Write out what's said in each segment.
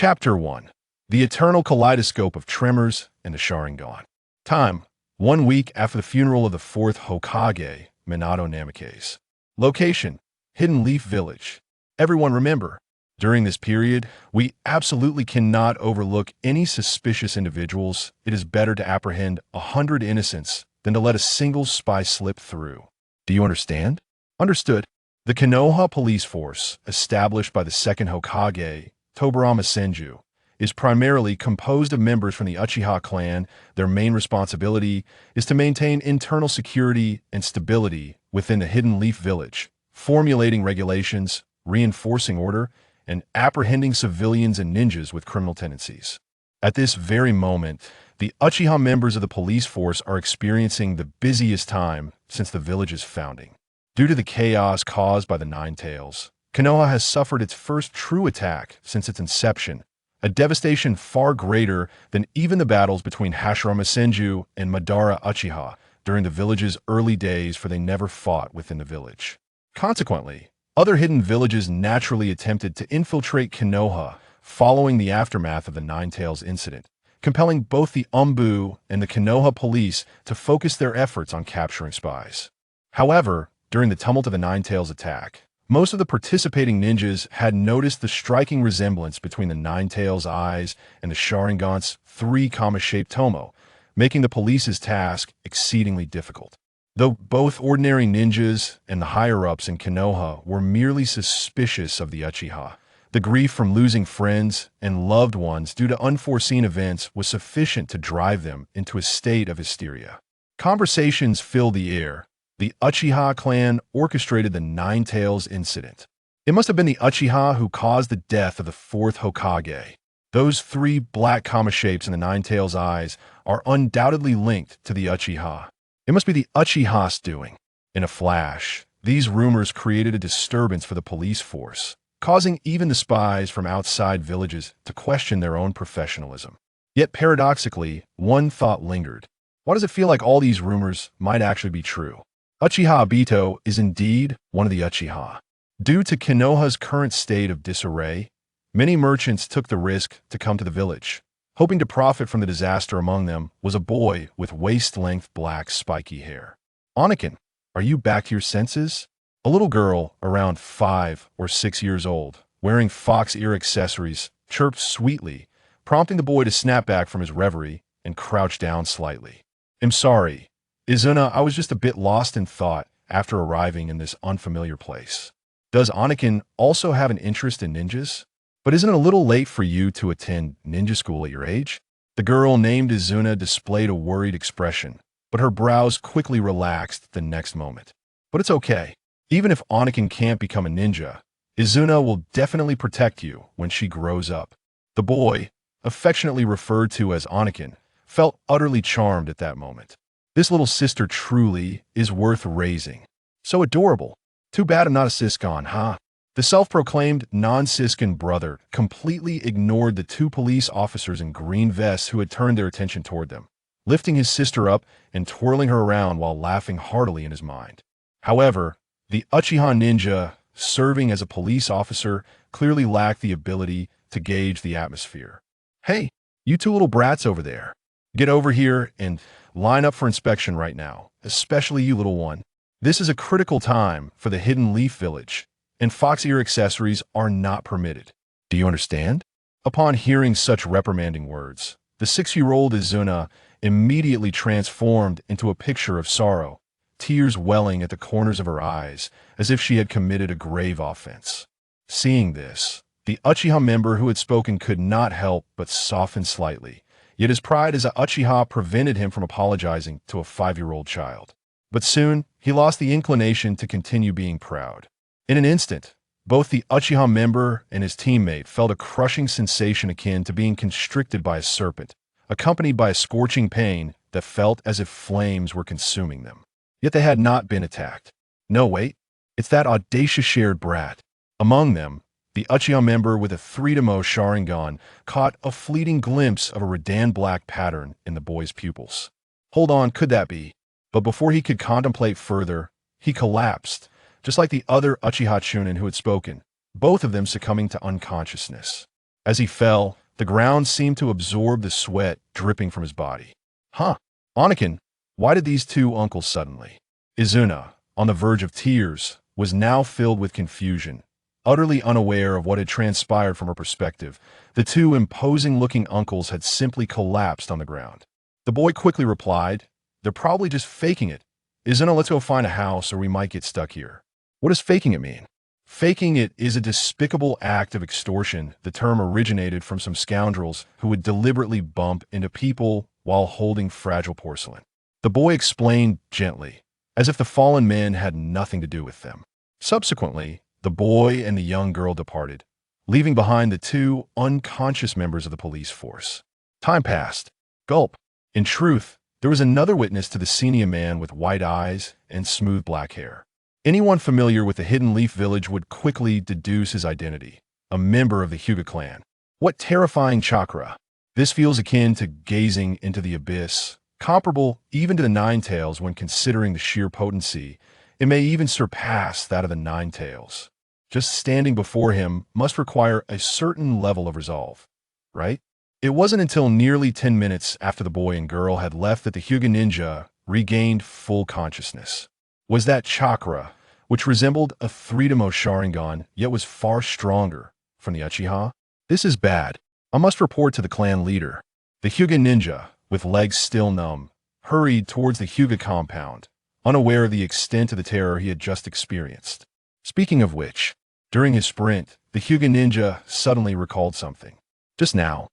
Chapter 1. The Eternal Kaleidoscope of Tremors and the Sharingan. Time: 1 week after the funeral of the 4th Hokage, Minato Namikaze. Location: Hidden Leaf Village. Everyone remember, during this period, we absolutely cannot overlook any suspicious individuals. It is better to apprehend 100 innocents than to let a single spy slip through. Do you understand? Understood. The Konoha police force, established by the 2nd Hokage, Tobirama Senju, is primarily composed of members from the Uchiha clan. Their main responsibility is to maintain internal security and stability within the Hidden Leaf Village, formulating regulations, reinforcing order, and apprehending civilians and ninjas with criminal tendencies. At this very moment, the Uchiha members of the police force are experiencing the busiest time since the village's founding. Due to the chaos caused by the Nine Tails, Konoha has suffered its first true attack since its inception, a devastation far greater than even the battles between Hashirama Senju and Madara Uchiha during the village's early days, for they never fought within the village. Consequently, other hidden villages naturally attempted to infiltrate Konoha following the aftermath of the Nine Tails incident, compelling both the Umbu and the Konoha police to focus their efforts on capturing spies. However, during the tumult of the Nine Tails attack, most of the participating ninjas had noticed the striking resemblance between the Nine Tails' eyes and the Sharingan's 3-comma-shaped tomo, making the police's task exceedingly difficult. Though both ordinary ninjas and the higher-ups in Konoha were merely suspicious of the Uchiha, the grief from losing friends and loved ones due to unforeseen events was sufficient to drive them into a state of hysteria. Conversations filled the air. The Uchiha clan orchestrated the Nine Tails incident. It must have been the Uchiha who caused the death of the 4th Hokage. Those 3 black comma shapes in the Nine Tails' eyes are undoubtedly linked to the Uchiha. It must be the Uchiha's doing. In a flash, these rumors created a disturbance for the police force, causing even the spies from outside villages to question their own professionalism. Yet paradoxically, one thought lingered. Why does it feel like all these rumors might actually be true? Uchiha Obito is indeed one of the Uchiha. Due to Konoha's current state of disarray, many merchants took the risk to come to the village. Hoping to profit from the disaster. Among them was a boy with waist-length black spiky hair. Anakin, are you back to your senses? A little girl around 5 or 6 years old, wearing fox ear accessories, chirped sweetly, prompting the boy to snap back from his reverie and crouch down slightly. I'm sorry, Izuna, I was just a bit lost in thought after arriving in this unfamiliar place. Does Anakin also have an interest in ninjas? But isn't it a little late for you to attend ninja school at your age? The girl named Izuna displayed a worried expression, but her brows quickly relaxed the next moment. But it's okay. Even if Anakin can't become a ninja, Izuna will definitely protect you when she grows up. The boy, affectionately referred to as Anakin, felt utterly charmed at that moment. This little sister truly is worth raising. So adorable. Too bad I'm not a Siscon, huh? The self-proclaimed non-Siscan brother completely ignored the 2 police officers in green vests who had turned their attention toward them, lifting his sister up and twirling her around while laughing heartily in his mind. However, the Uchiha ninja, serving as a police officer, clearly lacked the ability to gauge the atmosphere. Hey, you 2 little brats over there. Get over here and line up for inspection right now, especially you little one. This is a critical time for the Hidden Leaf Village, and fox ear accessories are not permitted. Do you understand? Upon hearing such reprimanding words, the 6-year-old Izuna immediately transformed into a picture of sorrow, tears welling at the corners of her eyes as if she had committed a grave offense. Seeing this, the Uchiha member who had spoken could not help but soften slightly, yet his pride as a Uchiha prevented him from apologizing to a 5-year-old child. But soon, he lost the inclination to continue being proud. In an instant, both the Uchiha member and his teammate felt a crushing sensation akin to being constricted by a serpent, accompanied by a scorching pain that felt as if flames were consuming them. Yet they had not been attacked. No, wait, it's that audacious shared brat. Among them, the Uchiha member with a 3-tomo Sharingan caught a fleeting glimpse of a Redan black pattern in the boy's pupils. Hold on, could that be? But before he could contemplate further, he collapsed, just like the other Uchiha Chunin who had spoken, both of them succumbing to unconsciousness. As he fell, the ground seemed to absorb the sweat dripping from his body. Huh. Anakin, why did these two uncles suddenly? Izuna, on the verge of tears, was now filled with confusion. Utterly unaware of what had transpired from her perspective, the two imposing-looking uncles had simply collapsed on the ground. The boy quickly replied, "They're probably just faking it. Izuna, let's go find a house or we might get stuck here." What does faking it mean? Faking it is a despicable act of extortion. The term originated from some scoundrels who would deliberately bump into people while holding fragile porcelain. The boy explained gently, as if the fallen men had nothing to do with them. Subsequently, the boy and the young girl departed, leaving behind the two unconscious members of the police force. Time passed. Gulp. In truth, there was another witness to the senior man with white eyes and smooth black hair. Anyone familiar with the Hidden Leaf village would quickly deduce his identity, a member of the Hyuga clan. What terrifying chakra! This feels akin to gazing into the abyss, comparable even to the Nine Tails when considering the sheer potency. It may even surpass that of the Nine Tails. Just standing before him must require a certain level of resolve, right? It wasn't until nearly 10 minutes after the boy and girl had left that the Hyuga ninja regained full consciousness. Was that chakra, which resembled a three-to-mo Sharingan, yet was far stronger, from the Uchiha? This is bad. I must report to the clan leader. The Hyuga ninja, with legs still numb, hurried towards the Hyuga compound, unaware of the extent of the terror he had just experienced. Speaking of which, during his sprint, the Hyuga ninja suddenly recalled something. Just now,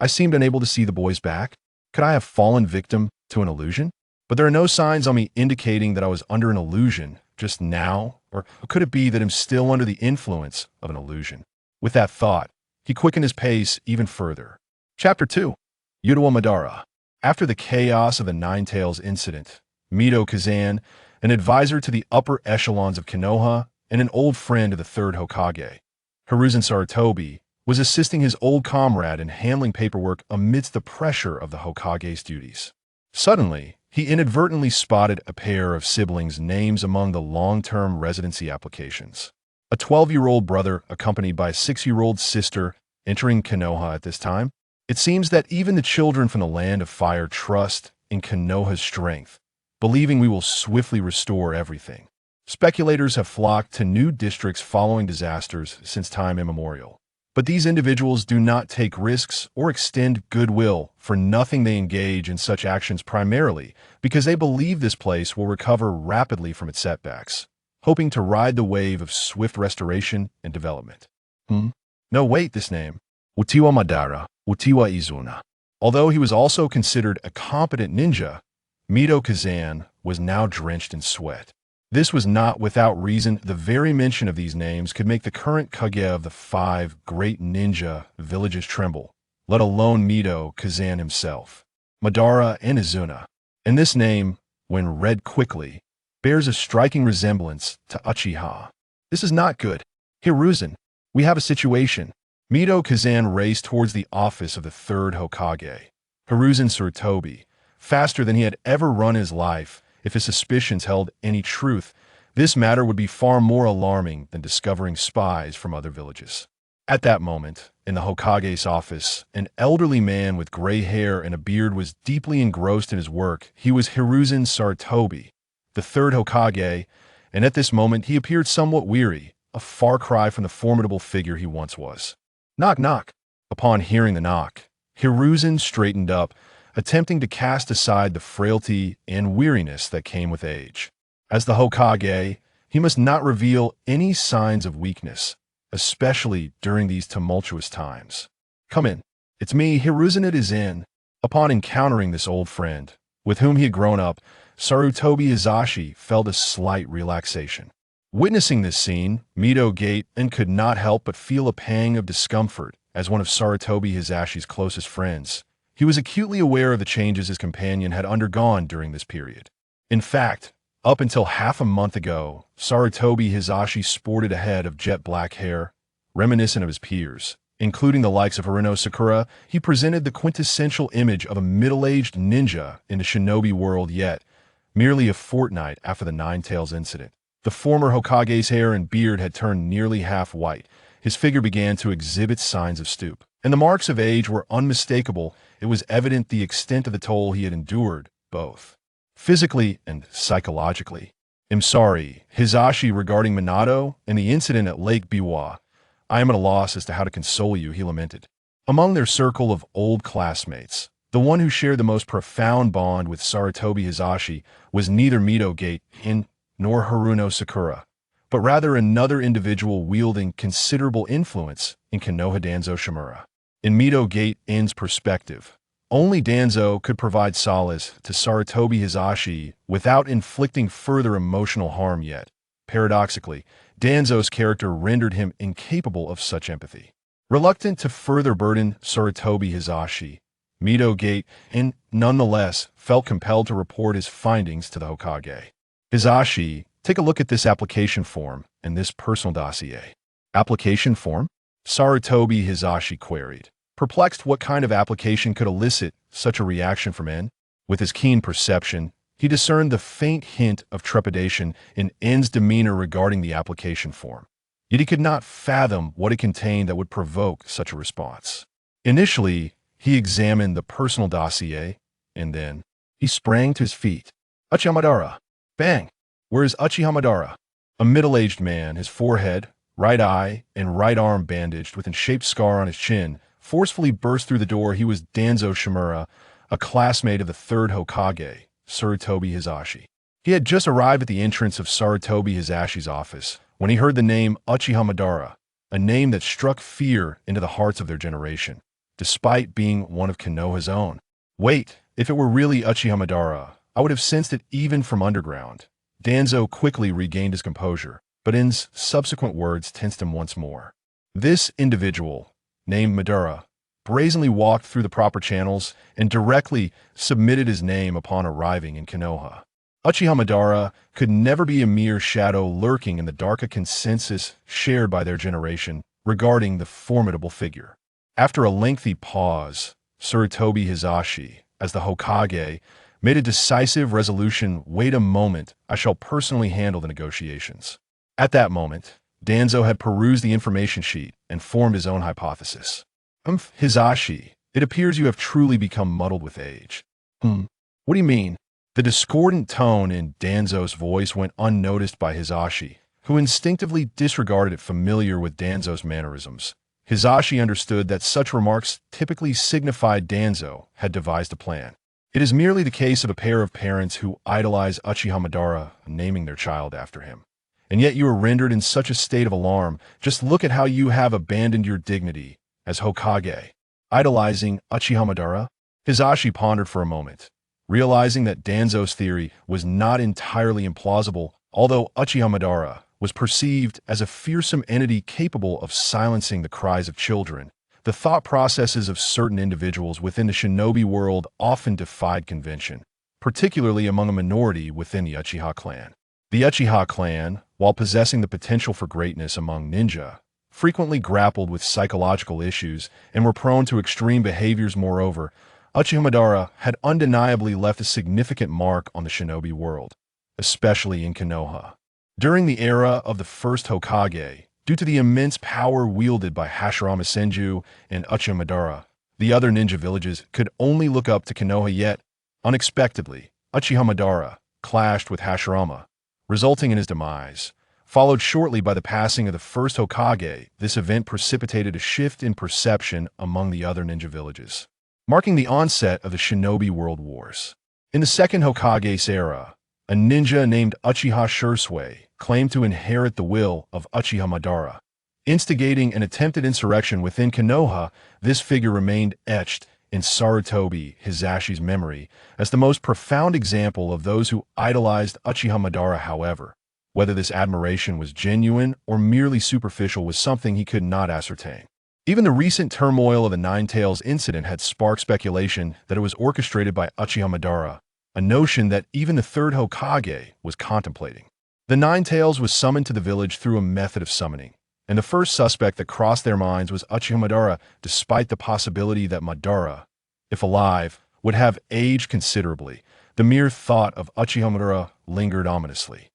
I seemed unable to see the boy's back. Could I have fallen victim to an illusion? But there are no signs on me indicating that I was under an illusion just now, or could it be that I'm still under the influence of an illusion? With that thought, he quickened his pace even further. Chapter 2. Yudawa Madara. After the chaos of the Nine Tails incident, Mito Kazan, an advisor to the upper echelons of Konoha and an old friend of the third Hokage, Hiruzen Sarutobi, was assisting his old comrade in handling paperwork amidst the pressure of the Hokage's duties. Suddenly, he inadvertently spotted a pair of siblings' names among the long-term residency applications. A 12-year-old brother accompanied by a 6-year-old sister entering Konoha at this time. It seems that even the children from the Land of Fire trust in Konoha's strength, believing we will swiftly restore everything. Speculators have flocked to new districts following disasters since time immemorial. But these individuals do not take risks or extend goodwill. For nothing they engage in such actions primarily because they believe this place will recover rapidly from its setbacks, hoping to ride the wave of swift restoration and development. No, wait, this name. Uchiwa Madara, Uchiwa Izuna. Although he was also considered a competent ninja, Mito Kazan was now drenched in sweat. This was not without reason. The very mention of these names could make the current Kaguya of the 5 great ninja villages tremble, let alone Mito Kazan himself. Madara and Izuna. And this name, when read quickly, bears a striking resemblance to Uchiha. This is not good. Hiruzen, we have a situation. Mito Kazan raced towards the office of the third Hokage. Hiruzen Sarutobi, faster than he had ever run in his life. If his suspicions held any truth, this matter would be far more alarming than discovering spies from other villages. At that moment, in the Hokage's office, an elderly man with gray hair and a beard was deeply engrossed in his work. He was Hiruzen Sarutobi, the third Hokage, and at this moment he appeared somewhat weary, a far cry from the formidable figure he once was. Knock, knock. Upon hearing the knock, Hiruzen straightened up, attempting to cast aside the frailty and weariness that came with age. As the Hokage, he must not reveal any signs of weakness, especially during these tumultuous times. Come in. It's me, Hiruzen it is in. Upon encountering this old friend, with whom he had grown up, Sarutobi Hizashi felt a slight relaxation. Witnessing this scene, Mito gaped and could not help but feel a pang of discomfort. As one of Sarutobi Hizashi's closest friends, he was acutely aware of the changes his companion had undergone during this period. In fact, up until half a month ago, Sarutobi Hizashi sported a head of jet black hair, reminiscent of his peers. Including the likes of Haruno Sakura, he presented the quintessential image of a middle-aged ninja in the shinobi world, yet merely a fortnight after the Nine Tails incident. The former Hokage's hair and beard had turned nearly half white. His figure began to exhibit signs of stoop. and the marks of age were unmistakable. It was evident the extent of the toll he had endured, both physically and psychologically. "I'm sorry, Hizashi, regarding Minato and the incident at Lake Biwa. I am at a loss as to how to console you," he lamented. Among their circle of old classmates, the one who shared the most profound bond with Sarutobi Hizashi was neither Midogate nor Haruno Sakura, but rather another individual wielding considerable influence in Konoha Danzo Shimura. In Midogate-in's perspective, only Danzo could provide solace to Sarutobi Hizashi without inflicting further emotional harm, yet, paradoxically, Danzo's character rendered him incapable of such empathy. Reluctant to further burden Sarutobi Hizashi, Midogate-in nonetheless felt compelled to report his findings to the Hokage. "Hizashi, take a look at this application form and this personal dossier." "Application form?" Sarutobi Hizashi queried, perplexed what kind of application could elicit such a reaction from En. With his keen perception, he discerned the faint hint of trepidation in En's demeanor regarding the application form. Yet he could not fathom what it contained that would provoke such a response. Initially, he examined the personal dossier, and then he sprang to his feet. "Uchiha Madara!" Bang! "Where is Uchiha Madara?" A middle-aged man, his forehead, right eye, and right arm bandaged with a shaped scar on his chin, forcefully burst through the door. He was Danzo Shimura, a classmate of the third Hokage, Sarutobi Hizashi. He had just arrived at the entrance of Sarutobi Hizashi's office when he heard the name Uchiha Madara, a name that struck fear into the hearts of their generation, despite being one of Konoha's own. Wait, if it were really Uchiha Madara, I would have sensed it even from underground. Danzo quickly regained his composure, but En's subsequent words tensed him once more. This individual, named Madara, brazenly walked through the proper channels and directly submitted his name upon arriving in Konoha. Uchiha Madara could never be a mere shadow lurking in the dark, a consensus shared by their generation regarding the formidable figure. After a lengthy pause, Sarutobi Hizashi, as the Hokage, made a decisive resolution. "Wait a moment, I shall personally handle the negotiations." At that moment, Danzo had perused the information sheet and formed his own hypothesis. "Hizashi, it appears you have truly become muddled with age." What do you mean?" The discordant tone in Danzo's voice went unnoticed by Hizashi, who instinctively disregarded it. Familiar with Danzo's mannerisms, Hizashi understood that such remarks typically signified Danzo had devised a plan. "It is merely the case of a pair of parents who idolize Uchiha Madara, naming their child after him. And yet you are rendered in such a state of alarm. Just look at how you have abandoned your dignity as Hokage. Idolizing Uchiha Madara?" Hizashi pondered for a moment, realizing that Danzo's theory was not entirely implausible. Although Uchiha Madara was perceived as a fearsome entity capable of silencing the cries of children, the thought processes of certain individuals within the shinobi world often defied convention, particularly among a minority within the Uchiha clan. The Uchiha clan, while possessing the potential for greatness among ninja, frequently grappled with psychological issues and were prone to extreme behaviors. Moreover, Uchiha Madara had undeniably left a significant mark on the shinobi world, especially in Konoha. During the era of the first Hokage, due to the immense power wielded by Hashirama Senju and Uchiha Madara, the other ninja villages could only look up to Konoha. Yet, unexpectedly, Uchiha Madara clashed with Hashirama, resulting in his demise. Followed shortly by the passing of the first Hokage, this event precipitated a shift in perception among the other ninja villages, marking the onset of the Shinobi World Wars. In the second Hokage's era, a ninja named Uchiha Shursui claimed to inherit the will of Uchiha Madara, instigating an attempted insurrection within Konoha. This figure remained etched in Sarutobi Hizashi's memory as the most profound example of those who idolized Uchiha Madara. However, whether this admiration was genuine or merely superficial was something he could not ascertain. Even the recent turmoil of the Nine Tails incident had sparked speculation that it was orchestrated by Uchiha Madara, a notion that even the third Hokage was contemplating. The Nine Tails was summoned to the village through a method of summoning, and the first suspect that crossed their minds was Uchiha Madara, despite the possibility that Madara, if alive, would have aged considerably. The mere thought of Uchiha Madara lingered ominously.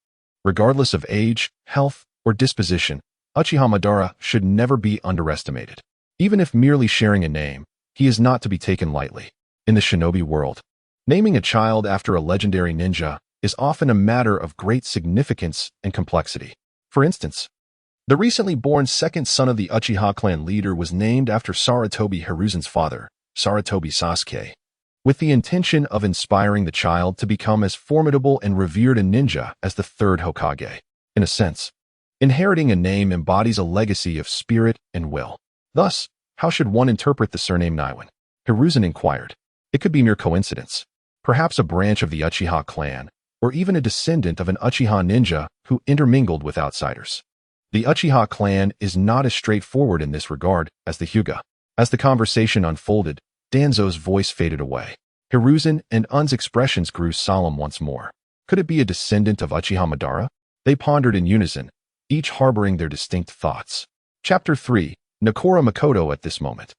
Regardless of age, health, or disposition, Uchiha Madara should never be underestimated. Even if merely sharing a name, he is not to be taken lightly. In the shinobi world, naming a child after a legendary ninja is often a matter of great significance and complexity. For instance, the recently born second son of the Uchiha clan leader was named after Sarutobi Hiruzen's father, Sarutobi Sasuke, with the intention of inspiring the child to become as formidable and revered a ninja as the third Hokage. In a sense, inheriting a name embodies a legacy of spirit and will. Thus, how should one interpret the surname Niwen? Hiruzen inquired. It could be mere coincidence, perhaps a branch of the Uchiha clan, or even a descendant of an Uchiha ninja who intermingled with outsiders. The Uchiha clan is not as straightforward in this regard as the Hyuga. As the conversation unfolded, Danzo's voice faded away. Hiruzen and Un's expressions grew solemn once more. Could it be a descendant of Uchiha Madara? They pondered in unison, each harboring their distinct thoughts. Chapter 3. Nakora Makoto. At this moment,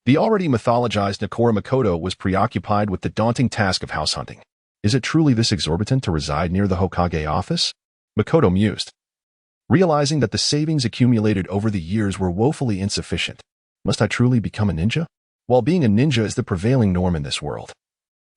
the already mythologized Nakora Makoto was preoccupied with the daunting task of house hunting. Is it truly this exorbitant to reside near the Hokage office? Makoto mused, realizing that the savings accumulated over the years were woefully insufficient. Must I truly become a ninja? While being a ninja is the prevailing norm in this world,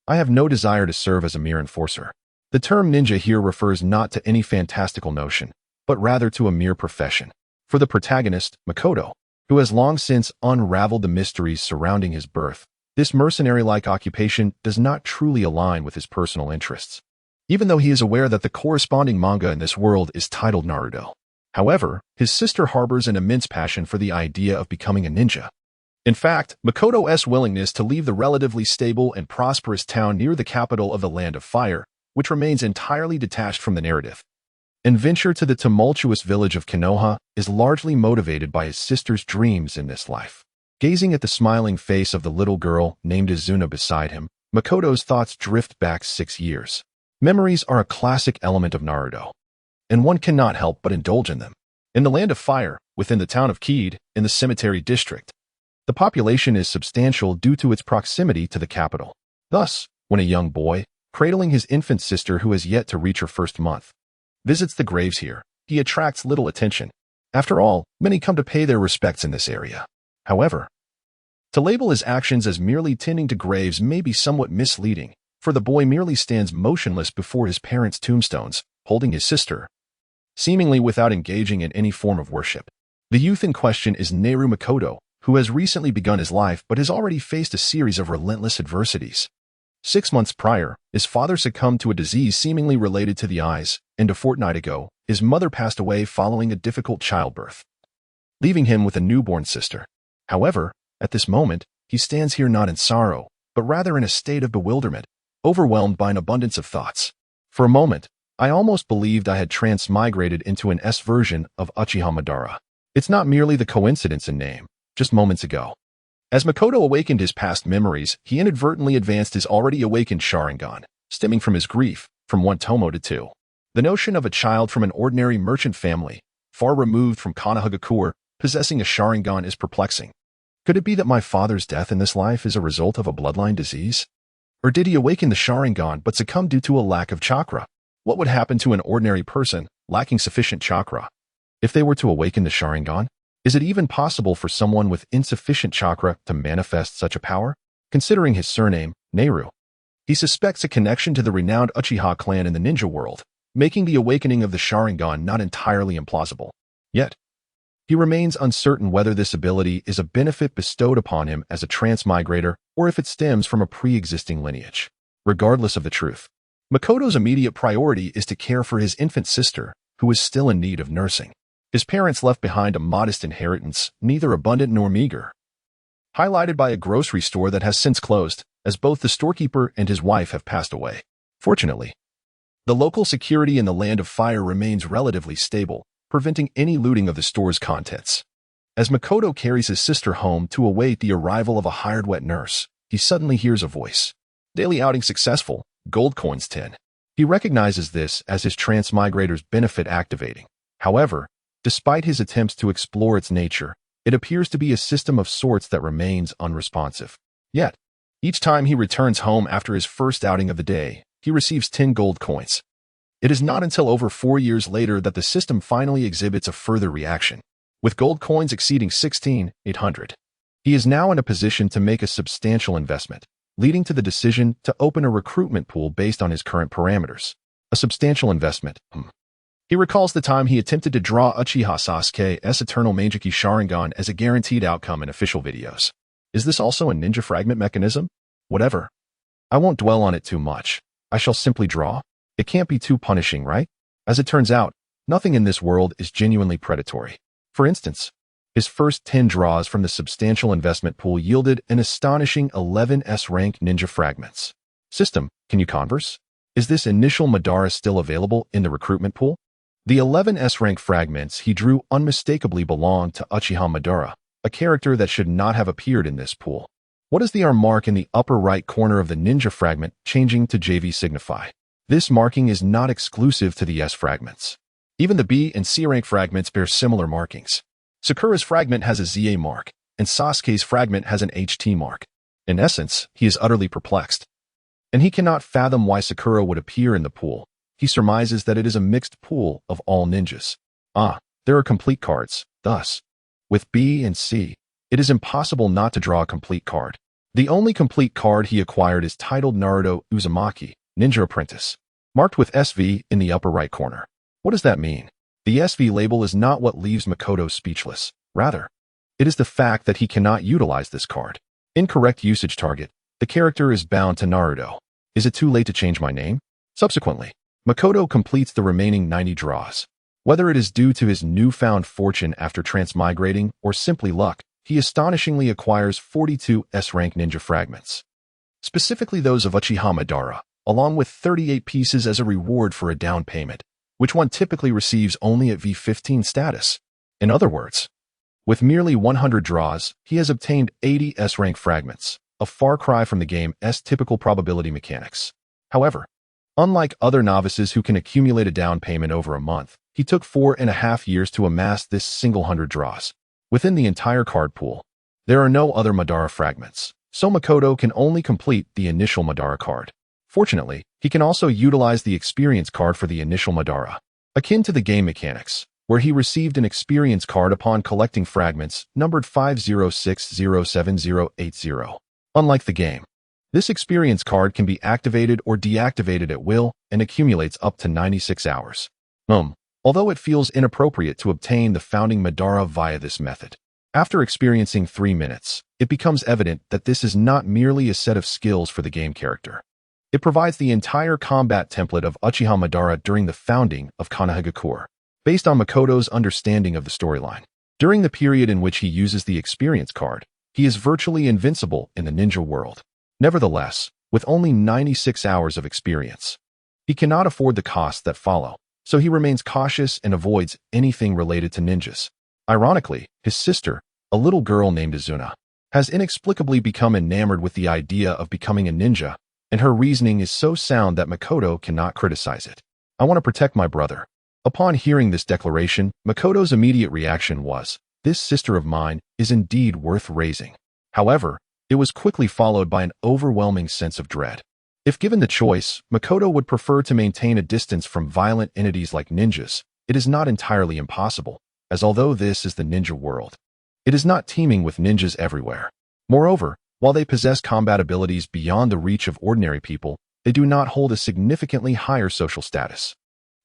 I have no desire to serve as a mere enforcer. The term ninja here refers not to any fantastical notion, but rather to a mere profession. For the protagonist, Makoto, who has long since unraveled the mysteries surrounding his birth, this mercenary-like occupation does not truly align with his personal interests, even though he is aware that the corresponding manga in this world is titled Naruto. However, his sister harbors an immense passion for the idea of becoming a ninja. In fact, Makoto's willingness to leave the relatively stable and prosperous town near the capital of the Land of Fire, which remains entirely detached from the narrative, and venture to the tumultuous village of Konoha is largely motivated by his sister's dreams in this life. Gazing at the smiling face of the little girl named Izuna beside him, Makoto's thoughts drift back 6 years. Memories are a classic element of Naruto, and one cannot help but indulge in them. In the Land of Fire, within the town of Kid, in the Cemetery District, the population is substantial due to its proximity to the capital. Thus, when a young boy, cradling his infant sister who has yet to reach her first month, visits the graves here, he attracts little attention. After all, many come to pay their respects in this area. However, to label his actions as merely tending to graves may be somewhat misleading, for the boy merely stands motionless before his parents' tombstones, holding his sister, seemingly without engaging in any form of worship. The youth in question is Neru Makoto, who has recently begun his life but has already faced a series of relentless adversities. 6 months prior, his father succumbed to a disease seemingly related to the eyes, and a fortnight ago, his mother passed away following a difficult childbirth, leaving him with a newborn sister. However, at this moment, he stands here not in sorrow, but rather in a state of bewilderment, overwhelmed by an abundance of thoughts. For a moment, I almost believed I had transmigrated into an S version of Uchiha Madara. It's not merely the coincidence in name. Just moments ago, as Makoto awakened his past memories, he inadvertently advanced his already awakened Sharingan, stemming from his grief, from 1 tomo to 2. The notion of a child from an ordinary merchant family, far removed from Konohagakure, possessing a Sharingan is perplexing. Could it be that my father's death in this life is a result of a bloodline disease? Or did he awaken the Sharingan but succumb due to a lack of chakra? What would happen to an ordinary person lacking sufficient chakra if they were to awaken the Sharingan? Is it even possible for someone with insufficient chakra to manifest such a power? Considering his surname, Neru, he suspects a connection to the renowned Uchiha clan in the ninja world, making the awakening of the Sharingan not entirely implausible. Yet, he remains uncertain whether this ability is a benefit bestowed upon him as a transmigrator or if it stems from a pre-existing lineage. Regardless of the truth, Makoto's immediate priority is to care for his infant sister, who is still in need of nursing. His parents left behind a modest inheritance, neither abundant nor meager, highlighted by a grocery store that has since closed, as both the storekeeper and his wife have passed away. Fortunately, the local security in the Land of Fire remains relatively stable, preventing any looting of the store's contents. As Makoto carries his sister home to await the arrival of a hired wet nurse, he suddenly hears a voice. Daily outing successful, gold coins 10. He recognizes this as his transmigrator's benefit activating. However, despite his attempts to explore its nature, it appears to be a system of sorts that remains unresponsive. Yet, each time he returns home after his first outing of the day, he receives 10 gold coins. It is not until over 4 years later that the system finally exhibits a further reaction, with gold coins exceeding 16,800. He is now in a position to make a substantial investment, leading to the decision to open a recruitment pool based on his current parameters. A substantial investment. He recalls the time he attempted to draw Uchiha Sasuke's Eternal Meijiki Sharingan as a guaranteed outcome in official videos. Is this also a ninja fragment mechanism? Whatever. I won't dwell on it too much. I shall simply draw. It can't be too punishing, right? As it turns out, nothing in this world is genuinely predatory. For instance, his first 10 draws from the substantial investment pool yielded an astonishing 11 S-rank ninja fragments. System, can you converse? Is this initial Madara still available in the recruitment pool? The 11 S-rank fragments he drew unmistakably belonged to Uchiha Madara, a character that should not have appeared in this pool. What does the R mark in the upper right corner of the ninja fragment changing to JV signify? This marking is not exclusive to the S fragments. Even the B and C rank fragments bear similar markings. Sakura's fragment has a ZA mark, and Sasuke's fragment has an HT mark. In essence, he is utterly perplexed. And he cannot fathom why Sakura would appear in the pool. He surmises that it is a mixed pool of all ninjas. There are complete cards, thus. With B and C, it is impossible not to draw a complete card. The only complete card he acquired is titled Naruto Uzumaki, Ninja Apprentice, marked with SV in the upper right corner. What does that mean? The SV label is not what leaves Makoto speechless. Rather, it is the fact that he cannot utilize this card. Incorrect usage target. The character is bound to Naruto. Is it too late to change my name? Subsequently, Makoto completes the remaining 90 draws. Whether it is due to his newfound fortune after transmigrating or simply luck, he astonishingly acquires 42 S-rank ninja fragments. Specifically those of Uchiha Madara, along with 38 pieces as a reward for a down payment, which one typically receives only at V15 status. In other words, with merely 100 draws, he has obtained 80 S-rank fragments, a far cry from the game's typical probability mechanics. However, unlike other novices who can accumulate a down payment over a month, he took 4.5 years to amass this single 100 draws. Within the entire card pool, there are no other Madara fragments, so Makoto can only complete the initial Madara card. Fortunately, he can also utilize the experience card for the initial Madara, akin to the game mechanics, where he received an experience card upon collecting fragments numbered 5060780. Unlike the game, this experience card can be activated or deactivated at will and accumulates up to 96 hours. Although it feels inappropriate to obtain the founding Madara via this method. After experiencing 3 minutes, it becomes evident that this is not merely a set of skills for the game character. It provides the entire combat template of Uchiha Madara during the founding of Konohagakure, based on Makoto's understanding of the storyline. During the period in which he uses the experience card, he is virtually invincible in the ninja world. Nevertheless, with only 96 hours of experience, he cannot afford the costs that follow, so he remains cautious and avoids anything related to ninjas. Ironically, his sister, a little girl named Izuna, has inexplicably become enamored with the idea of becoming a ninja, and her reasoning is so sound that Makoto cannot criticize it. I want to protect my brother. Upon hearing this declaration, Makoto's immediate reaction was, this sister of mine is indeed worth raising. However, it was quickly followed by an overwhelming sense of dread. If given the choice, Makoto would prefer to maintain a distance from violent entities like ninjas. It is not entirely impossible, as although this is the ninja world, it is not teeming with ninjas everywhere. Moreover, while they possess combat abilities beyond the reach of ordinary people, they do not hold a significantly higher social status.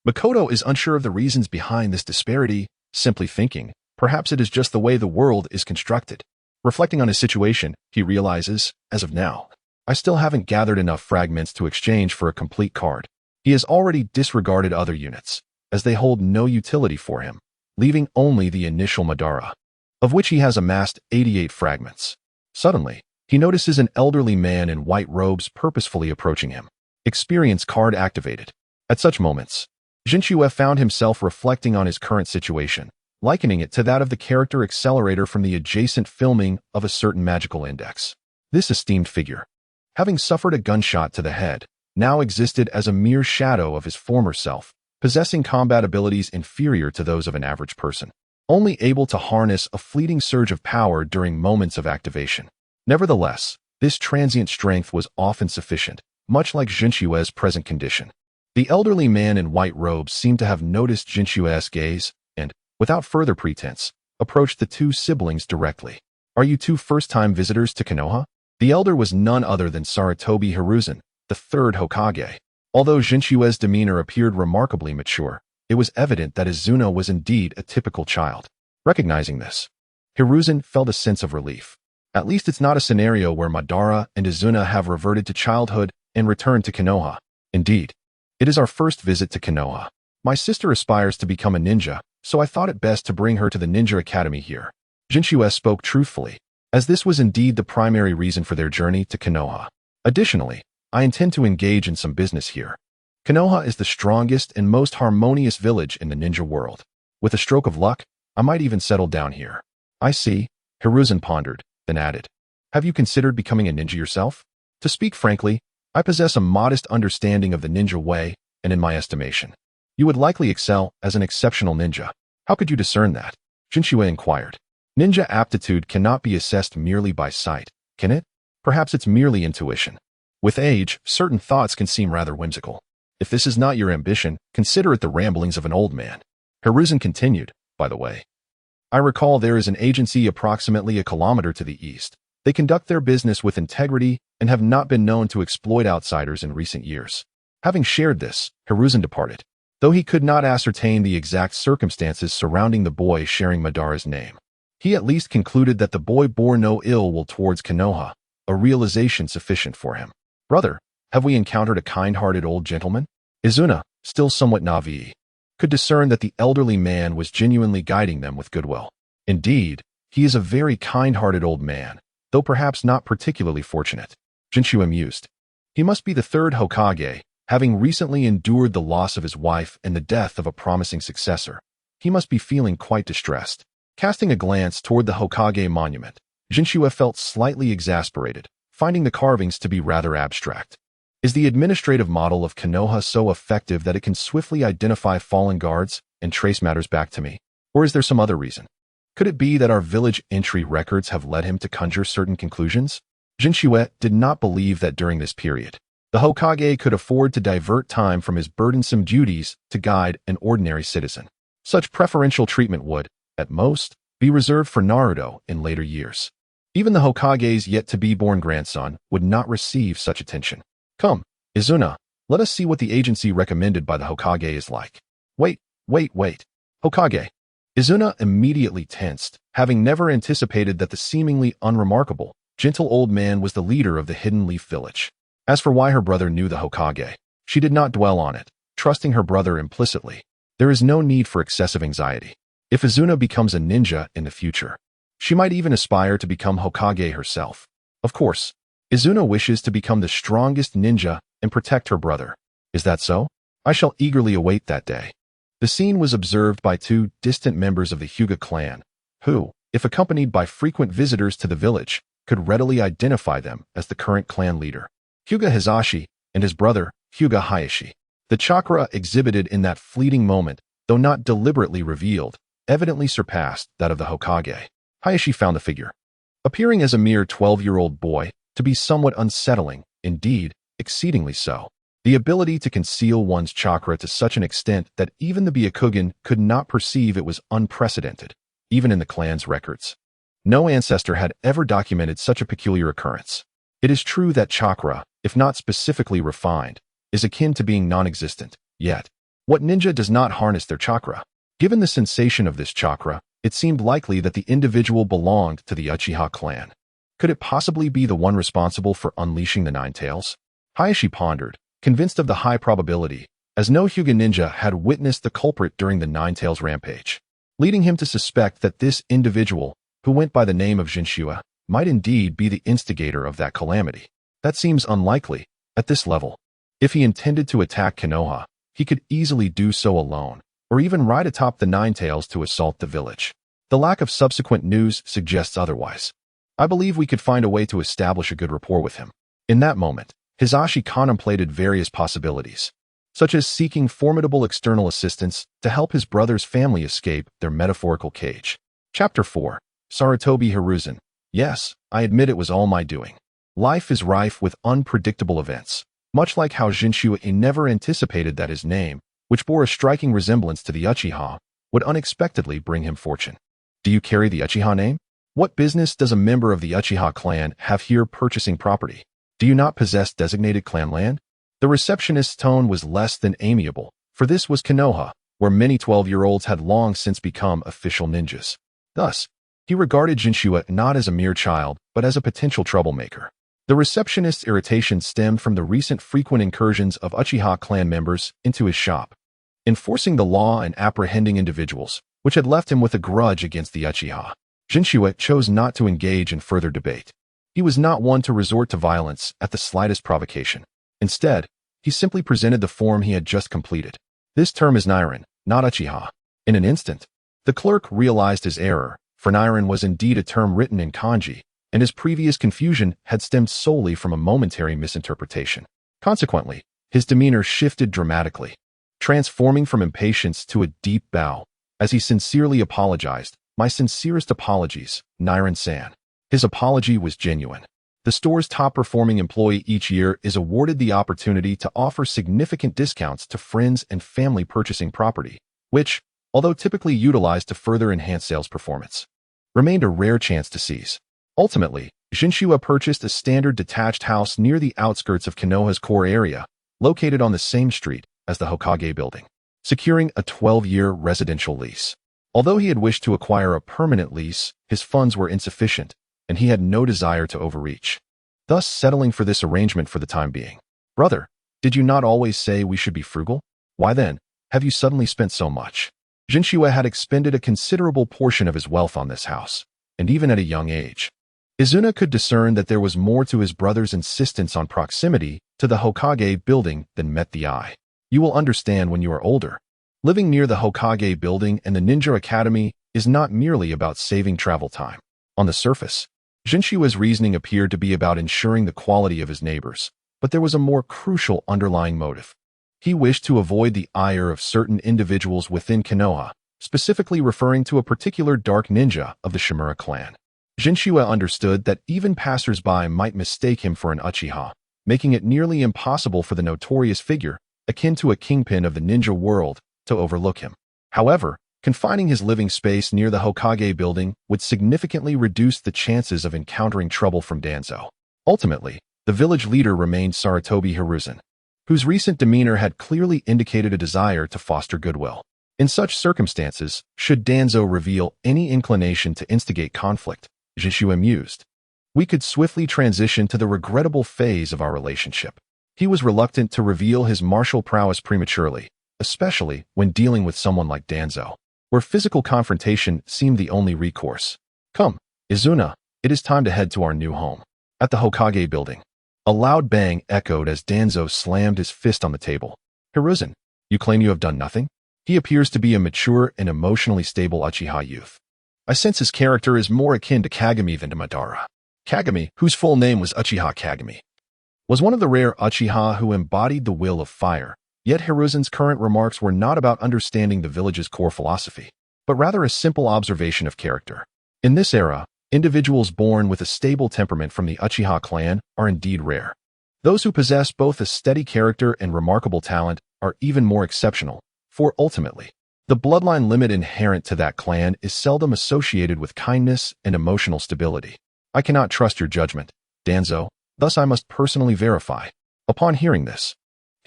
Makoto is unsure of the reasons behind this disparity, simply thinking, perhaps it is just the way the world is constructed. Reflecting on his situation, he realizes, as of now, I still haven't gathered enough fragments to exchange for a complete card. He has already disregarded other units, as they hold no utility for him, leaving only the initial Madara, of which he has amassed 88 fragments. Suddenly, he notices an elderly man in white robes purposefully approaching him. Experience card activated. At such moments, Jinchue found himself reflecting on his current situation, likening it to that of the character accelerator from the adjacent filming of a certain magical index. This esteemed figure, having suffered a gunshot to the head, now existed as a mere shadow of his former self, possessing combat abilities inferior to those of an average person, only able to harness a fleeting surge of power during moments of activation. Nevertheless, this transient strength was often sufficient, much like Jinshue's present condition. The elderly man in white robes seemed to have noticed Jinshue's gaze and, without further pretense, approached the two siblings directly. Are you two first-time visitors to Konoha? The elder was none other than Sarutobi Hiruzen, the third Hokage. Although Jinshue's demeanor appeared remarkably mature, it was evident that Izuna was indeed a typical child. Recognizing this, Hiruzen felt a sense of relief. At least it's not a scenario where Madara and Izuna have reverted to childhood and returned to Konoha. Indeed, it is our first visit to Konoha. My sister aspires to become a ninja, so I thought it best to bring her to the ninja academy here. Jinshue spoke truthfully, as this was indeed the primary reason for their journey to Konoha. Additionally, I intend to engage in some business here. Konoha is the strongest and most harmonious village in the ninja world. With a stroke of luck, I might even settle down here. I see, Hiruzen pondered, then added. Have you considered becoming a ninja yourself? To speak frankly, I possess a modest understanding of the ninja way, and in my estimation, you would likely excel as an exceptional ninja. How could you discern that? Jinshue inquired. Ninja aptitude cannot be assessed merely by sight, can it? Perhaps it's merely intuition. With age, certain thoughts can seem rather whimsical. If this is not your ambition, consider it the ramblings of an old man. Hiruzen continued, by the way. I recall there is an agency approximately a kilometer to the east. They conduct their business with integrity and have not been known to exploit outsiders in recent years. Having shared this, Hiruzen departed. Though he could not ascertain the exact circumstances surrounding the boy sharing Madara's name, he at least concluded that the boy bore no ill will towards Konoha, a realization sufficient for him. Brother, have we encountered a kind-hearted old gentleman? Izuna, still somewhat naive, could discern that the elderly man was genuinely guiding them with goodwill. Indeed, he is a very kind-hearted old man, though perhaps not particularly fortunate. Jinshue mused. He must be the third Hokage, having recently endured the loss of his wife and the death of a promising successor. He must be feeling quite distressed. Casting a glance toward the Hokage monument, Jinshue felt slightly exasperated, finding the carvings to be rather abstract. Is the administrative model of Konoha so effective that it can swiftly identify fallen guards and trace matters back to me? Or is there some other reason? Could it be that our village entry records have led him to conjure certain conclusions? Jinshue did not believe that during this period, the Hokage could afford to divert time from his burdensome duties to guide an ordinary citizen. Such preferential treatment would, at most, be reserved for Naruto in later years. Even the Hokage's yet-to-be-born grandson would not receive such attention. Come, Izuna, let us see what the agency recommended by the Hokage is like. Wait. Hokage. Izuna immediately tensed, having never anticipated that the seemingly unremarkable, gentle old man was the leader of the Hidden Leaf Village. As for why her brother knew the Hokage, she did not dwell on it, trusting her brother implicitly. There is no need for excessive anxiety. If Izuna becomes a ninja in the future, she might even aspire to become Hokage herself. Of course, Izuna wishes to become the strongest ninja and protect her brother. Is that so? I shall eagerly await that day. The scene was observed by two distant members of the Hyuga clan, who, if accompanied by frequent visitors to the village, could readily identify them as the current clan leader, Hyuga Hizashi, and his brother, Hyuga Hayashi. The chakra exhibited in that fleeting moment, though not deliberately revealed, evidently surpassed that of the Hokage. Hayashi found the figure, appearing as a mere 12-year-old boy, to be somewhat unsettling, indeed, exceedingly so. The ability to conceal one's chakra to such an extent that even the Byakugan could not perceive it was unprecedented, even in the clan's records. No ancestor had ever documented such a peculiar occurrence. It is true that chakra, if not specifically refined, is akin to being non-existent, yet, what ninja does not harness their chakra? Given the sensation of this chakra, it seemed likely that the individual belonged to the Uchiha clan. Could it possibly be the one responsible for unleashing the Nine Tails? Hayashi pondered, convinced of the high probability, as no Hyuga ninja had witnessed the culprit during the Nine Tails rampage, leading him to suspect that this individual, who went by the name of Jinshue, might indeed be the instigator of that calamity. That seems unlikely, at this level. If he intended to attack Konoha, he could easily do so alone, or even ride atop the Nine Tails to assault the village. The lack of subsequent news suggests otherwise. I believe we could find a way to establish a good rapport with him. In that moment, Hizashi contemplated various possibilities, such as seeking formidable external assistance to help his brother's family escape their metaphorical cage. Chapter 4. Sarutobi Hiruzen. Yes, I admit it was all my doing. Life is rife with unpredictable events, much like how Jinshue never anticipated that his name, which bore a striking resemblance to the Uchiha, would unexpectedly bring him fortune. Do you carry the Uchiha name? What business does a member of the Uchiha clan have here purchasing property? Do you not possess designated clan land? The receptionist's tone was less than amiable, for this was Konoha, where many 12-year-olds had long since become official ninjas. Thus, he regarded Jinchua not as a mere child, but as a potential troublemaker. The receptionist's irritation stemmed from the recent frequent incursions of Uchiha clan members into his shop, enforcing the law and apprehending individuals, which had left him with a grudge against the Uchiha. Jinchua chose not to engage in further debate. He was not one to resort to violence at the slightest provocation. Instead, he simply presented the form he had just completed. This term is Niren, not Uchiha. In an instant, the clerk realized his error, for Niren was indeed a term written in kanji, and his previous confusion had stemmed solely from a momentary misinterpretation. Consequently, his demeanor shifted dramatically, transforming from impatience to a deep bow, as he sincerely apologized. My sincerest apologies, Niren-san. His apology was genuine. The store's top-performing employee each year is awarded the opportunity to offer significant discounts to friends and family purchasing property, which, although typically utilized to further enhance sales performance, remained a rare chance to seize. Ultimately, Jinchua purchased a standard detached house near the outskirts of Konoha's core area, located on the same street as the Hokage building, securing a 12-year residential lease. Although he had wished to acquire a permanent lease, his funds were insufficient, and he had no desire to overreach, thus settling for this arrangement for the time being. Brother, did you not always say we should be frugal? Why then, have you suddenly spent so much? Jinchua had expended a considerable portion of his wealth on this house, and even at a young age. Izuna could discern that there was more to his brother's insistence on proximity to the Hokage building than met the eye. You will understand when you are older. Living near the Hokage building and the Ninja Academy is not merely about saving travel time. On the surface, Jinshua's reasoning appeared to be about ensuring the quality of his neighbors, but there was a more crucial underlying motive. He wished to avoid the ire of certain individuals within Konoha, specifically referring to a particular dark ninja of the Shimura clan. Jinchua understood that even passers-by might mistake him for an Uchiha, making it nearly impossible for the notorious figure, akin to a kingpin of the ninja world, to overlook him. However, confining his living space near the Hokage building would significantly reduce the chances of encountering trouble from Danzo. Ultimately, the village leader remained Sarutobi Hiruzen, whose recent demeanor had clearly indicated a desire to foster goodwill. In such circumstances, should Danzo reveal any inclination to instigate conflict, Jinchua mused, we could swiftly transition to the regrettable phase of our relationship. He was reluctant to reveal his martial prowess prematurely, especially when dealing with someone like Danzo, where physical confrontation seemed the only recourse. Come, Izuna, it is time to head to our new home. At the Hokage building, a loud bang echoed as Danzo slammed his fist on the table. Hiruzen, you claim you have done nothing? He appears to be a mature and emotionally stable Uchiha youth. I sense his character is more akin to Kagami than to Madara. Kagami, whose full name was Uchiha Kagami, was one of the rare Uchiha who embodied the will of fire. Yet Hiruzen's current remarks were not about understanding the village's core philosophy, but rather a simple observation of character. In this era, individuals born with a stable temperament from the Uchiha clan are indeed rare. Those who possess both a steady character and remarkable talent are even more exceptional, for ultimately, the bloodline limit inherent to that clan is seldom associated with kindness and emotional stability. I cannot trust your judgment, Danzo, thus I must personally verify. Upon hearing this,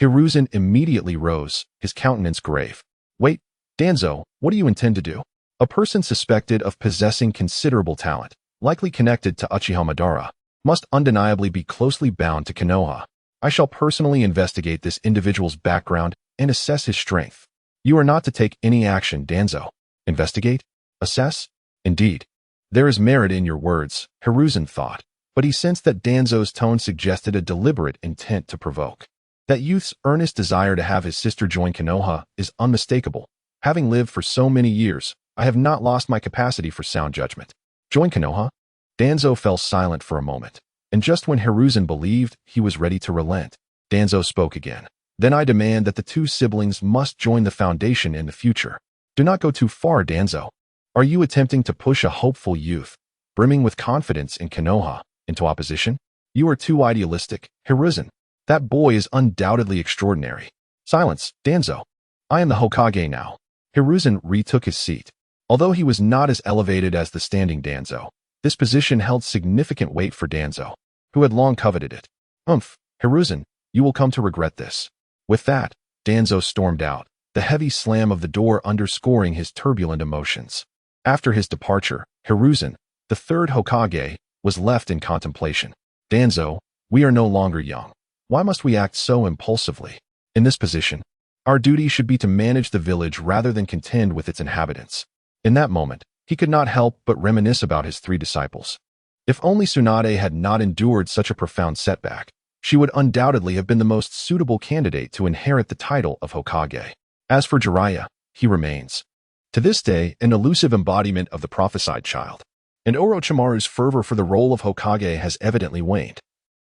Hiruzen immediately rose, his countenance grave. Wait, Danzo, what do you intend to do? A person suspected of possessing considerable talent, likely connected to Uchiha Madara, must undeniably be closely bound to Konoha. I shall personally investigate this individual's background and assess his strength. You are not to take any action, Danzo. Investigate? Assess? Indeed. There is merit in your words, Hiruzen thought, but he sensed that Danzo's tone suggested a deliberate intent to provoke. That youth's earnest desire to have his sister join Konoha is unmistakable. Having lived for so many years, I have not lost my capacity for sound judgment. Join Konoha? Danzo fell silent for a moment, and just when Hiruzen believed he was ready to relent, Danzo spoke again. Then I demand that the two siblings must join the Foundation in the future. Do not go too far, Danzo. Are you attempting to push a hopeful youth, brimming with confidence in Konoha, into opposition? You are too idealistic, Hiruzen. That boy is undoubtedly extraordinary. Silence, Danzo. I am the Hokage now. Hiruzen retook his seat. Although he was not as elevated as the standing Danzo, This position held significant weight for Danzo, who had long coveted it. Hiruzen, you will come to regret this. With that, Danzo stormed out, the heavy slam of the door underscoring his turbulent emotions. After his departure, Hiruzen, the third Hokage, was left in contemplation. Danzo, we are no longer young. Why must we act so impulsively? In this position, our duty should be to manage the village rather than contend with its inhabitants. In that moment, he could not help but reminisce about his three disciples. If only Tsunade had not endured such a profound setback, she would undoubtedly have been the most suitable candidate to inherit the title of Hokage. As for Jiraiya, he remains, to this day, an elusive embodiment of the prophesied child. And Orochimaru's fervor for the role of Hokage has evidently waned.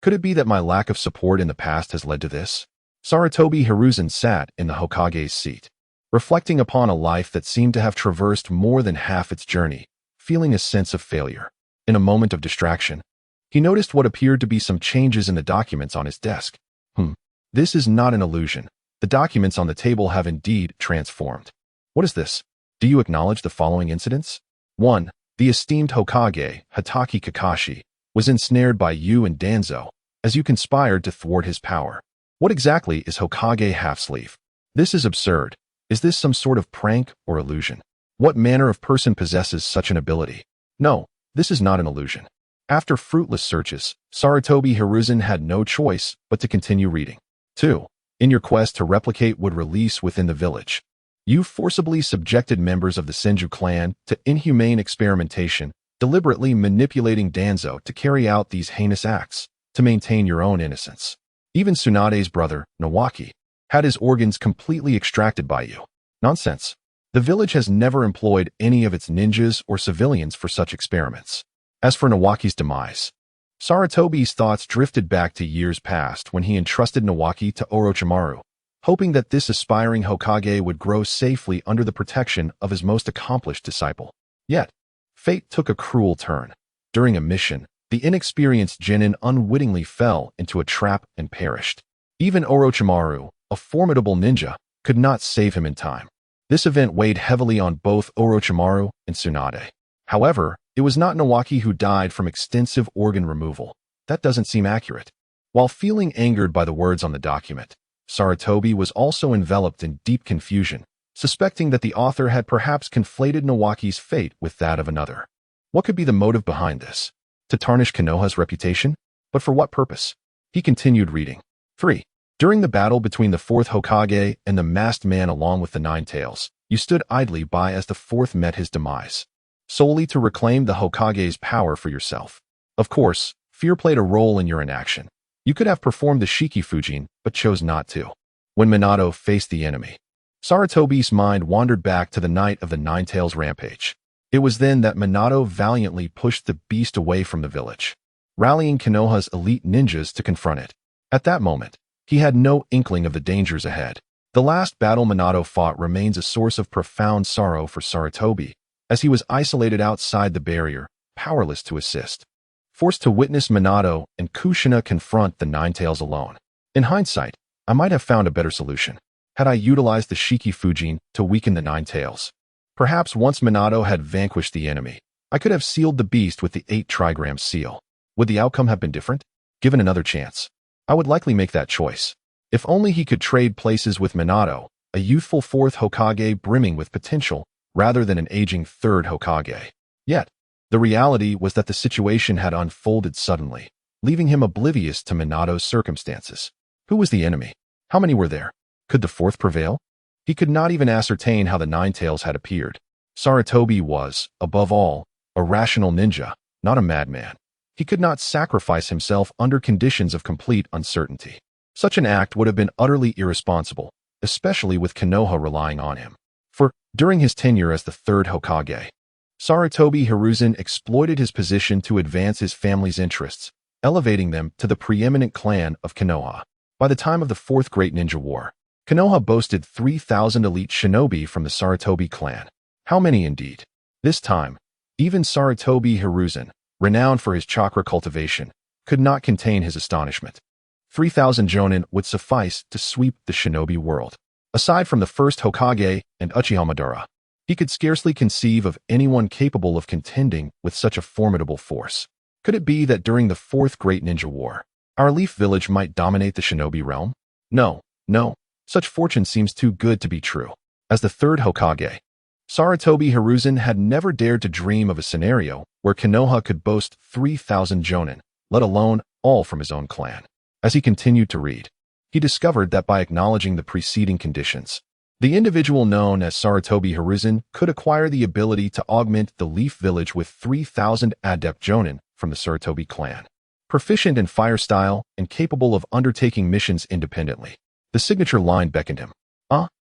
Could it be that my lack of support in the past has led to this? Sarutobi Hiruzen sat in the Hokage's seat, reflecting upon a life that seemed to have traversed more than half its journey, feeling a sense of failure. In a moment of distraction, he noticed what appeared to be some changes in the documents on his desk. This is not an illusion. The documents on the table have indeed transformed. What is this? Do you acknowledge the following incidents? 1. The esteemed Hokage, Kamui Kakashi, was ensnared by you and Danzo, as you conspired to thwart his power. What exactly is Hokage half-sleeve? This is absurd. Is this some sort of prank or illusion? What manner of person possesses such an ability? No, this is not an illusion. After fruitless searches, Sarutobi Hiruzen had no choice but to continue reading. 2. In your quest to replicate would release within the village, you forcibly subjected members of the Senju clan to inhumane experimentation, deliberately manipulating Danzo to carry out these heinous acts, to maintain your own innocence. Even Tsunade's brother, Nawaki, had his organs completely extracted by you. Nonsense. The village has never employed any of its ninjas or civilians for such experiments. As for Nawaki's demise, Sarutobi's thoughts drifted back to years past when he entrusted Nawaki to Orochimaru, hoping that this aspiring Hokage would grow safely under the protection of his most accomplished disciple. Yet, fate took a cruel turn. During a mission, the inexperienced genin unwittingly fell into a trap and perished. Even Orochimaru, a formidable ninja, could not save him in time. This event weighed heavily on both Orochimaru and Tsunade. However, it was not Nawaki who died from extensive organ removal. That doesn't seem accurate. While feeling angered by the words on the document, Sarutobi was also enveloped in deep confusion, suspecting that the author had perhaps conflated Nawaki's fate with that of another. What could be the motive behind this? To tarnish Konoha's reputation? But for what purpose? He continued reading. 3. During the battle between the fourth Hokage and the masked man along with the Nine Tails, you stood idly by as the fourth met his demise, solely to reclaim the Hokage's power for yourself. Of course, fear played a role in your inaction. You could have performed the Shikifujin, but chose not to. When Minato faced the enemy, Sarutobi's mind wandered back to the night of the Nine Tails rampage. It was then that Minato valiantly pushed the beast away from the village, rallying Konoha's elite ninjas to confront it. At that moment, he had no inkling of the dangers ahead. The last battle Minato fought remains a source of profound sorrow for Sarutobi, as he was isolated outside the barrier, powerless to assist. Forced to witness Minato and Kushina confront the Nine Tails alone. In hindsight, I might have found a better solution, had I utilized the Shikifujin to weaken the Nine Tails. Perhaps once Minato had vanquished the enemy, I could have sealed the beast with the 8 trigram seal. Would the outcome have been different? Given another chance, I would likely make that choice. If only he could trade places with Minato, a youthful fourth Hokage brimming with potential, rather than an aging third Hokage. Yet, the reality was that the situation had unfolded suddenly, leaving him oblivious to Minato's circumstances. Who was the enemy? How many were there? Could the fourth prevail? He could not even ascertain how the Nine Tails had appeared. Sarutobi was, above all, a rational ninja, not a madman. He could not sacrifice himself under conditions of complete uncertainty. Such an act would have been utterly irresponsible, especially with Konoha relying on him. For, during his tenure as the third Hokage, Sarutobi Hiruzen exploited his position to advance his family's interests, elevating them to the preeminent clan of Konoha. By the time of the Fourth Great Ninja War, Konoha boasted 3,000 elite shinobi from the Sarutobi clan. How many indeed? This time, even Sarutobi Hiruzen, renowned for his chakra cultivation, could not contain his astonishment. 3,000 jonin would suffice to sweep the shinobi world. Aside from the first Hokage and Uchiha Madara, He could scarcely conceive of anyone capable of contending with such a formidable force. Could it be that during the Fourth Great Ninja War, our Leaf Village might dominate the shinobi realm? No, no, such fortune seems too good to be true. As the third Hokage, Sarutobi Hiruzen had never dared to dream of a scenario where Konoha could boast 3,000 jonin, let alone all from his own clan. As he continued to read, he discovered that by acknowledging the preceding conditions, the individual known as Sarutobi Hiruzen could acquire the ability to augment the Leaf Village with 3,000 adept jonin from the Sarutobi clan. Proficient in fire style and capable of undertaking missions independently, the signature line beckoned him.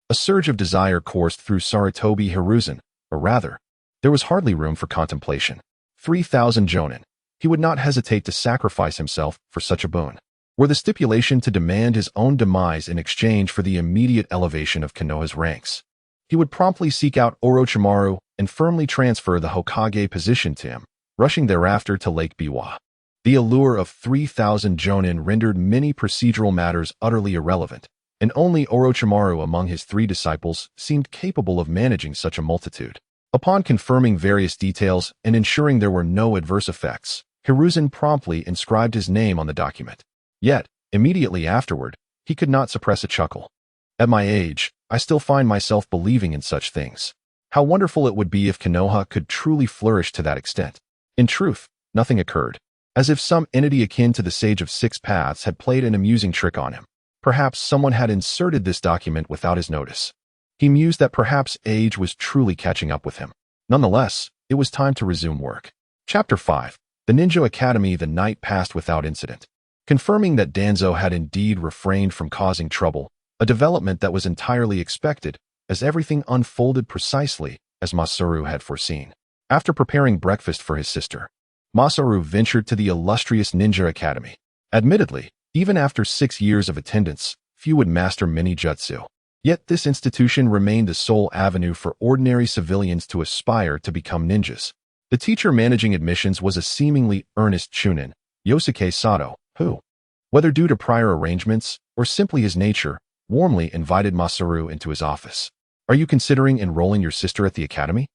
A surge of desire coursed through Sarutobi Hiruzen, or rather, there was hardly room for contemplation. 3,000 jonin. He would not hesitate to sacrifice himself for such a boon. Were the stipulation to demand his own demise in exchange for the immediate elevation of Konoha's ranks, he would promptly seek out Orochimaru and firmly transfer the Hokage position to him, rushing thereafter to Lake Biwa. The allure of 3,000 jonin rendered many procedural matters utterly irrelevant, and only Orochimaru among his 3 disciples seemed capable of managing such a multitude. Upon confirming various details and ensuring there were no adverse effects, Hiruzen promptly inscribed his name on the document. Yet, immediately afterward, he could not suppress a chuckle. At my age, I still find myself believing in such things. How wonderful it would be if Konoha could truly flourish to that extent. In truth, nothing occurred. As if some entity akin to the Sage of Six Paths had played an amusing trick on him. Perhaps someone had inserted this document without his notice. He mused that perhaps age was truly catching up with him. Nonetheless, it was time to resume work. Chapter 5. The Ninja Academy. The night passed without incident. Confirming that Danzo had indeed refrained from causing trouble, a development that was entirely expected, as everything unfolded precisely as Masaru had foreseen. After preparing breakfast for his sister, Masaru ventured to the illustrious Ninja Academy. Admittedly, even after 6 years of attendance, few would master mini jutsu. Yet this institution remained the sole avenue for ordinary civilians to aspire to become ninjas. The teacher managing admissions was a seemingly earnest chunin, Yosuke Sato, who, whether due to prior arrangements or simply his nature, warmly invited Masaru into his office. Are you considering enrolling your sister at the academy?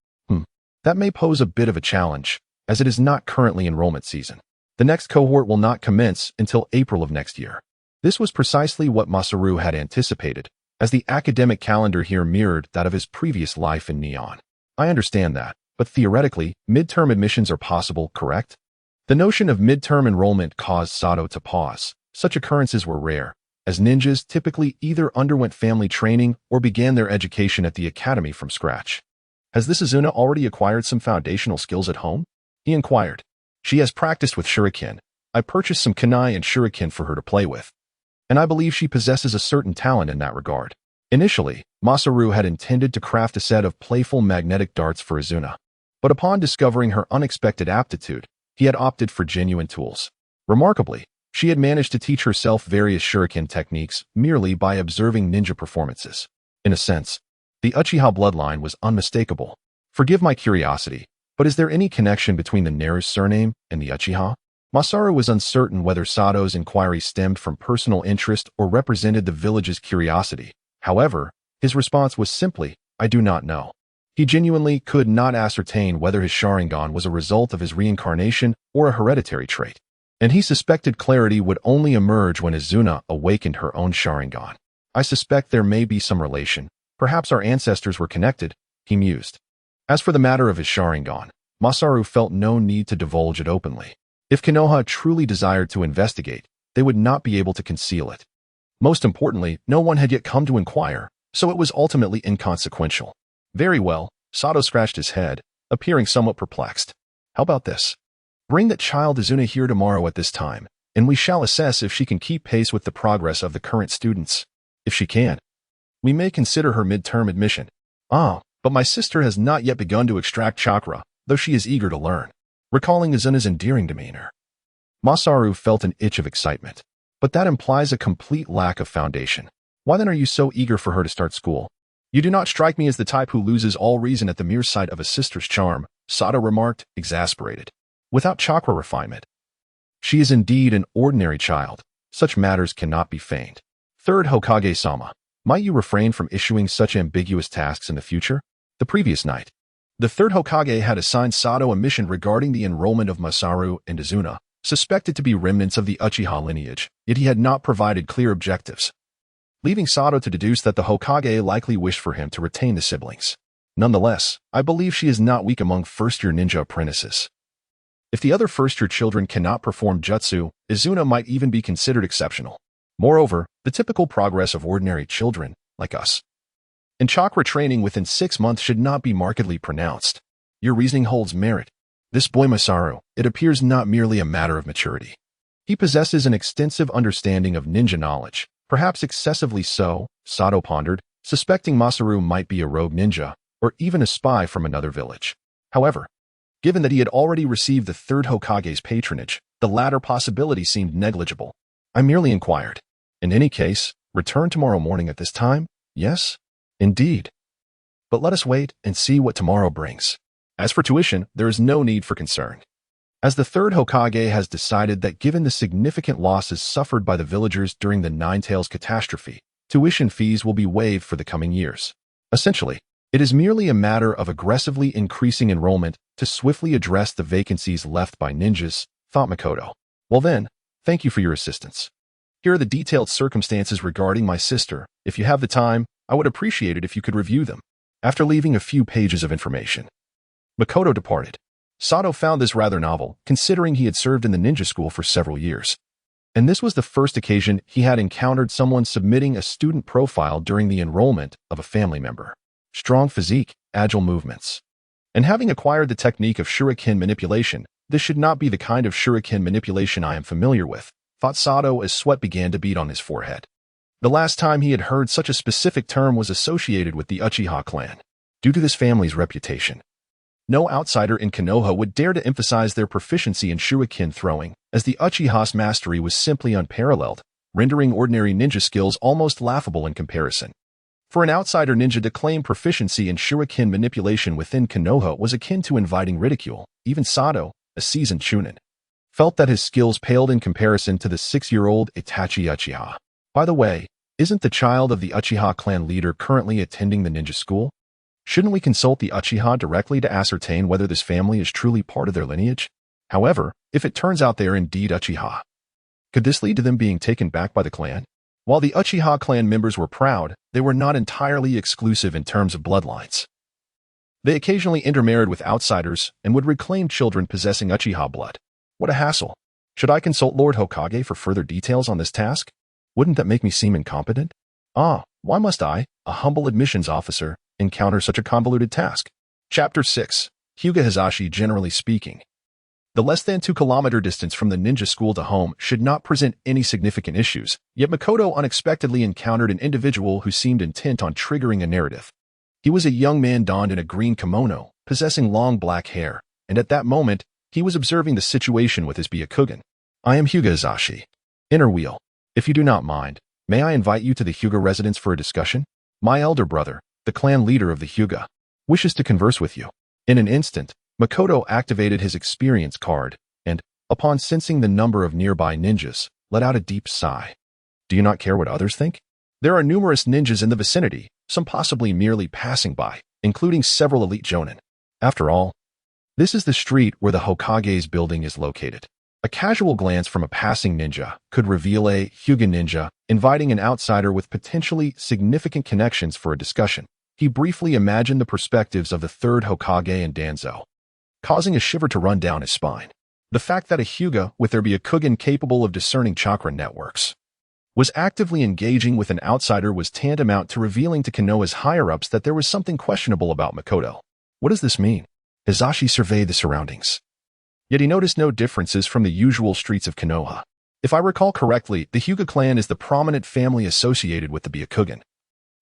That may pose a bit of a challenge, as it is not currently enrollment season. The next cohort will not commence until April of next year. This was precisely what Masaru had anticipated, as the academic calendar here mirrored that of his previous life in Neon. I understand that, but theoretically, midterm admissions are possible, correct? The notion of midterm enrollment caused Sato to pause. Such occurrences were rare, as ninjas typically either underwent family training or began their education at the academy from scratch. Has this Izuna already acquired some foundational skills at home? He inquired. She has practiced with shuriken. I purchased some kunai and shuriken for her to play with, and I believe she possesses a certain talent in that regard. Initially, Masaru had intended to craft a set of playful magnetic darts for Izuna, but upon discovering her unexpected aptitude, he had opted for genuine tools. Remarkably, she had managed to teach herself various shuriken techniques merely by observing ninja performances. In a sense, the Uchiha bloodline was unmistakable. Forgive my curiosity, but is there any connection between the Neru's surname and the Uchiha? Masaru was uncertain whether Sato's inquiry stemmed from personal interest or represented the village's curiosity. However, his response was simply, I do not know. He genuinely could not ascertain whether his Sharingan was a result of his reincarnation or a hereditary trait, and he suspected clarity would only emerge when Izuna awakened her own Sharingan. I suspect there may be some relation. Perhaps our ancestors were connected, he mused. As for the matter of his Sharingan, Masaru felt no need to divulge it openly. If Konoha truly desired to investigate, they would not be able to conceal it. Most importantly, no one had yet come to inquire, so it was ultimately inconsequential. Very well, Sato scratched his head, appearing somewhat perplexed. How about this? Bring that child Izuna here tomorrow at this time, and we shall assess if she can keep pace with the progress of the current students. If she can, we may consider her midterm admission. But my sister has not yet begun to extract chakra, though she is eager to learn. Recalling Izuna's endearing demeanor, Masaru felt an itch of excitement. But that implies a complete lack of foundation. Why then are you so eager for her to start school? You do not strike me as the type who loses all reason at the mere sight of a sister's charm, Sato remarked, exasperated. Without chakra refinement, she is indeed an ordinary child. Such matters cannot be feigned. Third Hokage-sama, might you refrain from issuing such ambiguous tasks in the future? The previous night, the third Hokage had assigned Sato a mission regarding the enrollment of Masaru and Izuna, suspected to be remnants of the Uchiha lineage, yet he had not provided clear objectives, leaving Sato to deduce that the Hokage likely wished for him to retain the siblings. Nonetheless, I believe she is not weak among first-year ninja apprentices. If the other first-year children cannot perform jutsu, Izuna might even be considered exceptional. Moreover, the typical progress of ordinary children, like us, in chakra training within 6 months should not be markedly pronounced. Your reasoning holds merit. This boy Masaru, it appears not merely a matter of maturity. He possesses an extensive understanding of ninja knowledge, perhaps excessively so, Sato pondered, suspecting Masaru might be a rogue ninja, or even a spy from another village. However, given that he had already received the third Hokage's patronage, the latter possibility seemed negligible. I merely inquired. In any case, return tomorrow morning at this time? Yes? Indeed. But let us wait and see what tomorrow brings. As for tuition, there is no need for concern, as the third Hokage has decided that given the significant losses suffered by the villagers during the Nine-Tails catastrophe, tuition fees will be waived for the coming years. Essentially, it is merely a matter of aggressively increasing enrollment to swiftly address the vacancies left by ninjas, thought Makoto. Well then, thank you for your assistance. Here are the detailed circumstances regarding my sister. If you have the time, I would appreciate it if you could review them. After leaving a few pages of information, Makoto departed. Sato found this rather novel, considering he had served in the ninja school for several years. And this was the first occasion he had encountered someone submitting a student profile during the enrollment of a family member. Strong physique, agile movements. And having acquired the technique of shuriken manipulation, this should not be the kind of shuriken manipulation I am familiar with, thought Sato as sweat began to bead on his forehead. The last time he had heard such a specific term was associated with the Uchiha clan. Due to this family's reputation, no outsider in Konoha would dare to emphasize their proficiency in shuriken throwing, as the Uchiha's mastery was simply unparalleled, rendering ordinary ninja skills almost laughable in comparison. For an outsider ninja to claim proficiency in shuriken manipulation within Konoha was akin to inviting ridicule. Even Sato, a seasoned chunin, felt that his skills paled in comparison to the 6-year-old Itachi Uchiha. By the way, isn't the child of the Uchiha clan leader currently attending the ninja school? Shouldn't we consult the Uchiha directly to ascertain whether this family is truly part of their lineage? However, if it turns out they are indeed Uchiha, could this lead to them being taken back by the clan? While the Uchiha clan members were proud, they were not entirely exclusive in terms of bloodlines. They occasionally intermarried with outsiders and would reclaim children possessing Uchiha blood. What a hassle. Should I consult Lord Hokage for further details on this task? Wouldn't that make me seem incompetent? Why must I, a humble admissions officer, encounter such a convoluted task? Chapter 6. Hyuga Hizashi. Generally speaking, the less than 2-kilometer distance from the ninja school to home should not present any significant issues, yet Makoto unexpectedly encountered an individual who seemed intent on triggering a narrative. He was a young man donned in a green kimono, possessing long black hair, and at that moment, he was observing the situation with his Byakugan. I am Hyuga Hizashi. Inner wheel. If you do not mind, may I invite you to the Hyuga residence for a discussion? My elder brother, the clan leader of the Hyuga, wishes to converse with you. In an instant, Makoto activated his experience card, and, upon sensing the number of nearby ninjas, let out a deep sigh. Do you not care what others think? There are numerous ninjas in the vicinity, some possibly merely passing by, including several elite jonin. After all, this is the street where the Hokage's building is located. A casual glance from a passing ninja could reveal a Hyuga ninja inviting an outsider with potentially significant connections for a discussion. He briefly imagined the perspectives of the third Hokage and Danzo, causing a shiver to run down his spine. The fact that a Hyuga with their Byakugan capable of discerning chakra networks was actively engaging with an outsider was tantamount to revealing to Konoha's higher-ups that there was something questionable about Makoto. What does this mean? Hizashi surveyed the surroundings. Yet he noticed no differences from the usual streets of Konoha. If I recall correctly, the Hyuga clan is the prominent family associated with the Byakugan,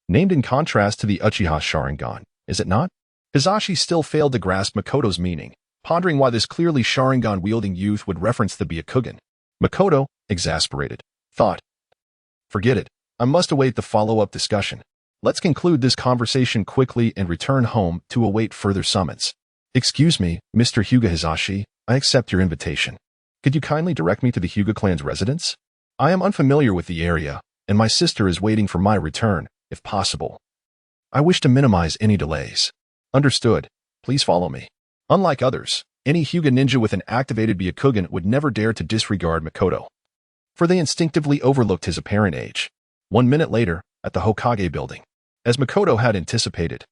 named in contrast to the Uchiha Sharingan, is it not? Hizashi still failed to grasp Makoto's meaning, pondering why this clearly Sharingan-wielding youth would reference the Byakugan. Makoto, exasperated, thought, forget it, I must await the follow-up discussion. Let's conclude this conversation quickly and return home to await further summons. Excuse me, Mr. Hyuga Hizashi, I accept your invitation. Could you kindly direct me to the Hyuga clan's residence? I am unfamiliar with the area, and my sister is waiting for my return, if possible. I wish to minimize any delays. Understood. Please follow me. Unlike others, any Hyuga ninja with an activated Byakugan would never dare to disregard Makoto, for they instinctively overlooked his apparent age. 1 minute later, at the Hokage building, as Makoto had anticipated,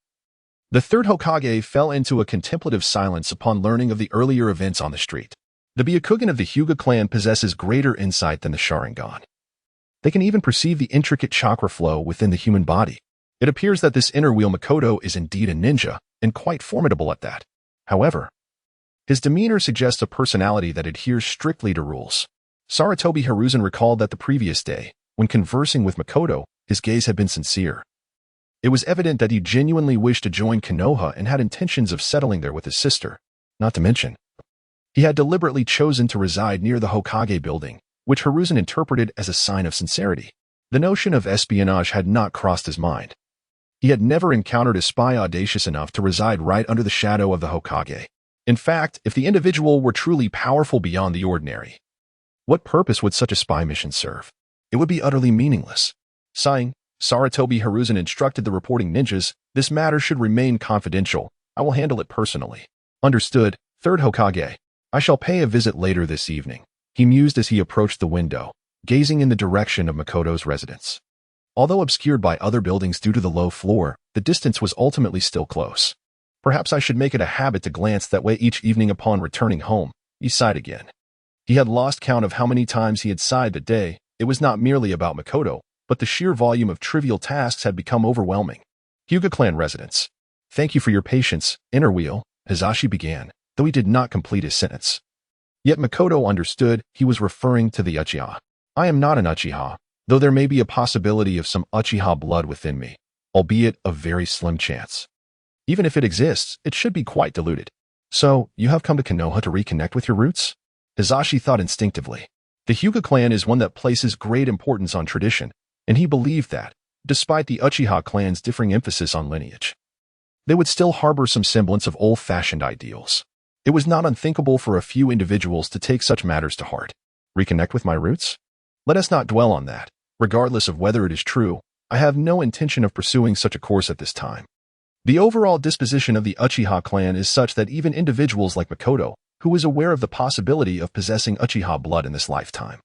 the third Hokage fell into a contemplative silence upon learning of the earlier events on the street. The Byakugan of the Hyuga clan possesses greater insight than the Sharingan. They can even perceive the intricate chakra flow within the human body. It appears that this inner wheel Makoto is indeed a ninja, and quite formidable at that. However, his demeanor suggests a personality that adheres strictly to rules. Sarutobi Hiruzen recalled that the previous day, when conversing with Makoto, his gaze had been sincere. It was evident that he genuinely wished to join Konoha and had intentions of settling there with his sister. Not to mention, he had deliberately chosen to reside near the Hokage building, which Hiruzen interpreted as a sign of sincerity. The notion of espionage had not crossed his mind. He had never encountered a spy audacious enough to reside right under the shadow of the Hokage. In fact, if the individual were truly powerful beyond the ordinary, what purpose would such a spy mission serve? It would be utterly meaningless. Sighing, Sarutobi Hiruzen instructed the reporting ninjas, "This matter should remain confidential. I will handle it personally." Understood, third Hokage. I shall pay a visit later this evening, he mused as he approached the window, gazing in the direction of Makoto's residence. Although obscured by other buildings due to the low floor, the distance was ultimately still close. Perhaps I should make it a habit to glance that way each evening upon returning home, he sighed again. He had lost count of how many times he had sighed that day. It was not merely about Makoto, but the sheer volume of trivial tasks had become overwhelming. Hyuga clan residence. Thank you for your patience, inner wheel, Hizashi began, though he did not complete his sentence. Yet Makoto understood he was referring to the Uchiha. I am not an Uchiha, though there may be a possibility of some Uchiha blood within me, albeit a very slim chance. Even if it exists, it should be quite diluted. So, you have come to Konoha to reconnect with your roots? Hizashi thought instinctively. The Hyuga clan is one that places great importance on tradition, and he believed that, despite the Uchiha clan's differing emphasis on lineage, they would still harbor some semblance of old-fashioned ideals. It was not unthinkable for a few individuals to take such matters to heart. Reconnect with my roots? Let us not dwell on that. Regardless of whether it is true, I have no intention of pursuing such a course at this time. The overall disposition of the Uchiha clan is such that even individuals like Makoto, who is aware of the possibility of possessing Uchiha blood in this lifetime,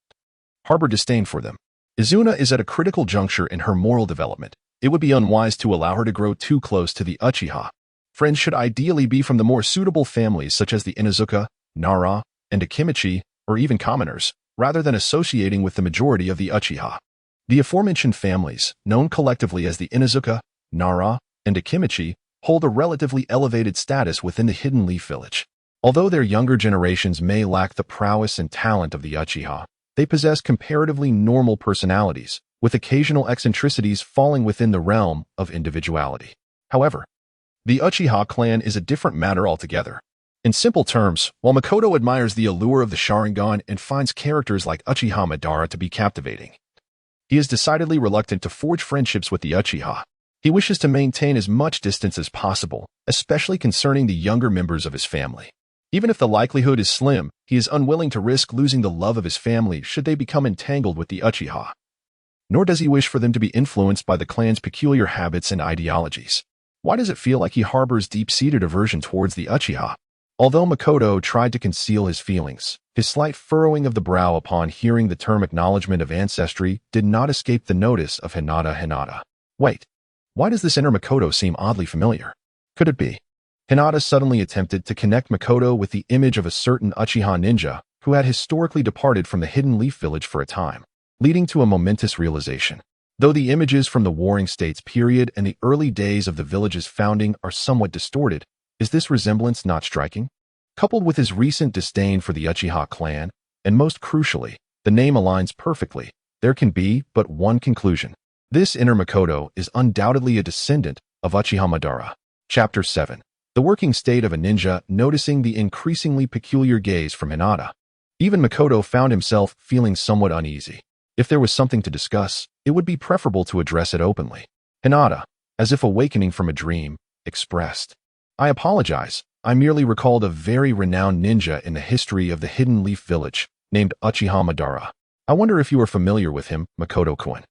harbor disdain for them. Izuna is at a critical juncture in her moral development. It would be unwise to allow her to grow too close to the Uchiha. Friends should ideally be from the more suitable families such as the Inuzuka, Nara, and Akimichi, or even commoners, rather than associating with the majority of the Uchiha. The aforementioned families, known collectively as the Inuzuka, Nara, and Akimichi, hold a relatively elevated status within the Hidden Leaf Village. Although their younger generations may lack the prowess and talent of the Uchiha, they possess comparatively normal personalities, with occasional eccentricities falling within the realm of individuality. However, the Uchiha clan is a different matter altogether. In simple terms, while Makoto admires the allure of the Sharingan and finds characters like Uchiha Madara to be captivating, he is decidedly reluctant to forge friendships with the Uchiha. He wishes to maintain as much distance as possible, especially concerning the younger members of his family. Even if the likelihood is slim, he is unwilling to risk losing the love of his family should they become entangled with the Uchiha. Nor does he wish for them to be influenced by the clan's peculiar habits and ideologies. Why does it feel like he harbors deep-seated aversion towards the Uchiha? Although Makoto tried to conceal his feelings, his slight furrowing of the brow upon hearing the term acknowledgement of ancestry did not escape the notice of Hinata. Wait, why does this inner Makoto seem oddly familiar? Could it be? Hinata suddenly attempted to connect Makoto with the image of a certain Uchiha ninja who had historically departed from the Hidden Leaf Village for a time, leading to a momentous realization. Though the images from the Warring States period and the early days of the village's founding are somewhat distorted, is this resemblance not striking? Coupled with his recent disdain for the Uchiha clan, and most crucially, the name aligns perfectly, there can be but one conclusion. This inner Makoto is undoubtedly a descendant of Uchiha Madara. Chapter 7. The working state of a ninja noticing the increasingly peculiar gaze from Hinata. Even Makoto found himself feeling somewhat uneasy. If there was something to discuss, it would be preferable to address it openly. Hinata, as if awakening from a dream, expressed, I apologize, I merely recalled a very renowned ninja in the history of the Hidden Leaf Village, named Uchiha Madara. I wonder if you are familiar with him, Makoto-kun.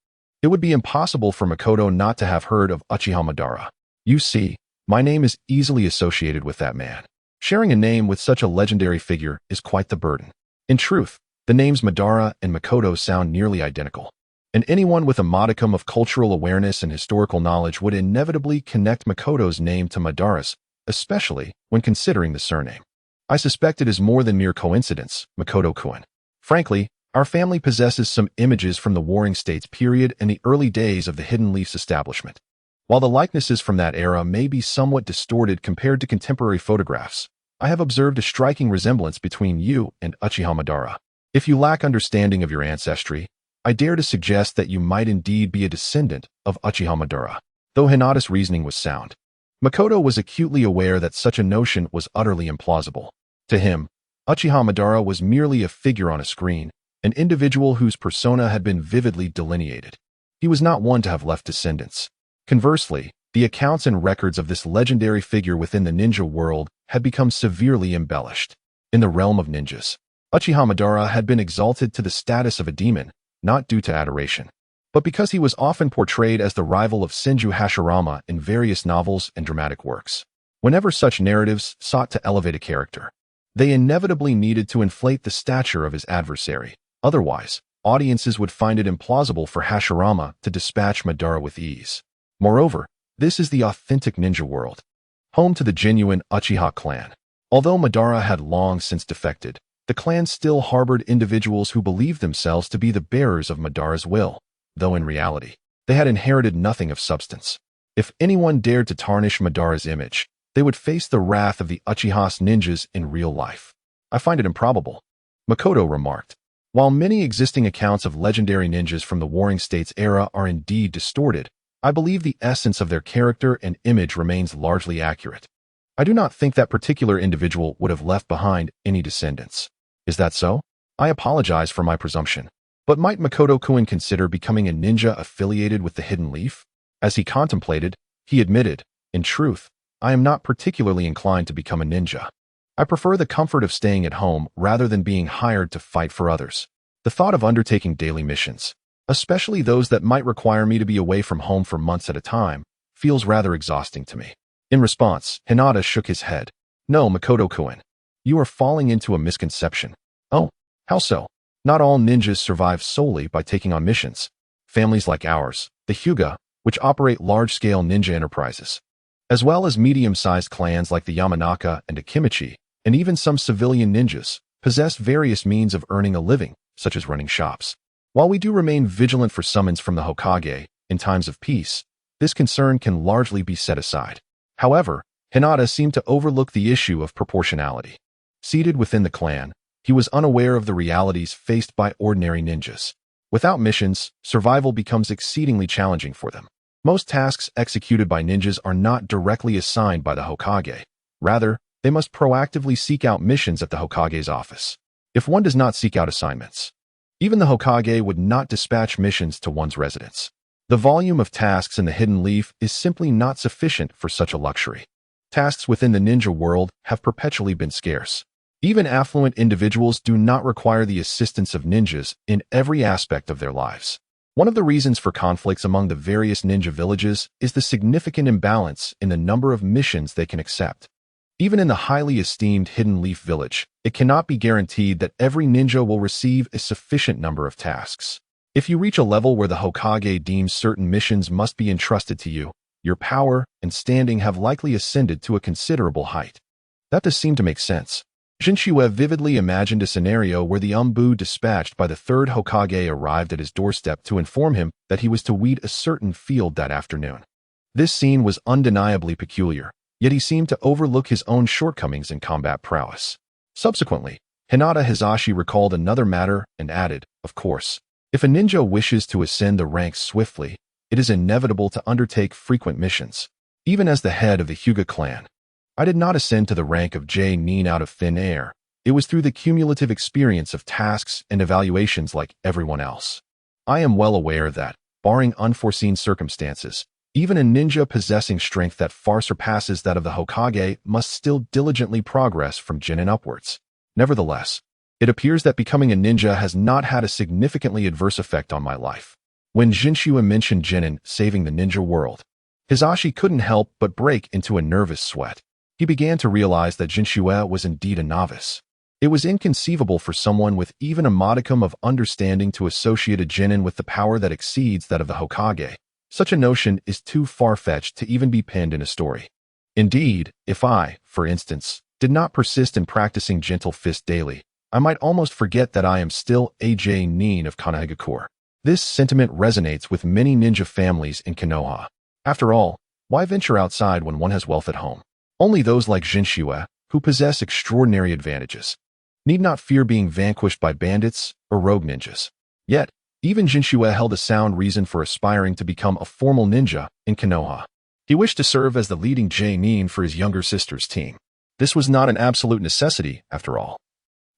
It would be impossible for Makoto not to have heard of Uchiha Madara. You see, My name is easily associated with that man. Sharing a name with such a legendary figure is quite the burden. In truth, the names Madara and Makoto sound nearly identical, and anyone with a modicum of cultural awareness and historical knowledge would inevitably connect Makoto's name to Madara's, especially when considering the surname. I suspect it is more than mere coincidence, Makoto-kun. Frankly, our family possesses some images from the Warring States period and the early days of the Hidden Leaf's establishment. While the likenesses from that era may be somewhat distorted compared to contemporary photographs, I have observed a striking resemblance between you and Uchiha Madara. If you lack understanding of your ancestry, I dare to suggest that you might indeed be a descendant of Uchiha Madara, though Hinata's reasoning was sound. Makoto was acutely aware that such a notion was utterly implausible. To him, Uchiha Madara was merely a figure on a screen, an individual whose persona had been vividly delineated. He was not one to have left descendants. Conversely, the accounts and records of this legendary figure within the ninja world had become severely embellished. In the realm of ninjas, Uchiha Madara had been exalted to the status of a demon, not due to adoration, but because he was often portrayed as the rival of Senju Hashirama in various novels and dramatic works. Whenever such narratives sought to elevate a character, they inevitably needed to inflate the stature of his adversary. Otherwise, audiences would find it implausible for Hashirama to dispatch Madara with ease. Moreover, this is the authentic ninja world, home to the genuine Uchiha clan. Although Madara had long since defected, the clan still harbored individuals who believed themselves to be the bearers of Madara's will, though in reality, they had inherited nothing of substance. If anyone dared to tarnish Madara's image, they would face the wrath of the Uchiha's ninjas in real life. I find it improbable, Makoto remarked. While many existing accounts of legendary ninjas from the Warring States era are indeed distorted, I believe the essence of their character and image remains largely accurate. I do not think that particular individual would have left behind any descendants. Is that so? I apologize for my presumption. But might Makoto-kun consider becoming a ninja affiliated with the Hidden Leaf? As he contemplated, he admitted, in truth, I am not particularly inclined to become a ninja. I prefer the comfort of staying at home rather than being hired to fight for others. The thought of undertaking daily missions, especially those that might require me to be away from home for months at a time, feels rather exhausting to me. In response, Hinata shook his head. No, Makoto-kun. You are falling into a misconception. Oh, how so? Not all ninjas survive solely by taking on missions. Families like ours, the Hyuga, which operate large-scale ninja enterprises, as well as medium-sized clans like the Yamanaka and Akimichi, and even some civilian ninjas, possess various means of earning a living, such as running shops. While we do remain vigilant for summons from the Hokage in times of peace, this concern can largely be set aside. However, Hinata seemed to overlook the issue of proportionality. Seated within the clan, he was unaware of the realities faced by ordinary ninjas. Without missions, survival becomes exceedingly challenging for them. Most tasks executed by ninjas are not directly assigned by the Hokage. Rather, they must proactively seek out missions at the Hokage's office. If one does not seek out assignments, even the Hokage would not dispatch missions to one's residence. The volume of tasks in the Hidden Leaf is simply not sufficient for such a luxury. Tasks within the ninja world have perpetually been scarce. Even affluent individuals do not require the assistance of ninjas in every aspect of their lives. One of the reasons for conflicts among the various ninja villages is the significant imbalance in the number of missions they can accept. Even in the highly esteemed Hidden Leaf village, it cannot be guaranteed that every ninja will receive a sufficient number of tasks. If you reach a level where the Hokage deems certain missions must be entrusted to you, your power and standing have likely ascended to a considerable height. That does seem to make sense. Jinchue vividly imagined a scenario where the Umbu dispatched by the third Hokage arrived at his doorstep to inform him that he was to weed a certain field that afternoon. This scene was undeniably peculiar, yet he seemed to overlook his own shortcomings in combat prowess. Subsequently, Hinata Hizashi recalled another matter and added, of course, if a ninja wishes to ascend the ranks swiftly, it is inevitable to undertake frequent missions. Even as the head of the Hyuga clan, I did not ascend to the rank of Nin out of thin air. It was through the cumulative experience of tasks and evaluations like everyone else. I am well aware that, barring unforeseen circumstances, even a ninja possessing strength that far surpasses that of the Hokage must still diligently progress from Jinin upwards. Nevertheless, it appears that becoming a ninja has not had a significantly adverse effect on my life. When Jinchue mentioned Jinin saving the ninja world, Hisashi couldn't help but break into a nervous sweat. He began to realize that Jinchue was indeed a novice. It was inconceivable for someone with even a modicum of understanding to associate a genin with the power that exceeds that of the Hokage. Such a notion is too far-fetched to even be penned in a story. Indeed, if I, for instance, did not persist in practicing gentle fist daily, I might almost forget that I am still a genin of Konohagakure. This sentiment resonates with many ninja families in Konoha. After all, why venture outside when one has wealth at home? Only those like Jinchue, who possess extraordinary advantages, need not fear being vanquished by bandits or rogue ninjas. Yet, even Jinchue held a sound reason for aspiring to become a formal ninja in Konoha. He wished to serve as the leading genin for his younger sister's team. This was not an absolute necessity, after all.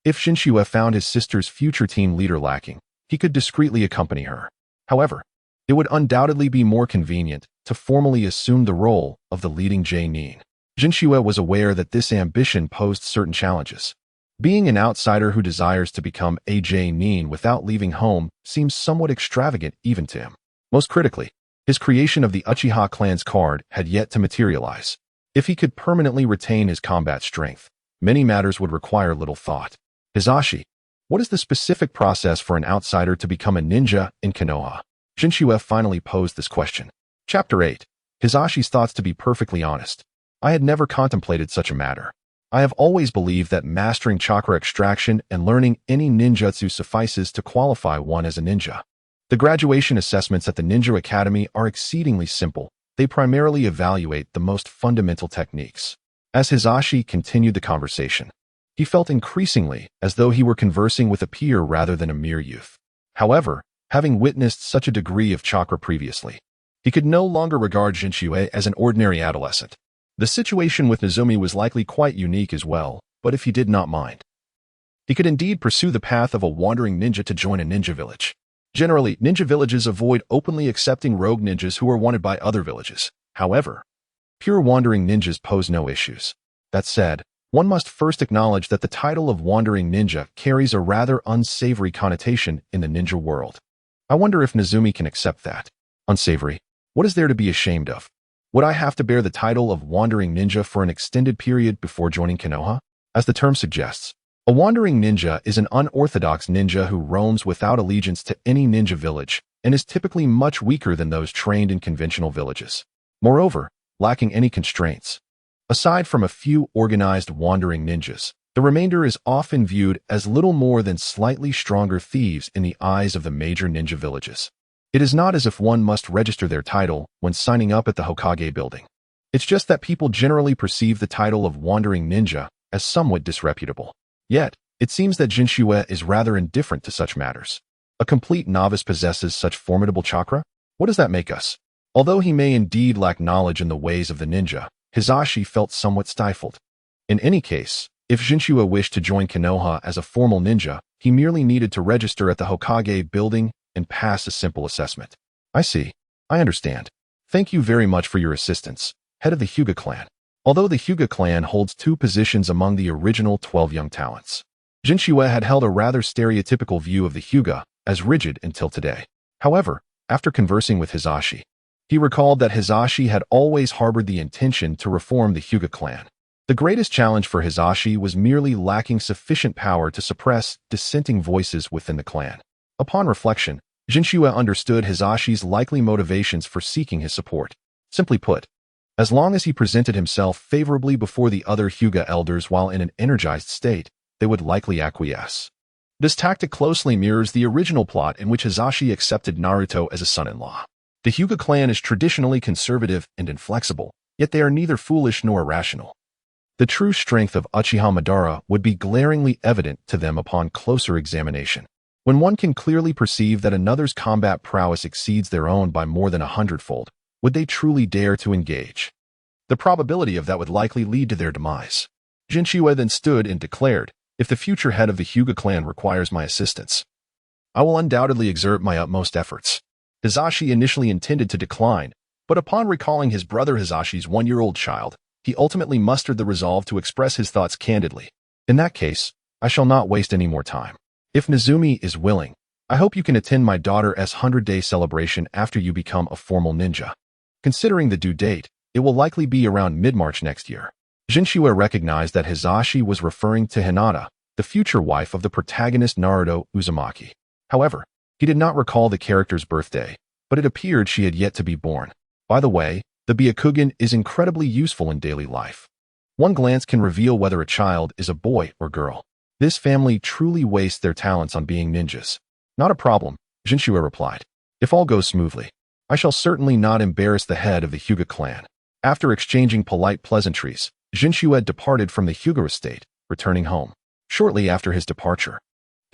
If Jinchue found his sister's future team leader lacking, he could discreetly accompany her. However, it would undoubtedly be more convenient to formally assume the role of the leading genin. Jinchue was aware that this ambition posed certain challenges. Being an outsider who desires to become a genin without leaving home seems somewhat extravagant even to him. Most critically, his creation of the Uchiha clan's card had yet to materialize. If he could permanently retain his combat strength, many matters would require little thought. Hisashi, what is the specific process for an outsider to become a ninja in Konoha? Jinchue finally posed this question. Chapter 8. Hisashi's thoughts. To be perfectly honest, I had never contemplated such a matter. I have always believed that mastering chakra extraction and learning any ninjutsu suffices to qualify one as a ninja. The graduation assessments at the Ninja Academy are exceedingly simple. They primarily evaluate the most fundamental techniques. As Hisashi continued the conversation, he felt increasingly as though he were conversing with a peer rather than a mere youth. However, having witnessed such a degree of chakra previously, he could no longer regard Jinchue as an ordinary adolescent. The situation with Nezumi was likely quite unique as well, but if he did not mind, he could indeed pursue the path of a wandering ninja to join a ninja village. Generally, ninja villages avoid openly accepting rogue ninjas who are wanted by other villages. However, pure wandering ninjas pose no issues. That said, one must first acknowledge that the title of wandering ninja carries a rather unsavory connotation in the ninja world. I wonder if Nezumi can accept that. Unsavory? What is there to be ashamed of? Would I have to bear the title of wandering ninja for an extended period before joining Konoha? As the term suggests, a wandering ninja is an unorthodox ninja who roams without allegiance to any ninja village and is typically much weaker than those trained in conventional villages. Moreover, lacking any constraints. Aside from a few organized wandering ninjas, the remainder is often viewed as little more than slightly stronger thieves in the eyes of the major ninja villages. It is not as if one must register their title when signing up at the Hokage building. It's just that people generally perceive the title of wandering ninja as somewhat disreputable. Yet, it seems that Jinchue is rather indifferent to such matters. A complete novice possesses such formidable chakra? What does that make us? Although he may indeed lack knowledge in the ways of the ninja, Hisashi felt somewhat stifled. In any case, if Jinchue wished to join Konoha as a formal ninja, he merely needed to register at the Hokage building and pass a simple assessment. I see. I understand. Thank you very much for your assistance, head of the Hyuga clan. Although the Hyuga clan holds 2 positions among the original 12 young talents, Jinchue had held a rather stereotypical view of the Hyuga as rigid until today. However, after conversing with Hisashi, he recalled that Hisashi had always harbored the intention to reform the Hyuga clan. The greatest challenge for Hisashi was merely lacking sufficient power to suppress dissenting voices within the clan. Upon reflection, Jinchue understood Hisashi's likely motivations for seeking his support. Simply put, as long as he presented himself favorably before the other Hyuga elders while in an energized state, they would likely acquiesce. This tactic closely mirrors the original plot in which Hisashi accepted Naruto as a son-in-law. The Hyuga clan is traditionally conservative and inflexible, yet they are neither foolish nor irrational. The true strength of Uchiha Madara would be glaringly evident to them upon closer examination. When one can clearly perceive that another's combat prowess exceeds their own by more than 100-fold, would they truly dare to engage? The probability of that would likely lead to their demise. Jinchue then stood and declared, "If the future head of the Hyuga clan requires my assistance, I will undoubtedly exert my utmost efforts." Hisashi initially intended to decline, but upon recalling his brother Hisashi's 1-year-old child, he ultimately mustered the resolve to express his thoughts candidly. "In that case, I shall not waste any more time. If Nezumi is willing, I hope you can attend my daughter's 100-day celebration after you become a formal ninja." Considering the due date, it will likely be around mid-March next year. Jinchua recognized that Hisashi was referring to Hinata, the future wife of the protagonist Naruto Uzumaki. However, he did not recall the character's birthday, but it appeared she had yet to be born. By the way, the Byakugan is incredibly useful in daily life. One glance can reveal whether a child is a boy or girl. This family truly wastes their talents on being ninjas. Not a problem, Jinchua replied. If all goes smoothly, I shall certainly not embarrass the head of the Hyuga clan. After exchanging polite pleasantries, Jinchua departed from the Hyuga estate, returning home. Shortly after his departure,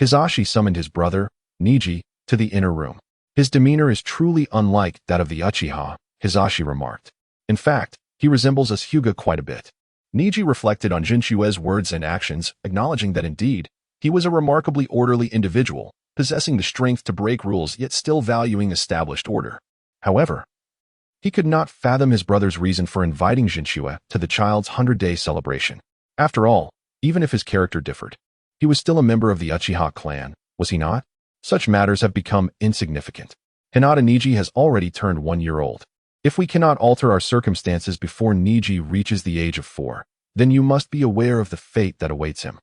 Hisashi summoned his brother, Neji, to the inner room. His demeanor is truly unlike that of the Uchiha, Hisashi remarked. In fact, he resembles us Hyuga quite a bit. Neji reflected on Jinchua's words and actions, acknowledging that indeed, he was a remarkably orderly individual, possessing the strength to break rules yet still valuing established order. However, he could not fathom his brother's reason for inviting Jinchua to the child's 100-day celebration. After all, even if his character differed, he was still a member of the Uchiha clan, was he not? Such matters have become insignificant. Hinata Neji has already turned 1 year old. If we cannot alter our circumstances before Neji reaches the age of 4, then you must be aware of the fate that awaits him,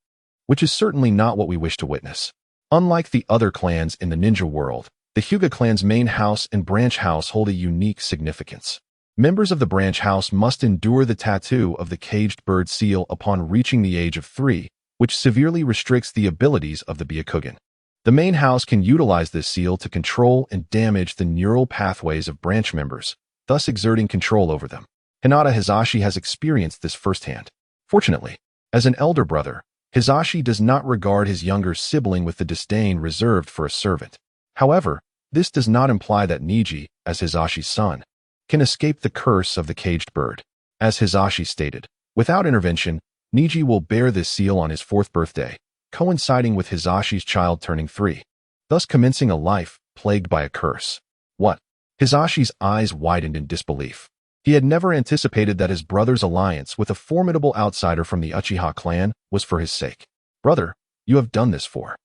which is certainly not what we wish to witness. Unlike the other clans in the ninja world, the Hyuga clan's main house and branch house hold a unique significance. Members of the branch house must endure the tattoo of the caged bird seal upon reaching the age of 3, which severely restricts the abilities of the Byakugan. The main house can utilize this seal to control and damage the neural pathways of branch members, thus exerting control over them. Hinata Hisashi has experienced this firsthand. Fortunately, as an elder brother, Hisashi does not regard his younger sibling with the disdain reserved for a servant. However, this does not imply that Neji, as Hisashi's son, can escape the curse of the caged bird. As Hisashi stated, without intervention, Neji will bear this seal on his 4th birthday, coinciding with Hisashi's child turning 3, thus commencing a life plagued by a curse. What? Hisashi's eyes widened in disbelief. He had never anticipated that his brother's alliance with a formidable outsider from the Uchiha clan was for his sake. Brother, you have done this for.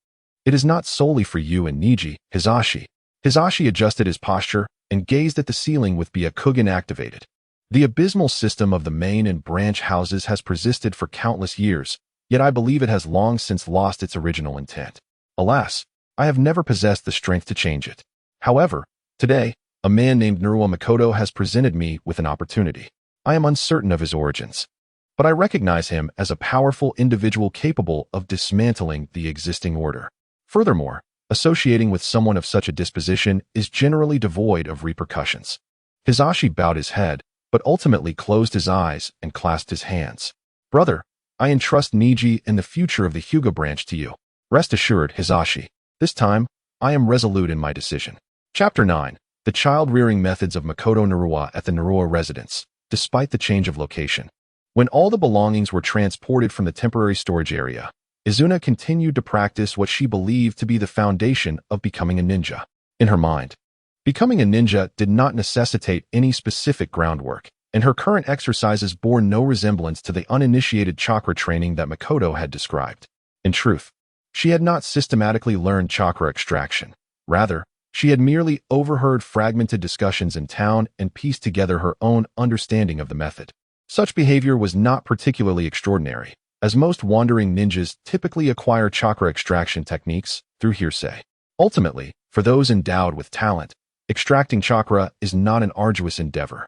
It is not solely for you and Neji, Hisashi. Hisashi adjusted his posture and gazed at the ceiling with Byakugan activated. The abysmal system of the main and branch houses has persisted for countless years, yet I believe it has long since lost its original intent. Alas, I have never possessed the strength to change it. However, today, a man named Makoto has presented me with an opportunity. I am uncertain of his origins, but I recognize him as a powerful individual capable of dismantling the existing order. Furthermore, associating with someone of such a disposition is generally devoid of repercussions. Hisashi bowed his head, but ultimately closed his eyes and clasped his hands. Brother, I entrust Neji and the future of the Hyuga branch to you. Rest assured, Hisashi. This time, I am resolute in my decision. Chapter 9. The child-rearing methods of Makoto Naruto at the Naruto residence, despite the change of location. When all the belongings were transported from the temporary storage area, Izuna continued to practice what she believed to be the foundation of becoming a ninja. In her mind, becoming a ninja did not necessitate any specific groundwork, and her current exercises bore no resemblance to the uninitiated chakra training that Makoto had described. In truth, she had not systematically learned chakra extraction. Rather, she had merely overheard fragmented discussions in town and pieced together her own understanding of the method. Such behavior was not particularly extraordinary, as most wandering ninjas typically acquire chakra extraction techniques through hearsay. Ultimately, for those endowed with talent, extracting chakra is not an arduous endeavor.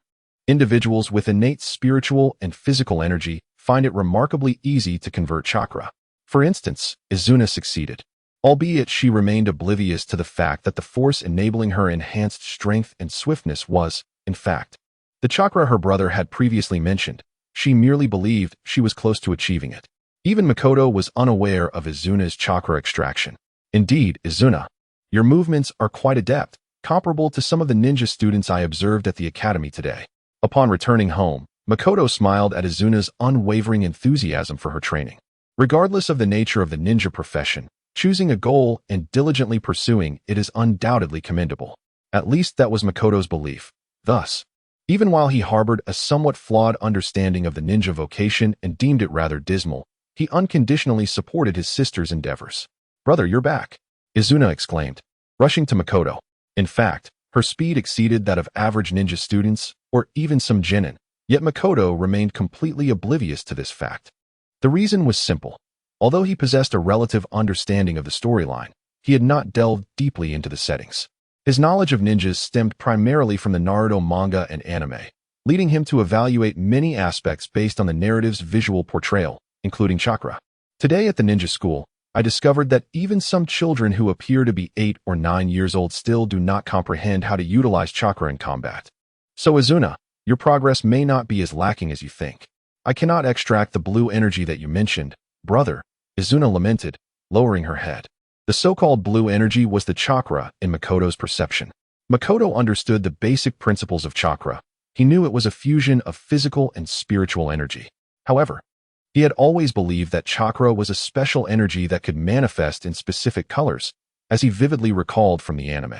Individuals with innate spiritual and physical energy find it remarkably easy to convert chakra. For instance, Izuna succeeded, albeit she remained oblivious to the fact that the force enabling her enhanced strength and swiftness was, in fact, the chakra her brother had previously mentioned. She merely believed she was close to achieving it. Even Makoto was unaware of Izuna's chakra extraction. Indeed, Izuna, your movements are quite adept, comparable to some of the ninja students I observed at the academy today. Upon returning home, Makoto smiled at Izuna's unwavering enthusiasm for her training. Regardless of the nature of the ninja profession, choosing a goal and diligently pursuing it is undoubtedly commendable. At least that was Makoto's belief. Thus, even while he harbored a somewhat flawed understanding of the ninja vocation and deemed it rather dismal, he unconditionally supported his sister's endeavors. Brother, you're back, Izuna exclaimed, rushing to Makoto. In fact, Her speed exceeded that of average ninja students, or even some genin, yet Makoto remained completely oblivious to this fact. The reason was simple. Although he possessed a relative understanding of the storyline, he had not delved deeply into the settings. His knowledge of ninjas stemmed primarily from the Naruto manga and anime, leading him to evaluate many aspects based on the narrative's visual portrayal, including chakra. Today at the ninja school, I discovered that even some children who appear to be 8 or 9 years old still do not comprehend how to utilize chakra in combat. So Izuna, your progress may not be as lacking as you think. I cannot extract the blue energy that you mentioned, brother, Izuna lamented, lowering her head. The so-called blue energy was the chakra in Makoto's perception. Makoto understood the basic principles of chakra. He knew it was a fusion of physical and spiritual energy. However, he had always believed that chakra was a special energy that could manifest in specific colors, as he vividly recalled from the anime.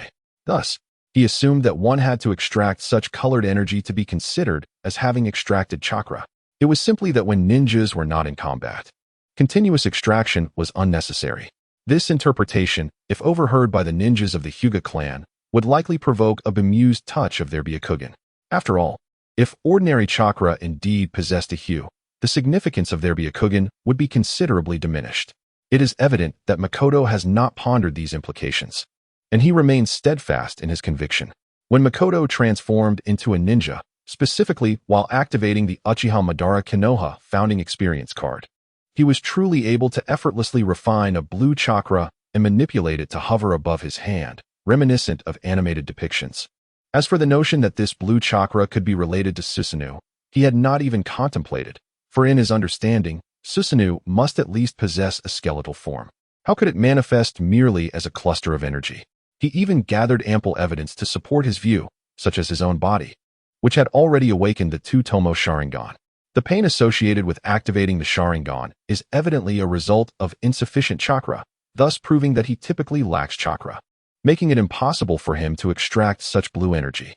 Thus, he assumed that one had to extract such colored energy to be considered as having extracted chakra. It was simply that when ninjas were not in combat, continuous extraction was unnecessary. This interpretation, if overheard by the ninjas of the Hyuga clan, would likely provoke a bemused touch of their Byakugan. After all, if ordinary chakra indeed possessed a hue, the significance of their Byakugan would be considerably diminished. It is evident that Makoto has not pondered these implications, and he remains steadfast in his conviction. When Makoto transformed into a ninja, specifically while activating the Uchiha Madara Konoha founding experience card, he was truly able to effortlessly refine a blue chakra and manipulate it to hover above his hand, reminiscent of animated depictions. As for the notion that this blue chakra could be related to Susanoo, he had not even contemplated, for in his understanding, Susanoo must at least possess a skeletal form. How could it manifest merely as a cluster of energy? He even gathered ample evidence to support his view, such as his own body, which had already awakened the two-tomo Sharingan. The pain associated with activating the Sharingan is evidently a result of insufficient chakra, thus proving that he typically lacks chakra, making it impossible for him to extract such blue energy.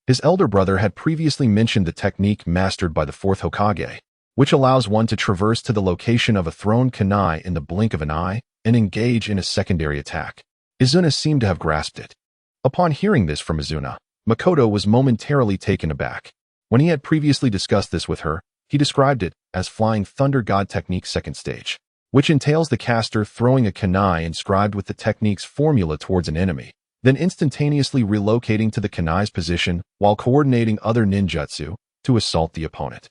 His elder brother had previously mentioned the technique mastered by the fourth Hokage, which allows one to traverse to the location of a thrown kunai in the blink of an eye and engage in a secondary attack. Izuna seemed to have grasped it. Upon hearing this from Izuna, Makoto was momentarily taken aback. When he had previously discussed this with her, he described it as Flying Thunder God Technique Second Stage, which entails the caster throwing a kunai inscribed with the technique's formula towards an enemy, then instantaneously relocating to the kunai's position while coordinating other ninjutsu to assault the opponent.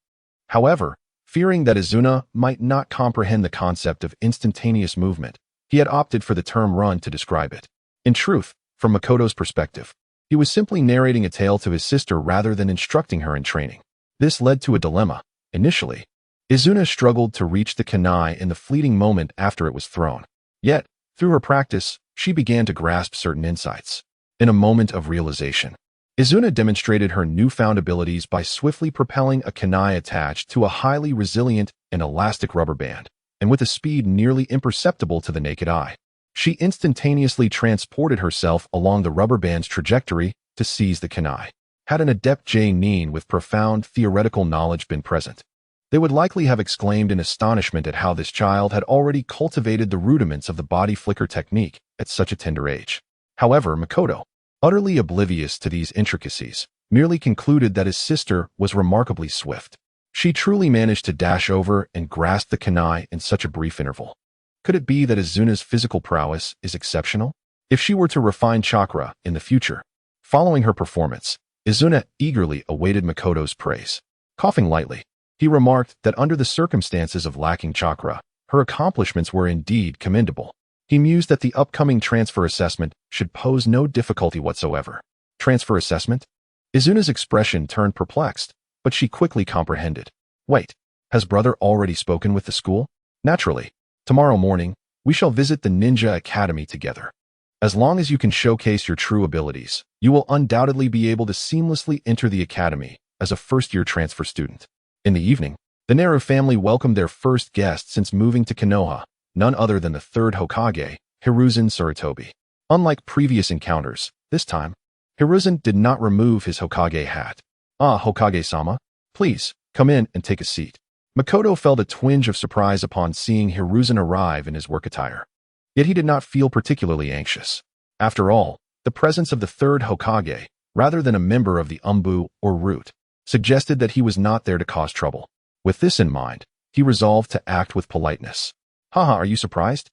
However, fearing that Izuna might not comprehend the concept of instantaneous movement, he had opted for the term run to describe it. In truth, from Makoto's perspective, he was simply narrating a tale to his sister rather than instructing her in training. This led to a dilemma. Initially, Izuna struggled to reach the kunai in the fleeting moment after it was thrown. Yet, through her practice, she began to grasp certain insights. In a moment of realization, Izuna demonstrated her newfound abilities by swiftly propelling a kunai attached to a highly resilient and elastic rubber band, and with a speed nearly imperceptible to the naked eye. She instantaneously transported herself along the rubber band's trajectory to seize the kunai. Had an adept J-nin with profound theoretical knowledge been present, they would likely have exclaimed in astonishment at how this child had already cultivated the rudiments of the body flicker technique at such a tender age. However, Makoto, utterly oblivious to these intricacies, merely concluded that his sister was remarkably swift. She truly managed to dash over and grasp the kunai in such a brief interval. Could it be that Izuna's physical prowess is exceptional? If she were to refine chakra in the future, following her performance, Izuna eagerly awaited Makoto's praise. Coughing lightly, he remarked that under the circumstances of lacking chakra, her accomplishments were indeed commendable. He mused that the upcoming transfer assessment should pose no difficulty whatsoever. Transfer assessment? Izuna's expression turned perplexed, but she quickly comprehended. Wait, has brother already spoken with the school? Naturally. Tomorrow morning, we shall visit the Ninja Academy together. As long as you can showcase your true abilities, you will undoubtedly be able to seamlessly enter the academy as a first-year transfer student. In the evening, the Naru family welcomed their first guest since moving to Konoha, none other than the third Hokage, Hiruzen Sarutobi. Unlike previous encounters, this time, Hiruzen did not remove his Hokage hat. Hokage-sama, please, come in and take a seat. Makoto felt a twinge of surprise upon seeing Hiruzen arrive in his work attire. Yet he did not feel particularly anxious. After all, The presence of the third Hokage, rather than a member of the Umbu or Root, suggested that he was not there to cause trouble. With this in mind, he resolved to act with politeness. Haha, are you surprised?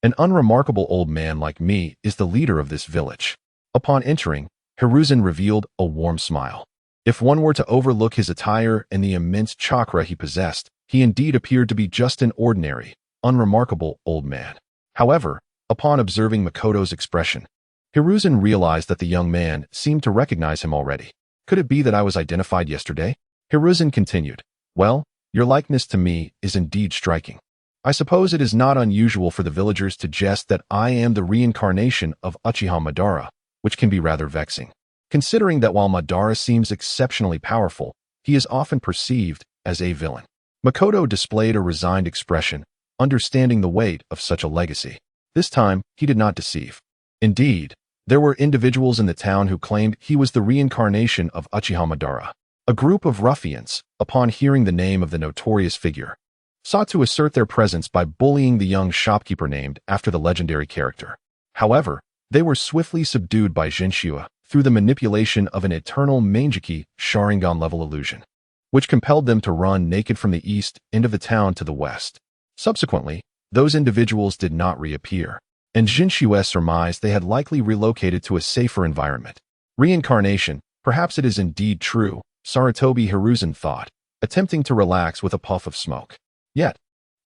An unremarkable old man like me is the leader of this village. Upon entering, Hiruzen revealed a warm smile. If one were to overlook his attire and the immense chakra he possessed, he indeed appeared to be just an ordinary, unremarkable old man. However, upon observing Makoto's expression, Hiruzen realized that the young man seemed to recognize him already. Could it be that I was identified yesterday? Hiruzen continued. Well, your likeness to me is indeed striking. I suppose it is not unusual for the villagers to jest that I am the reincarnation of Uchiha Madara, which can be rather vexing, considering that while Madara seems exceptionally powerful, he is often perceived as a villain. Makoto displayed a resigned expression, understanding the weight of such a legacy. This time, he did not deceive. Indeed, there were individuals in the town who claimed he was the reincarnation of Uchiha Madara. A group of ruffians, upon hearing the name of the notorious figure, sought to assert their presence by bullying the young shopkeeper named after the legendary character. However, they were swiftly subdued by Jinshua through the manipulation of an eternal Mangeki Sharingan-level illusion, which compelled them to run naked from the east end of the town to the west. Subsequently, those individuals did not reappear, and Jinshua surmised they had likely relocated to a safer environment. Reincarnation, perhaps it is indeed true, Sarutobi Hiruzen thought, attempting to relax with a puff of smoke. Yet,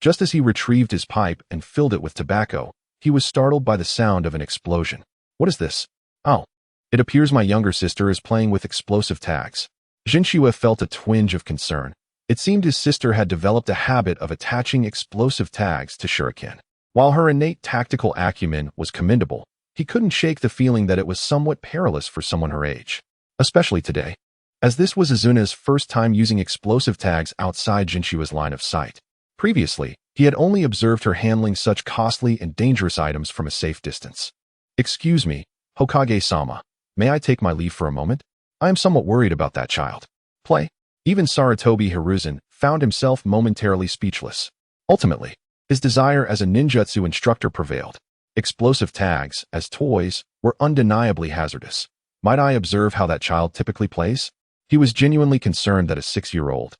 just as he retrieved his pipe and filled it with tobacco, he was startled by the sound of an explosion. What is this? Oh, it appears my younger sister is playing with explosive tags. Jinshua felt a twinge of concern. It seemed his sister had developed a habit of attaching explosive tags to shuriken. While her innate tactical acumen was commendable, he couldn't shake the feeling that it was somewhat perilous for someone her age, especially today, as this was Izuna's first time using explosive tags outside Jinshua's line of sight. Previously, he had only observed her handling such costly and dangerous items from a safe distance. Excuse me, Hokage-sama, may I take my leave for a moment? I am somewhat worried about that child. Play. Even Sarutobi Hiruzen found himself momentarily speechless. Ultimately, his desire as a ninjutsu instructor prevailed. Explosive tags, as toys, were undeniably hazardous. Might I observe how that child typically plays? He was genuinely concerned that a 6-year-old,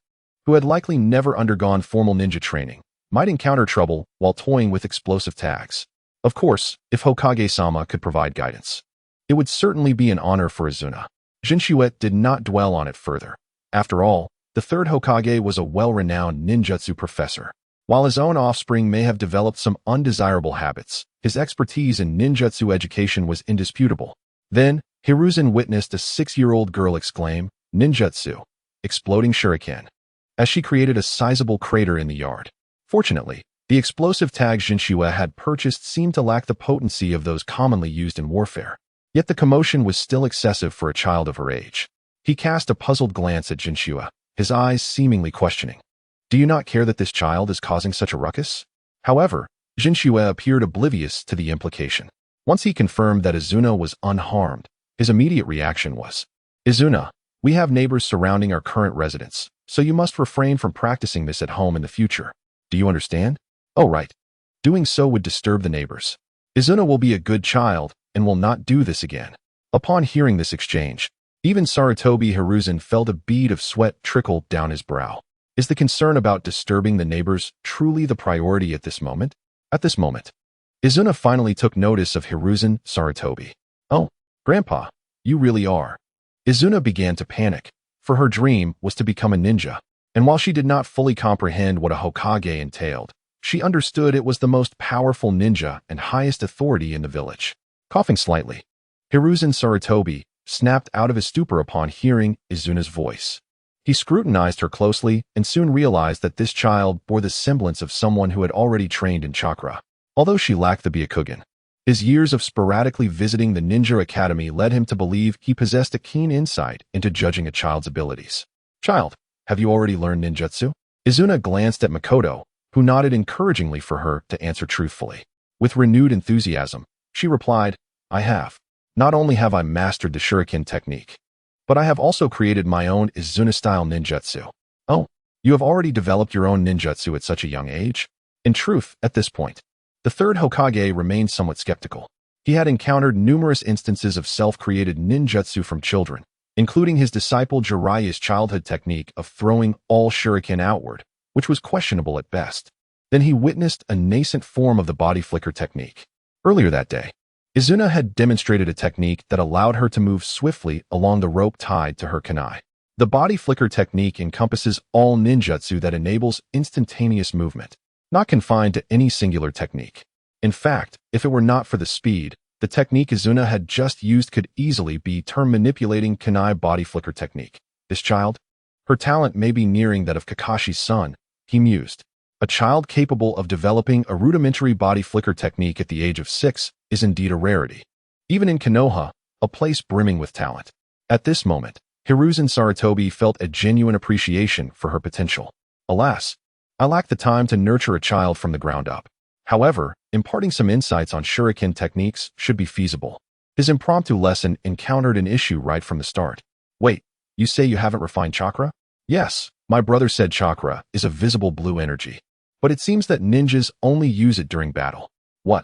who had likely never undergone formal ninja training, might encounter trouble while toying with explosive tags. Of course, if Hokage-sama could provide guidance, it would certainly be an honor for Izuna. Jinshua did not dwell on it further. After all, the third Hokage was a well-renowned ninjutsu professor. While his own offspring may have developed some undesirable habits, his expertise in ninjutsu education was indisputable. Then, Hiruzen witnessed a 6-year-old girl exclaim, "Ninjutsu!" exploding shuriken, as she created a sizable crater in the yard. Fortunately, the explosive tags Jinshua had purchased seemed to lack the potency of those commonly used in warfare. Yet the commotion was still excessive for a child of her age. He cast a puzzled glance at Jinshua, his eyes seemingly questioning. Do you not care that this child is causing such a ruckus? However, Jinshua appeared oblivious to the implication. Once he confirmed that Izuna was unharmed, his immediate reaction was, Izuna, we have neighbors surrounding our current residence, so you must refrain from practicing this at home in the future. Do you understand? Oh, right. Doing so would disturb the neighbors. Izuna will be a good child and will not do this again. Upon hearing this exchange, even Sarutobi Hiruzen felt a bead of sweat trickle down his brow. Is the concern about disturbing the neighbors truly the priority at this moment? At this moment, Izuna finally took notice of Hiruzen Sarutobi. Oh, Grandpa, you really are. Izuna began to panic, for her dream was to become a ninja, and while she did not fully comprehend what a Hokage entailed, she understood it was the most powerful ninja and highest authority in the village. Coughing slightly, Hiruzen Sarutobi snapped out of his stupor upon hearing Izuna's voice. He scrutinized her closely and soon realized that this child bore the semblance of someone who had already trained in chakra. Although she lacked the Byakugan, his years of sporadically visiting the ninja academy led him to believe he possessed a keen insight into judging a child's abilities. Child, have you already learned ninjutsu? Izuna glanced at Makoto, who nodded encouragingly for her to answer truthfully. With renewed enthusiasm, she replied, I have. Not only have I mastered the shuriken technique, but I have also created my own Izuna-style ninjutsu. Oh, you have already developed your own ninjutsu at such a young age? In truth, at this point, the third Hokage remained somewhat skeptical. He had encountered numerous instances of self-created ninjutsu from children, including his disciple Jiraiya's childhood technique of throwing all shuriken outward, which was questionable at best. Then he witnessed a nascent form of the body flicker technique. Earlier that day, Izuna had demonstrated a technique that allowed her to move swiftly along the rope tied to her kunai. The body flicker technique encompasses all ninjutsu that enables instantaneous movement, not confined to any singular technique. In fact, if it were not for the speed, the technique Izuna had just used could easily be termed manipulating kunai body flicker technique. This child? Her talent may be nearing that of Kakashi's son, he mused. A child capable of developing a rudimentary body flicker technique at the age of 6 is indeed a rarity. Even in Konoha, a place brimming with talent. At this moment, Hiruzen Sarutobi felt a genuine appreciation for her potential. Alas, I lack the time to nurture a child from the ground up. However, imparting some insights on shuriken techniques should be feasible. His impromptu lesson encountered an issue right from the start. Wait, you say you haven't refined chakra? Yes, my brother said chakra is a visible blue energy. But it seems that ninjas only use it during battle. What?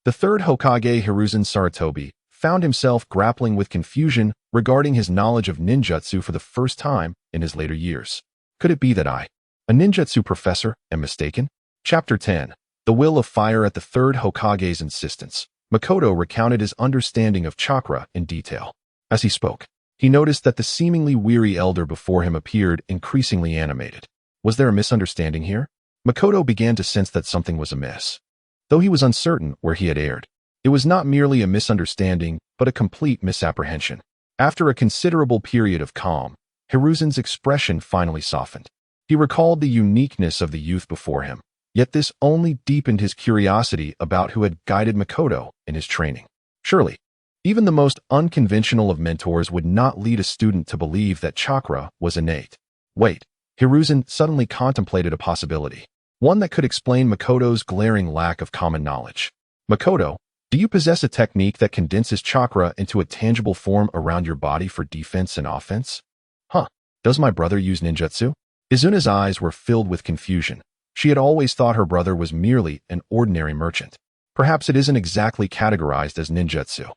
The third Hokage Hiruzen Sarutobi found himself grappling with confusion regarding his knowledge of ninjutsu for the first time in his later years. Could it be that I, a ninjutsu professor, am mistaken? Chapter 10. The Will of Fire. At the third Hokage's insistence, Makoto recounted his understanding of chakra in detail. As he spoke, he noticed that the seemingly weary elder before him appeared increasingly animated. Was there a misunderstanding here? Makoto began to sense that something was amiss. Though he was uncertain where he had erred, it was not merely a misunderstanding, but a complete misapprehension. After a considerable period of calm, Hiruzen's expression finally softened. He recalled the uniqueness of the youth before him, yet this only deepened his curiosity about who had guided Makoto in his training. Surely, even the most unconventional of mentors would not lead a student to believe that chakra was innate. Wait, Hiruzen suddenly contemplated a possibility, one that could explain Makoto's glaring lack of common knowledge. Makoto, do you possess a technique that condenses chakra into a tangible form around your body for defense and offense? Does my brother use ninjutsu? Izuna's eyes were filled with confusion. She had always thought her brother was merely an ordinary merchant. Perhaps it isn't exactly categorized as ninjutsu.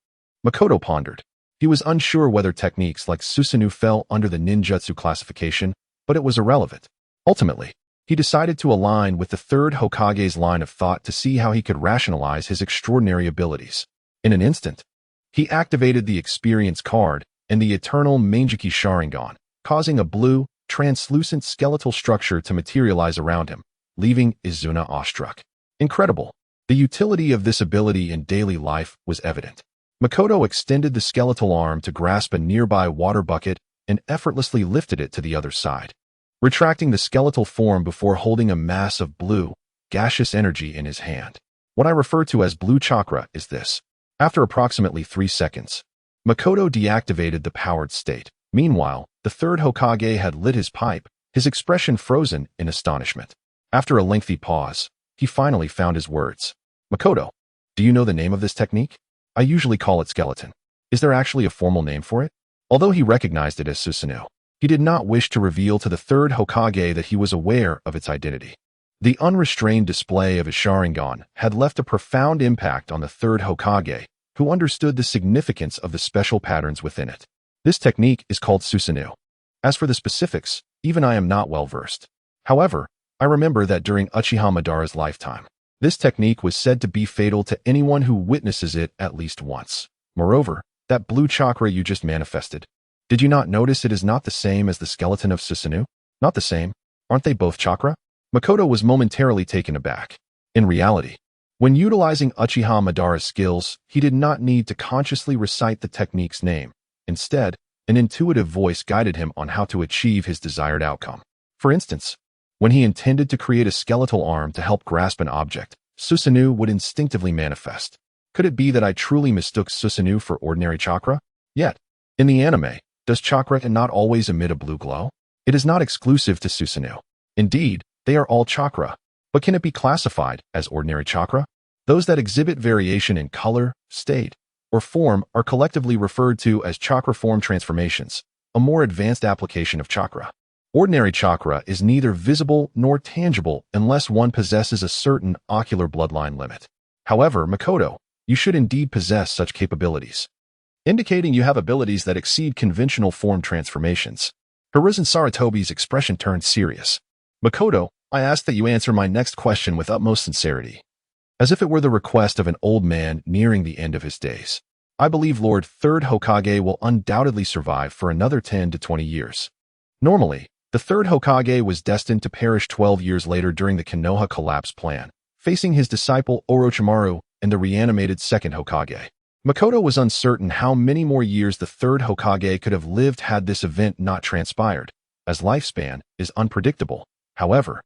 Makoto pondered. He was unsure whether techniques like Susanoo fell under the ninjutsu classification, but it was irrelevant. Ultimately, he decided to align with the third Hokage's line of thought to see how he could rationalize his extraordinary abilities. In an instant, he activated the experience card and the eternal Manjiki Sharingan, causing a blue, translucent skeletal structure to materialize around him, leaving Izuna awestruck. Incredible. The utility of this ability in daily life was evident. Makoto extended the skeletal arm to grasp a nearby water bucket and effortlessly lifted it to the other side, retracting the skeletal form before holding a mass of blue, gaseous energy in his hand. What I refer to as blue chakra is this. After approximately 3 seconds, Makoto deactivated the powered state. Meanwhile, the third Hokage had lit his pipe, his expression frozen in astonishment. After a lengthy pause, he finally found his words. Makoto, do you know the name of this technique? I usually call it skeleton. Is there actually a formal name for it? Although he recognized it as Susanoo, he did not wish to reveal to the third Hokage that he was aware of its identity. The unrestrained display of his Sharingan had left a profound impact on the third Hokage, who understood the significance of the special patterns within it. This technique is called Susanoo. As for the specifics, even I am not well versed. However, I remember that during Uchiha Madara's lifetime, this technique was said to be fatal to anyone who witnesses it at least once. Moreover, that blue chakra you just manifested, did you not notice it is not the same as the skeleton of Susanoo? Not the same? Aren't they both chakra? Makoto was momentarily taken aback. In reality, when utilizing Uchiha Madara's skills, he did not need to consciously recite the technique's name. Instead, an intuitive voice guided him on how to achieve his desired outcome. For instance, when he intended to create a skeletal arm to help grasp an object, Susanoo would instinctively manifest. Could it be that I truly mistook Susanoo for ordinary chakra? Yet, in the anime, does chakra not always emit a blue glow? It is not exclusive to Susanoo. Indeed, they are all chakra. But can it be classified as ordinary chakra? Those that exhibit variation in color, state, or form are collectively referred to as chakra form transformations, a more advanced application of chakra. Ordinary chakra is neither visible nor tangible unless one possesses a certain ocular bloodline limit. However, Makoto, you should indeed possess such capabilities, indicating you have abilities that exceed conventional form transformations. Hiruzen Sarutobi's expression turned serious. Makoto, I ask that you answer my next question with utmost sincerity, as if it were the request of an old man nearing the end of his days. I believe Lord Third Hokage will undoubtedly survive for another 10 to 20 years. Normally, the Third Hokage was destined to perish 12 years later during the Konoha collapse plan, facing his disciple Orochimaru and the reanimated Second Hokage. Makoto was uncertain how many more years the Third Hokage could have lived had this event not transpired, as lifespan is unpredictable. However,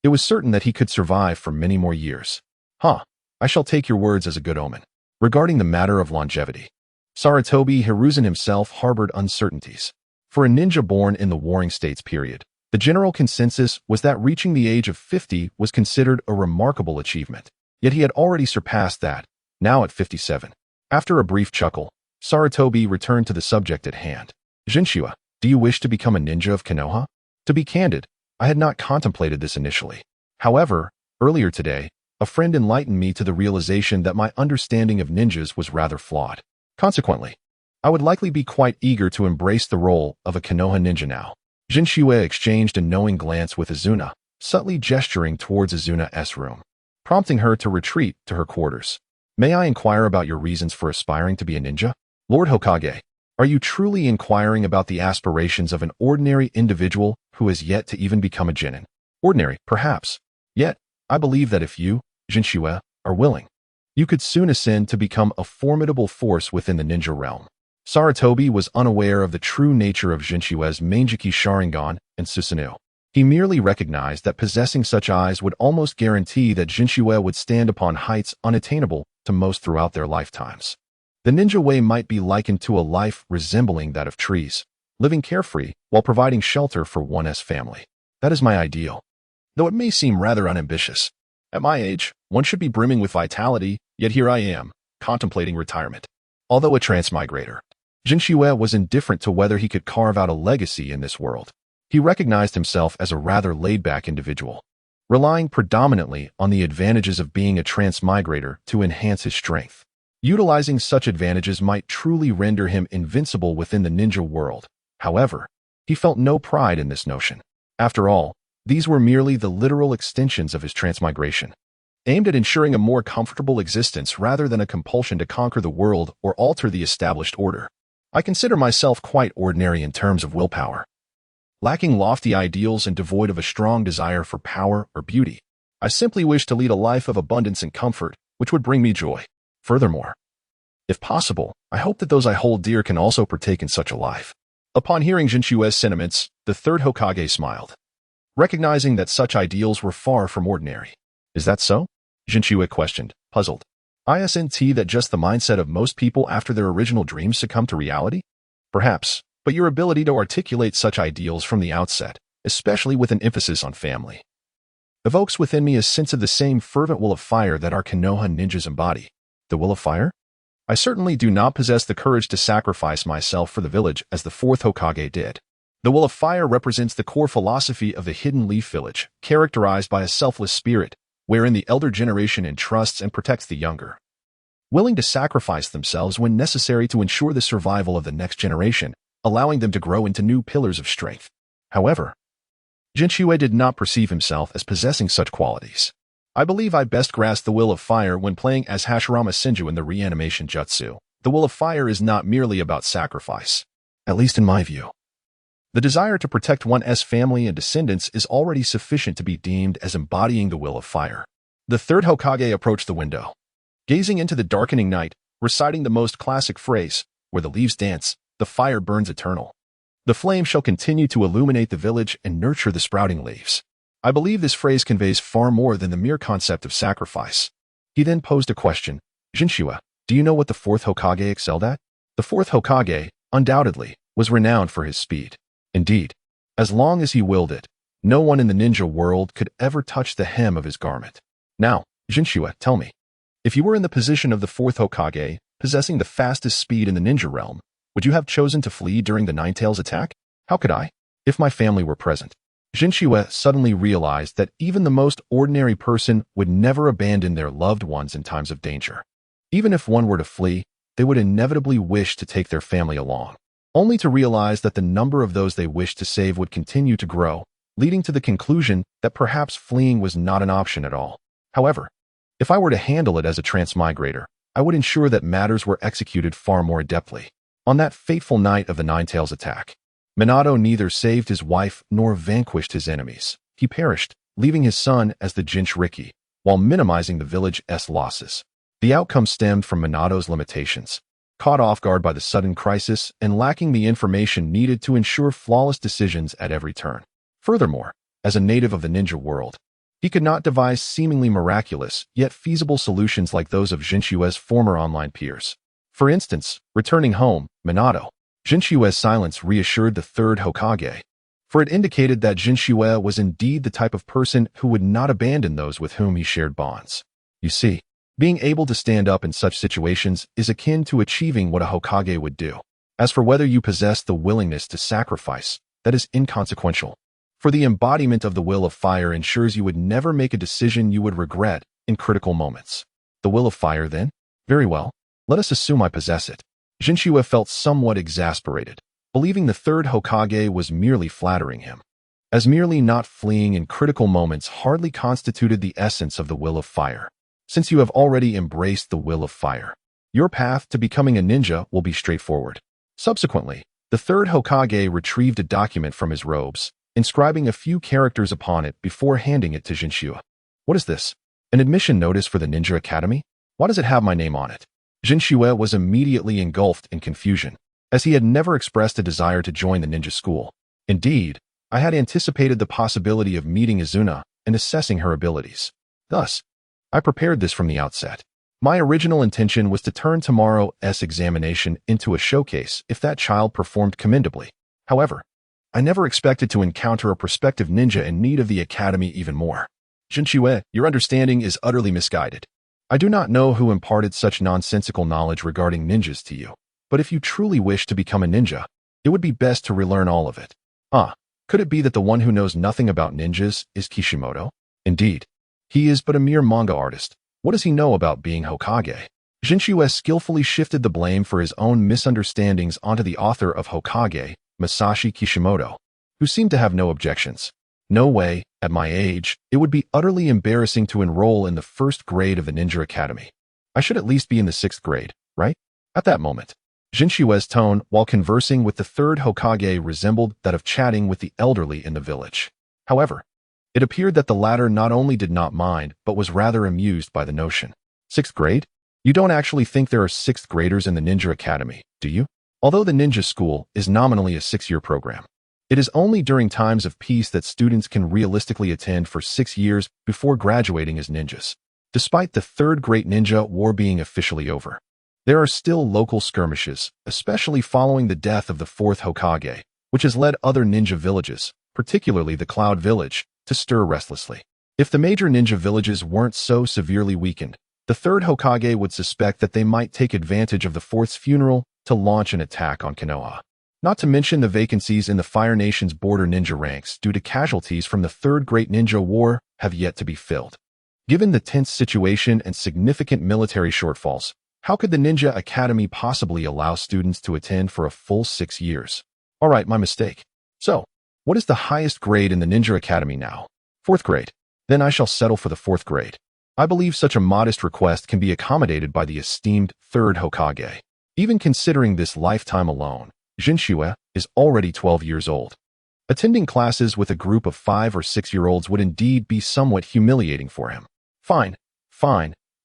it was certain that he could survive for many more years. I shall take your words as a good omen. Regarding the matter of longevity, Sarutobi Hiruzen himself harbored uncertainties. For a ninja born in the Warring States period, the general consensus was that reaching the age of 50 was considered a remarkable achievement. Yet he had already surpassed that, now at 57. After a brief chuckle, Sarutobi returned to the subject at hand. Jinchua, do you wish to become a ninja of Konoha? To be candid, I had not contemplated this initially. However, earlier today, a friend enlightened me to the realization that my understanding of ninjas was rather flawed. Consequently, I would likely be quite eager to embrace the role of a Konoha ninja now. Jinchua exchanged a knowing glance with Azuna, subtly gesturing towards Azuna's room, prompting her to retreat to her quarters. May I inquire about your reasons for aspiring to be a ninja? Lord Hokage, are you truly inquiring about the aspirations of an ordinary individual who has yet to even become a genin? Ordinary, perhaps. Yet, I believe that if you, Jinchua, are willing, you could soon ascend to become a formidable force within the ninja realm. Sarutobi was unaware of the true nature of Jinshua's Manjiki Sharingan and Susanoo. He merely recognized that possessing such eyes would almost guarantee that Jinchua would stand upon heights unattainable to most throughout their lifetimes. The ninja way might be likened to a life resembling that of trees, living carefree while providing shelter for one's family. That is my ideal, though it may seem rather unambitious. At my age, one should be brimming with vitality, yet here I am, contemplating retirement. Although a transmigrator, Jinchua was indifferent to whether he could carve out a legacy in this world. He recognized himself as a rather laid-back individual, relying predominantly on the advantages of being a transmigrator to enhance his strength. Utilizing such advantages might truly render him invincible within the ninja world. However, he felt no pride in this notion. After all, these were merely the literal extensions of his transmigration, aimed at ensuring a more comfortable existence rather than a compulsion to conquer the world or alter the established order. I consider myself quite ordinary in terms of willpower. Lacking lofty ideals and devoid of a strong desire for power or beauty, I simply wish to lead a life of abundance and comfort, which would bring me joy. Furthermore, if possible, I hope that those I hold dear can also partake in such a life. Upon hearing Jinshua's sentiments, the Third Hokage smiled, recognizing that such ideals were far from ordinary. Is that so? Jinchua questioned, puzzled. Isn't that just the mindset of most people after their original dreams succumb to reality? Perhaps, but your ability to articulate such ideals from the outset, especially with an emphasis on family, evokes within me a sense of the same fervent will of fire that our Konoha ninjas embody. The will of fire? I certainly do not possess the courage to sacrifice myself for the village as the Fourth Hokage did. The will of fire represents the core philosophy of the Hidden Leaf Village, characterized by a selfless spirit, wherein the elder generation entrusts and protects the younger, willing to sacrifice themselves when necessary to ensure the survival of the next generation, allowing them to grow into new pillars of strength. However, Jinchua did not perceive himself as possessing such qualities. I believe I best grasped the will of fire when playing as Hashirama Senju in the reanimation jutsu. The will of fire is not merely about sacrifice, at least in my view. The desire to protect one's family and descendants is already sufficient to be deemed as embodying the will of fire. The Third Hokage approached the window, gazing into the darkening night, reciting the most classic phrase, "Where the leaves dance, the fire burns eternal. The flame shall continue to illuminate the village and nurture the sprouting leaves." I believe this phrase conveys far more than the mere concept of sacrifice. He then posed a question. Jinchua, do you know what the Fourth Hokage excelled at? The Fourth Hokage, undoubtedly, was renowned for his speed. Indeed, as long as he willed it, no one in the ninja world could ever touch the hem of his garment. Now, Jinchua, tell me, if you were in the position of the Fourth Hokage, possessing the fastest speed in the ninja realm, would you have chosen to flee during the Ninetales attack? How could I, if my family were present? Jinchua suddenly realized that even the most ordinary person would never abandon their loved ones in times of danger. Even if one were to flee, they would inevitably wish to take their family along, only to realize that the number of those they wished to save would continue to grow, leading to the conclusion that perhaps fleeing was not an option at all. However, if I were to handle it as a transmigrator, I would ensure that matters were executed far more adeptly. On that fateful night of the Ninetales attack, Minato neither saved his wife nor vanquished his enemies. He perished, leaving his son as the Jinchuriki, while minimizing the village's losses. The outcome stemmed from Minato's limitations, caught off guard by the sudden crisis and lacking the information needed to ensure flawless decisions at every turn. Furthermore, as a native of the ninja world, he could not devise seemingly miraculous yet feasible solutions like those of Jinchue's former online peers. For instance, returning home, Jinchue's silence reassured the third Hokage, for it indicated that Jinchue was indeed the type of person who would not abandon those with whom he shared bonds. You see, being able to stand up in such situations is akin to achieving what a Hokage would do. As for whether you possess the willingness to sacrifice, that is inconsequential. For the embodiment of the will of fire ensures you would never make a decision you would regret in critical moments. The will of fire, then? Very well, let us assume I possess it. Jinchue felt somewhat exasperated, believing the third Hokage was merely flattering him, as merely not fleeing in critical moments hardly constituted the essence of the will of fire. Since you have already embraced the will of fire, your path to becoming a ninja will be straightforward. Subsequently, the third Hokage retrieved a document from his robes, inscribing a few characters upon it before handing it to Jinchue. What is this? An admission notice for the Ninja Academy? Why does it have my name on it? Jinchue was immediately engulfed in confusion, as he had never expressed a desire to join the ninja school. Indeed, I had anticipated the possibility of meeting Izuna and assessing her abilities. Thus, I prepared this from the outset. My original intention was to turn tomorrow's examination into a showcase if that child performed commendably. However, I never expected to encounter a prospective ninja in need of the academy even more. Jinchue, your understanding is utterly misguided. I do not know who imparted such nonsensical knowledge regarding ninjas to you, but if you truly wish to become a ninja, it would be best to relearn all of it. Could it be that the one who knows nothing about ninjas is Kishimoto? Indeed, he is but a mere manga artist. What does he know about being Hokage? Jinchue skillfully shifted the blame for his own misunderstandings onto the author of Hokage, Masashi Kishimoto, who seemed to have no objections. No way, at my age, it would be utterly embarrassing to enroll in the first grade of the Ninja Academy. I should at least be in the 6th grade, right? At that moment, Jinchue's tone while conversing with the third Hokage resembled that of chatting with the elderly in the village. However, it appeared that the latter not only did not mind, but was rather amused by the notion. 6th grade? You don't actually think there are 6th graders in the Ninja Academy, do you? Although the ninja school is nominally a 6-year program, it is only during times of peace that students can realistically attend for 6 years before graduating as ninjas. Despite the Third Great Ninja War being officially over, there are still local skirmishes, especially following the death of the 4th Hokage, which has led other ninja villages, particularly the Cloud Village, to stir restlessly. If the major ninja villages weren't so severely weakened, the 3rd Hokage would suspect that they might take advantage of the 4th's funeral to launch an attack on Konoha. Not to mention the vacancies in the Fire Nation's border ninja ranks due to casualties from the Third Great Ninja War have yet to be filled. Given the tense situation and significant military shortfalls, how could the Ninja Academy possibly allow students to attend for a full 6 years? Alright, my mistake. So, what is the highest grade in the Ninja Academy now? 4th grade. Then I shall settle for the 4th grade. I believe such a modest request can be accommodated by the esteemed 3rd Hokage. Even considering this lifetime alone, Jinchue is already 12 years old. Attending classes with a group of 5 or 6-year-olds would indeed be somewhat humiliating for him. Fine.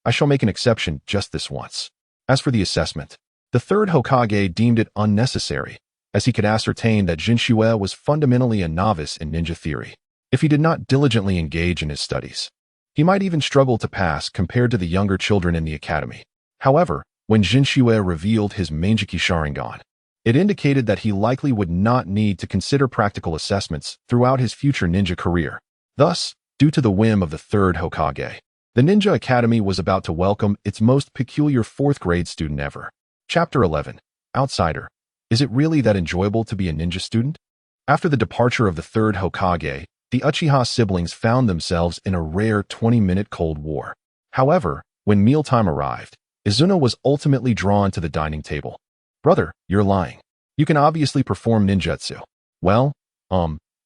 I shall make an exception just this once. As for the assessment, the 3rd Hokage deemed it unnecessary, as he could ascertain that Jinchue was fundamentally a novice in ninja theory. If he did not diligently engage in his studies, he might even struggle to pass compared to the younger children in the academy. However, when Jinchue revealed his Manjiki Sharingan, it indicated that he likely would not need to consider practical assessments throughout his future ninja career. Thus, due to the whim of the 3rd Hokage, the Ninja Academy was about to welcome its most peculiar 4th grade student ever. Chapter 11. Outsider. Is it really that enjoyable to be a ninja student? After the departure of the 3rd Hokage, the Uchiha siblings found themselves in a rare 20-minute Cold War. However, when mealtime arrived, Izuna was ultimately drawn to the dining table. Brother, you're lying. You can obviously perform ninjutsu. Well,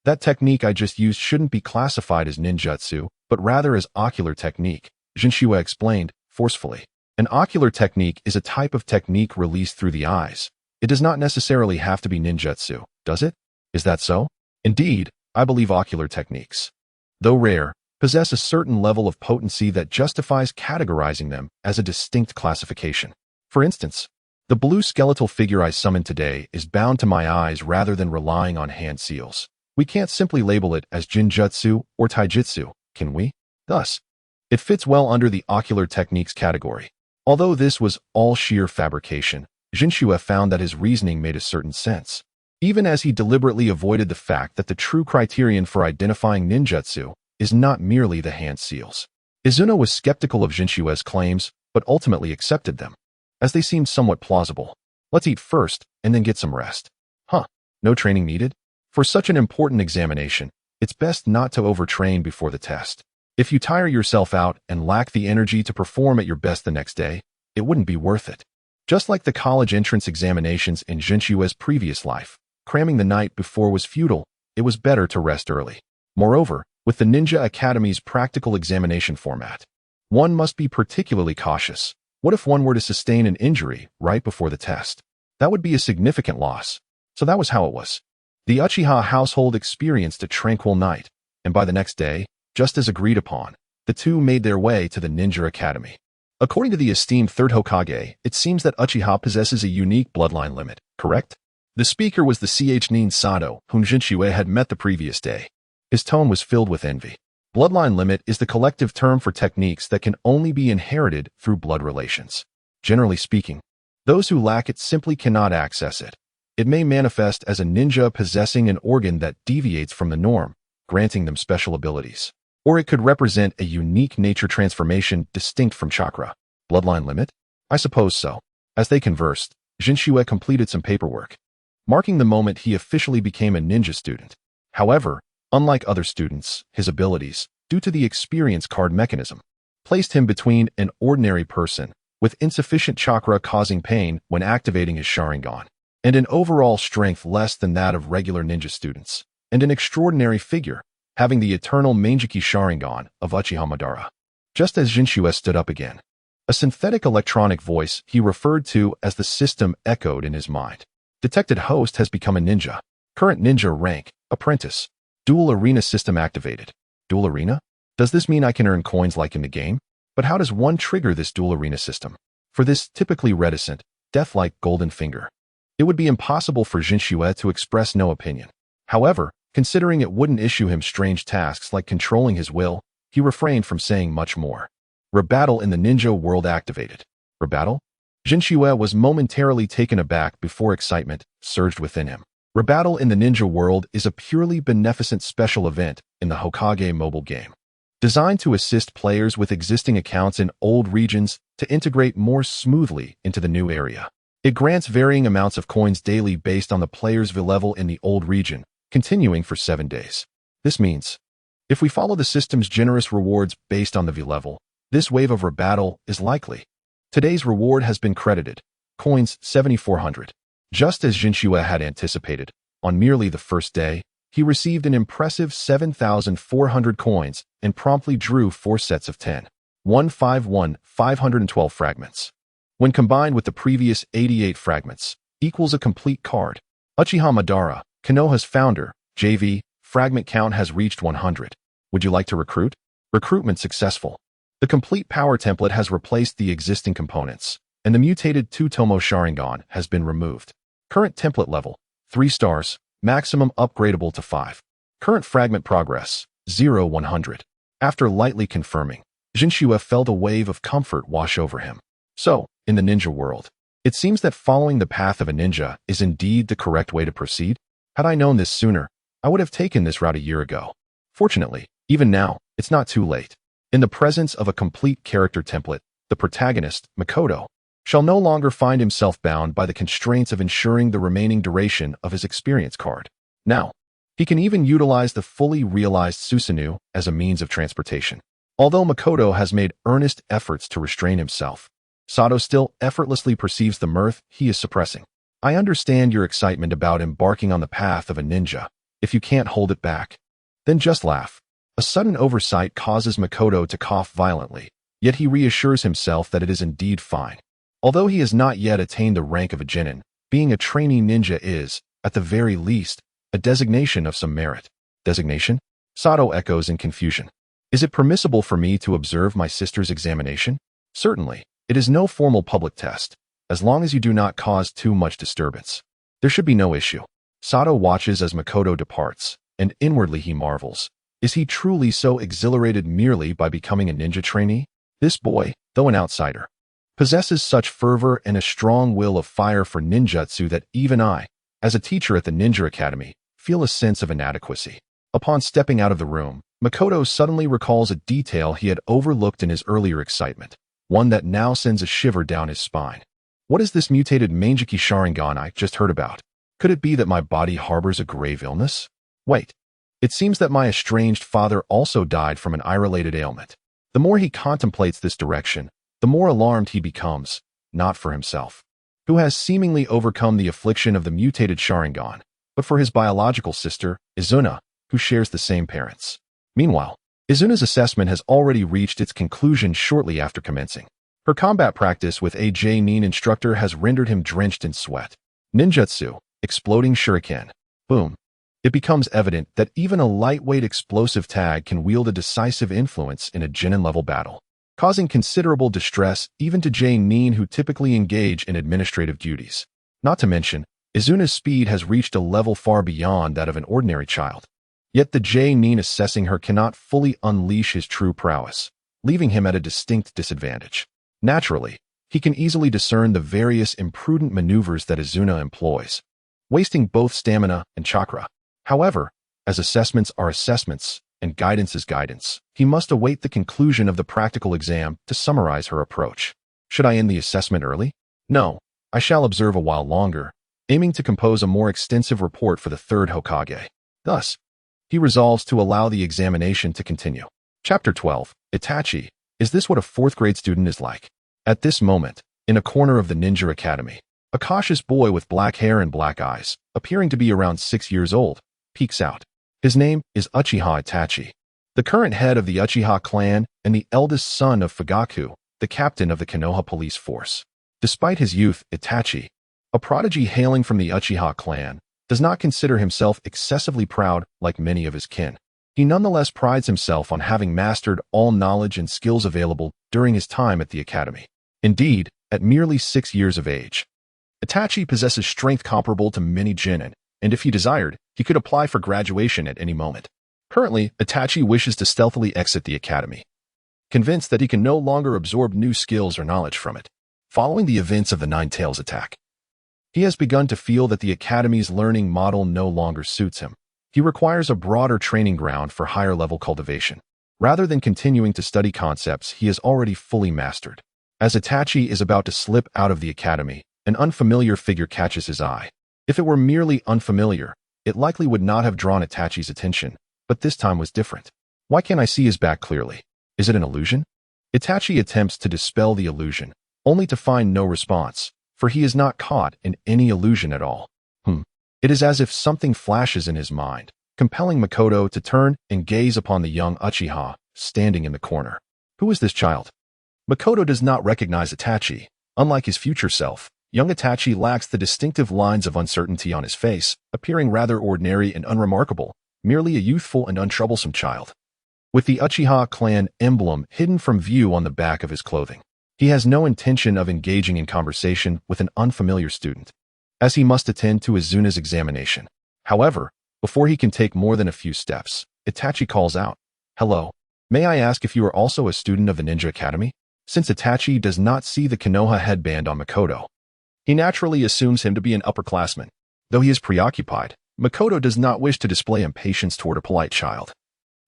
that technique I just used shouldn't be classified as ninjutsu, but rather as ocular technique, Jinshue explained, forcefully. An ocular technique is a type of technique released through the eyes. It does not necessarily have to be ninjutsu, does it? Is that so? Indeed, I believe ocular techniques, though rare, possess a certain level of potency that justifies categorizing them as a distinct classification. For instance, the blue skeletal figure I summoned today is bound to my eyes rather than relying on hand seals. We can't simply label it as jinjutsu or taijutsu, can we? Thus, it fits well under the ocular techniques category. Although this was all sheer fabrication, Jinshue found that his reasoning made a certain sense, even as he deliberately avoided the fact that the true criterion for identifying ninjutsu is not merely the hand seals. Izuna was skeptical of Jinshue's claims, but ultimately accepted them, as they seemed somewhat plausible. Let's eat first, and then get some rest. Huh, no training needed? For such an important examination, it's best not to overtrain before the test. If you tire yourself out and lack the energy to perform at your best the next day, it wouldn't be worth it. Just like the college entrance examinations in Jinshue's previous life, cramming the night before was futile, it was better to rest early. Moreover, with the Ninja Academy's practical examination format, one must be particularly cautious. What if one were to sustain an injury right before the test? That would be a significant loss. So that was how it was. The Uchiha household experienced a tranquil night, and by the next day, just as agreed upon, the two made their way to the Ninja Academy. According to the esteemed third Hokage, it seems that Uchiha possesses a unique bloodline limit, correct? The speaker was the Nin Sato, whom Jinshue had met the previous day. His tone was filled with envy. Bloodline limit is the collective term for techniques that can only be inherited through blood relations. Generally speaking, those who lack it simply cannot access it. It may manifest as a ninja possessing an organ that deviates from the norm, granting them special abilities. Or it could represent a unique nature transformation distinct from chakra. Bloodline limit? I suppose so. As they conversed, Jinshue completed some paperwork, marking the moment he officially became a ninja student. However, unlike other students, his abilities, due to the experience card mechanism, placed him between an ordinary person with insufficient chakra causing pain when activating his Sharingan, and an overall strength less than that of regular ninja students, and an extraordinary figure, having the eternal Mangeki Sharingan of Uchiha Madara. Just as Jinshue stood up again, a synthetic electronic voice he referred to as the system echoed in his mind. Detected host has become a ninja. Current ninja rank, apprentice. Dual arena system activated. Dual arena? Does this mean I can earn coins like in the game? But how does one trigger this dual arena system? For this typically reticent, death-like golden finger, it would be impossible for Jinshue to express no opinion. However, considering it wouldn't issue him strange tasks like controlling his will, he refrained from saying much more. Rebattle in the ninja world activated. Rebattle? Jinshue was momentarily taken aback before excitement surged within him. Rebattle in the ninja world is a purely beneficent special event in the Hokage mobile game, designed to assist players with existing accounts in old regions to integrate more smoothly into the new area. It grants varying amounts of coins daily based on the player's V-level in the old region, continuing for 7 days. This means, if we follow the system's generous rewards based on the V-level, this wave of rebattle is likely. Today's reward has been credited. Coins 7,400. Just as Jinshue had anticipated, on merely the first day, he received an impressive 7,400 coins and promptly drew 4 sets of 10. 512 fragments. When combined with the previous 88 fragments, equals a complete card. Uchiha Madara, Konoha's founder, JV, fragment count has reached 100. Would you like to recruit? Recruitment successful. The complete power template has replaced the existing components, and the mutated 2-Tomo Sharingan has been removed. Current template level, 3 stars, maximum upgradable to 5. Current fragment progress, 0-100. After lightly confirming, Jinshue felt a wave of comfort wash over him. So, in the ninja world, it seems that following the path of a ninja is indeed the correct way to proceed. Had I known this sooner, I would have taken this route a year ago. Fortunately, even now, it's not too late. In the presence of a complete character template, the protagonist, Makoto, shall no longer find himself bound by the constraints of ensuring the remaining duration of his experience card. Now, he can even utilize the fully realized Susanoo as a means of transportation. Although Makoto has made earnest efforts to restrain himself, Sato still effortlessly perceives the mirth he is suppressing. I understand your excitement about embarking on the path of a ninja. If you can't hold it back, then just laugh. A sudden oversight causes Makoto to cough violently, yet he reassures himself that it is indeed fine. Although he has not yet attained the rank of a genin, being a trainee ninja is, at the very least, a designation of some merit. Designation? Sato echoes in confusion. Is it permissible for me to observe my sister's examination? Certainly. It is no formal public test, as long as you do not cause too much disturbance. There should be no issue. Sato watches as Makoto departs, and inwardly he marvels. Is he truly so exhilarated merely by becoming a ninja trainee? This boy, though an outsider, possesses such fervor and a strong will of fire for ninjutsu that even I, as a teacher at the Ninja Academy, feel a sense of inadequacy. Upon stepping out of the room, Makoto suddenly recalls a detail he had overlooked in his earlier excitement, one that now sends a shiver down his spine. What is this mutated Mangeki Sharingan I just heard about? Could it be that my body harbors a grave illness? Wait. It seems that my estranged father also died from an eye-related ailment. The more he contemplates this direction, the more alarmed he becomes, not for himself, who has seemingly overcome the affliction of the mutated Sharingan, but for his biological sister, Izuna, who shares the same parents. Meanwhile, Izuna's assessment has already reached its conclusion shortly after commencing. Her combat practice with a J-nin instructor has rendered him drenched in sweat. Ninjutsu, exploding shuriken. Boom. It becomes evident that even a lightweight explosive tag can wield a decisive influence in a genin-level battle, causing considerable distress even to J-nin who typically engage in administrative duties. Not to mention, Izuna's speed has reached a level far beyond that of an ordinary child. Yet the J-nin assessing her cannot fully unleash his true prowess, leaving him at a distinct disadvantage. Naturally, he can easily discern the various imprudent maneuvers that Izuna employs, wasting both stamina and chakra. However, as assessments are assessments and guidance is guidance, he must await the conclusion of the practical exam to summarize her approach. Should I end the assessment early? No, I shall observe a while longer, aiming to compose a more extensive report for the third Hokage. Thus, he resolves to allow the examination to continue. Chapter 12. Itachi. Is this what a fourth-grade student is like? At this moment, in a corner of the Ninja Academy, a cautious boy with black hair and black eyes, appearing to be around 6 years old, peeks out. His name is Uchiha Itachi, the current head of the Uchiha clan and the eldest son of Fugaku, the captain of the Konoha police force. Despite his youth, Itachi, a prodigy hailing from the Uchiha clan, does not consider himself excessively proud like many of his kin. He nonetheless prides himself on having mastered all knowledge and skills available during his time at the academy. Indeed, at merely 6 years of age, Itachi possesses strength comparable to many genin, and if he desired, he could apply for graduation at any moment. Currently, Itachi wishes to stealthily exit the academy, convinced that he can no longer absorb new skills or knowledge from it. Following the events of the Nine Tails attack, he has begun to feel that the academy's learning model no longer suits him. He requires a broader training ground for higher-level cultivation, rather than continuing to study concepts he has already fully mastered. As Itachi is about to slip out of the academy, an unfamiliar figure catches his eye. If it were merely unfamiliar, it likely would not have drawn Itachi's attention, but this time was different. Why can't I see his back clearly? Is it an illusion? Itachi attempts to dispel the illusion, only to find no response, for he is not caught in any illusion at all. It is as if something flashes in his mind, compelling Makoto to turn and gaze upon the young Uchiha, standing in the corner. Who is this child? Makoto does not recognize Itachi. Unlike his future self, young Itachi lacks the distinctive lines of uncertainty on his face, appearing rather ordinary and unremarkable, merely a youthful and untroublesome child. With the Uchiha clan emblem hidden from view on the back of his clothing, he has no intention of engaging in conversation with an unfamiliar student, as he must attend to Izuna's examination. However, before he can take more than a few steps, Itachi calls out, "Hello, may I ask if you are also a student of the Ninja Academy?" Since Itachi does not see the Konoha headband on Makoto, he naturally assumes him to be an upperclassman. Though he is preoccupied, Makoto does not wish to display impatience toward a polite child,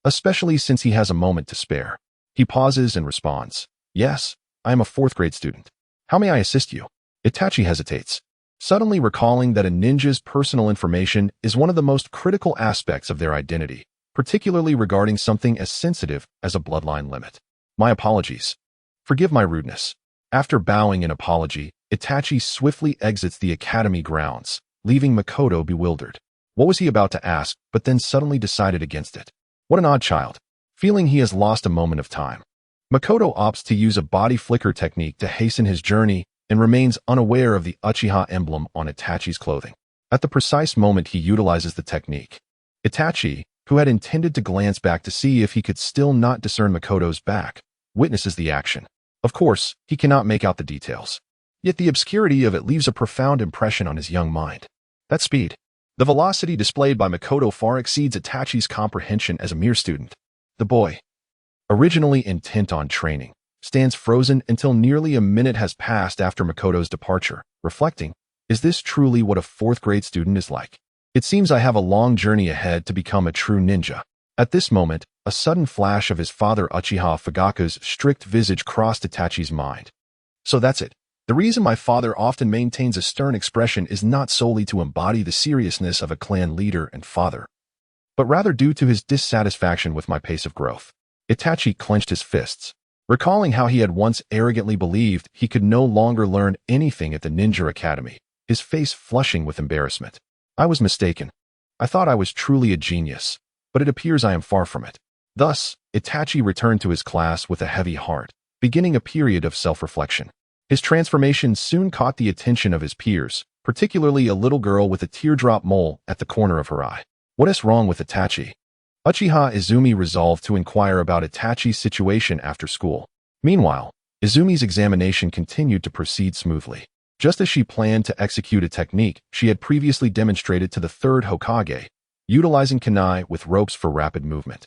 especially since he has a moment to spare. He pauses and responds, "Yes, I am a fourth-grade student. How may I assist you?" Itachi hesitates, suddenly recalling that a ninja's personal information is one of the most critical aspects of their identity, particularly regarding something as sensitive as a bloodline limit. "My apologies. Forgive my rudeness. After bowing in apology, Itachi swiftly exits the academy grounds, leaving Makoto bewildered. What was he about to ask, but then suddenly decided against it? What an odd child. Feeling he has lost a moment of time, Makoto opts to use a body flicker technique to hasten his journey and remains unaware of the Uchiha emblem on Itachi's clothing. At the precise moment he utilizes the technique, Itachi, who had intended to glance back to see if he could still not discern Makoto's back, witnesses the action. Of course, he cannot make out the details. Yet the obscurity of it leaves a profound impression on his young mind. That speed. The velocity displayed by Makoto far exceeds Itachi's comprehension as a mere student. The boy, originally intent on training, stands frozen until nearly a minute has passed after Makoto's departure, reflecting, is this truly what a fourth-grade student is like? It seems I have a long journey ahead to become a true ninja. At this moment, a sudden flash of his father Uchiha Fugaku's strict visage crossed Itachi's mind. So that's it. The reason my father often maintains a stern expression is not solely to embody the seriousness of a clan leader and father, but rather due to his dissatisfaction with my pace of growth. Itachi clenched his fists, recalling how he had once arrogantly believed he could no longer learn anything at the Ninja Academy, his face flushing with embarrassment. I was mistaken. I thought I was truly a genius, but it appears I am far from it. Thus, Itachi returned to his class with a heavy heart, beginning a period of self-reflection. His transformation soon caught the attention of his peers, particularly a little girl with a teardrop mole at the corner of her eye. What is wrong with Itachi? Uchiha Izumi resolved to inquire about Itachi's situation after school. Meanwhile, Izumi's examination continued to proceed smoothly. Just as she planned to execute a technique she had previously demonstrated to the third Hokage, utilizing kunai with ropes for rapid movement,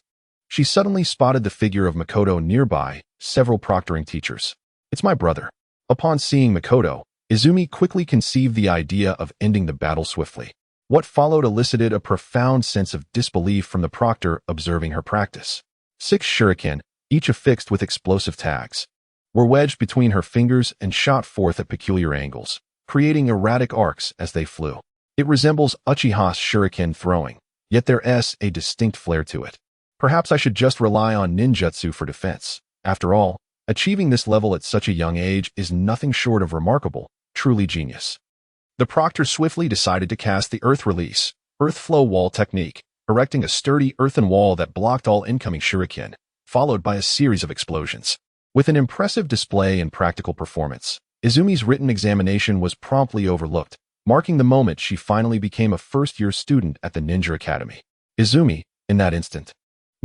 she suddenly spotted the figure of Makoto nearby, several proctoring teachers. It's my brother. Upon seeing Makoto, Izumi quickly conceived the idea of ending the battle swiftly. What followed elicited a profound sense of disbelief from the proctor observing her practice. 6 shuriken, each affixed with explosive tags, were wedged between her fingers and shot forth at peculiar angles, creating erratic arcs as they flew. It resembles Uchiha's shuriken throwing, yet there's a distinct flair to it. Perhaps I should just rely on ninjutsu for defense. After all, achieving this level at such a young age is nothing short of remarkable, truly genius. The proctor swiftly decided to cast the earth release, earth flow wall technique, erecting a sturdy earthen wall that blocked all incoming shuriken, followed by a series of explosions. With an impressive display and practical performance, Izumi's written examination was promptly overlooked, marking the moment she finally became a first-year student at the Ninja Academy. Izumi, in that instant.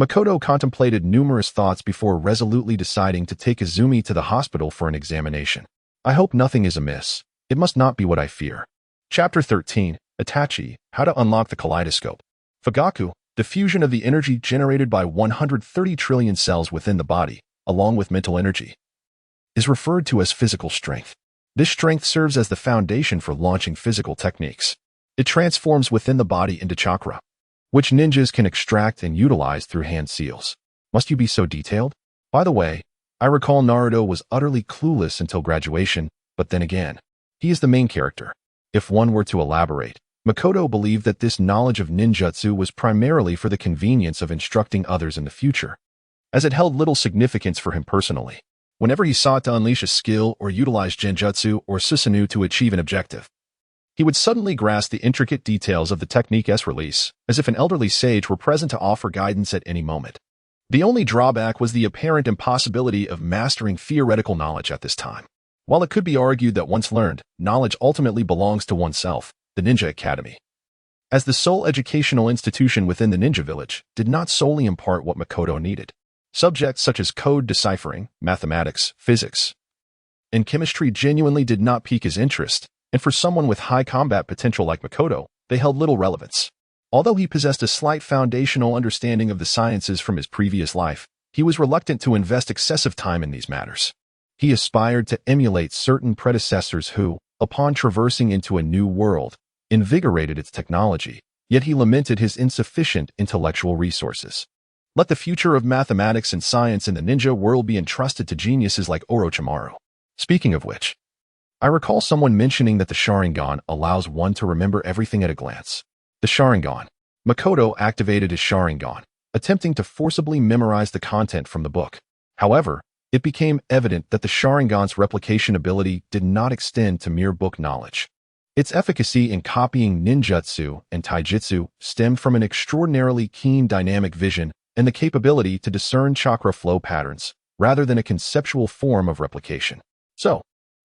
Makoto contemplated numerous thoughts before resolutely deciding to take Izumi to the hospital for an examination. I hope nothing is amiss. It must not be what I fear. Chapter 13, Itachi, How to Unlock the Kaleidoscope. Fugaku, the fusion of the energy generated by 130 trillion cells within the body, along with mental energy, is referred to as physical strength. This strength serves as the foundation for launching physical techniques. It transforms within the body into chakra, which ninjas can extract and utilize through hand seals. Must you be so detailed? By the way, I recall Naruto was utterly clueless until graduation, but then again, he is the main character. If one were to elaborate, Makoto believed that this knowledge of ninjutsu was primarily for the convenience of instructing others in the future, as it held little significance for him personally. Whenever he sought to unleash a skill or utilize genjutsu or susanoo to achieve an objective, he would suddenly grasp the intricate details of the technique's release, as if an elderly sage were present to offer guidance at any moment. The only drawback was the apparent impossibility of mastering theoretical knowledge at this time. While it could be argued that once learned, knowledge ultimately belongs to oneself, the Ninja Academy, as the sole educational institution within the ninja village, did not solely impart what Makoto needed. Subjects such as code deciphering, mathematics, physics, and chemistry genuinely did not pique his interest, and for someone with high combat potential like Makoto, they held little relevance. Although he possessed a slight foundational understanding of the sciences from his previous life, he was reluctant to invest excessive time in these matters. He aspired to emulate certain predecessors who, upon traversing into a new world, invigorated its technology, yet he lamented his insufficient intellectual resources. Let the future of mathematics and science in the ninja world be entrusted to geniuses like Orochimaru. Speaking of which, I recall someone mentioning that the Sharingan allows one to remember everything at a glance. The Sharingan. Makoto activated his Sharingan, attempting to forcibly memorize the content from the book. However, it became evident that the Sharingan's replication ability did not extend to mere book knowledge. Its efficacy in copying ninjutsu and taijutsu stemmed from an extraordinarily keen dynamic vision and the capability to discern chakra flow patterns, rather than a conceptual form of replication. So,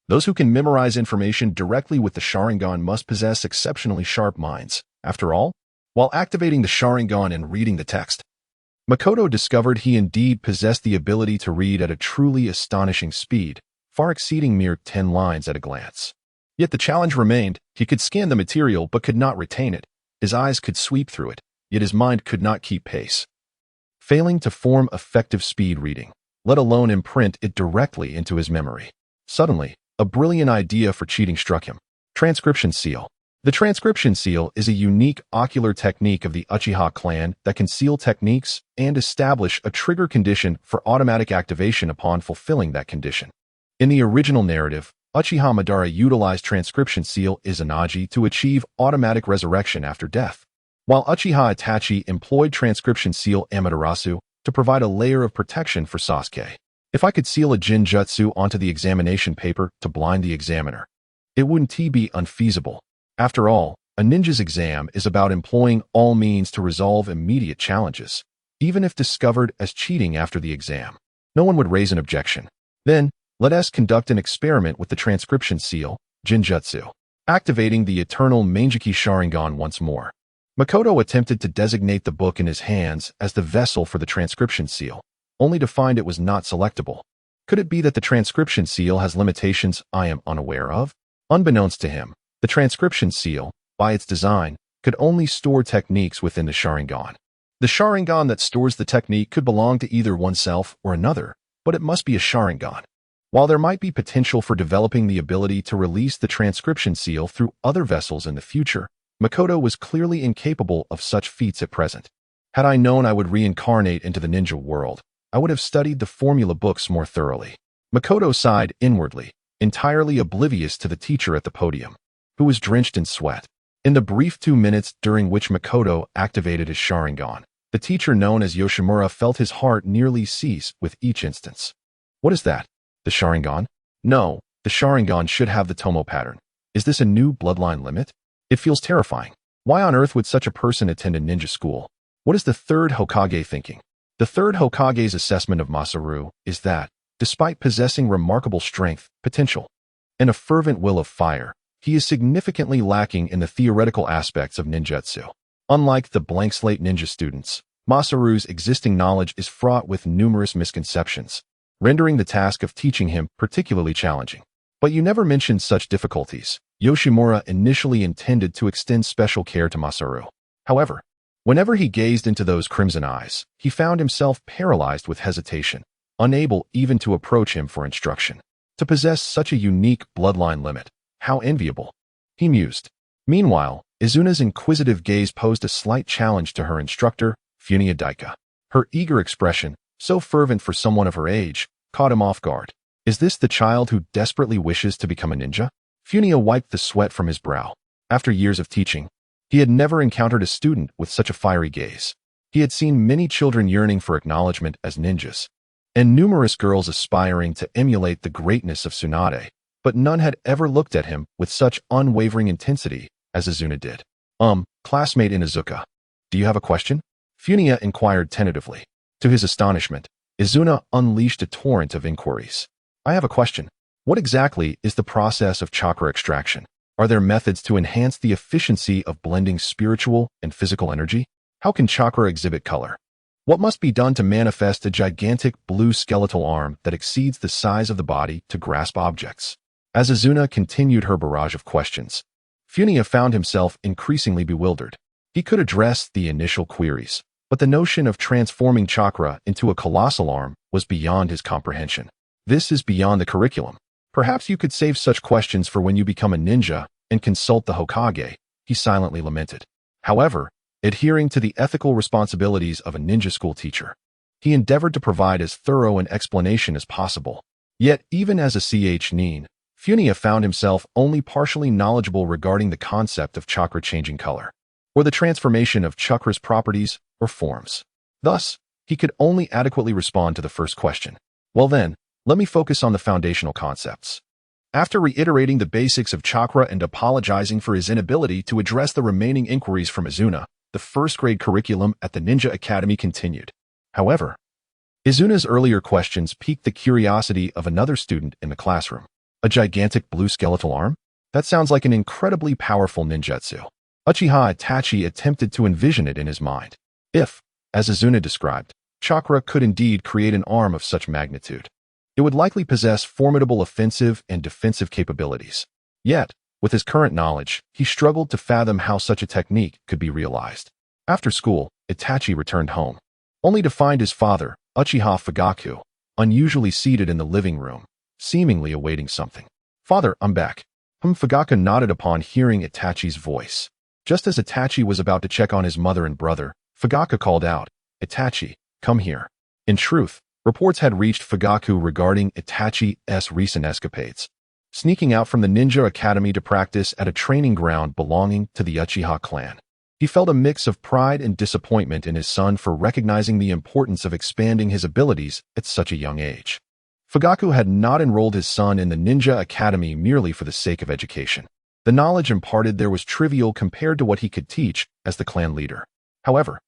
those who can memorize information directly with the Sharingan must possess exceptionally sharp minds. After all, while activating the Sharingan and reading the text, Makoto discovered he indeed possessed the ability to read at a truly astonishing speed, far exceeding mere 10 lines at a glance. Yet the challenge remained. He could scan the material but could not retain it. His eyes could sweep through it, yet his mind could not keep pace. Failing to form effective speed reading, let alone imprint it directly into his memory. Suddenly, a brilliant idea for cheating struck him. Transcription seal. The transcription seal is a unique ocular technique of the Uchiha clan that can seal techniques and establish a trigger condition for automatic activation upon fulfilling that condition. In the original narrative, Uchiha Madara utilized transcription seal Izanagi to achieve automatic resurrection after death, while Uchiha Itachi employed transcription seal Amaterasu to provide a layer of protection for Sasuke. If I could seal a Jinjutsu onto the examination paper to blind the examiner, it wouldn't be unfeasible. After all, a ninja's exam is about employing all means to resolve immediate challenges, even if discovered as cheating after the exam. No one would raise an objection. Then, let us conduct an experiment with the transcription seal, Jinjutsu, activating the eternal Mangeki Sharingan once more. Makoto attempted to designate the book in his hands as the vessel for the transcription seal, only to find it was not selectable. Could it be that the transcription seal has limitations I am unaware of? Unbeknownst to him, the transcription seal, by its design, could only store techniques within the Sharingan. The Sharingan that stores the technique could belong to either oneself or another, but it must be a Sharingan. While there might be potential for developing the ability to release the transcription seal through other vessels in the future, Makoto was clearly incapable of such feats at present. Had I known I would reincarnate into the ninja world, I would have studied the formula books more thoroughly. Makoto sighed inwardly, entirely oblivious to the teacher at the podium, who was drenched in sweat. In the brief 2 minutes during which Makoto activated his Sharingan, the teacher known as Yoshimura felt his heart nearly cease with each instance. What is that? The Sharingan? No, the Sharingan should have the Tomo pattern. Is this a new bloodline limit? It feels terrifying. Why on earth would such a person attend a ninja school? What is the third Hokage thinking? The third Hokage's assessment of Masaru is that, despite possessing remarkable strength, potential, and a fervent will of fire, he is significantly lacking in the theoretical aspects of ninjutsu. Unlike the blank slate ninja students, Masaru's existing knowledge is fraught with numerous misconceptions, rendering the task of teaching him particularly challenging. But you never mentioned such difficulties. Yoshimura initially intended to extend special care to Masaru. However, whenever he gazed into those crimson eyes, he found himself paralyzed with hesitation, unable even to approach him for instruction. To possess such a unique bloodline limit, how enviable, he mused. Meanwhile, Izuna's inquisitive gaze posed a slight challenge to her instructor, Funia Daika. Her eager expression, so fervent for someone of her age, caught him off guard. Is this the child who desperately wishes to become a ninja? Funia wiped the sweat from his brow. After years of teaching, he had never encountered a student with such a fiery gaze. He had seen many children yearning for acknowledgement as ninjas, and numerous girls aspiring to emulate the greatness of Tsunade, but none had ever looked at him with such unwavering intensity as Izuna did. Classmate Inuzuka, do you have a question? Funia inquired tentatively. To his astonishment, Izuna unleashed a torrent of inquiries. I have a question. What exactly is the process of chakra extraction? Are there methods to enhance the efficiency of blending spiritual and physical energy? How can chakra exhibit color? What must be done to manifest a gigantic blue skeletal arm that exceeds the size of the body to grasp objects? As Izuna continued her barrage of questions, Funia found himself increasingly bewildered. He could address the initial queries, but the notion of transforming chakra into a colossal arm was beyond his comprehension. This is beyond the curriculum. Perhaps you could save such questions for when you become a ninja and consult the Hokage, he silently lamented. However, adhering to the ethical responsibilities of a ninja school teacher, he endeavored to provide as thorough an explanation as possible. Yet, even as a nin, Funia found himself only partially knowledgeable regarding the concept of chakra changing color, or the transformation of chakra's properties or forms. Thus, he could only adequately respond to the first question. Well then, let me focus on the foundational concepts. After reiterating the basics of chakra and apologizing for his inability to address the remaining inquiries from Izuna, the first-grade curriculum at the Ninja Academy continued. However, Izuna's earlier questions piqued the curiosity of another student in the classroom. A gigantic blue skeletal arm? That sounds like an incredibly powerful ninjutsu. Uchiha Itachi attempted to envision it in his mind. If, as Izuna described, chakra could indeed create an arm of such magnitude, it would likely possess formidable offensive and defensive capabilities. Yet, with his current knowledge, he struggled to fathom how such a technique could be realized. After school, Itachi returned home, only to find his father, Uchiha Fugaku, unusually seated in the living room, seemingly awaiting something. "Father, I'm back." Fugaku nodded upon hearing Itachi's voice. Just as Itachi was about to check on his mother and brother, Fugaku called out, "Itachi, come here." In truth, reports had reached Fugaku regarding Itachi's recent escapades, sneaking out from the Ninja Academy to practice at a training ground belonging to the Uchiha clan. He felt a mix of pride and disappointment in his son for recognizing the importance of expanding his abilities at such a young age. Fugaku had not enrolled his son in the Ninja Academy merely for the sake of education. The knowledge imparted there was trivial compared to what he could teach as the clan leader. However,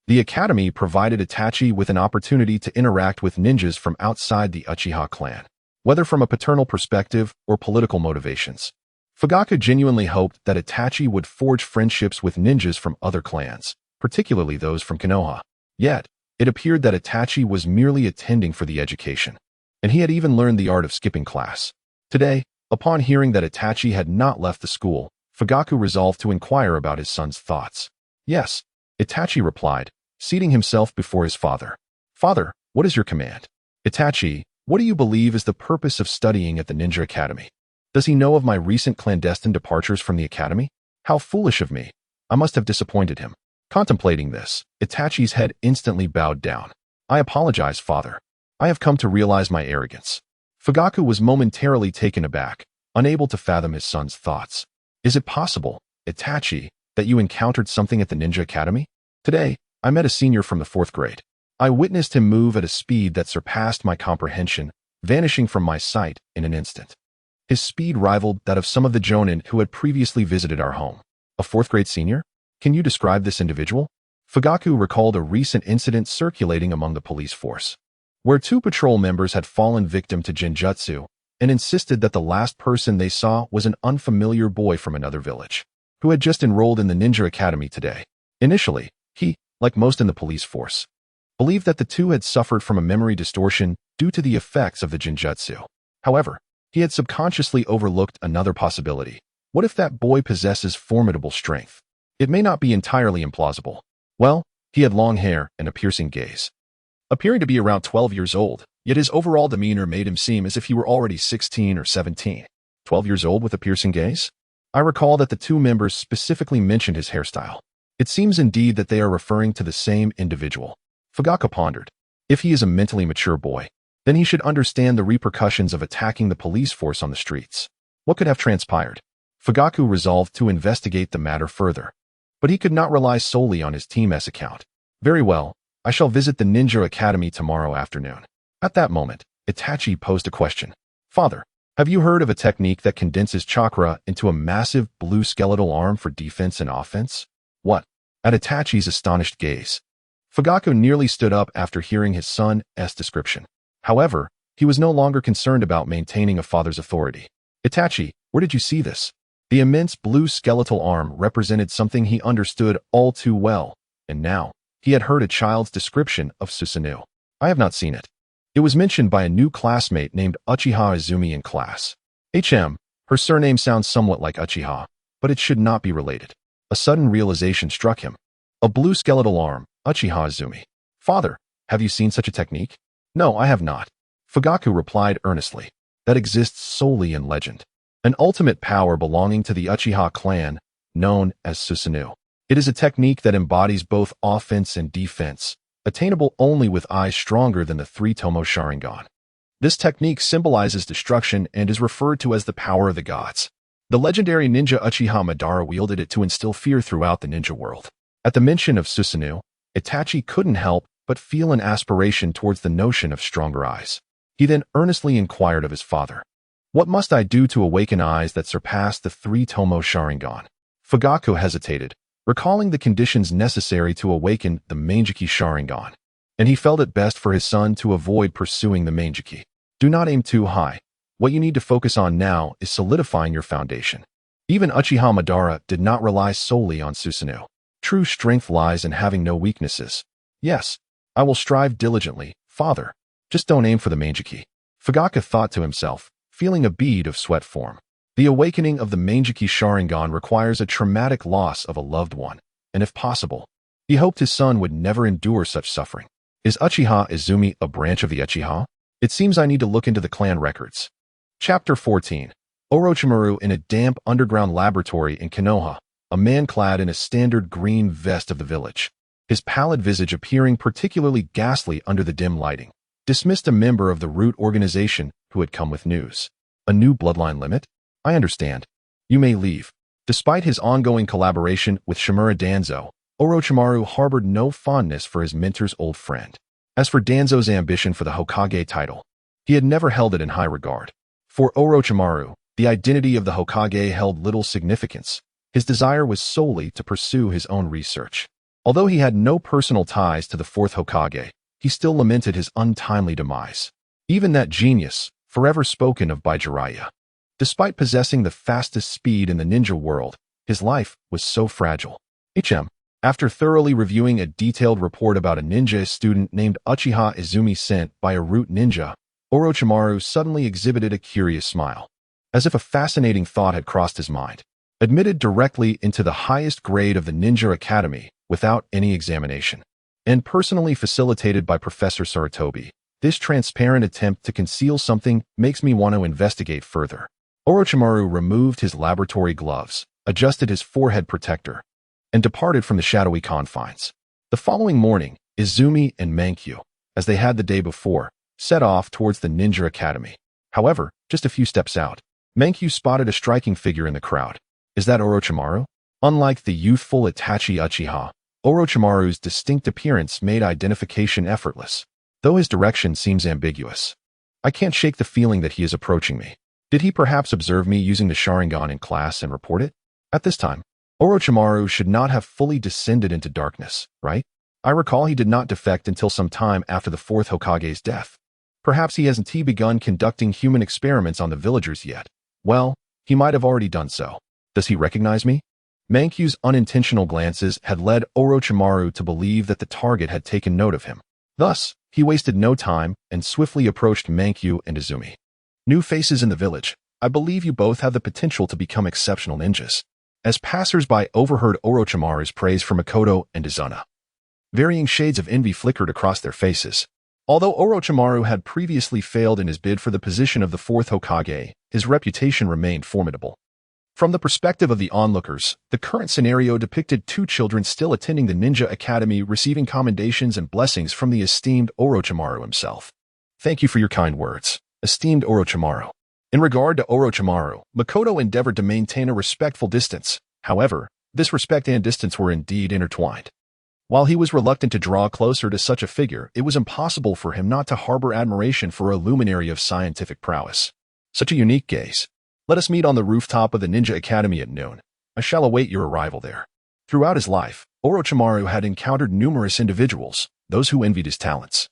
the academy provided Itachi with an opportunity to interact with ninjas from outside the Uchiha clan, whether from a paternal perspective or political motivations. Fugaku genuinely hoped that Itachi would forge friendships with ninjas from other clans, particularly those from Konoha. Yet, it appeared that Itachi was merely attending for the education, and he had even learned the art of skipping class. Today, upon hearing that Itachi had not left the school, Fugaku resolved to inquire about his son's thoughts. "Yes," Itachi replied, seating himself before his father. "Father, what is your command?" "Itachi, what do you believe is the purpose of studying at the Ninja Academy? Does he know of my recent clandestine departures from the academy? How foolish of me. I must have disappointed him." Contemplating this, Itachi's head instantly bowed down. "I apologize, father. I have come to realize my arrogance." Fugaku was momentarily taken aback, unable to fathom his son's thoughts. "Is it possible, Itachi, that you encountered something at the Ninja Academy? Today, I met a senior from the 4th grade. I witnessed him move at a speed that surpassed my comprehension, vanishing from my sight in an instant. His speed rivaled that of some of the jonin who had previously visited our home." "A 4th grade senior? Can you describe this individual?" Fugaku recalled a recent incident circulating among the police force, where 2 patrol members had fallen victim to genjutsu and insisted that the last person they saw was an unfamiliar boy from another village, who had just enrolled in the Ninja Academy today. Initially, he, like most in the police force, believed that the 2 had suffered from a memory distortion due to the effects of the genjutsu. However, he had subconsciously overlooked another possibility. What if that boy possesses formidable strength? It may not be entirely implausible. Well, he had long hair and a piercing gaze, appearing to be around 12 years old, yet his overall demeanor made him seem as if he were already 16 or 17. 12 years old with a piercing gaze? I recall that the 2 members specifically mentioned his hairstyle. It seems indeed that they are referring to the same individual. Fugaku pondered. If he is a mentally mature boy, then he should understand the repercussions of attacking the police force on the streets. What could have transpired? Fugaku resolved to investigate the matter further, but he could not rely solely on his team's account. "Very well, I shall visit the Ninja Academy tomorrow afternoon." At that moment, Itachi posed a question. "Father, have you heard of a technique that condenses chakra into a massive blue skeletal arm for defense and offense?" "What?" At Itachi's astonished gaze, Fugaku nearly stood up after hearing his son's description. However, he was no longer concerned about maintaining a father's authority. "Itachi, where did you see this?" The immense blue skeletal arm represented something he understood all too well, and now, he had heard a child's description of Susanoo. "I have not seen it. It was mentioned by a new classmate named Uchiha Izumi in class. Her surname sounds somewhat like Uchiha, but it should not be related." A sudden realization struck him. A blue skeletal arm, Uchiha Izumi. "Father, have you seen such a technique?" "No, I have not." Fugaku replied earnestly. "That exists solely in legend. An ultimate power belonging to the Uchiha clan, known as Susanoo. It is a technique that embodies both offense and defense, attainable only with eyes stronger than the 3-tomo Sharingan. This technique symbolizes destruction and is referred to as the power of the gods. The legendary ninja Uchiha Madara wielded it to instill fear throughout the ninja world. At the mention of Susanoo, Itachi couldn't help but feel an aspiration towards the notion of stronger eyes. He then earnestly inquired of his father, "What must I do to awaken eyes that surpass the 3-tomo Sharingan?" Fugaku hesitated, recalling the conditions necessary to awaken the Mangekyou Sharingan, and he felt it best for his son to avoid pursuing the Mangekyou. Do not aim too high. What you need to focus on now is solidifying your foundation. Even Uchiha Madara did not rely solely on Susanoo. True strength lies in having no weaknesses. Yes, I will strive diligently, father. Just don't aim for the Mangekyou. Fugaku thought to himself, feeling a bead of sweat form. The awakening of the Mangekyou Sharingan requires a traumatic loss of a loved one, and if possible, he hoped his son would never endure such suffering. Is Uchiha Izumi a branch of the Uchiha? It seems I need to look into the clan records. Chapter 14. Orochimaru in a damp underground laboratory in Konoha, a man clad in a standard green vest of the village, his pallid visage appearing particularly ghastly under the dim lighting, dismissed a member of the root organization who had come with news. A new bloodline limit? I understand. You may leave. Despite his ongoing collaboration with Shimura Danzo, Orochimaru harbored no fondness for his mentor's old friend. As for Danzo's ambition for the Hokage title, he had never held it in high regard. For Orochimaru, the identity of the Hokage held little significance. His desire was solely to pursue his own research. Although he had no personal ties to the fourth Hokage, he still lamented his untimely demise. Even that genius, forever spoken of by Jiraiya. Despite possessing the fastest speed in the ninja world, his life was so fragile. After thoroughly reviewing a detailed report about a ninja student named Uchiha Izumi sent by a root ninja, Orochimaru suddenly exhibited a curious smile, as if a fascinating thought had crossed his mind. Admitted directly into the highest grade of the Ninja Academy without any examination, and personally facilitated by Professor Sarutobi, this transparent attempt to conceal something makes me want to investigate further. Orochimaru removed his laboratory gloves, adjusted his forehead protector, and departed from the shadowy confines. The following morning, Izumi and Mangekyou, as they had the day before, set off towards the Ninja Academy. However, just a few steps out, Mangekyou spotted a striking figure in the crowd. Is that Orochimaru? Unlike the youthful Itachi Uchiha, Orochimaru's distinct appearance made identification effortless, though his direction seems ambiguous. I can't shake the feeling that he is approaching me. Did he perhaps observe me using the Sharingan in class and report it? At this time, Orochimaru should not have fully descended into darkness, right? I recall he did not defect until some time after the fourth Hokage's death. Perhaps he hasn't begun conducting human experiments on the villagers yet. Well, he might have already done so. Does he recognize me? Mankyou's unintentional glances had led Orochimaru to believe that the target had taken note of him. Thus, he wasted no time and swiftly approached Mangekyou and Izumi. New faces in the village. I believe you both have the potential to become exceptional ninjas. As passers-by overheard Orochimaru's praise for Makoto and Izuna, varying shades of envy flickered across their faces. Although Orochimaru had previously failed in his bid for the position of the fourth Hokage, his reputation remained formidable. From the perspective of the onlookers, the current scenario depicted two children still attending the Ninja Academy receiving commendations and blessings from the esteemed Orochimaru himself. Thank you for your kind words, esteemed Orochimaru. In regard to Orochimaru, Makoto endeavored to maintain a respectful distance. However, this respect and distance were indeed intertwined. While he was reluctant to draw closer to such a figure, it was impossible for him not to harbor admiration for a luminary of scientific prowess. Such a unique gaze. Let us meet on the rooftop of the Ninja Academy at noon. I shall await your arrival there. Throughout his life, Orochimaru had encountered numerous individuals, those who envied his talents,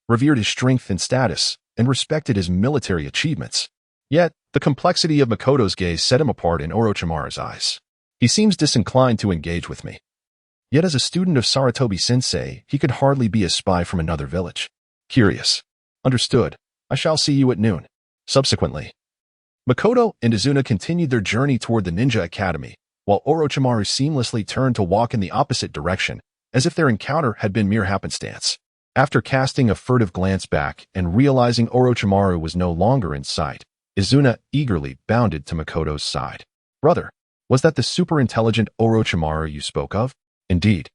revered his strength and status, and respected his military achievements. Yet, the complexity of Makoto's gaze set him apart in Orochimaru's eyes. He seems disinclined to engage with me. Yet as a student of Sarutobi-sensei, he could hardly be a spy from another village. Curious. Understood. I shall see you at noon. Subsequently, Makoto and Izuna continued their journey toward the Ninja Academy, while Orochimaru seamlessly turned to walk in the opposite direction, as if their encounter had been mere happenstance. After casting a furtive glance back and realizing Orochimaru was no longer in sight, Izuna eagerly bounded to Makoto's side. Brother, was that the super-intelligent Orochimaru you spoke of? Indeed.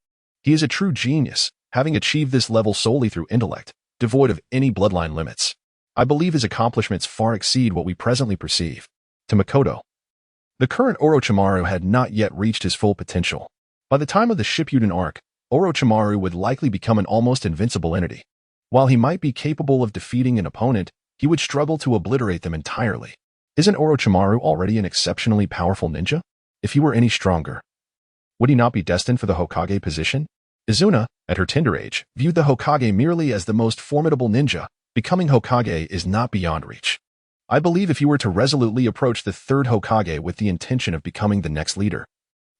He is a true genius, having achieved this level solely through intellect, devoid of any bloodline limits. I believe his accomplishments far exceed what we presently perceive. To Makoto, the current Orochimaru had not yet reached his full potential. By the time of the Shippuden arc, Orochimaru would likely become an almost invincible entity. While he might be capable of defeating an opponent, he would struggle to obliterate them entirely. Isn't Orochimaru already an exceptionally powerful ninja? If he were any stronger, would he not be destined for the Hokage position? Izuna, at her tender age, viewed the Hokage merely as the most formidable ninja. Becoming Hokage is not beyond reach. I believe if you were to resolutely approach the third Hokage with the intention of becoming the next leader,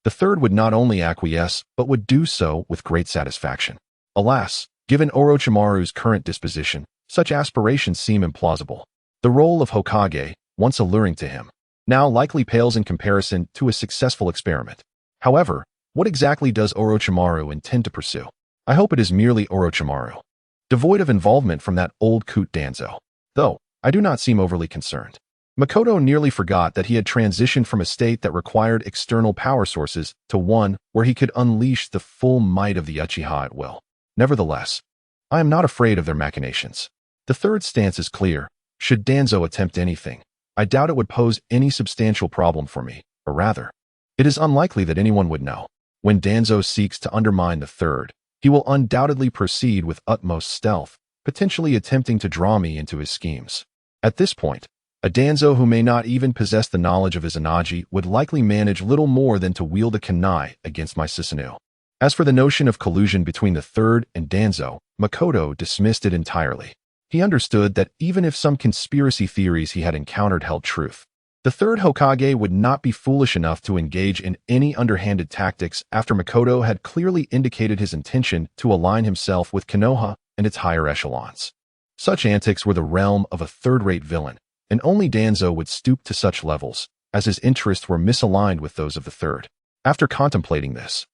the third would not only acquiesce, but would do so with great satisfaction. Alas, given Orochimaru's current disposition, such aspirations seem implausible. The role of Hokage, once alluring to him, now likely pales in comparison to a successful experiment. However, what exactly does Orochimaru intend to pursue? I hope it is merely Orochimaru, devoid of involvement from that old coot Danzo. Though, I do not seem overly concerned. Makoto nearly forgot that he had transitioned from a state that required external power sources to one where he could unleash the full might of the Uchiha at will. Nevertheless, I am not afraid of their machinations. The third stance is clear. Should Danzo attempt anything, I doubt it would pose any substantial problem for me, or rather, it is unlikely that anyone would know. When Danzo seeks to undermine the third, he will undoubtedly proceed with utmost stealth, potentially attempting to draw me into his schemes. At this point, a Danzo who may not even possess the knowledge of Izanagi would likely manage little more than to wield a kunai against my Susanoo. As for the notion of collusion between the third and Danzo, Makoto dismissed it entirely. He understood that even if some conspiracy theories he had encountered held truth, the third Hokage would not be foolish enough to engage in any underhanded tactics after Makoto had clearly indicated his intention to align himself with Konoha and its higher echelons. Such antics were the realm of a third-rate villain, and only Danzo would stoop to such levels, as his interests were misaligned with those of the third. After contemplating this,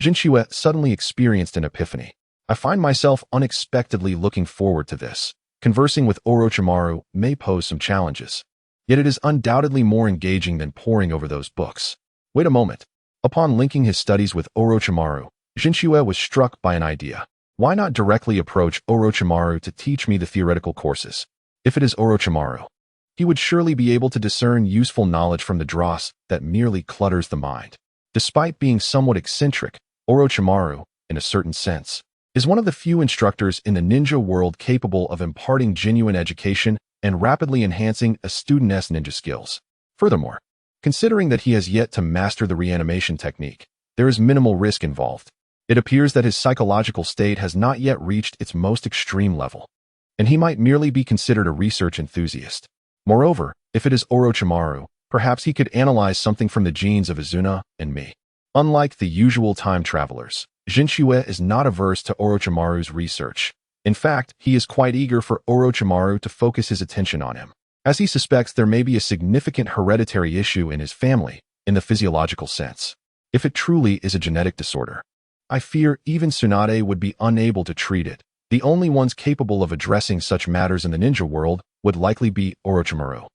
Jinchua suddenly experienced an epiphany. I find myself unexpectedly looking forward to this. Conversing with Orochimaru may pose some challenges, yet it is undoubtedly more engaging than poring over those books. Wait a moment. Upon linking his studies with Orochimaru, Jinchua was struck by an idea. Why not directly approach Orochimaru to teach me the theoretical courses? If it is Orochimaru, he would surely be able to discern useful knowledge from the dross that merely clutters the mind. Despite being somewhat eccentric, Orochimaru, in a certain sense, is one of the few instructors in the ninja world capable of imparting genuine education and rapidly enhancing a student's ninja skills. Furthermore, considering that he has yet to master the reanimation technique, there is minimal risk involved. It appears that his psychological state has not yet reached its most extreme level, and he might merely be considered a research enthusiast. Moreover, if it is Orochimaru, perhaps he could analyze something from the genes of Izuna and me. Unlike the usual time travelers, Jinchua is not averse to Orochimaru's research. In fact, he is quite eager for Orochimaru to focus his attention on him, as he suspects there may be a significant hereditary issue in his family, in the physiological sense. If it truly is a genetic disorder, I fear even Tsunade would be unable to treat it. The only ones capable of addressing such matters in the ninja world would likely be Orochimaru,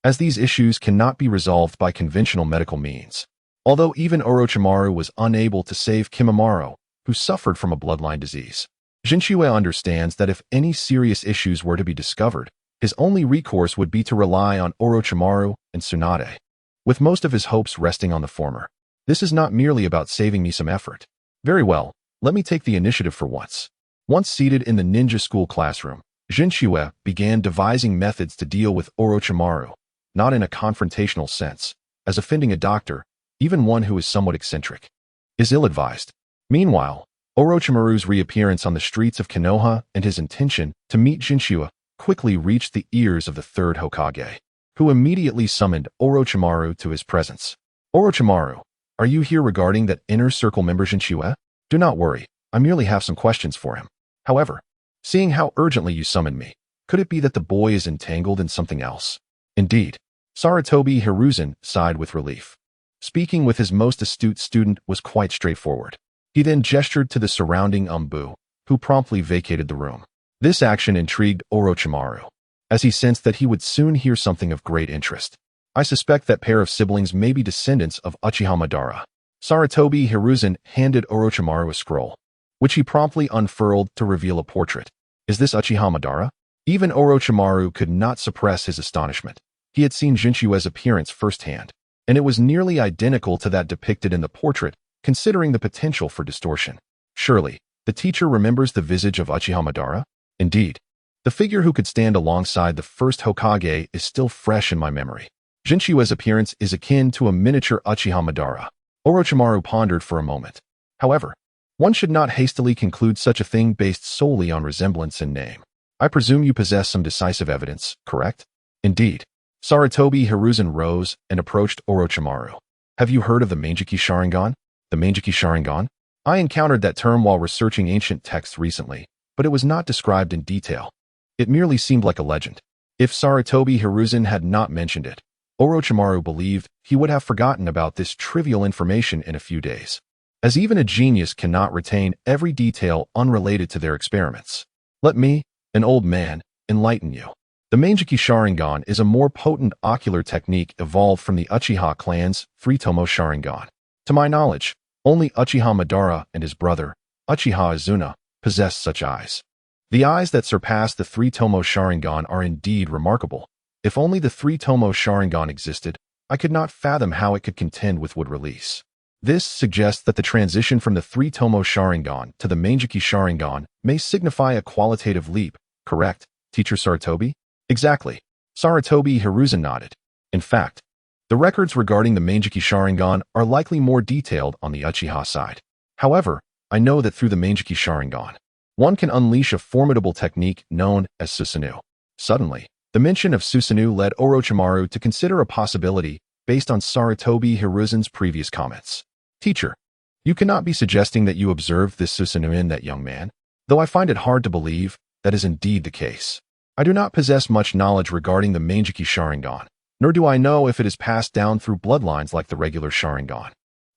as these issues cannot be resolved by conventional medical means. Although even Orochimaru was unable to save Kimimaro, who suffered from a bloodline disease, Jinchua understands that if any serious issues were to be discovered, his only recourse would be to rely on Orochimaru and Tsunade, with most of his hopes resting on the former. This is not merely about saving me some effort. Very well, let me take the initiative for once. Once seated in the ninja school classroom, Jinchua began devising methods to deal with Orochimaru, not in a confrontational sense, as offending a doctor, even one who is somewhat eccentric, is ill-advised. Meanwhile, Orochimaru's reappearance on the streets of Konoha and his intention to meet Jinchua quickly reached the ears of the third Hokage, who immediately summoned Orochimaru to his presence. Orochimaru, are you here regarding that inner circle member Jinchua? Do not worry, I merely have some questions for him. However, seeing how urgently you summoned me, could it be that the boy is entangled in something else? Indeed. Sarutobi Hiruzen sighed with relief. Speaking with his most astute student was quite straightforward. He then gestured to the surrounding Umbu, who promptly vacated the room. This action intrigued Orochimaru, as he sensed that he would soon hear something of great interest. I suspect that pair of siblings may be descendants of Uchiha Madara. Sarutobi Hiruzen handed Orochimaru a scroll, which he promptly unfurled to reveal a portrait. Is this Uchiha Madara? Even Orochimaru could not suppress his astonishment. He had seen Jinchua's appearance firsthand, and it was nearly identical to that depicted in the portrait, considering the potential for distortion. Surely, the teacher remembers the visage of Uchiha Madara? Indeed. The figure who could stand alongside the first Hokage is still fresh in my memory. Jinchua's appearance is akin to a miniature Uchiha Madara. Orochimaru pondered for a moment. However, one should not hastily conclude such a thing based solely on resemblance and name. I presume you possess some decisive evidence, correct? Indeed. Sarutobi Hiruzen rose and approached Orochimaru. Have you heard of the Mangekyou Sharingan? The Mangekyou Sharingan? I encountered that term while researching ancient texts recently, but it was not described in detail. It merely seemed like a legend. If Sarutobi Hiruzen had not mentioned it, Orochimaru believed he would have forgotten about this trivial information in a few days, as even a genius cannot retain every detail unrelated to their experiments. Let me, an old man, enlighten you. The Mangekyou Sharingan is a more potent ocular technique evolved from the Uchiha clan's three-tomo Sharingan. To my knowledge, only Uchiha Madara and his brother, Uchiha Izuna, possess such eyes. The eyes that surpass the three-tomo Sharingan are indeed remarkable. If only the three-tomo Sharingan existed, I could not fathom how it could contend with would release. This suggests that the transition from the three-tomo Sharingan to the Mangekyou Sharingan may signify a qualitative leap, correct, Teacher Sarutobi? Exactly. Sarutobi Hiruzen nodded. In fact, the records regarding the Mangekyou Sharingan are likely more detailed on the Uchiha side. However, I know that through the Mangekyou Sharingan, one can unleash a formidable technique known as Susanoo. Suddenly, the mention of Susanoo led Orochimaru to consider a possibility based on Sarutobi Hiruzen's previous comments. Teacher, you cannot be suggesting that you observed this Susanoo in that young man, though I find it hard to believe that is indeed the case. I do not possess much knowledge regarding the Mangekyou Sharingan, nor do I know if it is passed down through bloodlines like the regular Sharingan.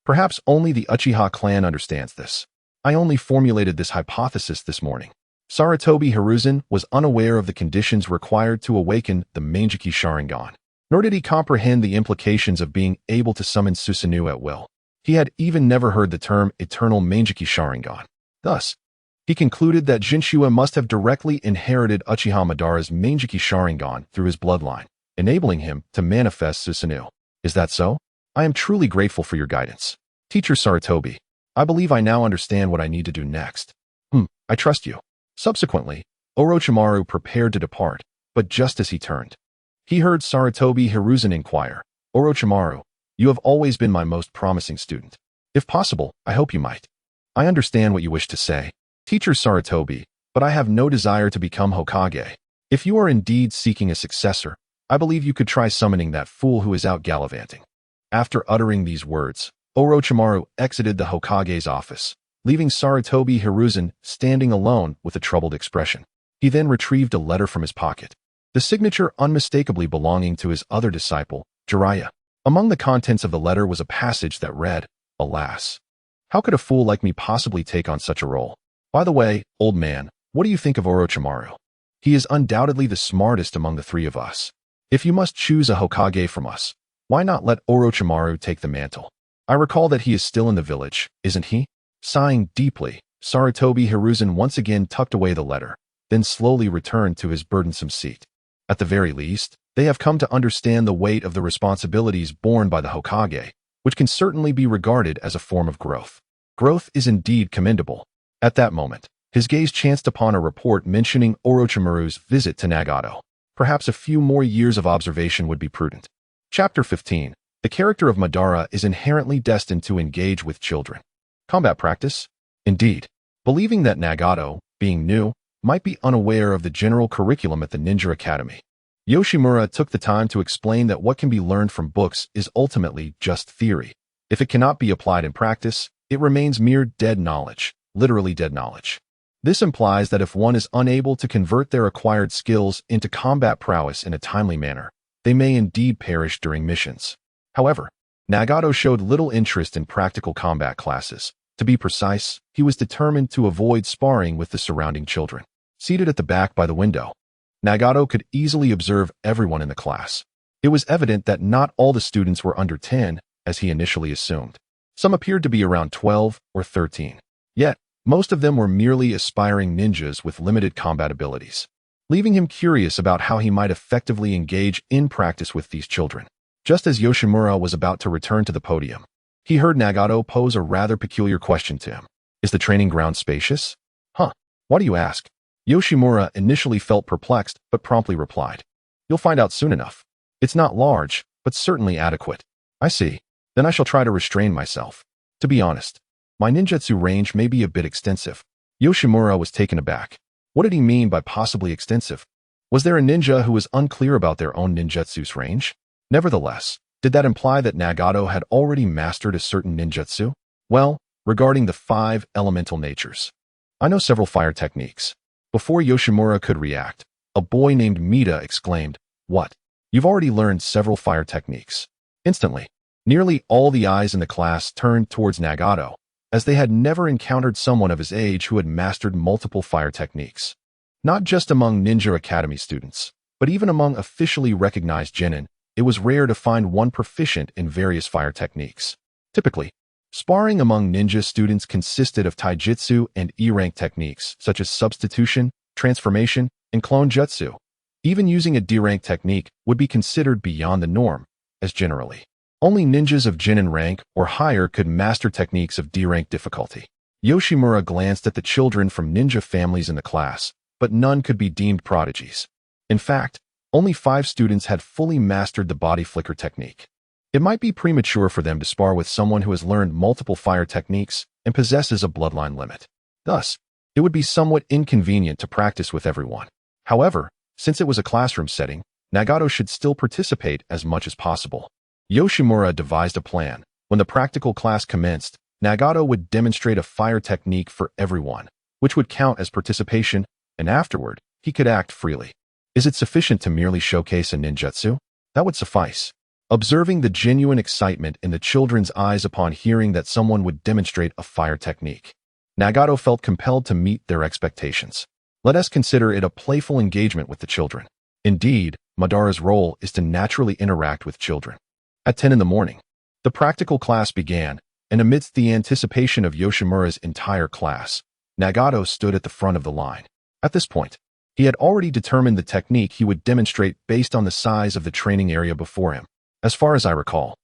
Perhaps only the Uchiha clan understands this. I only formulated this hypothesis this morning. Sarutobi Hiruzen was unaware of the conditions required to awaken the Mangekyou Sharingan, nor did he comprehend the implications of being able to summon Susanoo at will. He had even never heard the term eternal Mangekyou Sharingan. Thus, he concluded that Jinchua must have directly inherited Uchiha Madara's Mangekyou Sharingan through his bloodline, enabling him to manifest Susanoo. Is that so? I am truly grateful for your guidance. Teacher Sarutobi, I believe I now understand what I need to do next. I trust you. Subsequently, Orochimaru prepared to depart, but just as he turned, he heard Sarutobi Hiruzen inquire, Orochimaru, you have always been my most promising student. If possible, I hope you might. I understand what you wish to say, Teacher Sarutobi, but I have no desire to become Hokage. If you are indeed seeking a successor, I believe you could try summoning that fool who is out gallivanting. After uttering these words, Orochimaru exited the Hokage's office, leaving Sarutobi Hiruzen standing alone with a troubled expression. He then retrieved a letter from his pocket, the signature unmistakably belonging to his other disciple, Jiraiya. Among the contents of the letter was a passage that read, Alas, how could a fool like me possibly take on such a role? By the way, old man, what do you think of Orochimaru? He is undoubtedly the smartest among the three of us. If you must choose a Hokage from us, why not let Orochimaru take the mantle? I recall that he is still in the village, isn't he? Sighing deeply, Sarutobi Hiruzen once again tucked away the letter, then slowly returned to his burdensome seat. At the very least, they have come to understand the weight of the responsibilities borne by the Hokage, which can certainly be regarded as a form of growth. Growth is indeed commendable. At that moment, his gaze chanced upon a report mentioning Orochimaru's visit to Nagato. Perhaps a few more years of observation would be prudent. Chapter 15. The character of Madara is inherently destined to engage with children. Combat practice? Indeed. Believing that Nagato, being new, might be unaware of the general curriculum at the Ninja Academy, Yoshimura took the time to explain that what can be learned from books is ultimately just theory. If it cannot be applied in practice, it remains mere dead knowledge, literally dead knowledge. This implies that if one is unable to convert their acquired skills into combat prowess in a timely manner, they may indeed perish during missions. However, Nagato showed little interest in practical combat classes. To be precise, he was determined to avoid sparring with the surrounding children. Seated at the back by the window, Nagato could easily observe everyone in the class. It was evident that not all the students were under 10, as he initially assumed. Some appeared to be around 12 or 13. Yet, most of them were merely aspiring ninjas with limited combat abilities, leaving him curious about how he might effectively engage in practice with these children. Just as Yoshimura was about to return to the podium, he heard Nagato pose a rather peculiar question to him. Is the training ground spacious? Why do you ask? Yoshimura initially felt perplexed, but promptly replied, "You'll find out soon enough. It's not large, but certainly adequate." "I see. Then I shall try to restrain myself. To be honest, my ninjutsu range may be a bit extensive." Yoshimura was taken aback. What did he mean by possibly extensive? Was there a ninja who was unclear about their own ninjutsu's range? Nevertheless, did that imply that Nagato had already mastered a certain ninjutsu? Well, regarding the 5 elemental natures, I know several fire techniques. Before Yoshimura could react, a boy named Mita exclaimed, "What? You've already learned several fire techniques." Instantly, nearly all the eyes in the class turned towards Nagato, as they had never encountered someone of his age who had mastered multiple fire techniques. Not just among Ninja Academy students, but even among officially recognized genin, it was rare to find one proficient in various fire techniques. Typically, sparring among ninja students consisted of taijutsu and E-rank techniques such as substitution, transformation, and clone jutsu. Even using a D-rank technique would be considered beyond the norm, as generally only ninjas of genin rank or higher could master techniques of D-rank difficulty. Yoshimura glanced at the children from ninja families in the class, but none could be deemed prodigies. In fact, only 5 students had fully mastered the body flicker technique. It might be premature for them to spar with someone who has learned multiple fire techniques and possesses a bloodline limit. Thus, it would be somewhat inconvenient to practice with everyone. However, since it was a classroom setting, Nagato should still participate as much as possible. Yoshimura devised a plan. When the practical class commenced, Nagato would demonstrate a fire technique for everyone, which would count as participation, and afterward, he could act freely. Is it sufficient to merely showcase a ninjutsu? That would suffice. Observing the genuine excitement in the children's eyes upon hearing that someone would demonstrate a fire technique, Nagato felt compelled to meet their expectations. Let us consider it a playful engagement with the children. Indeed, Madara's role is to naturally interact with children. At 10 in the morning, the practical class began, and amidst the anticipation of Yoshimura's entire class, Nagato stood at the front of the line. At this point, he had already determined the technique he would demonstrate based on the size of the training area before him. As far as I recall,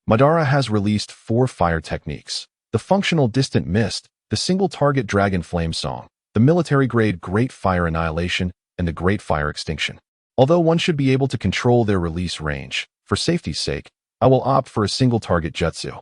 Madara has released 4 fire techniques: the functional distant mist, the single target dragon flame song, the military-grade great fire annihilation, and the great fire extinction. Although one should be able to control their release range, for safety's sake, I will opt for a single target jutsu.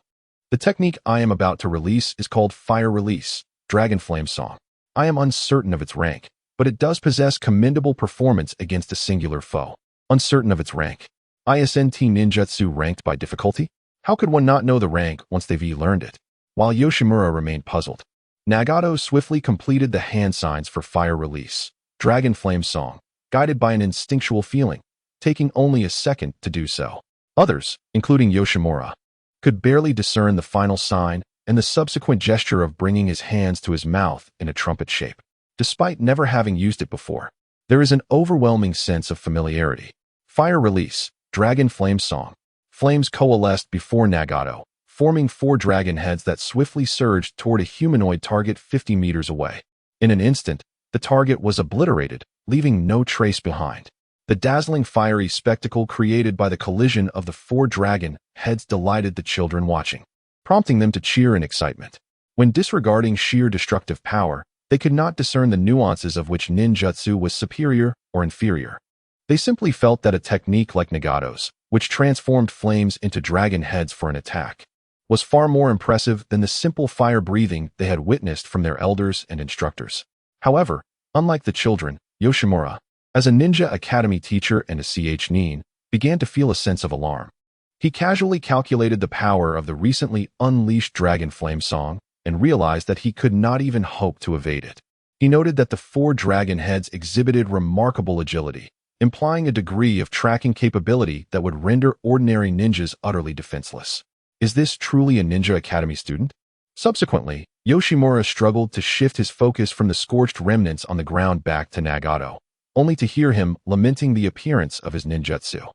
The technique I am about to release is called Fire Release, Dragon Flame Song. I am uncertain of its rank, but it does possess commendable performance against a singular foe. Uncertain of its rank. ISNT ninjutsu ranked by difficulty? How could one not know the rank once they've learned it? While Yoshimura remained puzzled, Nagato swiftly completed the hand signs for Fire Release, Dragon Flame Song, guided by an instinctual feeling, taking only a second to do so. Others, including Yoshimura, could barely discern the final sign and the subsequent gesture of bringing his hands to his mouth in a trumpet shape. Despite never having used it before, there is an overwhelming sense of familiarity. Fire Release, Dragon Flame Song. Flames coalesced before Nagato, forming 4 dragon heads that swiftly surged toward a humanoid target 50 meters away. In an instant, the target was obliterated, leaving no trace behind. The dazzling fiery spectacle created by the collision of the 4 dragon heads delighted the children watching, prompting them to cheer in excitement. When disregarding sheer destructive power, they could not discern the nuances of which ninjutsu was superior or inferior. They simply felt that a technique like Nagato's, which transformed flames into dragon heads for an attack, was far more impressive than the simple fire breathing they had witnessed from their elders and instructors. However, unlike the children, Yoshimura, as a Ninja Academy teacher and a nin, began to feel a sense of alarm. He casually calculated the power of the recently unleashed Dragon Flame Song and realized that he could not even hope to evade it. He noted that the 4 dragon heads exhibited remarkable agility, implying a degree of tracking capability that would render ordinary ninjas utterly defenseless. Is this truly a Ninja Academy student? Subsequently, Yoshimura struggled to shift his focus from the scorched remnants on the ground back to Nagato, only to hear him lamenting the appearance of his ninjutsu.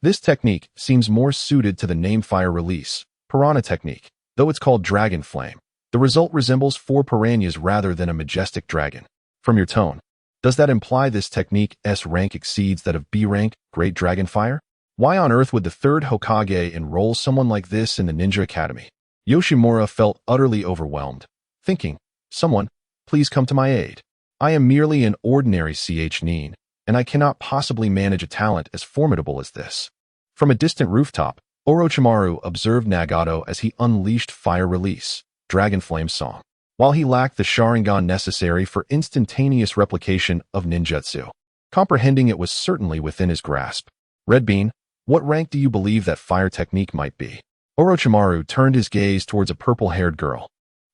This technique seems more suited to the name Fire Release, Piranha technique, though it's called Dragon Flame. The result resembles 4 piranhas rather than a majestic dragon. From your tone, does that imply this technique's rank exceeds that of B rank, Great Dragon Fire? Why on earth would the 3rd Hokage enroll someone like this in the Ninja Academy? Yoshimura felt utterly overwhelmed, thinking, "Someone, please come to my aid. I am merely an ordinary nin, and I cannot possibly manage a talent as formidable as this. From a distant rooftop, Orochimaru observed Nagato as he unleashed Fire Release, Dragon Flame Song, while he lacked the Sharingan necessary for instantaneous replication of ninjutsu. Comprehending it was certainly within his grasp. Red Bean, what rank do you believe that fire technique might be? Orochimaru turned his gaze towards a purple-haired girl,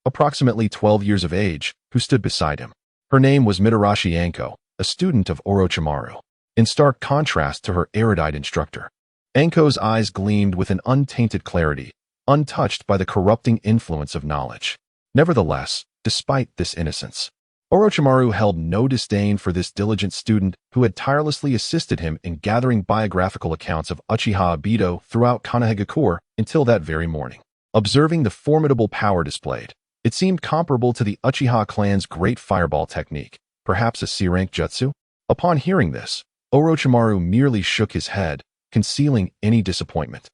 approximately 12 years of age, who stood beside him. Her name was Mitarashi Anko, a student of Orochimaru, in stark contrast to her erudite instructor. Anko's eyes gleamed with an untainted clarity, untouched by the corrupting influence of knowledge. Nevertheless, despite this innocence, Orochimaru held no disdain for this diligent student who had tirelessly assisted him in gathering biographical accounts of Uchiha Obito throughout Konohagakure until that very morning. Observing the formidable power displayed, it seemed comparable to the Uchiha clan's great fireball technique, perhaps a C-rank jutsu. Upon hearing this, Orochimaru merely shook his head, concealing any disappointment,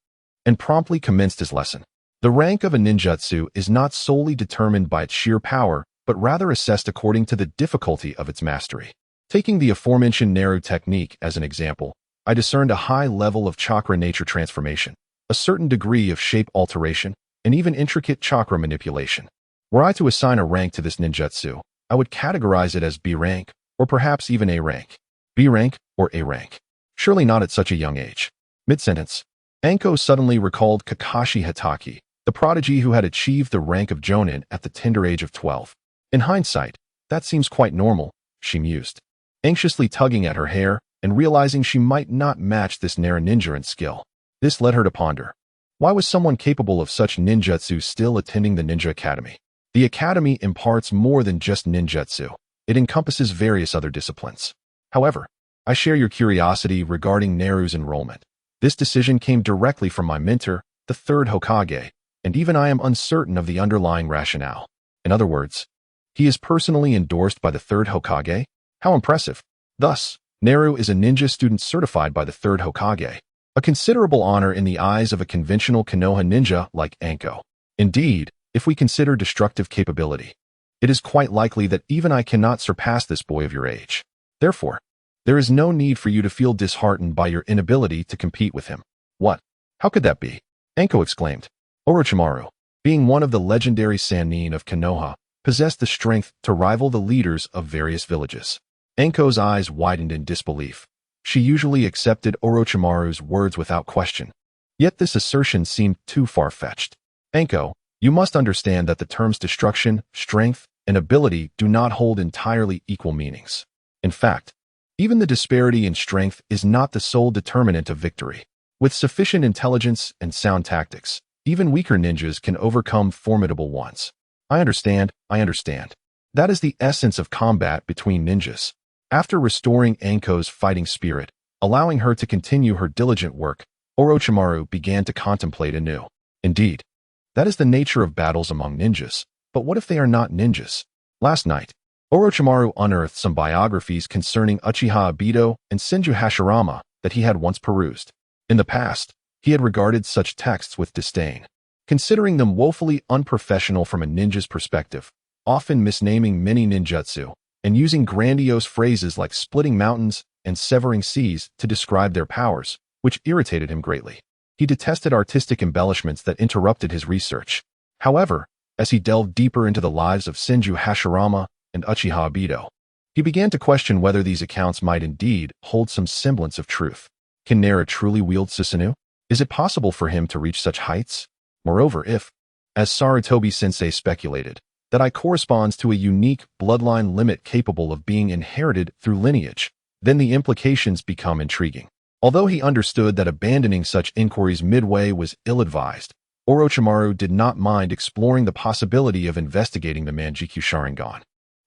and promptly commenced his lesson. The rank of a ninjutsu is not solely determined by its sheer power, but rather assessed according to the difficulty of its mastery. Taking the aforementioned Naru technique as an example, I discerned a high level of chakra nature transformation, a certain degree of shape alteration, and even intricate chakra manipulation. Were I to assign a rank to this ninjutsu, I would categorize it as B rank, or perhaps even A rank. B rank or A rank. Surely not at such a young age. Mid-sentence, Anko suddenly recalled Kakashi Hatake, the prodigy who had achieved the rank of Jonin at the tender age of 12. In hindsight, that seems quite normal, she mused, anxiously tugging at her hair and realizing she might not match this Nara ninja in skill. This led her to ponder. Why was someone capable of such ninjutsu still attending the Ninja Academy? The academy imparts more than just ninjutsu. It encompasses various other disciplines. However, I share your curiosity regarding Naru's enrollment. This decision came directly from my mentor, the third Hokage, and even I am uncertain of the underlying rationale. In other words, he is personally endorsed by the third Hokage? How impressive. Thus, Naru is a ninja student certified by the third Hokage, a considerable honor in the eyes of a conventional Konoha ninja like Anko. Indeed, if we consider destructive capability, it is quite likely that even I cannot surpass this boy of your age. Therefore, there is no need for you to feel disheartened by your inability to compete with him. What? How could that be? Anko exclaimed. Orochimaru, being one of the legendary Sannin of Konoha, possessed the strength to rival the leaders of various villages. Anko's eyes widened in disbelief. She usually accepted Orochimaru's words without question. Yet this assertion seemed too far-fetched. Anko, you must understand that the terms destruction, strength, and ability do not hold entirely equal meanings. In fact, even the disparity in strength is not the sole determinant of victory. With sufficient intelligence and sound tactics, even weaker ninjas can overcome formidable ones. I understand. That is the essence of combat between ninjas. After restoring Anko's fighting spirit, allowing her to continue her diligent work, Orochimaru began to contemplate anew. Indeed, that is the nature of battles among ninjas. But what if they are not ninjas? Last night, Orochimaru unearthed some biographies concerning Uchiha Obito and Senju Hashirama that he had once perused. In the past, he had regarded such texts with disdain, considering them woefully unprofessional from a ninja's perspective, often misnaming many ninjutsu, and using grandiose phrases like splitting mountains and severing seas to describe their powers, which irritated him greatly. He detested artistic embellishments that interrupted his research. However, as he delved deeper into the lives of Senju Hashirama and Uchiha Obito, he began to question whether these accounts might indeed hold some semblance of truth. Can Nara truly wield Susanoo? Is it possible for him to reach such heights? Moreover, if, as Sarutobi-sensei speculated, that I corresponds to a unique bloodline limit capable of being inherited through lineage, then the implications become intriguing. Although he understood that abandoning such inquiries midway was ill-advised, Orochimaru did not mind exploring the possibility of investigating the Manjikyu Sharingan,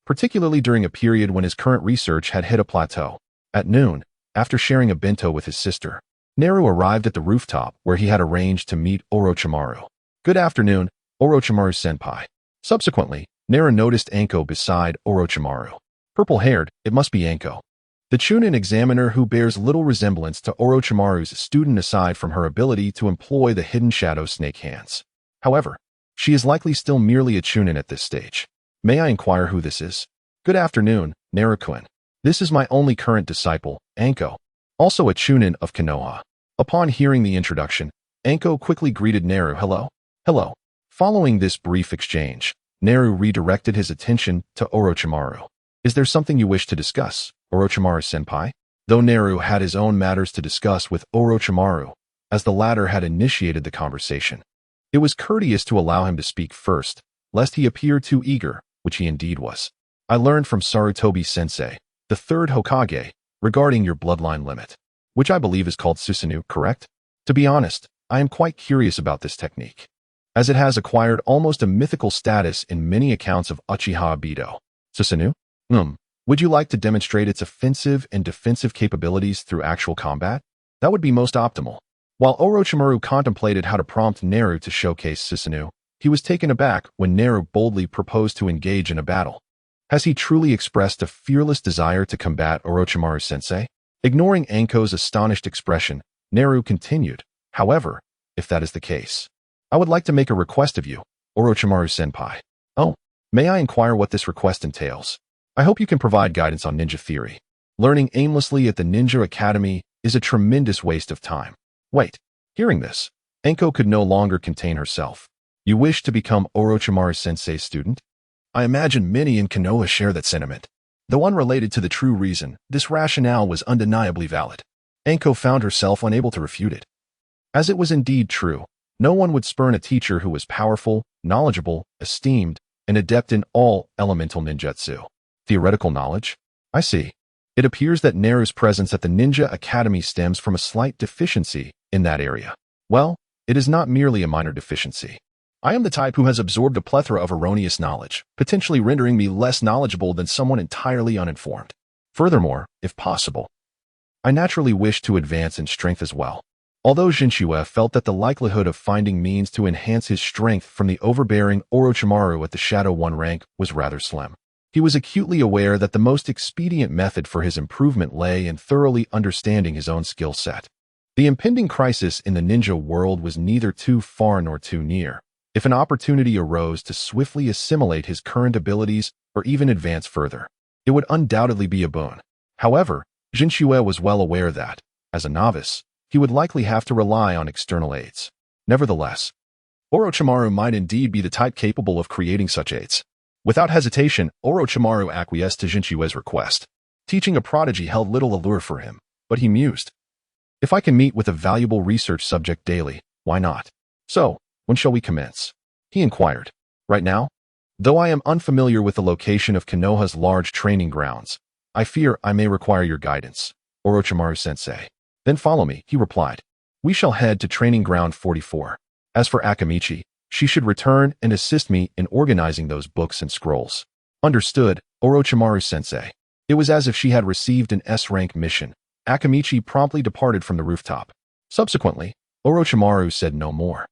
particularly during a period when his current research had hit a plateau. At noon, after sharing a bento with his sister, Naru arrived at the rooftop where he had arranged to meet Orochimaru. Good afternoon, Orochimaru-senpai. Subsequently, Naru noticed Anko beside Orochimaru. Purple-haired, it must be Anko, the Chunin examiner who bears little resemblance to Orochimaru's student aside from her ability to employ the hidden shadow snake hands. However, she is likely still merely a Chunin at this stage. May I inquire who this is? Good afternoon, Naruto-kun. This is my only current disciple, Anko, also a chunin of Konoha. Upon hearing the introduction, Anko quickly greeted Naru, hello. Hello. Following this brief exchange, Naru redirected his attention to Orochimaru. Is there something you wish to discuss, Orochimaru-senpai? Though Naru had his own matters to discuss with Orochimaru, as the latter had initiated the conversation, it was courteous to allow him to speak first, lest he appear too eager, which he indeed was. I learned from Sarutobi-sensei, the third Hokage, regarding your bloodline limit, which I believe is called Susanoo, correct? To be honest, I am quite curious about this technique, as it has acquired almost a mythical status in many accounts of Uchiha Obito. Susanoo? Would you like to demonstrate its offensive and defensive capabilities through actual combat? That would be most optimal. While Orochimaru contemplated how to prompt Naru to showcase Susanoo, he was taken aback when Naru boldly proposed to engage in a battle. Has he truly expressed a fearless desire to combat Orochimaru-sensei? Ignoring Anko's astonished expression, Naru continued, however, if that is the case, I would like to make a request of you, Orochimaru-senpai. Oh, may I inquire what this request entails? I hope you can provide guidance on ninja theory. Learning aimlessly at the Ninja Academy is a tremendous waste of time. Wait, hearing this, Anko could no longer contain herself. You wish to become Orochimaru-sensei's student? I imagine many in Konoha share that sentiment. Though unrelated to the true reason, this rationale was undeniably valid. Anko found herself unable to refute it. As it was indeed true, no one would spurn a teacher who was powerful, knowledgeable, esteemed, and adept in all elemental ninjutsu. Theoretical knowledge? I see. It appears that Naru's presence at the Ninja Academy stems from a slight deficiency in that area. Well, it is not merely a minor deficiency. I am the type who has absorbed a plethora of erroneous knowledge, potentially rendering me less knowledgeable than someone entirely uninformed. Furthermore, if possible, I naturally wish to advance in strength as well. Although Jinchua felt that the likelihood of finding means to enhance his strength from the overbearing Orochimaru at the Shadow 1 rank was rather slim, he was acutely aware that the most expedient method for his improvement lay in thoroughly understanding his own skill set. The impending crisis in the ninja world was neither too far nor too near. If an opportunity arose to swiftly assimilate his current abilities or even advance further, it would undoubtedly be a boon. However, Jinchua was well aware that, as a novice, he would likely have to rely on external aids. Nevertheless, Orochimaru might indeed be the type capable of creating such aids. Without hesitation, Orochimaru acquiesced to Jinchua's request. Teaching a prodigy held little allure for him, but he mused. If I can meet with a valuable research subject daily, why not? So, when shall we commence? He inquired. Right now? Though I am unfamiliar with the location of Konoha's large training grounds, I fear I may require your guidance, Orochimaru-sensei. Then follow me, he replied. We shall head to training ground 44. As for Akamichi, she should return and assist me in organizing those books and scrolls. Understood, Orochimaru-sensei. It was as if she had received an S-rank mission. Akamichi promptly departed from the rooftop. Subsequently, Orochimaru said no more.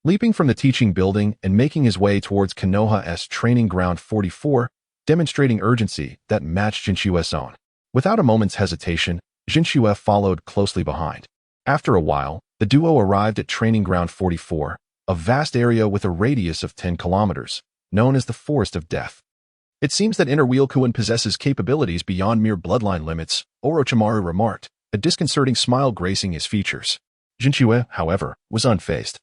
Leaping from the teaching building and making his way towards Konoha's training ground 44, demonstrating urgency that matched Jinchua's own. Without a moment's hesitation, Jinchua followed closely behind. After a while, the duo arrived at training ground 44, a vast area with a radius of 10 kilometers, known as the Forest of Death. It seems that Inner Wheelkuin possesses capabilities beyond mere bloodline limits, Orochimaru remarked, a disconcerting smile gracing his features. Jinchua, however, was unfazed.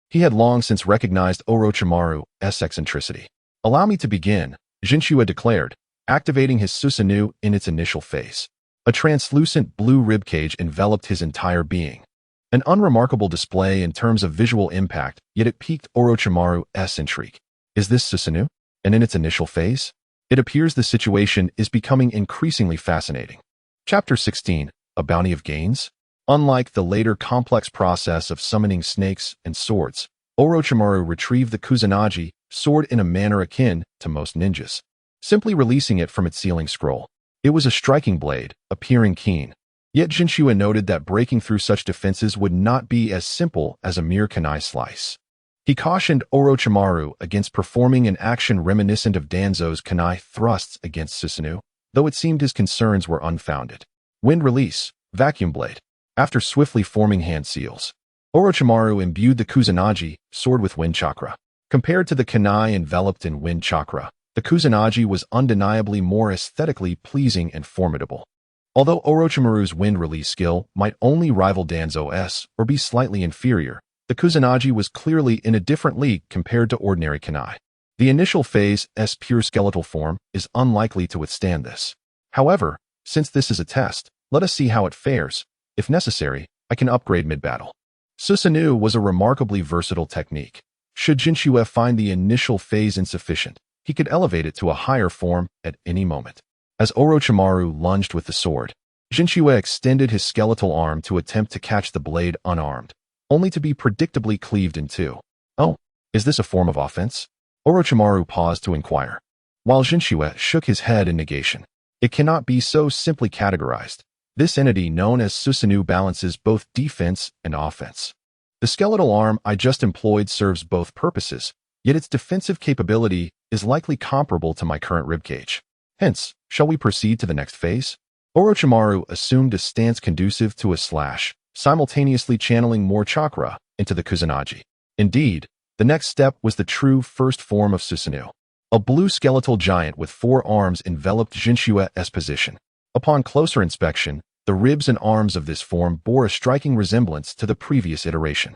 He had long since recognized Orochimaru's eccentricity. Allow me to begin, Jinchua declared, activating his Susanoo in its initial phase. A translucent blue ribcage enveloped his entire being. An unremarkable display in terms of visual impact, yet it piqued Orochimaru's intrigue. Is this Susanoo? And in its initial phase? It appears the situation is becoming increasingly fascinating. Chapter 16, A Bounty of Gains? Unlike the later complex process of summoning snakes and swords, Orochimaru retrieved the Kusanagi sword in a manner akin to most ninjas, simply releasing it from its sealing scroll. It was a striking blade, appearing keen. Yet Jinchua noted that breaking through such defenses would not be as simple as a mere kunai slice. He cautioned Orochimaru against performing an action reminiscent of Danzo's kunai thrusts against Susanoo, though it seemed his concerns were unfounded. Wind release, vacuum blade. After swiftly forming hand seals, Orochimaru imbued the Kusanagi sword with wind chakra. Compared to the kunai enveloped in wind chakra, the Kusanagi was undeniably more aesthetically pleasing and formidable. Although Orochimaru's wind release skill might only rival Danzo's or be slightly inferior, the Kusanagi was clearly in a different league compared to ordinary kunai. The initial phase's pure skeletal form is unlikely to withstand this. However, since this is a test, let us see how it fares. If necessary, I can upgrade mid-battle. Susanoo was a remarkably versatile technique. Should Jinchua find the initial phase insufficient, he could elevate it to a higher form at any moment. As Orochimaru lunged with the sword, Jinchua extended his skeletal arm to attempt to catch the blade unarmed, only to be predictably cleaved in two. Oh, is this a form of offense? Orochimaru paused to inquire, while Jinchua shook his head in negation. It cannot be so simply categorized. This entity known as Susanoo balances both defense and offense. The skeletal arm I just employed serves both purposes, yet its defensive capability is likely comparable to my current ribcage. Hence, shall we proceed to the next phase? Orochimaru assumed a stance conducive to a slash, simultaneously channeling more chakra into the Kusanagi. Indeed, the next step was the true first form of Susanoo. A blue skeletal giant with 4 arms enveloped Jinshua's position. Upon closer inspection, the ribs and arms of this form bore a striking resemblance to the previous iteration.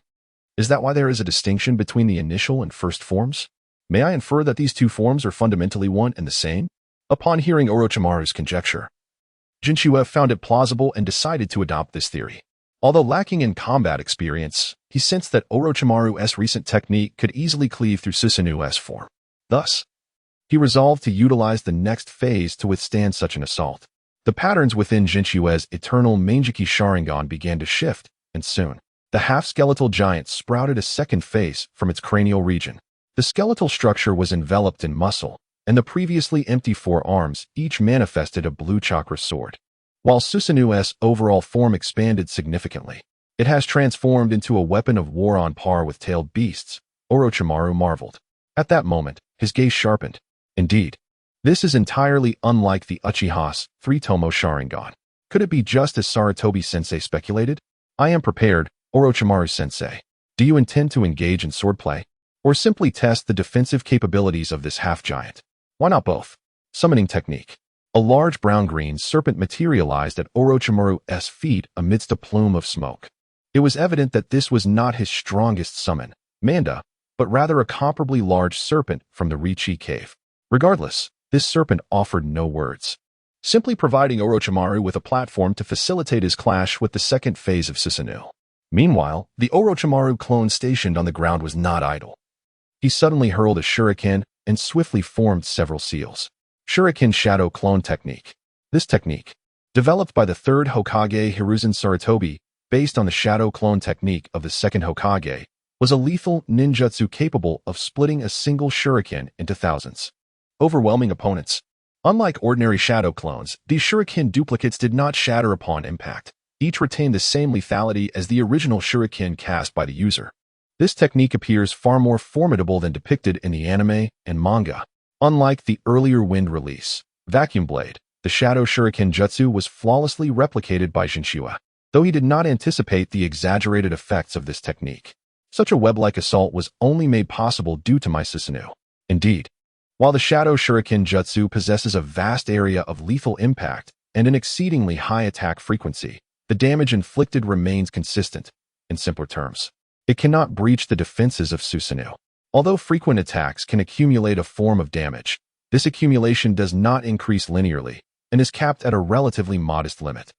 Is that why there is a distinction between the initial and first forms? May I infer that these two forms are fundamentally one and the same? Upon hearing Orochimaru's conjecture, Jinchua found it plausible and decided to adopt this theory. Although lacking in combat experience, he sensed that Orochimaru's recent technique could easily cleave through Susanoo's form. Thus, he resolved to utilize the next phase to withstand such an assault. The patterns within Jinshua's eternal Manjiki Sharingan began to shift, and soon, the half-skeletal giant sprouted a second face from its cranial region. The skeletal structure was enveloped in muscle, and the previously empty 4 arms each manifested a blue chakra sword. While Susanoo's overall form expanded significantly, it has transformed into a weapon of war on par with tailed beasts, Orochimaru marveled. At that moment, his gaze sharpened. Indeed, this is entirely unlike the Uchiha's 3-tomo Sharingan. Could it be just as Sarutobi-sensei speculated? I am prepared, Orochimaru-sensei. Do you intend to engage in swordplay, or simply test the defensive capabilities of this half-giant? Why not both? Summoning technique. A large brown-green serpent materialized at Orochimaru's feet amidst a plume of smoke. It was evident that this was not his strongest summon, Manda, but rather a comparably large serpent from the Richi cave. Regardless, this serpent offered no words, simply providing Orochimaru with a platform to facilitate his clash with the second phase of Susanoo. Meanwhile, the Orochimaru clone stationed on the ground was not idle. He suddenly hurled a shuriken and swiftly formed several seals. Shuriken Shadow Clone Technique. This technique, developed by the 3rd Hokage Hiruzen Sarutobi, based on the Shadow Clone technique of the 2nd Hokage, was a lethal ninjutsu capable of splitting a single shuriken into thousands. Overwhelming opponents. Unlike ordinary shadow clones, these shuriken duplicates did not shatter upon impact. Each retained the same lethality as the original shuriken cast by the user. This technique appears far more formidable than depicted in the anime and manga. Unlike the earlier wind release, Vacuum Blade, the Shadow Shuriken Jutsu was flawlessly replicated by Jinchua, though he did not anticipate the exaggerated effects of this technique. Such a web-like assault was only made possible due to my Susanoo. Indeed, while the Shadow Shuriken Jutsu possesses a vast area of lethal impact and an exceedingly high attack frequency, the damage inflicted remains consistent. In simpler terms, it cannot breach the defenses of Susanoo. Although frequent attacks can accumulate a form of damage, this accumulation does not increase linearly and is capped at a relatively modest limit.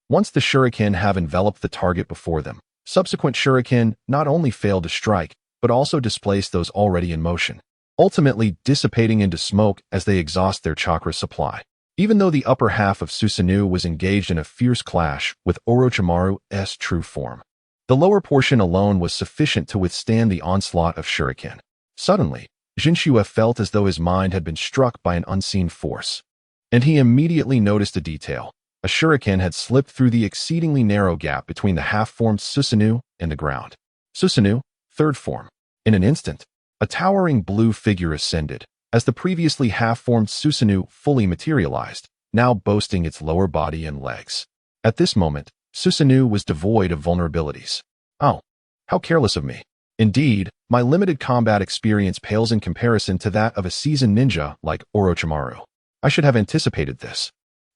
Once the shuriken have enveloped the target before them, subsequent shuriken not only fail to strike, but also displace those already in motion, ultimately dissipating into smoke as they exhaust their chakra supply. Even though the upper half of Susanoo was engaged in a fierce clash with Orochimaru's true form, the lower portion alone was sufficient to withstand the onslaught of shuriken. Suddenly, Jinchua felt as though his mind had been struck by an unseen force, and he immediately noticed a detail. A shuriken had slipped through the exceedingly narrow gap between the half-formed Susanoo and the ground. Susanoo, 3rd form. In an instant, a towering blue figure ascended, as the previously half-formed Susanoo fully materialized, now boasting its lower body and legs. At this moment, Susanoo was devoid of vulnerabilities. Oh, how careless of me. Indeed, my limited combat experience pales in comparison to that of a seasoned ninja like Orochimaru. I should have anticipated this.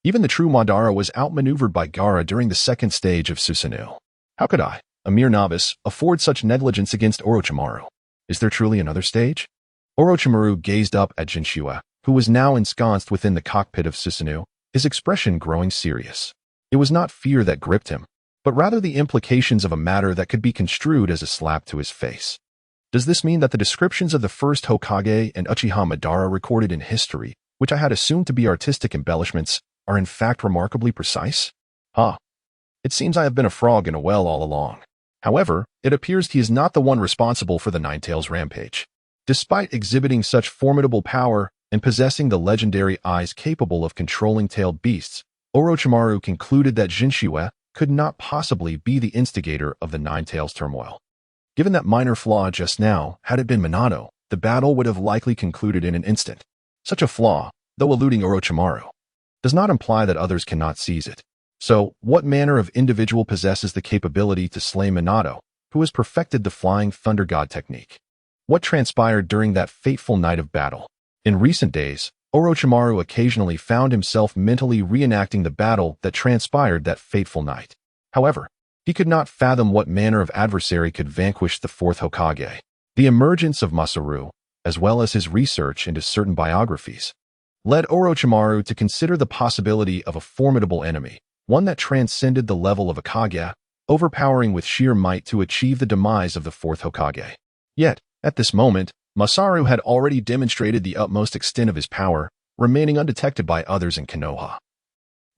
Even the true Madara was outmaneuvered by Gaara during the second stage of Susanoo. How could I, a mere novice, afford such negligence against Orochimaru? Is there truly another stage? Orochimaru gazed up at Jinchua, who was now ensconced within the cockpit of Susanoo, his expression growing serious. It was not fear that gripped him, but rather the implications of a matter that could be construed as a slap to his face. Does this mean that the descriptions of the first Hokage and Uchiha Madara recorded in history, which I had assumed to be artistic embellishments, are in fact remarkably precise? It seems I have been a frog in a well all along. However, it appears he is not the one responsible for the Ninetales rampage. Despite exhibiting such formidable power and possessing the legendary eyes capable of controlling tailed beasts, Orochimaru concluded that Jinchua could not possibly be the instigator of the Ninetales turmoil. Given that minor flaw just now, had it been Minato, the battle would have likely concluded in an instant. Such a flaw, though eluding Orochimaru, does not imply that others cannot seize it. So, what manner of individual possesses the capability to slay Minato, who has perfected the Flying Thunder God technique? What transpired during that fateful night of battle? In recent days, Orochimaru occasionally found himself mentally reenacting the battle that transpired that fateful night. However, he could not fathom what manner of adversary could vanquish the fourth Hokage. The emergence of Masaru, as well as his research into certain biographies, led Orochimaru to consider the possibility of a formidable enemy, one that transcended the level of a Kaguya, overpowering with sheer might to achieve the demise of the fourth Hokage. Yet, at this moment, Masaru had already demonstrated the utmost extent of his power, remaining undetected by others in Konoha.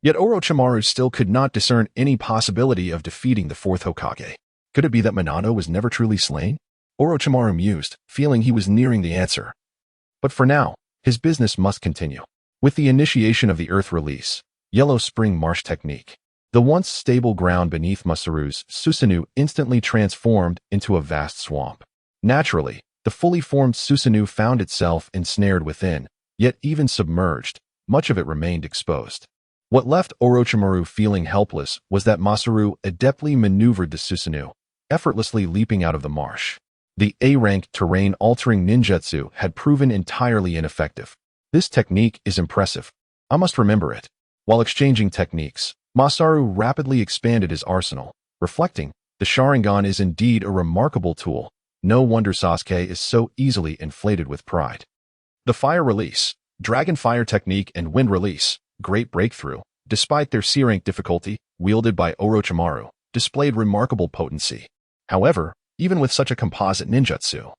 Yet Orochimaru still could not discern any possibility of defeating the fourth Hokage. Could it be that Minato was never truly slain? Orochimaru mused, feeling he was nearing the answer. But for now, his business must continue. With the initiation of the Earth Release, Yellow Spring Marsh Technique, the once stable ground beneath Masaru's Susanoo instantly transformed into a vast swamp. Naturally, the fully formed Susanoo found itself ensnared within, yet even submerged, much of it remained exposed. What left Orochimaru feeling helpless was that Masaru adeptly maneuvered the Susanoo, effortlessly leaping out of the marsh. The A-rank terrain-altering ninjutsu had proven entirely ineffective. This technique is impressive. I must remember it. While exchanging techniques, Masaru rapidly expanded his arsenal, reflecting, the Sharingan is indeed a remarkable tool. No wonder Sasuke is so easily inflated with pride. The Fire Release, Dragon Fire Technique and Wind Release, great breakthrough, despite their C-rank difficulty, wielded by Orochimaru, displayed remarkable potency. However, even with such a composite ninjutsu,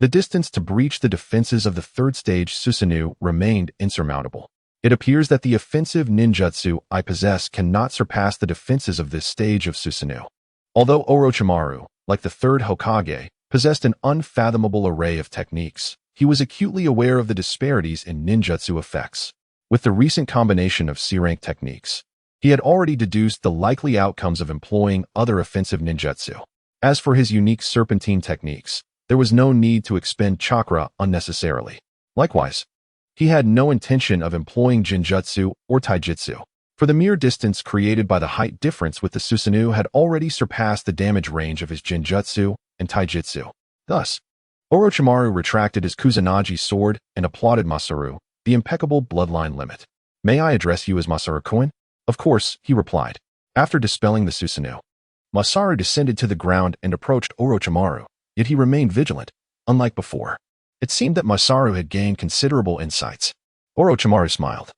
the distance to breach the defenses of the third stage Susanoo remained insurmountable. It appears that the offensive ninjutsu I possess cannot surpass the defenses of this stage of Susanoo. Although Orochimaru, like the third Hokage, possessed an unfathomable array of techniques, he was acutely aware of the disparities in ninjutsu effects. With the recent combination of C-rank techniques, he had already deduced the likely outcomes of employing other offensive ninjutsu. As for his unique serpentine techniques, there was no need to expend chakra unnecessarily. Likewise, he had no intention of employing Jinjutsu or Taijutsu, for the mere distance created by the height difference with the Susanoo had already surpassed the damage range of his Jinjutsu and Taijutsu. Thus, Orochimaru retracted his Kusanagi sword and applauded Masaru, the impeccable bloodline limit. "May I address you as Masaru-kun?" "Of course," he replied. After dispelling the Susanoo, Masaru descended to the ground and approached Orochimaru, yet he remained vigilant, unlike before. It seemed that Masaru had gained considerable insights. Orochimaru smiled.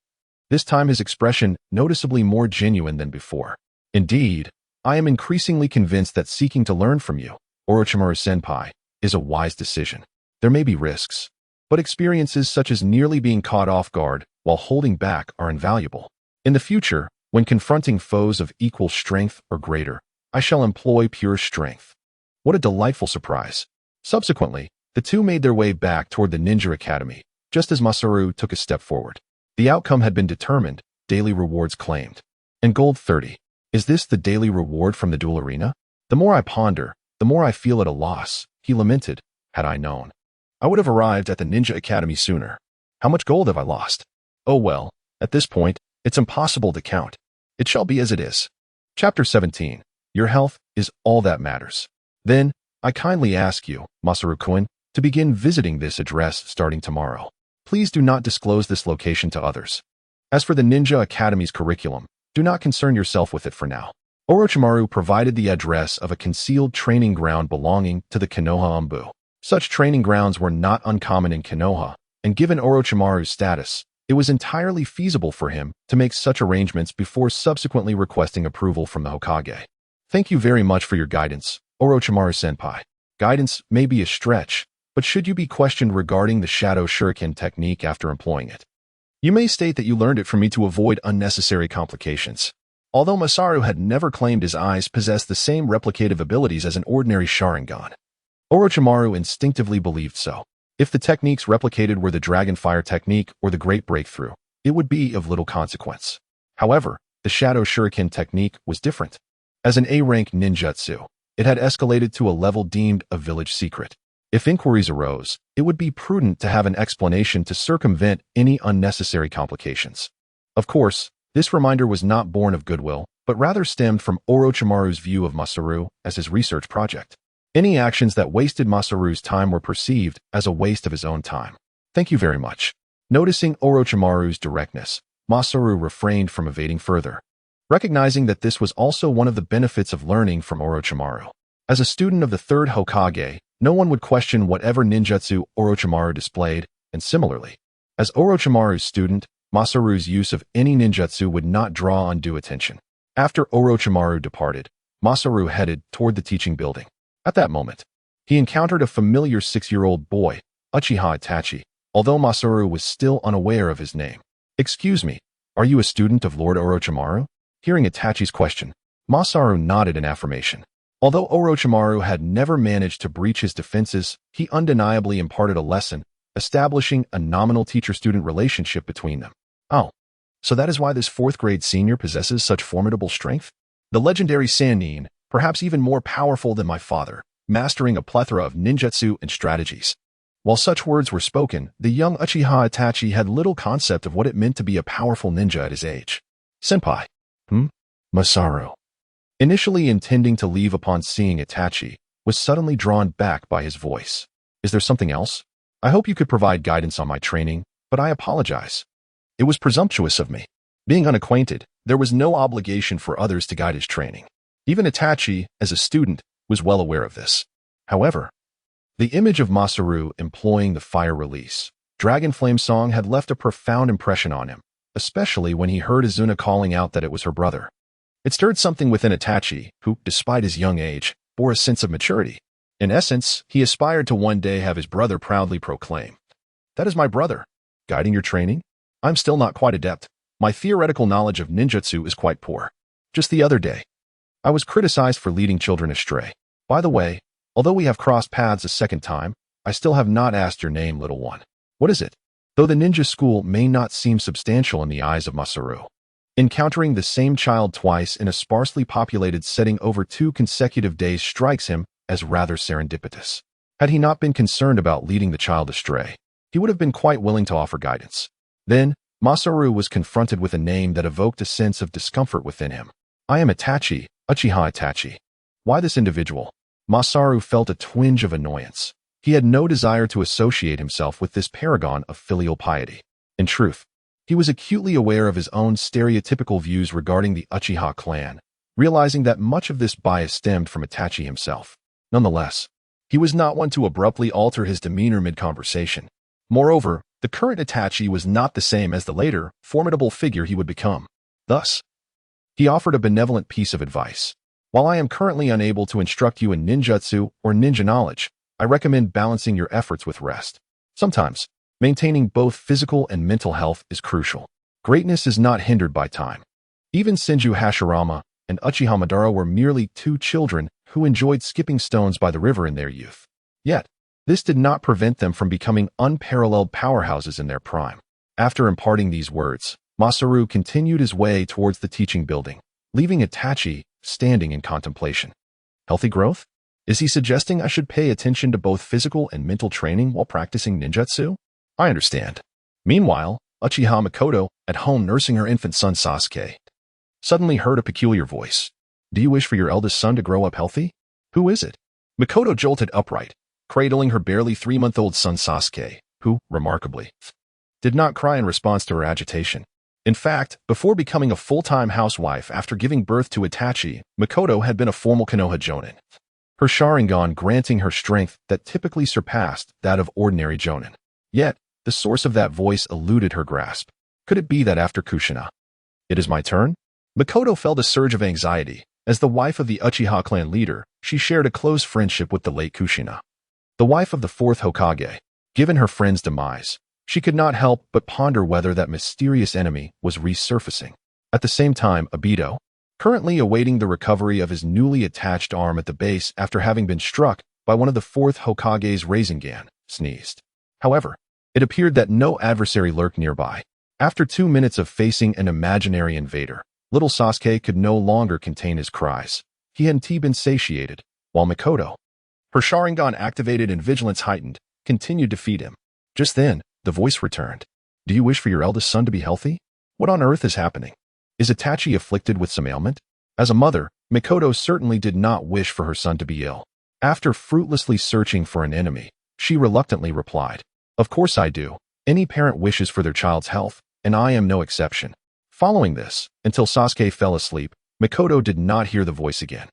This time his expression noticeably more genuine than before. "Indeed, I am increasingly convinced that seeking to learn from you, Orochimaru-senpai, is a wise decision. There may be risks, but experiences such as nearly being caught off guard while holding back are invaluable. In the future, when confronting foes of equal strength or greater, I shall employ pure strength." What a delightful surprise. Subsequently, the two made their way back toward the Ninja Academy, just as Masaru took a step forward. The outcome had been determined, daily rewards claimed. And gold 30. Is this the daily reward from the duel arena? The more I ponder, the more I feel at a loss, he lamented. Had I known, I would have arrived at the Ninja Academy sooner. How much gold have I lost? Oh well, at this point, it's impossible to count. It shall be as it is. Chapter 17. Your health is all that matters. Then, I kindly ask you, Masaru-kun, to begin visiting this address starting tomorrow. Please do not disclose this location to others. As for the Ninja Academy's curriculum, do not concern yourself with it for now. Orochimaru provided the address of a concealed training ground belonging to the Konoha Anbu. Such training grounds were not uncommon in Konoha, and given Orochimaru's status, it was entirely feasible for him to make such arrangements before subsequently requesting approval from the Hokage. Thank you very much for your guidance, Orochimaru-senpai. Guidance may be a stretch, but should you be questioned regarding the Shadow Shuriken technique after employing it, you may state that you learned it from me to avoid unnecessary complications. Although Masaru had never claimed his eyes possessed the same replicative abilities as an ordinary Sharingan, Orochimaru instinctively believed so. If the techniques replicated were the Dragon Fire technique or the Great Breakthrough, it would be of little consequence. However, the Shadow Shuriken technique was different. As an A-rank ninjutsu, it had escalated to a level deemed a village secret. If inquiries arose, it would be prudent to have an explanation to circumvent any unnecessary complications. Of course, this reminder was not born of goodwill, but rather stemmed from Orochimaru's view of Masaru as his research project. Any actions that wasted Masaru's time were perceived as a waste of his own time. Thank you very much. Noticing Orochimaru's directness, Masaru refrained from evading further, recognizing that this was also one of the benefits of learning from Orochimaru. As a student of the third Hokage, no one would question whatever ninjutsu Orochimaru displayed, and similarly, as Orochimaru's student, Masaru's use of any ninjutsu would not draw undue attention. After Orochimaru departed, Masaru headed toward the teaching building. At that moment, he encountered a familiar 6-year-old boy, Uchiha Itachi, although Masaru was still unaware of his name. Excuse me, are you a student of Lord Orochimaru? Hearing Itachi's question, Masaru nodded in affirmation. Although Orochimaru had never managed to breach his defenses, he undeniably imparted a lesson, establishing a nominal teacher-student relationship between them. Oh, so that is why this 4th-grade senior possesses such formidable strength? The legendary Sannin, perhaps even more powerful than my father, mastering a plethora of ninjutsu and strategies. While such words were spoken, the young Uchiha Itachi had little concept of what it meant to be a powerful ninja at his age. Senpai. Masaru. Initially intending to leave upon seeing Itachi, was suddenly drawn back by his voice. Is there something else? I hope you could provide guidance on my training, but I apologize. It was presumptuous of me. Being unacquainted, there was no obligation for others to guide his training. Even Itachi, as a student, was well aware of this. However, the image of Masaru employing the fire release, Dragon Flame song had left a profound impression on him, especially when he heard Izuna calling out that it was her brother. It stirred something within Itachi, who, despite his young age, bore a sense of maturity. In essence, he aspired to one day have his brother proudly proclaim, "That is my brother. Guiding your training? I'm still not quite adept. My theoretical knowledge of ninjutsu is quite poor. Just the other day, I was criticized for leading children astray. By the way, although we have crossed paths a second time, I still have not asked your name, little one. What is it?" Though the ninja school may not seem substantial in the eyes of Masaru, encountering the same child twice in a sparsely populated setting over 2 consecutive days strikes him as rather serendipitous. Had he not been concerned about leading the child astray, he would have been quite willing to offer guidance. Then, Masaru was confronted with a name that evoked a sense of discomfort within him. I am Itachi, Uchiha Itachi. Why this individual? Masaru felt a twinge of annoyance. He had no desire to associate himself with this paragon of filial piety. In truth, he was acutely aware of his own stereotypical views regarding the Uchiha clan, realizing that much of this bias stemmed from Itachi himself. Nonetheless, he was not one to abruptly alter his demeanor mid-conversation. Moreover, the current Itachi was not the same as the later, formidable figure he would become. Thus, he offered a benevolent piece of advice. While I am currently unable to instruct you in ninjutsu or ninja knowledge, I recommend balancing your efforts with rest. Sometimes, maintaining both physical and mental health is crucial. Greatness is not hindered by time. Even Senju Hashirama and Uchiha Madara were merely 2 children who enjoyed skipping stones by the river in their youth. Yet, this did not prevent them from becoming unparalleled powerhouses in their prime. After imparting these words, Masaru continued his way towards the teaching building, leaving Itachi standing in contemplation. Healthy growth? Is he suggesting I should pay attention to both physical and mental training while practicing ninjutsu? I understand. Meanwhile, Uchiha Makoto, at home nursing her infant son Sasuke, suddenly heard a peculiar voice. Do you wish for your eldest son to grow up healthy? Who is it? Makoto jolted upright, cradling her barely 3-month-old son Sasuke, who, remarkably, did not cry in response to her agitation. In fact, before becoming a full-time housewife after giving birth to Itachi, Makoto had been a formal Konoha Jonin, her Sharingan granting her strength that typically surpassed that of ordinary Jonin. Yet, the source of that voice eluded her grasp. Could it be that after Kushina, "It is my turn"? Makoto felt a surge of anxiety. As the wife of the Uchiha clan leader, she shared a close friendship with the late Kushina, the wife of the 4th Hokage. Given her friend's demise, she could not help but ponder whether that mysterious enemy was resurfacing. At the same time, Obito, currently awaiting the recovery of his newly attached arm at the base after having been struck by one of the 4th Hokage's Rasengan, sneezed. However, it appeared that no adversary lurked nearby. After 2 minutes of facing an imaginary invader, little Sasuke could no longer contain his cries. He had been satiated, while Makoto, her Sharingan activated and vigilance heightened, continued to feed him. Just then, the voice returned. "Do you wish for your eldest son to be healthy? What on earth is happening? Is Itachi afflicted with some ailment?" As a mother, Makoto certainly did not wish for her son to be ill. After fruitlessly searching for an enemy, she reluctantly replied, "Of course I do. Any parent wishes for their child's health, and I am no exception." Following this, until Sasuke fell asleep, Makoto did not hear the voice again.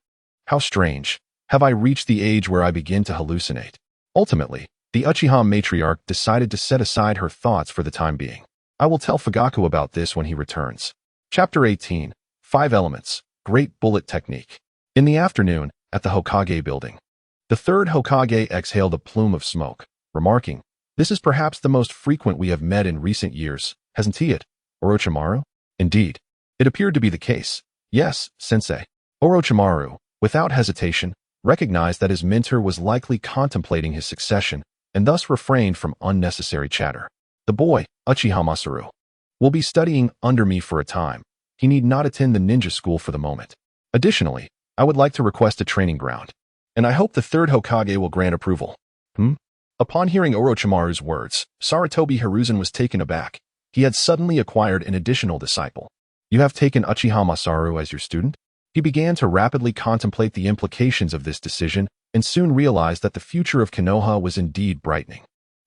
How strange. Have I reached the age where I begin to hallucinate? Ultimately, the Uchiha matriarch decided to set aside her thoughts for the time being. I will tell Fugaku about this when he returns. Chapter 18. 5 Elements. Great Bullet Technique. In the afternoon, at the Hokage building, the 3rd Hokage exhaled a plume of smoke, remarking, "This is perhaps the most frequent we have met in recent years, hasn't he it, Orochimaru?" Indeed, it appeared to be the case. "Yes, sensei." Orochimaru, without hesitation, recognized that his mentor was likely contemplating his succession and thus refrained from unnecessary chatter. "The boy, Uchiha Masaru, will be studying under me for a time. He need not attend the ninja school for the moment. Additionally, I would like to request a training ground, and I hope the 3rd Hokage will grant approval." Upon hearing Orochimaru's words, Sarutobi Hiruzen was taken aback. He had suddenly acquired an additional disciple. "You have taken Uchiha Masaru as your student?" He began to rapidly contemplate the implications of this decision and soon realized that the future of Konoha was indeed brightening.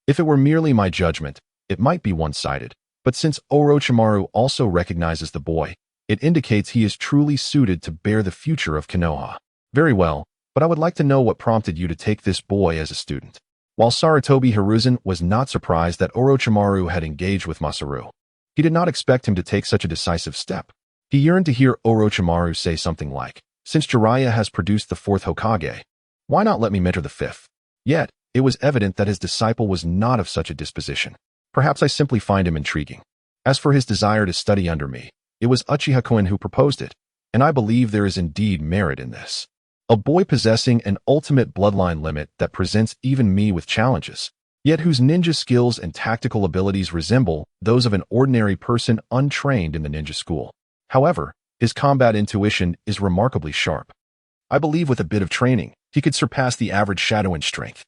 If it were merely my judgment, it might be one-sided, but since Orochimaru also recognizes the boy, it indicates he is truly suited to bear the future of Konoha. "Very well, but I would like to know what prompted you to take this boy as a student." While Sarutobi Hiruzen was not surprised that Orochimaru had engaged with Masaru, he did not expect him to take such a decisive step. He yearned to hear Orochimaru say something like, "Since Jiraiya has produced the 4th Hokage, why not let me mentor the 5th? Yet, it was evident that his disciple was not of such a disposition. Perhaps I simply find him intriguing. As for his desire to study under me, it was Uchiha Koen who proposed it, and I believe there is indeed merit in this. A boy possessing an ultimate bloodline limit that presents even me with challenges, yet whose ninja skills and tactical abilities resemble those of an ordinary person untrained in the ninja school. However, his combat intuition is remarkably sharp. I believe with a bit of training, he could surpass the average shadow in strength."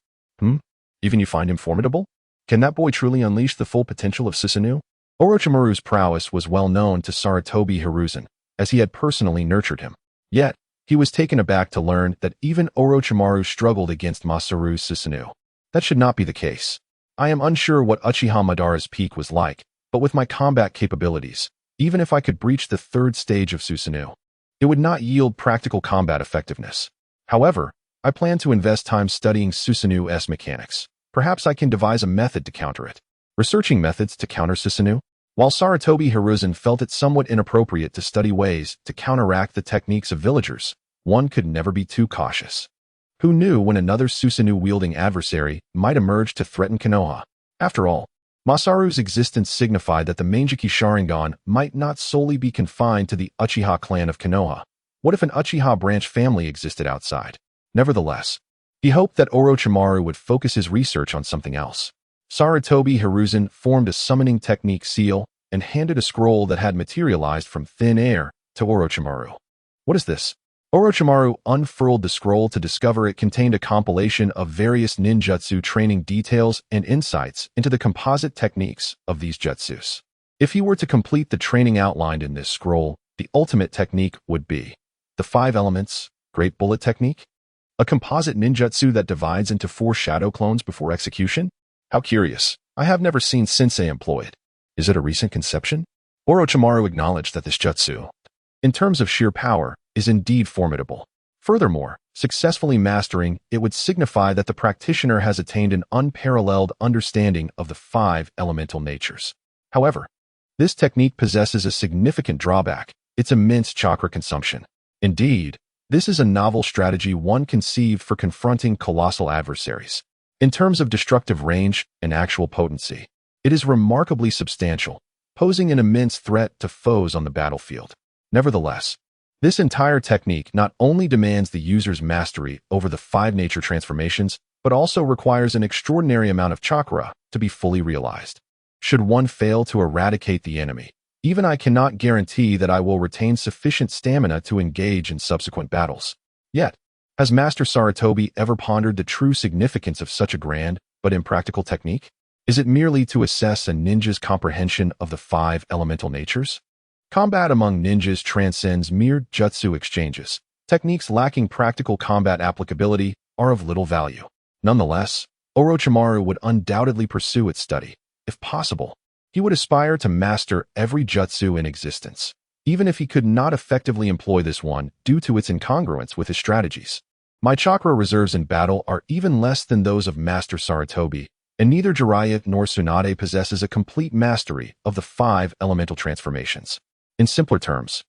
Even you find him formidable? Can that boy truly unleash the full potential of Susanoo? Orochimaru's prowess was well known to Sarutobi Hiruzen, as he had personally nurtured him. Yet, he was taken aback to learn that even Orochimaru struggled against Masaru's Susanoo. That should not be the case. I am unsure what Uchiha Madara's peak was like, but with my combat capabilities, even if I could breach the 3rd stage of Susanoo, it would not yield practical combat effectiveness. However, I plan to invest time studying Susanoo's mechanics. Perhaps I can devise a method to counter it. Researching methods to counter Susanoo? While Sarutobi Hiruzen felt it somewhat inappropriate to study ways to counteract the techniques of villagers, one could never be too cautious. Who knew when another Susanoo-wielding adversary might emerge to threaten Konoha? After all, Masaru's existence signified that the Mangekyou Sharingan might not solely be confined to the Uchiha clan of Konoha. What if an Uchiha branch family existed outside? Nevertheless, he hoped that Orochimaru would focus his research on something else. Sarutobi Hiruzen formed a summoning technique seal and handed a scroll that had materialized from thin air to Orochimaru. "What is this?" Orochimaru unfurled the scroll to discover it contained a compilation of various ninjutsu training details and insights into the composite techniques of these jutsus. If he were to complete the training outlined in this scroll, the ultimate technique would be the 5 elements, Great Bullet Technique. A composite ninjutsu that divides into 4 shadow clones before execution? How curious. I have never seen sensei employ it. Is it a recent conception? Orochimaru acknowledged that this jutsu, in terms of sheer power, is indeed formidable. Furthermore, successfully mastering it would signify that the practitioner has attained an unparalleled understanding of the 5 elemental natures. However, this technique possesses a significant drawback: its immense chakra consumption. Indeed, this is a novel strategy one conceived for confronting colossal adversaries. In terms of destructive range and actual potency, it is remarkably substantial, posing an immense threat to foes on the battlefield. Nevertheless, this entire technique not only demands the user's mastery over the 5 nature transformations, but also requires an extraordinary amount of chakra to be fully realized. Should one fail to eradicate the enemy, even I cannot guarantee that I will retain sufficient stamina to engage in subsequent battles. Yet, has Master Sarutobi ever pondered the true significance of such a grand but impractical technique? Is it merely to assess a ninja's comprehension of the 5 elemental natures? Combat among ninjas transcends mere jutsu exchanges. Techniques lacking practical combat applicability are of little value. Nonetheless, Orochimaru would undoubtedly pursue its study. If possible, he would aspire to master every jutsu in existence, even if he could not effectively employ this one due to its incongruence with his strategies. My chakra reserves in battle are even less than those of Master Sarutobi, and neither Jiraiya nor Tsunade possesses a complete mastery of the 5 elemental transformations. In simpler terms,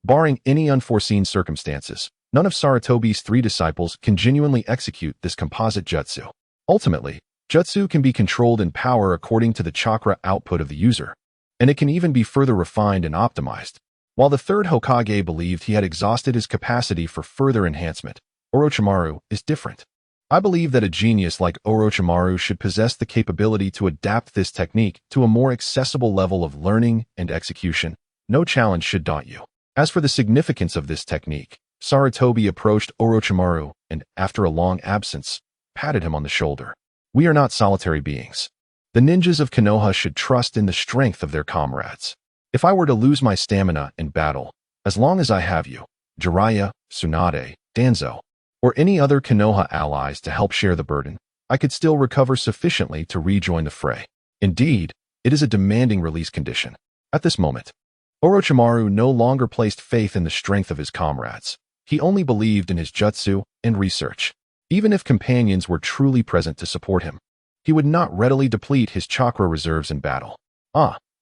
barring any unforeseen circumstances, none of Sarutobi's 3 disciples can genuinely execute this composite jutsu. Ultimately, jutsu can be controlled in power according to the chakra output of the user, and it can even be further refined and optimized. While the 3rd Hokage believed he had exhausted his capacity for further enhancement, Orochimaru is different. I believe that a genius like Orochimaru should possess the capability to adapt this technique to a more accessible level of learning and execution. No challenge should daunt you. As for the significance of this technique, Sarutobi approached Orochimaru and, after a long absence, patted him on the shoulder. We are not solitary beings. The ninjas of Konoha should trust in the strength of their comrades. If I were to lose my stamina in battle, as long as I have you, Jiraiya, Tsunade, Danzo, or any other Konoha allies to help share the burden, I could still recover sufficiently to rejoin the fray. Indeed, it is a demanding release condition. At this moment, Orochimaru no longer placed faith in the strength of his comrades. He only believed in his jutsu and research. Even if companions were truly present to support him, he would not readily deplete his chakra reserves in battle.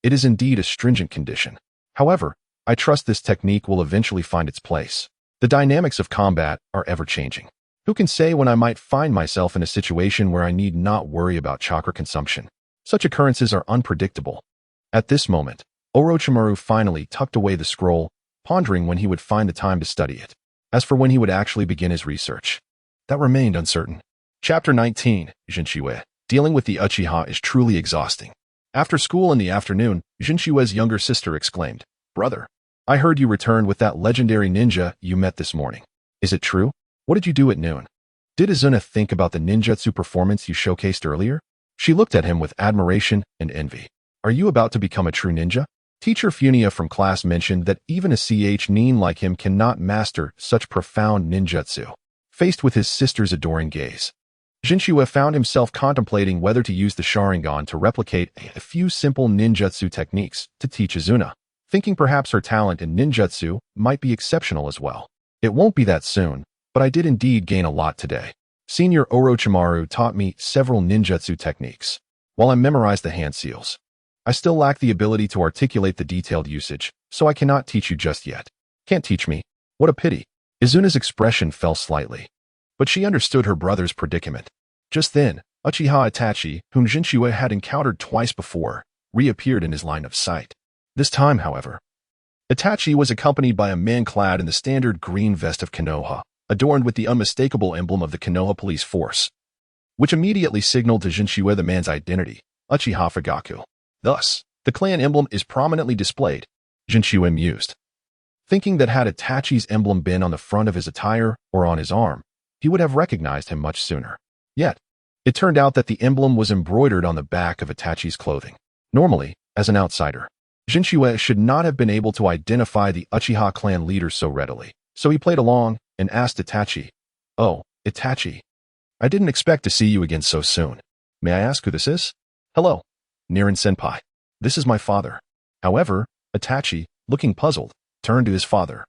It is indeed a stringent condition. However, I trust this technique will eventually find its place. The dynamics of combat are ever-changing. Who can say when I might find myself in a situation where I need not worry about chakra consumption? Such occurrences are unpredictable. At this moment, Orochimaru finally tucked away the scroll, pondering when he would find the time to study it. As for when he would actually begin his research, that remained uncertain. Chapter 19, Jinshiwe. Dealing with the Uchiha is truly exhausting. After school in the afternoon, Jinshiwe's younger sister exclaimed, "Brother, I heard you returned with that legendary ninja you met this morning. Is it true? What did you do at noon? Did Izuna think about the ninjutsu performance you showcased earlier?" She looked at him with admiration and envy. "Are you about to become a true ninja?" Teacher Funia from class mentioned that even a nin like him cannot master such profound ninjutsu. Faced with his sister's adoring gaze, Jinshiwe found himself contemplating whether to use the Sharingan to replicate a few simple ninjutsu techniques to teach Izuna, thinking perhaps her talent in ninjutsu might be exceptional as well. It won't be that soon, but I did indeed gain a lot today. Senior Orochimaru taught me several ninjutsu techniques. While I memorized the hand seals, I still lack the ability to articulate the detailed usage, so I cannot teach you just yet. Can't teach me? What a pity. Izuna's expression fell slightly, but she understood her brother's predicament. Just then, Uchiha Itachi, whom Jinshiwe had encountered twice before, reappeared in his line of sight. This time, however, Itachi was accompanied by a man clad in the standard green vest of Konoha, adorned with the unmistakable emblem of the Konoha police force, which immediately signaled to Jinshiwe the man's identity, Uchiha Fugaku. Thus, the clan emblem is prominently displayed, Jinshiwe mused, thinking that had Itachi's emblem been on the front of his attire or on his arm, he would have recognized him much sooner. Yet, it turned out that the emblem was embroidered on the back of Itachi's clothing. Normally, as an outsider, Jinshiwe should not have been able to identify the Uchiha clan leader so readily, so he played along and asked Itachi, "Oh, Itachi. I didn't expect to see you again so soon. May I ask who this is? Hello, Nirin-senpai. This is my father. However, Itachi, looking puzzled, turned to his father.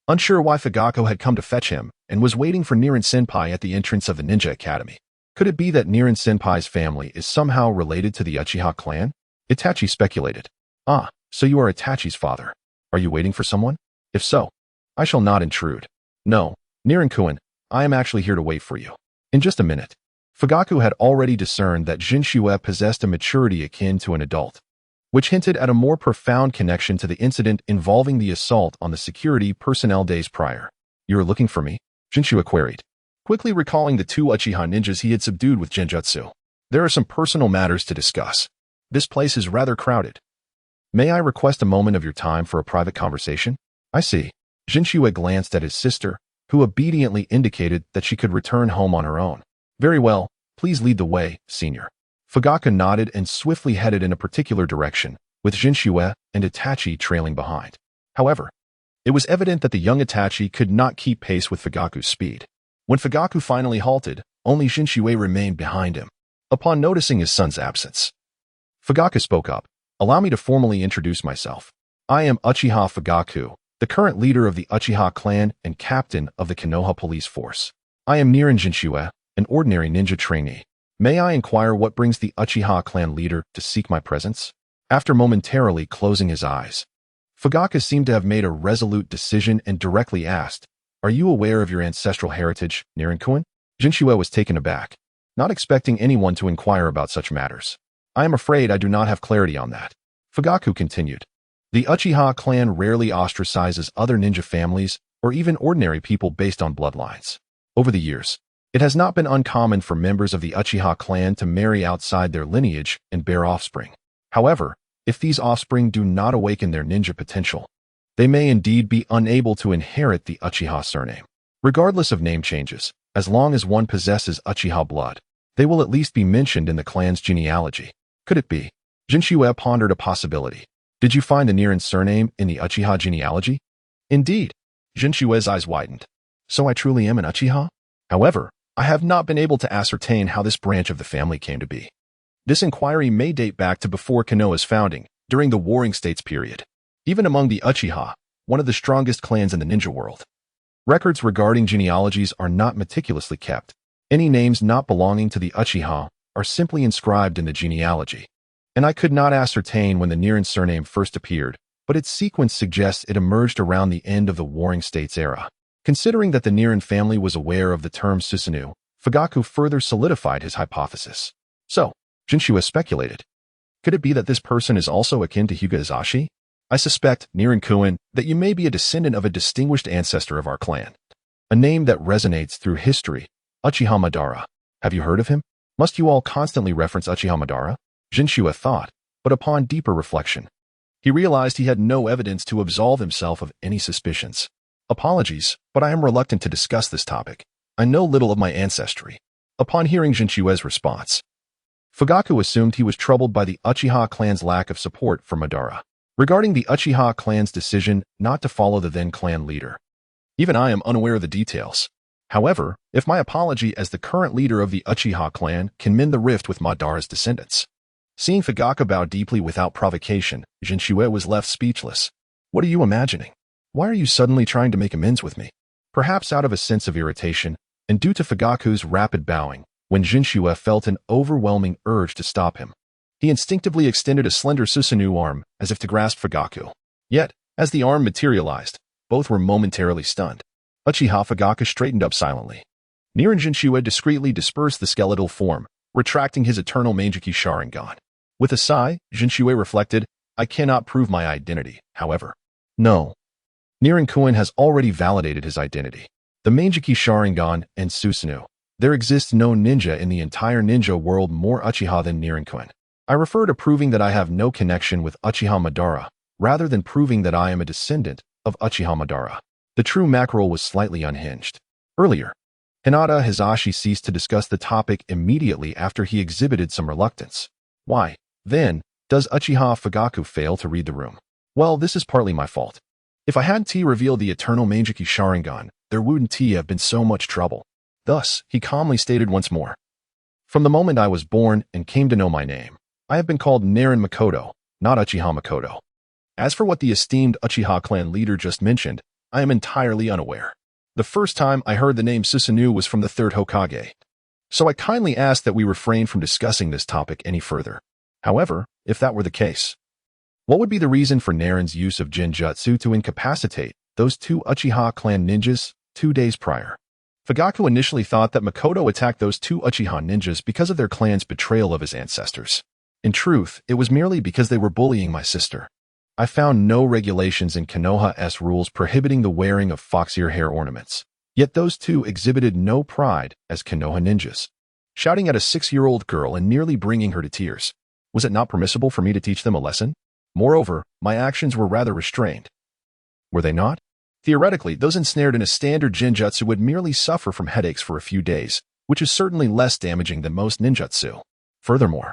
Unsure why Fugaku had come to fetch him and was waiting for Nirin-senpai at the entrance of the ninja academy. Could it be that Nirin-senpai's family is somehow related to the Uchiha clan? Itachi speculated. Ah, so you are Itachi's father. Are you waiting for someone? If so, I shall not intrude. No, Nirin-kun, I am actually here to wait for you. In just a minute. Fugaku had already discerned that Jinshue possessed a maturity akin to an adult, which hinted at a more profound connection to the incident involving the assault on the security personnel days prior. You are looking for me? Jinshue queried, quickly recalling the two Uchiha ninjas he had subdued with Genjutsu. There are some personal matters to discuss. This place is rather crowded. May I request a moment of your time for a private conversation? I see. Jinshue glanced at his sister, who obediently indicated that she could return home on her own. Very well, please lead the way, senior. Fugaku nodded and swiftly headed in a particular direction, with Jinshue and Itachi trailing behind. However, it was evident that the young Itachi could not keep pace with Fugaku's speed. When Fugaku finally halted, only Jinshue remained behind him. Upon noticing his son's absence, Fugaku spoke up. Allow me to formally introduce myself. I am Uchiha Fugaku, the current leader of the Uchiha clan and captain of the Konoha police force. I am Nirin Jinshue, an ordinary ninja trainee. May I inquire what brings the Uchiha clan leader to seek my presence? After momentarily closing his eyes, Fugaku seemed to have made a resolute decision and directly asked, Are you aware of your ancestral heritage, Nirin-kun? Jinshue was taken aback, not expecting anyone to inquire about such matters. I am afraid I do not have clarity on that. Fugaku continued. The Uchiha clan rarely ostracizes other ninja families or even ordinary people based on bloodlines. Over the years, it has not been uncommon for members of the Uchiha clan to marry outside their lineage and bear offspring. However, if these offspring do not awaken their ninja potential, they may indeed be unable to inherit the Uchiha surname. Regardless of name changes, as long as one possesses Uchiha blood, they will at least be mentioned in the clan's genealogy. Could it be? Jinshue pondered a possibility. Did you find the Nirin surname in the Uchiha genealogy? Indeed. Jinshue's eyes widened. So I truly am an Uchiha? However, I have not been able to ascertain how this branch of the family came to be. This inquiry may date back to before Konoha's founding, during the Warring States period. Even among the Uchiha, one of the strongest clans in the ninja world, records regarding genealogies are not meticulously kept. Any names not belonging to the Uchiha are simply inscribed in the genealogy. And I could not ascertain when the Nirin surname first appeared, but its sequence suggests it emerged around the end of the Warring States era. Considering that the Nirin family was aware of the term Susanoo, Fugaku further solidified his hypothesis. So, Jinshue speculated. Could it be that this person is also akin to Hyuga Izashi? I suspect, Nirin-kun, that you may be a descendant of a distinguished ancestor of our clan. A name that resonates through history, Uchiha Madara. Have you heard of him? Must you all constantly reference Uchiha Madara? Jinshue thought, but upon deeper reflection, he realized he had no evidence to absolve himself of any suspicions. Apologies, but I am reluctant to discuss this topic. I know little of my ancestry. Upon hearing Jinshue's response, Fugaku assumed he was troubled by the Uchiha clan's lack of support for Madara. Regarding the Uchiha clan's decision not to follow the then clan leader, even I am unaware of the details. However, if my apology as the current leader of the Uchiha clan can mend the rift with Madara's descendants. Seeing Fugaku bow deeply without provocation, Jinshue was left speechless. What are you imagining? Why are you suddenly trying to make amends with me? Perhaps out of a sense of irritation, and due to Fugaku's rapid bowing, when Jinshue felt an overwhelming urge to stop him. He instinctively extended a slender Susanoo arm as if to grasp Fugaku. Yet, as the arm materialized, both were momentarily stunned. Uchiha Fugaku straightened up silently. Nirin Jinshue discreetly dispersed the skeletal form, retracting his eternal Manjiki Sharingan. With a sigh, Jinshue reflected, I cannot prove my identity, however. No. Nirin-kun has already validated his identity. The Manjiki Sharingan and Susanoo. There exists no ninja in the entire ninja world more Uchiha than Nirin-kun. I refer to proving that I have no connection with Uchiha Madara, rather than proving that I am a descendant of Uchiha Madara. The true mackerel was slightly unhinged. Earlier, Hinata Hizashi ceased to discuss the topic immediately after he exhibited some reluctance. Why, then, does Uchiha Fugaku fail to read the room? Well, this is partly my fault. If I hadn't revealed the eternal Manjiki Sharingan, there wouldn't have been so much trouble. Thus, he calmly stated once more, "From the moment I was born and came to know my name, I have been called Naren Makoto, not Uchiha Makoto. As for what the esteemed Uchiha clan leader just mentioned, I am entirely unaware. The first time I heard the name Susanoo was from the third Hokage. So I kindly ask that we refrain from discussing this topic any further. However, if that were the case, what would be the reason for Naren's use of Genjutsu to incapacitate those two Uchiha clan ninjas 2 days prior?" Fugaku initially thought that Makoto attacked those two Uchiha ninjas because of their clan's betrayal of his ancestors. In truth, it was merely because they were bullying my sister. I found no regulations in Konoha's rules prohibiting the wearing of fox-ear hair ornaments. Yet those two exhibited no pride as Konoha ninjas. Shouting at a 6-year-old girl and nearly bringing her to tears. Was it not permissible for me to teach them a lesson? Moreover, my actions were rather restrained. Were they not? Theoretically, those ensnared in a standard genjutsu would merely suffer from headaches for a few days, which is certainly less damaging than most ninjutsu. Furthermore,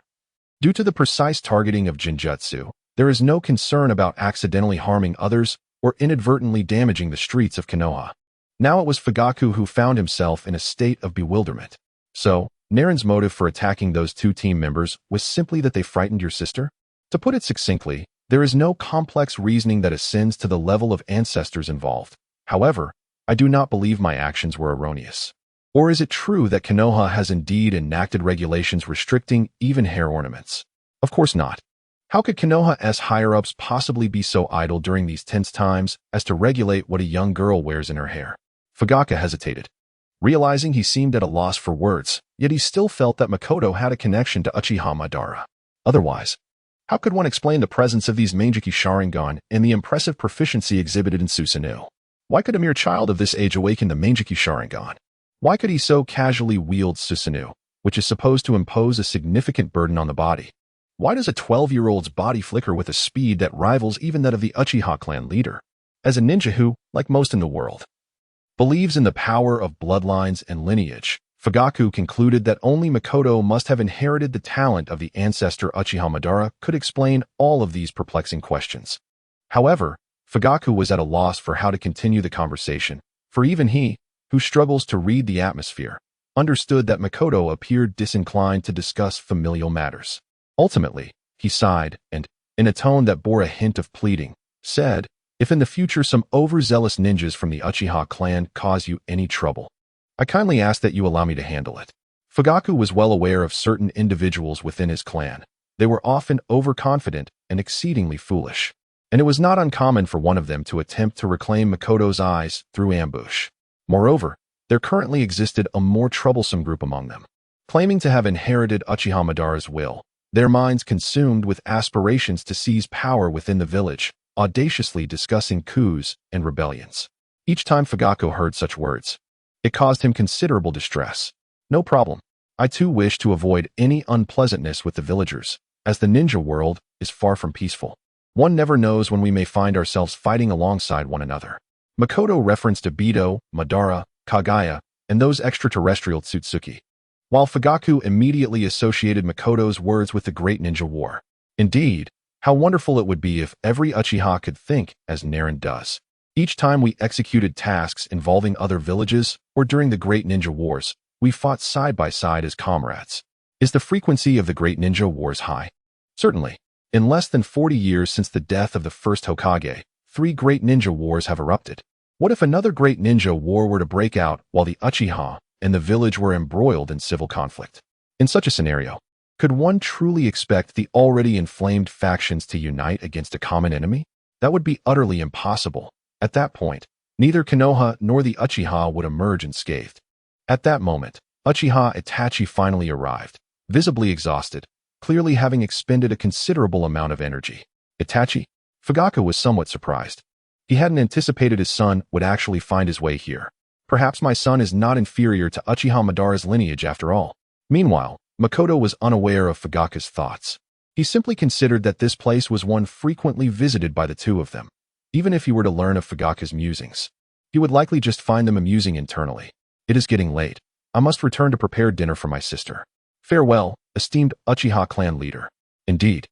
due to the precise targeting of genjutsu, there is no concern about accidentally harming others or inadvertently damaging the streets of Konoha. Now it was Fugaku who found himself in a state of bewilderment. So, Naren's motive for attacking those two team members was simply that they frightened your sister? To put it succinctly, there is no complex reasoning that ascends to the level of ancestors involved. However, I do not believe my actions were erroneous. Or is it true that Konoha has indeed enacted regulations restricting even hair ornaments? Of course not. How could Konoha's higher-ups possibly be so idle during these tense times as to regulate what a young girl wears in her hair? Fugaku hesitated, realizing he seemed at a loss for words, yet he still felt that Makoto had a connection to Uchiha Madara. Otherwise, how could one explain the presence of these Manjiki Sharingan and the impressive proficiency exhibited in Susanoo? Why could a mere child of this age awaken the Manjiki Sharingan? Why could he so casually wield Susanoo, which is supposed to impose a significant burden on the body? Why does a 12-year-old's body flicker with a speed that rivals even that of the Uchiha clan leader? As a ninja who, like most in the world, believes in the power of bloodlines and lineage, Fugaku concluded that only Makoto must have inherited the talent of the ancestor Uchiha Madara could explain all of these perplexing questions. However, Fugaku was at a loss for how to continue the conversation, for even he, who struggles to read the atmosphere, understood that Makoto appeared disinclined to discuss familial matters. Ultimately, he sighed and, in a tone that bore a hint of pleading, said, "If in the future some overzealous ninjas from the Uchiha clan cause you any trouble, I kindly ask that you allow me to handle it." Fugaku was well aware of certain individuals within his clan. They were often overconfident and exceedingly foolish, and it was not uncommon for one of them to attempt to reclaim Makoto's eyes through ambush. Moreover, there currently existed a more troublesome group among them, claiming to have inherited Uchiha Madara's will, their minds consumed with aspirations to seize power within the village, audaciously discussing coups and rebellions. Each time Fugaku heard such words, it caused him considerable distress. No problem. I too wish to avoid any unpleasantness with the villagers, as the ninja world is far from peaceful. One never knows when we may find ourselves fighting alongside one another. Makoto referenced Obito, Madara, Kaguya, and those extraterrestrial Tsutsuki, while Fugaku immediately associated Makoto's words with the Great Ninja War. Indeed, how wonderful it would be if every Uchiha could think as Naren does. Each time we executed tasks involving other villages or during the Great Ninja Wars, we fought side by side as comrades. Is the frequency of the Great Ninja Wars high? Certainly. In less than 40 years since the death of the first Hokage, 3 Great Ninja Wars have erupted. What if another Great Ninja War were to break out while the Uchiha and the village were embroiled in civil conflict? In such a scenario, could one truly expect the already inflamed factions to unite against a common enemy? That would be utterly impossible. At that point, neither Konoha nor the Uchiha would emerge unscathed. At that moment, Uchiha Itachi finally arrived, visibly exhausted, clearly having expended a considerable amount of energy. Itachi? Fugaku was somewhat surprised. He hadn't anticipated his son would actually find his way here. Perhaps my son is not inferior to Uchiha Madara's lineage after all. Meanwhile, Makoto was unaware of Fugaku's thoughts. He simply considered that this place was one frequently visited by the two of them. Even if he were to learn of Fugaku's musings, he would likely just find them amusing internally. It is getting late. I must return to prepare dinner for my sister. Farewell, esteemed Uchiha clan leader. Indeed.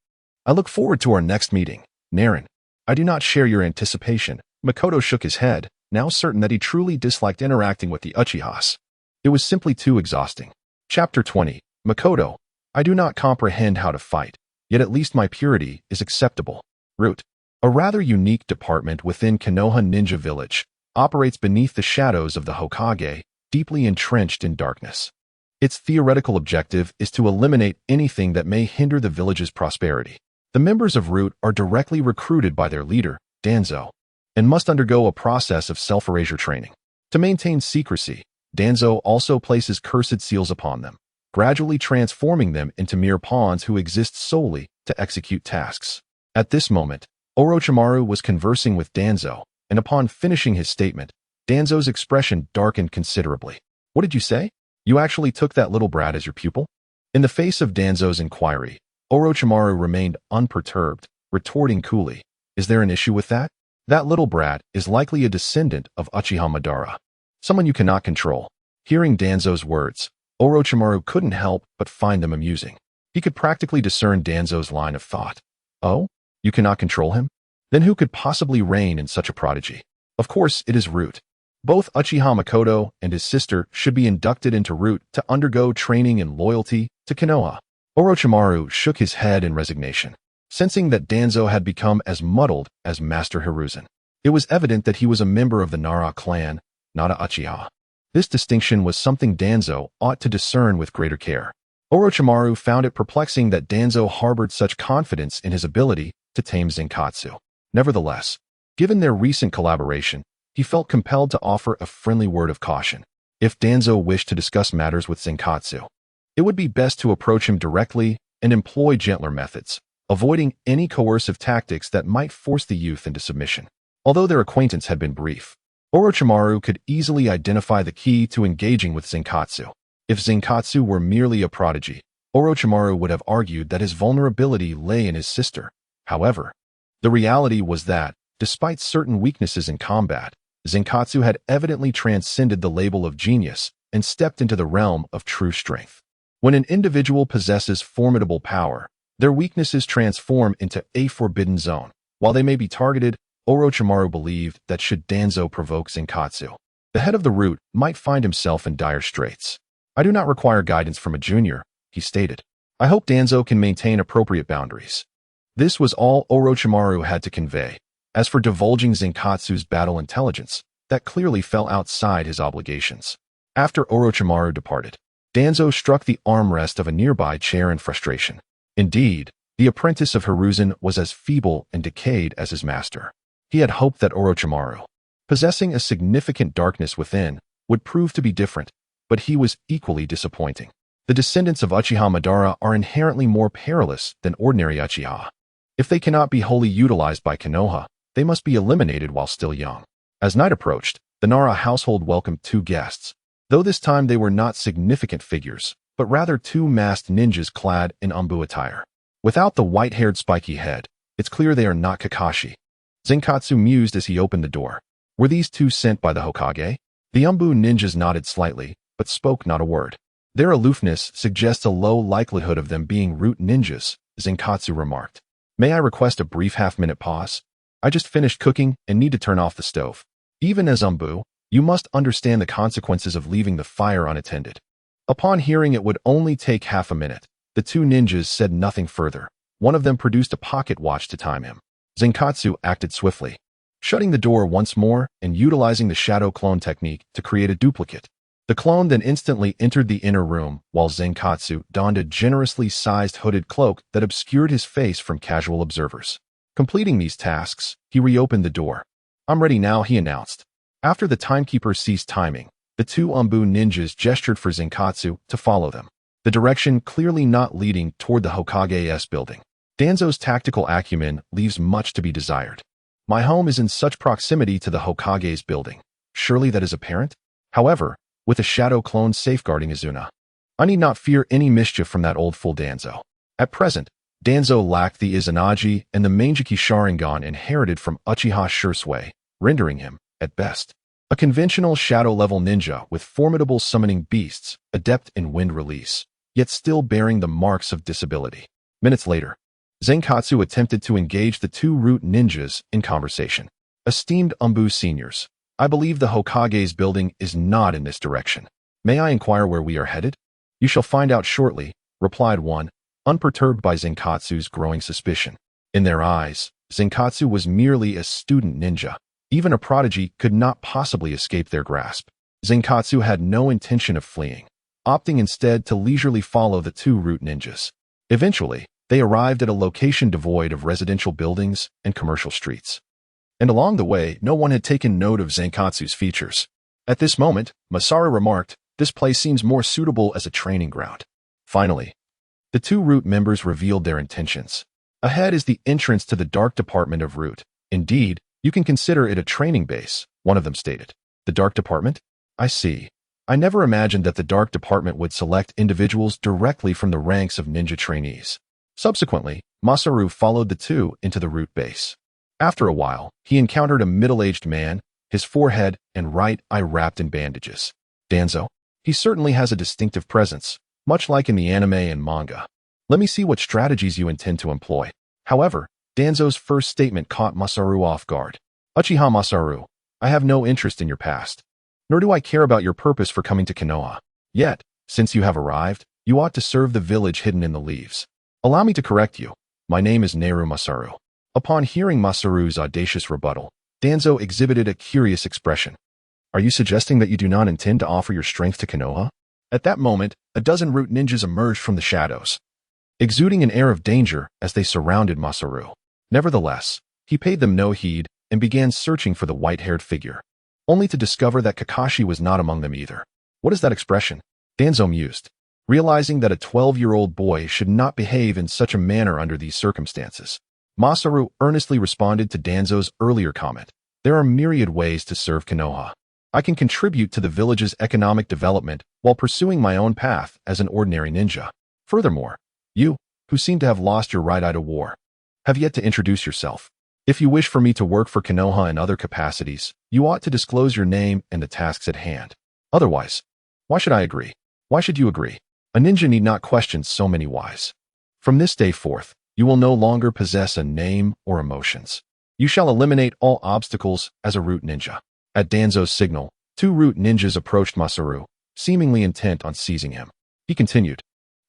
I look forward to our next meeting, Naren. I do not share your anticipation. Makoto shook his head, now certain that he truly disliked interacting with the Uchihas. It was simply too exhausting. Chapter 20. Makoto. I do not comprehend how to fight, yet at least my purity is acceptable. Root. A rather unique department within Konoha Ninja Village, operates beneath the shadows of the Hokage, deeply entrenched in darkness. Its theoretical objective is to eliminate anything that may hinder the village's prosperity. The members of Root are directly recruited by their leader, Danzo, and must undergo a process of self-erasure training. To maintain secrecy, Danzo also places cursed seals upon them, gradually transforming them into mere pawns who exist solely to execute tasks. At this moment, Orochimaru was conversing with Danzo, and upon finishing his statement, Danzo's expression darkened considerably. What did you say? You actually took that little brat as your pupil? In the face of Danzo's inquiry, Orochimaru remained unperturbed, retorting coolly, Is there an issue with that? That little brat is likely a descendant of Uchiha Madara, someone you cannot control. Hearing Danzo's words, Orochimaru couldn't help but find them amusing. He could practically discern Danzo's line of thought. Oh? You cannot control him? Then who could possibly reign in such a prodigy? Of course, it is Root. Both Uchiha Makoto and his sister should be inducted into Root to undergo training in loyalty to Konoha. Orochimaru shook his head in resignation, sensing that Danzo had become as muddled as Master Hiruzen. It was evident that he was a member of the Nara clan, not a Uchiha. This distinction was something Danzo ought to discern with greater care. Orochimaru found it perplexing that Danzo harbored such confidence in his ability to tame Zenkatsu. Nevertheless, given their recent collaboration, he felt compelled to offer a friendly word of caution. If Danzo wished to discuss matters with Zenkatsu, it would be best to approach him directly and employ gentler methods, avoiding any coercive tactics that might force the youth into submission. Although their acquaintance had been brief, Orochimaru could easily identify the key to engaging with Zenkatsu. If Zenkatsu were merely a prodigy, Orochimaru would have argued that his vulnerability lay in his sister. However, the reality was that, despite certain weaknesses in combat, Zenkatsu had evidently transcended the label of genius and stepped into the realm of true strength. When an individual possesses formidable power, their weaknesses transform into a forbidden zone. While they may be targeted, Orochimaru believed that should Danzo provoke Zenkatsu, the head of the Root might find himself in dire straits. I do not require guidance from a junior, he stated. I hope Danzo can maintain appropriate boundaries. This was all Orochimaru had to convey. As for divulging Zenkatsu's battle intelligence, that clearly fell outside his obligations. After Orochimaru departed, Danzo struck the armrest of a nearby chair in frustration. Indeed, the apprentice of Hiruzen was as feeble and decayed as his master. He had hoped that Orochimaru, possessing a significant darkness within, would prove to be different, but he was equally disappointing. The descendants of Uchiha Madara are inherently more perilous than ordinary Uchiha. If they cannot be wholly utilized by Konoha, they must be eliminated while still young. As night approached, the Nara household welcomed two guests, though this time they were not significant figures, but rather two masked ninjas clad in umbu attire. Without the white-haired spiky head, it's clear they are not Kakashi. Zenkatsu mused as he opened the door. Were these two sent by the Hokage? The umbu ninjas nodded slightly, but spoke not a word. Their aloofness suggests a low likelihood of them being Root ninjas, Zenkatsu remarked. May I request a brief half-minute pause? I just finished cooking and need to turn off the stove. Even as umbu, you must understand the consequences of leaving the fire unattended. Upon hearing it would only take half a minute, the two ninjas said nothing further. One of them produced a pocket watch to time him. Zenkatsu acted swiftly, shutting the door once more and utilizing the shadow clone technique to create a duplicate. The clone then instantly entered the inner room, while Zenkatsu donned a generously sized hooded cloak that obscured his face from casual observers. Completing these tasks, he reopened the door. I'm ready now, he announced. After the timekeeper ceased timing, the two umbu ninjas gestured for Zenkatsu to follow them, the direction clearly not leading toward the Hokage's building. Danzo's tactical acumen leaves much to be desired. My home is in such proximity to the Hokage's building. Surely that is apparent? However, with a shadow clone safeguarding Izuna, I need not fear any mischief from that old fool Danzo. At present, Danzo lacked the Izanagi and the Mangeki Sharingan inherited from Uchiha Shursui, rendering him, at best, a conventional shadow-level ninja with formidable summoning beasts, adept in wind release, yet still bearing the marks of disability. Minutes later, Zenkatsu attempted to engage the two Root ninjas in conversation. Esteemed umbu seniors, I believe the Hokage's building is not in this direction. May I inquire where we are headed? You shall find out shortly, replied one, unperturbed by Zenkatsu's growing suspicion. In their eyes, Zenkatsu was merely a student ninja. Even a prodigy could not possibly escape their grasp. Zenkatsu had no intention of fleeing, opting instead to leisurely follow the two root ninjas. Eventually, they arrived at a location devoid of residential buildings and commercial streets. And along the way, no one had taken note of Zenkatsu's features. At this moment, Masaru remarked, "This place seems more suitable as a training ground." Finally, the two Root members revealed their intentions. Ahead is the entrance to the Dark Department of Root. Indeed, you can consider it a training base, one of them stated. The Dark Department? I see. I never imagined that the Dark Department would select individuals directly from the ranks of ninja trainees. Subsequently, Masaru followed the two into the Root base. After a while, he encountered a middle-aged man, his forehead and right eye wrapped in bandages. Danzo. He certainly has a distinctive presence, much like in the anime and manga. Let me see what strategies you intend to employ. However, Danzo's first statement caught Masaru off guard. Uchiha Masaru, I have no interest in your past. Nor do I care about your purpose for coming to Konoha. Yet, since you have arrived, you ought to serve the village hidden in the leaves. Allow me to correct you. My name is Neru Masaru. Upon hearing Masaru's audacious rebuttal, Danzo exhibited a curious expression. Are you suggesting that you do not intend to offer your strength to Konoha? At that moment, a dozen Root ninjas emerged from the shadows, exuding an air of danger as they surrounded Masaru. Nevertheless, he paid them no heed and began searching for the white-haired figure, only to discover that Kakashi was not among them either. What is that expression? Danzo mused, realizing that a 12-year-old boy should not behave in such a manner under these circumstances. Masaru earnestly responded to Danzo's earlier comment. There are myriad ways to serve Konoha. I can contribute to the village's economic development while pursuing my own path as an ordinary ninja. Furthermore, you, who seem to have lost your right eye to war, have yet to introduce yourself. If you wish for me to work for Konoha in other capacities, you ought to disclose your name and the tasks at hand. Otherwise, why should I agree? Why should you agree? A ninja need not question so many whys. From this day forth, you will no longer possess a name or emotions. You shall eliminate all obstacles as a Root ninja. At Danzo's signal, two Root ninjas approached Masaru, seemingly intent on seizing him. He continued,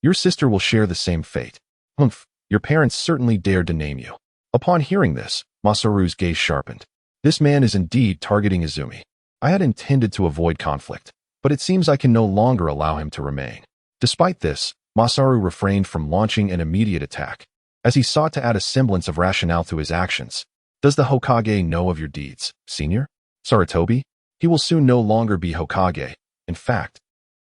Your sister will share the same fate. Humph, your parents certainly dared to name you. Upon hearing this, Masaru's gaze sharpened. This man is indeed targeting Izumi. I had intended to avoid conflict, but it seems I can no longer allow him to remain. Despite this, Masaru refrained from launching an immediate attack, as he sought to add a semblance of rationale to his actions. Does the Hokage know of your deeds, senior? Sarutobi? He will soon no longer be Hokage. In fact,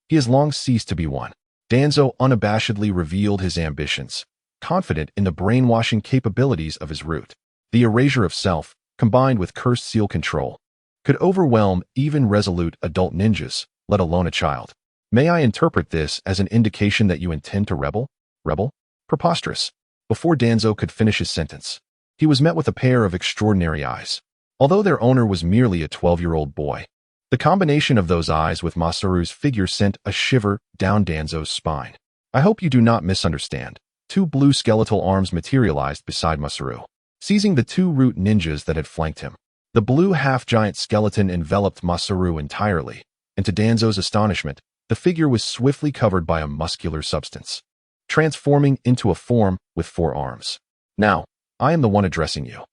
he has long ceased to be one. Danzo unabashedly revealed his ambitions, confident in the brainwashing capabilities of his Root. The erasure of self, combined with cursed seal control, could overwhelm even resolute adult ninjas, let alone a child. May I interpret this as an indication that you intend to rebel? Rebel? Preposterous. Before Danzo could finish his sentence, he was met with a pair of extraordinary eyes. Although their owner was merely a 12-year-old boy, the combination of those eyes with Masaru's figure sent a shiver down Danzo's spine. I hope you do not misunderstand. Two blue skeletal arms materialized beside Masaru, seizing the two Root ninjas that had flanked him. The blue half-giant skeleton enveloped Masaru entirely, and to Danzo's astonishment, the figure was swiftly covered by a muscular substance, transforming into a form with 4 arms. Now, I am the one addressing you.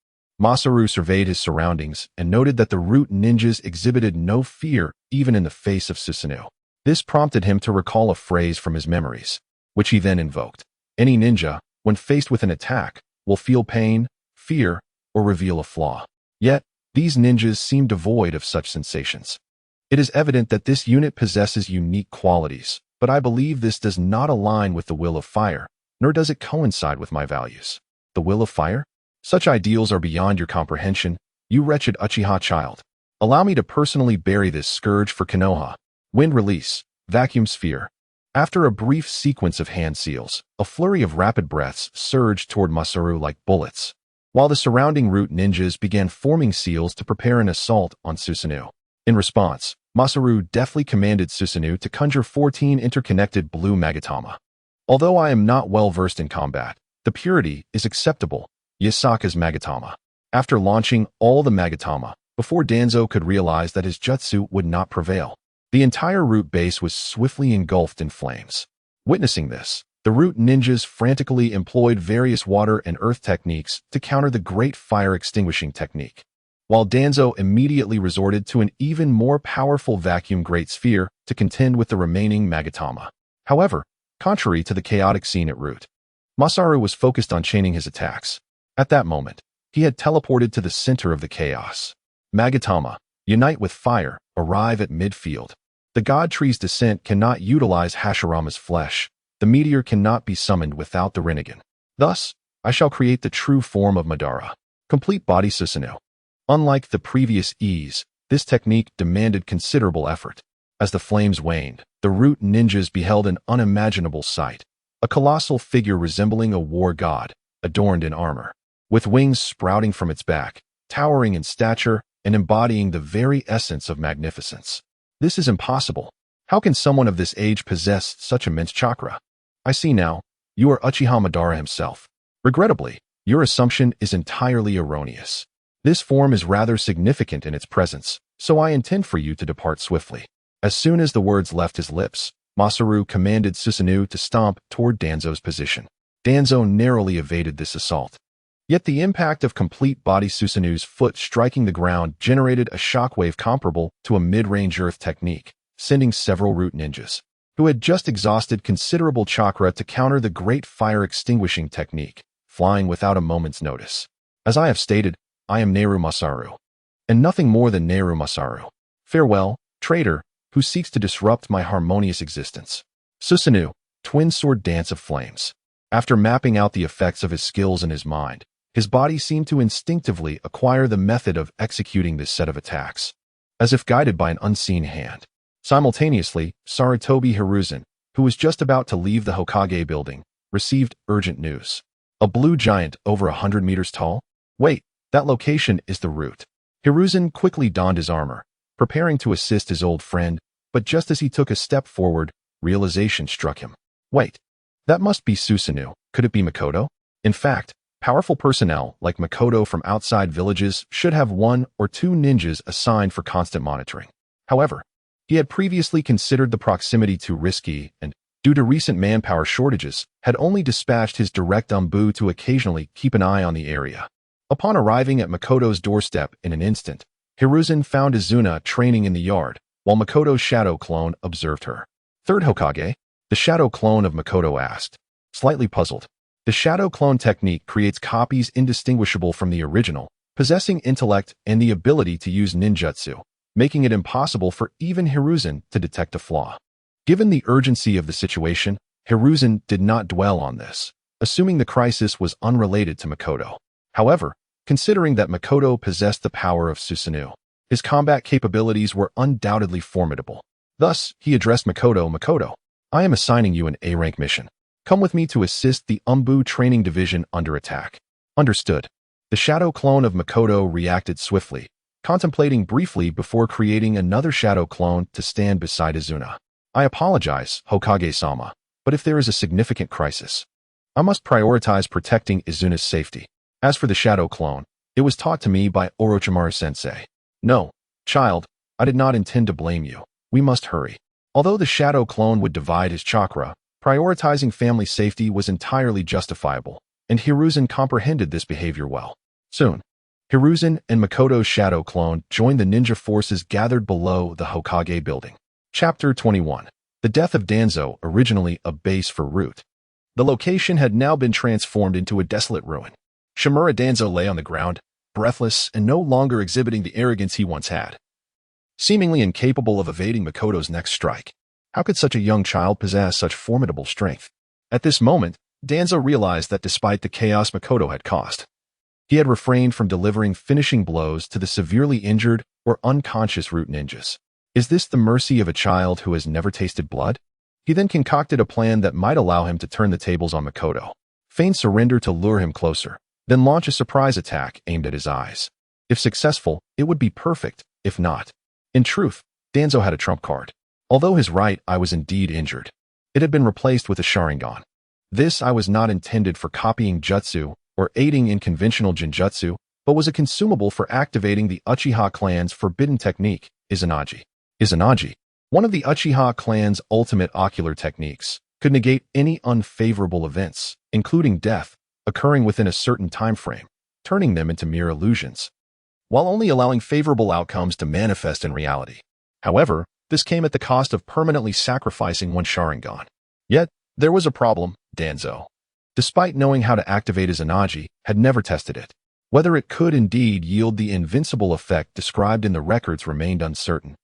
Masaru surveyed his surroundings and noted that the Root ninjas exhibited no fear even in the face of Susanoo. This prompted him to recall a phrase from his memories, which he then invoked. Any ninja, when faced with an attack, will feel pain, fear, or reveal a flaw. Yet, these ninjas seem devoid of such sensations. It is evident that this unit possesses unique qualities, but I believe this does not align with the will of fire, nor does it coincide with my values. The will of fire? Such ideals are beyond your comprehension, you wretched Uchiha child. Allow me to personally bury this scourge for Konoha. Wind release, vacuum sphere. After a brief sequence of hand seals, a flurry of rapid breaths surged toward Masaru like bullets, while the surrounding Root ninjas began forming seals to prepare an assault on Susanoo. In response, Masaru deftly commanded Susanoo to conjure 14 interconnected blue magatama. Although I am not well versed in combat, the purity is acceptable. Yasaka's magatama. After launching all the magatama, before Danzo could realize that his jutsu would not prevail, The entire root base was swiftly engulfed in flames. Witnessing this, the root ninjas frantically employed various water and earth techniques to counter the great fire extinguishing technique, while Danzo immediately resorted to an even more powerful vacuum great sphere to contend with the remaining Magatama. However, contrary to the chaotic scene at root, Masaru was focused on chaining his attacks. At that moment, he had teleported to the center of the chaos. Magatama, unite with fire, arrive at midfield. The God Tree's descent cannot utilize Hashirama's flesh. The meteor cannot be summoned without the Rinnegan. Thus, I shall create the true form of Madara. Complete body Susanoo. Unlike the previous ease, this technique demanded considerable effort. As the flames waned, the root ninjas beheld an unimaginable sight. A colossal figure resembling a war god, adorned in armor, with wings sprouting from its back, towering in stature and embodying the very essence of magnificence. This is impossible. How can someone of this age possess such immense chakra? I see now, you are Uchiha Madara himself. Regrettably, your assumption is entirely erroneous. This form is rather significant in its presence, so I intend for you to depart swiftly. As soon as the words left his lips, Masaru commanded Susanoo to stomp toward Danzo's position. Danzo narrowly evaded this assault. Yet the impact of complete body Susanoo's foot striking the ground generated a shockwave comparable to a mid-range earth technique, sending several root ninjas, who had just exhausted considerable chakra to counter the great fire extinguishing technique, flying without a moment's notice. As I have stated, I am Neru Masaru, and nothing more than Neru Masaru. Farewell, traitor, who seeks to disrupt my harmonious existence. Susanoo, twin sword dance of flames. After mapping out the effects of his skills in his mind, his body seemed to instinctively acquire the method of executing this set of attacks, as if guided by an unseen hand. Simultaneously, Sarutobi Hiruzen, who was just about to leave the Hokage building, received urgent news. A blue giant over 100 meters tall? Wait, that location is the root. Hiruzen quickly donned his armor, preparing to assist his old friend, but just as he took a step forward, realization struck him. Wait, that must be Susanoo. Could it be Makoto? In fact, powerful personnel like Makoto from outside villages should have 1 or 2 ninjas assigned for constant monitoring. However, he had previously considered the proximity too risky and, due to recent manpower shortages, had only dispatched his direct umbu to occasionally keep an eye on the area. Upon arriving at Makoto's doorstep in an instant, Hiruzen found Izuna training in the yard, while Makoto's shadow clone observed her. Third Hokage? The shadow clone of Makoto asked. Slightly puzzled. The shadow clone technique creates copies indistinguishable from the original, possessing intellect and the ability to use ninjutsu, making it impossible for even Hiruzen to detect a flaw. Given the urgency of the situation, Hiruzen did not dwell on this, assuming the crisis was unrelated to Makoto. However, considering that Makoto possessed the power of Susanoo, his combat capabilities were undoubtedly formidable. Thus, he addressed Makoto. Makoto, I am assigning you an A-rank mission. Come with me to assist the Umbu Training Division under attack. Understood. The shadow clone of Makoto reacted swiftly, contemplating briefly before creating another shadow clone to stand beside Izuna. I apologize, Hokage-sama, but if there is a significant crisis, I must prioritize protecting Izuna's safety. As for the shadow clone, it was taught to me by Orochimaru-sensei. No, child, I did not intend to blame you. We must hurry. Although the shadow clone would divide his chakra, prioritizing family safety was entirely justifiable, and Hiruzen comprehended this behavior well. Soon, Hiruzen and Makoto's shadow clone joined the ninja forces gathered below the Hokage building. Chapter 21. The death of Danzo, originally a base for Root. The location had now been transformed into a desolate ruin. Shimura Danzo lay on the ground, breathless and no longer exhibiting the arrogance he once had. Seemingly incapable of evading Makoto's next strike, how could such a young child possess such formidable strength? At this moment, Danzo realized that despite the chaos Makoto had caused, he had refrained from delivering finishing blows to the severely injured or unconscious Root ninjas. Is this the mercy of a child who has never tasted blood? He then concocted a plan that might allow him to turn the tables on Makoto, feign surrender to lure him closer, then launch a surprise attack aimed at his eyes. If successful, it would be perfect. If not, in truth, Danzo had a trump card. Although his right eye was indeed injured, it had been replaced with a Sharingan. This eye was not intended for copying jutsu or aiding in conventional genjutsu, but was a consumable for activating the Uchiha clan's forbidden technique, Izanagi. Izanagi, One of the Uchiha clan's ultimate ocular techniques could negate any unfavorable events, including death, occurring within a certain time frame, turning them into mere illusions, while only allowing favorable outcomes to manifest in reality. However, this came at the cost of permanently sacrificing one Sharingan. Yet, there was a problem. Danzo, despite knowing how to activate his Izanagi, had never tested it. Whether it could indeed yield the invincible effect described in the records remained uncertain.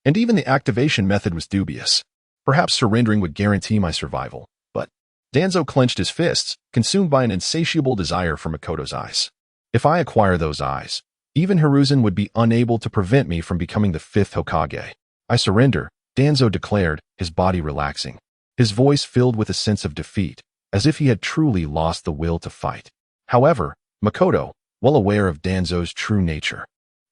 And even the activation method was dubious. Perhaps surrendering would guarantee my survival, but Danzo clenched his fists, consumed by an insatiable desire for Makoto's eyes. If I acquire those eyes, even Hiruzen would be unable to prevent me from becoming the 5th Hokage. I surrender, Danzo declared, his body relaxing. His voice filled with a sense of defeat, as if he had truly lost the will to fight. However, Makoto, well aware of Danzo's true nature,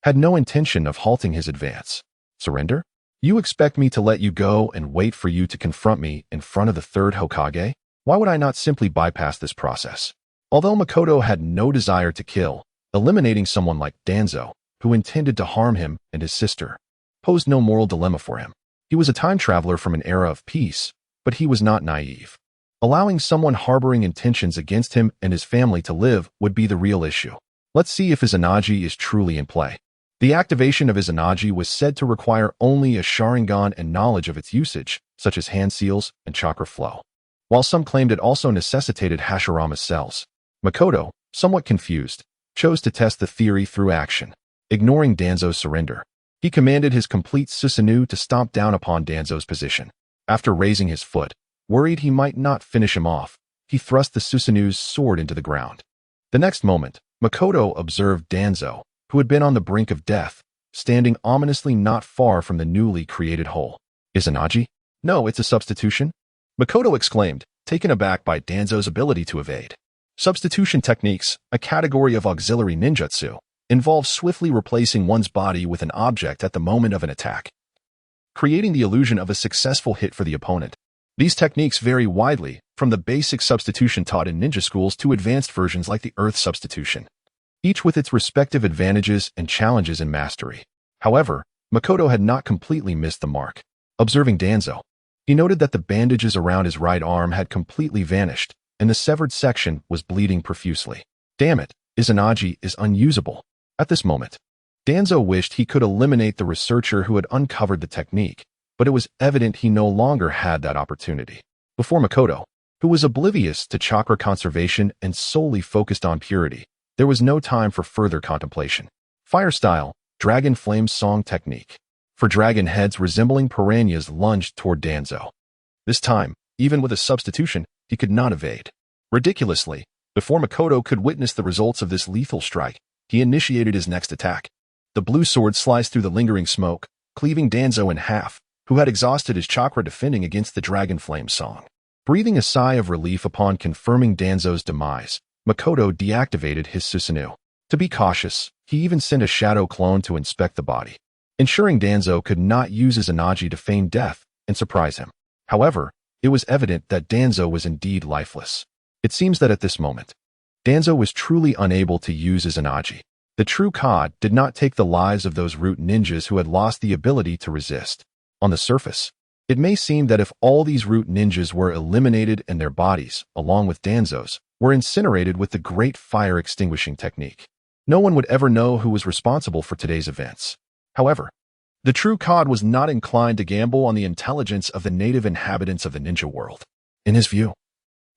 had no intention of halting his advance. Surrender? You expect me to let you go and wait for you to confront me in front of the 3rd Hokage? Why would I not simply bypass this process? Although Makoto had no desire to kill, eliminating someone like Danzo, who intended to harm him and his sister, posed no moral dilemma for him. He was a time traveler from an era of peace, but he was not naive. Allowing someone harboring intentions against him and his family to live would be the real issue. Let's see if his Izanagi is truly in play. The activation of his Izanagi was said to require only a Sharingan and knowledge of its usage, such as hand seals and chakra flow. While some claimed it also necessitated Hashirama's cells, Makoto, somewhat confused, chose to test the theory through action. Ignoring Danzo's surrender, he commanded his complete Susanoo to stomp down upon Danzo's position. After raising his foot, worried he might not finish him off, he thrust the Susanoo's sword into the ground. The next moment, Makoto observed Danzo, who had been on the brink of death, standing ominously not far from the newly created hole. Izanagi? No, it's a substitution? Makoto exclaimed, taken aback by Danzo's ability to evade. Substitution techniques, a category of auxiliary ninjutsu, involve swiftly replacing one's body with an object at the moment of an attack, creating the illusion of a successful hit for the opponent. These techniques vary widely, from the basic substitution taught in ninja schools to advanced versions like the earth substitution, each with its respective advantages and challenges in mastery. However, Makoto had not completely missed the mark. Observing Danzo, he noted that the bandages around his right arm had completely vanished, and the severed section was bleeding profusely. Damn it, Izanagi is unusable. At this moment, Danzo wished he could eliminate the researcher who had uncovered the technique, but it was evident he no longer had that opportunity. Before Makoto, who was oblivious to chakra conservation and solely focused on purity, there was no time for further contemplation. Fire style, dragon flame song technique. For dragon heads resembling piranhas lunged toward Danzo. This time, even with a substitution, he could not evade. Ridiculously, before Makoto could witness the results of this lethal strike, he initiated his next attack. The blue sword sliced through the lingering smoke, cleaving Danzo in half, who had exhausted his chakra defending against the dragon flame song. Breathing a sigh of relief upon confirming Danzo's demise, Makoto deactivated his Susanoo. To be cautious, he even sent a shadow clone to inspect the body, ensuring Danzo could not use his Izanagi to feign death and surprise him. However, it was evident that Danzo was indeed lifeless. It seems that at this moment, Danzo was truly unable to use his Izanagi. The true Cod did not take the lives of those root ninjas who had lost the ability to resist. On the surface, it may seem that if all these root ninjas were eliminated and their bodies, along with Danzo's, were incinerated with the great fire extinguishing technique, no one would ever know who was responsible for today's events. However, the true Cod was not inclined to gamble on the intelligence of the native inhabitants of the ninja world. In his view,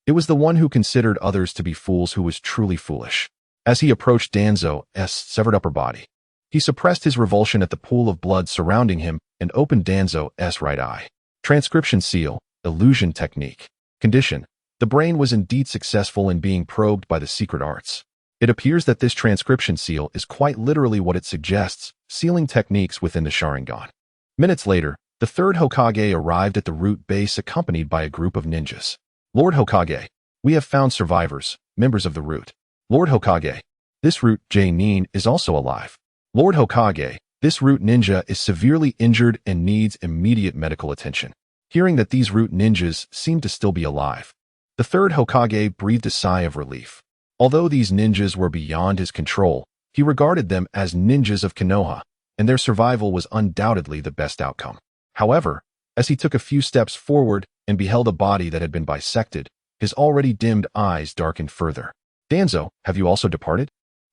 it was the one who considered others to be fools who was truly foolish. As he approached Danzo's severed upper body, he suppressed his revulsion at the pool of blood surrounding him and opened Danzo's right eye. Transcription seal, illusion technique. Condition: the brain was indeed successful in being probed by the secret arts. It appears that this transcription seal is quite literally what it suggests, sealing techniques within the Sharingan. Minutes later, the 3rd Hokage arrived at the root base accompanied by a group of ninjas. Lord Hokage, we have found survivors, members of the root. Lord Hokage, this root J-nin is also alive. Lord Hokage, this root ninja is severely injured and needs immediate medical attention. Hearing that these root ninjas seemed to still be alive, the 3rd Hokage breathed a sigh of relief. Although these ninjas were beyond his control, he regarded them as ninjas of Konoha, and their survival was undoubtedly the best outcome. However, as he took a few steps forward and beheld a body that had been bisected, his already dimmed eyes darkened further. Danzo, have you also departed?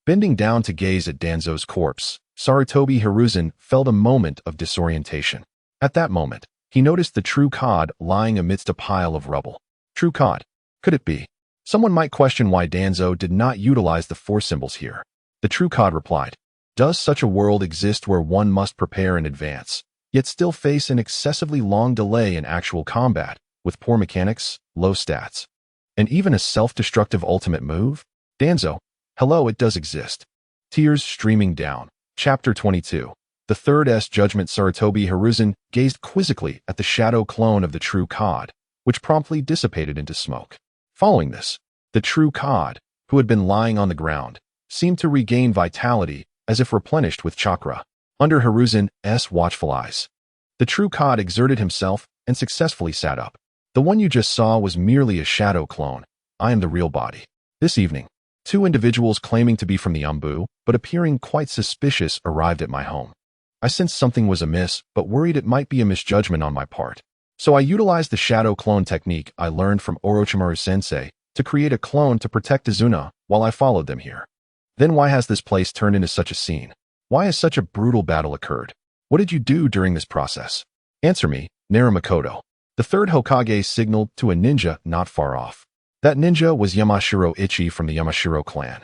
Bending down to gaze at Danzo's corpse, Sarutobi Hiruzen felt a moment of disorientation. At that moment, he noticed the true cod lying amidst a pile of rubble. True cod. Could it be? Someone might question why Danzo did not utilize the force symbols here. The true cod replied, does such a world exist where one must prepare in advance, yet still face an excessively long delay in actual combat, with poor mechanics, low stats, and even a self-destructive ultimate move? Danzo, hello, it does exist. Tears streaming down. Chapter 22. The Third S Judgment. Sarutobi Hiruzen gazed quizzically at the shadow clone of the true cod, which promptly dissipated into smoke. Following this, the true cod, who had been lying on the ground, seemed to regain vitality as if replenished with chakra. Under Hiruzen's watchful eyes, the true cod exerted himself and successfully sat up. The one you just saw was merely a shadow clone. I am the real body. This evening, two individuals claiming to be from the Umbu, but appearing quite suspicious, arrived at my home. I sensed something was amiss, but worried it might be a misjudgment on my part. So I utilized the shadow clone technique I learned from Orochimaru sensei to create a clone to protect Izuna while I followed them here. Then why has this place turned into such a scene? Why has such a brutal battle occurred? What did you do during this process? Answer me, Makoto. The third Hokage signaled to a ninja not far off. That ninja was Yamashiro Ichi from the Yamashiro clan.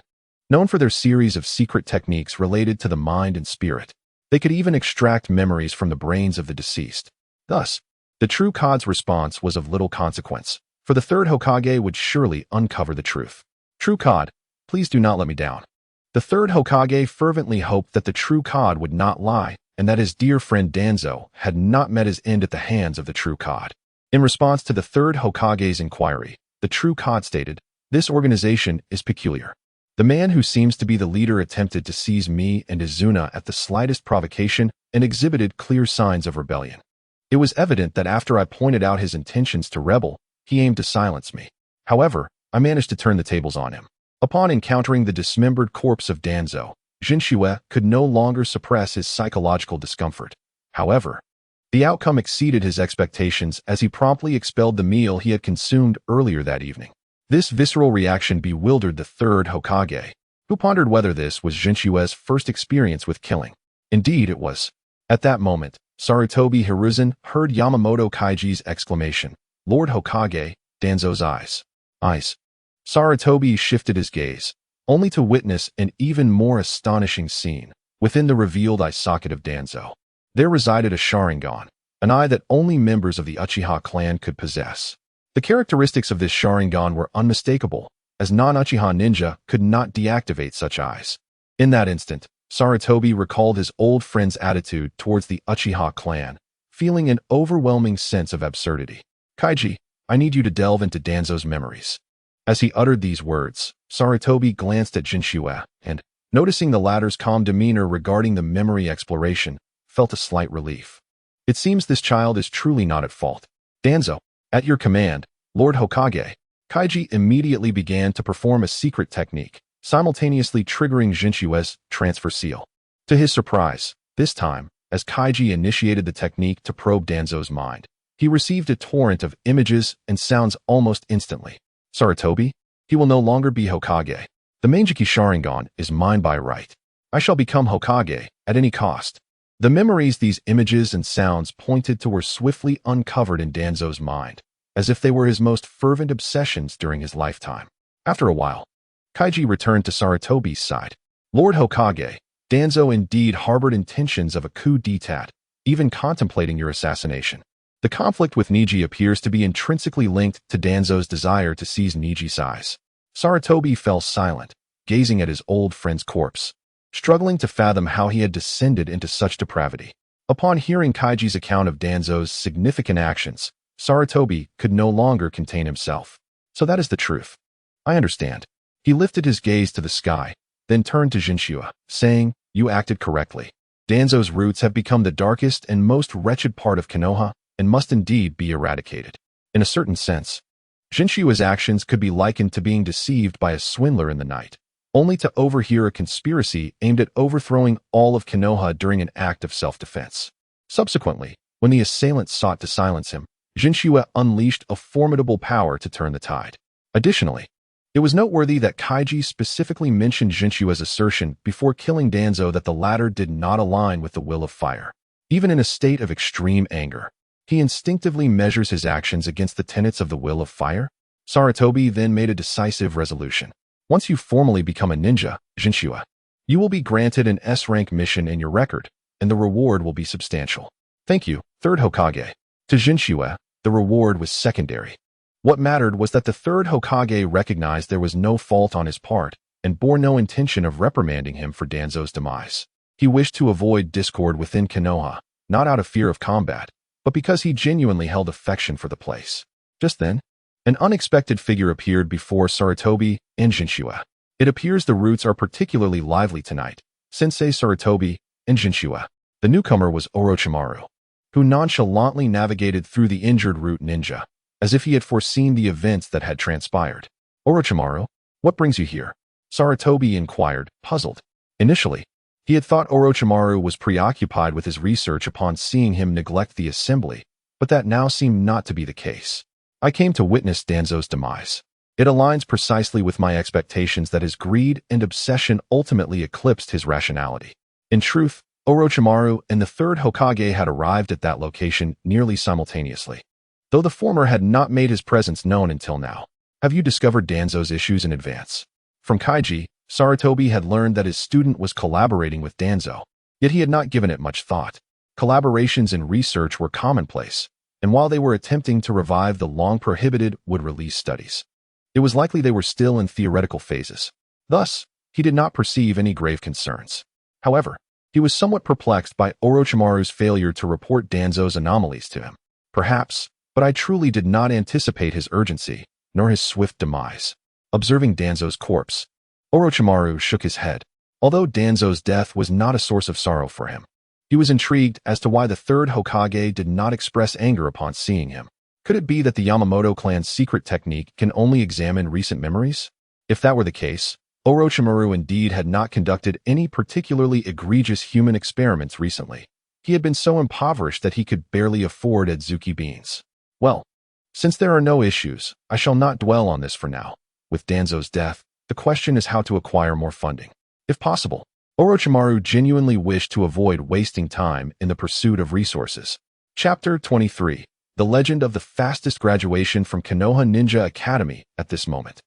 Known for their series of secret techniques related to the mind and spirit, they could even extract memories from the brains of the deceased. Thus, the true cod's response was of little consequence, for the third Hokage would surely uncover the truth. True cod, please do not let me down. The third Hokage fervently hoped that the true cod would not lie, and that his dear friend Danzo had not met his end at the hands of the true cod. In response to the third Hokage's inquiry, the true cod stated, this organization is peculiar. The man who seems to be the leader attempted to seize me and Izuna at the slightest provocation and exhibited clear signs of rebellion. It was evident that after I pointed out his intentions to rebel, he aimed to silence me. However, I managed to turn the tables on him. Upon encountering the dismembered corpse of Danzo, Jinshue could no longer suppress his psychological discomfort. However, the outcome exceeded his expectations as he promptly expelled the meal he had consumed earlier that evening. This visceral reaction bewildered the third Hokage, who pondered whether this was Jinshue's first experience with killing. Indeed, it was. At that moment, Sarutobi Hiruzen heard Yamamoto Kaiji's exclamation, Lord Hokage, Danzo's eyes. Eyes. Sarutobi shifted his gaze, only to witness an even more astonishing scene. Within the revealed eye socket of Danzo, there resided a Sharingan, an eye that only members of the Uchiha clan could possess. The characteristics of this Sharingan were unmistakable, as non-Uchiha ninja could not deactivate such eyes. In that instant, Sarutobi recalled his old friend's attitude towards the Uchiha clan, feeling an overwhelming sense of absurdity. Kaiji, I need you to delve into Danzo's memories. As he uttered these words, Sarutobi glanced at Jinshue and, noticing the latter's calm demeanor regarding the memory exploration, felt a slight relief. It seems this child is truly not at fault. Danzo, at your command, Lord Hokage. Kaiji immediately began to perform a secret technique, simultaneously triggering Jinshue's transfer seal. To his surprise, this time, as Kaiji initiated the technique to probe Danzo's mind, he received a torrent of images and sounds almost instantly. Sarutobi, he will no longer be Hokage. The Manjiki Sharingan is mine by right. I shall become Hokage at any cost. The memories these images and sounds pointed to were swiftly uncovered in Danzo's mind, as if they were his most fervent obsessions during his lifetime. After a while, Kaiji returned to Sarutobi's side. Lord Hokage, Danzo indeed harbored intentions of a coup d'etat, even contemplating your assassination. The conflict with Neji appears to be intrinsically linked to Danzo's desire to seize Neji's eyes. Sarutobi fell silent, gazing at his old friend's corpse, struggling to fathom how he had descended into such depravity. Upon hearing Kaiji's account of Danzo's significant actions, Sarutobi could no longer contain himself. So that is the truth. I understand. He lifted his gaze to the sky, then turned to Jinshue, saying, You acted correctly. Danzo's roots have become the darkest and most wretched part of Konoha, and must indeed be eradicated. In a certain sense, Jinshue's actions could be likened to being deceived by a swindler in the night, only to overhear a conspiracy aimed at overthrowing all of Konoha during an act of self-defense. Subsequently, When the assailant sought to silence him, Jinchua unleashed a formidable power to turn the tide. Additionally, it was noteworthy that Kaiji specifically mentioned Jinshua's assertion before killing Danzo that the latter did not align with the will of fire. Even in a state of extreme anger, he instinctively measures his actions against the tenets of the will of fire. Sarutobi then made a decisive resolution. Once you formally become a ninja, Jinchua, you will be granted an S-rank mission in your record, and the reward will be substantial. Thank you, third Hokage. To Jinchua, the reward was secondary. What mattered was that the third Hokage recognized there was no fault on his part and bore no intention of reprimanding him for Danzo's demise. He wished to avoid discord within Konoha, not out of fear of combat, but because he genuinely held affection for the place. Just then, an unexpected figure appeared before Sarutobi and Jinchua. It appears the roots are particularly lively tonight. Sensei Sarutobi and Jinchua. The newcomer was Orochimaru, who nonchalantly navigated through the injured root ninja, as if he had foreseen the events that had transpired. Orochimaru, what brings you here? Sarutobi inquired, puzzled. Initially, he had thought Orochimaru was preoccupied with his research upon seeing him neglect the assembly, but that now seemed not to be the case. I came to witness Danzo's demise. It aligns precisely with my expectations that his greed and obsession ultimately eclipsed his rationality. In truth, Orochimaru and the third Hokage had arrived at that location nearly simultaneously, though the former had not made his presence known until now. Have you discovered Danzo's issues in advance? From Kaiji, Sarutobi had learned that his student was collaborating with Danzo, yet he had not given it much thought. Collaborations in research were commonplace, and while they were attempting to revive the long-prohibited would-release studies, it was likely they were still in theoretical phases. Thus, he did not perceive any grave concerns. However, he was somewhat perplexed by Orochimaru's failure to report Danzo's anomalies to him. Perhaps, but I truly did not anticipate his urgency, nor his swift demise. Observing Danzo's corpse, Orochimaru shook his head. Although Danzo's death was not a source of sorrow for him, he was intrigued as to why the third Hokage did not express anger upon seeing him. Could it be that the Yamamoto clan's secret technique can only examine recent memories? If that were the case, Orochimaru indeed had not conducted any particularly egregious human experiments recently. He had been so impoverished that he could barely afford adzuki beans. Well, since there are no issues, I shall not dwell on this for now. With Danzo's death, the question is how to acquire more funding. If possible, Orochimaru genuinely wished to avoid wasting time in the pursuit of resources. Chapter 23. The Legend of the Fastest Graduation from Konoha Ninja Academy. At this moment,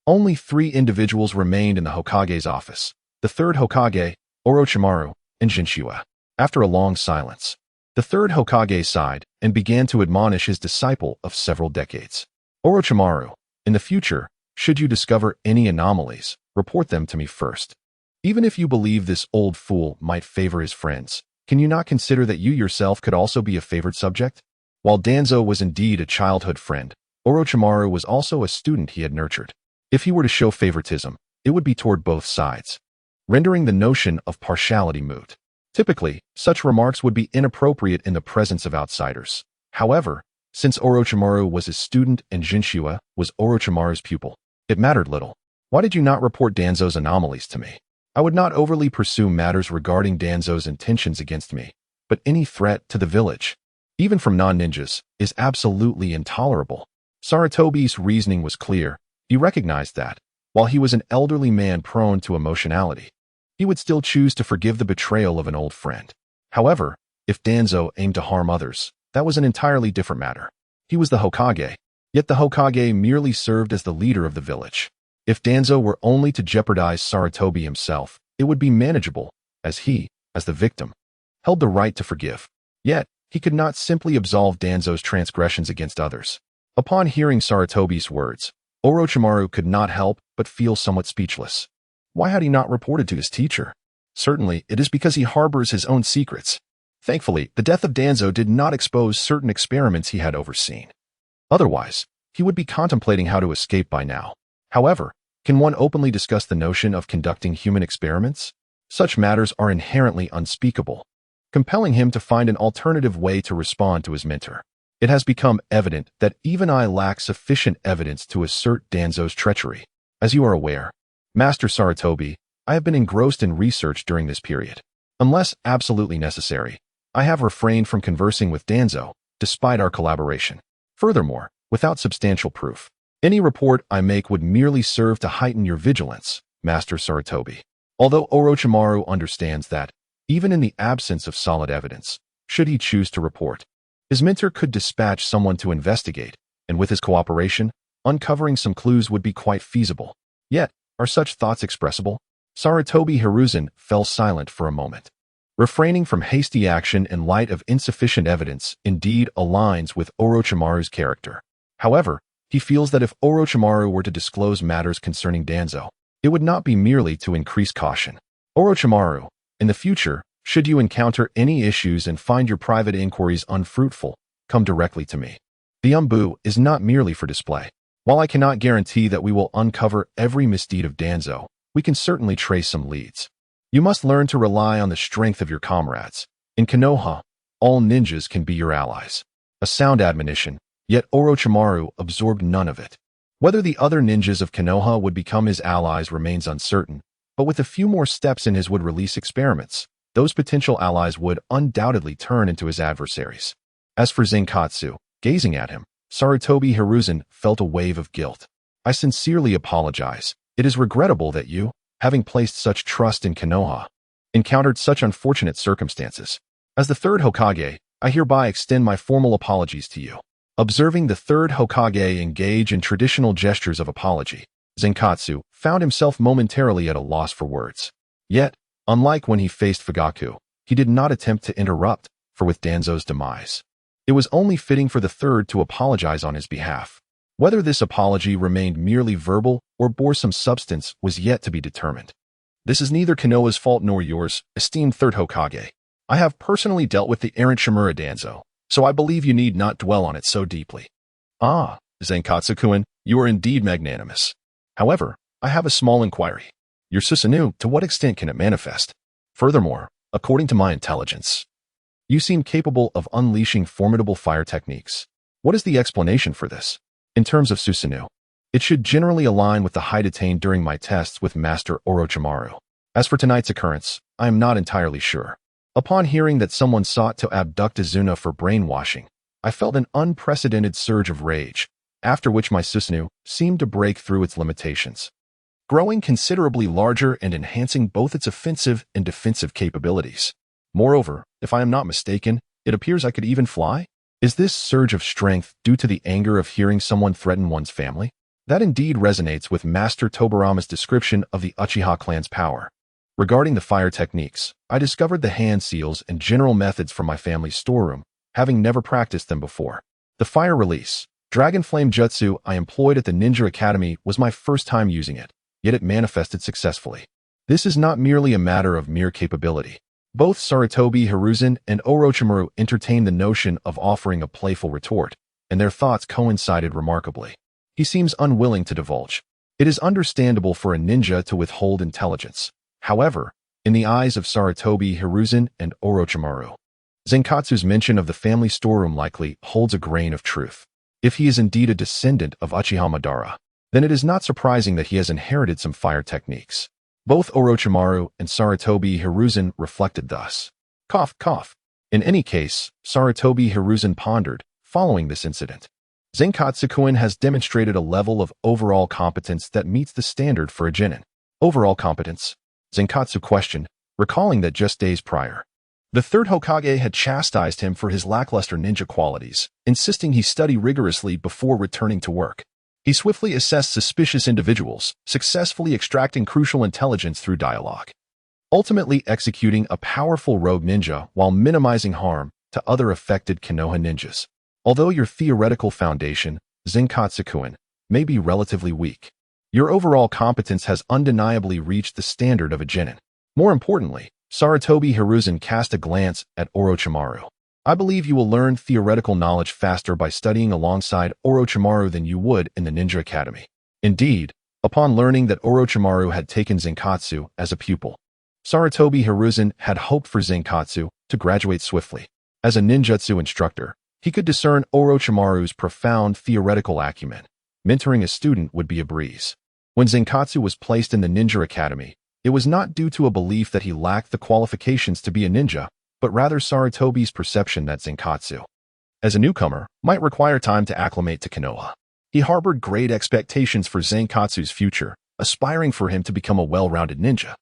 only 3 individuals remained in the Hokage's office: the third Hokage, Orochimaru, and Jinchua. After a long silence, the third Hokage sighed and began to admonish his disciple of several decades. Orochimaru, in the future, should you discover any anomalies, report them to me first. Even if you believe this old fool might favor his friends, can you not consider that you yourself could also be a favored subject? While Danzo was indeed a childhood friend, Orochimaru was also a student he had nurtured. If he were to show favoritism, it would be toward both sides, rendering the notion of partiality moot. Typically, such remarks would be inappropriate in the presence of outsiders. However, since Orochimaru was his student and Jinchua was Orochimaru's pupil, it mattered little. Why did you not report Danzo's anomalies to me? I would not overly pursue matters regarding Danzo's intentions against me, but any threat to the village, even from non-ninjas, is absolutely intolerable. Sarutobi's reasoning was clear. He recognized that, while he was an elderly man prone to emotionality, he would still choose to forgive the betrayal of an old friend. However, if Danzo aimed to harm others, that was an entirely different matter. He was the Hokage, yet the Hokage merely served as the leader of the village. If Danzo were only to jeopardize Sarutobi himself, it would be manageable, as he, as the victim, held the right to forgive. Yet, he could not simply absolve Danzo's transgressions against others. Upon hearing Sarutobi's words, Orochimaru could not help but feel somewhat speechless. Why had he not reported to his teacher? Certainly, it is because he harbors his own secrets. Thankfully, the death of Danzo did not expose certain experiments he had overseen. Otherwise, he would be contemplating how to escape by now. However, can one openly discuss the notion of conducting human experiments? Such matters are inherently unspeakable, compelling him to find an alternative way to respond to his mentor. It has become evident that even I lack sufficient evidence to assert Danzo's treachery. As you are aware, Master Sarutobi, I have been engrossed in research during this period. Unless absolutely necessary, I have refrained from conversing with Danzo, despite our collaboration. Furthermore, without substantial proof, any report I make would merely serve to heighten your vigilance, Master Sarutobi. Although Orochimaru understands that, even in the absence of solid evidence, should he choose to report, his mentor could dispatch someone to investigate, and with his cooperation, uncovering some clues would be quite feasible. Yet, are such thoughts expressible? Sarutobi Hiruzen fell silent for a moment. Refraining from hasty action in light of insufficient evidence indeed aligns with Orochimaru's character. However, he feels that if Orochimaru were to disclose matters concerning Danzo, it would not be merely to increase caution. Orochimaru, in the future, should you encounter any issues and find your private inquiries unfruitful, come directly to me. The umbu is not merely for display. While I cannot guarantee that we will uncover every misdeed of Danzo, we can certainly trace some leads. You must learn to rely on the strength of your comrades. In Konoha, all ninjas can be your allies. A sound admonition, yet Orochimaru absorbed none of it. Whether the other ninjas of Konoha would become his allies remains uncertain, but with a few more steps in his would-release experiments, those potential allies would undoubtedly turn into his adversaries. As for Zenkatsu, gazing at him, Sarutobi Hiruzen felt a wave of guilt. I sincerely apologize. It is regrettable that you, having placed such trust in Konoha, encountered such unfortunate circumstances. As the third Hokage, I hereby extend my formal apologies to you. Observing the third Hokage engage in traditional gestures of apology, Zenkatsu found himself momentarily at a loss for words. Yet, unlike when he faced Fugaku, he did not attempt to interrupt, for with Danzo's demise, it was only fitting for the third to apologize on his behalf. Whether this apology remained merely verbal or bore some substance was yet to be determined. This is neither Konoha's fault nor yours, esteemed third Hokage. I have personally dealt with the errant Shimura Danzo, so I believe you need not dwell on it so deeply. Ah, Zenkatsu-kun, you are indeed magnanimous. However, I have a small inquiry. Your Susanoo, to what extent can it manifest? Furthermore, according to my intelligence, you seem capable of unleashing formidable fire techniques. What is the explanation for this? In terms of Susanoo, it should generally align with the height attained during my tests with Master Orochimaru. As for tonight's occurrence, I am not entirely sure. Upon hearing that someone sought to abduct Izuna for brainwashing, I felt an unprecedented surge of rage, after which my Susanoo seemed to break through its limitations, growing considerably larger and enhancing both its offensive and defensive capabilities. Moreover, if I am not mistaken, it appears I could even fly? Is this surge of strength due to the anger of hearing someone threaten one's family? That indeed resonates with Master Tobarama's description of the Uchiha clan's power. Regarding the fire techniques, I discovered the hand seals and general methods from my family's storeroom, having never practiced them before. The fire release, Dragon Flame Jutsu I employed at the Ninja Academy was my first time using it, yet it manifested successfully. This is not merely a matter of mere capability. Both Sarutobi Hiruzen and Orochimaru entertained the notion of offering a playful retort, and their thoughts coincided remarkably. He seems unwilling to divulge. It is understandable for a ninja to withhold intelligence. However, in the eyes of Sarutobi Hiruzen and Orochimaru, Zenkatsu's mention of the family storeroom likely holds a grain of truth. If he is indeed a descendant of Uchiha Madara, then it is not surprising that he has inherited some fire techniques. Both Orochimaru and Sarutobi Hiruzen reflected thus. Cough, cough. In any case, Sarutobi Hiruzen pondered, following this incident. Zenkatsu-kun has demonstrated a level of overall competence that meets the standard for a genin. Overall competence? Zenkatsu questioned, recalling that just days prior, the third Hokage had chastised him for his lackluster ninja qualities, insisting he study rigorously before returning to work. He swiftly assessed suspicious individuals, successfully extracting crucial intelligence through dialogue, ultimately executing a powerful rogue ninja while minimizing harm to other affected Konoha ninjas. Although your theoretical foundation, Zenkatsu-kun, may be relatively weak, your overall competence has undeniably reached the standard of a genin. More importantly, Sarutobi Hiruzen cast a glance at Orochimaru. I believe you will learn theoretical knowledge faster by studying alongside Orochimaru than you would in the Ninja Academy. Indeed, upon learning that Orochimaru had taken Zenkatsu as a pupil, Sarutobi Hiruzen had hoped for Zenkatsu to graduate swiftly. As a ninjutsu instructor, he could discern Orochimaru's profound theoretical acumen. Mentoring a student would be a breeze. When Zenkatsu was placed in the Ninja Academy, it was not due to a belief that he lacked the qualifications to be a ninja, but rather Sarutobi's perception that Zenkatsu, as a newcomer, might require time to acclimate to Konoha. He harbored great expectations for Zenkatsu's future, aspiring for him to become a well-rounded ninja.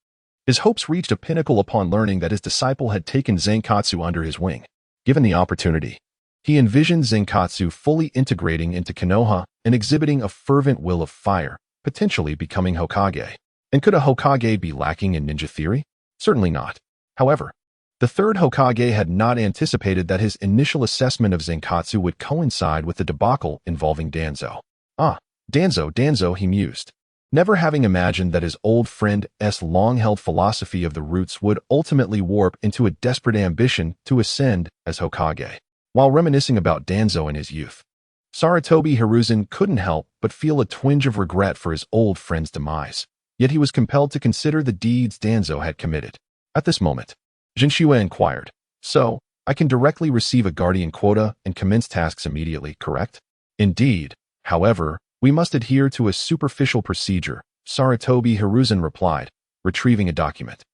His hopes reached a pinnacle upon learning that his disciple had taken Zenkatsu under his wing. Given the opportunity, he envisioned Zenkatsu fully integrating into Konoha and exhibiting a fervent will of fire, potentially becoming Hokage. And could a Hokage be lacking in ninja theory? Certainly not. However, the third Hokage had not anticipated that his initial assessment of Zenkatsu would coincide with the debacle involving Danzo. Danzo, he mused, never having imagined that his old friend's long-held philosophy of the roots would ultimately warp into a desperate ambition to ascend as Hokage. While reminiscing about Danzo in his youth, Sarutobi Hiruzen couldn't help but feel a twinge of regret for his old friend's demise. Yet he was compelled to consider the deeds Danzo had committed. At this moment, Jinchua inquired, "So, I can directly receive a guardian quota and commence tasks immediately, correct?" "Indeed. However, we must adhere to a superficial procedure," Sarutobi Hiruzen replied, retrieving a document.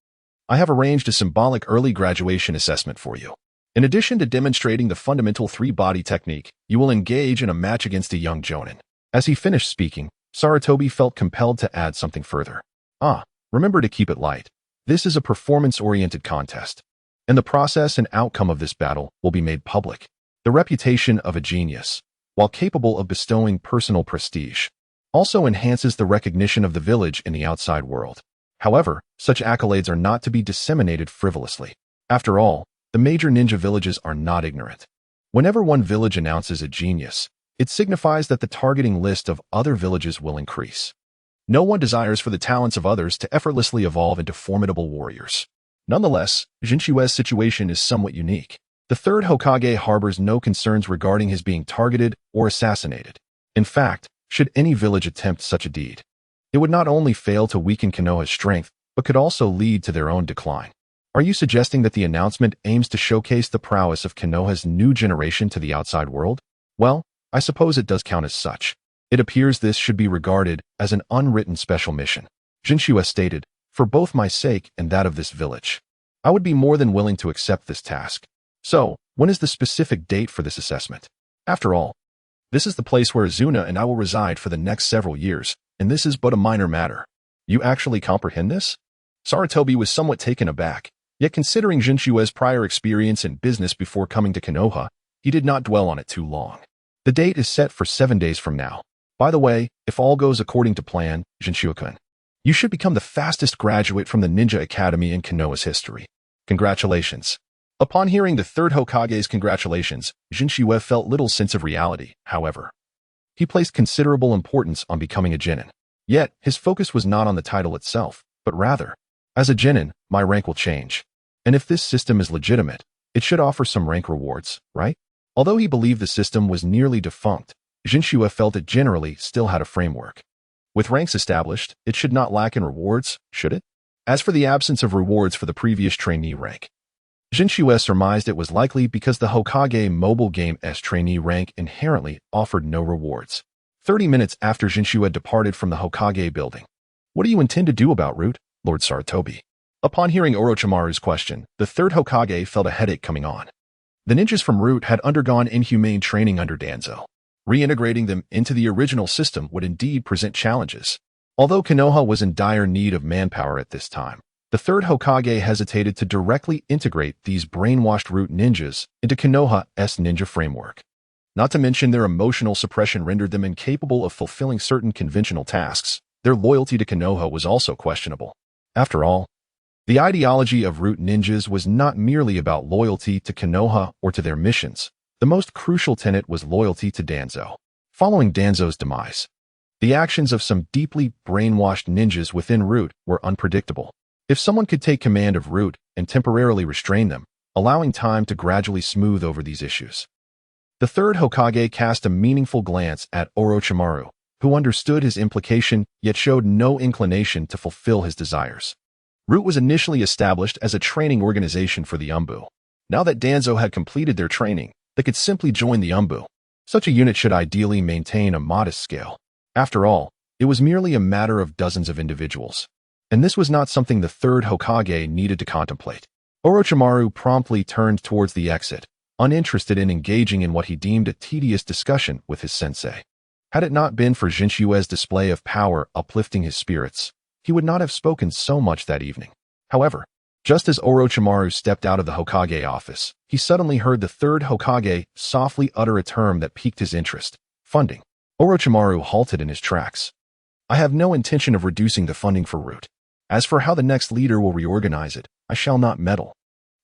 "I have arranged a symbolic early graduation assessment for you. In addition to demonstrating the fundamental three-body technique, you will engage in a match against a young jonin." As he finished speaking, Sarutobi felt compelled to add something further. Remember to keep it light. This is a performance-oriented contest, and the process and outcome of this battle will be made public. The reputation of a genius, while capable of bestowing personal prestige, also enhances the recognition of the village in the outside world. However, such accolades are not to be disseminated frivolously. After all, the major ninja villages are not ignorant. Whenever one village announces a genius, it signifies that the targeting list of other villages will increase. No one desires for the talents of others to effortlessly evolve into formidable warriors. Nonetheless, Jinchue's situation is somewhat unique. The third Hokage harbors no concerns regarding his being targeted or assassinated. In fact, should any village attempt such a deed, it would not only fail to weaken Konoha's strength, but could also lead to their own decline. Are you suggesting that the announcement aims to showcase the prowess of Konoha's new generation to the outside world? Well, I suppose it does count as such. It appears this should be regarded as an unwritten special mission. Jinchua stated, "For both my sake and that of this village, I would be more than willing to accept this task. So, when is the specific date for this assessment? After all, this is the place where Azuna and I will reside for the next several years, and this is but a minor matter. You actually comprehend this?" Sarutobi was somewhat taken aback, yet considering Jinchua's prior experience in business before coming to Konoha, he did not dwell on it too long. "The date is set for 7 days from now. By the way, if all goes according to plan, Jinchua-kun, you should become the fastest graduate from the Ninja Academy in Konoha's history. Congratulations." Upon hearing the third Hokage's congratulations, Jinchua felt little sense of reality, however. He placed considerable importance on becoming a genin. Yet, his focus was not on the title itself, but rather, as a genin, my rank will change. And if this system is legitimate, it should offer some rank rewards, right? Although he believed the system was nearly defunct, Jinchua felt it generally still had a framework. With ranks established, it should not lack in rewards, should it? As for the absence of rewards for the previous trainee rank, Jinchua surmised it was likely because the Hokage mobile game's trainee rank inherently offered no rewards. 30 minutes after Jinchua departed from the Hokage building. "What do you intend to do about Root, Lord Sarutobi?" Upon hearing Orochimaru's question, the third Hokage felt a headache coming on. The ninjas from Root had undergone inhumane training under Danzo. Reintegrating them into the original system would indeed present challenges. Although Konoha was in dire need of manpower at this time, the third Hokage hesitated to directly integrate these brainwashed Root ninjas into Konoha's ninja framework. Not to mention their emotional suppression rendered them incapable of fulfilling certain conventional tasks. Their loyalty to Konoha was also questionable. After all, the ideology of Root ninjas was not merely about loyalty to Konoha or to their missions. The most crucial tenet was loyalty to Danzo. Following Danzo's demise, the actions of some deeply brainwashed ninjas within Root were unpredictable. If someone could take command of Root and temporarily restrain them, allowing time to gradually smooth over these issues. The third Hokage cast a meaningful glance at Orochimaru, who understood his implication yet showed no inclination to fulfill his desires. Root was initially established as a training organization for the Umbu. Now that Danzo had completed their training, they could simply join the Umbu. Such a unit should ideally maintain a modest scale. After all, it was merely a matter of dozens of individuals. And this was not something the third Hokage needed to contemplate. Orochimaru promptly turned towards the exit, uninterested in engaging in what he deemed a tedious discussion with his sensei. Had it not been for Jinshue's display of power uplifting his spirits, he would not have spoken so much that evening. However, just as Orochimaru stepped out of the Hokage office, he suddenly heard the third Hokage softly utter a term that piqued his interest: funding. Orochimaru halted in his tracks. I have no intention of reducing the funding for Root. As for how the next leader will reorganize it, I shall not meddle.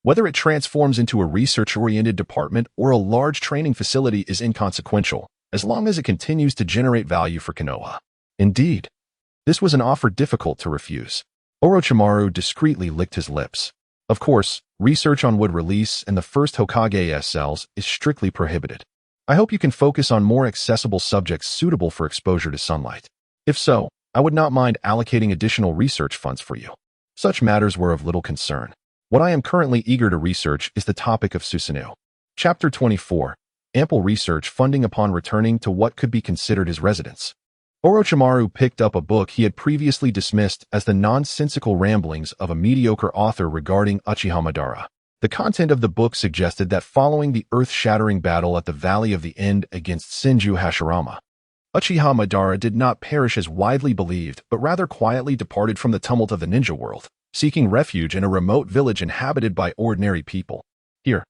Whether it transforms into a research-oriented department or a large training facility is inconsequential, as long as it continues to generate value for Konoha. Indeed, this was an offer difficult to refuse. Orochimaru discreetly licked his lips. Of course, research on wood release and the first Hokage cells is strictly prohibited. I hope you can focus on more accessible subjects suitable for exposure to sunlight. If so, I would not mind allocating additional research funds for you. Such matters were of little concern. What I am currently eager to research is the topic of Susanoo. Chapter 24. Ample research funding upon returning to what could be considered his residence. Orochimaru picked up a book he had previously dismissed as the nonsensical ramblings of a mediocre author regarding Uchiha Madara. The content of the book suggested that following the earth-shattering battle at the Valley of the End against Senju Hashirama, Uchiha Madara did not perish as widely believed, but rather quietly departed from the tumult of the ninja world, seeking refuge in a remote village inhabited by ordinary people. Here,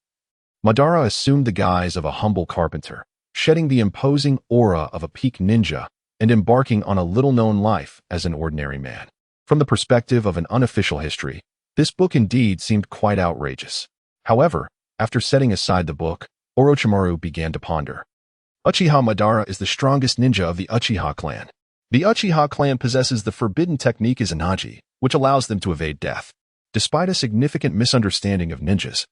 Madara assumed the guise of a humble carpenter, shedding the imposing aura of a peak ninja and embarking on a little-known life as an ordinary man. From the perspective of an unofficial history, this book indeed seemed quite outrageous. However, after setting aside the book, Orochimaru began to ponder. Uchiha Madara is the strongest ninja of the Uchiha clan. The Uchiha clan possesses the forbidden technique Izanagi, which allows them to evade death. Despite a significant misunderstanding of ninjas,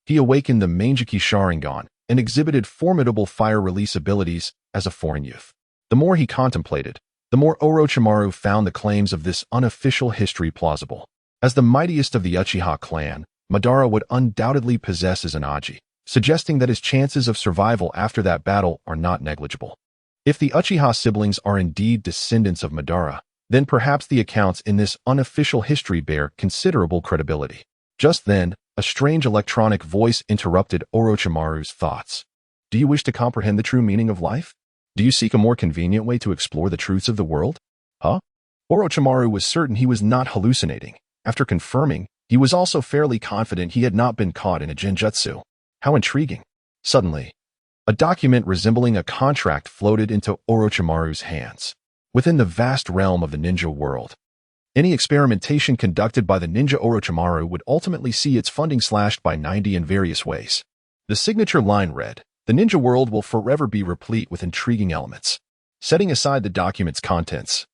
he awakened the Mangekyou Sharingan and exhibited formidable fire release abilities as a foreign youth. The more he contemplated, the more Orochimaru found the claims of this unofficial history plausible. As the mightiest of the Uchiha clan, Madara would undoubtedly possess Izanagi, suggesting that his chances of survival after that battle are not negligible. If the Uchiha siblings are indeed descendants of Madara, then perhaps the accounts in this unofficial history bear considerable credibility. Just then, a strange electronic voice interrupted Orochimaru's thoughts. Do you wish to comprehend the true meaning of life? Do you seek a more convenient way to explore the truths of the world? Huh? Orochimaru was certain he was not hallucinating. After confirming, he was also fairly confident he had not been caught in a genjutsu. How intriguing. Suddenly, a document resembling a contract floated into Orochimaru's hands. Within the vast realm of the ninja world, any experimentation conducted by the ninja Orochimaru would ultimately see its funding slashed by 90 in various ways. The signature line read, "The ninja world will forever be replete with intriguing elements." Setting aside the document's contents,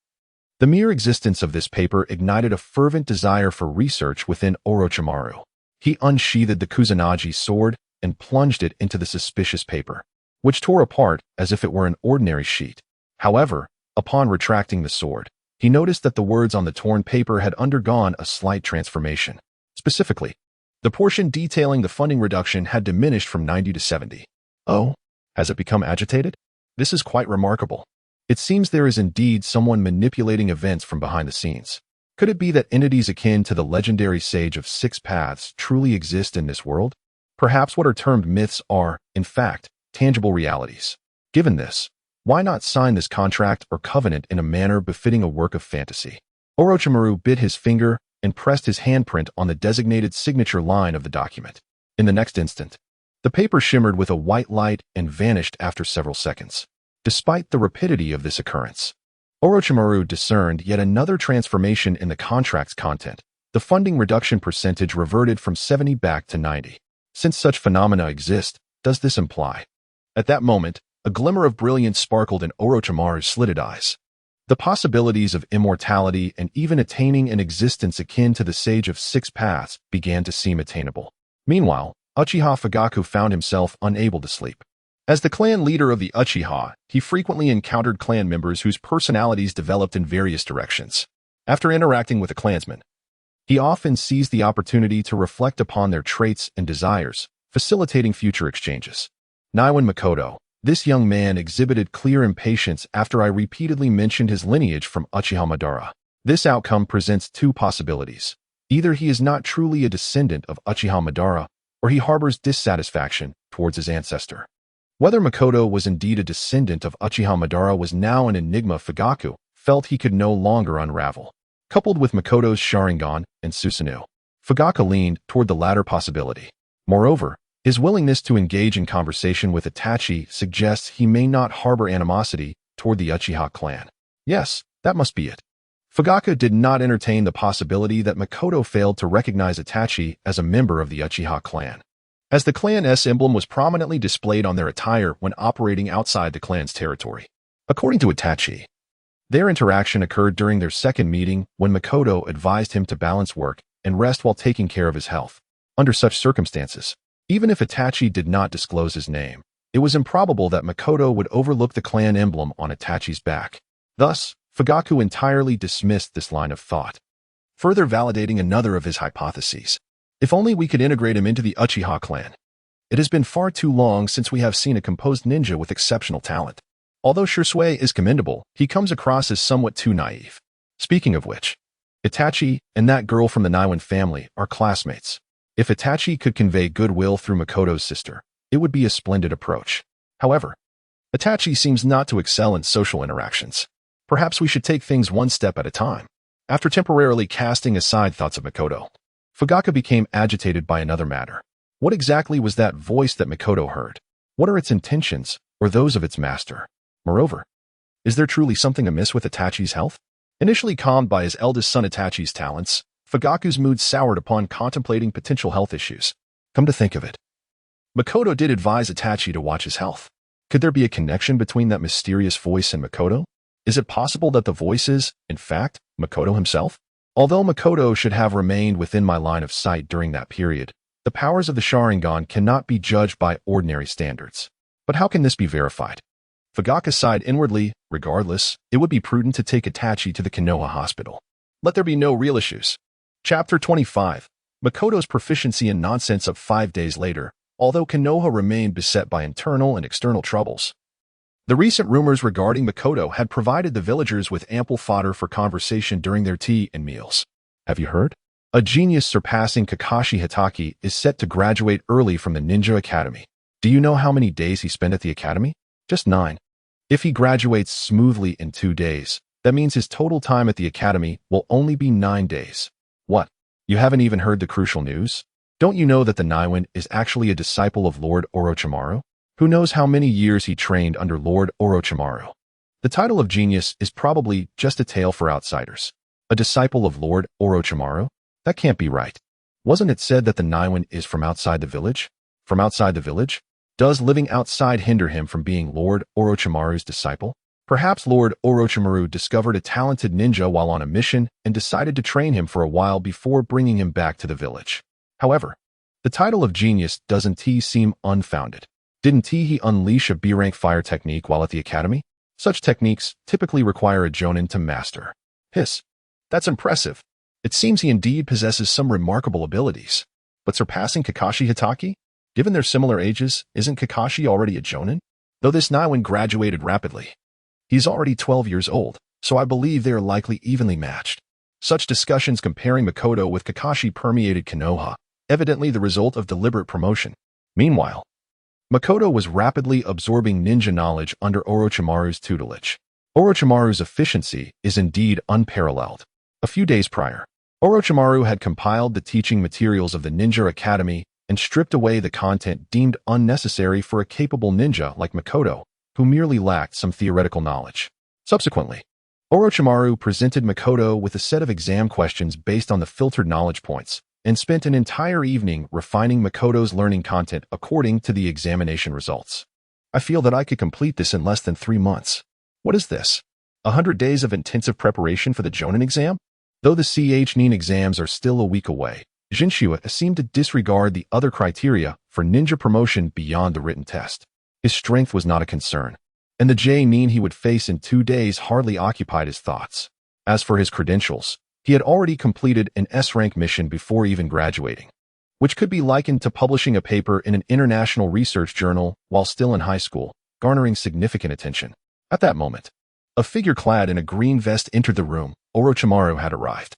the mere existence of this paper ignited a fervent desire for research within Orochimaru. He unsheathed the Kusanagi sword and plunged it into the suspicious paper, which tore apart as if it were an ordinary sheet. However, upon retracting the sword, he noticed that the words on the torn paper had undergone a slight transformation. Specifically, the portion detailing the funding reduction had diminished from 90 to 70. Oh, has it become agitated? This is quite remarkable. It seems there is indeed someone manipulating events from behind the scenes. Could it be that entities akin to the legendary Sage of Six Paths truly exist in this world? Perhaps what are termed myths are, in fact, tangible realities. Given this, why not sign this contract or covenant in a manner befitting a work of fantasy? Orochimaru bit his finger and pressed his handprint on the designated signature line of the document. In the next instant, the paper shimmered with a white light and vanished after several seconds. Despite the rapidity of this occurrence, Orochimaru discerned yet another transformation in the contract's content. The funding reduction percentage reverted from 70 back to 90. Since such phenomena exist, does this imply? At that moment, a glimmer of brilliance sparkled in Orochimaru's slitted eyes. The possibilities of immortality and even attaining an existence akin to the Sage of Six Paths began to seem attainable. Meanwhile, Uchiha Fugaku found himself unable to sleep. As the clan leader of the Uchiha, he frequently encountered clan members whose personalities developed in various directions. After interacting with a clansman, he often seized the opportunity to reflect upon their traits and desires, facilitating future exchanges. Naiwan Makoto, this young man exhibited clear impatience after I repeatedly mentioned his lineage from Uchiha Madara. This outcome presents two possibilities. Either he is not truly a descendant of Uchiha Madara, or he harbors dissatisfaction towards his ancestor. Whether Makoto was indeed a descendant of Uchiha Madara was now an enigma Fugaku felt he could no longer unravel. Coupled with Makoto's Sharingan and Susanoo, Fugaku leaned toward the latter possibility. Moreover, his willingness to engage in conversation with Itachi suggests he may not harbor animosity toward the Uchiha clan. Yes, that must be it. Fugaku did not entertain the possibility that Makoto failed to recognize Itachi as a member of the Uchiha clan, as the clan's emblem was prominently displayed on their attire when operating outside the clan's territory. According to Itachi, their interaction occurred during their second meeting when Makoto advised him to balance work and rest while taking care of his health. Under such circumstances, even if Itachi did not disclose his name, it was improbable that Makoto would overlook the clan emblem on Itachi's back. Thus, Fugaku entirely dismissed this line of thought, further validating another of his hypotheses. If only we could integrate him into the Uchiha clan. It has been far too long since we have seen a composed ninja with exceptional talent. Although Shisui is commendable, he comes across as somewhat too naive. Speaking of which, Itachi and that girl from the Naiwan family are classmates. If Itachi could convey goodwill through Makoto's sister, it would be a splendid approach. However, Itachi seems not to excel in social interactions. Perhaps we should take things one step at a time. After temporarily casting aside thoughts of Makoto, Fugaku became agitated by another matter. What exactly was that voice that Makoto heard? What are its intentions, or those of its master? Moreover, is there truly something amiss with Itachi's health? Initially calmed by his eldest son Itachi's talents, Fugaku's mood soured upon contemplating potential health issues. Come to think of it, Makoto did advise Itachi to watch his health. Could there be a connection between that mysterious voice and Makoto? Is it possible that the voice is, in fact, Makoto himself? Although Makoto should have remained within my line of sight during that period, the powers of the Sharingan cannot be judged by ordinary standards. But how can this be verified? Fugaku sighed inwardly. Regardless, it would be prudent to take Itachi to the Konoha hospital. Let there be no real issues. Chapter 25. Makoto's proficiency in nonsense of 5 days later, although Konoha remained beset by internal and external troubles. The recent rumors regarding Makoto had provided the villagers with ample fodder for conversation during their tea and meals. Have you heard? A genius surpassing Kakashi Hitaki is set to graduate early from the Ninja Academy. Do you know how many days he spent at the academy? Just 9. If he graduates smoothly in 2 days, that means his total time at the academy will only be 9 days. What? You haven't even heard the crucial news? Don't you know that the Naiwan is actually a disciple of Lord Orochimaru? Who knows how many years he trained under Lord Orochimaru? The title of genius is probably just a tale for outsiders. A disciple of Lord Orochimaru? That can't be right. Wasn't it said that the Naiwan is from outside the village? From outside the village? Does living outside hinder him from being Lord Orochimaru's disciple? Perhaps Lord Orochimaru discovered a talented ninja while on a mission and decided to train him for a while before bringing him back to the village. However, the title of genius doesn't seem unfounded. Didn't he unleash a B-rank fire technique while at the academy? Such techniques typically require a jonin to master. Hiss. That's impressive. It seems he indeed possesses some remarkable abilities. But surpassing Kakashi Hitaki? Given their similar ages, isn't Kakashi already a jonin? Though this Naiwan graduated rapidly. He's already 12 years old, so I believe they are likely evenly matched. Such discussions comparing Makoto with Kakashi permeated Konoha, evidently the result of deliberate promotion. Meanwhile, Makoto was rapidly absorbing ninja knowledge under Orochimaru's tutelage. Orochimaru's efficiency is indeed unparalleled. A few days prior, Orochimaru had compiled the teaching materials of the Ninja Academy and stripped away the content deemed unnecessary for a capable ninja like Makoto, who merely lacked some theoretical knowledge. Subsequently, Orochimaru presented Makoto with a set of exam questions based on the filtered knowledge points, and spent an entire evening refining Makoto's learning content according to the examination results. I feel that I could complete this in less than 3 months. What is this? 100 days of intensive preparation for the Jonin exam? Though the Nin exams are still a week away, Jinshua seemed to disregard the other criteria for ninja promotion beyond the written test. His strength was not a concern, and the Nin he would face in 2 days hardly occupied his thoughts. As for his credentials, he had already completed an S-rank mission before even graduating, which could be likened to publishing a paper in an international research journal while still in high school, garnering significant attention. At that moment, a figure clad in a green vest entered the room. Orochimaru had arrived.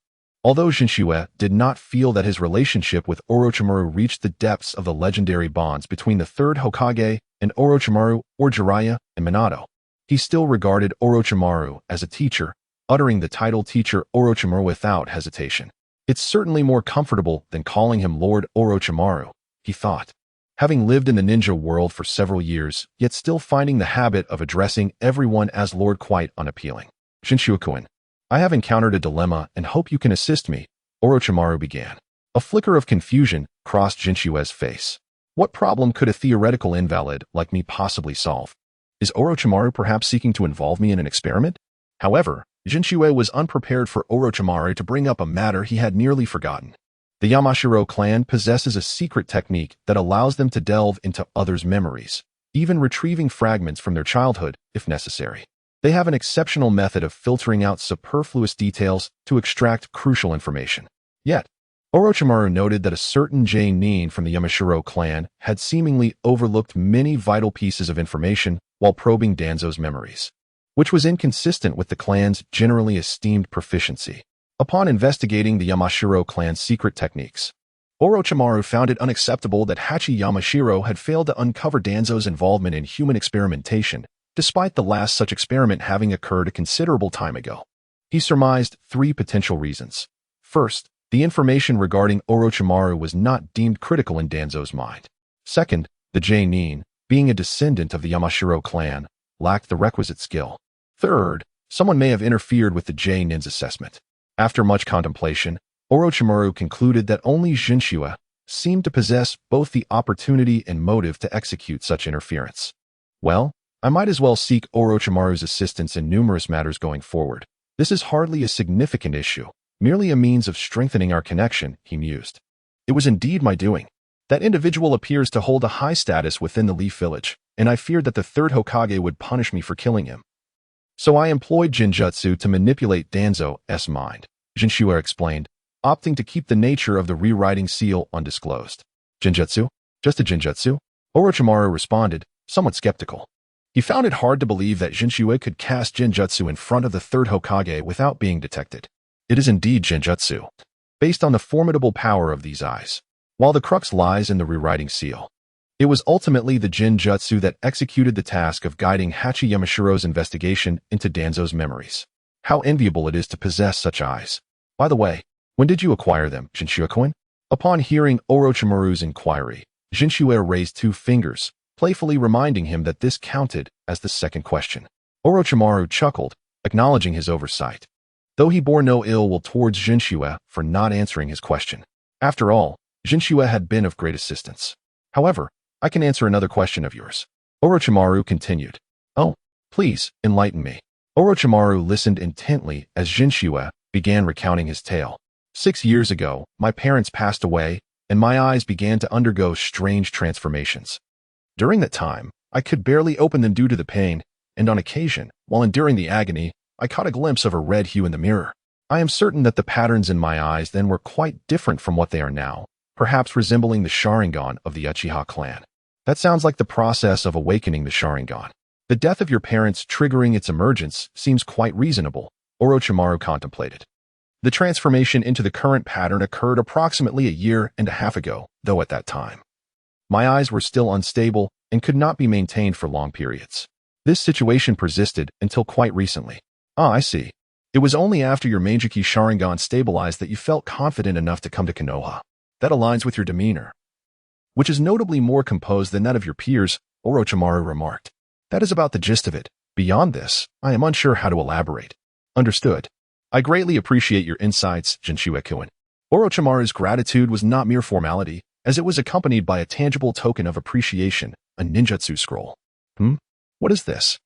Although Jinchue did not feel that his relationship with Orochimaru reached the depths of the legendary bonds between the third Hokage and Orochimaru or Jiraiya and Minato, he still regarded Orochimaru as a teacher, uttering the title teacher Orochimaru without hesitation. It's certainly more comfortable than calling him Lord Orochimaru, he thought. Having lived in the ninja world for several years, yet still finding the habit of addressing everyone as Lord quite unappealing. Jinchue-kun, I have encountered a dilemma and hope you can assist me, Orochimaru began. A flicker of confusion crossed Jinshue's face. What problem could a theoretical invalid like me possibly solve? Is Orochimaru perhaps seeking to involve me in an experiment? However, Jinchue was unprepared for Orochimaru to bring up a matter he had nearly forgotten. The Yamashiro clan possesses a secret technique that allows them to delve into others' memories, even retrieving fragments from their childhood if necessary. They have an exceptional method of filtering out superfluous details to extract crucial information. Yet, Orochimaru noted that a certain Nin from the Yamashiro clan had seemingly overlooked many vital pieces of information while probing Danzo's memories, which was inconsistent with the clan's generally esteemed proficiency. Upon investigating the Yamashiro clan's secret techniques, Orochimaru found it unacceptable that Hachi Yamashiro had failed to uncover Danzo's involvement in human experimentation, despite the last such experiment having occurred a considerable time ago. He surmised 3 potential reasons. First, the information regarding Orochimaru was not deemed critical in Danzo's mind. Second, the Nin, being a descendant of the Yamashiro clan, lacked the requisite skill. Third, someone may have interfered with the Nin's assessment. After much contemplation, Orochimaru concluded that only Jinchue seemed to possess both the opportunity and motive to execute such interference. Well, I might as well seek Orochimaru's assistance in numerous matters going forward. This is hardly a significant issue, merely a means of strengthening our connection, he mused. It was indeed my doing. That individual appears to hold a high status within the Leaf Village, and I feared that the third Hokage would punish me for killing him. So I employed Jinjutsu to manipulate Danzo's mind, Jinchue explained, opting to keep the nature of the rewriting seal undisclosed. Jinjutsu? Just a Jinjutsu? Orochimaru responded, somewhat skeptical. He found it hard to believe that Jinchue could cast Jinjutsu in front of the third Hokage without being detected. It is indeed Jinjutsu, based on the formidable power of these eyes. While the crux lies in the rewriting seal, it was ultimately the Jinjutsu that executed the task of guiding Hachi Yamashiro's investigation into Danzo's memories. How enviable it is to possess such eyes. By the way, when did you acquire them, Jinchue-kun? Upon hearing Orochimaru's inquiry, Jinchue raised 2 fingers, playfully reminding him that this counted as the second question. Orochimaru chuckled, acknowledging his oversight, though he bore no ill will towards Jinchue for not answering his question. After all, Jinchue had been of great assistance. However, I can answer another question of yours. Orochimaru continued. Oh, please, enlighten me. Orochimaru listened intently as Jinchue began recounting his tale. 6 years ago, my parents passed away, and my eyes began to undergo strange transformations. During that time, I could barely open them due to the pain, and on occasion, while enduring the agony, I caught a glimpse of a red hue in the mirror. I am certain that the patterns in my eyes then were quite different from what they are now, perhaps resembling the Sharingan of the Uchiha clan. That sounds like the process of awakening the Sharingan. The death of your parents triggering its emergence seems quite reasonable, Orochimaru contemplated. The transformation into the current pattern occurred approximately a year and a half ago, though at that time, my eyes were still unstable and could not be maintained for long periods. This situation persisted until quite recently. Ah, I see. It was only after your Meijiki Sharingan stabilized that you felt confident enough to come to Konoha. That aligns with your demeanor, which is notably more composed than that of your peers, Orochimaru remarked. That is about the gist of it. Beyond this, I am unsure how to elaborate. Understood. I greatly appreciate your insights, Jinchue-kun. Orochimaru's gratitude was not mere formality, as it was accompanied by a tangible token of appreciation, a ninjutsu scroll. What is this?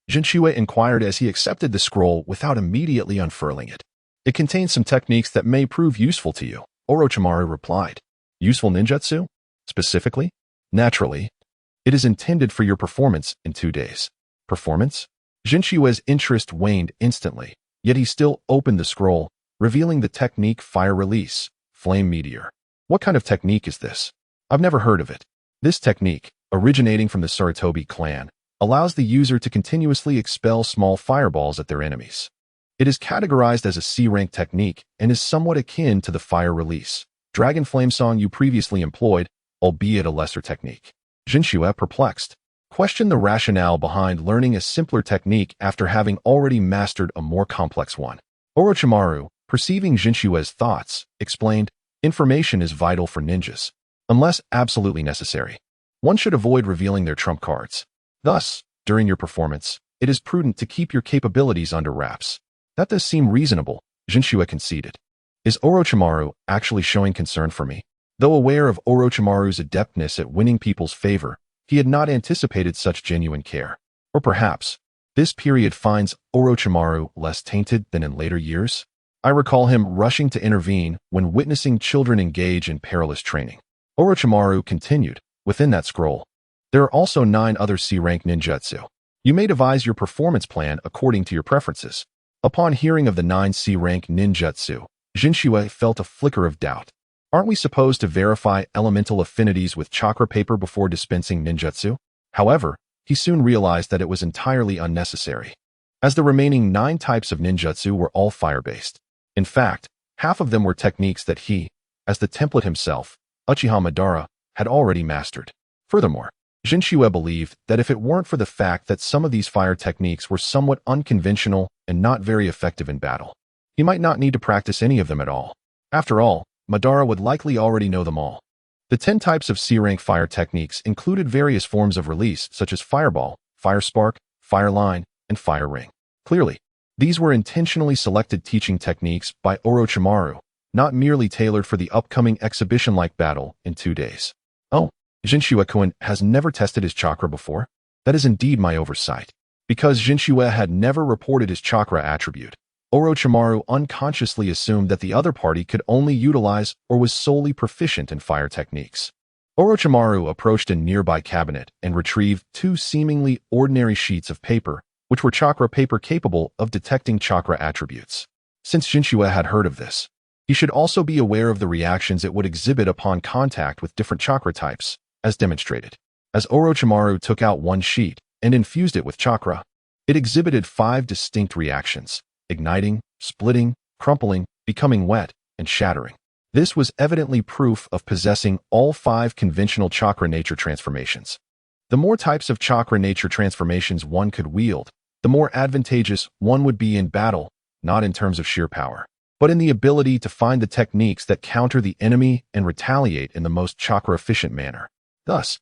Jinchue inquired as he accepted the scroll without immediately unfurling it. It contains some techniques that may prove useful to you, Orochimaru replied. Useful ninjutsu? Specifically? Naturally. It is intended for your performance in 2 days. Performance? Jinshue's interest waned instantly, yet he still opened the scroll, revealing the technique Fire Release, Flame Meteor. What kind of technique is this? I've never heard of it. This technique, originating from the Sarutobi clan, allows the user to continuously expel small fireballs at their enemies. It is categorized as a C-rank technique and is somewhat akin to the fire release Dragon Flame Song you previously employed, albeit a lesser technique. Jinchua, perplexed, questioned the rationale behind learning a simpler technique after having already mastered a more complex one. Orochimaru, perceiving Jinshua's thoughts, explained, information is vital for ninjas. Unless absolutely necessary, one should avoid revealing their trump cards. Thus, during your performance, it is prudent to keep your capabilities under wraps. That does seem reasonable, Jinchua conceded. Is Orochimaru actually showing concern for me? Though aware of Orochimaru's adeptness at winning people's favor, he had not anticipated such genuine care. Or perhaps, this period finds Orochimaru less tainted than in later years? I recall him rushing to intervene when witnessing children engage in perilous training. Orochimaru continued, within that scroll, there are also 9 other C-rank ninjutsu. You may devise your performance plan according to your preferences. Upon hearing of the 9 C-rank ninjutsu, Jinchua felt a flicker of doubt. Aren't we supposed to verify elemental affinities with chakra paper before dispensing ninjutsu? However, he soon realized that it was entirely unnecessary, as the remaining 9 types of ninjutsu were all fire-based. In fact, half of them were techniques that he, as the template himself, Uchiha Madara, had already mastered. Furthermore, Jinchua believed that if it weren't for the fact that some of these fire techniques were somewhat unconventional and not very effective in battle, he might not need to practice any of them at all. After all, Madara would likely already know them all. The 10 types of C-rank fire techniques included various forms of release such as fireball, fire spark, fire line, and fire ring. Clearly, these were intentionally selected teaching techniques by Orochimaru, not merely tailored for the upcoming exhibition-like battle in 2 days. Oh, Jinchua-kun has never tested his chakra before? That is indeed my oversight. Because Jinchua had never reported his chakra attribute, Orochimaru unconsciously assumed that the other party could only utilize or was solely proficient in fire techniques. Orochimaru approached a nearby cabinet and retrieved 2 seemingly ordinary sheets of paper, which were chakra paper capable of detecting chakra attributes. Since Jinchua had heard of this, he should also be aware of the reactions it would exhibit upon contact with different chakra types, as demonstrated. As Orochimaru took out one sheet and infused it with chakra, it exhibited 5 distinct reactions: igniting, splitting, crumpling, becoming wet, and shattering. This was evidently proof of possessing all 5 conventional chakra nature transformations. The more types of chakra nature transformations one could wield, the more advantageous one would be in battle, not in terms of sheer power, but in the ability to find the techniques that counter the enemy and retaliate in the most chakra-efficient manner. Thus,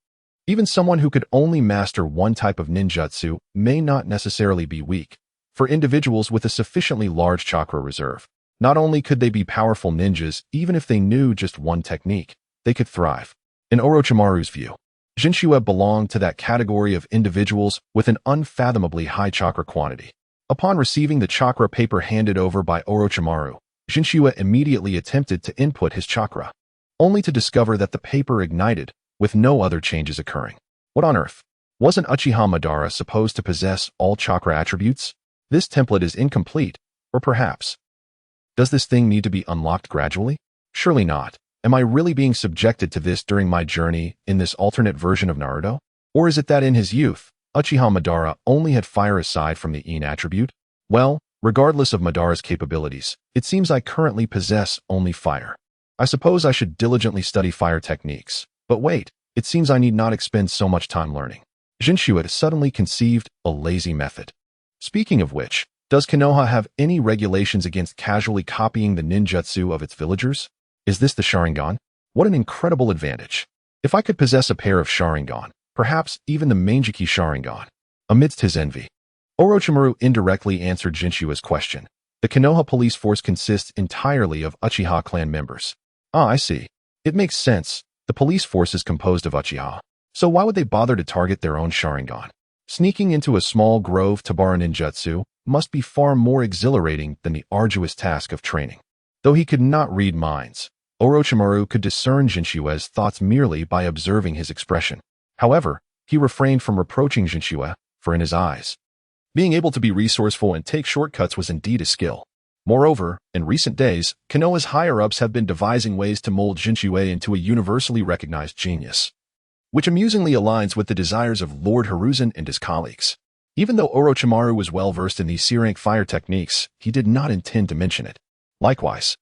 even someone who could only master one type of ninjutsu may not necessarily be weak. For individuals with a sufficiently large chakra reserve, not only could they be powerful ninjas even if they knew just one technique, they could thrive. In Orochimaru's view, Jinchua belonged to that category of individuals with an unfathomably high chakra quantity. Upon receiving the chakra paper handed over by Orochimaru, Jinchua immediately attempted to input his chakra, only to discover that the paper ignited, with no other changes occurring. What on earth? Wasn't Uchiha Madara supposed to possess all chakra attributes? This template is incomplete, or perhaps, does this thing need to be unlocked gradually? Surely not. Am I really being subjected to this during my journey in this alternate version of Naruto? Or is it that in his youth, Uchiha Madara only had fire aside from the In attribute? Well, regardless of Madara's capabilities, it seems I currently possess only fire. I suppose I should diligently study fire techniques. But wait, it seems I need not expend so much time learning. Jinchua suddenly conceived a lazy method. Speaking of which, does Konoha have any regulations against casually copying the ninjutsu of its villagers? Is this the Sharingan? What an incredible advantage. If I could possess a pair of Sharingan, perhaps even the Manjiki Sharingan. Amidst his envy, Orochimaru indirectly answered Jinshua's question. The Konoha police force consists entirely of Uchiha clan members. Ah, I see. It makes sense. The police force is composed of Uchiha. So why would they bother to target their own Sharingan? Sneaking into a small grove Tabara ninjutsu must be far more exhilarating than the arduous task of training. Though he could not read minds, Orochimaru could discern Jinshua's thoughts merely by observing his expression. However, he refrained from reproaching Jinchua, for in his eyes, being able to be resourceful and take shortcuts was indeed a skill. Moreover, in recent days, Konoha's higher-ups have been devising ways to mold Jinchua into a universally recognized genius, which amusingly aligns with the desires of Lord Hiruzen and his colleagues. Even though Orochimaru was well-versed in these C-rank fire techniques, he did not intend to mention it. Likewise,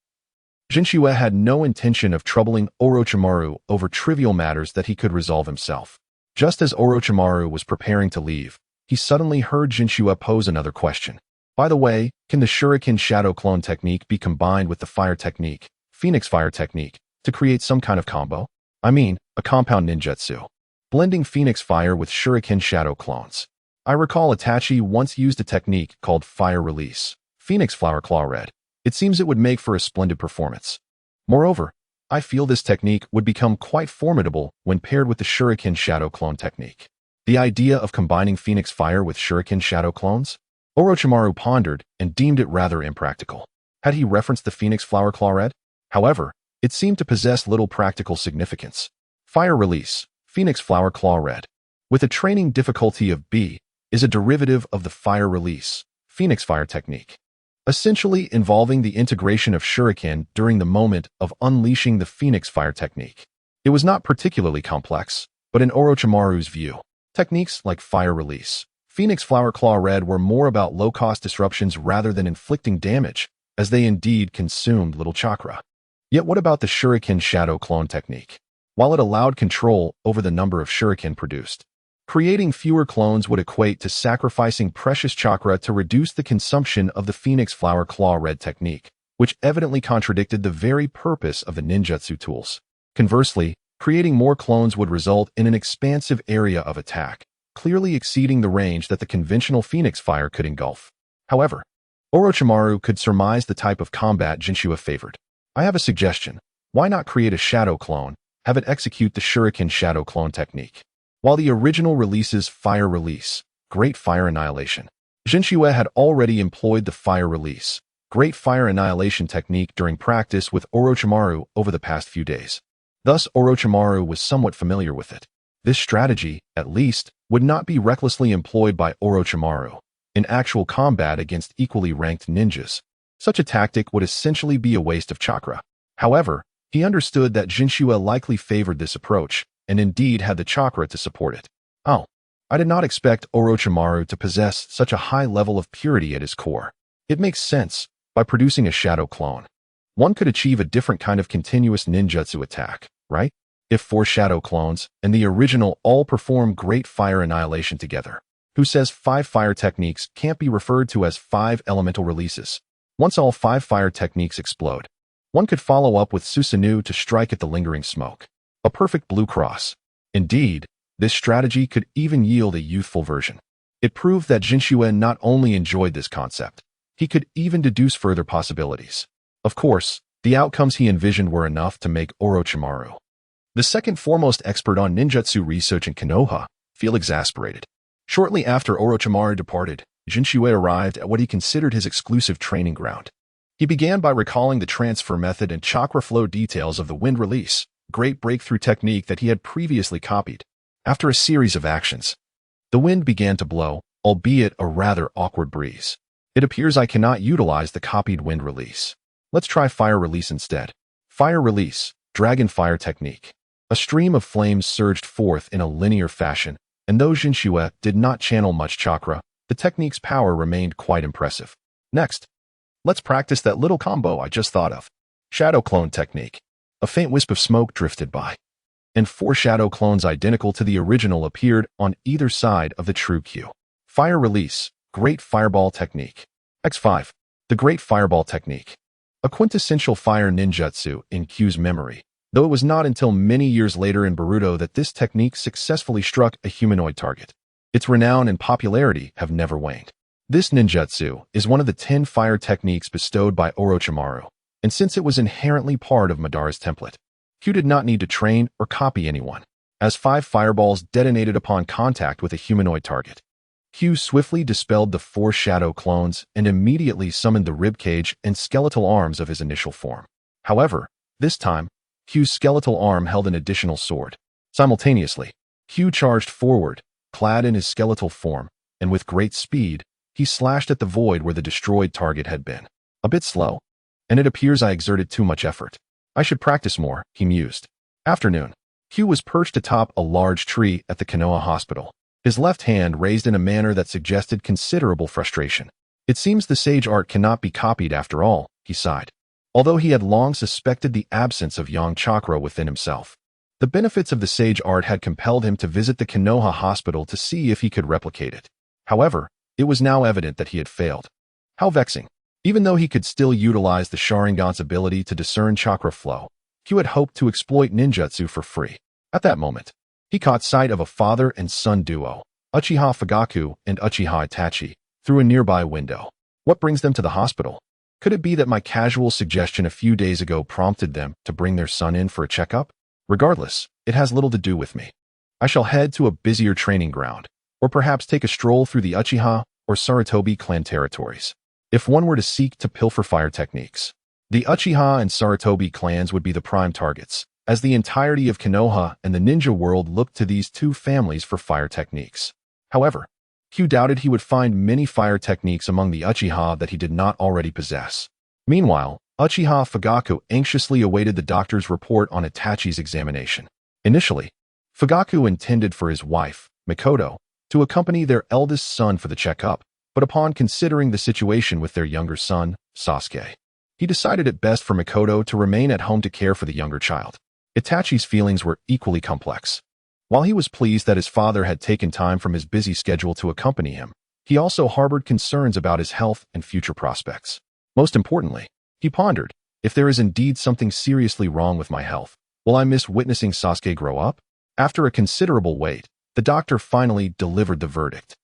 Jinchua had no intention of troubling Orochimaru over trivial matters that he could resolve himself. Just as Orochimaru was preparing to leave, he suddenly heard Jinchua pose another question. By the way, can the Shuriken Shadow Clone technique be combined with the fire technique, Phoenix Fire technique, to create some kind of combo? I mean, a compound ninjutsu. Blending Phoenix Fire with Shuriken Shadow Clones. I recall Itachi once used a technique called Fire Release, Phoenix Flower Claw Red. It seems it would make for a splendid performance. Moreover, I feel this technique would become quite formidable when paired with the Shuriken Shadow Clone technique. The idea of combining Phoenix Fire with Shuriken Shadow Clones? Orochimaru pondered and deemed it rather impractical. Had he referenced the Phoenix Flower Claw Red? However, it seemed to possess little practical significance. Fire Release, Phoenix Flower Claw Red, with a training difficulty of B, is a derivative of the Fire Release, Phoenix Fire technique, essentially involving the integration of Shuriken during the moment of unleashing the Phoenix Fire technique. It was not particularly complex, but in Orochimaru's view, techniques like Fire Release, Phoenix Flower Claw Red were more about low-cost disruptions rather than inflicting damage, as they indeed consumed little chakra. Yet what about the Shuriken Shadow Clone technique? While it allowed control over the number of Shuriken produced, creating fewer clones would equate to sacrificing precious chakra to reduce the consumption of the Phoenix Flower Claw Red technique, which evidently contradicted the very purpose of the ninjutsu tools. Conversely, creating more clones would result in an expansive area of attack, clearly exceeding the range that the conventional Phoenix Fire could engulf. However, Orochimaru could surmise the type of combat Jinchua favored. I have a suggestion. Why not create a shadow clone, have it execute the Shuriken Shadow Clone technique? While the original releases Fire Release, Great Fire Annihilation, Jinchua had already employed the Fire Release, Great Fire Annihilation technique during practice with Orochimaru over the past few days. Thus, Orochimaru was somewhat familiar with it. This strategy, at least, would not be recklessly employed by Orochimaru in actual combat against equally ranked ninjas. Such a tactic would essentially be a waste of chakra. However, he understood that Jinchua likely favored this approach, and indeed had the chakra to support it. Oh, I did not expect Orochimaru to possess such a high level of purity at his core. It makes sense. By producing a shadow clone, one could achieve a different kind of continuous ninjutsu attack, right? If 4 shadow clones and the original all perform Great Fire Annihilation together, who says 5 fire techniques can't be referred to as 5 elemental releases? Once all 5 fire techniques explode, one could follow up with Susanoo to strike at the lingering smoke. A perfect blue cross. Indeed, this strategy could even yield a youthful version. It proved that Jinchua not only enjoyed this concept, he could even deduce further possibilities. Of course, the outcomes he envisioned were enough to make Orochimaru, the second foremost expert on ninjutsu research in Konoha, feel exasperated. Shortly after Orochimaru departed, Jinchua arrived at what he considered his exclusive training ground. He began by recalling the transfer method and chakra flow details of the wind release, great breakthrough technique that he had previously copied. After a series of actions, the wind began to blow, albeit a rather awkward breeze. It appears I cannot utilize the copied wind release. Let's try fire release instead. Fire release, dragon fire technique. A stream of flames surged forth in a linear fashion, and though Jinchua did not channel much chakra, the technique's power remained quite impressive. Next, let's practice that little combo I just thought of. Shadow clone technique. A faint wisp of smoke drifted by, and 4 shadow clones identical to the original appeared on either side of the true Q. Fire release, Great Fireball technique. X5. The Great Fireball technique. A quintessential fire ninjutsu in Q's memory, though it was not until many years later in Boruto that this technique successfully struck a humanoid target. Its renown and popularity have never waned. This ninjutsu is one of the 10 fire techniques bestowed by Orochimaru, and since it was inherently part of Madara's template, Q did not need to train or copy anyone, as 5 fireballs detonated upon contact with a humanoid target. Q swiftly dispelled the 4 shadow clones and immediately summoned the ribcage and skeletal arms of his initial form. However, this time, Q's skeletal arm held an additional sword. Simultaneously, Q charged forward, clad in his skeletal form, and with great speed, he slashed at the void where the destroyed target had been. A bit slow, and it appears I exerted too much effort. I should practice more, he mused. Afternoon. Q was perched atop a large tree at the Konoha hospital. his left hand raised in a manner that suggested considerable frustration. It seems the sage art cannot be copied after all, he sighed. Although he had long suspected the absence of yang chakra within himself, the benefits of the sage art had compelled him to visit the Konoha hospital to see if he could replicate it. However, it was now evident that he had failed. How vexing. Even though he could still utilize the Sharingan's ability to discern chakra flow, Hugh had hoped to exploit ninjutsu for free. At that moment, he caught sight of a father and son duo, Uchiha Fugaku and Uchiha Itachi, through a nearby window. What brings them to the hospital? Could it be that my casual suggestion a few days ago prompted them to bring their son in for a checkup? Regardless, it has little to do with me. I shall head to a busier training ground, or perhaps take a stroll through the Uchiha or Sarutobi clan territories. If one were to seek to pilfer fire techniques, the Uchiha and Sarutobi clans would be the prime targets, as the entirety of Konoha and the ninja world looked to these two families for fire techniques. However, Hugh doubted he would find many fire techniques among the Uchiha that he did not already possess. Meanwhile, Uchiha Fugaku anxiously awaited the doctor's report on Itachi's examination. Initially, Fugaku intended for his wife, Makoto, to accompany their eldest son for the checkup, but upon considering the situation with their younger son, Sasuke, he decided it best for Makoto to remain at home to care for the younger child. Itachi's feelings were equally complex. While he was pleased that his father had taken time from his busy schedule to accompany him, he also harbored concerns about his health and future prospects. Most importantly, he pondered, if there is indeed something seriously wrong with my health, will I miss witnessing Sasuke grow up? After a considerable wait, the doctor finally delivered the verdict.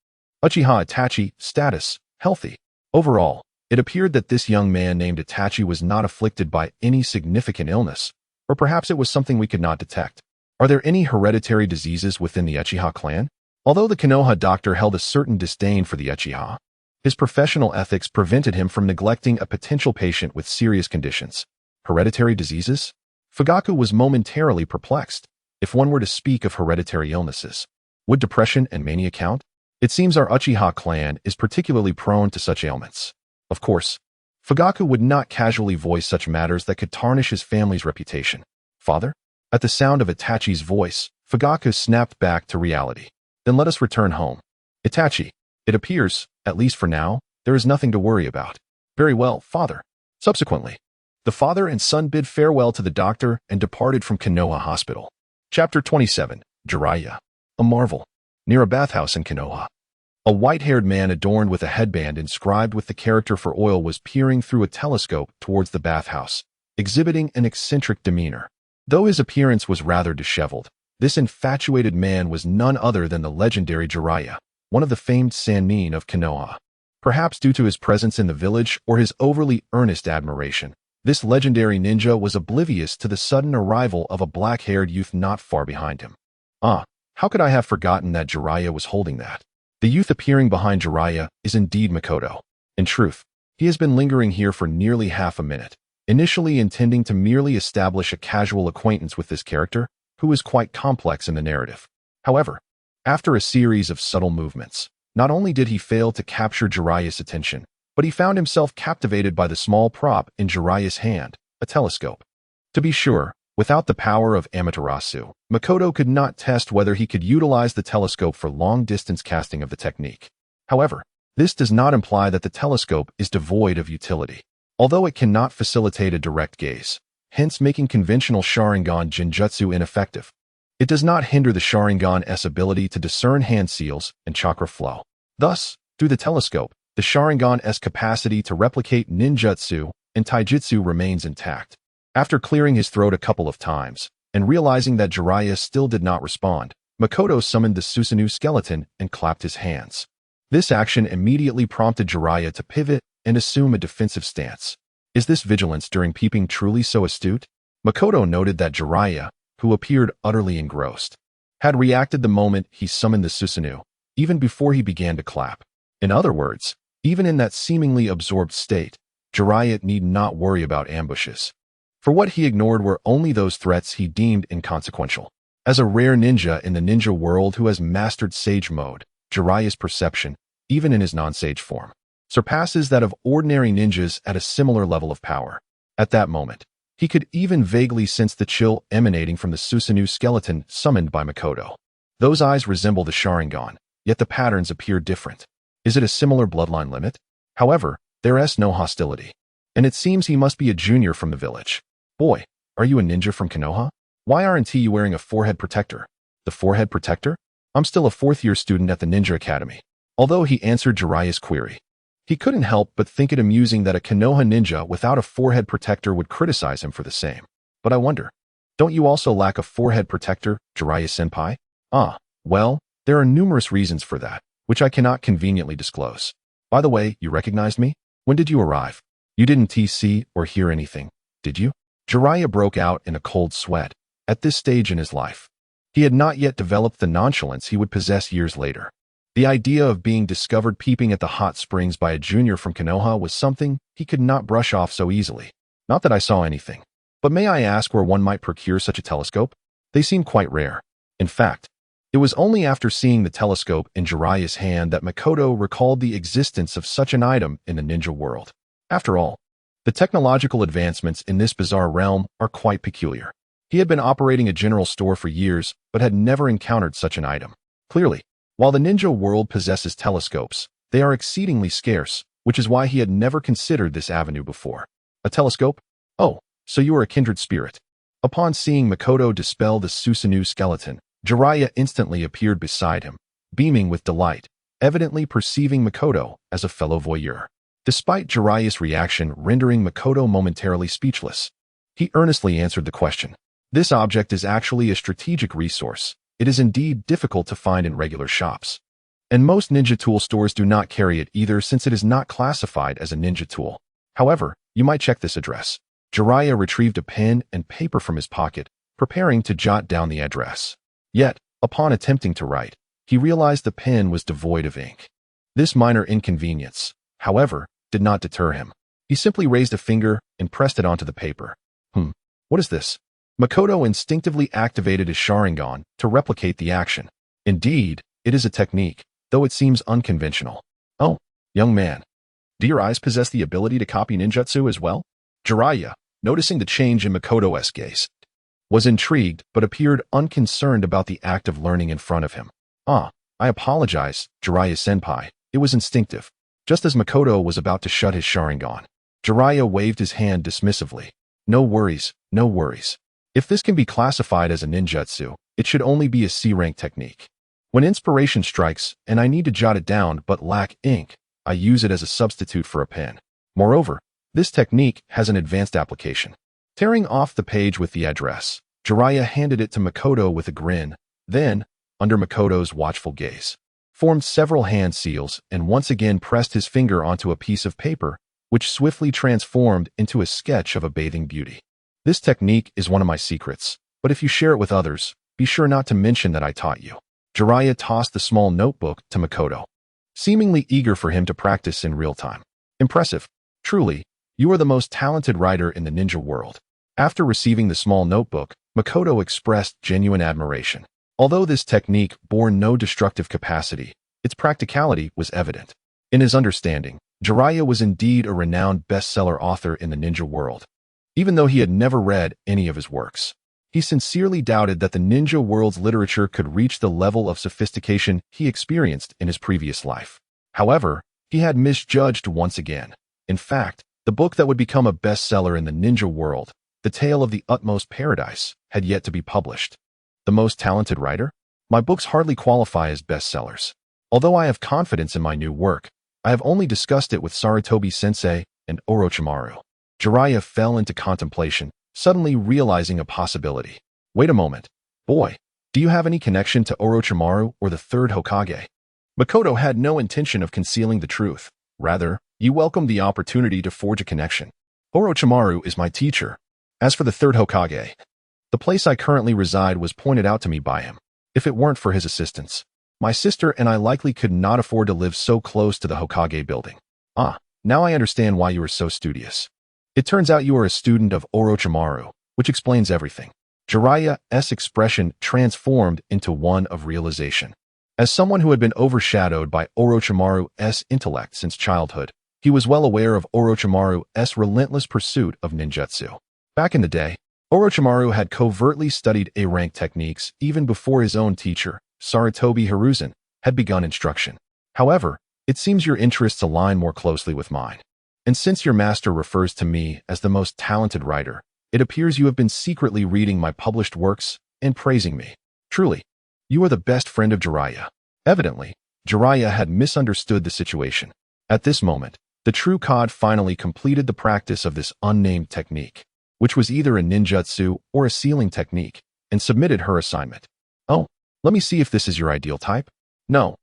Uchiha Itachi, status, healthy. Overall, it appeared that this young man named Itachi was not afflicted by any significant illness, or perhaps it was something we could not detect. Are there any hereditary diseases within the Uchiha clan? Although the Konoha doctor held a certain disdain for the Uchiha, his professional ethics prevented him from neglecting a potential patient with serious conditions. Hereditary diseases? Fugaku was momentarily perplexed. If one were to speak of hereditary illnesses, would depression and mania count? It seems our Uchiha clan is particularly prone to such ailments. Of course, Fugaku would not casually voice such matters that could tarnish his family's reputation. Father? At the sound of Itachi's voice, Fugaku snapped back to reality. Then let us return home. Itachi, it appears, at least for now, there is nothing to worry about. Very well, father. Subsequently, the father and son bid farewell to the doctor and departed from Konoha Hospital. Chapter 27, Jiraiya. A marvel. Near a bathhouse in Konoha, a white-haired man adorned with a headband inscribed with the character for oil was peering through a telescope towards the bathhouse, exhibiting an eccentric demeanor. Though his appearance was rather disheveled, this infatuated man was none other than the legendary Jiraiya, one of the famed Sannin of Konoha. Perhaps due to his presence in the village or his overly earnest admiration, this legendary ninja was oblivious to the sudden arrival of a black-haired youth not far behind him. How could I have forgotten that Jiraiya was holding that? The youth appearing behind Jiraiya is indeed Makoto. In truth, he has been lingering here for nearly half a minute, initially intending to merely establish a casual acquaintance with this character, who is quite complex in the narrative. However, after a series of subtle movements, not only did he fail to capture Jiraiya's attention, but he found himself captivated by the small prop in Jiraiya's hand, a telescope. To be sure, without the power of Amaterasu, Makoto could not test whether he could utilize the telescope for long-distance casting of the technique. However, this does not imply that the telescope is devoid of utility, although it cannot facilitate a direct gaze, hence making conventional Sharingan Genjutsu ineffective. It does not hinder the Sharingan's ability to discern hand seals and chakra flow. Thus, through the telescope, the Sharingan's capacity to replicate ninjutsu and taijutsu remains intact. After clearing his throat a couple of times, and realizing that Jiraiya still did not respond, Makoto summoned the Susanoo skeleton and clapped his hands. This action immediately prompted Jiraiya to pivot and assume a defensive stance. Is this vigilance during peeping truly so astute? Makoto noted that Jiraiya, who appeared utterly engrossed, had reacted the moment he summoned the Susanoo, even before he began to clap. In other words, even in that seemingly absorbed state, Jiraiya need not worry about ambushes. For what he ignored were only those threats he deemed inconsequential. As a rare ninja in the ninja world who has mastered sage mode, Jiraiya's perception, even in his non-sage form, surpasses that of ordinary ninjas at a similar level of power. At that moment, he could even vaguely sense the chill emanating from the Susanoo skeleton summoned by Makoto. Those eyes resemble the Sharingan, yet the patterns appear different. Is it a similar bloodline limit? However, there is no hostility. And it seems he must be a junior from the village. Boy, are you a ninja from Konoha? Why aren't you wearing a forehead protector? The forehead protector? I'm still a fourth-year student at the Ninja Academy. Although he answered Jiraiya's query, he couldn't help but think it amusing that a Konoha ninja without a forehead protector would criticize him for the same. But I wonder, don't you also lack a forehead protector, Jiraiya-senpai? Well, there are numerous reasons for that, which I cannot conveniently disclose. By the way, you recognized me? When did you arrive? You didn't see or hear anything, did you? Jiraiya broke out in a cold sweat. At this stage in his life, he had not yet developed the nonchalance he would possess years later. The idea of being discovered peeping at the hot springs by a junior from Konoha was something he could not brush off so easily. Not that I saw anything. But may I ask where one might procure such a telescope? They seem quite rare. In fact, it was only after seeing the telescope in Jiraiya's hand that Makoto recalled the existence of such an item in the ninja world. After all, the technological advancements in this bizarre realm are quite peculiar. He had been operating a general store for years, but had never encountered such an item. Clearly, while the ninja world possesses telescopes, they are exceedingly scarce, which is why he had never considered this avenue before. A telescope? Oh, so you are a kindred spirit. Upon seeing Makoto dispel the Susanoo skeleton, Jiraiya instantly appeared beside him, beaming with delight, evidently perceiving Makoto as a fellow voyeur. Despite Jiraiya's reaction rendering Makoto momentarily speechless, he earnestly answered the question. This object is actually a strategic resource. It is indeed difficult to find in regular shops. And most ninja tool stores do not carry it either since it is not classified as a ninja tool. However, you might check this address. Jiraiya retrieved a pen and paper from his pocket, preparing to jot down the address. Yet, upon attempting to write, he realized the pen was devoid of ink. This minor inconvenience, however, did not deter him. He simply raised a finger and pressed it onto the paper. What is this? Makoto instinctively activated his Sharingan to replicate the action. Indeed, it is a technique, though it seems unconventional. Oh, young man. Do your eyes possess the ability to copy ninjutsu as well? Jiraiya, noticing the change in Makoto's gaze, was intrigued but appeared unconcerned about the act of learning in front of him. I apologize, Jiraiya-senpai. It was instinctive. Just as Makoto was about to shut his Sharingan, Jiraiya waved his hand dismissively. No worries, no worries. If this can be classified as a ninjutsu, it should only be a C-rank technique. When inspiration strikes and I need to jot it down but lack ink, I use it as a substitute for a pen. Moreover, this technique has an advanced application. Tearing off the page with the address, Jiraiya handed it to Makoto with a grin, then, under Makoto's watchful gaze, formed several hand seals and once again pressed his finger onto a piece of paper, which swiftly transformed into a sketch of a bathing beauty. This technique is one of my secrets, but if you share it with others, be sure not to mention that I taught you. Jiraiya tossed the small notebook to Makoto, seemingly eager for him to practice in real time. Impressive. Truly, you are the most talented writer in the ninja world. After receiving the small notebook, Makoto expressed genuine admiration. Although this technique bore no destructive capacity, its practicality was evident. In his understanding, Jiraiya was indeed a renowned bestseller author in the ninja world. Even though he had never read any of his works, he sincerely doubted that the ninja world's literature could reach the level of sophistication he experienced in his previous life. However, he had misjudged once again. In fact, the book that would become a bestseller in the ninja world, The Tale of the Utmost Paradise, had yet to be published. The most talented writer? My books hardly qualify as bestsellers. Although I have confidence in my new work, I have only discussed it with Sarutobi-sensei and Orochimaru. Jiraiya fell into contemplation, suddenly realizing a possibility. Wait a moment. Boy, do you have any connection to Orochimaru or the third Hokage? Makoto had no intention of concealing the truth. Rather, you welcomed the opportunity to forge a connection. Orochimaru is my teacher. As for the third Hokage, the place I currently reside was pointed out to me by him. If it weren't for his assistance, my sister and I likely could not afford to live so close to the Hokage building. Now I understand why you are so studious. It turns out you are a student of Orochimaru, which explains everything. Jiraiya's expression transformed into one of realization. As someone who had been overshadowed by Orochimaru's intellect since childhood, he was well aware of Orochimaru's relentless pursuit of ninjutsu. Back in the day, Orochimaru had covertly studied A-rank techniques even before his own teacher, Sarutobi Hiruzen, had begun instruction. However, it seems your interests align more closely with mine. And since your master refers to me as the most talented writer, it appears you have been secretly reading my published works and praising me. Truly, you are the best friend of Jiraiya. Evidently, Jiraiya had misunderstood the situation. At this moment, the true Cod finally completed the practice of this unnamed technique, which was either a ninjutsu or a sealing technique, and submitted her assignment. Oh, let me see if this is your ideal type. No,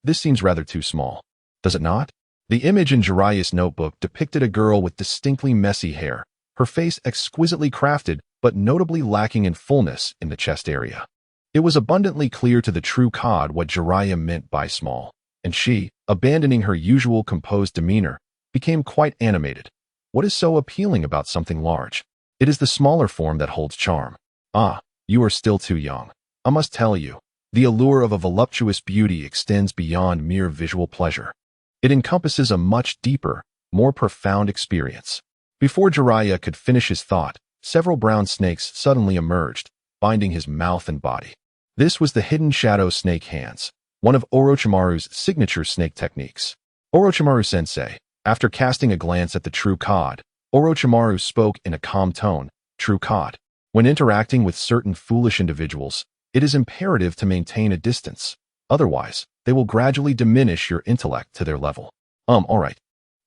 this seems rather too small. Does it not? The image in Jiraiya's notebook depicted a girl with distinctly messy hair, her face exquisitely crafted but notably lacking in fullness in the chest area. It was abundantly clear to the true Cod what Jiraiya meant by small, and she, abandoning her usual composed demeanor, became quite animated. What is so appealing about something large? It is the smaller form that holds charm. Ah, you are still too young. I must tell you, the allure of a voluptuous beauty extends beyond mere visual pleasure. It encompasses a much deeper, more profound experience. Before Jiraiya could finish his thought, several brown snakes suddenly emerged, binding his mouth and body. This was the hidden shadow snake hands, one of Orochimaru's signature snake techniques. Orochimaru-sensei, after casting a glance at the true Cod, Orochimaru spoke in a calm tone. True Cod, when interacting with certain foolish individuals, it is imperative to maintain a distance. Otherwise, they will gradually diminish your intellect to their level. All right.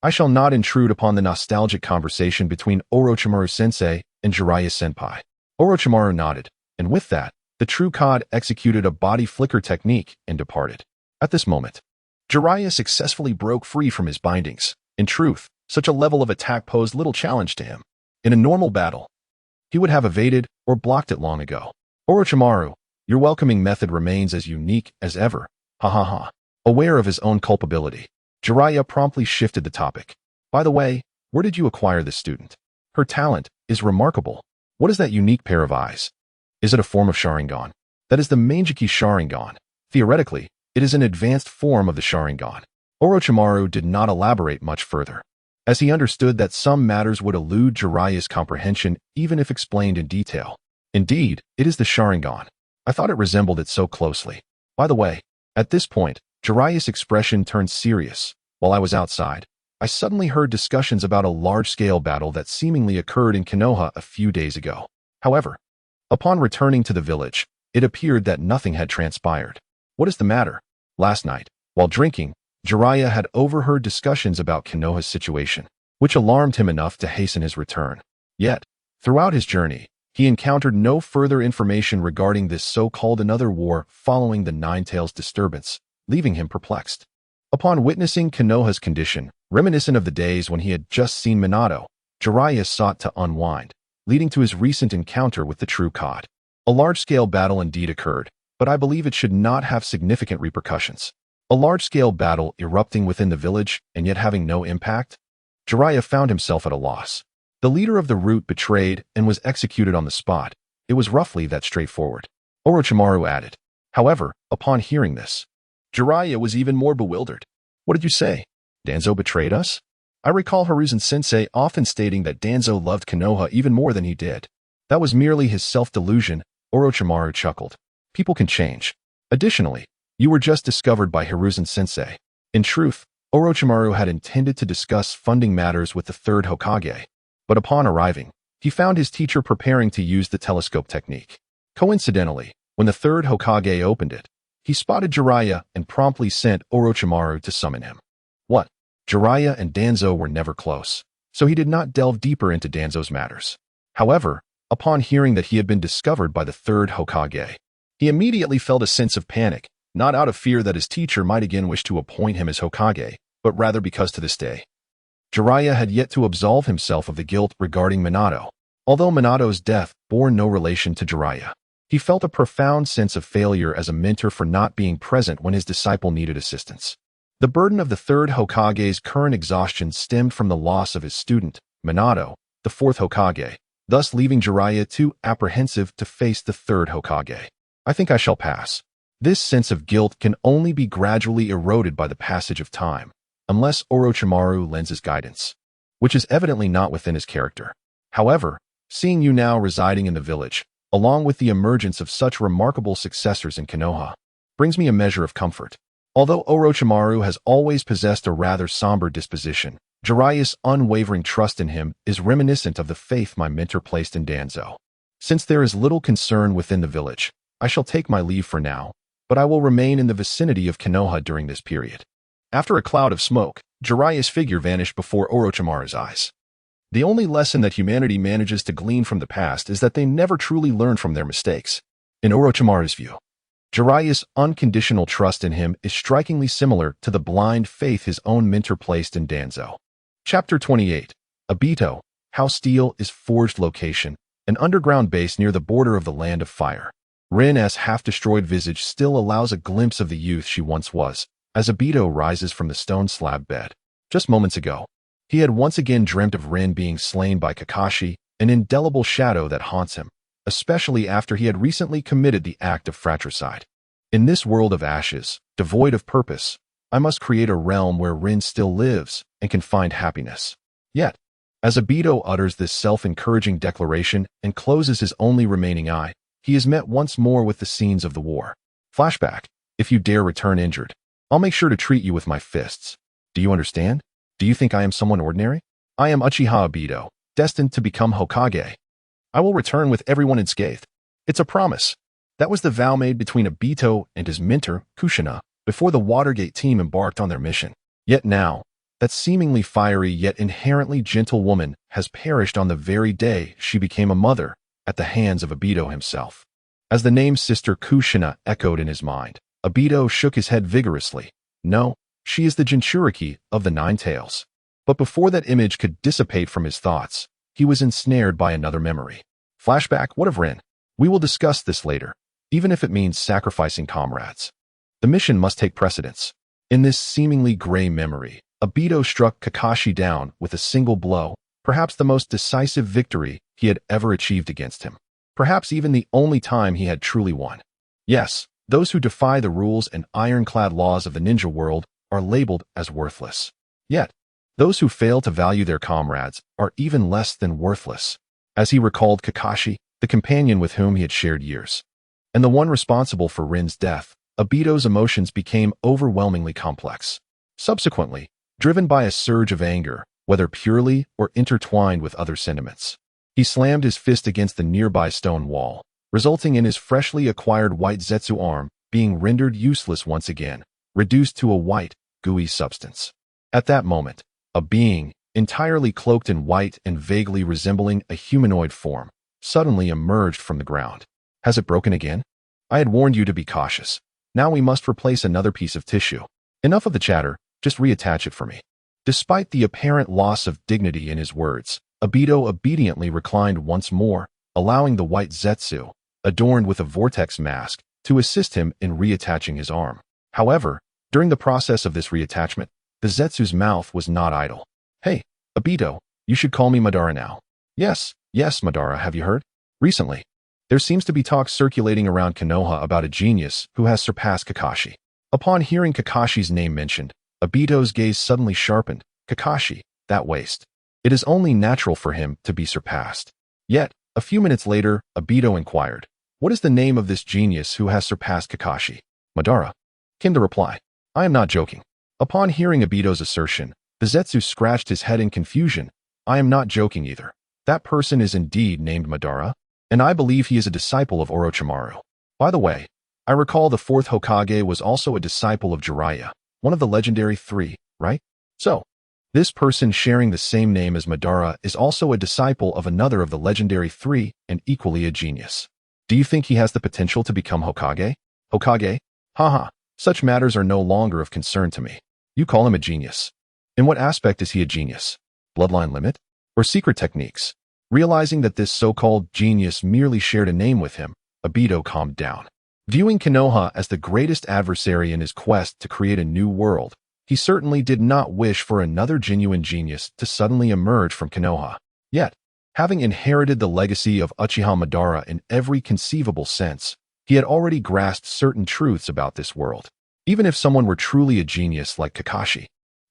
I shall not intrude upon the nostalgic conversation between Orochimaru-sensei and Jiraiya-senpai. Orochimaru nodded, and with that, the true Cod executed a body flicker technique and departed. At this moment, Jiraiya successfully broke free from his bindings. In truth, such a level of attack posed little challenge to him. In a normal battle, he would have evaded or blocked it long ago. Orochimaru, your welcoming method remains as unique as ever. Ha ha ha. Aware of his own culpability, Jiraiya promptly shifted the topic. By the way, where did you acquire this student? Her talent is remarkable. What is that unique pair of eyes? Is it a form of Sharingan? That is the Manjiki Sharingan. Theoretically, it is an advanced form of the Sharingan. Orochimaru did not elaborate much further, as he understood that some matters would elude Jiraiya's comprehension even if explained in detail. Indeed, it is the Sharingan. I thought it resembled it so closely. By the way, at this point, Jiraiya's expression turned serious. While I was outside, I suddenly heard discussions about a large-scale battle that seemingly occurred in Konoha a few days ago. However, upon returning to the village, it appeared that nothing had transpired. What is the matter? Last night, while drinking, Jiraiya had overheard discussions about Konoha's situation, which alarmed him enough to hasten his return. Yet, throughout his journey, he encountered no further information regarding this so-called another war following the Nine-Tails disturbance, leaving him perplexed. Upon witnessing Konoha's condition, reminiscent of the days when he had just seen Minato, Jiraiya sought to unwind, leading to his recent encounter with the true Cod. A large-scale battle indeed occurred, but I believe it should not have significant repercussions. A large-scale battle erupting within the village and yet having no impact? Jiraiya found himself at a loss. The leader of the rout betrayed and was executed on the spot. It was roughly that straightforward. Orochimaru added. However, upon hearing this, Jiraiya was even more bewildered. What did you say? Danzo betrayed us? I recall Hiruzen-sensei often stating that Danzo loved Konoha even more than he did. That was merely his self-delusion. Orochimaru chuckled. People can change. Additionally, you were just discovered by Hiruzen-sensei. In truth, Orochimaru had intended to discuss funding matters with the third Hokage, but upon arriving, he found his teacher preparing to use the telescope technique. Coincidentally, when the third Hokage opened it, he spotted Jiraiya and promptly sent Orochimaru to summon him. What? Jiraiya and Danzo were never close, so he did not delve deeper into Danzo's matters. However, upon hearing that he had been discovered by the third Hokage, he immediately felt a sense of panic, not out of fear that his teacher might again wish to appoint him as Hokage, but rather because to this day, Jiraiya had yet to absolve himself of the guilt regarding Minato. Although Minato's death bore no relation to Jiraiya, he felt a profound sense of failure as a mentor for not being present when his disciple needed assistance. The burden of the third Hokage's current exhaustion stemmed from the loss of his student, Minato, the fourth Hokage, thus leaving Jiraiya too apprehensive to face the third Hokage. I think I shall pass. This sense of guilt can only be gradually eroded by the passage of time, unless Orochimaru lends his guidance, which is evidently not within his character. However, seeing you now residing in the village, along with the emergence of such remarkable successors in Konoha, brings me a measure of comfort. Although Orochimaru has always possessed a rather somber disposition, Jiraiya's unwavering trust in him is reminiscent of the faith my mentor placed in Danzo. Since there is little concern within the village, I shall take my leave for now, but I will remain in the vicinity of Konoha during this period. After a cloud of smoke, Jiraiya's figure vanished before Orochimaru's eyes. The only lesson that humanity manages to glean from the past is that they never truly learn from their mistakes. In Orochimaru's view, Jiraiya's unconditional trust in him is strikingly similar to the blind faith his own mentor placed in Danzo. Chapter 28. Obito, How Steel is Forged Location, an underground base near the border of the Land of Fire. Rin's half-destroyed visage still allows a glimpse of the youth she once was, as Obito rises from the stone slab bed. Just moments ago, he had once again dreamt of Rin being slain by Kakashi, an indelible shadow that haunts him, especially after he had recently committed the act of fratricide. In this world of ashes, devoid of purpose, I must create a realm where Rin still lives and can find happiness. Yet, as Obito utters this self-encouraging declaration and closes his only remaining eye, he is met once more with the scenes of the war. Flashback: if you dare return injured, I'll make sure to treat you with my fists. Do you understand? Do you think I am someone ordinary? I am Uchiha Obito, destined to become Hokage. I will return with everyone unscathed. It's a promise. That was the vow made between Obito and his mentor, Kushina, before the Watergate team embarked on their mission. Yet now, that seemingly fiery yet inherently gentle woman has perished on the very day she became a mother, at the hands of Obito himself. As the name Sister Kushina echoed in his mind, Obito shook his head vigorously. No, she is the Jinchuriki of the Nine Tails. But before that image could dissipate from his thoughts, he was ensnared by another memory. Flashback: what of Rin? We will discuss this later, even if it means sacrificing comrades. The mission must take precedence. In this seemingly gray memory, Obito struck Kakashi down with a single blow, perhaps the most decisive victory he had ever achieved against him. Perhaps even the only time he had truly won. Yes, those who defy the rules and ironclad laws of the ninja world are labeled as worthless. Yet, those who fail to value their comrades are even less than worthless. As he recalled Kakashi, the companion with whom he had shared years, and the one responsible for Rin's death, Obito's emotions became overwhelmingly complex. Subsequently, driven by a surge of anger, whether purely or intertwined with other sentiments, he slammed his fist against the nearby stone wall, resulting in his freshly acquired white Zetsu arm being rendered useless once again, reduced to a white, gooey substance. At that moment, a being, entirely cloaked in white and vaguely resembling a humanoid form, suddenly emerged from the ground. Has it broken again? I had warned you to be cautious. Now we must replace another piece of tissue. Enough of the chatter, just reattach it for me. Despite the apparent loss of dignity in his words, Obito obediently reclined once more, allowing the white Zetsu, adorned with a vortex mask, to assist him in reattaching his arm. However, during the process of this reattachment, the Zetsu's mouth was not idle. Hey, Obito, you should call me Madara now. Yes, Madara, have you heard? Recently, there seems to be talk circulating around Konoha about a genius who has surpassed Kakashi. Upon hearing Kakashi's name mentioned, Obito's gaze suddenly sharpened. Kakashi, that waste. It is only natural for him to be surpassed. Yet, a few minutes later, Obito inquired, what is the name of this genius who has surpassed Kakashi? Madara, came the reply. I am not joking. Upon hearing Obito's assertion, the Zetsu scratched his head in confusion. I am not joking either. That person is indeed named Madara, and I believe he is a disciple of Orochimaru. By the way, I recall the fourth Hokage was also a disciple of Jiraiya, one of the legendary three, right? So, this person sharing the same name as Madara is also a disciple of another of the legendary three and equally a genius. Do you think he has the potential to become Hokage? Hokage? Haha, such matters are no longer of concern to me. You call him a genius. In what aspect is he a genius? Bloodline limit? Or secret techniques? Realizing that this so-called genius merely shared a name with him, Obito calmed down. Viewing Konoha as the greatest adversary in his quest to create a new world, he certainly did not wish for another genuine genius to suddenly emerge from Konoha. Yet, having inherited the legacy of Uchiha Madara in every conceivable sense, he had already grasped certain truths about this world. Even if someone were truly a genius like Kakashi,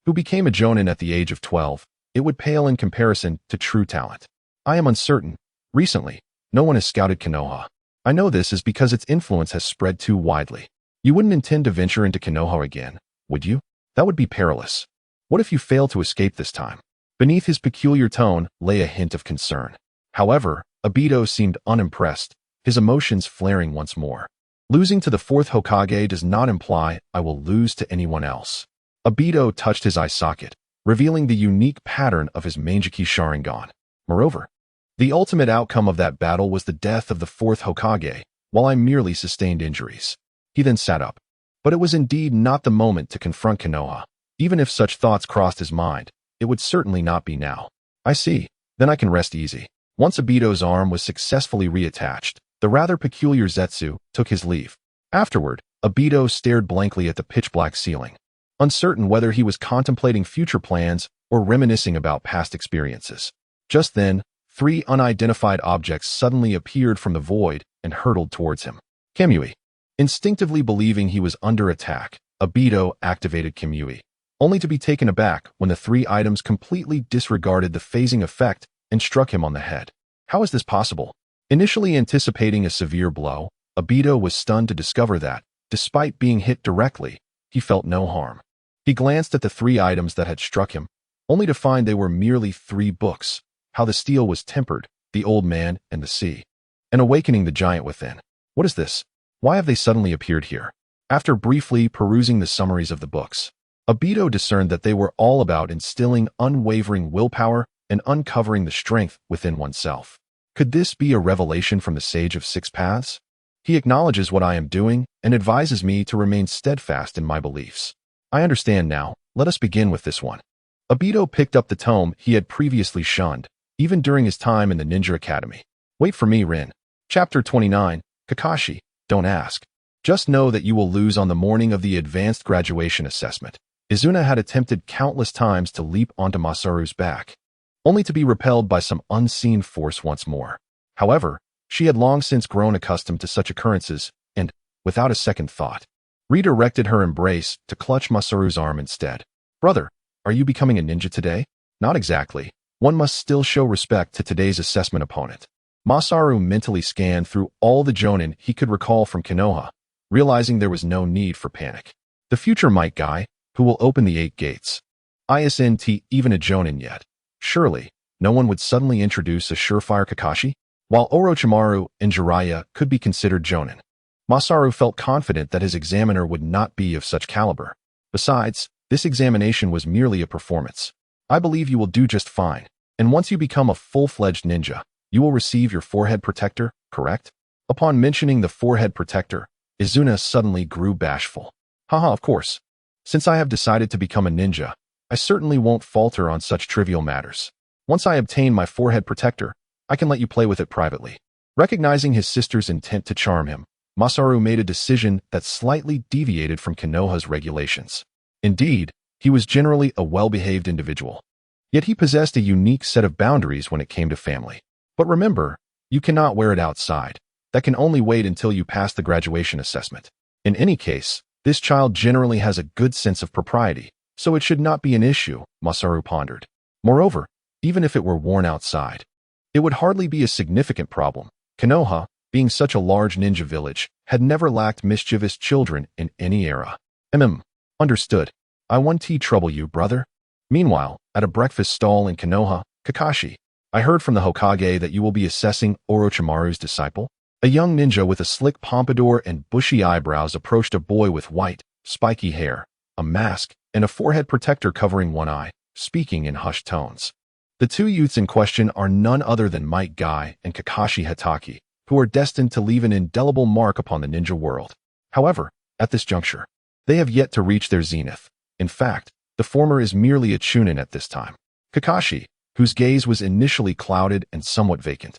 who became a jonin at the age of 12, it would pale in comparison to true talent. I am uncertain. Recently, no one has scouted Konoha. I know this is because its influence has spread too widely. You wouldn't intend to venture into Konoha again, would you? That would be perilous. What if you fail to escape this time? Beneath his peculiar tone lay a hint of concern. However, Obito seemed unimpressed, his emotions flaring once more. Losing to the fourth Hokage does not imply I will lose to anyone else. Obito touched his eye socket, revealing the unique pattern of his Mangekyou Sharingan. Moreover, the ultimate outcome of that battle was the death of the fourth Hokage, while I merely sustained injuries. He then sat up. But it was indeed not the moment to confront Konoha. Even if such thoughts crossed his mind, it would certainly not be now. I see. Then I can rest easy. Once Obito's arm was successfully reattached, the rather peculiar Zetsu took his leave. Afterward, Obito stared blankly at the pitch-black ceiling, uncertain whether he was contemplating future plans or reminiscing about past experiences. Just then, 3 unidentified objects suddenly appeared from the void and hurtled towards him. Kamui. Instinctively believing he was under attack, Obito activated Kamui, only to be taken aback when the 3 items completely disregarded the phasing effect and struck him on the head. How is this possible? Initially anticipating a severe blow, Obito was stunned to discover that, despite being hit directly, he felt no harm. He glanced at the 3 items that had struck him, only to find they were merely 3 books: How the Steel Was Tempered, The Old Man and the Sea, and Awakening the Giant Within. What is this? Why have they suddenly appeared here? After briefly perusing the summaries of the books, Obito discerned that they were all about instilling unwavering willpower and uncovering the strength within oneself. Could this be a revelation from the Sage of Six Paths? He acknowledges what I am doing and advises me to remain steadfast in my beliefs. I understand now. Let us begin with this one. Obito picked up the tome he had previously shunned, even during his time in the Ninja Academy. Wait for me, Rin. Chapter 29, Kakashi. Don't ask. Just know that you will lose on the morning of the advanced graduation assessment. Izuna had attempted countless times to leap onto Masaru's back, only to be repelled by some unseen force once more. However, she had long since grown accustomed to such occurrences and, without a second thought, redirected her embrace to clutch Masaru's arm instead. Brother, are you becoming a ninja today? Not exactly. One must still show respect to today's assessment opponent. Masaru mentally scanned through all the jonin he could recall from Konoha, realizing there was no need for panic. The future Might Guy, who will open the 8 gates. Isn't even a jonin yet. Surely, no one would suddenly introduce a surefire Kakashi? While Orochimaru and Jiraiya could be considered jonin, Masaru felt confident that his examiner would not be of such caliber. Besides, this examination was merely a performance. I believe you will do just fine, and once you become a full-fledged ninja, you will receive your forehead protector, correct? Upon mentioning the forehead protector, Izuna suddenly grew bashful. Haha, of course. Since I have decided to become a ninja, I certainly won't falter on such trivial matters. Once I obtain my forehead protector, I can let you play with it privately. Recognizing his sister's intent to charm him, Masaru made a decision that slightly deviated from Konoha's regulations. Indeed, he was generally a well-behaved individual. Yet he possessed a unique set of boundaries when it came to family. But remember, you cannot wear it outside. That can only wait until you pass the graduation assessment. In any case, this child generally has a good sense of propriety, so it should not be an issue, Masaru pondered. Moreover, even if it were worn outside, it would hardly be a significant problem. Konoha, being such a large ninja village, had never lacked mischievous children in any era. Understood. I won't trouble you, brother. Meanwhile, at a breakfast stall in Konoha, Kakashi, I heard from the Hokage that you will be assessing Orochimaru's disciple. A young ninja with a slick pompadour and bushy eyebrows approached a boy with white, spiky hair, a mask, and a forehead protector covering one eye, speaking in hushed tones. The 2 youths in question are none other than Might Guy and Kakashi Hatake, who are destined to leave an indelible mark upon the ninja world. However, at this juncture, they have yet to reach their zenith. In fact, the former is merely a chunin at this time. Kakashi, whose gaze was initially clouded and somewhat vacant,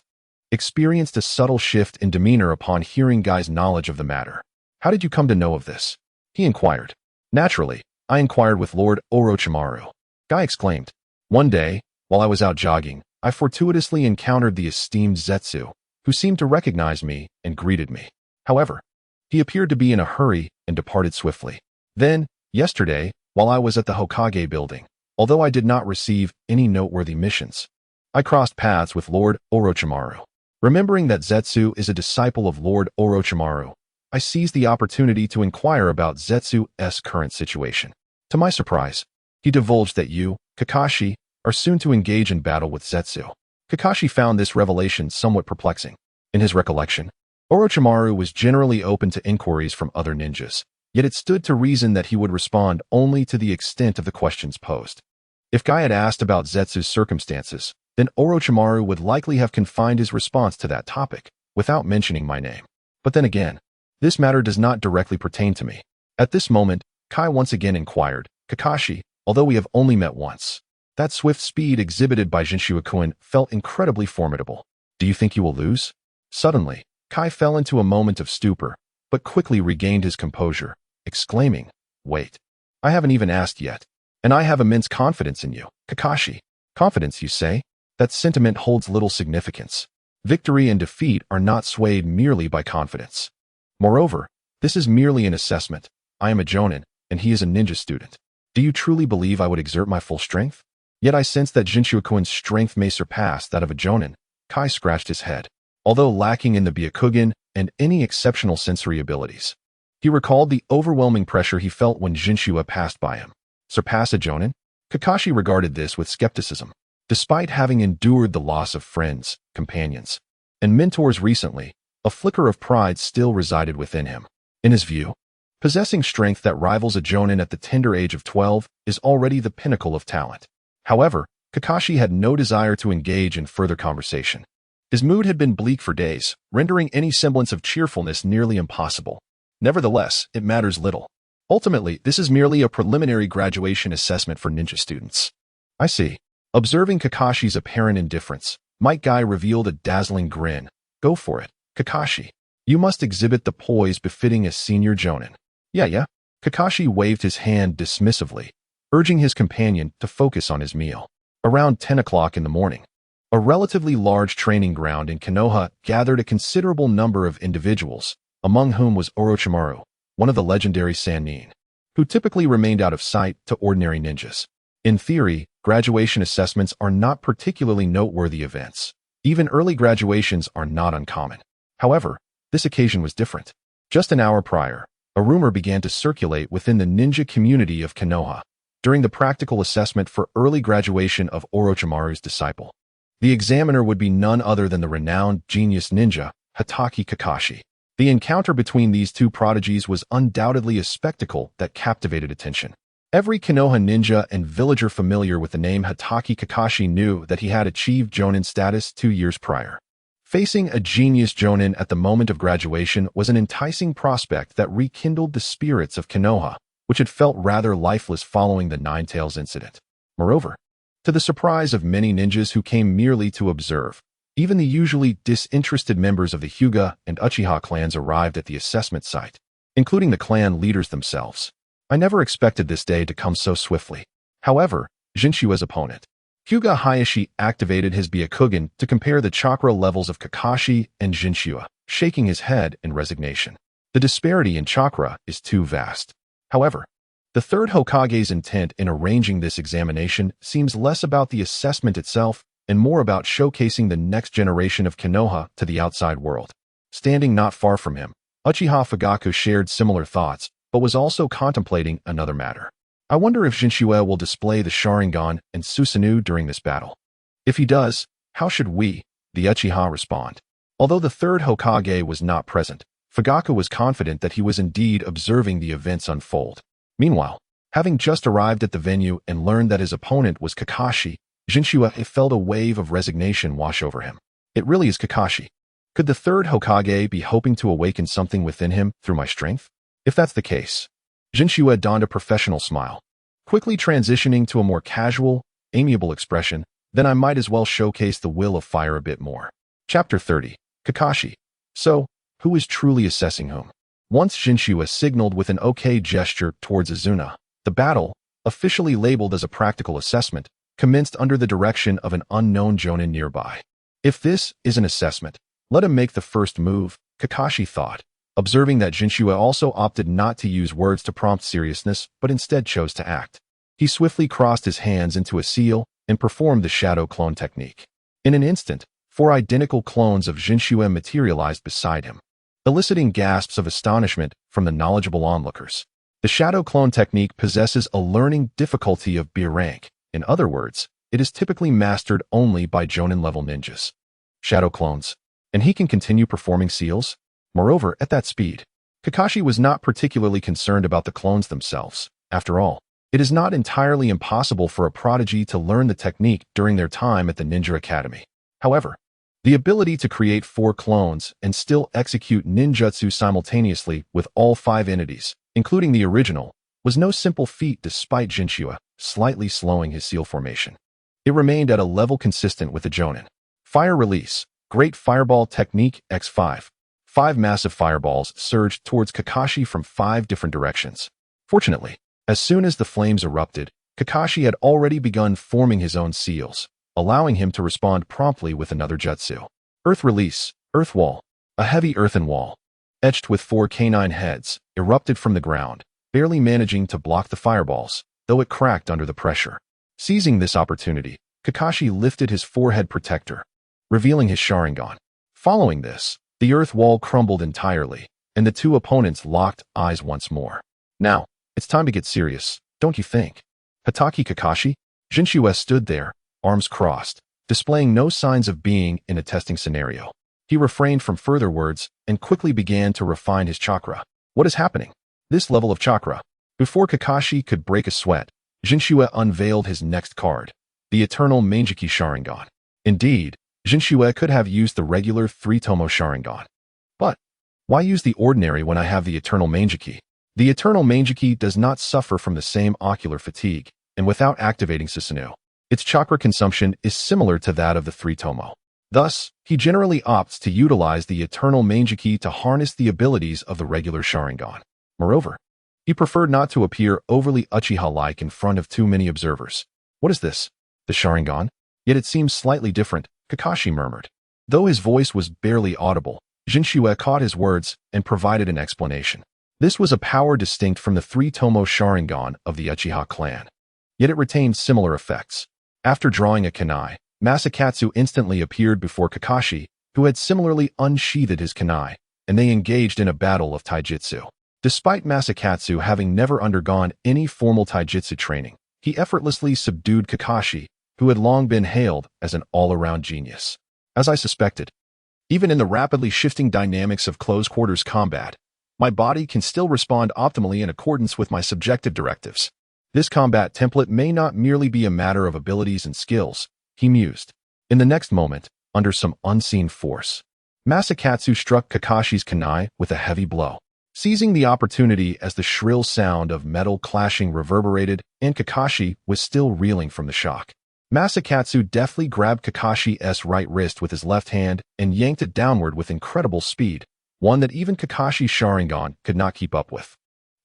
experienced a subtle shift in demeanor upon hearing Guy's knowledge of the matter. How did you come to know of this? He inquired. Naturally, I inquired with Lord Orochimaru. Guy exclaimed. One day, while I was out jogging, I fortuitously encountered the esteemed Zetsu, who seemed to recognize me and greeted me. However, he appeared to be in a hurry and departed swiftly. Then, yesterday, while I was at the Hokage building, although I did not receive any noteworthy missions, I crossed paths with Lord Orochimaru. Remembering that Zetsu is a disciple of Lord Orochimaru, I seized the opportunity to inquire about Zetsu's current situation. To my surprise, he divulged that you, Kakashi, are soon to engage in battle with Zetsu. Kakashi found this revelation somewhat perplexing. In his recollection, Orochimaru was generally open to inquiries from other ninjas, yet it stood to reason that he would respond only to the extent of the questions posed. If Guy had asked about Zetsu's circumstances, then Orochimaru would likely have confined his response to that topic, without mentioning my name. But then again, this matter does not directly pertain to me. At this moment, Kai once again inquired, Kakashi, although we have only met once, that swift speed exhibited by Jinchua-kun felt incredibly formidable. Do you think you will lose? Suddenly, Kai fell into a moment of stupor, but quickly regained his composure, exclaiming, Wait, I haven't even asked yet, and I have immense confidence in you, Kakashi. Confidence, you say? That sentiment holds little significance. Victory and defeat are not swayed merely by confidence. Moreover, this is merely an assessment. I am a jonin, and he is a ninja student. Do you truly believe I would exert my full strength? Yet I sense that Jinchua-kun's strength may surpass that of a jonin. Kai scratched his head. Although lacking in the Byakugan and any exceptional sensory abilities, he recalled the overwhelming pressure he felt when Jinchua passed by him. Surpass a jonin? Kakashi regarded this with skepticism. Despite having endured the loss of friends, companions, and mentors recently, a flicker of pride still resided within him. In his view, possessing strength that rivals a jonin at the tender age of 12 is already the pinnacle of talent. However, Kakashi had no desire to engage in further conversation. His mood had been bleak for days, rendering any semblance of cheerfulness nearly impossible. Nevertheless, it matters little. Ultimately, this is merely a preliminary graduation assessment for ninja students. I see. Observing Kakashi's apparent indifference, Might Guy revealed a dazzling grin. Go for it, Kakashi. You must exhibit the poise befitting a senior jonin. Yeah. Kakashi waved his hand dismissively, urging his companion to focus on his meal. Around 10 o'clock in the morning, a relatively large training ground in Konoha gathered a considerable number of individuals, among whom was Orochimaru, one of the legendary Sannin, who typically remained out of sight to ordinary ninjas. In theory, graduation assessments are not particularly noteworthy events. Even early graduations are not uncommon. However, this occasion was different. Just an hour prior, a rumor began to circulate within the ninja community of Konoha during the practical assessment for early graduation of Orochimaru's disciple. The examiner would be none other than the renowned genius ninja, Hitaki Kakashi. The encounter between these two prodigies was undoubtedly a spectacle that captivated attention. Every Konoha ninja and villager familiar with the name Hitaki Kakashi knew that he had achieved jonin status 2 years prior. Facing a genius jonin at the moment of graduation was an enticing prospect that rekindled the spirits of Konoha, which had felt rather lifeless following the Nine Tails incident. Moreover, to the surprise of many ninjas who came merely to observe, even the usually disinterested members of the Hyuga and Uchiha clans arrived at the assessment site, including the clan leaders themselves. I never expected this day to come so swiftly. However, Jinshua's opponent, Hyuga Hayashi, activated his Byakugan to compare the chakra levels of Kakashi and Jinshua, shaking his head in resignation. The disparity in chakra is too vast. However, the third Hokage's intent in arranging this examination seems less about the assessment itself and more about showcasing the next generation of Konoha to the outside world. Standing not far from him, Uchiha Fugaku shared similar thoughts, but was also contemplating another matter. I wonder if Jinchua will display the Sharingan and Susanoo during this battle. If he does, how should we, the Uchiha, respond? Although the third Hokage was not present, Fugaku was confident that he was indeed observing the events unfold. Meanwhile, having just arrived at the venue and learned that his opponent was Kakashi, Jinchua felt a wave of resignation wash over him. It really is Kakashi. Could the third Hokage be hoping to awaken something within him through my strength? If that's the case, Jinchua donned a professional smile, quickly transitioning to a more casual, amiable expression. Then I might as well showcase the will of fire a bit more. Chapter 30. Kakashi. So, who is truly assessing whom? Once Jinchua signaled with an OK gesture towards Azuna, the battle, officially labeled as a practical assessment, commenced under the direction of an unknown jonin nearby. If this is an assessment, let him make the first move, Kakashi thought, observing that Jinchua also opted not to use words to prompt seriousness, but instead chose to act. He swiftly crossed his hands into a seal and performed the shadow clone technique. In an instant, 4 identical clones of Jinchua materialized beside him. eliciting gasps of astonishment from the knowledgeable onlookers. The shadow clone technique possesses a learning difficulty of B rank. In other words, it is typically mastered only by Jonin-level ninjas. Shadow clones. And he can continue performing seals? Moreover, at that speed, Kakashi was not particularly concerned about the clones themselves. After all, it is not entirely impossible for a prodigy to learn the technique during their time at the Ninja Academy. However, the ability to create 4 clones and still execute ninjutsu simultaneously with all 5 entities, including the original, was no simple feat despite Jinchua slightly slowing his seal formation. It remained at a level consistent with the Jonin. Fire release. Great Fireball Technique X5. 5 massive fireballs surged towards Kakashi from 5 different directions. Fortunately, as soon as the flames erupted, Kakashi had already begun forming his own seals, allowing him to respond promptly with another jutsu. Earth release. Earth wall. A heavy earthen wall, etched with 4 canine heads, erupted from the ground, barely managing to block the fireballs, though it cracked under the pressure. Seizing this opportunity, Kakashi lifted his forehead protector, revealing his Sharingan. Following this, the earth wall crumbled entirely, and the 2 opponents locked eyes once more. Now, it's time to get serious, don't you think? Hatake Kakashi? Jinchua stood there, arms crossed, displaying no signs of being in a testing scenario. He refrained from further words and quickly began to refine his chakra. What is happening? This level of chakra. Before Kakashi could break a sweat, Jinchua unveiled his next card, the Eternal Mangeki Sharingan. Indeed, Jinchua could have used the regular 3-tomo Sharingan. But why use the ordinary when I have the Eternal Mangeki? The Eternal Mangeki does not suffer from the same ocular fatigue, and without activating Susanoo, its chakra consumption is similar to that of the 3-tomo. Thus, he generally opts to utilize the Eternal Mangeki to harness the abilities of the regular Sharingan. Moreover, he preferred not to appear overly Uchiha-like in front of too many observers. What is this? The Sharingan? Yet it seems slightly different, Kakashi murmured. Though his voice was barely audible, Jinchua caught his words and provided an explanation. This was a power distinct from the 3-tomo Sharingan of the Uchiha clan. Yet it retained similar effects. After drawing a kunai, Masakatsu instantly appeared before Kakashi, who had similarly unsheathed his kunai, and they engaged in a battle of taijutsu. Despite Masakatsu having never undergone any formal taijutsu training, he effortlessly subdued Kakashi, who had long been hailed as an all-around genius. As I suspected, even in the rapidly shifting dynamics of close-quarters combat, my body can still respond optimally in accordance with my subjective directives. This combat template may not merely be a matter of abilities and skills, he mused. In the next moment, under some unseen force, Masakatsu struck Kakashi's kunai with a heavy blow. Seizing the opportunity as the shrill sound of metal clashing reverberated and Kakashi was still reeling from the shock, Masakatsu deftly grabbed Kakashi's right wrist with his left hand and yanked it downward with incredible speed, one that even Kakashi's Sharingan could not keep up with.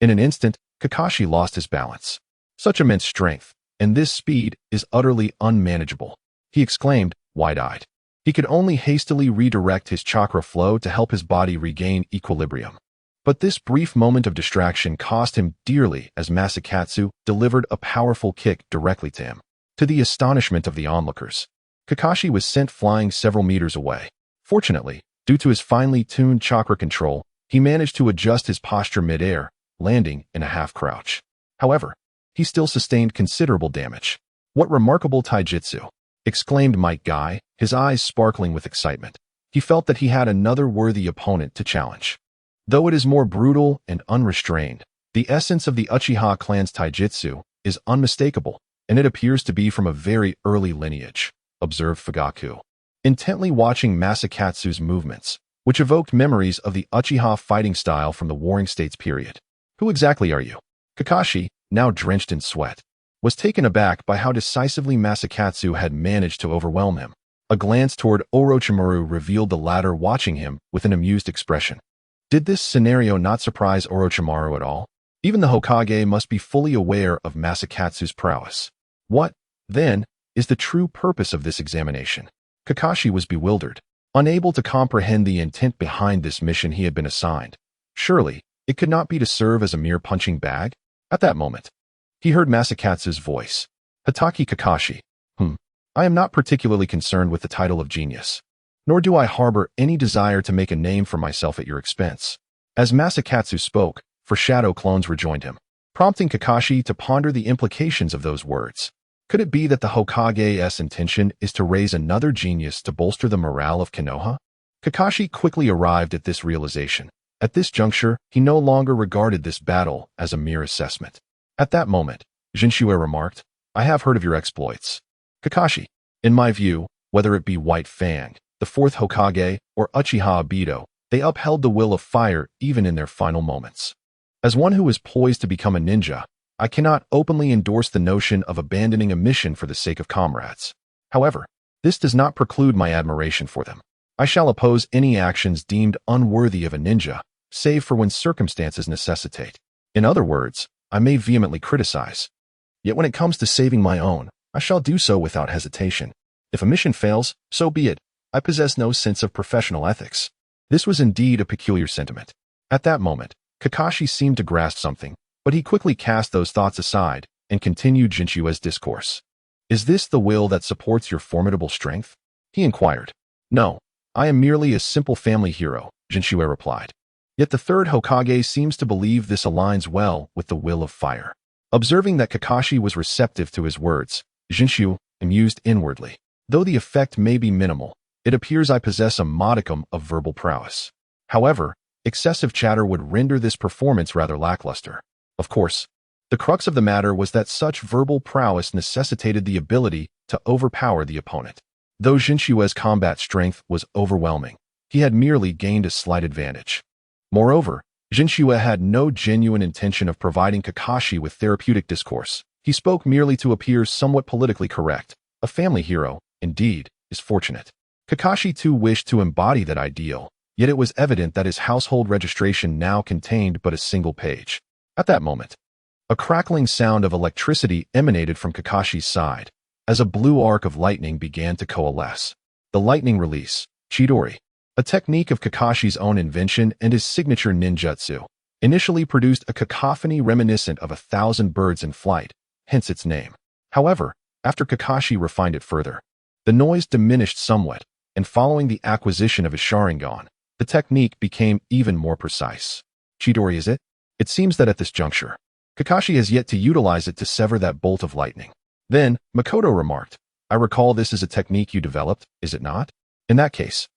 In an instant, Kakashi lost his balance. Such immense strength, and this speed is utterly unmanageable, he exclaimed, wide-eyed. He could only hastily redirect his chakra flow to help his body regain equilibrium. But this brief moment of distraction cost him dearly as Masakatsu delivered a powerful kick directly to him. To the astonishment of the onlookers, Kakashi was sent flying several meters away. Fortunately, due to his finely tuned chakra control, he managed to adjust his posture mid-air, landing in a half-crouch. However, he still sustained considerable damage. What remarkable taijutsu! Exclaimed Mike Guy, his eyes sparkling with excitement. He felt that he had another worthy opponent to challenge. Though it is more brutal and unrestrained, the essence of the Uchiha clan's taijutsu is unmistakable, and it appears to be from a very early lineage, observed Fugaku, intently watching Masakatsu's movements, which evoked memories of the Uchiha fighting style from the Warring States period. Who exactly are you? Kakashi, now drenched in sweat, was taken aback by how decisively Masakatsu had managed to overwhelm him. A glance toward Orochimaru revealed the latter watching him with an amused expression. Did this scenario not surprise Orochimaru at all? Even the Hokage must be fully aware of Masakatsu's prowess. What, then, is the true purpose of this examination? Kakashi was bewildered, unable to comprehend the intent behind this mission he had been assigned. Surely, it could not be to serve as a mere punching bag? At that moment, he heard Masakatsu's voice. Hatake Kakashi. I am not particularly concerned with the title of genius. nor do I harbor any desire to make a name for myself at your expense." As Masakatsu spoke, four shadow clones rejoined him, prompting Kakashi to ponder the implications of those words. Could it be that the Hokage's intention is to raise another genius to bolster the morale of Konoha? Kakashi quickly arrived at this realization. At this juncture, he no longer regarded this battle as a mere assessment. At that moment, Jinchue remarked, "I have heard of your exploits, Kakashi. In my view, whether it be White Fang, the fourth Hokage, or Uchiha Obito, they upheld the will of fire even in their final moments. As one who is poised to become a ninja, I cannot openly endorse the notion of abandoning a mission for the sake of comrades. However, this does not preclude my admiration for them. I shall oppose any actions deemed unworthy of a ninja, save for when circumstances necessitate. In other words, I may vehemently criticize. Yet when it comes to saving my own, I shall do so without hesitation. If a mission fails, so be it. I possess no sense of professional ethics." This was indeed a peculiar sentiment. At that moment, Kakashi seemed to grasp something, but he quickly cast those thoughts aside and continued Jinshue's discourse. "Is this the will that supports your formidable strength?" he inquired. "No, I am merely a simple family hero," Jinshue replied. Yet the third Hokage seems to believe this aligns well with the will of fire. Observing that Kakashi was receptive to his words, Jinshue amused inwardly. Though the effect may be minimal, it appears I possess a modicum of verbal prowess. However, excessive chatter would render this performance rather lackluster. Of course, the crux of the matter was that such verbal prowess necessitated the ability to overpower the opponent. Though Jinshue's combat strength was overwhelming, he had merely gained a slight advantage. Moreover, Jinshue had no genuine intention of providing Kakashi with therapeutic discourse. He spoke merely to appear somewhat politically correct. A family hero, indeed, is fortunate. Kakashi too wished to embody that ideal, yet it was evident that his household registration now contained but a single page. At that moment, a crackling sound of electricity emanated from Kakashi's side, as a blue arc of lightning began to coalesce. The lightning release, Chidori, a technique of Kakashi's own invention and his signature ninjutsu, initially produced a cacophony reminiscent of 1,000 birds in flight, hence its name. However, after Kakashi refined it further, the noise diminished somewhat, and following the acquisition of his Sharingan, the technique became even more precise. Chidori is it? It seems that at this juncture, Kakashi has yet to utilize it to sever that bolt of lightning. Then, Makoto remarked, "I recall this is a technique you developed, is it not? In that case,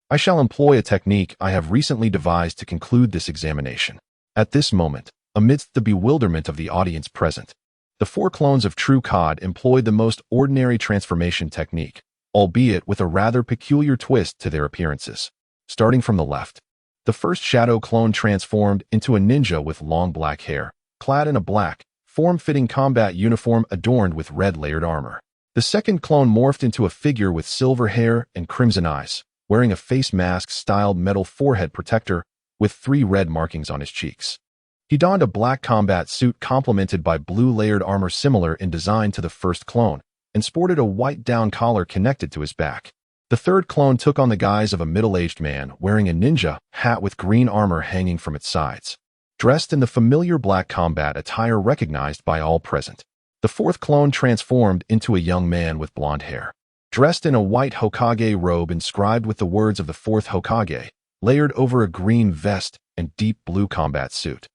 I shall employ a technique I have recently devised to conclude this examination." At this moment, amidst the bewilderment of the audience present, the four clones of True Cod employed the most ordinary transformation technique, albeit with a rather peculiar twist to their appearances. Starting from the left, the first shadow clone transformed into a ninja with long black hair, clad in a black, form-fitting combat uniform adorned with red layered armor. The second clone morphed into a figure with silver hair and crimson eyes, wearing a face mask-styled metal forehead protector with 3 red markings on his cheeks. He donned a black combat suit complemented by blue layered armor similar in design to the first clone, and sported a white down collar connected to his back. The third clone took on the guise of a middle-aged man wearing a ninja hat with green armor hanging from its sides, dressed in the familiar black combat attire recognized by all present. The fourth clone transformed into a young man with blonde hair, dressed in a white Hokage robe inscribed with the words of the fourth Hokage, layered over a green vest and deep blue combat suit.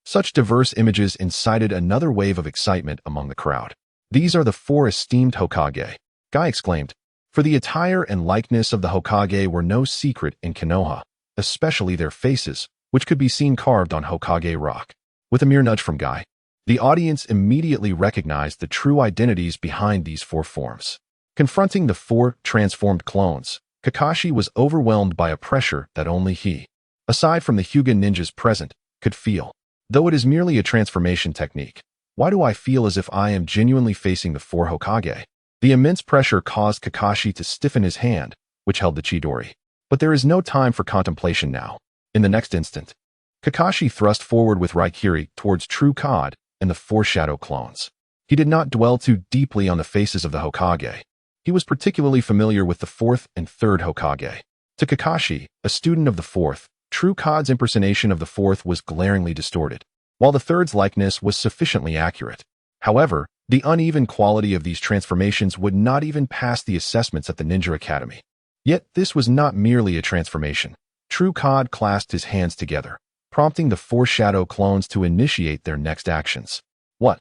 Such diverse images incited another wave of excitement among the crowd. "These are the 4 esteemed Hokage," Guy exclaimed, for the attire and likeness of the Hokage were no secret in Konoha, especially their faces, which could be seen carved on Hokage rock. With a mere nudge from Guy, the audience immediately recognized the true identities behind these 4 forms. Confronting the 4 transformed clones, Kakashi was overwhelmed by a pressure that only he, aside from the Hyuga ninjas present, could feel. Though it is merely a transformation technique, why do I feel as if I am genuinely facing the 4 Hokage? The immense pressure caused Kakashi to stiffen his hand, which held the Chidori. But there is no time for contemplation now. In the next instant, Kakashi thrust forward with Raikiri towards True Cod and the 4 shadow clones. He did not dwell too deeply on the faces of the Hokage. He was particularly familiar with the 4th and 3rd Hokage. To Kakashi, a student of the 4th, True Cod's impersonation of the 4th was glaringly distorted, while the 3rd's likeness was sufficiently accurate. However, the uneven quality of these transformations would not even pass the assessments at the Ninja Academy. Yet this was not merely a transformation. True Cod clasped his hands together, prompting the four shadow clones to initiate their next actions. What?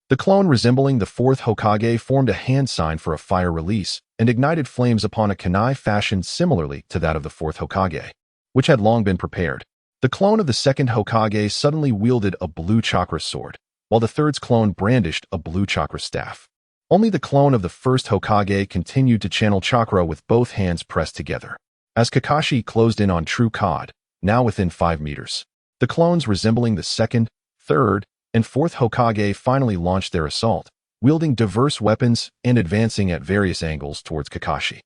The clone resembling the fourth Hokage formed a hand sign for a fire release and ignited flames upon a kunai fashioned similarly to that of the fourth Hokage, which had long been prepared. The clone of the second Hokage suddenly wielded a blue chakra sword, while the third's clone brandished a blue chakra staff. Only the clone of the first Hokage continued to channel chakra with both hands pressed together. As Kakashi closed in on True Cod, now within 5 meters, the clones resembling the second, third, and fourth Hokage finally launched their assault, wielding diverse weapons and advancing at various angles towards Kakashi.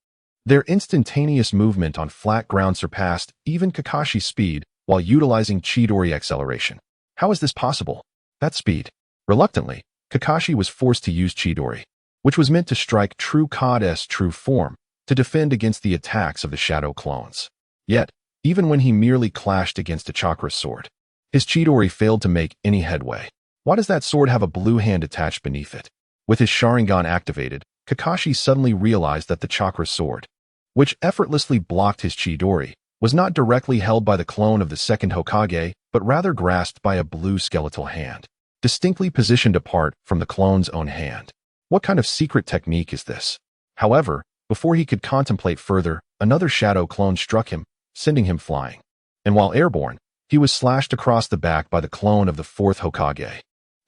Their instantaneous movement on flat ground surpassed even Kakashi's speed while utilizing Chidori acceleration. How is this possible? That speed. Reluctantly, Kakashi was forced to use Chidori, which was meant to strike True Cod's true form to defend against the attacks of the shadow clones. Yet, even when he merely clashed against a chakra sword, his Chidori failed to make any headway. Why does that sword have a blue hand attached beneath it? With his Sharingan activated, Kakashi suddenly realized that the chakra sword, which effortlessly blocked his Chidori, was not directly held by the clone of the second Hokage, but rather grasped by a blue skeletal hand, distinctly positioned apart from the clone's own hand. What kind of secret technique is this? However, before he could contemplate further, another shadow clone struck him, sending him flying. And while airborne, he was slashed across the back by the clone of the fourth Hokage.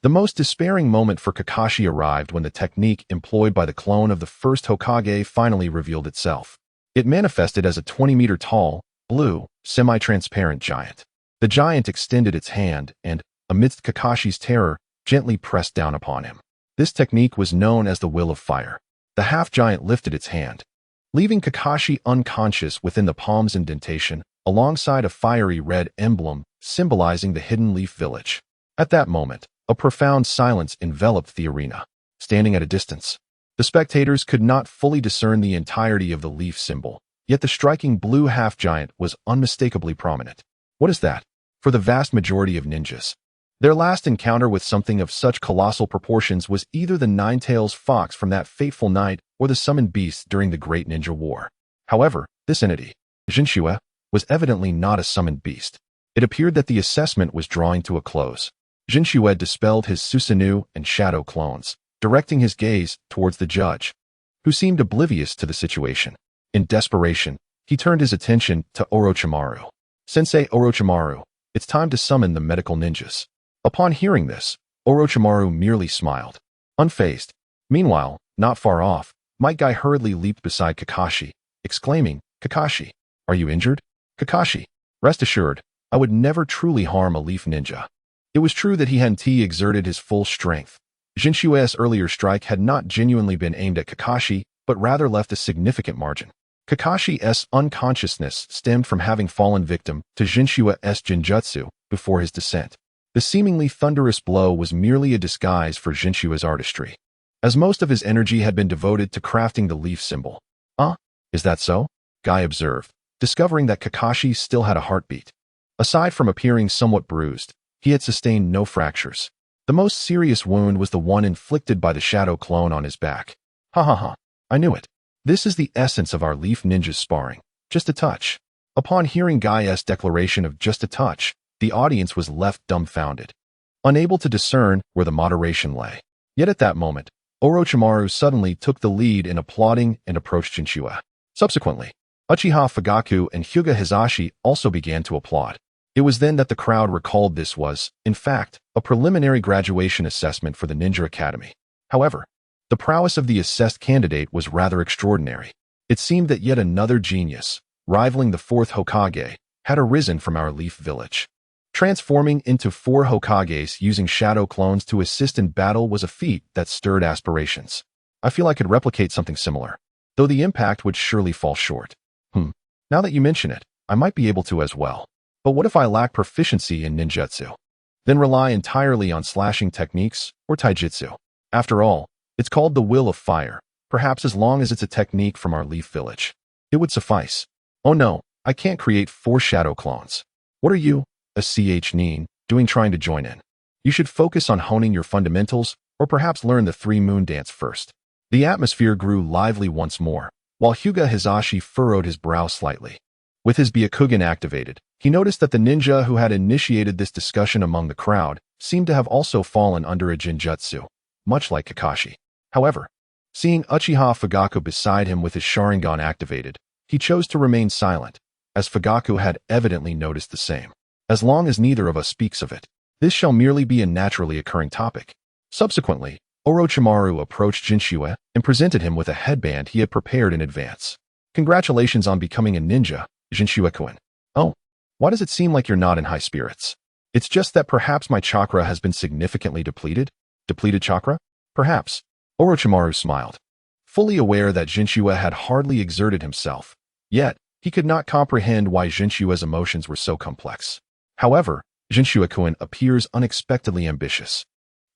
The most despairing moment for Kakashi arrived when the technique employed by the clone of the first Hokage finally revealed itself. It manifested as a 20-meter-tall, blue, semi-transparent giant. The giant extended its hand and, amidst Kakashi's terror, gently pressed down upon him. This technique was known as the Will of Fire. The half-giant lifted its hand, leaving Kakashi unconscious within the palm's indentation, alongside a fiery red emblem symbolizing the Hidden Leaf Village. At that moment, a profound silence enveloped the arena. Standing at a distance, the spectators could not fully discern the entirety of the leaf symbol, yet the striking blue half-giant was unmistakably prominent. What is that? For the vast majority of ninjas, their last encounter with something of such colossal proportions was either the nine-tails fox from that fateful night or the summoned beast during the Great Ninja War. However, this entity, Jinchua, was evidently not a summoned beast. It appeared that the assessment was drawing to a close. Jinchua dispelled his Susanoo and Shadow clones, directing his gaze towards the judge, who seemed oblivious to the situation. In desperation, he turned his attention to Orochimaru. Sensei Orochimaru, it's time to summon the medical ninjas. Upon hearing this, Orochimaru merely smiled, unfazed. Meanwhile, not far off, Might Guy hurriedly leaped beside Kakashi, exclaiming, "Kakashi, are you injured?" "Kakashi, rest assured, I would never truly harm a leaf ninja." It was true that he hadn't exerted his full strength. Jinshua's earlier strike had not genuinely been aimed at Kakashi, but rather left a significant margin. Kakashi's unconsciousness stemmed from having fallen victim to Jinshua's Jinjutsu before his descent. The seemingly thunderous blow was merely a disguise for Jinshua's artistry, as most of his energy had been devoted to crafting the leaf symbol. Is that so?" Guy observed, discovering that Kakashi still had a heartbeat. Aside from appearing somewhat bruised, he had sustained no fractures. The most serious wound was the one inflicted by the shadow clone on his back. Ha, I knew it. This is the essence of our leaf ninjas sparring. Just a touch." Upon hearing Guy's declaration of just a touch, the audience was left dumbfounded, unable to discern where the moderation lay. Yet at that moment, Orochimaru suddenly took the lead in applauding and approached Jinchua. Subsequently, Uchiha Fugaku and Hyuga Hisashi also began to applaud. It was then that the crowd recalled this was, in fact, a preliminary graduation assessment for the Ninja Academy. However, the prowess of the assessed candidate was rather extraordinary. It seemed that yet another genius, rivaling the fourth Hokage, had arisen from our leaf village. Transforming into 4 Hokages using shadow clones to assist in battle was a feat that stirred aspirations. I feel I could replicate something similar, though the impact would surely fall short. Now that you mention it, I might be able to as well. But what if I lack proficiency in ninjutsu? Then rely entirely on slashing techniques or taijutsu. After all, it's called the Will of Fire. Perhaps as long as it's a technique from our leaf village, it would suffice. Oh no, I can't create 4 shadow clones. What are you, a Neen, doing trying to join in? You should focus on honing your fundamentals, or perhaps learn the 3 moon dance first. The atmosphere grew lively once more, while Hyuga Hizashi furrowed his brow slightly. With his Byakugan activated, he noticed that the ninja who had initiated this discussion among the crowd seemed to have also fallen under a Jinjutsu, much like Kakashi. However, seeing Uchiha Fugaku beside him with his Sharingan activated, he chose to remain silent, as Fugaku had evidently noticed the same. As long as neither of us speaks of it, this shall merely be a naturally occurring topic. Subsequently, Orochimaru approached Jinchua and presented him with a headband he had prepared in advance. Congratulations on becoming a ninja, Jinchua-kun. Oh, why does it seem like you're not in high spirits? It's just that perhaps my chakra has been significantly depleted? Depleted chakra? Perhaps. Orochimaru smiled, fully aware that Jinchua had hardly exerted himself. Yet, he could not comprehend why Jinchua's emotions were so complex. However, Jinchua-kun appears unexpectedly ambitious.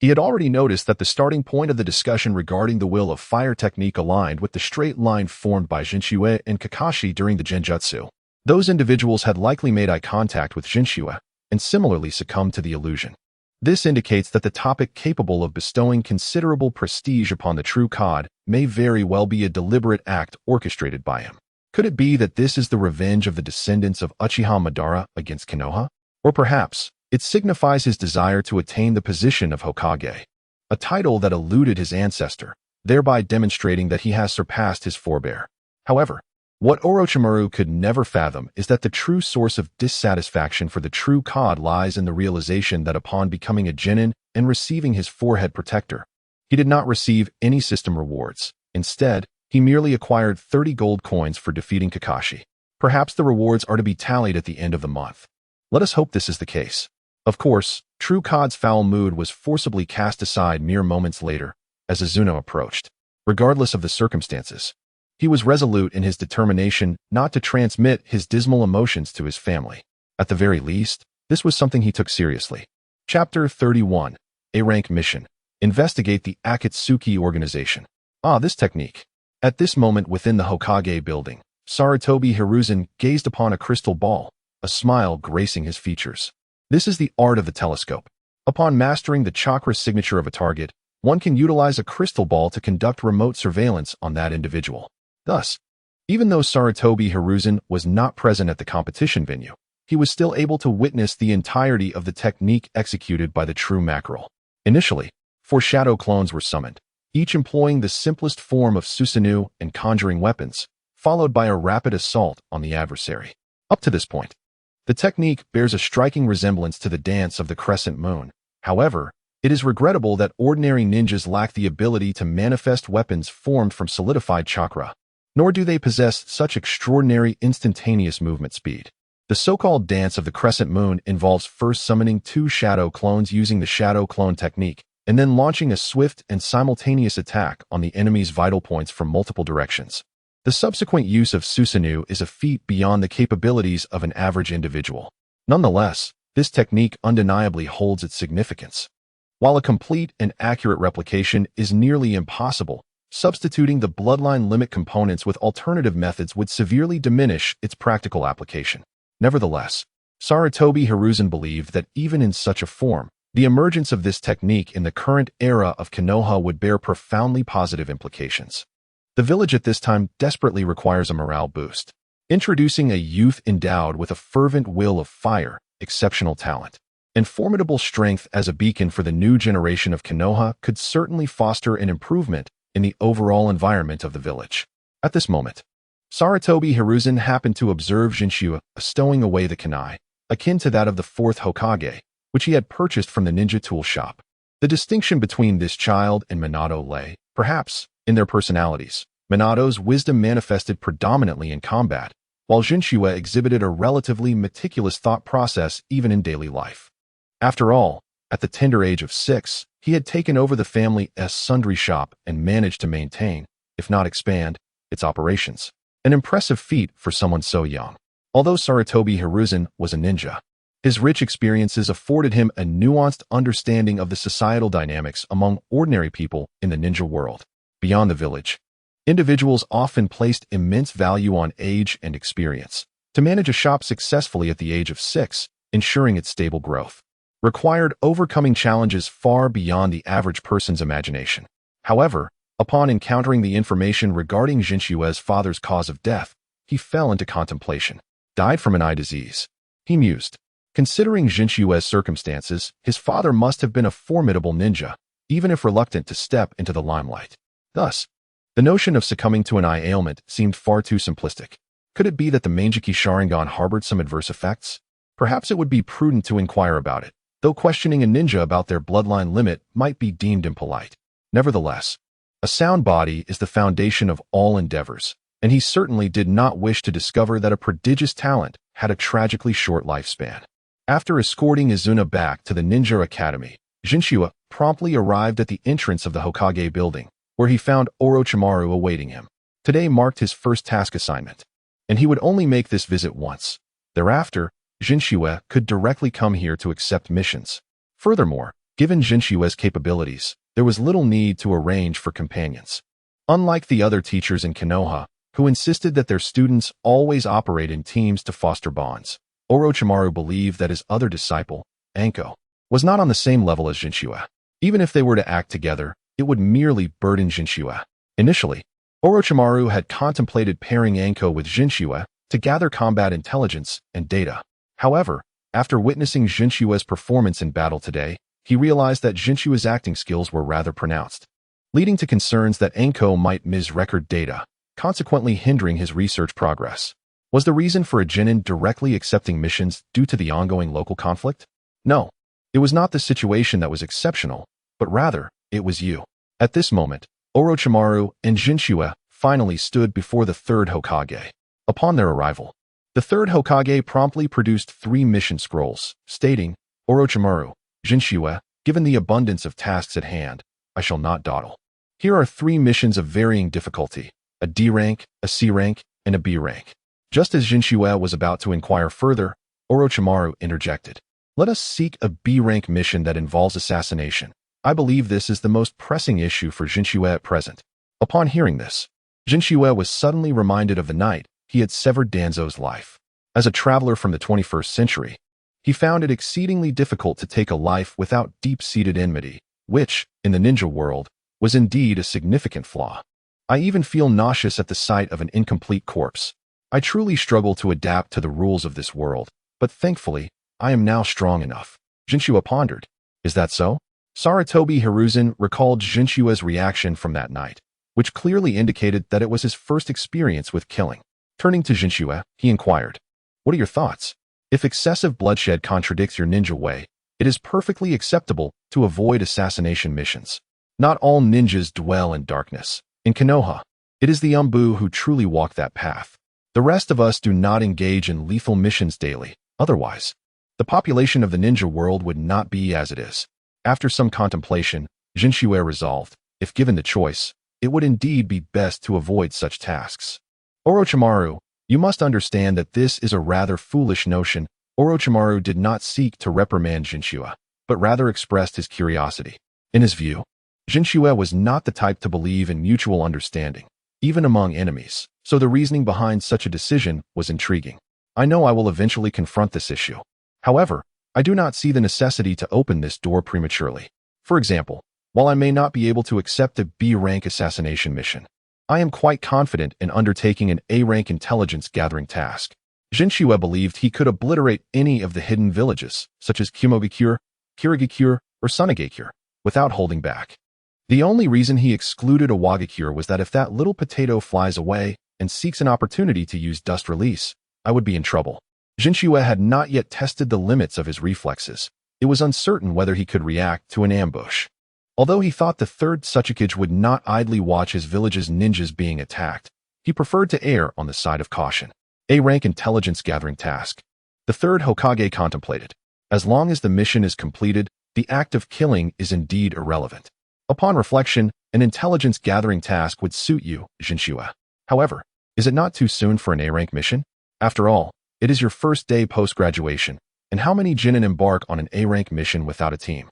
He had already noticed that the starting point of the discussion regarding the will of fire technique aligned with the straight line formed by Jinchua and Kakashi during the Genjutsu. Those individuals had likely made eye contact with Jinchua and similarly succumbed to the illusion. This indicates that the topic capable of bestowing considerable prestige upon the true Cod may very well be a deliberate act orchestrated by him. Could it be that this is the revenge of the descendants of Uchiha Madara against Konoha? Or perhaps, it signifies his desire to attain the position of Hokage, a title that eluded his ancestor, thereby demonstrating that he has surpassed his forebear. However, what Orochimaru could never fathom is that the true source of dissatisfaction for the true Cod lies in the realization that upon becoming a genin and receiving his forehead protector, he did not receive any system rewards. Instead, he merely acquired 30 gold coins for defeating Kakashi. Perhaps the rewards are to be tallied at the end of the month. Let us hope this is the case. Of course, True Cod's foul mood was forcibly cast aside mere moments later, as Azuno approached. Regardless of the circumstances, he was resolute in his determination not to transmit his dismal emotions to his family. At the very least, this was something he took seriously. Chapter 31. A-Rank Mission. Investigate the Akatsuki Organization. This technique. At this moment within the Hokage building, Sarutobi Hiruzen gazed upon a crystal ball, a smile gracing his features. This is the art of the telescope. Upon mastering the chakra signature of a target, one can utilize a crystal ball to conduct remote surveillance on that individual. Thus, even though Sarutobi Hiruzen was not present at the competition venue, he was still able to witness the entirety of the technique executed by the true Mackerel. Initially, 4 shadow clones were summoned, each employing the simplest form of Susanoo and conjuring weapons, followed by a rapid assault on the adversary. Up to this point, the technique bears a striking resemblance to the dance of the crescent moon. However, it is regrettable that ordinary ninjas lack the ability to manifest weapons formed from solidified chakra, nor do they possess such extraordinary instantaneous movement speed. The so-called dance of the crescent moon involves first summoning 2 shadow clones using the shadow clone technique, and then launching a swift and simultaneous attack on the enemy's vital points from multiple directions. The subsequent use of Susanoo is a feat beyond the capabilities of an average individual. Nonetheless, this technique undeniably holds its significance. While a complete and accurate replication is nearly impossible, substituting the bloodline limit components with alternative methods would severely diminish its practical application. Nevertheless, Sarutobi Hiruzen believed that even in such a form, the emergence of this technique in the current era of Konoha would bear profoundly positive implications. The village at this time desperately requires a morale boost. Introducing a youth endowed with a fervent will of fire, exceptional talent, and formidable strength as a beacon for the new generation of Konoha could certainly foster an improvement in the overall environment of the village. At this moment, Sarutobi Hiruzen happened to observe Jinchua stowing away the kunai, akin to that of the 4th Hokage, which he had purchased from the ninja tool shop. The distinction between this child and Minato lay, perhaps, in their personalities. Minato's wisdom manifested predominantly in combat, while Jinchua exhibited a relatively meticulous thought process even in daily life. After all, at the tender age of 6, he had taken over the family's sundry shop and managed to maintain, if not expand, its operations. An impressive feat for someone so young. Although Sarutobi Hiruzen was a ninja, his rich experiences afforded him a nuanced understanding of the societal dynamics among ordinary people in the ninja world. Beyond the village, individuals often placed immense value on age and experience. To manage a shop successfully at the age of 6, ensuring its stable growth, required overcoming challenges far beyond the average person's imagination. However, Upon encountering the information regarding Jinshue's father's cause of death, he fell into contemplation. Died from an eye disease. He mused. Considering Jinshue's circumstances, his father must have been a formidable ninja, even if reluctant to step into the limelight. Thus, the notion of succumbing to an eye ailment seemed far too simplistic. Could it be that the Mangekyou Sharingan harbored some adverse effects? Perhaps it would be prudent to inquire about it, though questioning a ninja about their bloodline limit might be deemed impolite. Nevertheless, a sound body is the foundation of all endeavors, and he certainly did not wish to discover that a prodigious talent had a tragically short lifespan. After escorting Izuna back to the Ninja Academy, Jinshue promptly arrived at the entrance of the Hokage building, where he found Orochimaru awaiting him. Today marked his first task assignment, and he would only make this visit once. Thereafter, Jinshue could directly come here to accept missions. Furthermore, given Jinshue's capabilities, there was little need to arrange for companions. Unlike the other teachers in Konoha, who insisted that their students always operate in teams to foster bonds, Orochimaru believed that his other disciple, Anko, was not on the same level as Jinshue. Even if they were to act together, it would merely burden Jinshue. Initially, Orochimaru had contemplated pairing Anko with Jinshue to gather combat intelligence and data. However, after witnessing Jinshue's performance in battle today, he realized that Jinshue's acting skills were rather pronounced, leading to concerns that Anko might misrecord data, consequently hindering his research progress. Was the reason for a Genin directly accepting missions due to the ongoing local conflict? No, it was not the situation that was exceptional, but rather, it was you. At this moment, Orochimaru and Jinshue finally stood before the third Hokage. Upon their arrival, the third Hokage promptly produced 3 mission scrolls, stating, Orochimaru, Jinshue, given the abundance of tasks at hand, I shall not dawdle. Here are 3 missions of varying difficulty, a D rank, a C rank, and a B rank. Just as Jinshue was about to inquire further, Orochimaru interjected. Let us seek a B rank mission that involves assassination. I believe this is the most pressing issue for Jinshue at present. Upon hearing this, Jinshue was suddenly reminded of the night he had severed Danzo's life. As a traveler from the 21st century, he found it exceedingly difficult to take a life without deep-seated enmity, which, in the ninja world, was indeed a significant flaw. I even feel nauseous at the sight of an incomplete corpse. I truly struggle to adapt to the rules of this world, but thankfully, I am now strong enough. Jinshue pondered. Is that so? Sarutobi Hiruzen recalled Jinshue's reaction from that night, which clearly indicated that it was his first experience with killing. Turning to Jinshue, he inquired, what are your thoughts? If excessive bloodshed contradicts your ninja way, it is perfectly acceptable to avoid assassination missions. Not all ninjas dwell in darkness. In Konoha, it is the Umbu who truly walk that path. The rest of us do not engage in lethal missions daily. Otherwise, the population of the ninja world would not be as it is. After some contemplation, Jinshue resolved, if given the choice, it would indeed be best to avoid such tasks. Orochimaru, you must understand that this is a rather foolish notion. Orochimaru did not seek to reprimand Jinshue, but rather expressed his curiosity. In his view, Jinshue was not the type to believe in mutual understanding, even among enemies, so the reasoning behind such a decision was intriguing. I know I will eventually confront this issue. However, I do not see the necessity to open this door prematurely. For example, while I may not be able to accept a B-rank assassination mission, I am quite confident in undertaking an A-rank intelligence gathering task. Jinshue believed he could obliterate any of the hidden villages, such as Kumogakure, Kirigakure, or Sunagakure, without holding back. The only reason he excluded Awagakure was that if that little potato flies away and seeks an opportunity to use dust release, I would be in trouble. Jinshue had not yet tested the limits of his reflexes. It was uncertain whether he could react to an ambush. Although he thought the third Sachikage would not idly watch his village's ninjas being attacked, he preferred to err on the side of caution. A-rank intelligence gathering task. The third Hokage contemplated. As long as the mission is completed, the act of killing is indeed irrelevant. Upon reflection, an intelligence gathering task would suit you, Jinshue. However, is it not too soon for an A-rank mission? After all, it is your first day post-graduation, and how many Genin embark on an A-rank mission without a team?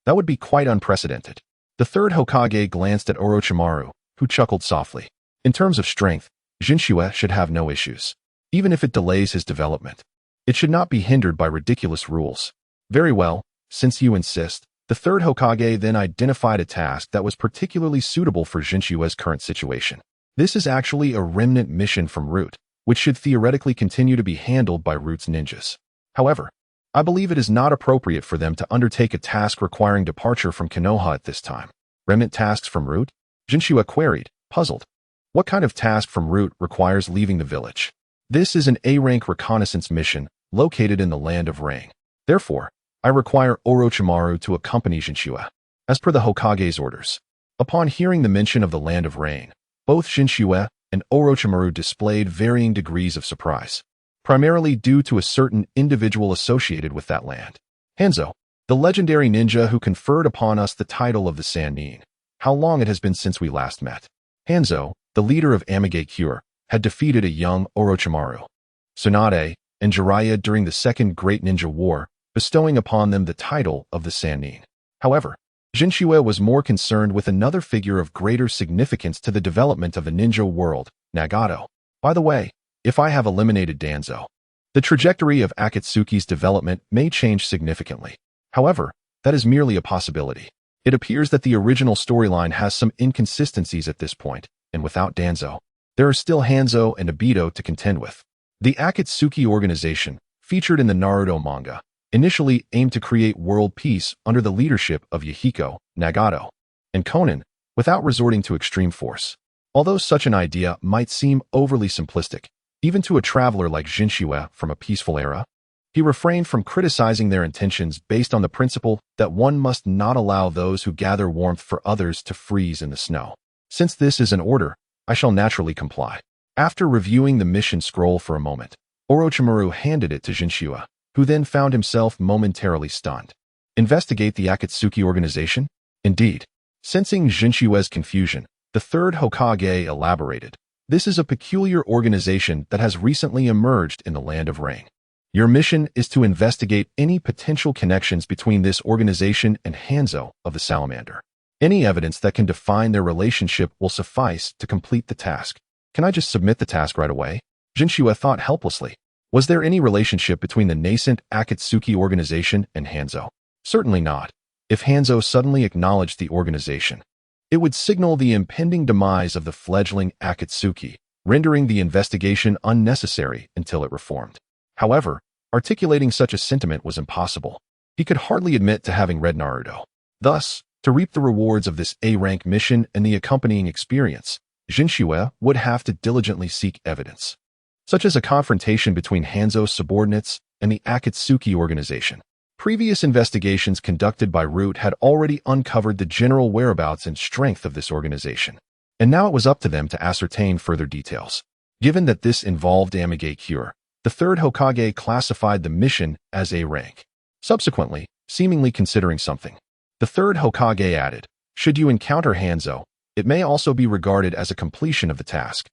That would be quite unprecedented. The third Hokage glanced at Orochimaru, who chuckled softly. In terms of strength, Jinshue should have no issues. Even if it delays his development, it should not be hindered by ridiculous rules. Very well, since you insist, The third Hokage then identified a task that was particularly suitable for Jinshua's current situation. This is actually a remnant mission from Root, which should theoretically continue to be handled by Root's ninjas. However, I believe it is not appropriate for them to undertake a task requiring departure from Konoha at this time. Remnant tasks from Root? Jinshua queried, puzzled. What kind of task from Root requires leaving the village? This is an A-rank reconnaissance mission located in the land of Rain. Therefore, I require Orochimaru to accompany Jinshua, as per the Hokage's orders. Upon hearing the mention of the land of Rain, both Jinshua and Orochimaru displayed varying degrees of surprise, primarily due to a certain individual associated with that land. Hanzo, the legendary ninja who conferred upon us the title of the Sannin. How long it has been since we last met. Hanzo, the leader of Amage Cure, had defeated a young Orochimaru, Tsunade, and Jiraiya during the Second Great Ninja War, bestowing upon them the title of the Sannin. However, Jinshua was more concerned with another figure of greater significance to the development of the ninja world, Nagato. By the way, if I have eliminated Danzo, the trajectory of Akatsuki's development may change significantly. However, that is merely a possibility. It appears that the original storyline has some inconsistencies at this point, and without Danzo, there are still Hanzo and Obito to contend with. The Akatsuki organization, featured in the Naruto manga, initially aimed to create world peace under the leadership of Yahiko, Nagato, and Konan, without resorting to extreme force. Although such an idea might seem overly simplistic, even to a traveler like Jinshua from a peaceful era, he refrained from criticizing their intentions based on the principle that one must not allow those who gather warmth for others to freeze in the snow. Since this is an order, I shall naturally comply. After reviewing the mission scroll for a moment, Orochimaru handed it to Jinshua, who then found himself momentarily stunned. Investigate the Akatsuki organization? Indeed. Sensing Jinshua's confusion, the third Hokage elaborated. This is a peculiar organization that has recently emerged in the Land of Rain. Your mission is to investigate any potential connections between this organization and Hanzo of the Salamander. Any evidence that can define their relationship will suffice to complete the task. Can I just submit the task right away? Jinshua thought helplessly. Was there any relationship between the nascent Akatsuki organization and Hanzo? Certainly not. If Hanzo suddenly acknowledged the organization, it would signal the impending demise of the fledgling Akatsuki, rendering the investigation unnecessary until it reformed. However, articulating such a sentiment was impossible. He could hardly admit to having read Naruto. Thus, to reap the rewards of this A-rank mission and the accompanying experience, Jinshua would have to diligently seek evidence, such as a confrontation between Hanzo's subordinates and the Akatsuki organization. Previous investigations conducted by Root had already uncovered the general whereabouts and strength of this organization, and now it was up to them to ascertain further details. Given that this involved Amage Cure, the third Hokage classified the mission as A-rank. Subsequently, seemingly considering something, the third Hokage added, should you encounter Hanzo, it may also be regarded as a completion of the task.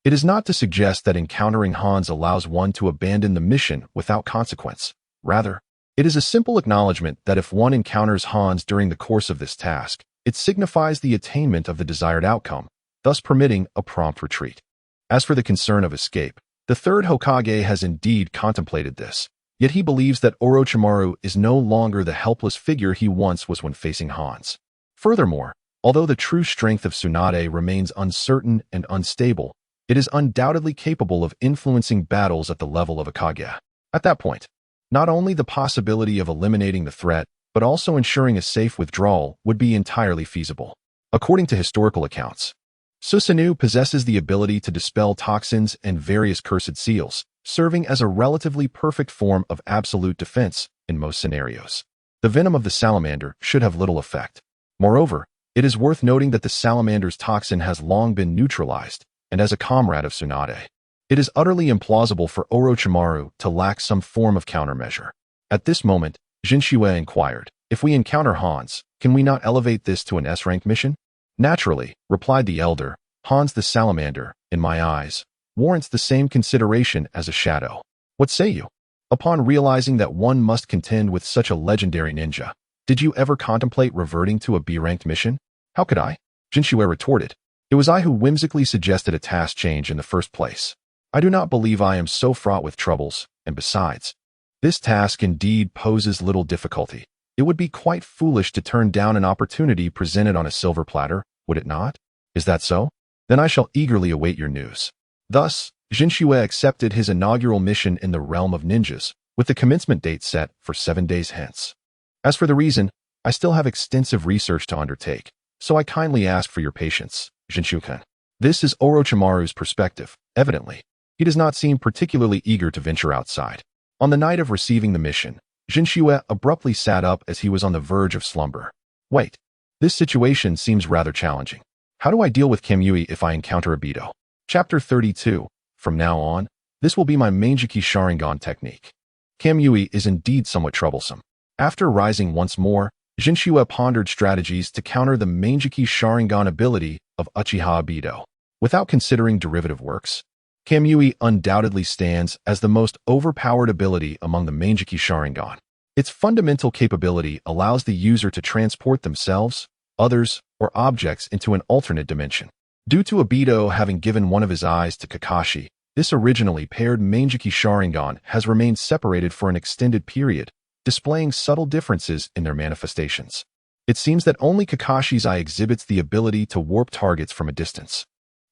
It is not to suggest that encountering Hans allows one to abandon the mission without consequence. Rather, it is a simple acknowledgement that if one encounters Hans during the course of this task, it signifies the attainment of the desired outcome, thus permitting a prompt retreat. As for the concern of escape, the third Hokage has indeed contemplated this, yet he believes that Orochimaru is no longer the helpless figure he once was when facing Hans. Furthermore, although the true strength of Tsunade remains uncertain and unstable, it is undoubtedly capable of influencing battles at the level of a Kaguya. At that point, not only the possibility of eliminating the threat, but also ensuring a safe withdrawal would be entirely feasible. According to historical accounts, Susanoo possesses the ability to dispel toxins and various cursed seals, serving as a relatively perfect form of absolute defense in most scenarios. The venom of the salamander should have little effect. Moreover, it is worth noting that the salamander's toxin has long been neutralized, and as a comrade of Tsunade, it is utterly implausible for Orochimaru to lack some form of countermeasure. At this moment, Jinshua inquired, if we encounter Hans, can we not elevate this to an S-rank mission? Naturally, replied the elder, Hans the Salamander, in my eyes, warrants the same consideration as a shadow. What say you? Upon realizing that one must contend with such a legendary ninja, did you ever contemplate reverting to a B-ranked mission? How could I? Jinshua retorted. It was I who whimsically suggested a task change in the first place. I do not believe I am so fraught with troubles, and besides, this task indeed poses little difficulty. It would be quite foolish to turn down an opportunity presented on a silver platter, would it not? Is that so? Then I shall eagerly await your news. Thus, Jinshue accepted his inaugural mission in the realm of ninjas, with the commencement date set for 7 days hence. As for the reason, I still have extensive research to undertake, so I kindly ask for your patience, Jinshue-kun. This is Orochimaru's perspective. Evidently, he does not seem particularly eager to venture outside. On the night of receiving the mission, Jinshue abruptly sat up as he was on the verge of slumber. Wait, this situation seems rather challenging. How do I deal with Kamui if I encounter Obito? Chapter 32. From now on, this will be my Manjiki Sharingan technique. Kamui is indeed somewhat troublesome. After rising once more, Jinshue pondered strategies to counter the Manjiki Sharingan ability of Uchiha Obito. Without considering derivative works, Kamui undoubtedly stands as the most overpowered ability among the Manjiki Sharingan. Its fundamental capability allows the user to transport themselves, others, or objects into an alternate dimension. Due to Obito having given one of his eyes to Kakashi, this originally paired Manjiki Sharingan has remained separated for an extended period, displaying subtle differences in their manifestations. It seems that only Kakashi's eye exhibits the ability to warp targets from a distance,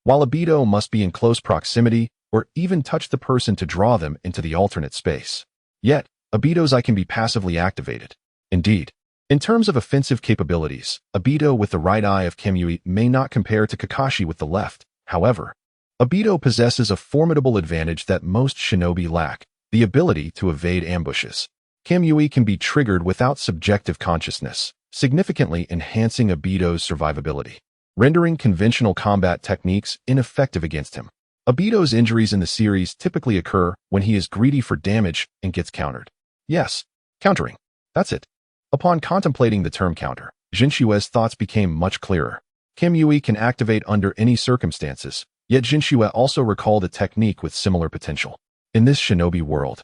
while Obito must be in close proximity or even touch the person to draw them into the alternate space. Yet, Obito's eye can be passively activated. Indeed, in terms of offensive capabilities, Obito with the right eye of Kamui may not compare to Kakashi with the left. However, Obito possesses a formidable advantage that most shinobi lack, the ability to evade ambushes. Kamui can be triggered without subjective consciousness, significantly enhancing Obito's survivability, rendering conventional combat techniques ineffective against him. Obito's injuries in the series typically occur when he is greedy for damage and gets countered. Yes, countering. That's it. Upon contemplating the term counter, Jinshue's thoughts became much clearer. Kamui can activate under any circumstances, yet Jinshue also recalled a technique with similar potential. In this shinobi world,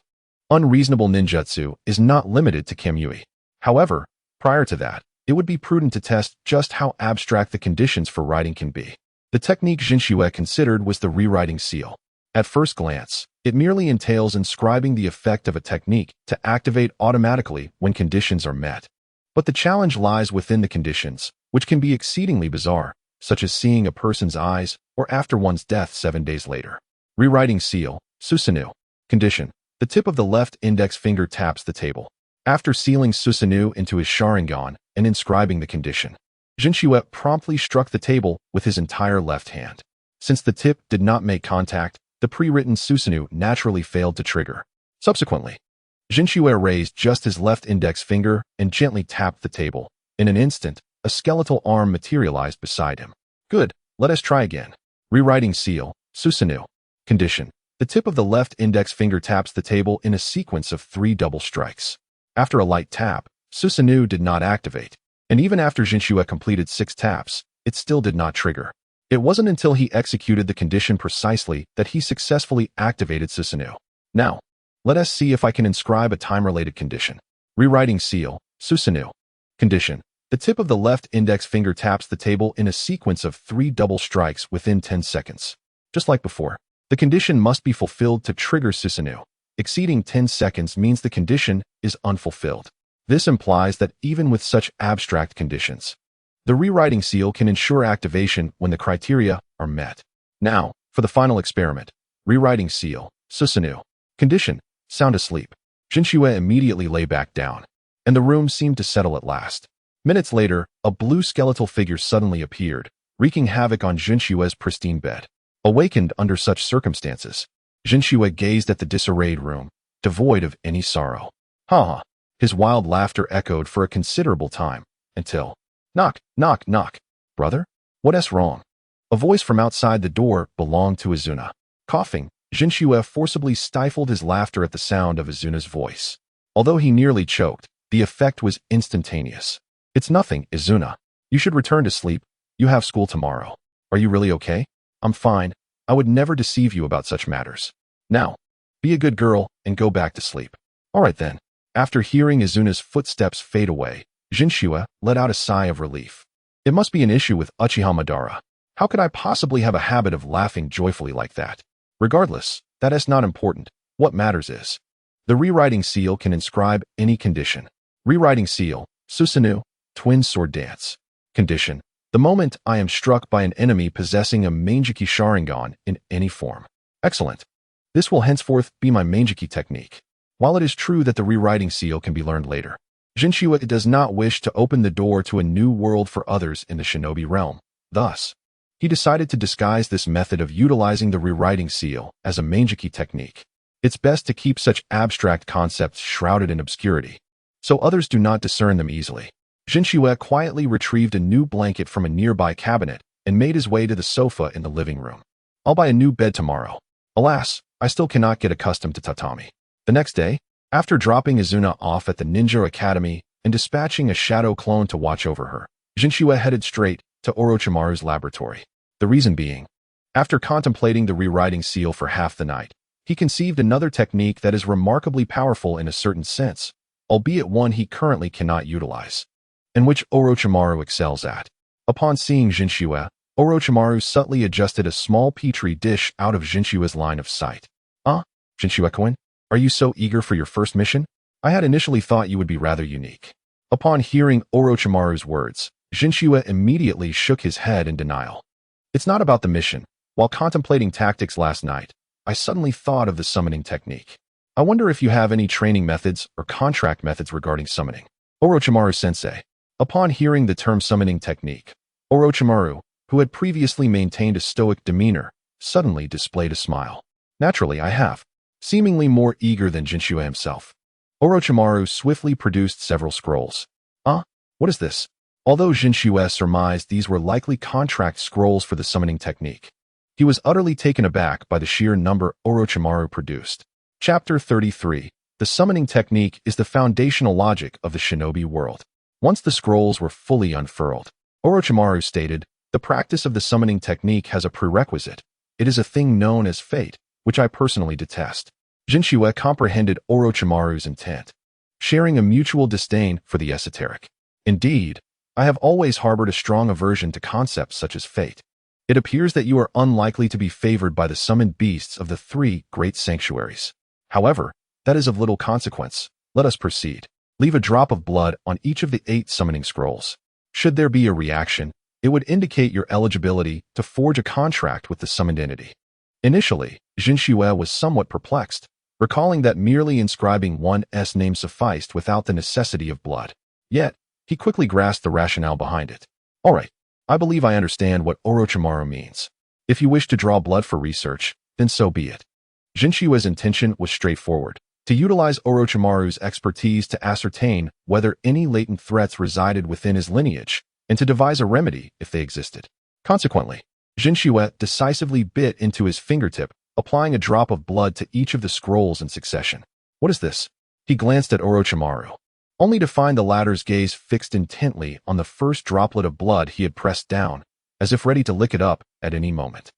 unreasonable ninjutsu is not limited to Kamui. However, prior to that, it would be prudent to test just how abstract the conditions for writing can be. The technique Jinshue considered was the rewriting seal. At first glance, it merely entails inscribing the effect of a technique to activate automatically when conditions are met. But the challenge lies within the conditions, which can be exceedingly bizarre, such as seeing a person's eyes or after one's death 7 days later. Rewriting seal, Susanoo. Condition. The tip of the left index finger taps the table. After sealing Susanoo into his Sharingan and inscribing the condition, Jinshue promptly struck the table with his entire left hand. Since the tip did not make contact, the pre-written Susanoo naturally failed to trigger. Subsequently, Jinshue raised just his left index finger and gently tapped the table. In an instant, a skeletal arm materialized beside him. Good, let us try again. Rewriting seal, Susanoo. Condition. The tip of the left index finger taps the table in a sequence of 3 double strikes. After a light tap, Susanoo did not activate, and even after Jinshue completed 6 taps, it still did not trigger. It wasn't until he executed the condition precisely that he successfully activated Susanoo. Now, let us see if I can inscribe a time-related condition. Rewriting seal, Susanoo. Condition. The tip of the left index finger taps the table in a sequence of 3 double strikes within 10 seconds. Just like before, the condition must be fulfilled to trigger Susanoo. Exceeding 10 seconds means the condition is unfulfilled. This implies that even with such abstract conditions, the rewriting seal can ensure activation when the criteria are met. Now, for the final experiment. Rewriting seal, Susanoo. Condition. Sound asleep. Jinshue immediately lay back down, and the room seemed to settle at last. Minutes later, a blue skeletal figure suddenly appeared, wreaking havoc on Jinshue's pristine bed. Awakened under such circumstances, Jinshue gazed at the disarrayed room, devoid of any sorrow. Ha ha! His wild laughter echoed for a considerable time, until, knock, knock, knock. Brother? What's wrong? A voice from outside the door belonged to Izuna. Coughing, Jinshue forcibly stifled his laughter at the sound of Izuna's voice. Although he nearly choked, the effect was instantaneous. It's nothing, Izuna. You should return to sleep. You have school tomorrow. Are you really okay? I'm fine. I would never deceive you about such matters. Now, be a good girl and go back to sleep. All right then. After hearing Izuna's footsteps fade away, Jinshue let out a sigh of relief. It must be an issue with Uchiha Madara. How could I possibly have a habit of laughing joyfully like that? Regardless, that is not important. What matters is, the rewriting seal can inscribe any condition. Rewriting seal, Susanoo, twin sword dance. Condition: the moment I am struck by an enemy possessing a Mangeki Sharingan in any form. Excellent. This will henceforth be my Mangeki technique. While it is true that the rewriting seal can be learned later, Jinchua does not wish to open the door to a new world for others in the shinobi realm. Thus, he decided to disguise this method of utilizing the rewriting seal as a Mangeki technique. It's best to keep such abstract concepts shrouded in obscurity, so others do not discern them easily. Jinchua quietly retrieved a new blanket from a nearby cabinet and made his way to the sofa in the living room. I'll buy a new bed tomorrow. Alas, I still cannot get accustomed to tatami. The next day, after dropping Izuna off at the Ninja Academy and dispatching a shadow clone to watch over her, Jinchua headed straight to Orochimaru's laboratory. The reason being, after contemplating the rewriting seal for half the night, he conceived another technique that is remarkably powerful in a certain sense, albeit one he currently cannot utilize, and which Orochimaru excels at. Upon seeing Jinchua, Orochimaru subtly adjusted a small petri dish out of Jinshua's line of sight. Jinchua-kun, are you so eager for your first mission? I had initially thought you would be rather unique. Upon hearing Orochimaru's words, Jinchua immediately shook his head in denial. It's not about the mission. While contemplating tactics last night, I suddenly thought of the summoning technique. I wonder if you have any training methods or contract methods regarding summoning. Orochimaru-sensei. Upon hearing the term summoning technique, Orochimaru, who had previously maintained a stoic demeanor, suddenly displayed a smile. Naturally, I have. Seemingly more eager than Jinchua himself, Orochimaru swiftly produced several scrolls. What is this? Although Jinchua surmised these were likely contract scrolls for the summoning technique, he was utterly taken aback by the sheer number Orochimaru produced. Chapter 33. The summoning technique is the foundational logic of the shinobi world. Once the scrolls were fully unfurled, Orochimaru stated, the practice of the summoning technique has a prerequisite. It is a thing known as fate, which I personally detest. Jinchua comprehended Orochimaru's intent, sharing a mutual disdain for the esoteric. Indeed, I have always harbored a strong aversion to concepts such as fate. It appears that you are unlikely to be favored by the summoned beasts of the 3 great sanctuaries. However, that is of little consequence. Let us proceed. Leave a drop of blood on each of the 8 summoning scrolls. Should there be a reaction, it would indicate your eligibility to forge a contract with the summoned entity. Initially, Jinchua was somewhat perplexed, recalling that merely inscribing one's name sufficed without the necessity of blood. Yet, he quickly grasped the rationale behind it. All right, I believe I understand what Orochimaru means. If you wish to draw blood for research, then so be it. Jinshua's intention was straightforward, to utilize Orochimaru's expertise to ascertain whether any latent threats resided within his lineage, and to devise a remedy if they existed. Consequently, Jinchua decisively bit into his fingertip, applying a drop of blood to each of the scrolls in succession. What is this? He glanced at Orochimaru, only to find the latter's gaze fixed intently on the first droplet of blood he had pressed down, as if ready to lick it up at any moment.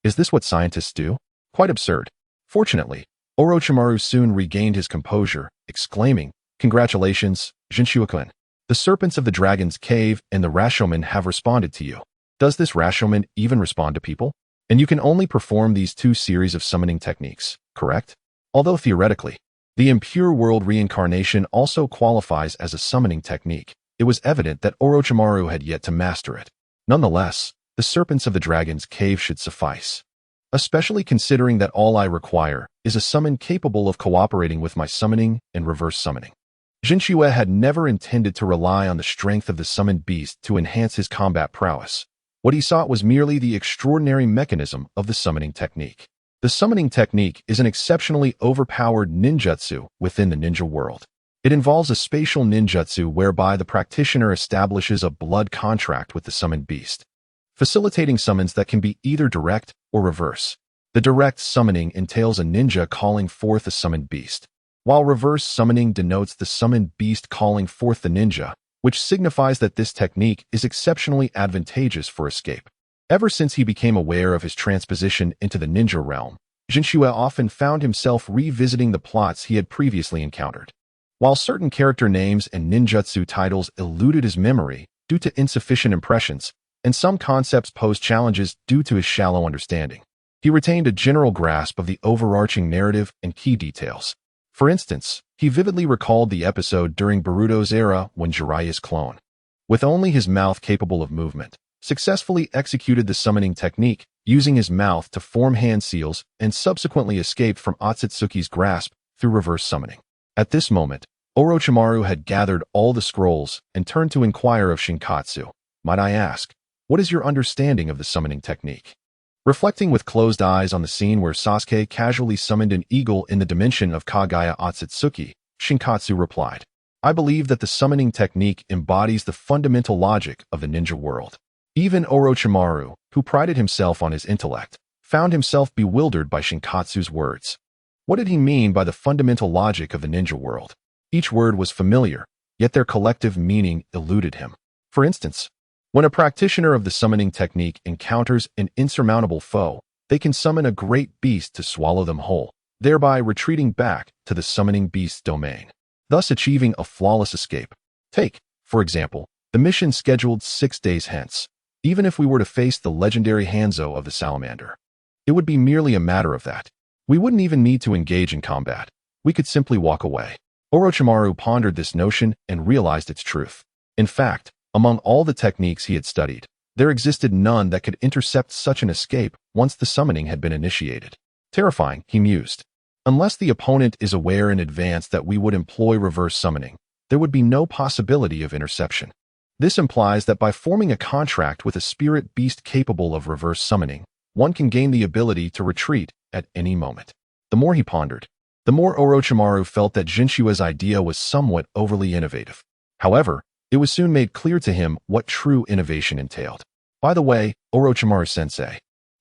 Is this what scientists do? Quite absurd. Fortunately, Orochimaru soon regained his composure, exclaiming, Congratulations, Jinchua-kun. The serpents of the dragon's cave and the Rashomon have responded to you. Does this Rashomon even respond to people? And you can only perform these 2 series of summoning techniques, correct? Although theoretically, the impure world reincarnation also qualifies as a summoning technique, it was evident that Orochimaru had yet to master it. Nonetheless, the serpents of the dragon's cave should suffice, especially considering that all I require is a summon capable of cooperating with my summoning and reverse summoning. Jinchua had never intended to rely on the strength of the summoned beast to enhance his combat prowess. What he sought was merely the extraordinary mechanism of the summoning technique. The summoning technique is an exceptionally overpowered ninjutsu within the ninja world. It involves a spatial ninjutsu whereby the practitioner establishes a blood contract with the summoned beast, facilitating summons that can be either direct or reverse. The direct summoning entails a ninja calling forth a summoned beast, while reverse summoning denotes the summoned beast calling forth the ninja, which signifies that this technique is exceptionally advantageous for escape. Ever since he became aware of his transposition into the ninja realm, Jinchua often found himself revisiting the plots he had previously encountered. While certain character names and ninjutsu titles eluded his memory due to insufficient impressions, and some concepts posed challenges due to his shallow understanding, he retained a general grasp of the overarching narrative and key details. For instance, he vividly recalled the episode during Boruto's era when Jiraiya's clone, with only his mouth capable of movement, successfully executed the summoning technique, using his mouth to form hand seals and subsequently escaped from Otsutsuki's grasp through reverse summoning. At this moment, Orochimaru had gathered all the scrolls and turned to inquire of Shinkatsu. Might I ask, what is your understanding of the summoning technique? Reflecting with closed eyes on the scene where Sasuke casually summoned an eagle in the dimension of Kaguya Otsutsuki, Shinkatsu replied, I believe that the summoning technique embodies the fundamental logic of the ninja world. Even Orochimaru, who prided himself on his intellect, found himself bewildered by Shinkatsu's words. What did he mean by the fundamental logic of the ninja world? Each word was familiar, yet their collective meaning eluded him. For instance, when a practitioner of the summoning technique encounters an insurmountable foe, they can summon a great beast to swallow them whole, thereby retreating back to the summoning beast's domain, thus achieving a flawless escape. Take, for example, the mission scheduled 6 days hence. Even if we were to face the legendary Hanzo of the Salamander, it would be merely a matter of that. We wouldn't even need to engage in combat. We could simply walk away. Orochimaru pondered this notion and realized its truth. In fact, among all the techniques he had studied, there existed none that could intercept such an escape once the summoning had been initiated. Terrifying, he mused. Unless the opponent is aware in advance that we would employ reverse summoning, there would be no possibility of interception. This implies that by forming a contract with a spirit beast capable of reverse summoning, one can gain the ability to retreat at any moment. The more he pondered, the more Orochimaru felt that Jinshua's idea was somewhat overly innovative. However, it was soon made clear to him what true innovation entailed. By the way, Orochimaru-sensei,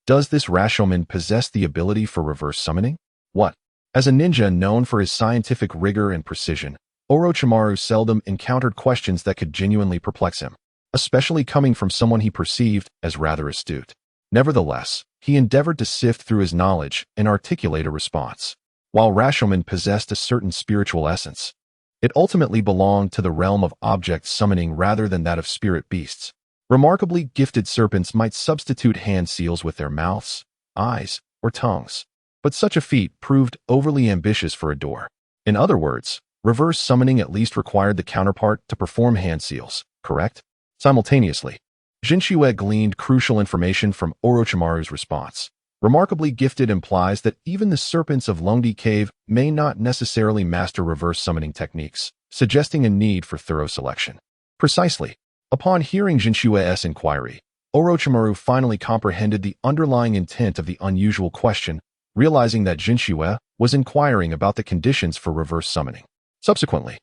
does this Rashomon possess the ability for reverse summoning? What? As a ninja known for his scientific rigor and precision, Orochimaru seldom encountered questions that could genuinely perplex him, especially coming from someone he perceived as rather astute. Nevertheless, he endeavored to sift through his knowledge and articulate a response. While Rashomon possessed a certain spiritual essence, it ultimately belonged to the realm of object summoning rather than that of spirit beasts. Remarkably gifted serpents might substitute hand seals with their mouths, eyes, or tongues, but such a feat proved overly ambitious for a door. In other words, reverse summoning at least required the counterpart to perform hand seals, correct? Simultaneously, Jinshue gleaned crucial information from Orochimaru's response. Remarkably gifted implies that even the serpents of Longdi Cave may not necessarily master reverse summoning techniques, suggesting a need for thorough selection. Precisely. Upon hearing Jinshue's inquiry, Orochimaru finally comprehended the underlying intent of the unusual question, realizing that Jinshue was inquiring about the conditions for reverse summoning. Subsequently,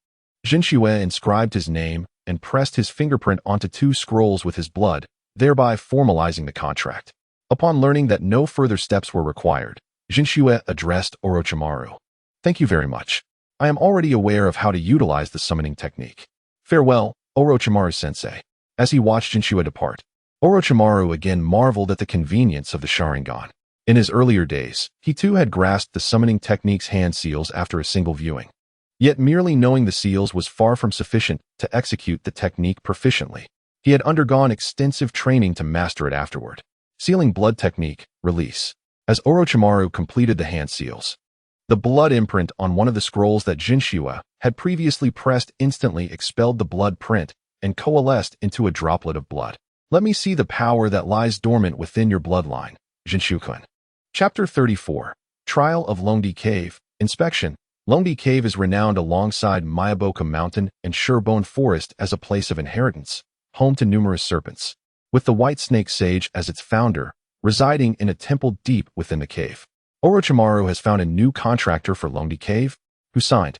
Jinshue inscribed his name and pressed his fingerprint onto 2 scrolls with his blood, thereby formalizing the contract. Upon learning that no further steps were required, Jinshue addressed Orochimaru. Thank you very much. I am already aware of how to utilize the summoning technique. Farewell, Orochimaru-sensei. As he watched Jinshue depart, Orochimaru again marveled at the convenience of the Sharingan. In his earlier days, he too had grasped the summoning technique's hand seals after a single viewing. Yet merely knowing the seals was far from sufficient to execute the technique proficiently. He had undergone extensive training to master it afterward. Sealing blood technique, release. As Orochimaru completed the hand seals, the blood imprint on one of the scrolls that Jinshue had previously pressed instantly expelled the blood print and coalesced into a droplet of blood. Let me see the power that lies dormant within your bloodline, Jinshu-kun. Chapter 34. Trial of Longdi Cave. Inspection. Longdi Cave is renowned alongside Miyaboka Mountain and Surebone Forest as a place of inheritance, home to numerous serpents, with the White Snake Sage as its founder, residing in a temple deep within the cave. Orochimaru has found a new contractor for Longdi Cave, who signed.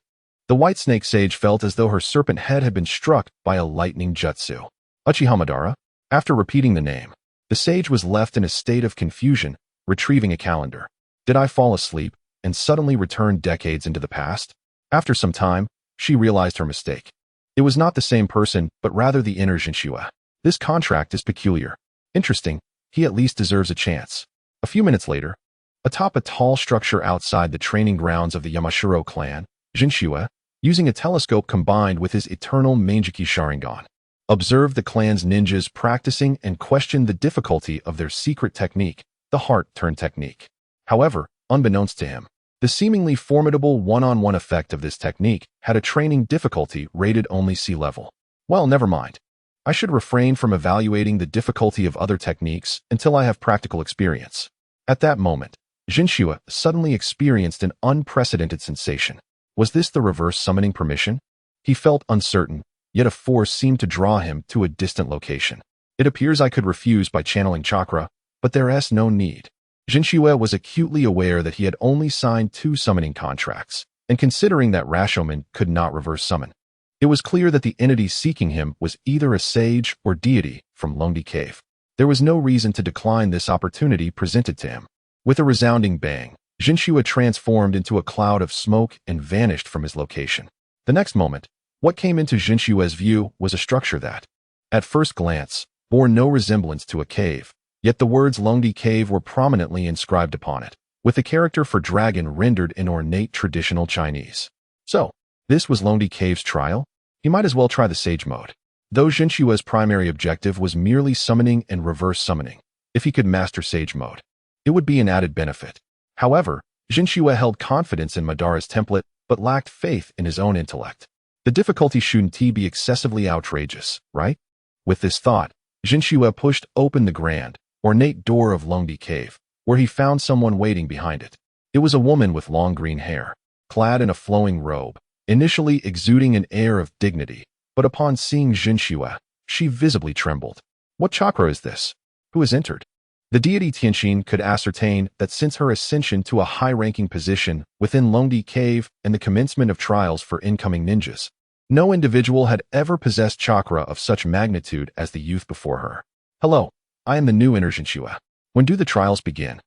The White Snake Sage felt as though her serpent head had been struck by a lightning jutsu. Uchiha Madara. After repeating the name, the sage was left in a state of confusion, retrieving a calendar. Did I fall asleep and suddenly return decades into the past? After some time, she realized her mistake. It was not the same person, but rather the inner Jinshue. This contract is peculiar. Interesting, he at least deserves a chance. A few minutes later, atop a tall structure outside the training grounds of the Yamashiro clan, Jinshue, using a telescope combined with his eternal Mangeki Sharingan, observed the clan's ninjas practicing and questioned the difficulty of their secret technique, the heart-turn technique. However, unbeknownst to him, The seemingly formidable one-on-one effect of this technique had a training difficulty rated only C level. Well, never mind. I should refrain from evaluating the difficulty of other techniques until I have practical experience. At that moment, Jinshua suddenly experienced an unprecedented sensation. Was this the reverse summoning permission? He felt uncertain, yet a force seemed to draw him to a distant location. It appears I could refuse by channeling chakra, but there's no need. Jinshua was acutely aware that he had only signed 2 summoning contracts, and considering that Rashomon could not reverse summon, it was clear that the entity seeking him was either a sage or deity from Longdi Cave. There was no reason to decline this opportunity presented to him. With a resounding bang, Jinshua transformed into a cloud of smoke and vanished from his location. The next moment, what came into Jinshua's view was a structure that, at first glance, bore no resemblance to a cave, yet the words Longdi Cave were prominently inscribed upon it, with the character for dragon rendered in ornate traditional Chinese. So, this was Longdi Cave's trial? He might as well try the sage mode. Though Jinshua's primary objective was merely summoning and reverse summoning, if he could master sage mode, it would be an added benefit. However, Jinshua held confidence in Madara's template, but lacked faith in his own intellect. The difficulty shouldn't be excessively outrageous, right? With this thought, Jinshua pushed open the grand, ornate door of Longdi Cave, where he found someone waiting behind it. It was a woman with long green hair, clad in a flowing robe, initially exuding an air of dignity, but upon seeing Jinshua, she visibly trembled. What chakra is this? Who has entered? The deity Tianxin could ascertain that since her ascension to a high-ranking position within Longdi Cave and the commencement of trials for incoming ninjas, no individual had ever possessed chakra of such magnitude as the youth before her. Hello, I am the new Jinshua. When do the trials begin?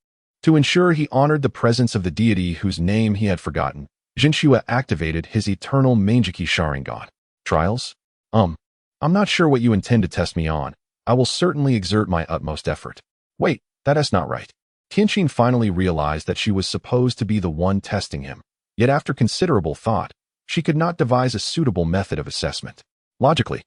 To ensure he honored the presence of the deity whose name he had forgotten, Jinshua activated his eternal Mangeki Sharingan. Trials? I'm not sure what you intend to test me on. I will certainly exert my utmost effort. Wait, that's not right. Tianxin finally realized that she was supposed to be the one testing him, yet after considerable thought, she could not devise a suitable method of assessment. Logically,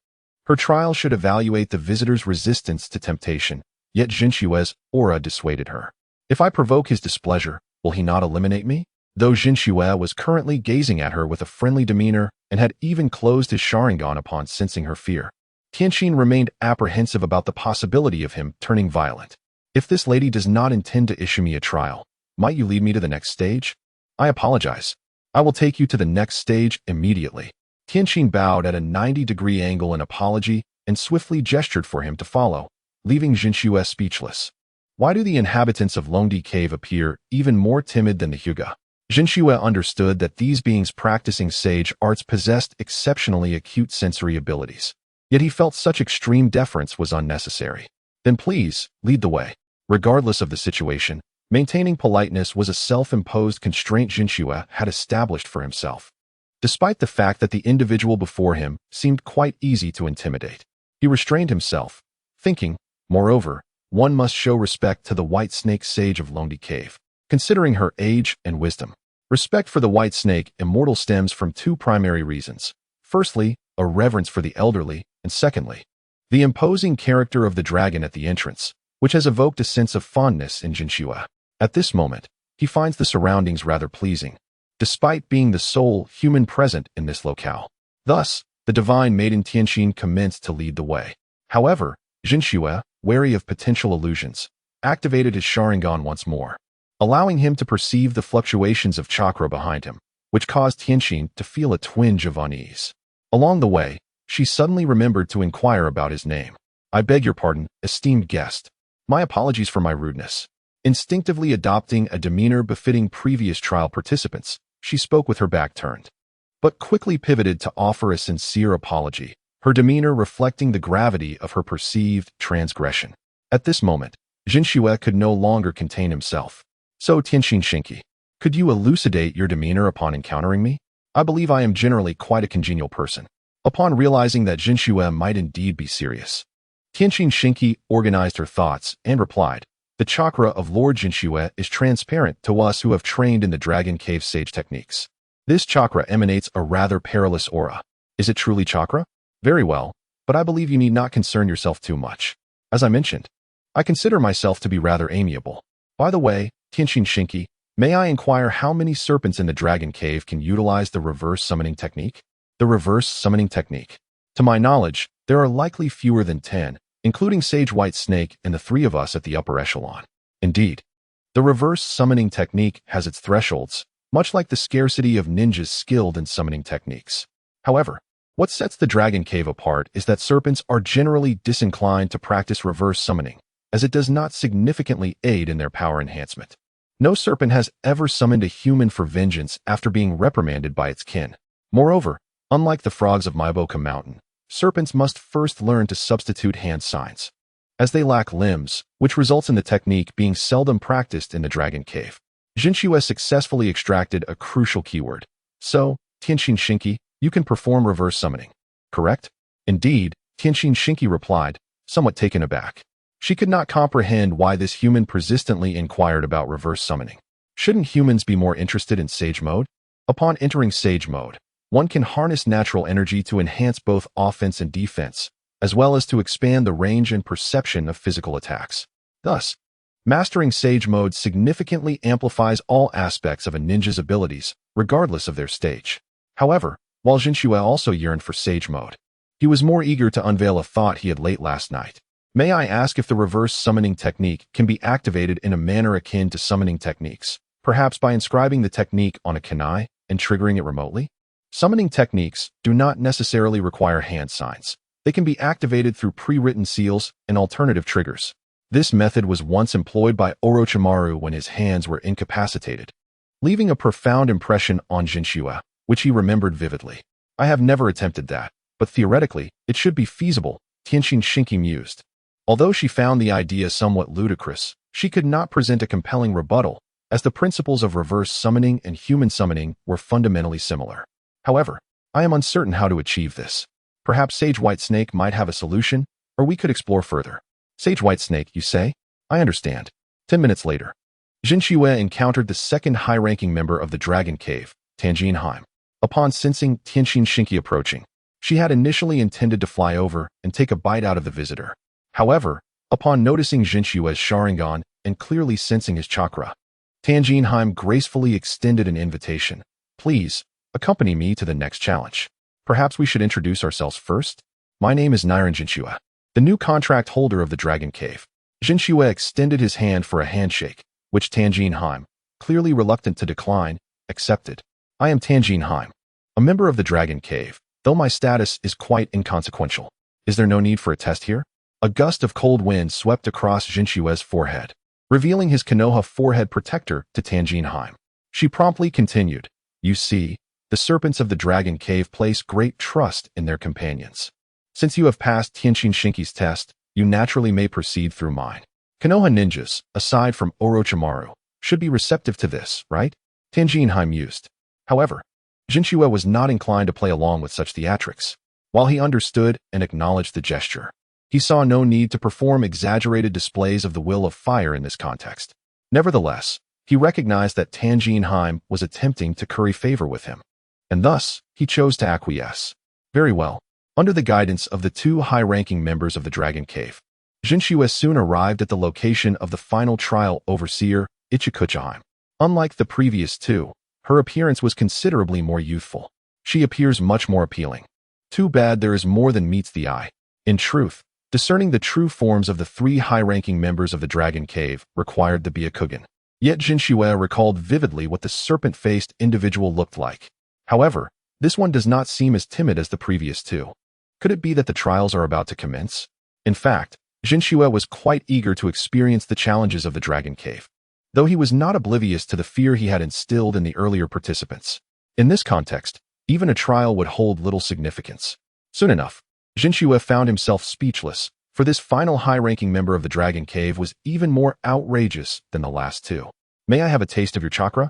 her trial should evaluate the visitor's resistance to temptation, yet Jinshua's aura dissuaded her. If I provoke his displeasure, will he not eliminate me? Though Jinshua was currently gazing at her with a friendly demeanor and had even closed his Sharingan upon sensing her fear, Tianxin remained apprehensive about the possibility of him turning violent. If this lady does not intend to issue me a trial, might you lead me to the next stage? I apologize. I will take you to the next stage immediately. Tianxin bowed at a 90-degree angle in apology and swiftly gestured for him to follow, leaving Jinshua speechless. Why do the inhabitants of Longdi Cave appear even more timid than the Hyuga? Jinshua understood that these beings practicing sage arts possessed exceptionally acute sensory abilities, yet he felt such extreme deference was unnecessary. Then please, lead the way. Regardless of the situation, maintaining politeness was a self-imposed constraint Jinshua had established for himself. Despite the fact that the individual before him seemed quite easy to intimidate, he restrained himself, thinking, moreover, one must show respect to the white snake sage of Longdi Cave, considering her age and wisdom. Respect for the white snake immortal stems from 2 primary reasons. Firstly, a reverence for the elderly, and secondly, the imposing character of the dragon at the entrance, which has evoked a sense of fondness in Jinshua. At this moment, he finds the surroundings rather pleasing, despite being the sole human present in this locale. Thus, the divine maiden Tianxin commenced to lead the way. However, Jinshua, wary of potential illusions, activated his Sharingan once more, allowing him to perceive the fluctuations of chakra behind him, which caused Tianxin to feel a twinge of unease. Along the way, she suddenly remembered to inquire about his name. I beg your pardon, esteemed guest. My apologies for my rudeness. Instinctively adopting a demeanor befitting previous trial participants, she spoke with her back turned, but quickly pivoted to offer a sincere apology, her demeanor reflecting the gravity of her perceived transgression. At this moment, Jinshua could no longer contain himself. So Tianxin Shinki, could you elucidate your demeanor upon encountering me? I believe I am generally quite a congenial person. Upon realizing that Jinshua might indeed be serious, Tianxin Shinki organized her thoughts and replied, the chakra of Lord Jinshua is transparent to us who have trained in the Dragon Cave Sage techniques. This chakra emanates a rather perilous aura. Is it truly chakra? Very well, but I believe you need not concern yourself too much. As I mentioned, I consider myself to be rather amiable. By the way, Tianxin Shinki, May I inquire how many serpents in the Dragon Cave can utilize the reverse summoning technique? The reverse summoning technique. To my knowledge, there are likely fewer than 10, including Sage White Snake and the three of us at the upper echelon. Indeed, the reverse summoning technique has its thresholds, much like the scarcity of ninjas skilled in summoning techniques. However, what sets the Dragon Cave apart is that serpents are generally disinclined to practice reverse summoning, as it does not significantly aid in their power enhancement. No serpent has ever summoned a human for vengeance after being reprimanded by its kin. Moreover, unlike the frogs of Maiboka Mountain, serpents must first learn to substitute hand signs, as they lack limbs, which results in the technique being seldom practiced in the Dragon Cave. Jinchua successfully extracted a crucial keyword. So, Tenshin Shinki, you can perform reverse summoning, correct? Indeed, Tenshin Shinki replied, somewhat taken aback. She could not comprehend why this human persistently inquired about reverse summoning. Shouldn't humans be more interested in Sage Mode? Upon entering Sage Mode, one can harness natural energy to enhance both offense and defense, as well as to expand the range and perception of physical attacks. Thus, mastering Sage Mode significantly amplifies all aspects of a ninja's abilities, regardless of their stage. However, while Jinchua also yearned for Sage Mode, he was more eager to unveil a thought he had late last night. May I ask if the reverse summoning technique can be activated in a manner akin to summoning techniques, perhaps by inscribing the technique on a kunai and triggering it remotely? Summoning techniques do not necessarily require hand signs. They can be activated through pre-written seals and alternative triggers. This method was once employed by Orochimaru when his hands were incapacitated, leaving a profound impression on Jinchua, which he remembered vividly. I have never attempted that, but theoretically, it should be feasible, Tenshin Shinki mused. Although she found the idea somewhat ludicrous, she could not present a compelling rebuttal, as the principles of reverse summoning and human summoning were fundamentally similar. However, I am uncertain how to achieve this. Perhaps Sage White Snake might have a solution, or we could explore further. Sage White Snake, you say? I understand. 10 minutes later, Jinchua encountered the second high-ranking member of the Dragon Cave, Tanjin Haim. Upon sensing Tenshin Shinki approaching, she had initially intended to fly over and take a bite out of the visitor. However, upon noticing Jinchua's Sharingan and clearly sensing his chakra, Tanjin Haim gracefully extended an invitation. Please, accompany me to the next challenge. Perhaps we should introduce ourselves first? My name is Niran Jinchua, the new contract holder of the Dragon Cave. Jinchua extended his hand for a handshake, which Tanjin Haim, clearly reluctant to decline, accepted. I am Tanjin Haim, a member of the Dragon Cave, though my status is quite inconsequential. Is there no need for a test here? A gust of cold wind swept across Jinchua's forehead, revealing his Konoha forehead protector to Tanjin Haim. She promptly continued, You see, the serpents of the Dragon Cave place great trust in their companions. Since you have passed Tenshin Shinki's test, you naturally may proceed through mine. Konoha ninjas, aside from Orochimaru, should be receptive to this, right? Tanjin Haim mused. However, Jinchua was not inclined to play along with such theatrics. While he understood and acknowledged the gesture, he saw no need to perform exaggerated displays of the will of fire in this context. Nevertheless, he recognized that Tanjin Haim was attempting to curry favor with him, and thus, he chose to acquiesce. Very well. Under the guidance of the two high-ranking members of the Dragon Cave, Jinchua soon arrived at the location of the final trial overseer, Ichikucha Haim. Unlike the previous two, her appearance was considerably more youthful. She appears much more appealing. Too bad there is more than meets the eye. In truth, discerning the true forms of the three high-ranking members of the Dragon Cave required the Byakugan. Yet Jinchua recalled vividly what the serpent-faced individual looked like. However, this one does not seem as timid as the previous two. Could it be that the trials are about to commence? In fact, Jinchua was quite eager to experience the challenges of the Dragon Cave, though he was not oblivious to the fear he had instilled in the earlier participants. In this context, even a trial would hold little significance. Soon enough, Jinchua found himself speechless, for this final high-ranking member of the Dragon Cave was even more outrageous than the last two. May I have a taste of your chakra?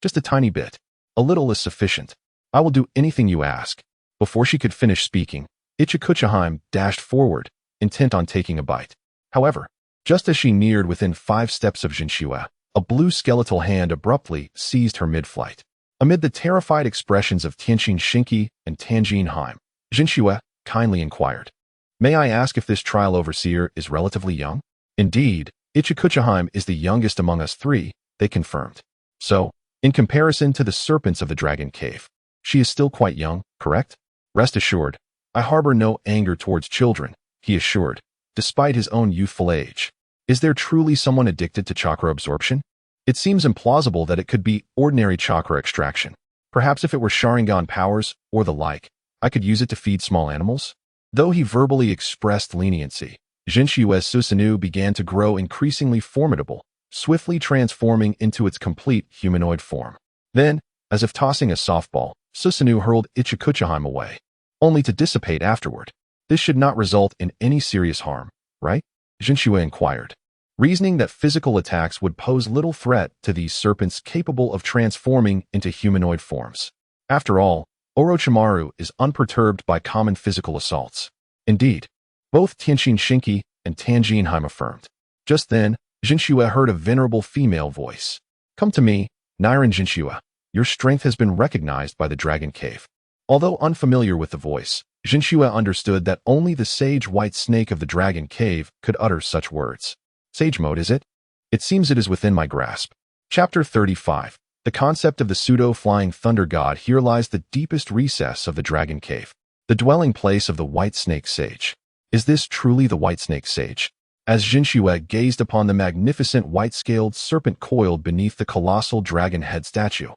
Just a tiny bit. A little is sufficient. I will do anything you ask. Before she could finish speaking, Ichikucha Haim dashed forward, intent on taking a bite. However, just as she neared within 5 steps of Jinchua, a blue skeletal hand abruptly seized her mid-flight. Amid the terrified expressions of Tenshin Shinki and Tanjin Haim, Jinchua kindly inquired, May I ask if this trial overseer is relatively young? Indeed, Ichikucha Haim is the youngest among us three, they confirmed. So, in comparison to the serpents of the dragon cave, she is still quite young, correct? Rest assured, I harbor no anger towards children, he assured, despite his own youthful age. Is there truly someone addicted to chakra absorption? It seems implausible that it could be ordinary chakra extraction. Perhaps if it were Sharingan powers, or the like, I could use it to feed small animals? Though he verbally expressed leniency, Jinchua's Susanoo began to grow increasingly formidable, swiftly transforming into its complete humanoid form. Then, as if tossing a softball, Susanoo hurled Ichikuchiheim away, only to dissipate afterward. This should not result in any serious harm, right? Jinchua inquired, reasoning that physical attacks would pose little threat to these serpents capable of transforming into humanoid forms. After all, Orochimaru is unperturbed by common physical assaults. Indeed, both Tenshin Shinki and Tanjinheim affirmed. Just then, Jinchua heard a venerable female voice. Come to me, Niran Jinchua. Your strength has been recognized by the Dragon Cave. Although unfamiliar with the voice, Jinchua understood that only the sage white snake of the Dragon Cave could utter such words. Sage mode, is it? It seems it is within my grasp. Chapter 35. The concept of the pseudo-flying thunder god here lies the deepest recess of the Dragon Cave, the dwelling place of the white snake sage. Is this truly the white snake sage? As Jinchua gazed upon the magnificent white-scaled serpent coiled beneath the colossal dragon head statue,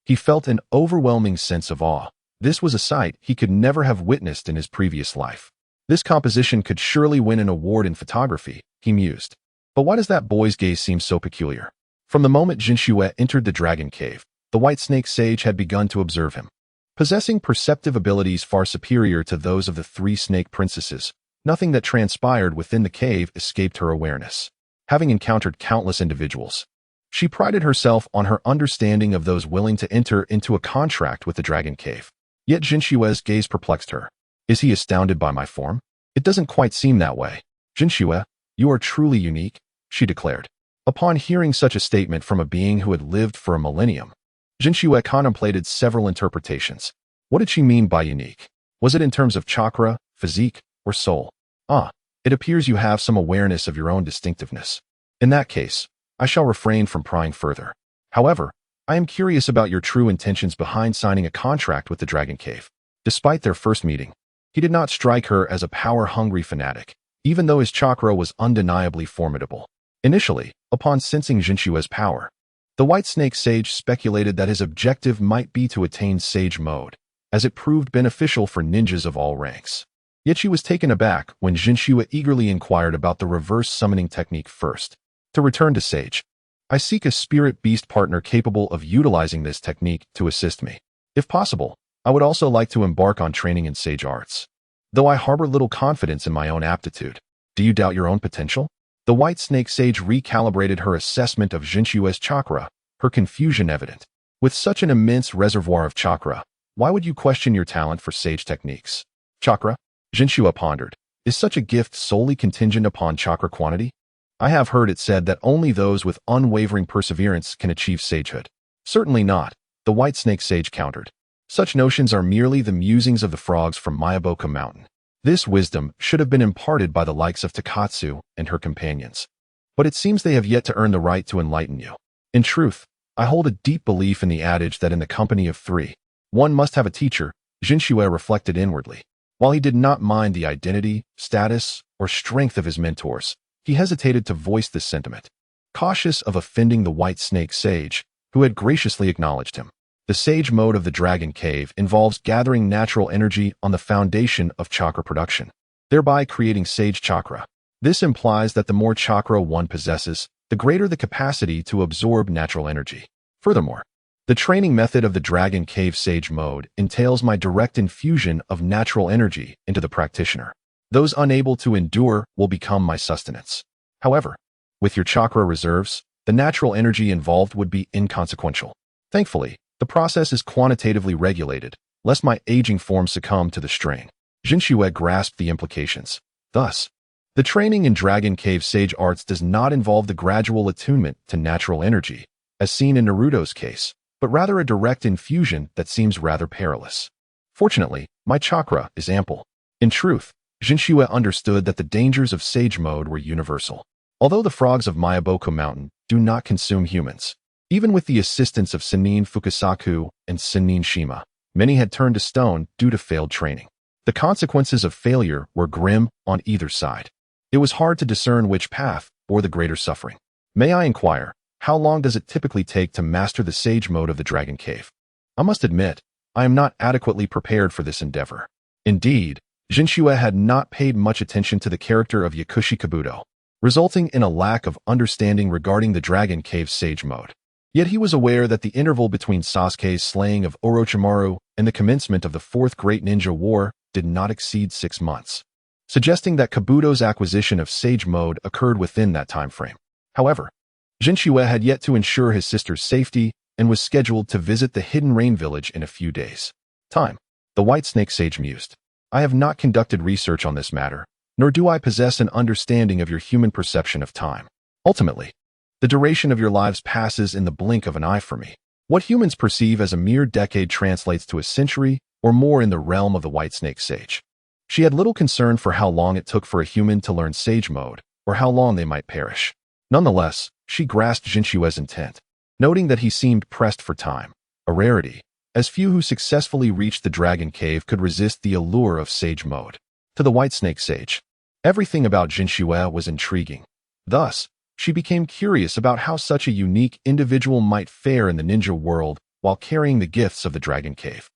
he felt an overwhelming sense of awe. This was a sight he could never have witnessed in his previous life. This composition could surely win an award in photography, he mused. But why does that boy's gaze seem so peculiar? From the moment Jinchua entered the Dragon Cave, the White Snake Sage had begun to observe him. Possessing perceptive abilities far superior to those of the three snake princesses, nothing that transpired within the cave escaped her awareness. Having encountered countless individuals, she prided herself on her understanding of those willing to enter into a contract with the Dragon Cave. Yet Jinshua's gaze perplexed her. Is he astounded by my form? It doesn't quite seem that way. Jinshua, you are truly unique, she declared. Upon hearing such a statement from a being who had lived for a millennium, Jinshua contemplated several interpretations. What did she mean by unique? Was it in terms of chakra, physique, or soul? It appears you have some awareness of your own distinctiveness. In that case, I shall refrain from prying further. However, I am curious about your true intentions behind signing a contract with the Dragon Cave. Despite their first meeting, he did not strike her as a power-hungry fanatic, even though his chakra was undeniably formidable. Initially, upon sensing Jinshua's power, the White Snake Sage speculated that his objective might be to attain Sage Mode, as it proved beneficial for ninjas of all ranks. Yet she was taken aback when Jinshua eagerly inquired about the reverse summoning technique first. To return to Sage, I seek a spirit beast partner capable of utilizing this technique to assist me. If possible, I would also like to embark on training in Sage arts. Though I harbor little confidence in my own aptitude, do you doubt your own potential? The White Snake Sage recalibrated her assessment of Jinshua's chakra, her confusion evident. With such an immense reservoir of chakra, why would you question your talent for sage techniques? Chakra? Jinshua pondered. Is such a gift solely contingent upon chakra quantity? I have heard it said that only those with unwavering perseverance can achieve sagehood. Certainly not, the White Snake Sage countered. Such notions are merely the musings of the frogs from Mayaboka Mountain. This wisdom should have been imparted by the likes of Takatsu and her companions. But it seems they have yet to earn the right to enlighten you. In truth, I hold a deep belief in the adage that in the company of three, one must have a teacher, Jinshua reflected inwardly. While he did not mind the identity, status, or strength of his mentors, he hesitated to voice this sentiment, cautious of offending the White Snake Sage, who had graciously acknowledged him. The Sage Mode of the Dragon Cave involves gathering natural energy on the foundation of chakra production, thereby creating Sage Chakra. This implies that the more chakra one possesses, the greater the capacity to absorb natural energy. Furthermore, the training method of the Dragon Cave Sage Mode entails my direct infusion of natural energy into the practitioner. Those unable to endure will become my sustenance. However, with your chakra reserves, the natural energy involved would be inconsequential. Thankfully, the process is quantitatively regulated, lest my aging form succumb to the strain. Jinshua grasped the implications. Thus, the training in Dragon Cave Sage Arts does not involve the gradual attunement to natural energy, as seen in Naruto's case, but rather a direct infusion that seems rather perilous. Fortunately, my chakra is ample. In truth, Jinshua understood that the dangers of Sage Mode were universal. Although the frogs of Mayaboku Mountain do not consume humans, Even with the assistance of Sennin Fukasaku and Sennin Shima, many had turned to stone due to failed training. The consequences of failure were grim on either side. It was hard to discern which path bore the greater suffering. May I inquire, how long does it typically take to master the sage mode of the Dragon Cave? I must admit, I am not adequately prepared for this endeavor. Indeed, Jinchua had not paid much attention to the character of Yakushi Kabuto, resulting in a lack of understanding regarding the Dragon Cave sage mode. Yet he was aware that the interval between Sasuke's slaying of Orochimaru and the commencement of the Fourth Great Ninja War did not exceed 6 months, suggesting that Kabuto's acquisition of sage mode occurred within that time frame. However, Jinchua had yet to ensure his sister's safety and was scheduled to visit the Hidden Rain Village in a few days. Time. The White Snake Sage mused. I have not conducted research on this matter, nor do I possess an understanding of your human perception of time. Ultimately, the duration of your lives passes in the blink of an eye for me. What humans perceive as a mere decade translates to a century or more in the realm of the White Snake Sage. She had little concern for how long it took for a human to learn sage mode, or how long they might perish. Nonetheless, she grasped Jinchua's intent, noting that he seemed pressed for time, a rarity, as few who successfully reached the Dragon Cave could resist the allure of sage mode. To the White Snake Sage, everything about Jinchua was intriguing. Thus, she became curious about how such a unique individual might fare in the ninja world while carrying the gifts of the Dragon Cave.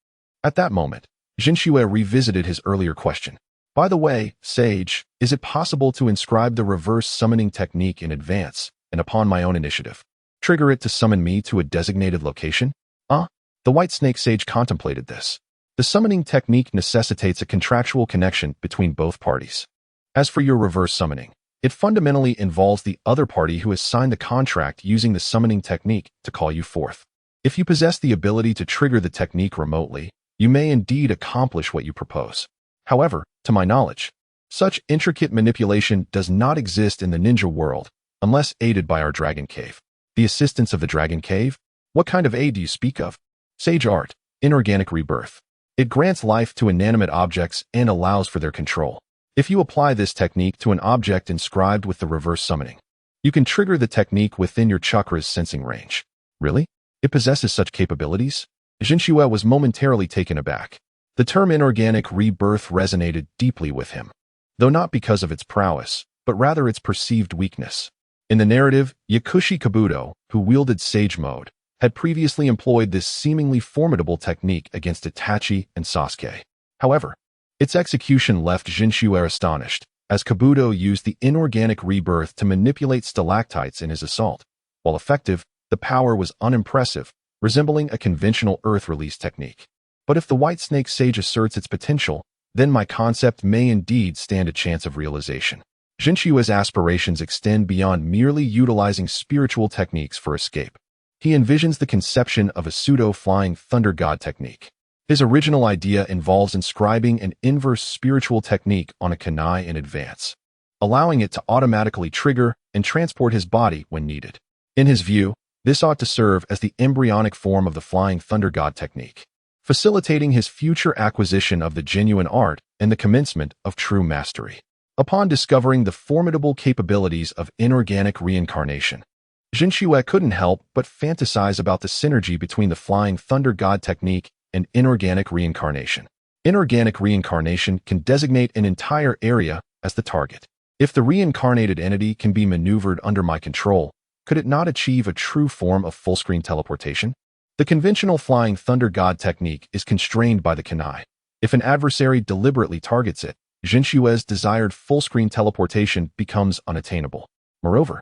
At that moment, Jinchua revisited his earlier question. By the way, Sage, is it possible to inscribe the reverse summoning technique in advance, and upon my own initiative, trigger it to summon me to a designated location? The White Snake Sage contemplated this. The summoning technique necessitates a contractual connection between both parties. As for your reverse summoning, it fundamentally involves the other party who has signed the contract using the summoning technique to call you forth. If you possess the ability to trigger the technique remotely, you may indeed accomplish what you propose. However, to my knowledge, such intricate manipulation does not exist in the ninja world unless aided by our Dragon Cave. The assistance of the Dragon Cave? What kind of aid do you speak of? Sage Art, Inorganic Rebirth. It grants life to inanimate objects and allows for their control. If you apply this technique to an object inscribed with the reverse summoning, you can trigger the technique within your chakra's sensing range. Really? It possesses such capabilities? Jinchua was momentarily taken aback. The term inorganic rebirth resonated deeply with him, though not because of its prowess, but rather its perceived weakness. In the narrative, Yakushi Kabuto, who wielded sage mode, had previously employed this seemingly formidable technique against Itachi and Sasuke. However, its execution left Jinchua astonished, as Kabuto used the inorganic rebirth to manipulate stalactites in his assault. While effective, the power was unimpressive, resembling a conventional earth release technique. But if the White Snake Sage asserts its potential, then my concept may indeed stand a chance of realization. Jinchua's aspirations extend beyond merely utilizing spiritual techniques for escape. He envisions the conception of a pseudo-flying thunder god technique. His original idea involves inscribing an inverse spiritual technique on a kunai in advance, allowing it to automatically trigger and transport his body when needed. In his view, this ought to serve as the embryonic form of the flying thunder god technique, facilitating his future acquisition of the genuine art and the commencement of true mastery. Upon discovering the formidable capabilities of inorganic reincarnation, Jinchua couldn't help but fantasize about the synergy between the flying thunder god technique and inorganic reincarnation. Inorganic reincarnation can designate an entire area as the target. If the reincarnated entity can be maneuvered under my control, could it not achieve a true form of full-screen teleportation? The conventional flying thunder god technique is constrained by the kunai. If an adversary deliberately targets it, Jinchua's desired full-screen teleportation becomes unattainable. Moreover,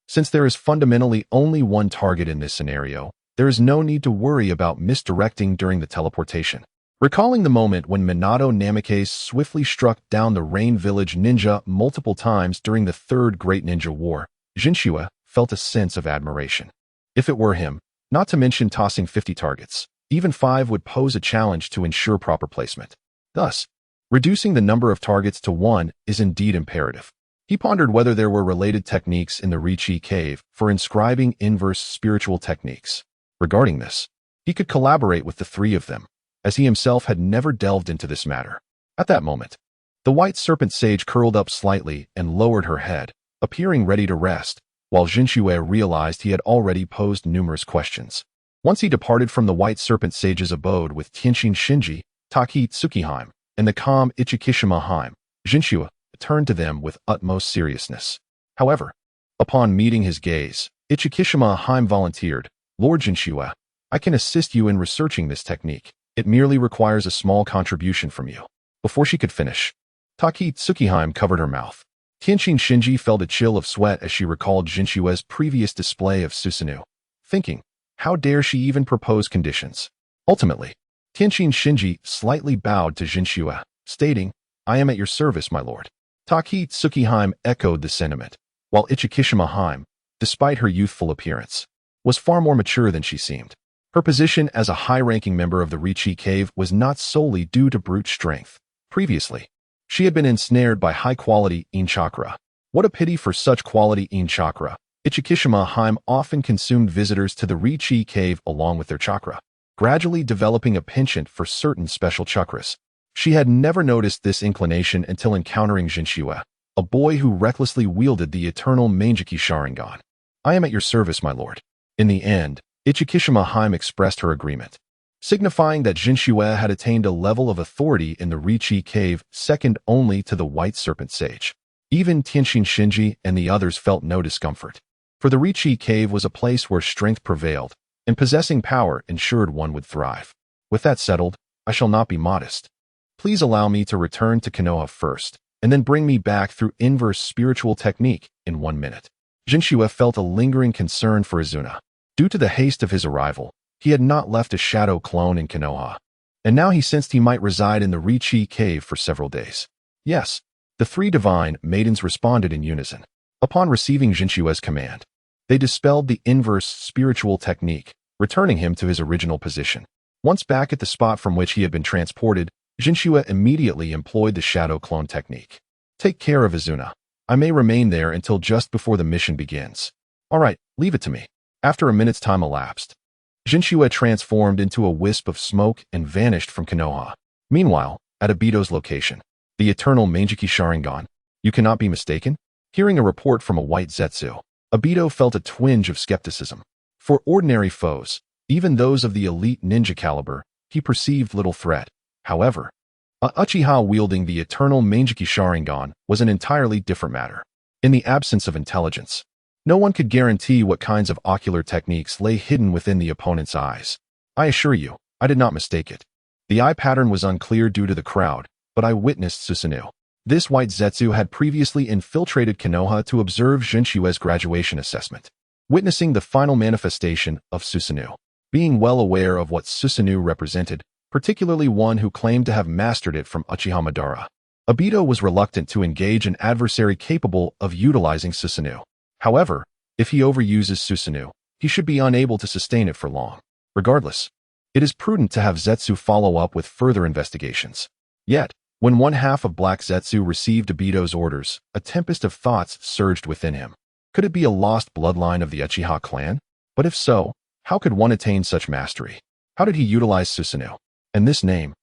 since there is fundamentally only one target in this scenario, there is no need to worry about misdirecting during the teleportation. Recalling the moment when Minato Namikaze swiftly struck down the Rain Village ninja multiple times during the Third Great Ninja War, Jinchua felt a sense of admiration. If it were him, not to mention tossing 50 targets, even 5 would pose a challenge to ensure proper placement. Thus, reducing the number of targets to 1 is indeed imperative. He pondered whether there were related techniques in the Richi Cave for inscribing inverse spiritual techniques. Regarding this, he could collaborate with the 3 of them, as he himself had never delved into this matter. At that moment, the White Serpent Sage curled up slightly and lowered her head, appearing ready to rest, while Jinchue realized he had already posed numerous questions. Once he departed from the White Serpent Sage's abode with Tenshin Shinji, Taki Tsukihime, and the calm Ichikishima Hime, Jinchue turned to them with utmost seriousness. However, upon meeting his gaze, Ichikishima Hime volunteered, "Lord Jinchue, I can assist you in researching this technique. It merely requires a small contribution from you." Before she could finish, Taki Tsukihime covered her mouth. Tenshin Shinji felt a chill of sweat as she recalled Jinshue's previous display of Susanoo, thinking, how dare she even propose conditions? Ultimately, Tenshin Shinji slightly bowed to Jinchue, stating, "I am at your service, my lord." Taki Tsukihime echoed the sentiment, while Ichikishima Hime, despite her youthful appearance, was far more mature than she seemed. Her position as a high-ranking member of the Richi Cave was not solely due to brute strength. Previously, she had been ensnared by high-quality yin chakra. What a pity for such quality yin chakra. Ichikishima Hime often consumed visitors to the Richi Cave along with their chakra, gradually developing a penchant for certain special chakras. She had never noticed this inclination until encountering Jinchue, a boy who recklessly wielded the eternal Mangeki Sharingan. "I am at your service, my lord." In the end, Ichikishima Hime expressed her agreement, signifying that Jinchue had attained a level of authority in the Richi Cave second only to the White Serpent Sage. Even Tenshin Shinji and the others felt no discomfort, for the Richi Cave was a place where strength prevailed, and possessing power ensured one would thrive. With that settled, I shall not be modest. Please allow me to return to Konoha first, and then bring me back through inverse spiritual technique in 1 minute. Jinchue felt a lingering concern for Izuna. Due to the haste of his arrival, he had not left a shadow clone in Konoha, and now he sensed he might reside in the Richi Cave for several days. Yes, the three divine maidens responded in unison. Upon receiving Jinshue's command, they dispelled the inverse spiritual technique, returning him to his original position. Once back at the spot from which he had been transported, Jinchue immediately employed the shadow clone technique. "Take care of Izuna. I may remain there until just before the mission begins." "All right, leave it to me." After a minute's time elapsed, Jinchue transformed into a wisp of smoke and vanished from Konoha. Meanwhile, at Obito's location, the eternal Mangeki Sharingan, you cannot be mistaken? Hearing a report from a white Zetsu, Obito felt a twinge of skepticism. For ordinary foes, even those of the elite ninja caliber, he perceived little threat. However, a Uchiha wielding the eternal Mangeki Sharingan was an entirely different matter. In the absence of intelligence, no one could guarantee what kinds of ocular techniques lay hidden within the opponent's eyes. I assure you, I did not mistake it. The eye pattern was unclear due to the crowd, but I witnessed Susanoo. This white Zetsu had previously infiltrated Konoha to observe Jinshue's graduation assessment, witnessing the final manifestation of Susanoo. Being well aware of what Susanoo represented, particularly one who claimed to have mastered it from Uchiha Madara, Obito was reluctant to engage an adversary capable of utilizing Susanoo. However, if he overuses Susanoo, he should be unable to sustain it for long. Regardless, it is prudent to have Zetsu follow up with further investigations. Yet, when one half of Black Zetsu received Obito's orders, a tempest of thoughts surged within him. Could it be a lost bloodline of the Uchiha clan? But if so, how could one attain such mastery? How did he utilize Susanoo? And this name?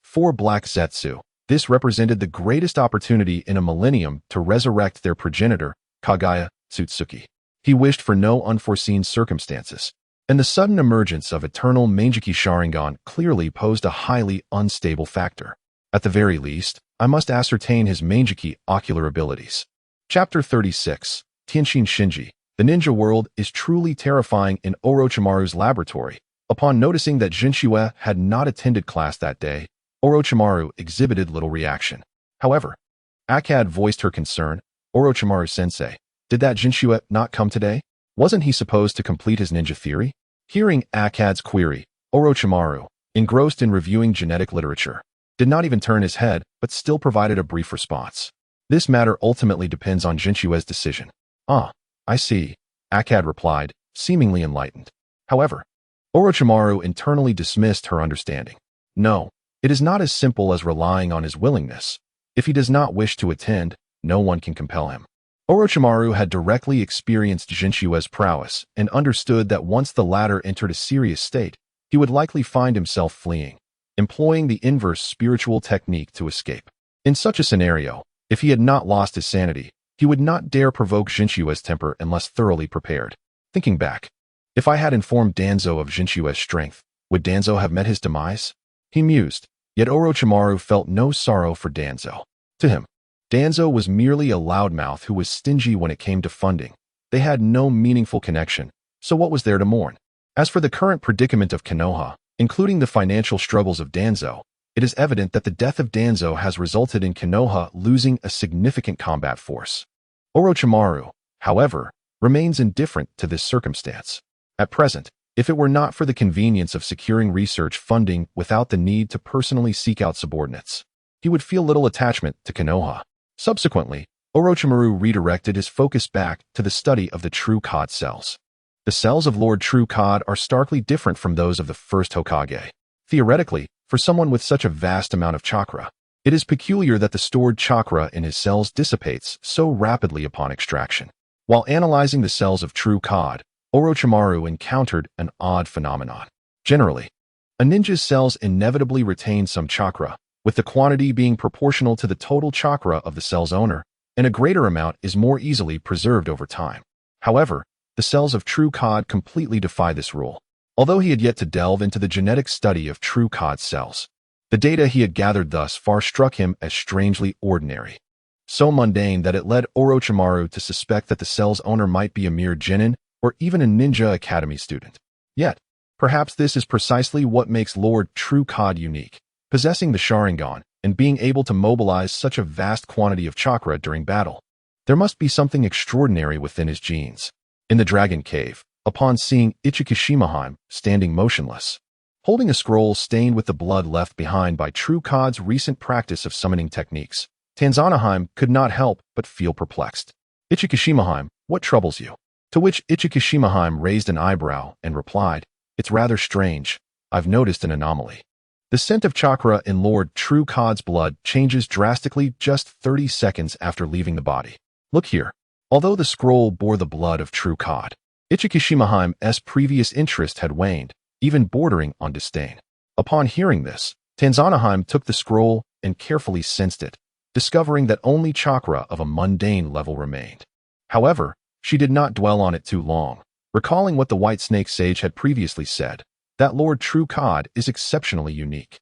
For Black Zetsu, this represented the greatest opportunity in a millennium to resurrect their progenitor, Kaguya Tsutsuki. He wished for no unforeseen circumstances, and the sudden emergence of eternal Mangeki Sharingan clearly posed a highly unstable factor. At the very least, I must ascertain his Mangeki ocular abilities. Chapter 36, Tenshin Shinji. The ninja world is truly terrifying in Orochimaru's laboratory. Upon noticing that Jinchue had not attended class that day, Orochimaru exhibited little reaction. However, Akkad voiced her concern. "Orochimaru-sensei, did that Jinchue not come today? Wasn't he supposed to complete his ninja theory?" Hearing Akkad's query, Orochimaru, engrossed in reviewing genetic literature, did not even turn his head, but still provided a brief response. "This matter ultimately depends on Jinshue's decision." "Ah, I see," Akkad replied, seemingly enlightened. However, Orochimaru internally dismissed her understanding. "No, it is not as simple as relying on his willingness. If he does not wish to attend, no one can compel him." Orochimaru had directly experienced Jinshue's prowess and understood that once the latter entered a serious state, he would likely find himself fleeing, employing the inverse spiritual technique to escape. In such a scenario, if he had not lost his sanity, He would not dare provoke Jinchua's temper unless thoroughly prepared. Thinking back, if I had informed Danzo of Jinchua's strength, would Danzo have met his demise? He mused, yet Orochimaru felt no sorrow for Danzo. To him, Danzo was merely a loudmouth who was stingy when it came to funding. They had no meaningful connection, so what was there to mourn? As for the current predicament of Konoha, including the financial struggles of Danzo, it is evident that the death of Danzo has resulted in Konoha losing a significant combat force. Orochimaru, however, remains indifferent to this circumstance. At present, if it were not for the convenience of securing research funding without the need to personally seek out subordinates, he would feel little attachment to Konoha. Subsequently, Orochimaru redirected his focus back to the study of the True Cod cells. The cells of Lord True Cod are starkly different from those of the first Hokage. Theoretically, for someone with such a vast amount of chakra, it is peculiar that the stored chakra in his cells dissipates so rapidly upon extraction. While analyzing the cells of True Cod, Orochimaru encountered an odd phenomenon. Generally, a ninja's cells inevitably retain some chakra, with the quantity being proportional to the total chakra of the cell's owner, and a greater amount is more easily preserved over time. However, the cells of True Cod completely defy this rule. Although he had yet to delve into the genetic study of True Cod cells, the data he had gathered thus far struck him as strangely ordinary. So mundane that it led Orochimaru to suspect that the cell's owner might be a mere genin or even a ninja academy student. Yet, perhaps this is precisely what makes Lord True Cod unique, possessing the Sharingan and being able to mobilize such a vast quantity of chakra during battle. There must be something extraordinary within his genes. In the Dragon Cave, upon seeing Ichikishimaheim standing motionless, holding a scroll stained with the blood left behind by True Cod's recent practice of summoning techniques, Tanzanaheim could not help but feel perplexed. Ichikishimaheim, what troubles you? To which Ichikishimaheim raised an eyebrow and replied, "It's rather strange. I've noticed an anomaly. The scent of chakra in Lord True Cod's blood changes drastically just 30 seconds after leaving the body. Look here." Although the scroll bore the blood of True Cod, Ichikishimaheim's previous interest had waned, even bordering on disdain. Upon hearing this, Tanzanaheim took the scroll and carefully sensed it, discovering that only chakra of a mundane level remained. However, she did not dwell on it too long, recalling what the White Snake Sage had previously said, that Lord True Cod is exceptionally unique.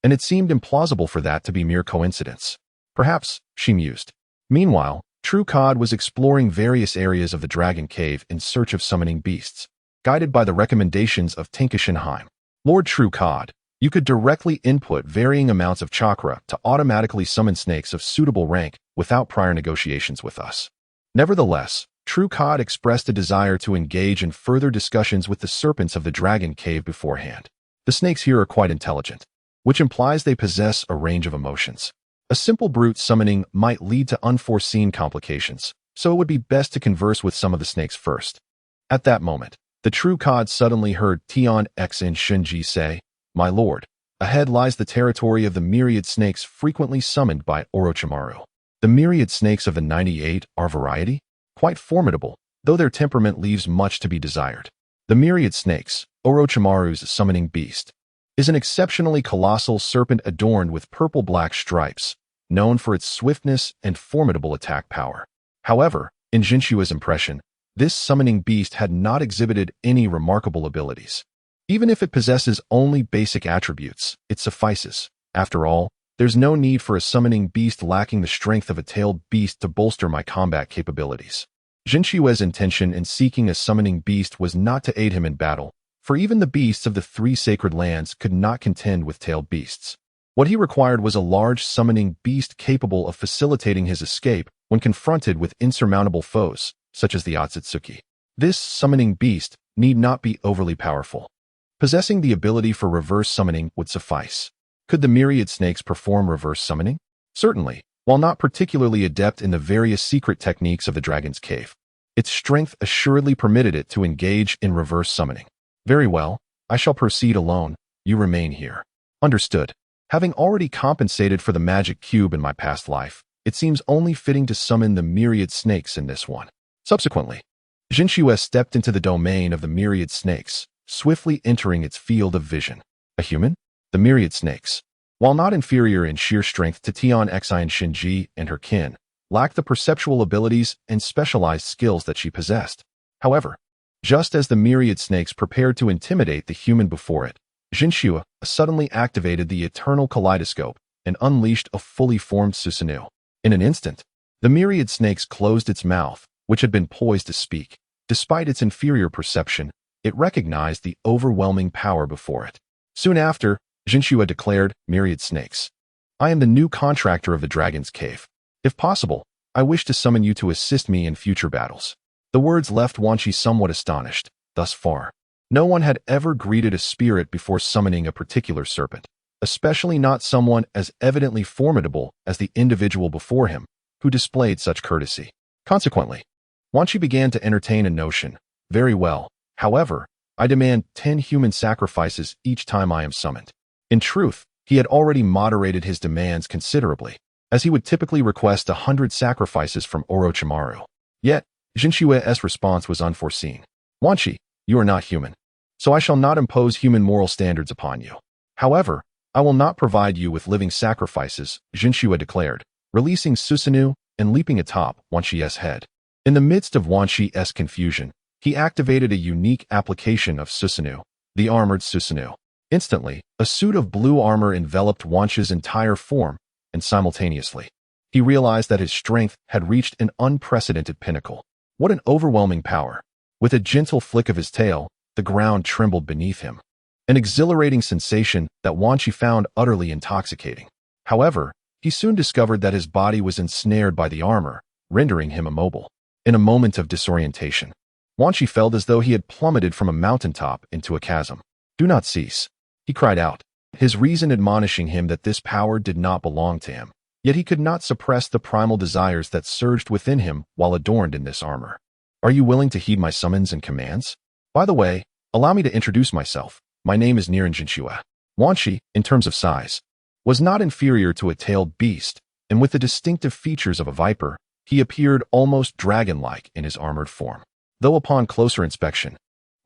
And it seemed implausible for that to be mere coincidence. Perhaps, she mused. Meanwhile, True Cod was exploring various areas of the Dragon Cave in search of summoning beasts, guided by the recommendations of Tinkishinheim. Lord True Cod, you could directly input varying amounts of chakra to automatically summon snakes of suitable rank without prior negotiations with us. Nevertheless, True Cod expressed a desire to engage in further discussions with the serpents of the Dragon Cave beforehand. The snakes here are quite intelligent, which implies they possess a range of emotions. A simple brute summoning might lead to unforeseen complications, so it would be best to converse with some of the snakes first. At that moment, the True Cod suddenly heard Tion X and Shinji say, "My lord, ahead lies the territory of the myriad snakes frequently summoned by Orochimaru. The myriad snakes of the 98 are variety? Quite formidable, though their temperament leaves much to be desired. The myriad snakes, Orochimaru's summoning beast, is an exceptionally colossal serpent adorned with purple-black stripes, known for its swiftness and formidable attack power. However, in Jinchua's impression, this summoning beast had not exhibited any remarkable abilities. Even if it possesses only basic attributes, it suffices. After all, there's no need for a summoning beast lacking the strength of a tailed beast to bolster my combat capabilities. Jinchua's intention in seeking a summoning beast was not to aid him in battle, for even the beasts of the three sacred lands could not contend with tailed beasts. What he required was a large summoning beast capable of facilitating his escape when confronted with insurmountable foes, such as the Otsutsuki. This summoning beast need not be overly powerful. Possessing the ability for reverse summoning would suffice. Could the myriad snakes perform reverse summoning? Certainly, while not particularly adept in the various secret techniques of the Dragon's Cave. Its strength assuredly permitted it to engage in reverse summoning. Very well, I shall proceed alone. You remain here. Understood. Having already compensated for the magic cube in my past life, it seems only fitting to summon the myriad snakes in this one. Subsequently, Jinchua stepped into the domain of the myriad snakes, swiftly entering its field of vision. A human? The myriad snakes, while not inferior in sheer strength to Tion Xi and Shinji and her kin, lacked the perceptual abilities and specialized skills that she possessed. However, just as the myriad snakes prepared to intimidate the human before it, Jinchua suddenly activated the eternal kaleidoscope and unleashed a fully formed Susanoo. In an instant, the myriad snakes closed its mouth, which had been poised to speak. Despite its inferior perception, it recognized the overwhelming power before it. Soon after, Jinchua declared, "Myriad snakes, I am the new contractor of the Dragon's Cave. If possible, I wish to summon you to assist me in future battles." The words left Quan Chi somewhat astonished. Thus far, no one had ever greeted a spirit before summoning a particular serpent, especially not someone as evidently formidable as the individual before him, who displayed such courtesy. Consequently, Quan Chi began to entertain a notion. "Very well. However, I demand 10 human sacrifices each time I am summoned." In truth, he had already moderated his demands considerably, as he would typically request 100 sacrifices from Orochimaru. Yet, Jinshue's response was unforeseen. "Quan Chi, you are not human, so I shall not impose human moral standards upon you. However, I will not provide you with living sacrifices," Jinshue declared, releasing Susanoo and leaping atop Quan Chi's head. In the midst of Quan Chi's confusion, he activated a unique application of Susanoo, the armored Susanoo. Instantly, a suit of blue armor enveloped Quan Chi's entire form, and simultaneously, he realized that his strength had reached an unprecedented pinnacle. What an overwhelming power! With a gentle flick of his tail, the ground trembled beneath him. An exhilarating sensation that Quan Chi found utterly intoxicating. However, he soon discovered that his body was ensnared by the armor, rendering him immobile. In a moment of disorientation, Quan Chi felt as though he had plummeted from a mountaintop into a chasm. "Do not cease," he cried out, his reason admonishing him that this power did not belong to him. Yet he could not suppress the primal desires that surged within him while adorned in this armor. "Are you willing to heed my summons and commands? By the way, allow me to introduce myself. My name is Niran Jinshue." Quan Chi, in terms of size, was not inferior to a tailed beast, and with the distinctive features of a viper, he appeared almost dragon-like in his armored form. Though upon closer inspection,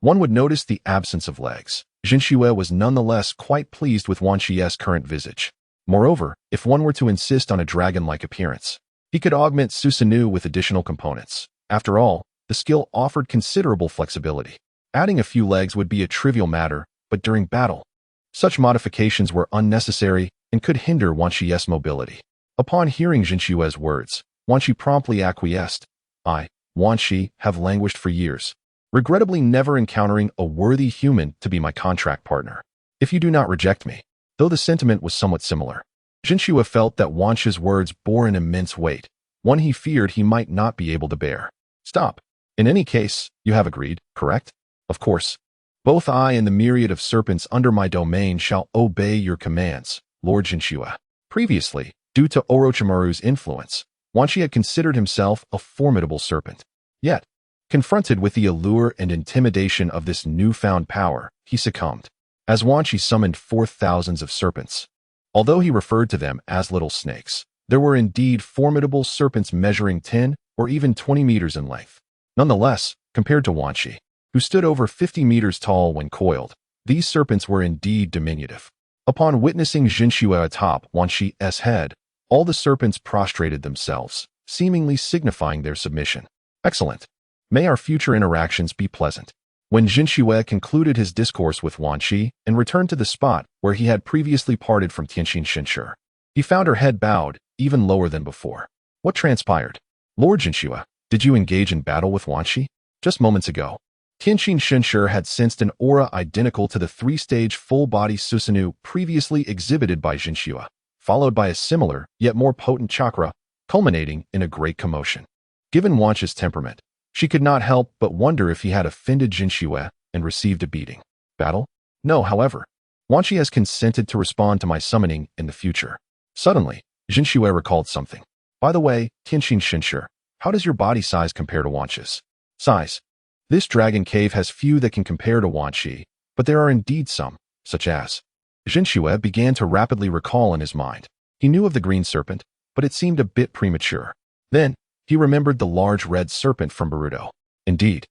one would notice the absence of legs, Jinshue was nonetheless quite pleased with Quan Chi's current visage. Moreover, if one were to insist on a dragon-like appearance, he could augment Susanoo with additional components. After all, the skill offered considerable flexibility. Adding a few legs would be a trivial matter, but during battle, such modifications were unnecessary and could hinder Quan Chi's mobility. Upon hearing Jinshue's words, Quan Chi promptly acquiesced. "I, Quan Chi, have languished for years, regrettably never encountering a worthy human to be my contract partner. If you do not reject me." Though the sentiment was somewhat similar, Jinshue felt that Quan Chi's words bore an immense weight, one he feared he might not be able to bear. "Stop. In any case, you have agreed, correct? Of course. Both I and the myriad of serpents under my domain shall obey your commands, Lord Jinshue." Previously, due to Orochimaru's influence, Quan Chi had considered himself a formidable serpent. Yet, confronted with the allure and intimidation of this newfound power, he succumbed. As Quan Chi summoned forth thousands of serpents, although he referred to them as little snakes, there were indeed formidable serpents measuring 10 or even 20 meters in length. Nonetheless, compared to Quan Chi, who stood over 50 meters tall when coiled, these serpents were indeed diminutive. Upon witnessing Jinshue atop Quan Chi's head, all the serpents prostrated themselves, seemingly signifying their submission. "Excellent. May our future interactions be pleasant." When Jinshue concluded his discourse with Quan Chi and returned to the spot where he had previously parted from Tianqin Shenshi, he found her head bowed, even lower than before. "What transpired? Lord Jinshue, did you engage in battle with Quan Chi?" Just moments ago, Tianqin Shenshi had sensed an aura identical to the 3-stage full-body Susanoo previously exhibited by Jinshue, followed by a similar, yet more potent chakra, culminating in a great commotion. Given Quan Chi's temperament, she could not help but wonder if he had offended Jinshue and received a beating. "Battle? No, however. Quan Chi has consented to respond to my summoning in the future." Suddenly, Jinshue recalled something. "By the way, Tianqin Shenshi, how does your body size compare to Quan Chi's?" "Size? This dragon cave has few that can compare to Quan Chi, but there are indeed some, such as..." Jinshue began to rapidly recall in his mind. He knew of the green serpent, but it seemed a bit premature. Then, he remembered the large red serpent from Naruto. Indeed,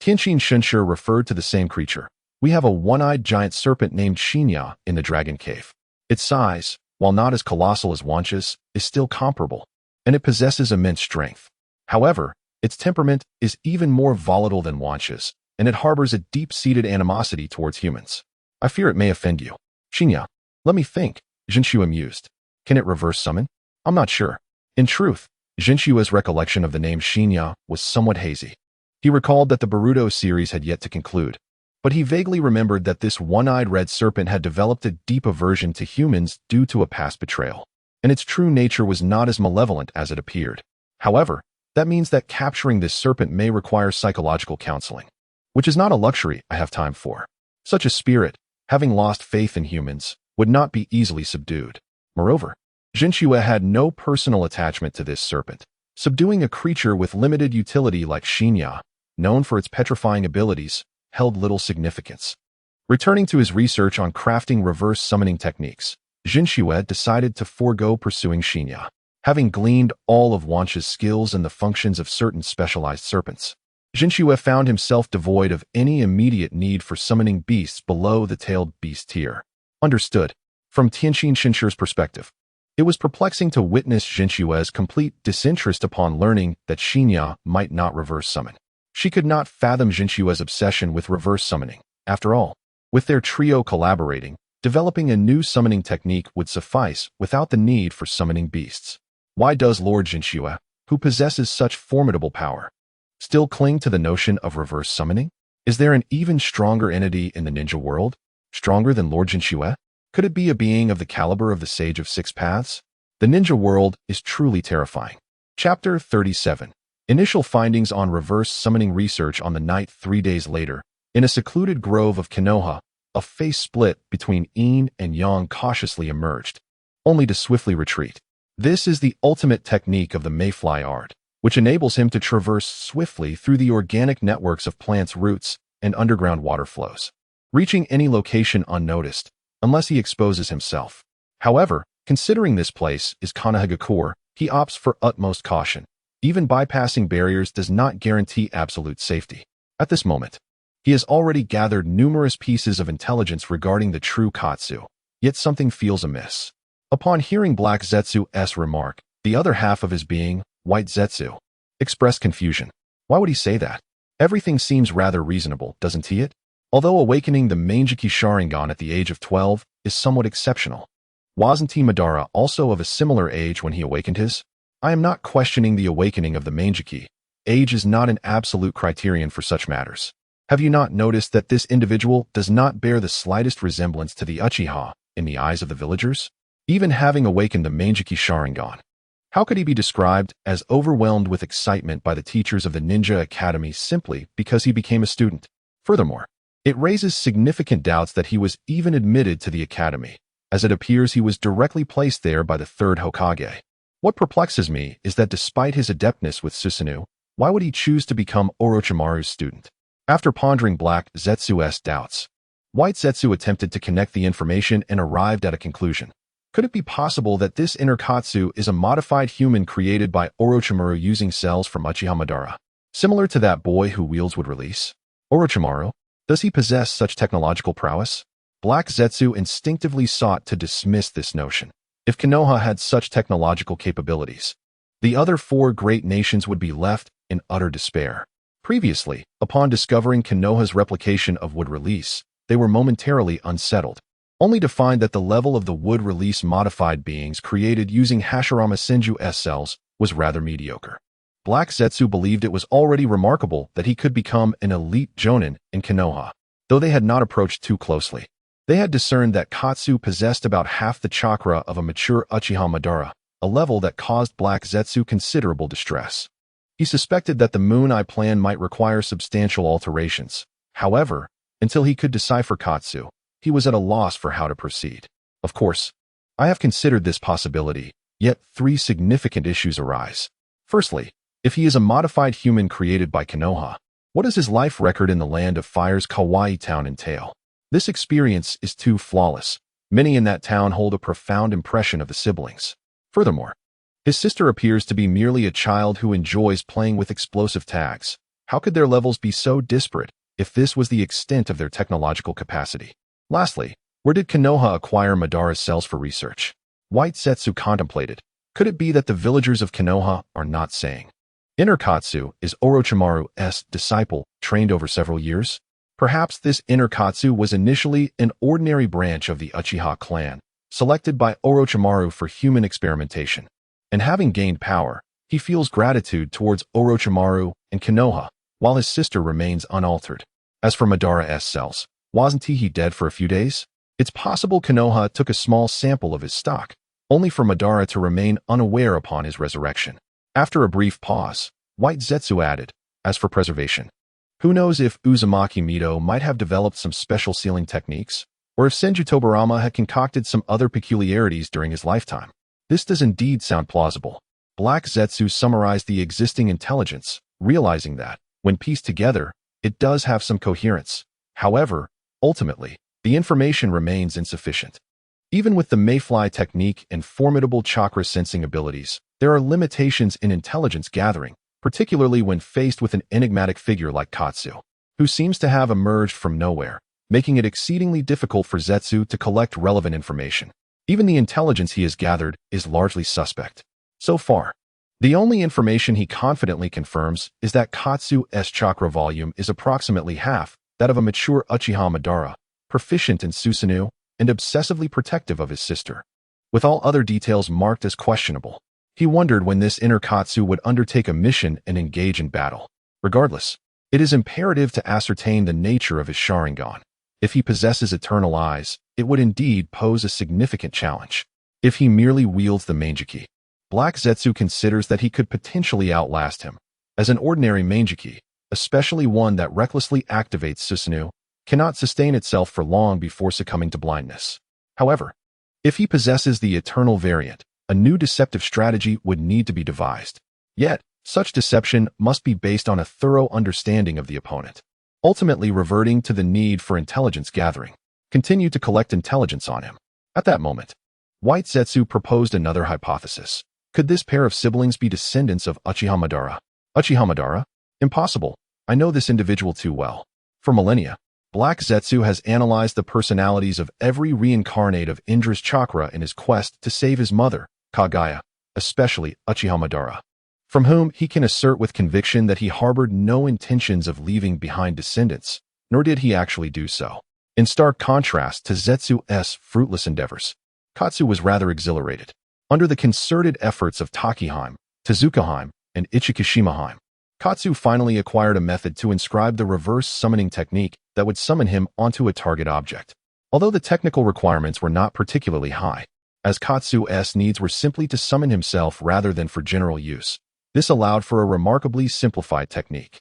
Tianqin Shenshi referred to the same creature. "We have a one-eyed giant serpent named Shinya in the dragon cave. Its size, while not as colossal as Quan Chi's, is still comparable." and it possesses immense strength. However, its temperament is even more volatile than Wancha's, and it harbors a deep-seated animosity towards humans. I fear it may offend you. Shinya, let me think, Jinshu mused. Can it reverse summon? I'm not sure. In truth, Jinshu's recollection of the name Shinya was somewhat hazy. He recalled that the Boruto series had yet to conclude, but he vaguely remembered that this one-eyed red serpent had developed a deep aversion to humans due to a past betrayal, and its true nature was not as malevolent as it appeared. However, that means that capturing this serpent may require psychological counseling, which is not a luxury I have time for. Such a spirit, having lost faith in humans, would not be easily subdued. Moreover, Jinshu had no personal attachment to this serpent. Subduing a creature with limited utility like Shinya, known for its petrifying abilities, held little significance. Returning to his research on crafting reverse summoning techniques, Jinshu decided to forego pursuing Shinya, having gleaned all of Wancha's skills and the functions of certain specialized serpents. Jinshu found himself devoid of any immediate need for summoning beasts below the tailed beast tier. Understood. From Tianqin Shinshi's perspective, it was perplexing to witness Jinshu's complete disinterest upon learning that Shinya might not reverse summon. She could not fathom Jinshu's obsession with reverse summoning. After all, with their trio collaborating, developing a new summoning technique would suffice without the need for summoning beasts. Why does Lord Jinshu, who possesses such formidable power, still cling to the notion of reverse summoning? Is there an even stronger entity in the ninja world? Stronger than Lord Jinshu? Could it be a being of the caliber of the Sage of Six Paths? The ninja world is truly terrifying. Chapter 37. Initial findings on reverse summoning research. On the night 3 days later, in a secluded grove of Konoha, a face split between yin and yang cautiously emerged, only to swiftly retreat. This is the ultimate technique of the mayfly art, which enables him to traverse swiftly through the organic networks of plants' roots and underground water flows, reaching any location unnoticed, unless he exposes himself. However, considering this place is Konohagakure, he opts for utmost caution. Even bypassing barriers does not guarantee absolute safety. At this moment, he has already gathered numerous pieces of intelligence regarding the true Katsu, yet something feels amiss. Upon hearing Black Zetsu's remark, the other half of his being, White Zetsu, expressed confusion. Why would he say that? Everything seems rather reasonable, doesn't it? Although awakening the Manjiki Sharingan at the age of 12 is somewhat exceptional. Wasn't Madara also of a similar age when he awakened his? I am not questioning the awakening of the Manjiki. Age is not an absolute criterion for such matters. Have you not noticed that this individual does not bear the slightest resemblance to the Uchiha in the eyes of the villagers? Even having awakened the Manjiki Sharingan, how could he be described as overwhelmed with excitement by the teachers of the Ninja Academy simply because he became a student? Furthermore, it raises significant doubts that he was even admitted to the academy, as it appears he was directly placed there by the third Hokage. What perplexes me is that despite his adeptness with Susanoo, why would he choose to become Orochimaru's student? After pondering Black Zetsu's doubts, White Zetsu attempted to connect the information and arrived at a conclusion. Could it be possible that this inner Katsu is a modified human created by Orochimaru using cells from Uchiha Madara, similar to that boy who wields would release? Orochimaru, does he possess such technological prowess? Black Zetsu instinctively sought to dismiss this notion. If Konoha had such technological capabilities, the other 4 great nations would be left in utter despair. Previously, upon discovering Konoha's replication of wood release, they were momentarily unsettled, only to find that the level of the wood release modified beings created using Hashirama Senju's cells was rather mediocre. Black Zetsu believed it was already remarkable that he could become an elite jonin in Konoha, though they had not approached too closely. They had discerned that Katsu possessed about half the chakra of a mature Uchiha Madara, a level that caused Black Zetsu considerable distress. He suspected that the Moon Eye plan might require substantial alterations. However, until he could decipher Katsu, he was at a loss for how to proceed. Of course, I have considered this possibility, yet 3 significant issues arise. Firstly, if he is a modified human created by Konoha, what does his life record in the Land of Fire's Kawaii town entail? This experience is too flawless. Many in that town hold a profound impression of the siblings. Furthermore, his sister appears to be merely a child who enjoys playing with explosive tags. How could their levels be so disparate if this was the extent of their technological capacity? Lastly, where did Konoha acquire Madara's cells for research? White Zetsu contemplated. Could it be that the villagers of Konoha are not saying? Inner Katsu is Orochimaru's disciple, trained over several years? Perhaps this Inner Katsu was initially an ordinary branch of the Uchiha clan, selected by Orochimaru for human experimentation. And having gained power, he feels gratitude towards Orochimaru and Konoha, while his sister remains unaltered. As for Madara's cells, wasn't he dead for a few days? It's possible Konoha took a small sample of his stock, only for Madara to remain unaware upon his resurrection. After a brief pause, White Zetsu added, as for preservation, who knows if Uzumaki Mito might have developed some special sealing techniques, or if Senju Tobarama had concocted some other peculiarities during his lifetime. This does indeed sound plausible. Black Zetsu summarized the existing intelligence, realizing that, when pieced together, it does have some coherence. However, ultimately, the information remains insufficient. Even with the Mayfly technique and formidable chakra sensing abilities, there are limitations in intelligence gathering, particularly when faced with an enigmatic figure like Katsu, who seems to have emerged from nowhere, making it exceedingly difficult for Zetsu to collect relevant information. Even the intelligence he has gathered is largely suspect. So far, the only information he confidently confirms is that Katsu's chakra volume is approximately half that of a mature Uchiha Madara, proficient in Susanoo, and obsessively protective of his sister. With all other details marked as questionable, he wondered when this inner Katsu would undertake a mission and engage in battle. Regardless, it is imperative to ascertain the nature of his Sharingan. If he possesses eternal eyes, it would indeed pose a significant challenge. If he merely wields the Manjiki, Black Zetsu considers that he could potentially outlast him, as an ordinary Manjiki, especially one that recklessly activates Susanoo, cannot sustain itself for long before succumbing to blindness. However, if he possesses the eternal variant, a new deceptive strategy would need to be devised. Yet, such deception must be based on a thorough understanding of the opponent, ultimately reverting to the need for intelligence gathering. Continue to collect intelligence on him. At that moment, White Zetsu proposed another hypothesis. Could this pair of siblings be descendants of Uchiha Madara? Uchiha Madara? Impossible. I know this individual too well. For millennia, Black Zetsu has analyzed the personalities of every reincarnate of Indra's chakra in his quest to save his mother, Kaguya, especially Uchiha Madara, from whom he can assert with conviction that he harbored no intentions of leaving behind descendants, nor did he actually do so. In stark contrast to Zetsu's fruitless endeavors, Katsu was rather exhilarated. Under the concerted efforts of Takiheim, Tezukaheim, and Ichikishimaheim, Katsu finally acquired a method to inscribe the reverse summoning technique that would summon him onto a target object. Although the technical requirements were not particularly high, as Katsu's needs were simply to summon himself rather than for general use, this allowed for a remarkably simplified technique.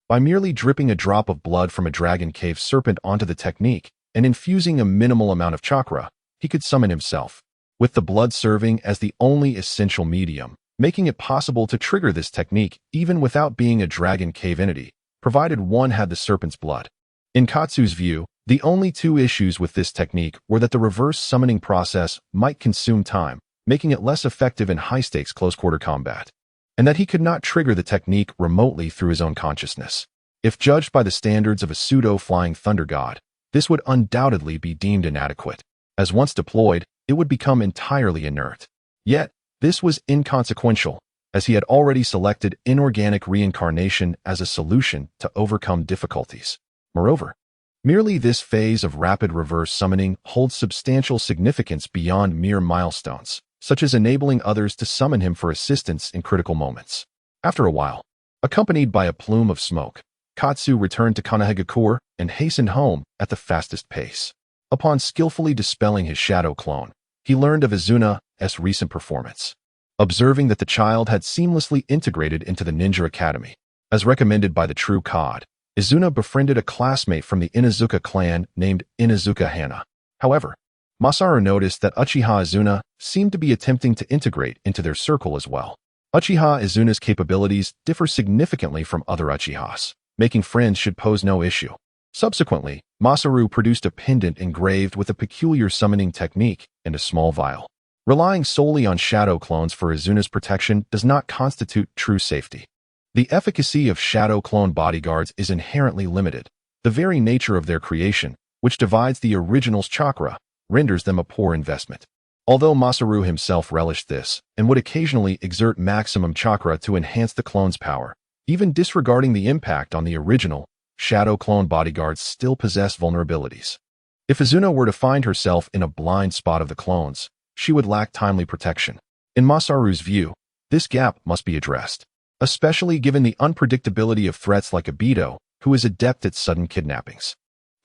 By merely dripping a drop of blood from a dragon cave serpent onto the technique and infusing a minimal amount of chakra, he could summon himself, with the blood serving as the only essential medium, making it possible to trigger this technique even without being a dragon cave entity, provided one had the serpent's blood. In Katsu's view, the only two issues with this technique were that the reverse summoning process might consume time, making it less effective in high-stakes close-quarter combat, and that he could not trigger the technique remotely through his own consciousness. If judged by the standards of a pseudo-flying thunder god, this would undoubtedly be deemed inadequate, as once deployed, it would become entirely inert. Yet, this was inconsequential, as he had already selected inorganic reincarnation as a solution to overcome difficulties. Moreover, merely this phase of rapid reverse summoning holds substantial significance beyond mere milestones, such as enabling others to summon him for assistance in critical moments. After a while, accompanied by a plume of smoke, Katsu returned to Konohagakure and hastened home at the fastest pace. Upon skillfully dispelling his shadow clone, he learned of Izuna's recent performance, observing that the child had seamlessly integrated into the ninja academy. As recommended by the true Cod, Izuna befriended a classmate from the Inuzuka clan named Inuzuka Hana. However, Masaru noticed that Uchiha Izuna seemed to be attempting to integrate into their circle as well. Uchiha Izuna's capabilities differ significantly from other Uchihas. Making friends should pose no issue. Subsequently, Masaru produced a pendant engraved with a peculiar summoning technique and a small vial. Relying solely on shadow clones for Izuna's protection does not constitute true safety. The efficacy of shadow clone bodyguards is inherently limited. The very nature of their creation, which divides the original's chakra, renders them a poor investment. Although Masaru himself relished this, and would occasionally exert maximum chakra to enhance the clone's power, even disregarding the impact on the original, shadow clone bodyguards still possess vulnerabilities. If Izuna were to find herself in a blind spot of the clones, she would lack timely protection. In Masaru's view, this gap must be addressed, especially given the unpredictability of threats like Obito, who is adept at sudden kidnappings.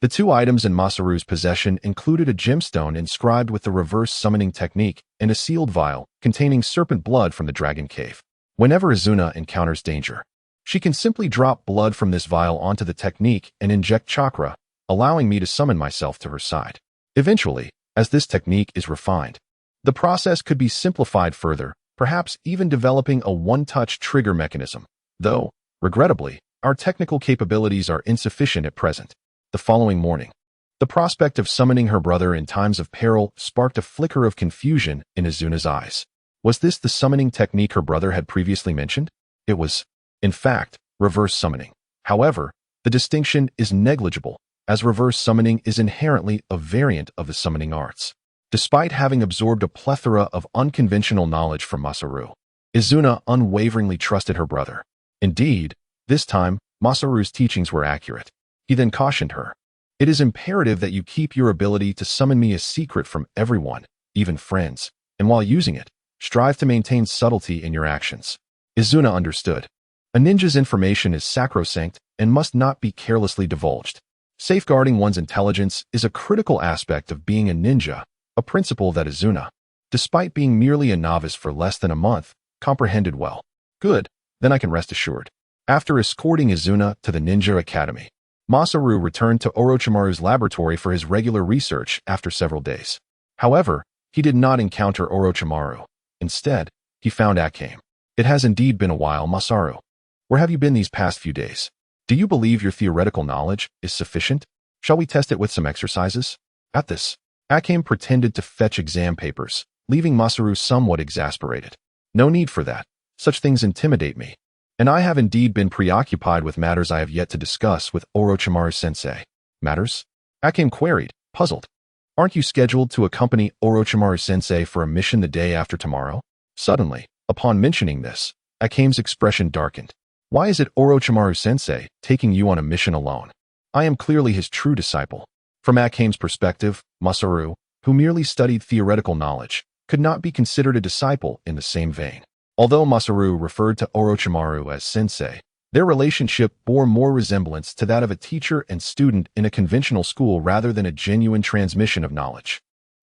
The two items in Masaru's possession included a gemstone inscribed with the reverse summoning technique and a sealed vial containing serpent blood from the dragon cave. Whenever Izuna encounters danger, she can simply drop blood from this vial onto the technique and inject chakra, allowing me to summon myself to her side. Eventually, as this technique is refined, the process could be simplified further, perhaps even developing a one-touch trigger mechanism. Though, regrettably, our technical capabilities are insufficient at present. The following morning, the prospect of summoning her brother in times of peril sparked a flicker of confusion in Izuna's eyes. Was this the summoning technique her brother had previously mentioned? It was, in fact, reverse summoning. However, the distinction is negligible, as reverse summoning is inherently a variant of the summoning arts. Despite having absorbed a plethora of unconventional knowledge from Masaru, Izuna unwaveringly trusted her brother. Indeed, this time, Masaru's teachings were accurate. He then cautioned her. It is imperative that you keep your ability to summon me a secret from everyone, even friends, and while using it, strive to maintain subtlety in your actions. Izuna understood. A ninja's information is sacrosanct and must not be carelessly divulged. Safeguarding one's intelligence is a critical aspect of being a ninja, a principle that Izuna, despite being merely a novice for less than a month, comprehended well. Good, then I can rest assured. After escorting Izuna to the Ninja Academy, Masaru returned to Orochimaru's laboratory for his regular research after several days. However, he did not encounter Orochimaru. Instead, he found Akame. It has indeed been a while, Masaru. Where have you been these past few days? Do you believe your theoretical knowledge is sufficient? Shall we test it with some exercises? At this, Akame pretended to fetch exam papers, leaving Masaru somewhat exasperated. No need for that. Such things intimidate me. And I have indeed been preoccupied with matters I have yet to discuss with Orochimaru-sensei. Matters? Akame queried, puzzled. Aren't you scheduled to accompany Orochimaru-sensei for a mission the day after tomorrow? Suddenly, upon mentioning this, Akame's expression darkened. Why is it Orochimaru-sensei taking you on a mission alone? I am clearly his true disciple. From Akame's perspective, Masaru, who merely studied theoretical knowledge, could not be considered a disciple in the same vein. Although Masaru referred to Orochimaru as sensei, their relationship bore more resemblance to that of a teacher and student in a conventional school rather than a genuine transmission of knowledge.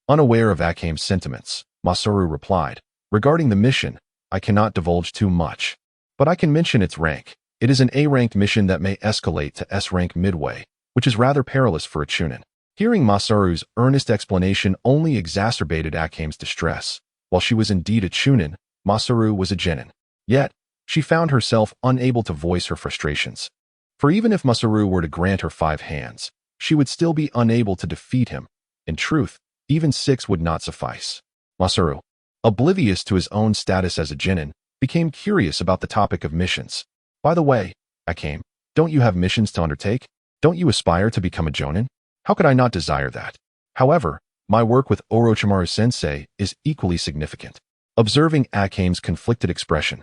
Unaware of Akame's sentiments, Masaru replied, regarding the mission, I cannot divulge too much. But I can mention its rank. It is an A-ranked mission that may escalate to S-rank midway, which is rather perilous for a chunin. Hearing Masaru's earnest explanation only exacerbated Akame's distress. While she was indeed a chunin, Masaru was a genin. Yet, she found herself unable to voice her frustrations. For even if Masaru were to grant her 5 hands, she would still be unable to defeat him. In truth, even 6 would not suffice. Masaru, oblivious to his own status as a genin, became curious about the topic of missions. By the way, Akame, don't you have missions to undertake? Don't you aspire to become a jonin? How could I not desire that? However, my work with Orochimaru-sensei is equally significant. Observing Akame's conflicted expression,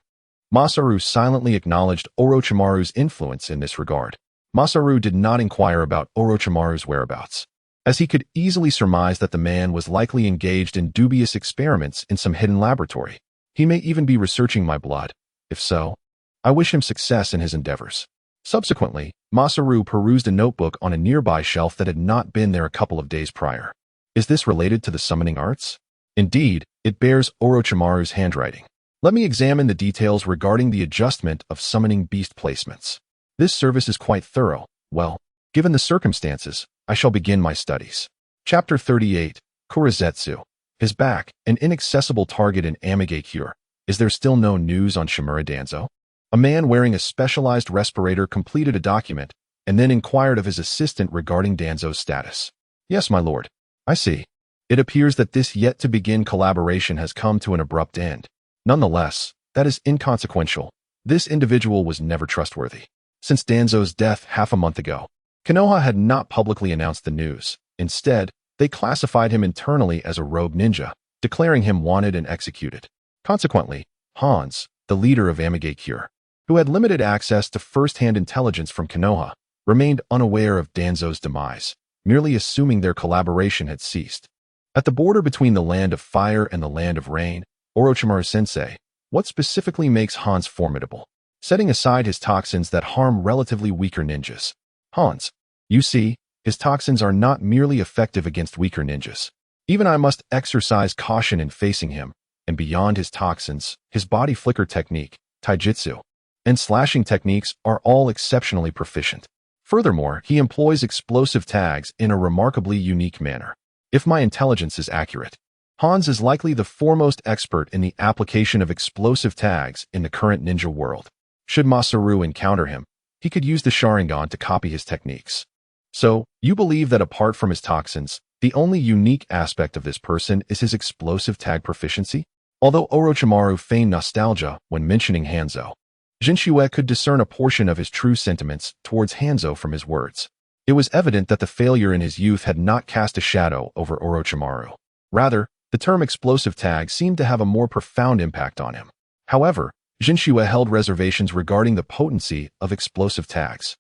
Masaru silently acknowledged Orochimaru's influence in this regard. Masaru did not inquire about Orochimaru's whereabouts, as he could easily surmise that the man was likely engaged in dubious experiments in some hidden laboratory. He may even be researching my blood. If so, I wish him success in his endeavors. Subsequently, Masaru perused a notebook on a nearby shelf that had not been there a couple of days prior. Is this related to the summoning arts? Indeed, it bears Orochimaru's handwriting. Let me examine the details regarding the adjustment of summoning beast placements. This service is quite thorough. Well, given the circumstances, I shall begin my studies. Chapter 38, Kurizetsu. His back, an inaccessible target in Amage Cure. Is there still no news on Shimura Danzo? A man wearing a specialized respirator completed a document and then inquired of his assistant regarding Danzo's status. Yes, my lord. I see. It appears that this yet-to-begin collaboration has come to an abrupt end. Nonetheless, that is inconsequential. This individual was never trustworthy. Since Danzo's death half a month ago, Konoha had not publicly announced the news. Instead, they classified him internally as a rogue ninja. declaring him wanted and executed. Consequently, Hans, the leader of Amigakure, who had limited access to first-hand intelligence from Konoha, remained unaware of Danzo's demise, merely assuming their collaboration had ceased. At the border between the land of fire and the land of rain, Orochimaru-sensei, what specifically makes Hans formidable? Setting aside his toxins that harm relatively weaker ninjas. Hans, you see, his toxins are not merely effective against weaker ninjas. Even I must exercise caution in facing him, and beyond his toxins, his body flicker technique, taijutsu, and slashing techniques are all exceptionally proficient. Furthermore, he employs explosive tags in a remarkably unique manner. If my intelligence is accurate, Hans is likely the foremost expert in the application of explosive tags in the current ninja world. Should Masaru encounter him, he could use the Sharingan to copy his techniques. So, you believe that apart from his toxins, the only unique aspect of this person is his explosive tag proficiency? Although Orochimaru feigned nostalgia when mentioning Hanzo, Jinchue could discern a portion of his true sentiments towards Hanzo from his words. It was evident that the failure in his youth had not cast a shadow over Orochimaru. Rather, the term explosive tag seemed to have a more profound impact on him. However, Jinchue held reservations regarding the potency of explosive tags.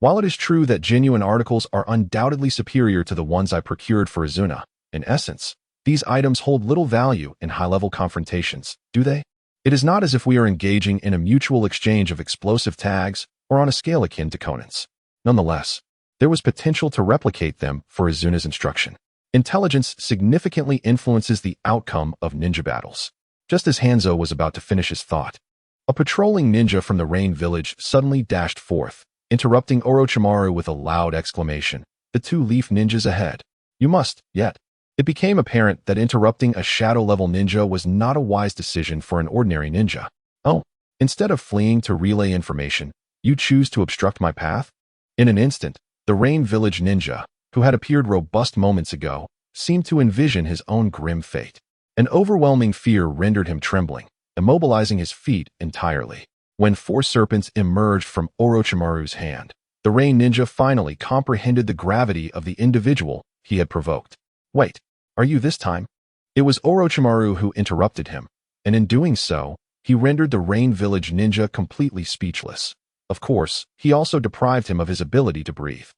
While it is true that genuine articles are undoubtedly superior to the ones I procured for Izuna, in essence, these items hold little value in high-level confrontations, do they? It is not as if we are engaging in a mutual exchange of explosive tags or on a scale akin to Conan's. Nonetheless, there was potential to replicate them for Izuna's instruction. Intelligence significantly influences the outcome of ninja battles. Just as Hanzo was about to finish his thought, a patrolling ninja from the Rain Village suddenly dashed forth, interrupting Orochimaru with a loud exclamation. The two leaf ninjas ahead. You must, yet. It became apparent that interrupting a shadow-level ninja was not a wise decision for an ordinary ninja. Oh, instead of fleeing to relay information, you choose to obstruct my path? In an instant, the Rain Village ninja, who had appeared robust moments ago, seemed to envision his own grim fate. An overwhelming fear rendered him trembling, immobilizing his feet entirely. When four serpents emerged from Orochimaru's hand, the Rain ninja finally comprehended the gravity of the individual he had provoked. Wait, are you this time? It was Orochimaru who interrupted him, and in doing so, he rendered the Rain Village ninja completely speechless. Of course, he also deprived him of his ability to breathe.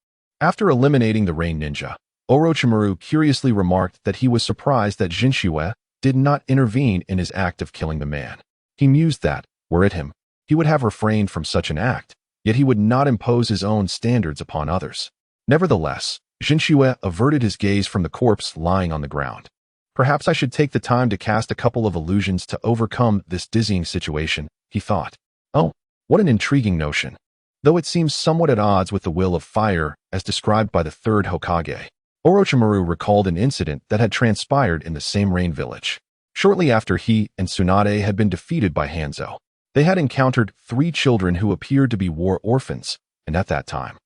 After eliminating the Rain ninja, Orochimaru curiously remarked that he was surprised that Jinchue did not intervene in his act of killing the man. He mused that, were it him, he would have refrained from such an act, yet he would not impose his own standards upon others. Nevertheless, Jinchue averted his gaze from the corpse lying on the ground. Perhaps I should take the time to cast a couple of illusions to overcome this dizzying situation, he thought. Oh, what an intriguing notion. Though it seems somewhat at odds with the will of fire as described by the third Hokage. Orochimaru recalled an incident that had transpired in the same Rain Village. Shortly after he and Tsunade had been defeated by Hanzo, they had encountered 3 children who appeared to be war orphans, and at that time,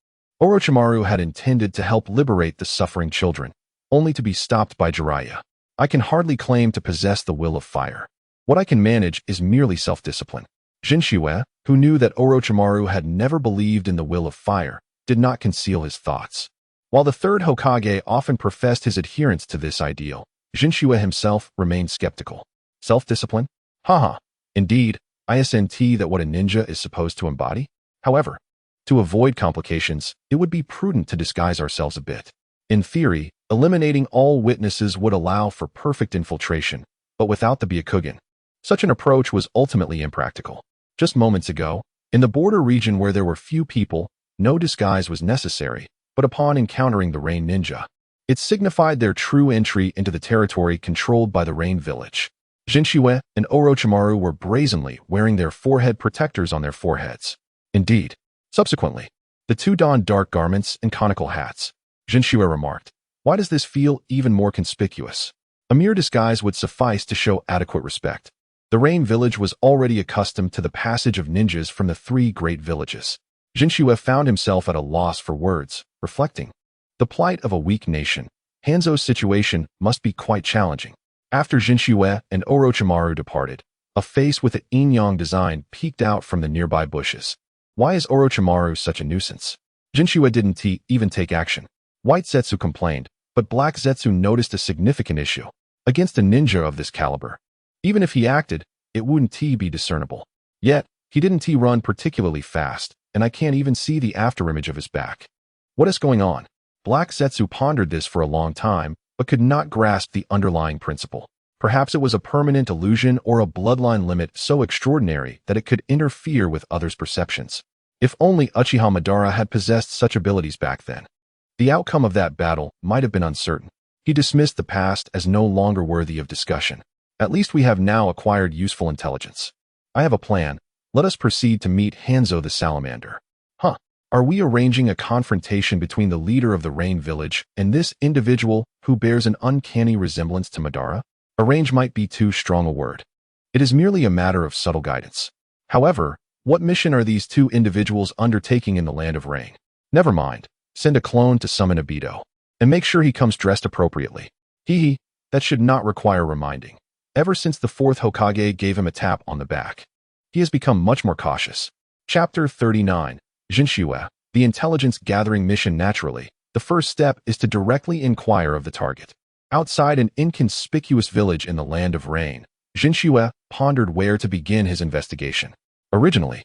Orochimaru had intended to help liberate the suffering children, only to be stopped by Jiraiya. I can hardly claim to possess the will of fire. What I can manage is merely self-discipline. Jinchue, who knew that Orochimaru had never believed in the will of fire, did not conceal his thoughts. While the third Hokage often professed his adherence to this ideal, Jinchue himself remained skeptical. Self-discipline? Haha. Indeed, I assent that what a ninja is supposed to embody. However, to avoid complications, it would be prudent to disguise ourselves a bit. In theory, eliminating all witnesses would allow for perfect infiltration, but without the Byakugan. Such an approach was ultimately impractical. Just moments ago, in the border region where there were few people, no disguise was necessary, but upon encountering the Rain Ninja, it signified their true entry into the territory controlled by the Rain Village. Jinchue and Orochimaru were brazenly wearing their forehead protectors on their foreheads. Indeed, subsequently, the two donned dark garments and conical hats. Jinchue remarked, "Why does this feel even more conspicuous? A mere disguise would suffice to show adequate respect." The Rain Village was already accustomed to the passage of ninjas from the 3 great villages. Jinchue found himself at a loss for words, reflecting. The plight of a weak nation. Hanzo's situation must be quite challenging. After Jinchue and Orochimaru departed, a face with an yin-yang design peeked out from the nearby bushes. Why is Orochimaru such a nuisance? Jinchue didn't even take action. White Zetsu complained, but Black Zetsu noticed a significant issue. against a ninja of this caliber. Even if he acted, it wouldn't be discernible. Yet, he didn't run particularly fast, and I can't even see the afterimage of his back. What is going on? Black Zetsu pondered this for a long time, but could not grasp the underlying principle. Perhaps it was a permanent illusion or a bloodline limit so extraordinary that it could interfere with others' perceptions. If only Uchiha Madara had possessed such abilities back then. The outcome of that battle might have been uncertain. He dismissed the past as no longer worthy of discussion. At least we have now acquired useful intelligence. I have a plan. Let us proceed to meet Hanzo the Salamander. Are we arranging a confrontation between the leader of the Rain Village and this individual who bears an uncanny resemblance to Madara? Arrange might be too strong a word. It is merely a matter of subtle guidance. However, what mission are these two individuals undertaking in the Land of Rain? Never mind. Send a clone to summon Obito. And make sure he comes dressed appropriately. That should not require reminding. Ever since the fourth Hokage gave him a tap on the back, he has become much more cautious. Chapter 39. Jinshue, the intelligence-gathering mission. Naturally, the first step is to directly inquire of the target. Outside an inconspicuous village in the Land of Rain, Jinshue pondered where to begin his investigation. Originally,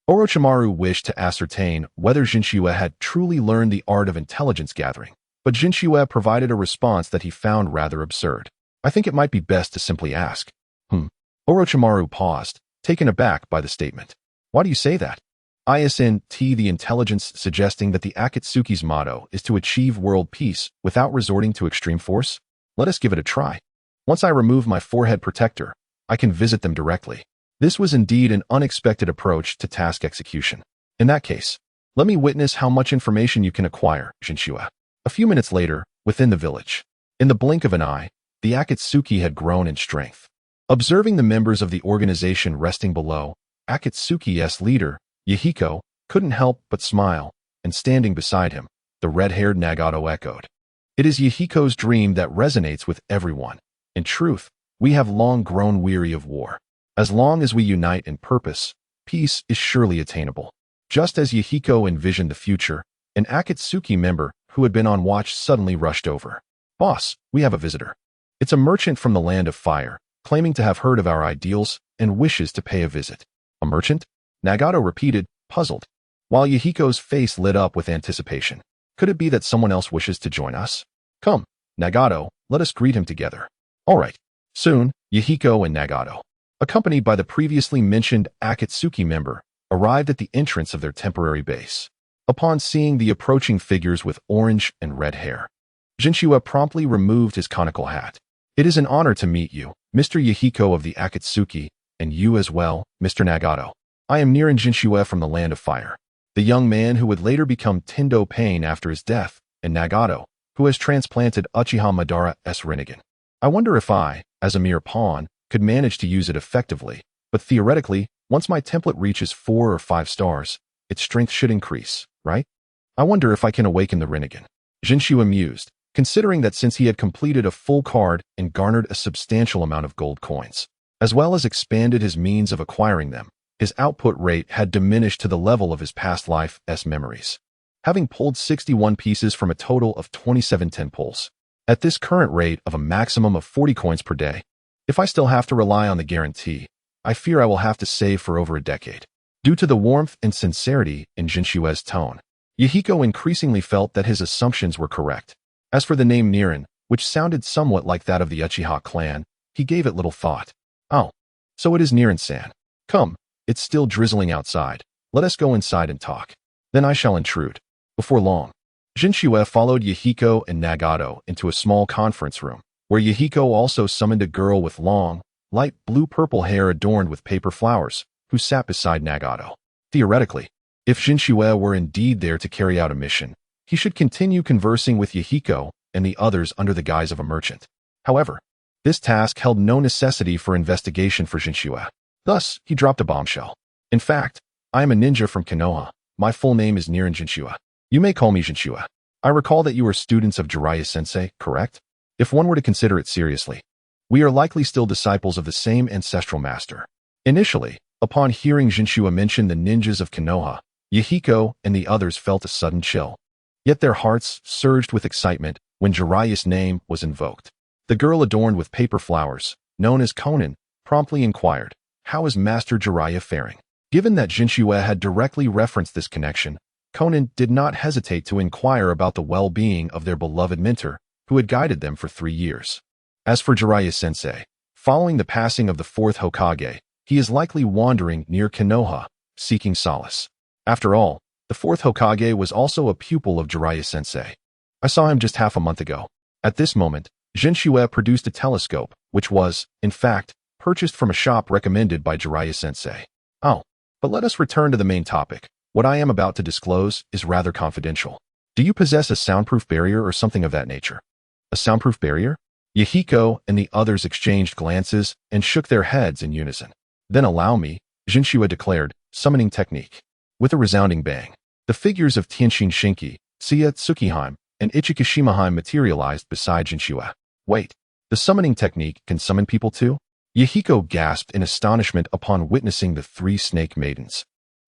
Orochimaru wished to ascertain whether Jinshue had truly learned the art of intelligence gathering, but Jinshue provided a response that he found rather absurd. I think it might be best to simply ask. Orochimaru paused, taken aback by the statement. Why do you say that? The intelligence suggesting that the Akatsuki's motto is to achieve world peace without resorting to extreme force? Let us give it a try. Once I remove my forehead protector, I can visit them directly. This was indeed an unexpected approach to task execution. In that case, let me witness how much information you can acquire, Jinshue. A few minutes later, within the village, in the blink of an eye, the Akatsuki had grown in strength. Observing the members of the organization resting below, Akatsuki's leader, Yahiko, couldn't help but smile, and standing beside him, the red-haired Nagato echoed. It is Yahiko's dream that resonates with everyone. In truth, we have long grown weary of war. As long as we unite in purpose, peace is surely attainable. Just as Yahiko envisioned the future, an Akatsuki member who had been on watch suddenly rushed over. Boss, we have a visitor. It's a merchant from the Land of Fire, claiming to have heard of our ideals and wishes to pay a visit. A merchant? Nagato repeated, puzzled, while Yahiko's face lit up with anticipation. Could it be that someone else wishes to join us? Come, Nagato, let us greet him together. All right. Soon, Yahiko and Nagato, accompanied by the previously mentioned Akatsuki member, arrived at the entrance of their temporary base. Upon seeing the approaching figures with orange and red hair, Jinshue promptly removed his conical hat. It is an honor to meet you, Mr. Yahiko of the Akatsuki, and you as well, Mr. Nagato. I am Nirin Jinshue from the Land of Fire, the young man who would later become Tendo Pain after his death, and Nagato, who has transplanted Uchiha Madara's Rinnegan. I wonder if I, as a mere pawn, could manage to use it effectively, but theoretically, once my template reaches 4 or 5 stars, its strength should increase, right? I wonder if I can awaken the Rinnegan. Jinshue mused, considering that since he had completed a full card and garnered a substantial amount of gold coins, as well as expanded his means of acquiring them, his output rate had diminished to the level of his past life's memories. Having pulled 61 pieces from a total of 27 10 pulls, at this current rate of a maximum of 40 coins per day, if I still have to rely on the guarantee, I fear I will have to save for over a decade. Due to the warmth and sincerity in Jinshue's tone, Yahiko increasingly felt that his assumptions were correct. As for the name Nirin, which sounded somewhat like that of the Uchiha clan, he gave it little thought. Oh, so it is Nirin-san. Come, it's still drizzling outside. Let us go inside and talk. Then I shall intrude. Before long, Jinshue followed Yahiko and Nagato into a small conference room, where Yahiko also summoned a girl with long, light blue-purple hair adorned with paper flowers, who sat beside Nagato. Theoretically, if Jinshue were indeed there to carry out a mission, he should continue conversing with Yahiko and the others under the guise of a merchant. However, this task held no necessity for investigation for Jinshue. Thus, he dropped a bombshell. In fact, I am a ninja from Konoha. My full name is Nirin Jinshue. You may call me Jinshue. I recall that you are students of Jiraiya-sensei, correct? If one were to consider it seriously, we are likely still disciples of the same ancestral master. Initially, upon hearing Jinshue mention the ninjas of Konoha, Yahiko and the others felt a sudden chill. Yet their hearts surged with excitement when Jiraiya's name was invoked. The girl adorned with paper flowers, known as Konan, promptly inquired, "How is Master Jiraiya faring?" Given that Jinchua had directly referenced this connection, Konan did not hesitate to inquire about the well-being of their beloved mentor, who had guided them for 3 years. As for Jiraiya-sensei, following the passing of the 4th Hokage, he is likely wandering near Konoha, seeking solace. After all, the 4th Hokage was also a pupil of Jiraiya-sensei. I saw him just half a month ago. At this moment, Jinchua produced a telescope, which was, in fact, purchased from a shop recommended by Jiraiya-sensei. Oh, but let us return to the main topic. What I am about to disclose is rather confidential. Do you possess a soundproof barrier or something of that nature? A soundproof barrier? Yahiko and the others exchanged glances and shook their heads in unison. Then allow me, Jinchua declared, summoning technique. With a resounding bang, the figures of Tianjin Shinki, Sia Tsukihime, and Ichikishimahime materialized beside Jinchua. Wait, the summoning technique can summon people too? Yahiko gasped in astonishment upon witnessing the 3 snake maidens.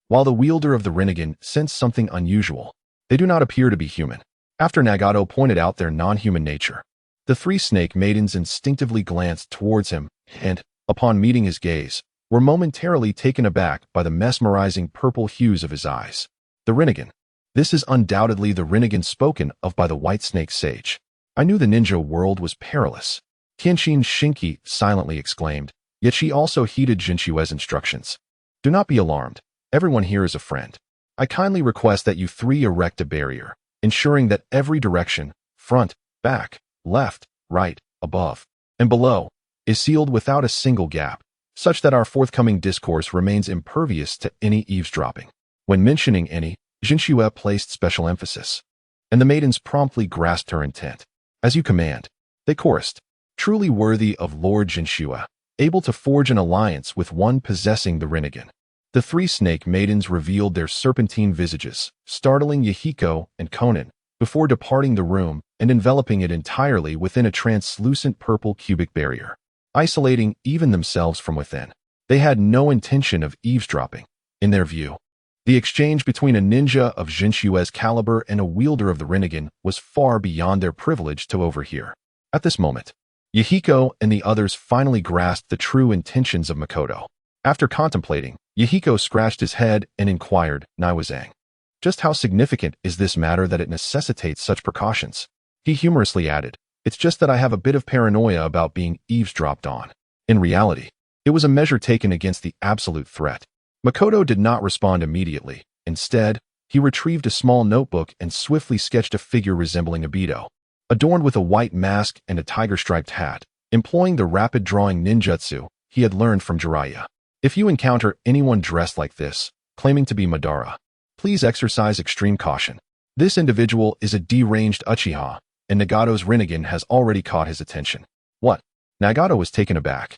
While the wielder of the Rinnegan sensed something unusual, they do not appear to be human. After Nagato pointed out their non-human nature, the 3 snake maidens instinctively glanced towards him and, upon meeting his gaze, were momentarily taken aback by the mesmerizing purple hues of his eyes. The Rinnegan. This is undoubtedly the Rinnegan spoken of by the White Snake Sage. I knew the ninja world was perilous, Tianjin Shinki silently exclaimed, yet she also heeded Jinchua's instructions. Do not be alarmed. Everyone here is a friend. I kindly request that you 3 erect a barrier, ensuring that every direction, front, back, left, right, above, and below, is sealed without a single gap, such that our forthcoming discourse remains impervious to any eavesdropping. When mentioning any, Jinchua placed special emphasis, and the maidens promptly grasped her intent. As you command, they chorused, truly worthy of Lord Jinchua, able to forge an alliance with one possessing the Rinnegan. The 3 snake maidens revealed their serpentine visages, startling Yahiko and Konan, before departing the room and enveloping it entirely within a translucent purple cubic barrier, isolating even themselves from within. They had no intention of eavesdropping. In their view, the exchange between a ninja of Jinchua's caliber and a wielder of the Rinnegan was far beyond their privilege to overhear. At this moment, Yahiko and the others finally grasped the true intentions of Makoto. After contemplating, Yahiko scratched his head and inquired, Niwazang, just how significant is this matter that it necessitates such precautions? He humorously added, it's just that I have a bit of paranoia about being eavesdropped on. In reality, it was a measure taken against the absolute threat. Makoto did not respond immediately. Instead, he retrieved a small notebook and swiftly sketched a figure resembling Obito, adorned with a white mask and a tiger-striped hat, employing the rapid drawing ninjutsu he had learned from Jiraiya. If you encounter anyone dressed like this, claiming to be Madara, please exercise extreme caution. This individual is a deranged Uchiha, and Nagato's Rinnegan has already caught his attention. What? Nagato was taken aback,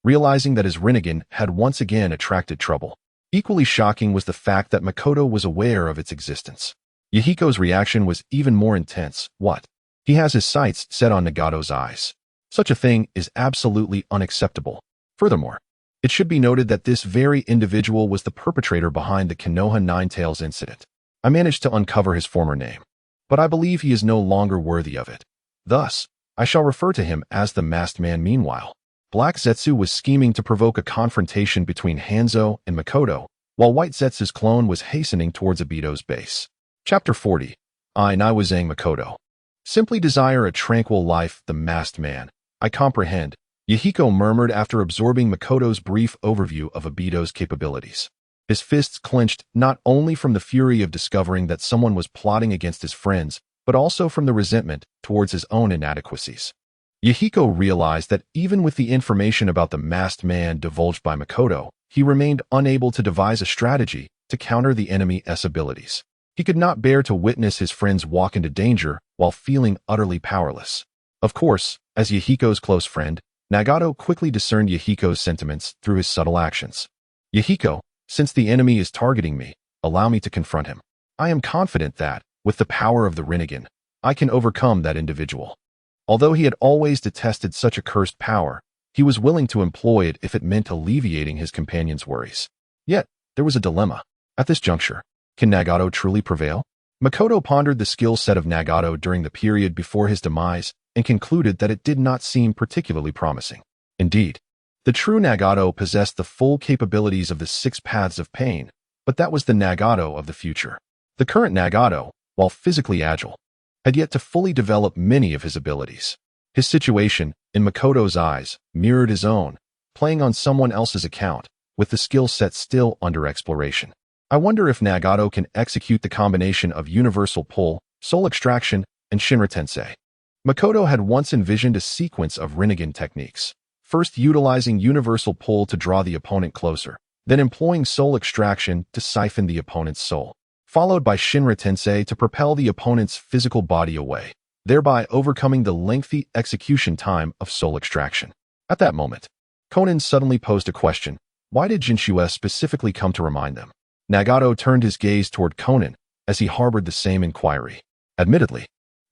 realizing that his Rinnegan had once again attracted trouble. Equally shocking was the fact that Makoto was aware of its existence. Yahiko's reaction was even more intense. What? He has his sights set on Nagato's eyes. Such a thing is absolutely unacceptable. Furthermore, it should be noted that this very individual was the perpetrator behind the Konoha Ninetales incident. I managed to uncover his former name, but I believe he is no longer worthy of it. Thus, I shall refer to him as the Masked Man. Meanwhile, Black Zetsu was scheming to provoke a confrontation between Hanzo and Makoto, while White Zetsu's clone was hastening towards Obito's base. Chapter 40. I, Niwazang Makoto. Simply desire a tranquil life, the Masked Man. I comprehend, Yahiko murmured after absorbing Makoto's brief overview of Obito's capabilities. His fists clenched not only from the fury of discovering that someone was plotting against his friends, but also from the resentment towards his own inadequacies. Yahiko realized that even with the information about the Masked Man divulged by Makoto, he remained unable to devise a strategy to counter the enemy's abilities. He could not bear to witness his friends walk into danger while feeling utterly powerless. Of course, as Yahiko's close friend, Nagato quickly discerned Yahiko's sentiments through his subtle actions. Yahiko, since the enemy is targeting me, allow me to confront him. I am confident that, with the power of the Rinnegan, I can overcome that individual. Although he had always detested such a cursed power, he was willing to employ it if it meant alleviating his companion's worries. Yet, there was a dilemma. At this juncture, can Nagato truly prevail? Makoto pondered the skill set of Nagato during the period before his demise, and concluded that it did not seem particularly promising. Indeed, the true Nagato possessed the full capabilities of the 6 paths of pain, but that was the Nagato of the future. The current Nagato, while physically agile, had yet to fully develop many of his abilities. His situation, in Makoto's eyes, mirrored his own, playing on someone else's account, with the skill set still under exploration. I wonder if Nagato can execute the combination of universal pull, soul extraction, and Shinra Tensei. Makoto had once envisioned a sequence of Rinnegan techniques, first utilizing universal pull to draw the opponent closer, then employing soul extraction to siphon the opponent's soul, followed by Shinra Tensei to propel the opponent's physical body away, thereby overcoming the lengthy execution time of soul extraction. At that moment, Conan suddenly posed a question. Why did Jinchua specifically come to remind them? Nagato turned his gaze toward Conan as he harbored the same inquiry. Admittedly,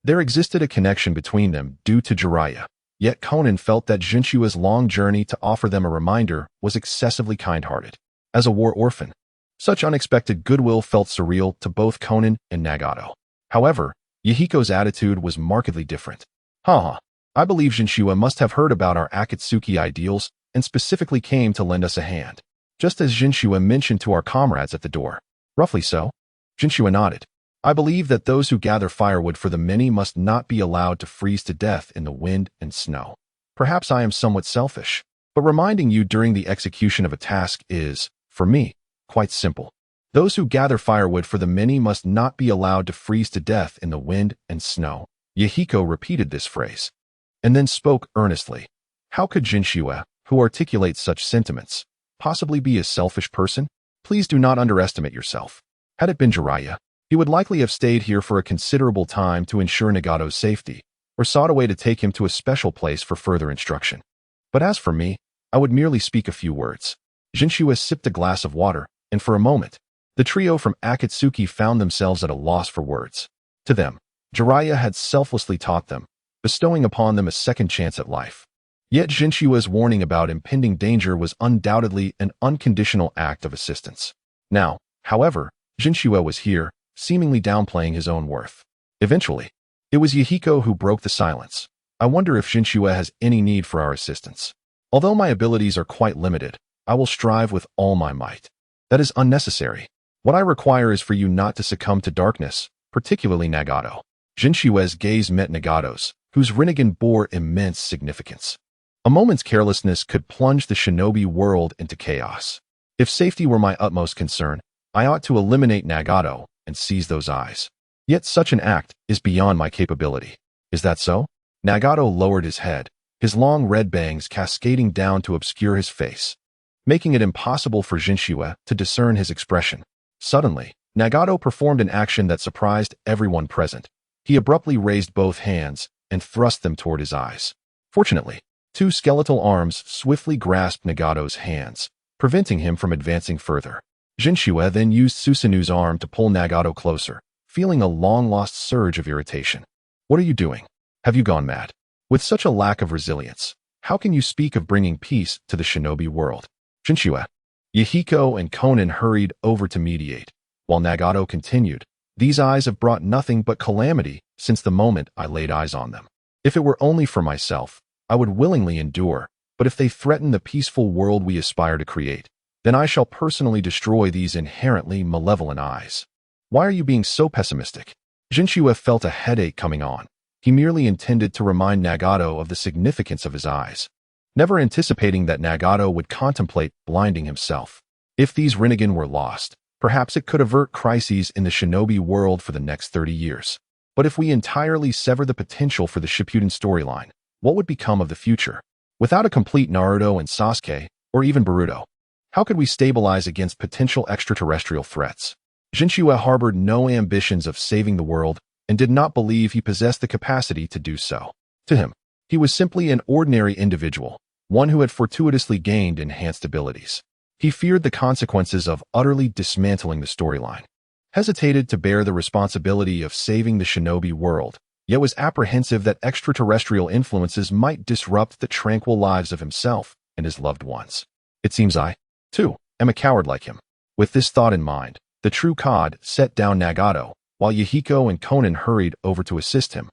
there existed a connection between them due to Jiraiya, yet Conan felt that Jinchua's long journey to offer them a reminder was excessively kind-hearted. As a war orphan, such unexpected goodwill felt surreal to both Conan and Nagato. However, Yahiko's attitude was markedly different. I believe Jinchua must have heard about our Akatsuki ideals and specifically came to lend us a hand, just as Jinchua mentioned to our comrades at the door. Roughly so. Jinchua nodded. I believe that those who gather firewood for the many must not be allowed to freeze to death in the wind and snow. Perhaps I am somewhat selfish, but reminding you during the execution of a task is, for me, quite simple. Those who gather firewood for the many must not be allowed to freeze to death in the wind and snow. Yahiko repeated this phrase, and then spoke earnestly. How could Jinchua, who articulates such sentiments, possibly be a selfish person? Please do not underestimate yourself. Had it been Jiraiya, he would likely have stayed here for a considerable time to ensure Nagato's safety, or sought a way to take him to a special place for further instruction. But as for me, I would merely speak a few words. Jinchua sipped a glass of water, and for a moment, the trio from Akatsuki found themselves at a loss for words. To them, Jiraiya had selflessly taught them, bestowing upon them a second chance at life. Yet Jinchua's warning about impending danger was undoubtedly an unconditional act of assistance. Now, however, Jinchua was here, seemingly downplaying his own worth. Eventually, it was Yahiko who broke the silence. I wonder if Jinchua has any need for our assistance. Although my abilities are quite limited, I will strive with all my might. That is unnecessary. What I require is for you not to succumb to darkness, particularly Nagato. Jinchua's gaze met Nagato's, whose Rinnegan bore immense significance. A moment's carelessness could plunge the shinobi world into chaos. If safety were my utmost concern, I ought to eliminate Nagato and seize those eyes. Yet such an act is beyond my capability. Is that so? Nagato lowered his head, his long red bangs cascading down to obscure his face, making it impossible for Jinchua to discern his expression. Suddenly, Nagato performed an action that surprised everyone present. He abruptly raised both hands and thrust them toward his eyes. Fortunately, 2 skeletal arms swiftly grasped Nagato's hands, preventing him from advancing further. Jinchua then used Susanu's arm to pull Nagato closer, feeling a long-lost surge of irritation. What are you doing? Have you gone mad? With such a lack of resilience, how can you speak of bringing peace to the shinobi world? Jinchua. Yahiko and Conan hurried over to mediate, while Nagato continued. These eyes have brought nothing but calamity since the moment I laid eyes on them. If it were only for myself, I would willingly endure, but if they threaten the peaceful world we aspire to create, then I shall personally destroy these inherently malevolent eyes. Why are you being so pessimistic? Jinchua felt a headache coming on. He merely intended to remind Nagato of the significance of his eyes, never anticipating that Nagato would contemplate blinding himself. If these Rinnegan were lost, perhaps it could avert crises in the shinobi world for the next 30 years. But if we entirely sever the potential for the Shippuden storyline, what would become of the future? Without a complete Naruto and Sasuke, or even Boruto, how could we stabilize against potential extraterrestrial threats? Jinchua harbored no ambitions of saving the world and did not believe he possessed the capacity to do so. To him, he was simply an ordinary individual, one who had fortuitously gained enhanced abilities. He feared the consequences of utterly dismantling the storyline, hesitated to bear the responsibility of saving the shinobi world, yet was apprehensive that extraterrestrial influences might disrupt the tranquil lives of himself and his loved ones. It seems I, too, am a coward like him. With this thought in mind, the true Cod set down Nagato, while Yahiko and Conan hurried over to assist him.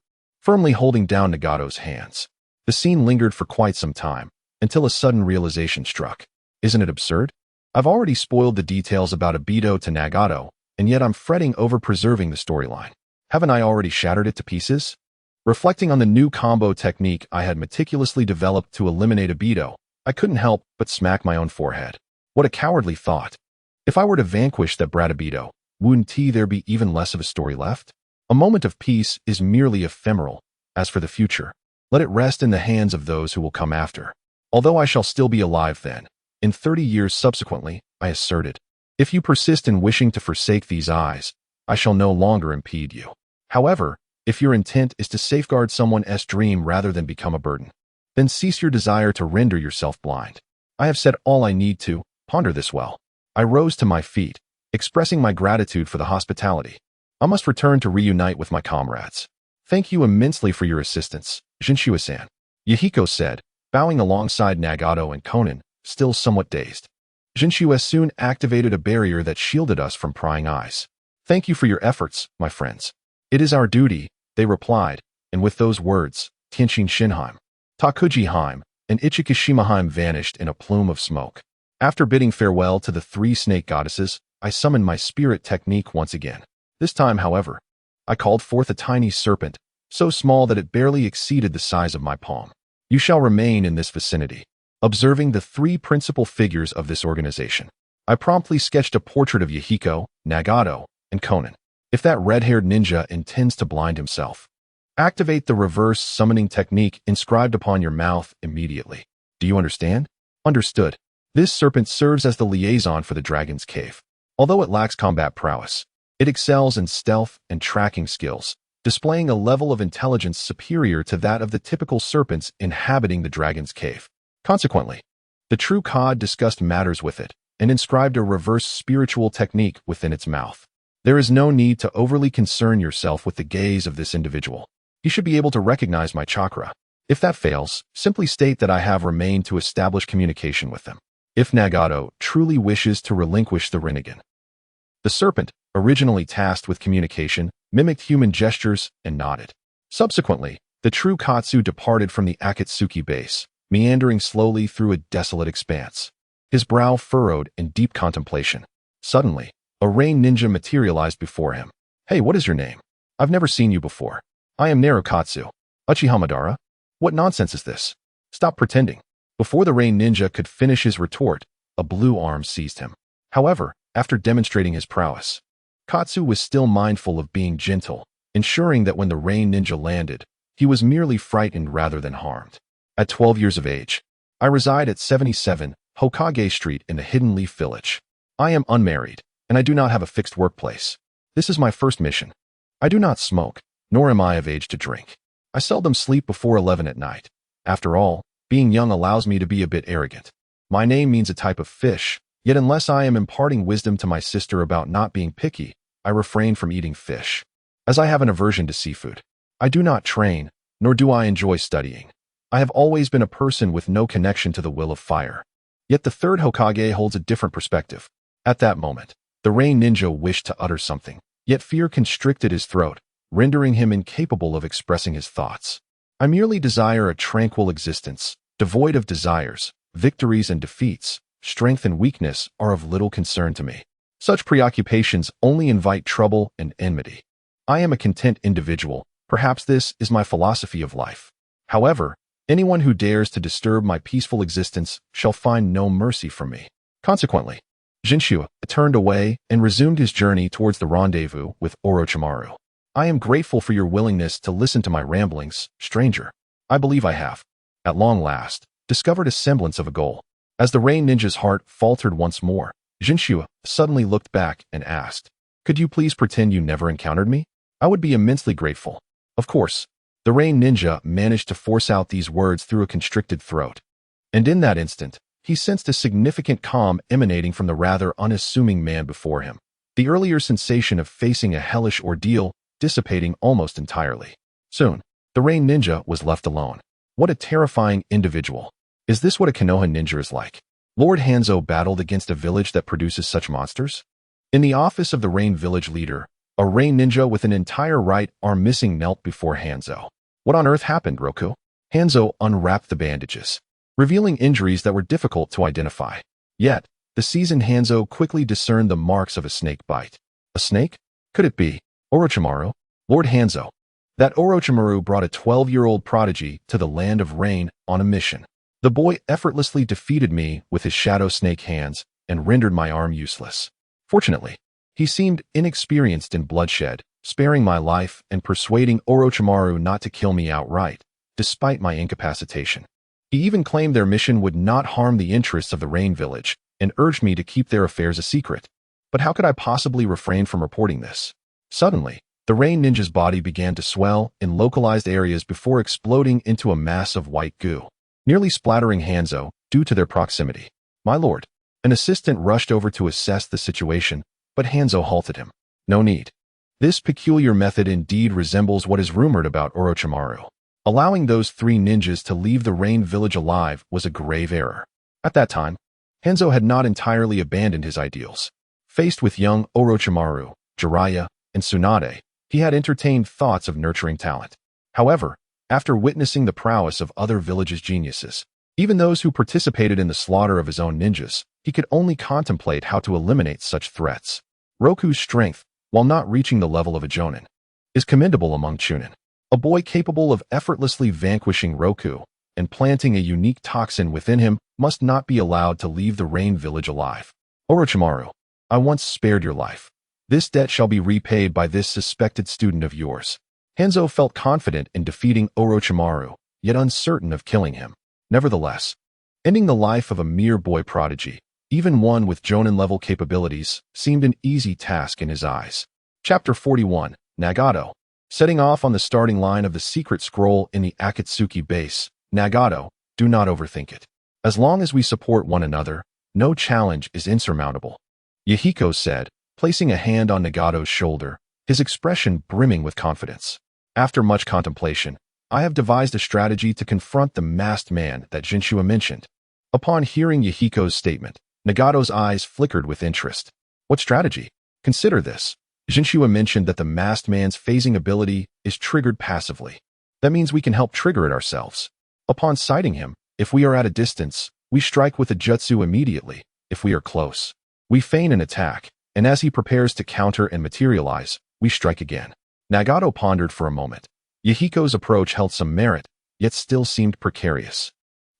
firmly holding down Nagato's hands. The scene lingered for quite some time, until a sudden realization struck. Isn't it absurd? I've already spoiled the details about Obito to Nagato, and yet I'm fretting over preserving the storyline. Haven't I already shattered it to pieces? Reflecting on the new combo technique I had meticulously developed to eliminate Obito, I couldn't help but smack my own forehead. What a cowardly thought. If I were to vanquish that brat Obito, wouldn't there be even less of a story left? A moment of peace is merely ephemeral. As for the future, let it rest in the hands of those who will come after. Although I shall still be alive then, in 30 years subsequently, I asserted. If you persist in wishing to forsake these eyes, I shall no longer impede you. However, if your intent is to safeguard someone's dream rather than become a burden, then cease your desire to render yourself blind. I have said all I need to. Ponder this well. I rose to my feet, expressing my gratitude for the hospitality. I must return to reunite with my comrades. Thank you immensely for your assistance, Jinshua-san, Yahiko said, bowing alongside Nagato and Konan, still somewhat dazed. Jinshua soon activated a barrier that shielded us from prying eyes. Thank you for your efforts, my friends. It is our duty, they replied, and with those words, Tenshin Shinheim, Takuji Heim, and Ichikishima Heim vanished in a plume of smoke. After bidding farewell to the three snake goddesses, I summoned my spirit technique once again. This time, however, I called forth a tiny serpent, so small that it barely exceeded the size of my palm. You shall remain in this vicinity, observing the three principal figures of this organization. I promptly sketched a portrait of Yahiko, Nagato, and Konan. If that red-haired ninja intends to blind himself, activate the reverse summoning technique inscribed upon your mouth immediately. Do you understand? Understood. This serpent serves as the liaison for the dragon's cave. Although it lacks combat prowess, it excels in stealth and tracking skills, displaying a level of intelligence superior to that of the typical serpents inhabiting the dragon's cave. Consequently, the true Cod discussed matters with it and inscribed a reverse spiritual technique within its mouth. There is no need to overly concern yourself with the gaze of this individual. He should be able to recognize my chakra. If that fails, simply state that I have remained to establish communication with them. If Nagato truly wishes to relinquish the Rinnegan. The serpent, originally tasked with communication, mimicked human gestures and nodded. Subsequently, the true Katsu departed from the Akatsuki base, meandering slowly through a desolate expanse, his brow furrowed in deep contemplation. Suddenly, a rain ninja materialized before him. Hey, what is your name? I've never seen you before. I am Narukatsu. Uchiha Madara? What nonsense is this? Stop pretending. Before the rain ninja could finish his retort, a blue arm seized him. However, after demonstrating his prowess, Katsu was still mindful of being gentle, ensuring that when the rain ninja landed, he was merely frightened rather than harmed. At 12 years of age, I reside at 77 Hokage Street in the Hidden Leaf Village. I am unmarried, and I do not have a fixed workplace. This is my first mission. I do not smoke, nor am I of age to drink. I seldom sleep before 11 at night. After all, being young allows me to be a bit arrogant. My name means a type of fish, yet unless I am imparting wisdom to my sister about not being picky, I refrain from eating fish. As I have an aversion to seafood, I do not train, nor do I enjoy studying. I have always been a person with no connection to the will of fire. Yet the third Hokage holds a different perspective. At that moment, the rain ninja wished to utter something, yet fear constricted his throat, rendering him incapable of expressing his thoughts. I merely desire a tranquil existence, devoid of desires. Victories and defeats, strength and weakness are of little concern to me. Such preoccupations only invite trouble and enmity. I am a content individual. Perhaps this is my philosophy of life. However, anyone who dares to disturb my peaceful existence shall find no mercy from me. Consequently, Jinshua turned away and resumed his journey towards the rendezvous with Orochimaru. I am grateful for your willingness to listen to my ramblings, stranger. I believe I have, at long last, discovered a semblance of a goal. As the rain ninja's heart faltered once more, Jinshua suddenly looked back and asked, "Could you please pretend you never encountered me? I would be immensely grateful." Of course, the rain ninja managed to force out these words through a constricted throat. And in that instant, he sensed a significant calm emanating from the rather unassuming man before him, the earlier sensation of facing a hellish ordeal dissipating almost entirely. Soon, the rain ninja was left alone. What a terrifying individual. Is this what a Konoha ninja is like? Lord Hanzo battled against a village that produces such monsters? In the office of the Rain Village leader, a rain ninja with an entire right arm missing knelt before Hanzo. What on earth happened, Roku? Hanzo unwrapped the bandages, revealing injuries that were difficult to identify. Yet, the seasoned Hanzo quickly discerned the marks of a snake bite. A snake? Could it be Orochimaru? Lord Hanzo. That Orochimaru brought a 12-year-old prodigy to the land of rain on a mission. The boy effortlessly defeated me with his shadow snake hands and rendered my arm useless. Fortunately, he seemed inexperienced in bloodshed, sparing my life and persuading Orochimaru not to kill me outright, despite my incapacitation. He even claimed their mission would not harm the interests of the Rain Village and urged me to keep their affairs a secret. But how could I possibly refrain from reporting this? Suddenly, the Rain Ninja's body began to swell in localized areas before exploding into a mass of white goo, nearly splattering Hanzo due to their proximity. My lord, an assistant rushed over to assess the situation, but Hanzo halted him. No need. This peculiar method indeed resembles what is rumored about Orochimaru. Allowing those 3 ninjas to leave the Rain Village alive was a grave error. At that time, Hanzo had not entirely abandoned his ideals. Faced with young Orochimaru, Jiraiya, and Tsunade, he had entertained thoughts of nurturing talent. However, after witnessing the prowess of other villages' geniuses, even those who participated in the slaughter of his own ninjas, he could only contemplate how to eliminate such threats. Roku's strength, while not reaching the level of a Jonin, is commendable among Chunin. A boy capable of effortlessly vanquishing Roku and planting a unique toxin within him must not be allowed to leave the Rain Village alive. Orochimaru, I once spared your life. This debt shall be repaid by this suspected student of yours. Hanzo felt confident in defeating Orochimaru, yet uncertain of killing him. Nevertheless, ending the life of a mere boy prodigy, even one with Jonin-level capabilities, seemed an easy task in his eyes. Chapter 41, Nagato. Setting off on the starting line of the secret scroll in the Akatsuki base, Nagato, do not overthink it. As long as we support one another, no challenge is insurmountable. Yahiko said, placing a hand on Nagato's shoulder, his expression brimming with confidence. After much contemplation, I have devised a strategy to confront the masked man that Jinchua mentioned. Upon hearing Yahiko's statement, Nagato's eyes flickered with interest. What strategy? Consider this. Jinchua mentioned that the masked man's phasing ability is triggered passively. That means we can help trigger it ourselves. Upon sighting him, if we are at a distance, we strike with a jutsu immediately. If we are close, we feign an attack, and as he prepares to counter and materialize, we strike again. Nagato pondered for a moment. Yahiko's approach held some merit, yet still seemed precarious.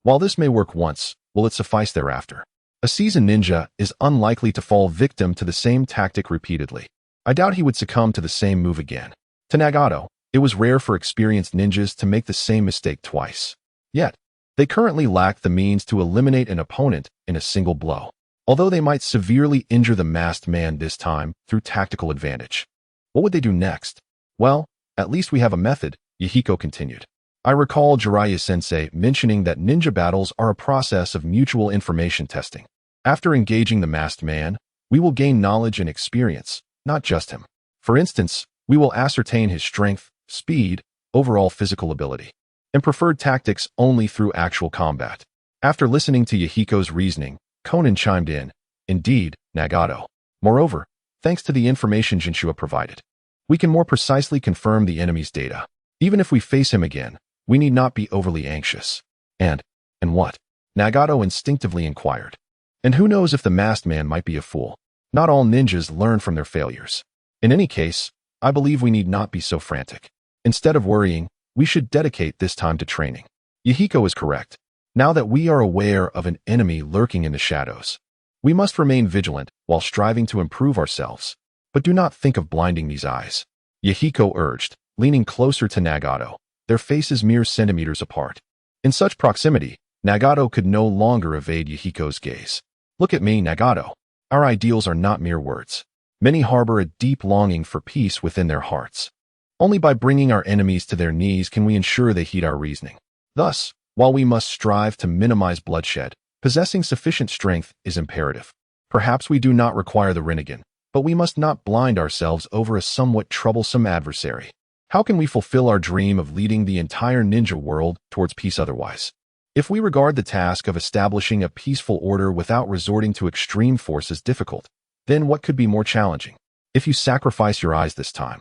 While this may work once, will it suffice thereafter? A seasoned ninja is unlikely to fall victim to the same tactic repeatedly. I doubt he would succumb to the same move again. To Nagato, it was rare for experienced ninjas to make the same mistake twice. Yet, they currently lack the means to eliminate an opponent in a single blow, although they might severely injure the masked man this time through tactical advantage. What would they do next? Well, at least we have a method, Yahiko continued. I recall Jiraiya-sensei mentioning that ninja battles are a process of mutual information testing. After engaging the masked man, we will gain knowledge and experience, not just him. For instance, we will ascertain his strength, speed, overall physical ability, and preferred tactics only through actual combat. After listening to Yahiko's reasoning, Konan chimed in. Indeed, Nagato. Moreover, thanks to the information Jinchua provided, we can more precisely confirm the enemy's data. Even if we face him again, we need not be overly anxious. And what? Nagato instinctively inquired. And who knows if the masked man might be a fool? Not all ninjas learn from their failures. In any case, I believe we need not be so frantic. Instead of worrying, we should dedicate this time to training. Yahiko is correct. Now that we are aware of an enemy lurking in the shadows, we must remain vigilant while striving to improve ourselves. But do not think of blinding these eyes. Yahiko urged, leaning closer to Nagato, their faces mere centimeters apart. In such proximity, Nagato could no longer evade Yahiko's gaze. Look at me, Nagato. Our ideals are not mere words. Many harbor a deep longing for peace within their hearts. Only by bringing our enemies to their knees can we ensure they heed our reasoning. Thus, while we must strive to minimize bloodshed, possessing sufficient strength is imperative. Perhaps we do not require the Rinnegan, but we must not blind ourselves over a somewhat troublesome adversary. How can we fulfill our dream of leading the entire ninja world towards peace otherwise? If we regard the task of establishing a peaceful order without resorting to extreme force as difficult, then what could be more challenging? If you sacrifice your eyes this time,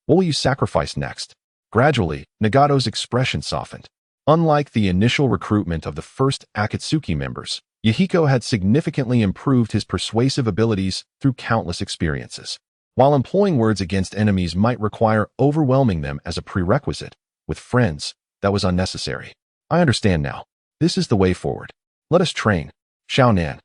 what will you sacrifice next? Gradually, Nagato's expression softened. Unlike the initial recruitment of the first Akatsuki members, Yahiko had significantly improved his persuasive abilities through countless experiences. While employing words against enemies might require overwhelming them as a prerequisite, with friends, that was unnecessary. I understand now. This is the way forward. Let us train. Xiaonan,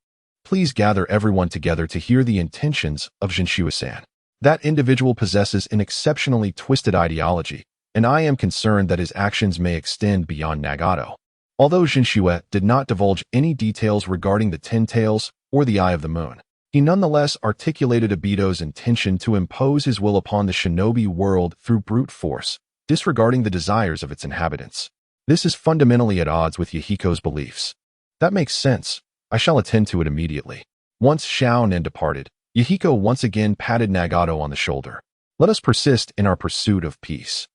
please gather everyone together to hear the intentions of Jinshua-san. That individual possesses an exceptionally twisted ideology, and I am concerned that his actions may extend beyond Nagato. Although Jinshua did not divulge any details regarding the Ten Tails or the Eye of the Moon, he nonetheless articulated Obito's intention to impose his will upon the shinobi world through brute force, disregarding the desires of its inhabitants. This is fundamentally at odds with Yahiko's beliefs. That makes sense. I shall attend to it immediately. Once Xiaonan departed, Yahiko once again patted Nagato on the shoulder. Let us persist in our pursuit of peace.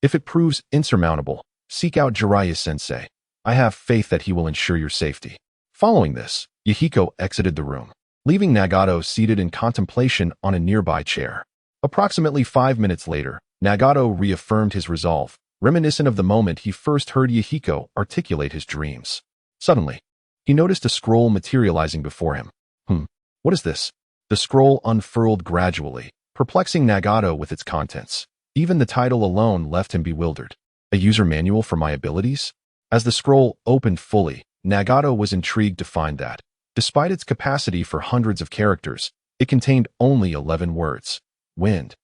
If it proves insurmountable, seek out Jiraiya-sensei. I have faith that he will ensure your safety. Following this, Yahiko exited the room, leaving Nagato seated in contemplation on a nearby chair. Approximately 5 minutes later, Nagato reaffirmed his resolve, reminiscent of the moment he first heard Yahiko articulate his dreams. Suddenly, he noticed a scroll materializing before him. What is this? The scroll unfurled gradually, perplexing Nagato with its contents. Even the title alone left him bewildered. A user manual for my abilities? As the scroll opened fully, Nagato was intrigued to find that, despite its capacity for hundreds of characters, it contained only 11 words. Wind,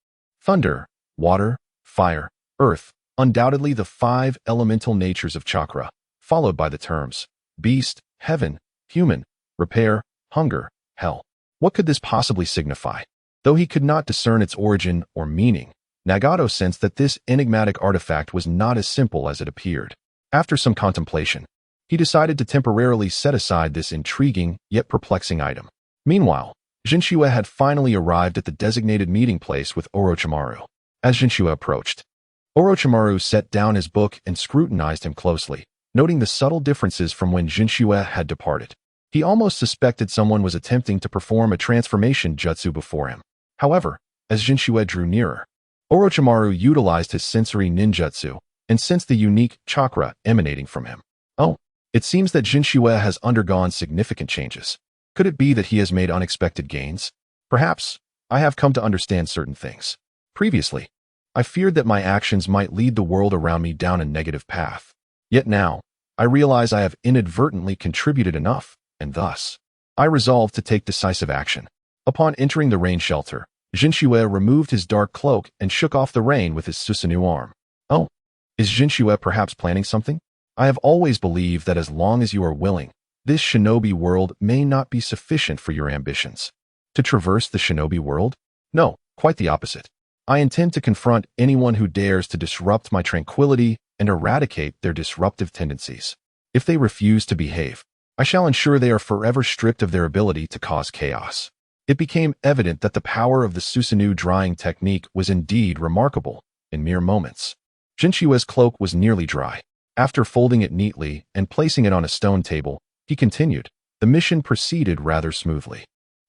thunder, water, fire, earth, undoubtedly the 5 elemental natures of chakra, followed by the terms beast, heaven, human, repair, hunger, hell. What could this possibly signify? Though he could not discern its origin or meaning, Nagato sensed that this enigmatic artifact was not as simple as it appeared. After some contemplation, he decided to temporarily set aside this intriguing yet perplexing item. Meanwhile, Jinshua had finally arrived at the designated meeting place with Orochimaru. As Jinshua approached, Orochimaru set down his book and scrutinized him closely, noting the subtle differences from when Jinshua had departed. He almost suspected someone was attempting to perform a transformation jutsu before him. However, as Jinshua drew nearer, Orochimaru utilized his sensory ninjutsu and sensed the unique chakra emanating from him. Oh, it seems that Jinshua has undergone significant changes. Could it be that he has made unexpected gains? Perhaps, I have come to understand certain things. Previously, I feared that my actions might lead the world around me down a negative path. Yet now, I realize I have inadvertently contributed enough, and thus, I resolved to take decisive action. Upon entering the rain shelter, Jinshua removed his dark cloak and shook off the rain with his Susanoo arm. Oh, is Jinshua perhaps planning something? I have always believed that as long as you are willing, this shinobi world may not be sufficient for your ambitions. To traverse the shinobi world? No, quite the opposite. I intend to confront anyone who dares to disrupt my tranquility and eradicate their disruptive tendencies. If they refuse to behave, I shall ensure they are forever stripped of their ability to cause chaos. It became evident that the power of the Susanoo drying technique was indeed remarkable. In mere moments, Jinshua's cloak was nearly dry. After folding it neatly and placing it on a stone table, he continued. The mission proceeded rather smoothly.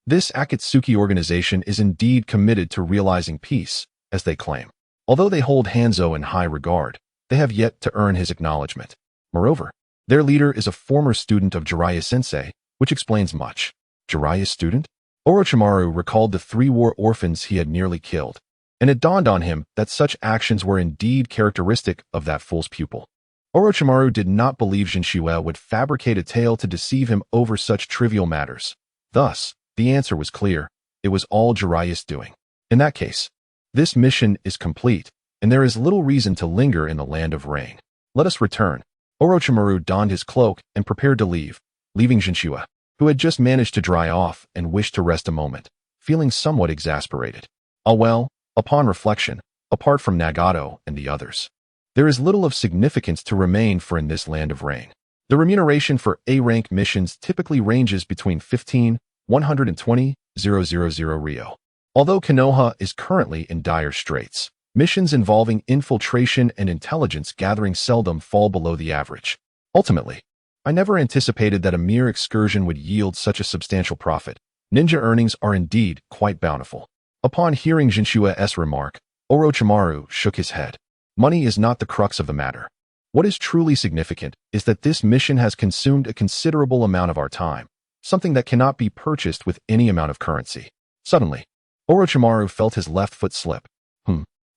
This Akatsuki organization is indeed committed to realizing peace, as they claim. Although they hold Hanzo in high regard, they have yet to earn his acknowledgement. Moreover, their leader is a former student of Jiraiya-sensei, which explains much. Jiraiya's student? Orochimaru recalled the 3 war orphans he had nearly killed, and it dawned on him that such actions were indeed characteristic of that fool's pupil. Orochimaru did not believe Jinshua would fabricate a tale to deceive him over such trivial matters. Thus, the answer was clear. It was all Jiraiya's doing. In that case, this mission is complete, and there is little reason to linger in the land of rain. Let us return. Orochimaru donned his cloak and prepared to leave, leaving Jinshua, who had just managed to dry off and wished to rest a moment, feeling somewhat exasperated. Upon reflection, apart from Nagato and the others, there is little of significance to remain for in this land of rain. The remuneration for A-rank missions typically ranges between 15,120,000 Rio. Although Konoha is currently in dire straits, missions involving infiltration and intelligence gathering seldom fall below the average. Ultimately, I never anticipated that a mere excursion would yield such a substantial profit. Ninja earnings are indeed quite bountiful. Upon hearing Jinshua's remark, Orochimaru shook his head. Money is not the crux of the matter. What is truly significant is that this mission has consumed a considerable amount of our time, something that cannot be purchased with any amount of currency. Suddenly, Orochimaru felt his left foot slip.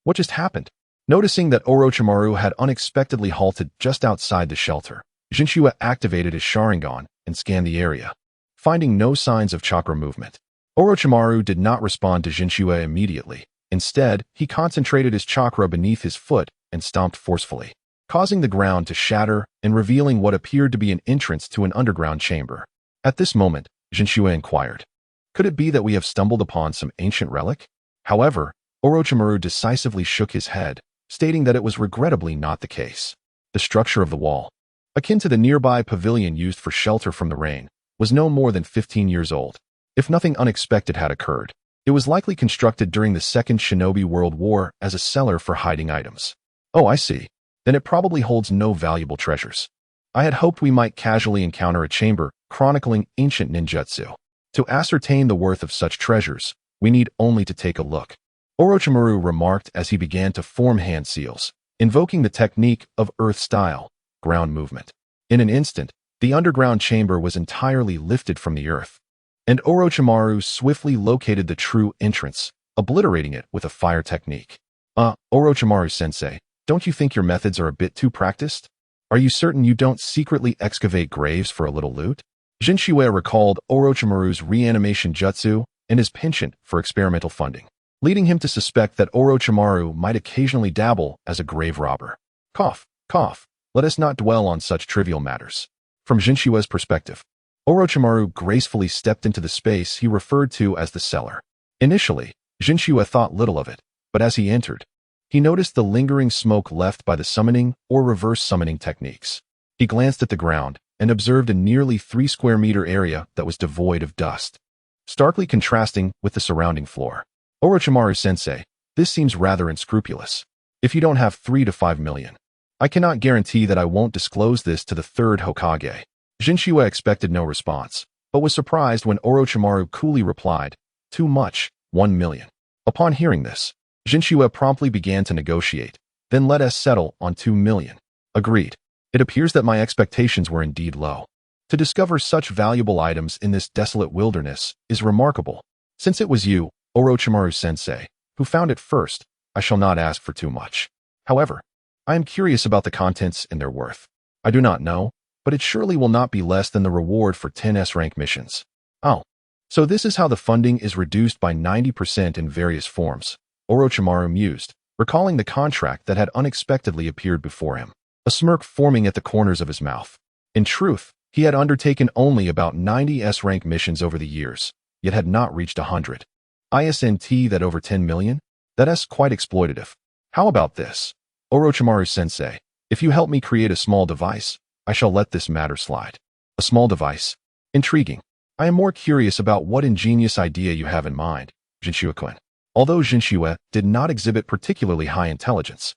What just happened? Noticing that Orochimaru had unexpectedly halted just outside the shelter, Jinchua activated his Sharingan and scanned the area, finding no signs of chakra movement. Orochimaru did not respond to Jinchua immediately. Instead, he concentrated his chakra beneath his foot and stomped forcefully, causing the ground to shatter and revealing what appeared to be an entrance to an underground chamber. At this moment, Jinchua inquired, "Could it be that we have stumbled upon some ancient relic?" However, Orochimaru decisively shook his head, stating that it was regrettably not the case. The structure of the wall, akin to the nearby pavilion used for shelter from the rain, was no more than 15 years old. If nothing unexpected had occurred, it was likely constructed during the Second Shinobi World War as a cellar for hiding items. Oh, I see. Then it probably holds no valuable treasures. I had hoped we might casually encounter a chamber chronicling ancient ninjutsu. To ascertain the worth of such treasures, we need only to take a look. Orochimaru remarked as he began to form hand seals, invoking the technique of earth-style, ground movement. In an instant, the underground chamber was entirely lifted from the earth, and Orochimaru swiftly located the true entrance, obliterating it with a fire technique. Orochimaru-sensei, don't you think your methods are a bit too practiced? Are you certain you don't secretly excavate graves for a little loot? Jinchua recalled Orochimaru's reanimation jutsu and his penchant for experimental funding, leading him to suspect that Orochimaru might occasionally dabble as a grave robber. Cough, cough, let us not dwell on such trivial matters. From Jinshua's perspective, Orochimaru gracefully stepped into the space he referred to as the cellar. Initially, Jinchua thought little of it, but as he entered, he noticed the lingering smoke left by the summoning or reverse summoning techniques. He glanced at the ground and observed a nearly 3-square-meter area that was devoid of dust, starkly contrasting with the surrounding floor. Orochimaru-sensei, this seems rather unscrupulous. If you don't have 3 to 5 million, I cannot guarantee that I won't disclose this to the third Hokage. Jinchua expected no response, but was surprised when Orochimaru coolly replied, "Too much, 1 million. Upon hearing this, Jinchua promptly began to negotiate, "Then let us settle on 2 million. Agreed. It appears that my expectations were indeed low. To discover such valuable items in this desolate wilderness is remarkable. Since it was you, Orochimaru-sensei, who found it first, I shall not ask for too much. However, I am curious about the contents and their worth. I do not know, but it surely will not be less than the reward for 10 S-rank missions." Oh, so this is how the funding is reduced by 90% in various forms, Orochimaru mused, recalling the contract that had unexpectedly appeared before him, a smirk forming at the corners of his mouth. In truth, he had undertaken only about 90 S-rank missions over the years, yet had not reached 100. ISNT that over 10 million? That's quite exploitative. How about this? Orochimaru-sensei, if you help me create a small device, I shall let this matter slide. A small device? Intriguing. I am more curious about what ingenious idea you have in mind, Jinchua-kun. Although Jinchua did not exhibit particularly high intelligence,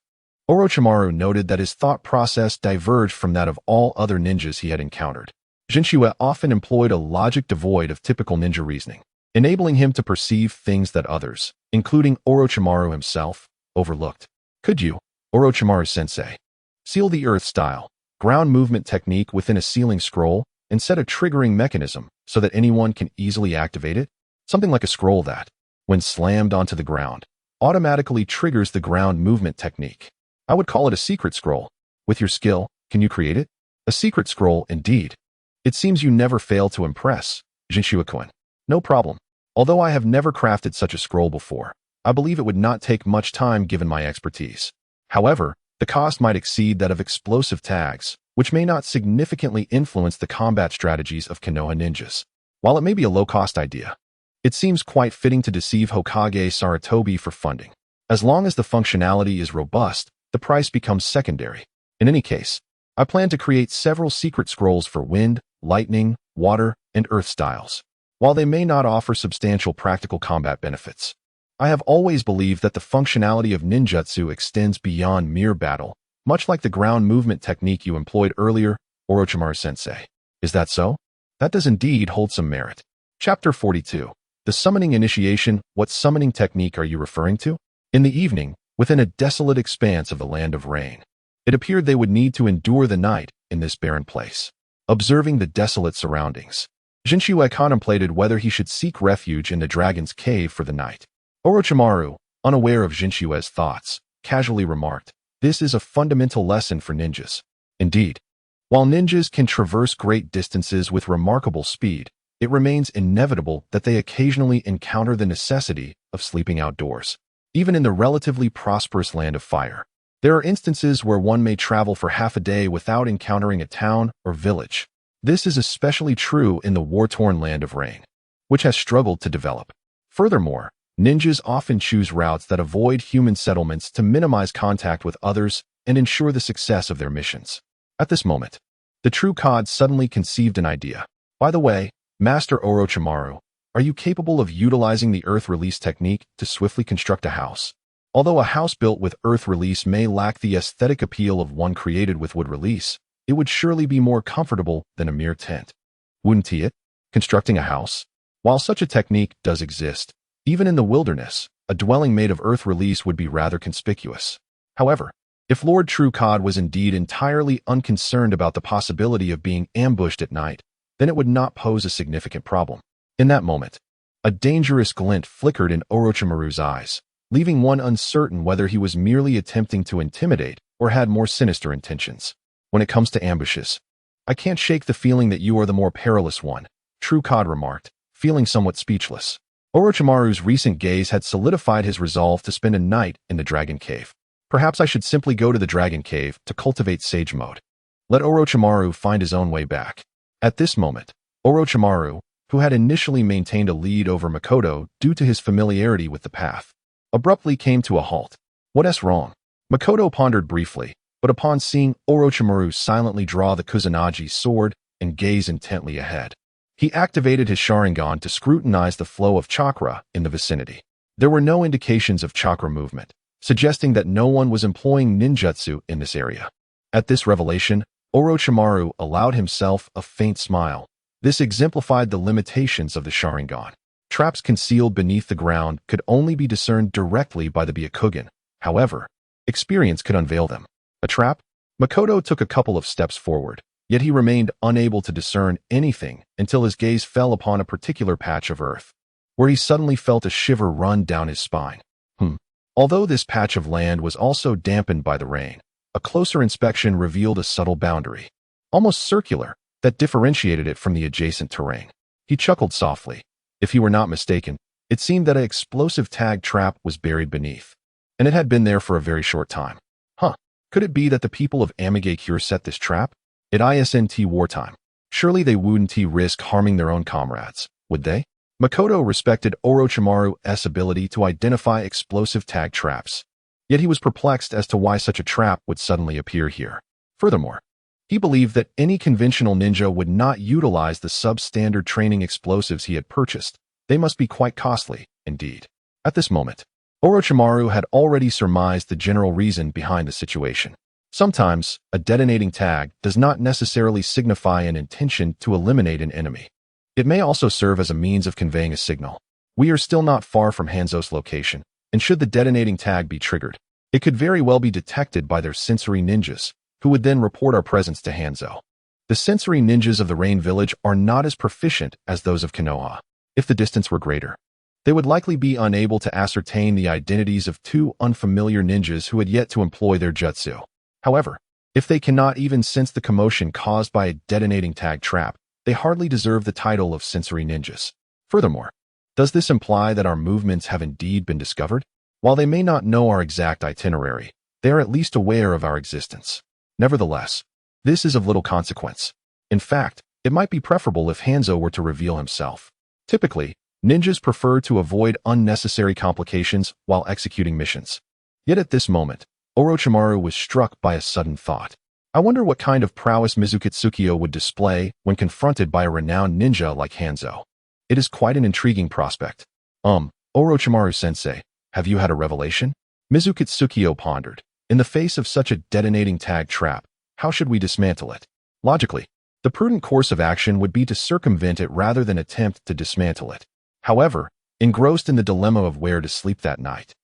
Orochimaru noted that his thought process diverged from that of all other ninjas he had encountered. Jinchua often employed a logic devoid of typical ninja reasoning, enabling him to perceive things that others, including Orochimaru himself, overlooked. Could you, Orochimaru-sensei, seal the earth-style, ground movement technique within a sealing scroll and set a triggering mechanism so that anyone can easily activate it? Something like a scroll that, when slammed onto the ground, automatically triggers the ground movement technique. I would call it a secret scroll. With your skill, can you create it? A secret scroll, indeed. It seems you never fail to impress, Jinchua-kun. No problem. Although I have never crafted such a scroll before, I believe it would not take much time given my expertise. However, the cost might exceed that of explosive tags, which may not significantly influence the combat strategies of Konoha ninjas. While it may be a low-cost idea, it seems quite fitting to deceive Hokage Sarutobi for funding. As long as the functionality is robust, the price becomes secondary. In any case, I plan to create several secret scrolls for wind, lightning, water, and earth styles. While they may not offer substantial practical combat benefits, I have always believed that the functionality of ninjutsu extends beyond mere battle, much like the ground movement technique you employed earlier, Orochimaru-sensei. Is that so? That does indeed hold some merit. Chapter 42. The Summoning Initiation. What summoning technique are you referring to? In the evening, within a desolate expanse of the land of rain. It appeared they would need to endure the night in this barren place. Observing the desolate surroundings, Jinchue contemplated whether he should seek refuge in the dragon's cave for the night. Orochimaru, unaware of Jinshue's thoughts, casually remarked, "This is a fundamental lesson for ninjas." Indeed, while ninjas can traverse great distances with remarkable speed, it remains inevitable that they occasionally encounter the necessity of sleeping outdoors. Even in the relatively prosperous land of fire, there are instances where one may travel for half a day without encountering a town or village. This is especially true in the war-torn land of rain, which has struggled to develop. Furthermore, ninjas often choose routes that avoid human settlements to minimize contact with others and ensure the success of their missions. At this moment, the true Cod suddenly conceived an idea. "By the way, Master Orochimaru, are you capable of utilizing the earth release technique to swiftly construct a house? Although a house built with earth release may lack the aesthetic appeal of one created with wood release, it would surely be more comfortable than a mere tent. Wouldn't it? Constructing a house? While such a technique does exist, even in the wilderness, a dwelling made of earth release would be rather conspicuous. However, if Lord True Cod was indeed entirely unconcerned about the possibility of being ambushed at night, then it would not pose a significant problem." In that moment, a dangerous glint flickered in Orochimaru's eyes, leaving one uncertain whether he was merely attempting to intimidate or had more sinister intentions. "When it comes to ambushes, I can't shake the feeling that you are the more perilous one," True Cod remarked, feeling somewhat speechless. Orochimaru's recent gaze had solidified his resolve to spend a night in the Dragon Cave. "Perhaps I should simply go to the Dragon Cave to cultivate sage mode. Let Orochimaru find his own way back." At this moment, Orochimaru, who had initially maintained a lead over Makoto due to his familiarity with the path, abruptly came to a halt. "What's wrong?" Makoto pondered briefly, but upon seeing Orochimaru silently draw the Kusanagi sword and gaze intently ahead, he activated his Sharingan to scrutinize the flow of chakra in the vicinity. There were no indications of chakra movement, suggesting that no one was employing ninjutsu in this area. At this revelation, Orochimaru allowed himself a faint smile. This exemplified the limitations of the Sharingan. Traps concealed beneath the ground could only be discerned directly by the Byakugan. However, experience could unveil them. A trap? Makoto took a couple of steps forward, yet he remained unable to discern anything until his gaze fell upon a particular patch of earth, where he suddenly felt a shiver run down his spine. Although this patch of land was also dampened by the rain, a closer inspection revealed a subtle boundary, almost circular, that differentiated it from the adjacent terrain. He chuckled softly. If he were not mistaken, it seemed that an explosive tag trap was buried beneath, and it had been there for a very short time. Could it be that the people of Amigakure set this trap? It isn't wartime. Surely they wouldn't risk harming their own comrades, would they? Makoto respected Orochimaru's ability to identify explosive tag traps, yet he was perplexed as to why such a trap would suddenly appear here. Furthermore, he believed that any conventional ninja would not utilize the substandard training explosives he had purchased. They must be quite costly, indeed. At this moment, Orochimaru had already surmised the general reason behind the situation. Sometimes, a detonating tag does not necessarily signify an intention to eliminate an enemy. It may also serve as a means of conveying a signal. We are still not far from Hanzo's location, and should the detonating tag be triggered, it could very well be detected by their sensory ninjas, who would then report our presence to Hanzo. The sensory ninjas of the Rain Village are not as proficient as those of Konoha. If the distance were greater, they would likely be unable to ascertain the identities of two unfamiliar ninjas who had yet to employ their jutsu. However, if they cannot even sense the commotion caused by a detonating tag trap, they hardly deserve the title of sensory ninjas. Furthermore, does this imply that our movements have indeed been discovered? While they may not know our exact itinerary, they are at least aware of our existence. Nevertheless, this is of little consequence. In fact, it might be preferable if Hanzo were to reveal himself. Typically, ninjas prefer to avoid unnecessary complications while executing missions. Yet at this moment, Orochimaru was struck by a sudden thought. I wonder what kind of prowess Mizukitsukiyo would display when confronted by a renowned ninja like Hanzo. It is quite an intriguing prospect. Orochimaru-sensei, have you had a revelation? Mizukitsukiyo pondered. In the face of such a detonating tag trap, how should we dismantle it? Logically, the prudent course of action would be to circumvent it rather than attempt to dismantle it. However, engrossed in the dilemma of where to sleep that night,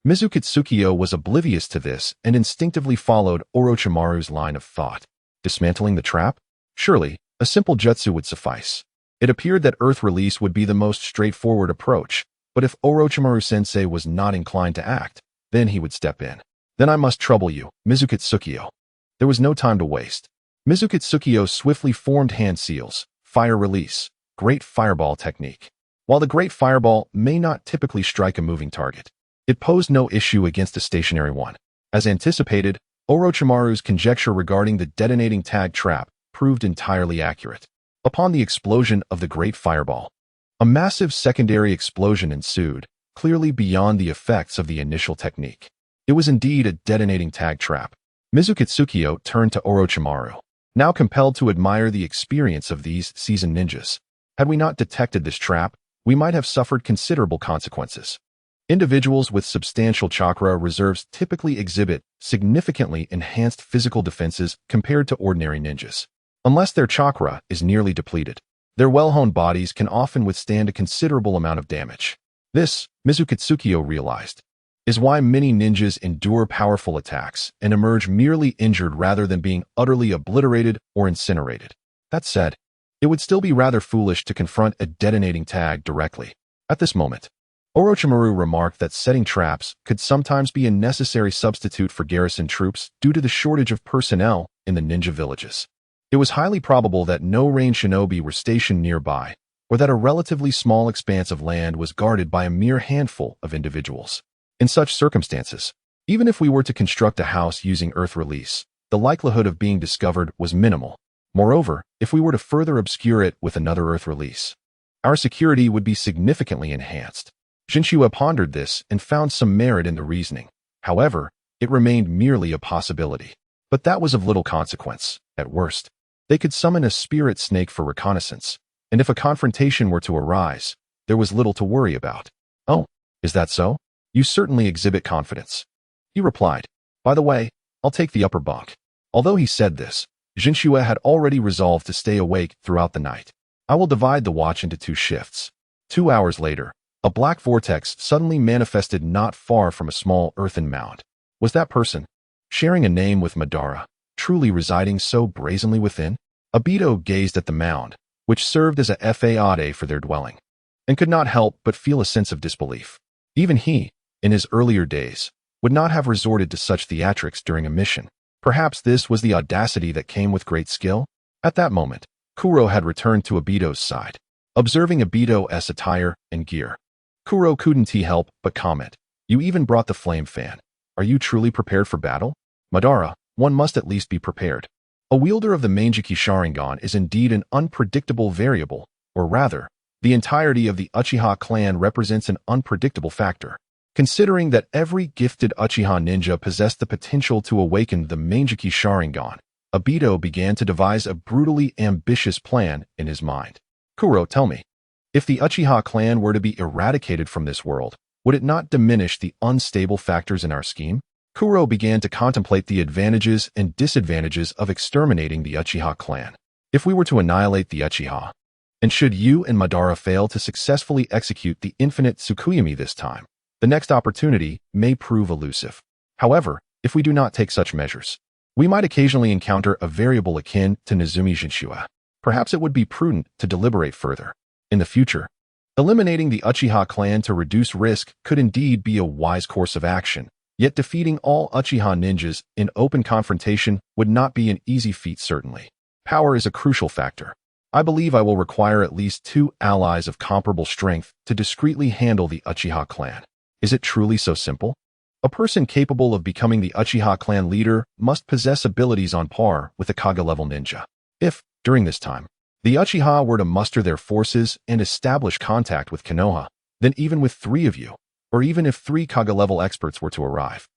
Mizukitsukiyo was oblivious to this and instinctively followed Orochimaru's line of thought. Dismantling the trap? Surely, a simple jutsu would suffice. It appeared that earth release would be the most straightforward approach, but if Orochimaru-sensei was not inclined to act, then he would step in. Then I must trouble you, Mizukitsukiyo. There was no time to waste. Mizukitsukiyo swiftly formed hand seals, fire release, great fireball technique. While the great fireball may not typically strike a moving target, it posed no issue against a stationary one. As anticipated, Orochimaru's conjecture regarding the detonating tag trap proved entirely accurate. Upon the explosion of the great fireball, a massive secondary explosion ensued, clearly beyond the effects of the initial technique. It was indeed a detonating tag trap. Mizukitsukiyo turned to Orochimaru, now compelled to admire the experience of these seasoned ninjas. Had we not detected this trap, we might have suffered considerable consequences. Individuals with substantial chakra reserves typically exhibit significantly enhanced physical defenses compared to ordinary ninjas. Unless their chakra is nearly depleted, their well-honed bodies can often withstand a considerable amount of damage. This, Mizukitsukiyo realized, is why many ninjas endure powerful attacks and emerge merely injured rather than being utterly obliterated or incinerated. That said, it would still be rather foolish to confront a detonating tag directly. At this moment, Orochimaru remarked that setting traps could sometimes be a necessary substitute for garrison troops due to the shortage of personnel in the ninja villages. It was highly probable that no range shinobi were stationed nearby, or that a relatively small expanse of land was guarded by a mere handful of individuals. In such circumstances, even if we were to construct a house using earth release, the likelihood of being discovered was minimal. Moreover, if we were to further obscure it with another earth release, our security would be significantly enhanced. Jinchua pondered this and found some merit in the reasoning. However, it remained merely a possibility. But that was of little consequence. At worst, they could summon a spirit snake for reconnaissance, and if a confrontation were to arise, there was little to worry about. Oh, is that so? You certainly exhibit confidence. He replied. By the way, I'll take the upper bunk. Although he said this, Jinchua had already resolved to stay awake throughout the night. I will divide the watch into 2 shifts. 2 hours later, a black vortex suddenly manifested not far from a small earthen mound. Was that person, sharing a name with Madara, truly residing so brazenly within? Obito gazed at the mound, which served as a faade for their dwelling, and could not help but feel a sense of disbelief. Even he, in his earlier days, would not have resorted to such theatrics during a mission. Perhaps this was the audacity that came with great skill? At that moment, Kuro had returned to Obito's side, observing Obito's attire and gear. Kuro couldn't help but comment, "You even brought the flame fan. Are you truly prepared for battle?" Madara, one must at least be prepared. A wielder of the Manjiki Sharingan is indeed an unpredictable variable, or rather, the entirety of the Uchiha clan represents an unpredictable factor. Considering that every gifted Uchiha ninja possessed the potential to awaken the Manjiki Sharingan, Obito began to devise a brutally ambitious plan in his mind. Kuro, tell me, if the Uchiha clan were to be eradicated from this world, would it not diminish the unstable factors in our scheme? Kuro began to contemplate the advantages and disadvantages of exterminating the Uchiha clan. If we were to annihilate the Uchiha, and should you and Madara fail to successfully execute the infinite Tsukuyomi this time, the next opportunity may prove elusive. However, if we do not take such measures, we might occasionally encounter a variable akin to Nezumi Jinchua. Perhaps it would be prudent to deliberate further. In the future, eliminating the Uchiha clan to reduce risk could indeed be a wise course of action, yet defeating all Uchiha ninjas in open confrontation would not be an easy feat certainly. Power is a crucial factor. I believe I will require at least 2 allies of comparable strength to discreetly handle the Uchiha clan. Is it truly so simple? A person capable of becoming the Uchiha clan leader must possess abilities on par with a Kage-level ninja. If, during this time, the Uchiha were to muster their forces and establish contact with Konoha, then even with 3 of you, or even if 3 Kage-level experts were to arrive,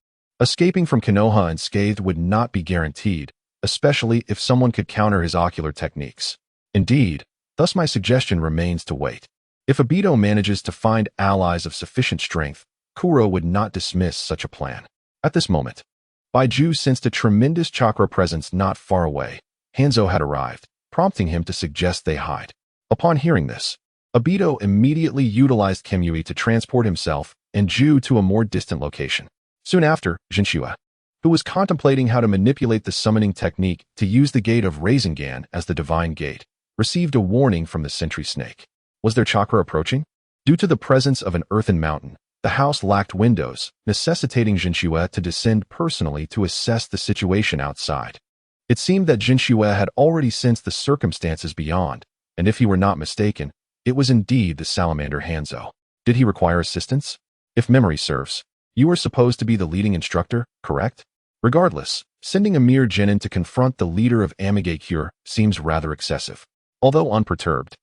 escaping from Konoha unscathed would not be guaranteed, especially if someone could counter his ocular techniques. Indeed, thus my suggestion remains to wait. If Obito manages to find allies of sufficient strength, Kuro would not dismiss such a plan. At this moment, Baiju sensed a tremendous chakra presence not far away. Hanzo had arrived, prompting him to suggest they hide. Upon hearing this, Obito immediately utilized Kamui to transport himself and Ju to a more distant location. Soon after, Jinchua, who was contemplating how to manipulate the summoning technique to use the gate of Rasengan as the divine gate, received a warning from the sentry snake. Was their chakra approaching? Due to the presence of an earthen mountain, the house lacked windows, necessitating Jinchua to descend personally to assess the situation outside. It seemed that Jinchua had already sensed the circumstances beyond, and if he were not mistaken, it was indeed the salamander Hanzo. Did he require assistance? If memory serves, you were supposed to be the leading instructor, correct? Regardless, sending a mere genin to confront the leader of Amigakure seems rather excessive. Although unperturbed,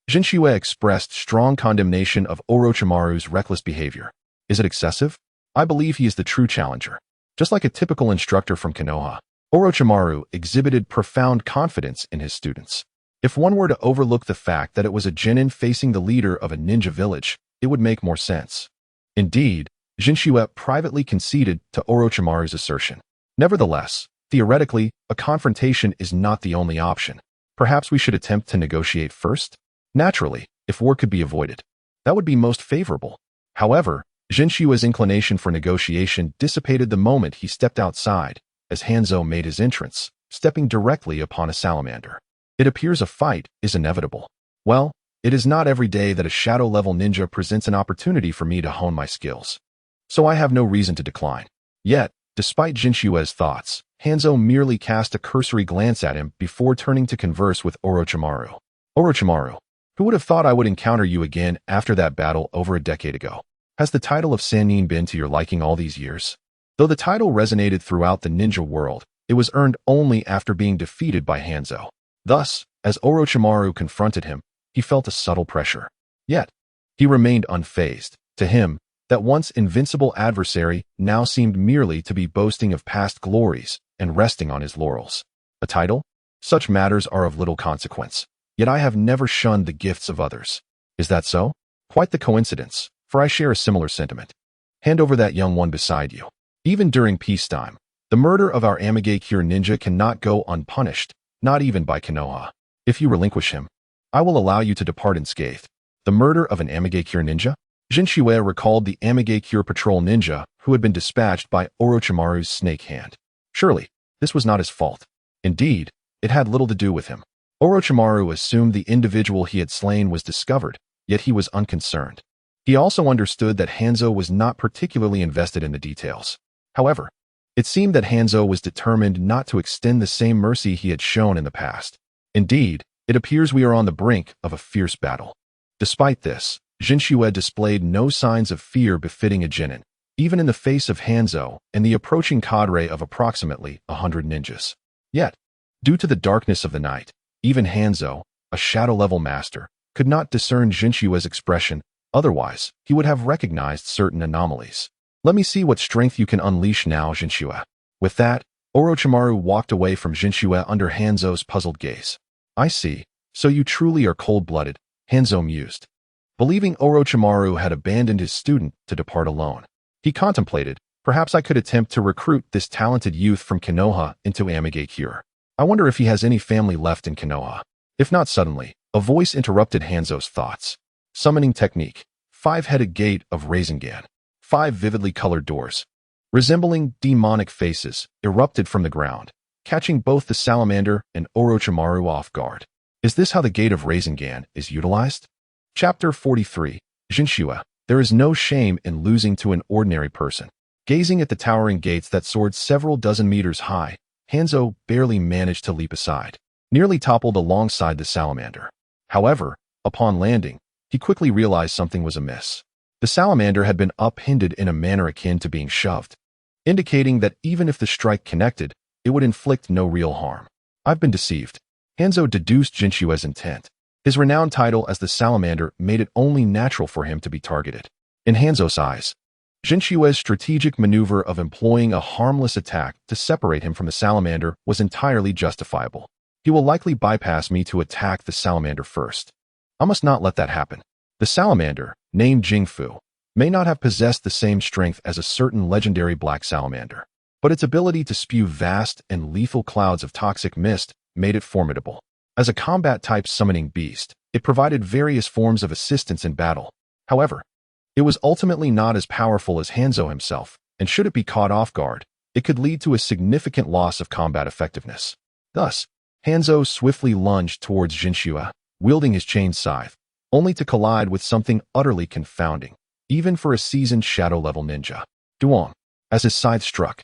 Jinchua expressed strong condemnation of Orochimaru's reckless behavior. Is it excessive? I believe he is the true challenger. Just like a typical instructor from Konoha, Orochimaru exhibited profound confidence in his students. If one were to overlook the fact that it was a genin facing the leader of a ninja village, it would make more sense. Indeed, Jinchua privately conceded to Orochimaru's assertion. Nevertheless, theoretically, a confrontation is not the only option. Perhaps we should attempt to negotiate first? Naturally, if war could be avoided, that would be most favorable. However, Jinshua's inclination for negotiation dissipated the moment he stepped outside, as Hanzo made his entrance, stepping directly upon a salamander. It appears a fight is inevitable. Well, it is not every day that a shadow-level ninja presents an opportunity for me to hone my skills. So I have no reason to decline. Yet, despite Jinshua's thoughts, Hanzo merely cast a cursory glance at him before turning to converse with Orochimaru. Orochimaru, who would have thought I would encounter you again after that battle over a decade ago? Has the title of Sannin been to your liking all these years? Though the title resonated throughout the ninja world, it was earned only after being defeated by Hanzo. Thus, as Orochimaru confronted him, he felt a subtle pressure. Yet, he remained unfazed. To him, that once invincible adversary now seemed merely to be boasting of past glories and resting on his laurels. A title? Such matters are of little consequence. Yet I have never shunned the gifts of others. Is that so? Quite the coincidence, for I share a similar sentiment. Hand over that young one beside you. Even during peacetime, the murder of our Amigakure ninja cannot go unpunished, not even by Konoha. If you relinquish him, I will allow you to depart unscathed. The murder of an Amigakure ninja? Jinchua recalled the Amigakure patrol ninja who had been dispatched by Orochimaru's snake hand. Surely, this was not his fault. Indeed, it had little to do with him. Orochimaru assumed the individual he had slain was discovered, yet he was unconcerned. He also understood that Hanzo was not particularly invested in the details. However, it seemed that Hanzo was determined not to extend the same mercy he had shown in the past. Indeed, it appears we are on the brink of a fierce battle. Despite this, Jinchua displayed no signs of fear befitting a genin, even in the face of Hanzo and the approaching cadre of approximately 100 ninjas. Yet, due to the darkness of the night, even Hanzo, a shadow-level master, could not discern Jinshua's expression, otherwise he would have recognized certain anomalies. Let me see what strength you can unleash now, Jinchua. With that, Orochimaru walked away from Jinchua under Hanzo's puzzled gaze. I see, so you truly are cold-blooded, Hanzo mused. Believing Orochimaru had abandoned his student to depart alone, he contemplated, perhaps I could attempt to recruit this talented youth from Konoha into Amigakure. I wonder if he has any family left in Konoha. If not suddenly, a voice interrupted Hanzo's thoughts. Summoning technique. 5-headed gate of Rasengan. 5 vividly colored doors, resembling demonic faces, erupted from the ground, catching both the salamander and Orochimaru off guard. Is this how the gate of Rasengan is utilized? Chapter 43. Jinchua. There is no shame in losing to an ordinary person. Gazing at the towering gates that soared several dozen meters high, Hanzo barely managed to leap aside, nearly toppled alongside the salamander. However, upon landing, he quickly realized something was amiss. The salamander had been upended in a manner akin to being shoved, indicating that even if the strike connected, it would inflict no real harm. I've been deceived. Hanzo deduced Jinshua's intent. His renowned title as the salamander made it only natural for him to be targeted. In Hanzo's eyes, Jinshua's strategic maneuver of employing a harmless attack to separate him from the salamander was entirely justifiable. He will likely bypass me to attack the salamander first. I must not let that happen. The salamander, named Jingfu, may not have possessed the same strength as a certain legendary black salamander, but its ability to spew vast and lethal clouds of toxic mist made it formidable. As a combat-type summoning beast, It provided various forms of assistance in battle. However, it was ultimately not as powerful as Hanzo himself, and should it be caught off guard, it could lead to a significant loss of combat effectiveness. Thus, Hanzo swiftly lunged towards Jinchua, wielding his chain scythe, only to collide with something utterly confounding, even for a seasoned shadow-level ninja. Duong. As his scythe struck,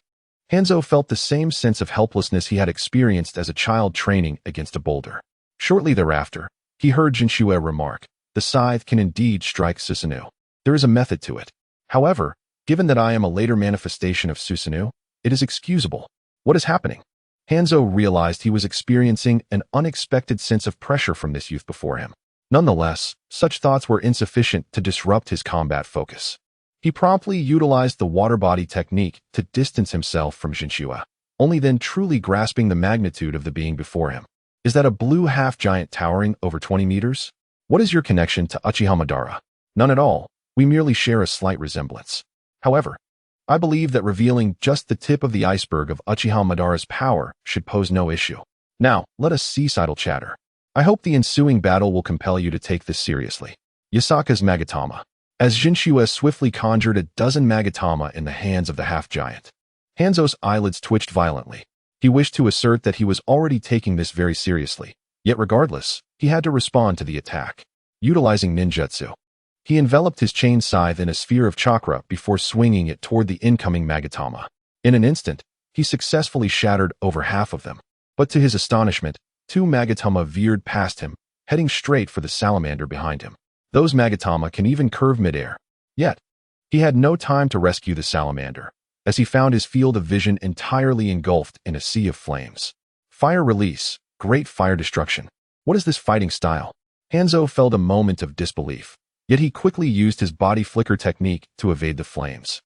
Hanzo felt the same sense of helplessness he had experienced as a child training against a boulder. Shortly thereafter, he heard Jinchua remark, "The scythe can indeed strike Susanoo. There is a method to it. However, given that I am a later manifestation of Susanoo, it is excusable." What is happening? Hanzo realized he was experiencing an unexpected sense of pressure from this youth before him. Nonetheless, such thoughts were insufficient to disrupt his combat focus. He promptly utilized the water body technique to distance himself from Jinchua, only then truly grasping the magnitude of the being before him. Is that a blue half-giant towering over 20 meters? What is your connection to Uchiha Madara? None at all. We merely share a slight resemblance. However, I believe that revealing just the tip of the iceberg of Uchiha Madara's power should pose no issue. Now, let us cease idle chatter. I hope the ensuing battle will compel you to take this seriously. Yasaka's Magatama. As Jinchua swiftly conjured a dozen Magatama in the hands of the half-giant, Hanzo's eyelids twitched violently. He wished to assert that he was already taking this very seriously, yet regardless, he had to respond to the attack. Utilizing ninjutsu, he enveloped his chain scythe in a sphere of chakra before swinging it toward the incoming Magatama. In an instant, he successfully shattered over half of them. But to his astonishment, two Magatama veered past him, heading straight for the salamander behind him. Those Magatama can even curve midair. Yet, he had no time to rescue the salamander, as he found his field of vision entirely engulfed in a sea of flames. Fire release, great fire destruction. What is this fighting style? Hanzo felt a moment of disbelief, yet he quickly used his body flicker technique to evade the flames,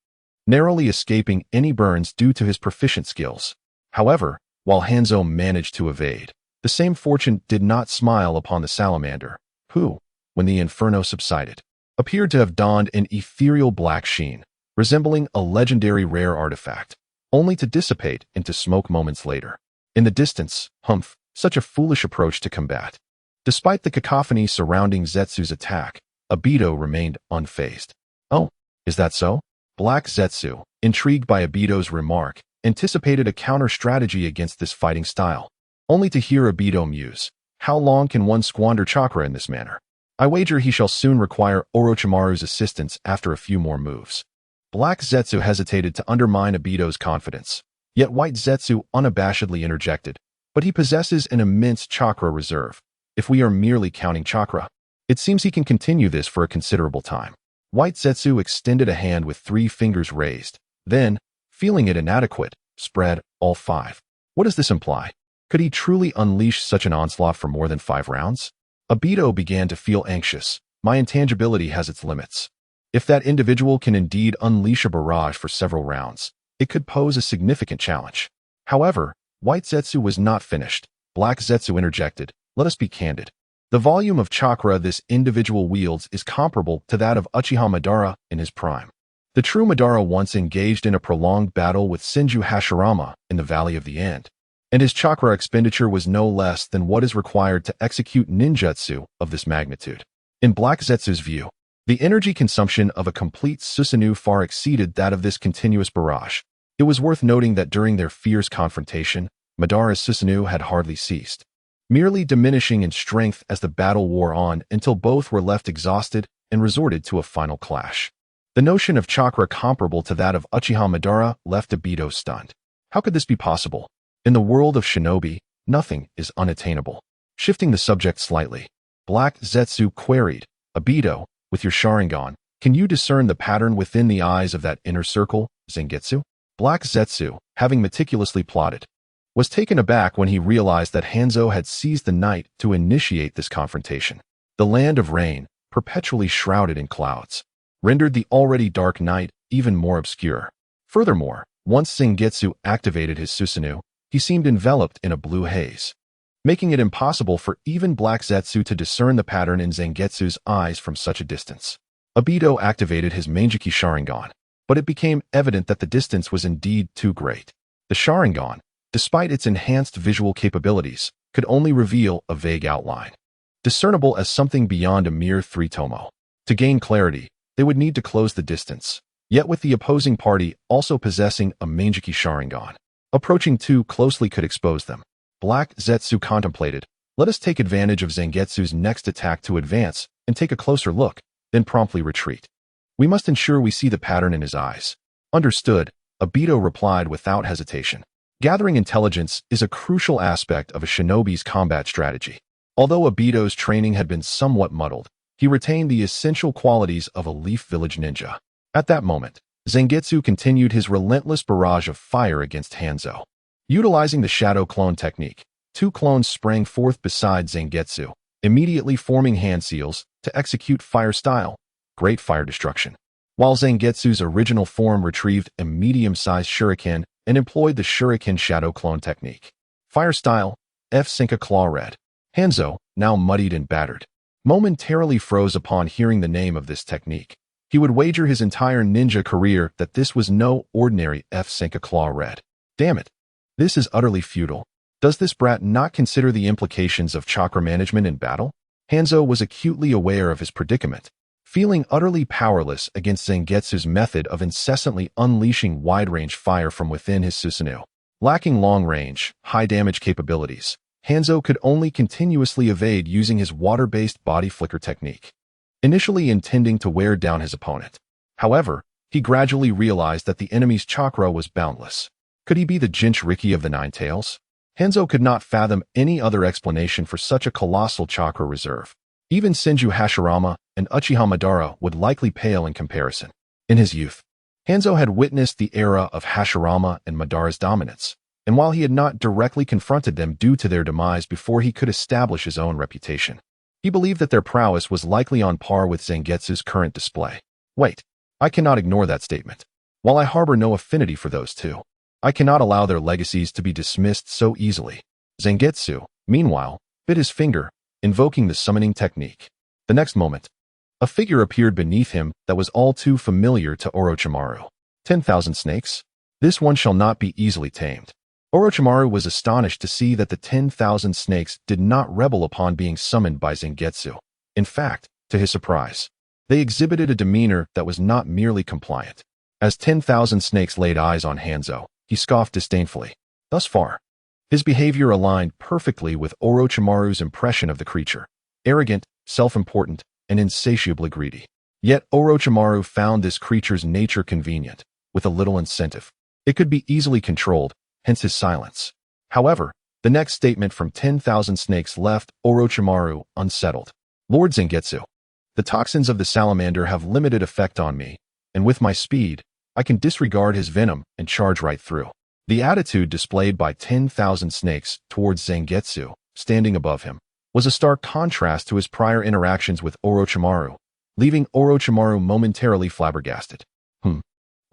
narrowly escaping any burns due to his proficient skills. However, while Hanzo managed to evade, the same fortune did not smile upon the salamander, who, when the inferno subsided, appeared to have donned an ethereal black sheen, resembling a legendary rare artifact, only to dissipate into smoke moments later. In the distance, humph, such a foolish approach to combat. Despite the cacophony surrounding Zetsu's attack, Obito remained unfazed. Oh, is that so? Black Zetsu, intrigued by Obito's remark, anticipated a counter-strategy against this fighting style, only to hear Obito muse, "How long can one squander chakra in this manner? I wager he shall soon require Orochimaru's assistance after a few more moves." Black Zetsu hesitated to undermine Obito's confidence, yet White Zetsu unabashedly interjected, "But he possesses an immense chakra reserve. If we are merely counting chakra, it seems he can continue this for a considerable time." White Zetsu extended a hand with 3 fingers raised, then, feeling it inadequate, spread all 5. What does this imply? Could he truly unleash such an onslaught for more than 5 rounds? Obito began to feel anxious. My intangibility has its limits. If that individual can indeed unleash a barrage for several rounds, it could pose a significant challenge. However, White Zetsu was not finished. Black Zetsu interjected, "Let us be candid. The volume of chakra this individual wields is comparable to that of Uchiha Madara in his prime. The true Madara once engaged in a prolonged battle with Senju Hashirama in the Valley of the End, and his chakra expenditure was no less than what is required to execute ninjutsu of this magnitude." In Black Zetsu's view, the energy consumption of a complete Susanoo far exceeded that of this continuous barrage. It was worth noting that during their fierce confrontation, Madara's Susanoo had hardly ceased, merely diminishing in strength as the battle wore on until both were left exhausted and resorted to a final clash. The notion of chakra comparable to that of Uchiha Madara left Obito stunned. How could this be possible? In the world of shinobi, nothing is unattainable. Shifting the subject slightly, Black Zetsu queried, "Obito, with your Sharingan, can you discern the pattern within the eyes of that inner circle, Zangetsu?" Black Zetsu, having meticulously plotted, was taken aback when he realized that Hanzo had seized the night to initiate this confrontation. The land of rain, perpetually shrouded in clouds, rendered the already dark night even more obscure. Furthermore, once Zangetsu activated his Susanoo, he seemed enveloped in a blue haze, making it impossible for even Black Zetsu to discern the pattern in Zangetsu's eyes from such a distance. Obito activated his Manjiki Sharingan, but it became evident that the distance was indeed too great. The Sharingan, despite its enhanced visual capabilities, could only reveal a vague outline. discernible as something beyond a mere 3-tomo. To gain clarity, they would need to close the distance, yet with the opposing party also possessing a Mangeki Sharingan. Approaching too closely could expose them. Black Zetsu contemplated, let us take advantage of Zangetsu's next attack to advance and take a closer look, then promptly retreat. We must ensure we see the pattern in his eyes. Understood, Obito replied without hesitation. Gathering intelligence is a crucial aspect of a shinobi's combat strategy. Although Obito's training had been somewhat muddled, he retained the essential qualities of a Leaf Village ninja. At that moment, Zangetsu continued his relentless barrage of fire against Hanzo. Utilizing the shadow clone technique, 2 clones sprang forth beside Zangetsu, immediately forming hand seals to execute fire style, great fire destruction. While Zangetsu's original form retrieved a medium-sized shuriken and employed the shuriken shadow clone technique. Fire style, F-Sinka Claw Red. Hanzo, now muddied and battered, momentarily froze upon hearing the name of this technique. He would wager his entire ninja career that this was no ordinary F-Sinka Claw Red. Damn it. This is utterly futile. Does this brat not consider the implications of chakra management in battle? Hanzo was acutely aware of his predicament, feeling utterly powerless against Zangetsu's method of incessantly unleashing wide-range fire from within his Susanoo. Lacking long-range, high-damage capabilities, Hanzo could only continuously evade using his water-based body flicker technique, initially intending to wear down his opponent. However, he gradually realized that the enemy's chakra was boundless. Could he be the Jinchuriki of the Nine Tails? Hanzo could not fathom any other explanation for such a colossal chakra reserve. Even Senju Hashirama and Uchiha Madara would likely pale in comparison. In his youth, Hanzo had witnessed the era of Hashirama and Madara's dominance, and while he had not directly confronted them due to their demise before he could establish his own reputation, he believed that their prowess was likely on par with Zangetsu's current display. Wait, I cannot ignore that statement. While I harbor no affinity for those two, I cannot allow their legacies to be dismissed so easily. Zangetsu, meanwhile, bit his finger, invoking the summoning technique. The next moment, a figure appeared beneath him that was all too familiar to Orochimaru. 10,000 snakes? This one shall not be easily tamed. Orochimaru was astonished to see that the 10,000 snakes did not rebel upon being summoned by Zangetsu. In fact, to his surprise, they exhibited a demeanor that was not merely compliant. As 10,000 snakes laid eyes on Hanzo, he scoffed disdainfully. Thus far, his behavior aligned perfectly with Orochimaru's impression of the creature: arrogant, self-important, and insatiably greedy. Yet Orochimaru found this creature's nature convenient, with a little incentive. It could be easily controlled, hence his silence. However, the next statement from 10,000 snakes left Orochimaru unsettled. Lord Zangetsu, the toxins of the salamander have limited effect on me, and with my speed, I can disregard his venom and charge right through. The attitude displayed by 10,000 snakes towards Zangetsu, standing above him, was a stark contrast to his prior interactions with Orochimaru, leaving Orochimaru momentarily flabbergasted.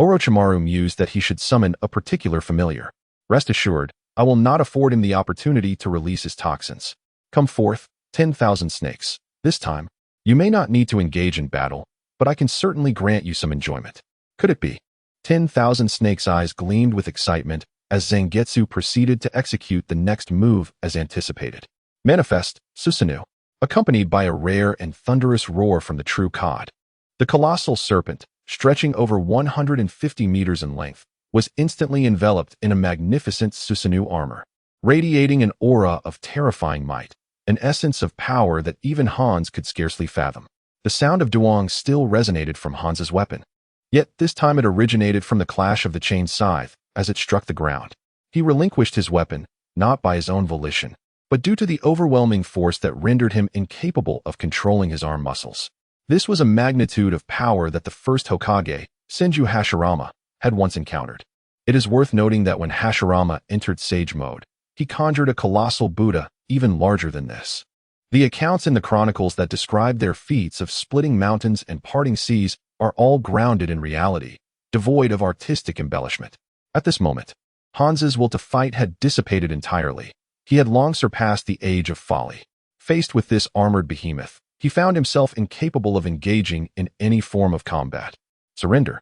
Orochimaru mused that he should summon a particular familiar. Rest assured, I will not afford him the opportunity to release his toxins. Come forth, 10,000 snakes. This time, you may not need to engage in battle, but I can certainly grant you some enjoyment. Could it be? 10,000 snakes' eyes gleamed with excitement as Zangetsu proceeded to execute the next move as anticipated. Manifest, Susanoo, accompanied by a rare and thunderous roar from the true cod. The colossal serpent, stretching over 150 meters in length, was instantly enveloped in a magnificent Susanoo armor, radiating an aura of terrifying might, an essence of power that even Hans could scarcely fathom. The sound of duong still resonated from Hans's weapon. Yet this time it originated from the clash of the chain scythe as it struck the ground. He relinquished his weapon, not by his own volition, but due to the overwhelming force that rendered him incapable of controlling his arm muscles. This was a magnitude of power that the first Hokage, Senju Hashirama, had once encountered. It is worth noting that when Hashirama entered Sage Mode, he conjured a colossal Buddha even larger than this. The accounts in the chronicles that describe their feats of splitting mountains and parting seas are all grounded in reality, devoid of artistic embellishment. At this moment, Hans's will to fight had dissipated entirely. He had long surpassed the age of folly. Faced with this armored behemoth, he found himself incapable of engaging in any form of combat. Surrender.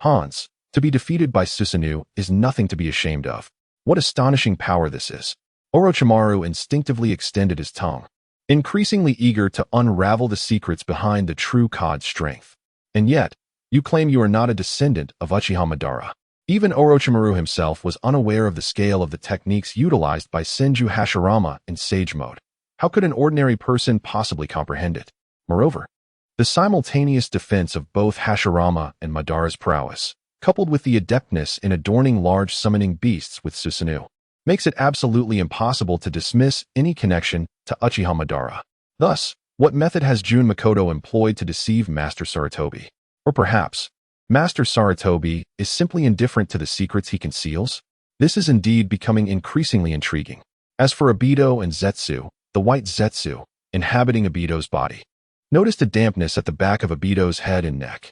Hans, to be defeated by Susanoo is nothing to be ashamed of. What astonishing power this is. Orochimaru instinctively extended his tongue. increasingly eager to unravel the secrets behind the true Kod's strength. And yet, you claim you are not a descendant of Uchiha Madara. Even Orochimaru himself was unaware of the scale of the techniques utilized by Senju Hashirama in Sage Mode. How could an ordinary person possibly comprehend it? Moreover, the simultaneous defense of both Hashirama and Madara's prowess, coupled with the adeptness in adorning large summoning beasts with Susanoo, makes it absolutely impossible to dismiss any connection to Uchiha Madara. Thus, what method has Jun Makoto employed to deceive Master Sarutobi? Or perhaps, Master Sarutobi is simply indifferent to the secrets he conceals? This is indeed becoming increasingly intriguing. As for Obito and Zetsu, the white Zetsu, inhabiting Obito's body. Notice the dampness at the back of Obito's head and neck.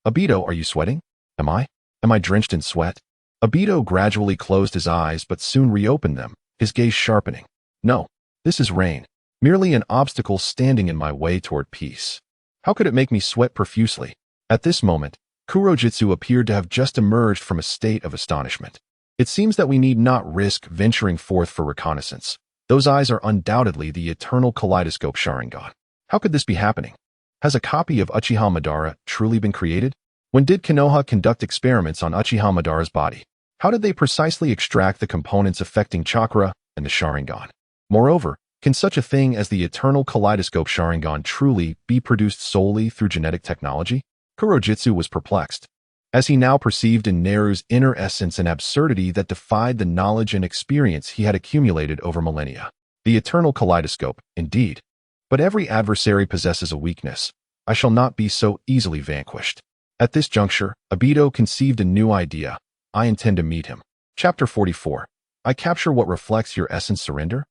Obito, are you sweating? Am I drenched in sweat? Obito gradually closed his eyes but soon reopened them, his gaze sharpening. No, this is rain. Merely an obstacle standing in my way toward peace. How could it make me sweat profusely? At this moment, Kurojitsu appeared to have just emerged from a state of astonishment. It seems that we need not risk venturing forth for reconnaissance. Those eyes are undoubtedly the eternal kaleidoscope Sharingan. How could this be happening? Has a copy of Uchiha Madara truly been created? When did Konoha conduct experiments on Uchiha Madara's body? How did they precisely extract the components affecting chakra and the Sharingan? Moreover, can such a thing as the eternal kaleidoscope Sharingan truly be produced solely through genetic technology? Kurojitsu was perplexed, as he now perceived in Neru's inner essence an absurdity that defied the knowledge and experience he had accumulated over millennia. The eternal kaleidoscope, indeed. But every adversary possesses a weakness. I shall not be so easily vanquished. At this juncture, Obito conceived a new idea. I intend to meet him. Chapter 44. I capture what reflects your essence surrender?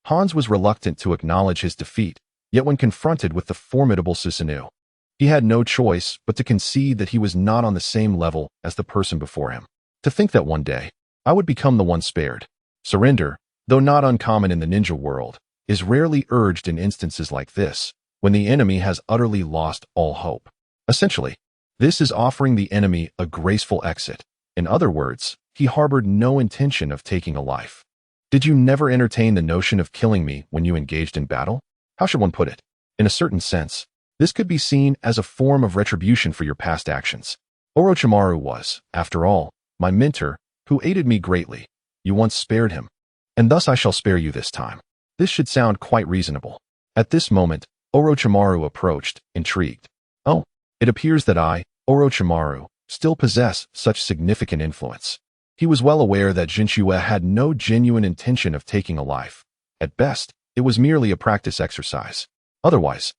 Hans was reluctant to acknowledge his defeat, yet when confronted with the formidable Susanoo, he had no choice but to concede that he was not on the same level as the person before him. To think that one day, I would become the one spared. Surrender, though not uncommon in the ninja world, is rarely urged in instances like this, when the enemy has utterly lost all hope. Essentially, this is offering the enemy a graceful exit. In other words, he harbored no intention of taking a life. Did you never entertain the notion of killing me when you engaged in battle? How should one put it? In a certain sense, this could be seen as a form of retribution for your past actions. Orochimaru was, after all, my mentor, who aided me greatly. You once spared him, and thus I shall spare you this time. This should sound quite reasonable. At this moment, Orochimaru approached, intrigued. Oh, it appears that I, Orochimaru, still possess such significant influence. He was well aware that Jinchua had no genuine intention of taking a life. At best, it was merely a practice exercise. Otherwise,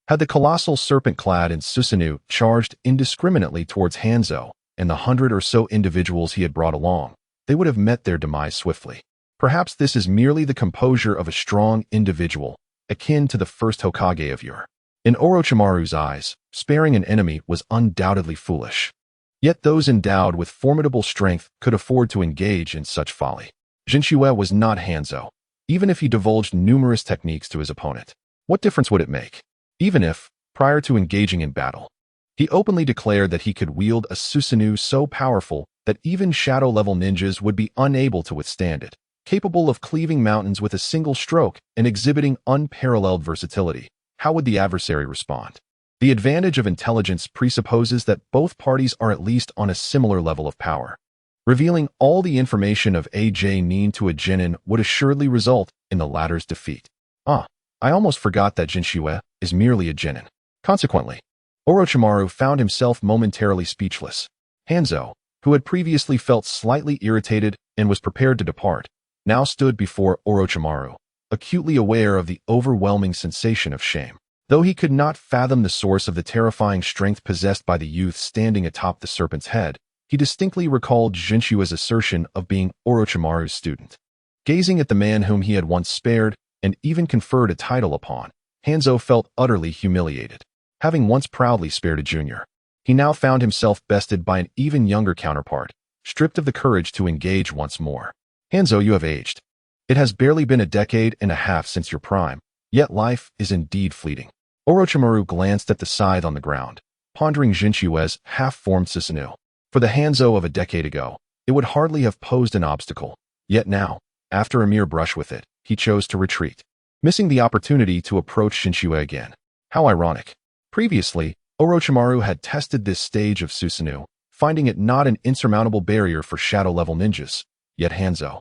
had the colossal serpent clad in Susanoo charged indiscriminately towards Hanzo and the 100 or so individuals he had brought along, they would have met their demise swiftly. Perhaps this is merely the composure of a strong individual, akin to the first Hokage of yore. In Orochimaru's eyes, sparing an enemy was undoubtedly foolish. Yet those endowed with formidable strength could afford to engage in such folly. Jinchua was not Hanzo, even if he divulged numerous techniques to his opponent. What difference would it make? Even if, prior to engaging in battle, he openly declared that he could wield a Susanoo so powerful that even shadow-level ninjas would be unable to withstand it, capable of cleaving mountains with a single stroke and exhibiting unparalleled versatility, how would the adversary respond? The advantage of intelligence presupposes that both parties are at least on a similar level of power. Revealing all the information of a Genin to a Genin would assuredly result in the latter's defeat. I almost forgot that Jinchua is merely a Genin. Consequently, Orochimaru found himself momentarily speechless. Hanzo, who had previously felt slightly irritated and was prepared to depart, now stood before Orochimaru, acutely aware of the overwhelming sensation of shame. Though he could not fathom the source of the terrifying strength possessed by the youth standing atop the serpent's head, he distinctly recalled Jinchua's assertion of being Orochimaru's student. Gazing at the man whom he had once spared and even conferred a title upon, Hanzo felt utterly humiliated. Having once proudly spared a junior, he now found himself bested by an even younger counterpart, stripped of the courage to engage once more. Hanzo, you have aged. It has barely been a decade and a half since your prime, yet life is indeed fleeting. Orochimaru glanced at the scythe on the ground, pondering Jinchua's half-formed Susanoo. For the Hanzo of a decade ago, it would hardly have posed an obstacle. Yet now, after a mere brush with it, he chose to retreat. missing the opportunity to approach Shinshue again. How ironic. Previously, Orochimaru had tested this stage of Susanoo, finding it not an insurmountable barrier for shadow-level ninjas, yet Hanzo,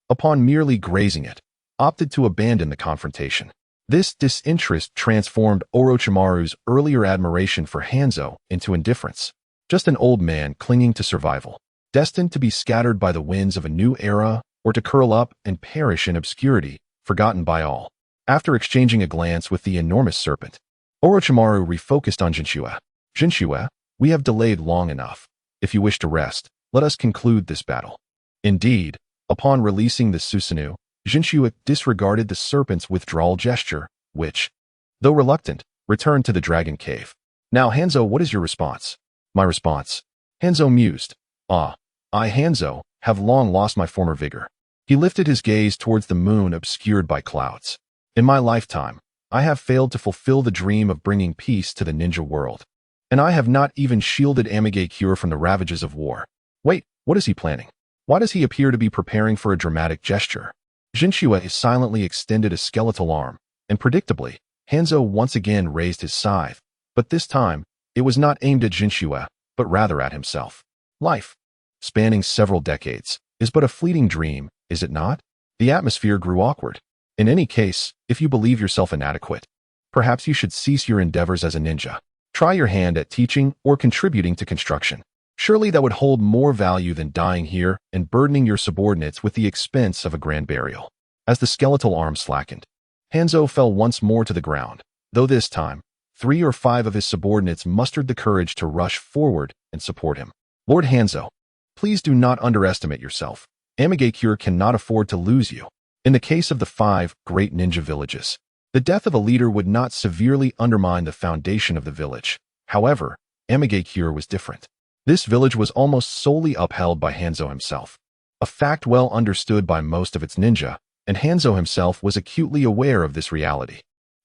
upon merely grazing it, opted to abandon the confrontation. This disinterest transformed Orochimaru's earlier admiration for Hanzo into indifference. Just an old man clinging to survival, destined to be scattered by the winds of a new era or to curl up and perish in obscurity, forgotten by all. After exchanging a glance with the enormous serpent, Orochimaru refocused on Shinshue. Shinshue, we have delayed long enough. If you wish to rest, let us conclude this battle. Indeed, upon releasing the Susanoo, Shinshue disregarded the serpent's withdrawal gesture, which, though reluctant, returned to the dragon cave. Now, Hanzo, what is your response? My response. Hanzo mused. I, Hanzo, have long lost my former vigor. He lifted his gaze towards the moon obscured by clouds. In my lifetime, I have failed to fulfill the dream of bringing peace to the ninja world. And I have not even shielded Amigakure from the ravages of war. Wait, what is he planning? Why does he appear to be preparing for a dramatic gesture? Shinshue silently extended a skeletal arm, and predictably, Hanzo once again raised his scythe, but this time, it was not aimed at Shinshue, but rather at himself. Life, spanning several decades, is but a fleeting dream, is it not? The atmosphere grew awkward. In any case, if you believe yourself inadequate, perhaps you should cease your endeavors as a ninja. Try your hand at teaching or contributing to construction. Surely that would hold more value than dying here and burdening your subordinates with the expense of a grand burial. As the skeletal arm slackened, Hanzo fell once more to the ground, though this time, 3 or 5 of his subordinates mustered the courage to rush forward and support him. Lord Hanzo, please do not underestimate yourself. Amigakure cannot afford to lose you. In the case of the 5 great ninja villages, the death of a leader would not severely undermine the foundation of the village. However, Amigakure was different. This village was almost solely upheld by Hanzo himself, a fact well understood by most of its ninja, and Hanzo himself was acutely aware of this reality.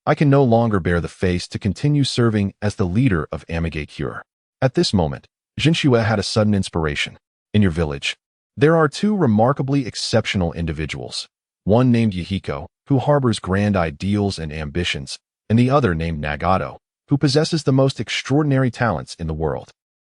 I can no longer bear the face to continue serving as the leader of Amigakure. At this moment, Shinshue had a sudden inspiration. In your village, there are 2 remarkably exceptional individuals, one named Yahiko, who harbors grand ideals and ambitions, and the other named Nagato, who possesses the most extraordinary talents in the world.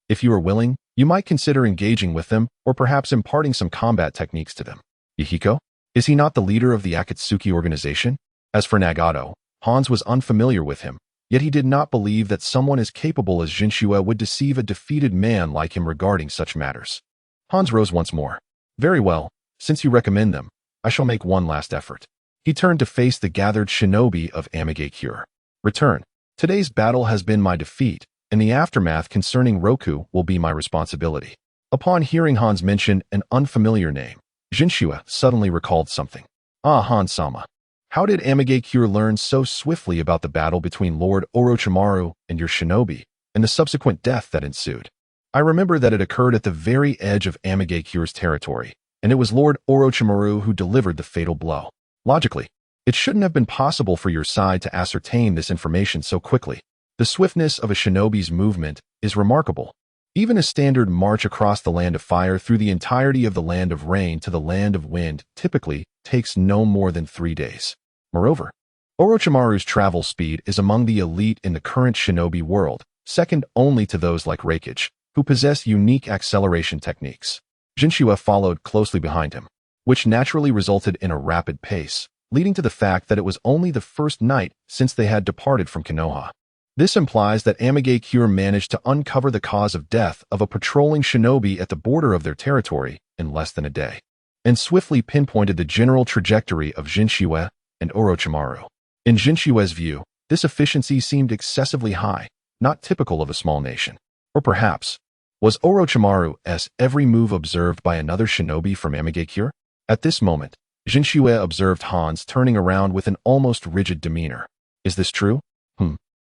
If you are willing, you might consider engaging with them or perhaps imparting some combat techniques to them. Yahiko? Is he not the leader of the Akatsuki organization? As for Nagato, Hans was unfamiliar with him, yet he did not believe that someone as capable as Shinshue would deceive a defeated man like him regarding such matters. Hans rose once more. Very well, since you recommend them, I shall make one last effort. He turned to face the gathered shinobi of Amigakure. Return. Today's battle has been my defeat, and the aftermath concerning Roku will be my responsibility. Upon hearing Hans mention an unfamiliar name, Shinshue suddenly recalled something. Ah, Hans-sama. How did Amigakure learn so swiftly about the battle between Lord Orochimaru and your shinobi, and the subsequent death that ensued? I remember that it occurred at the very edge of Amigakure's territory, and it was Lord Orochimaru who delivered the fatal blow. Logically, it shouldn't have been possible for your side to ascertain this information so quickly. The swiftness of a shinobi's movement is remarkable. Even a standard march across the land of fire through the entirety of the land of rain to the land of wind typically takes no more than 3 days. Moreover, Orochimaru's travel speed is among the elite in the current shinobi world, second only to those like Raikage, who possess unique acceleration techniques. Shinshue followed closely behind him, which naturally resulted in a rapid pace, leading to the fact that it was only the first night since they had departed from Konoha. This implies that Amigakure managed to uncover the cause of death of a patrolling shinobi at the border of their territory in less than a day, and swiftly pinpointed the general trajectory of Shinshue and Orochimaru. In Jinshue's view, this efficiency seemed excessively high, not typical of a small nation. Or perhaps, was Orochimaru's every move observed by another shinobi from Amigakure? At this moment, Shinshue observed Hans turning around with an almost rigid demeanor. Is this true?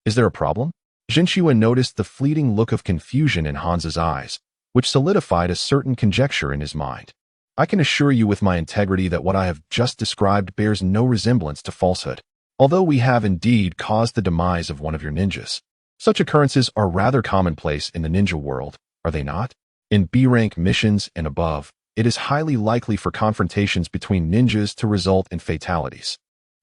Is there a problem? Shinshue noticed the fleeting look of confusion in Hans's eyes, which solidified a certain conjecture in his mind. I can assure you with my integrity that what I have just described bears no resemblance to falsehood. Although we have indeed caused the demise of one of your ninjas, such occurrences are rather commonplace in the ninja world, are they not? In B-rank missions and above, it is highly likely for confrontations between ninjas to result in fatalities.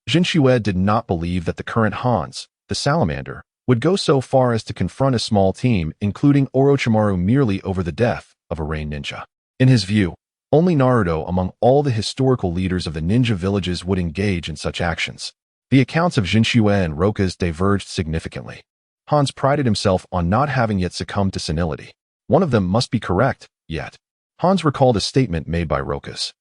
Jinchue did not believe that the current Hans, the salamander, would go so far as to confront a small team, including Orochimaru, merely over the death of a rain ninja. In his view, only Naruto among all the historical leaders of the ninja villages would engage in such actions. The accounts of Jinchue and Roka's diverged significantly. Hans prided himself on not having yet succumbed to senility. One of them must be correct, yet. Hans recalled a statement made by Rokas,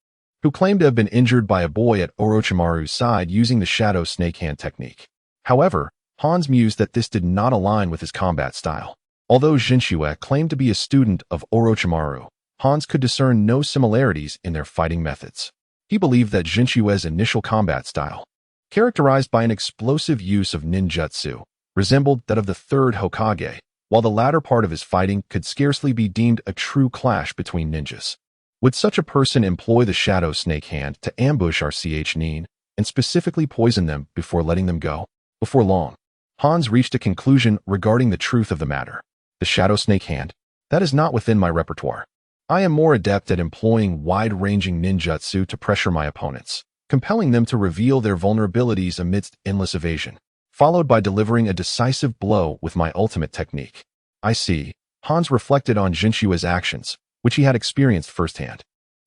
who claimed to have been injured by a boy at Orochimaru's side using the shadow snake hand technique. However, Hans mused that this did not align with his combat style. Although Jinchue claimed to be a student of Orochimaru, Hans could discern no similarities in their fighting methods. He believed that Jinshue's initial combat style, characterized by an explosive use of ninjutsu, resembled that of the third Hokage, while the latter part of his fighting could scarcely be deemed a true clash between ninjas. Would such a person employ the shadow snake hand to ambush our nin, and specifically poison them before letting them go? Before long, Hans reached a conclusion regarding the truth of the matter. The shadow snake hand? That is not within my repertoire. I am more adept at employing wide-ranging ninjutsu to pressure my opponents, compelling them to reveal their vulnerabilities amidst endless evasion, followed by delivering a decisive blow with my ultimate technique. I see. Hans reflected on Jinshue's actions, which he had experienced firsthand.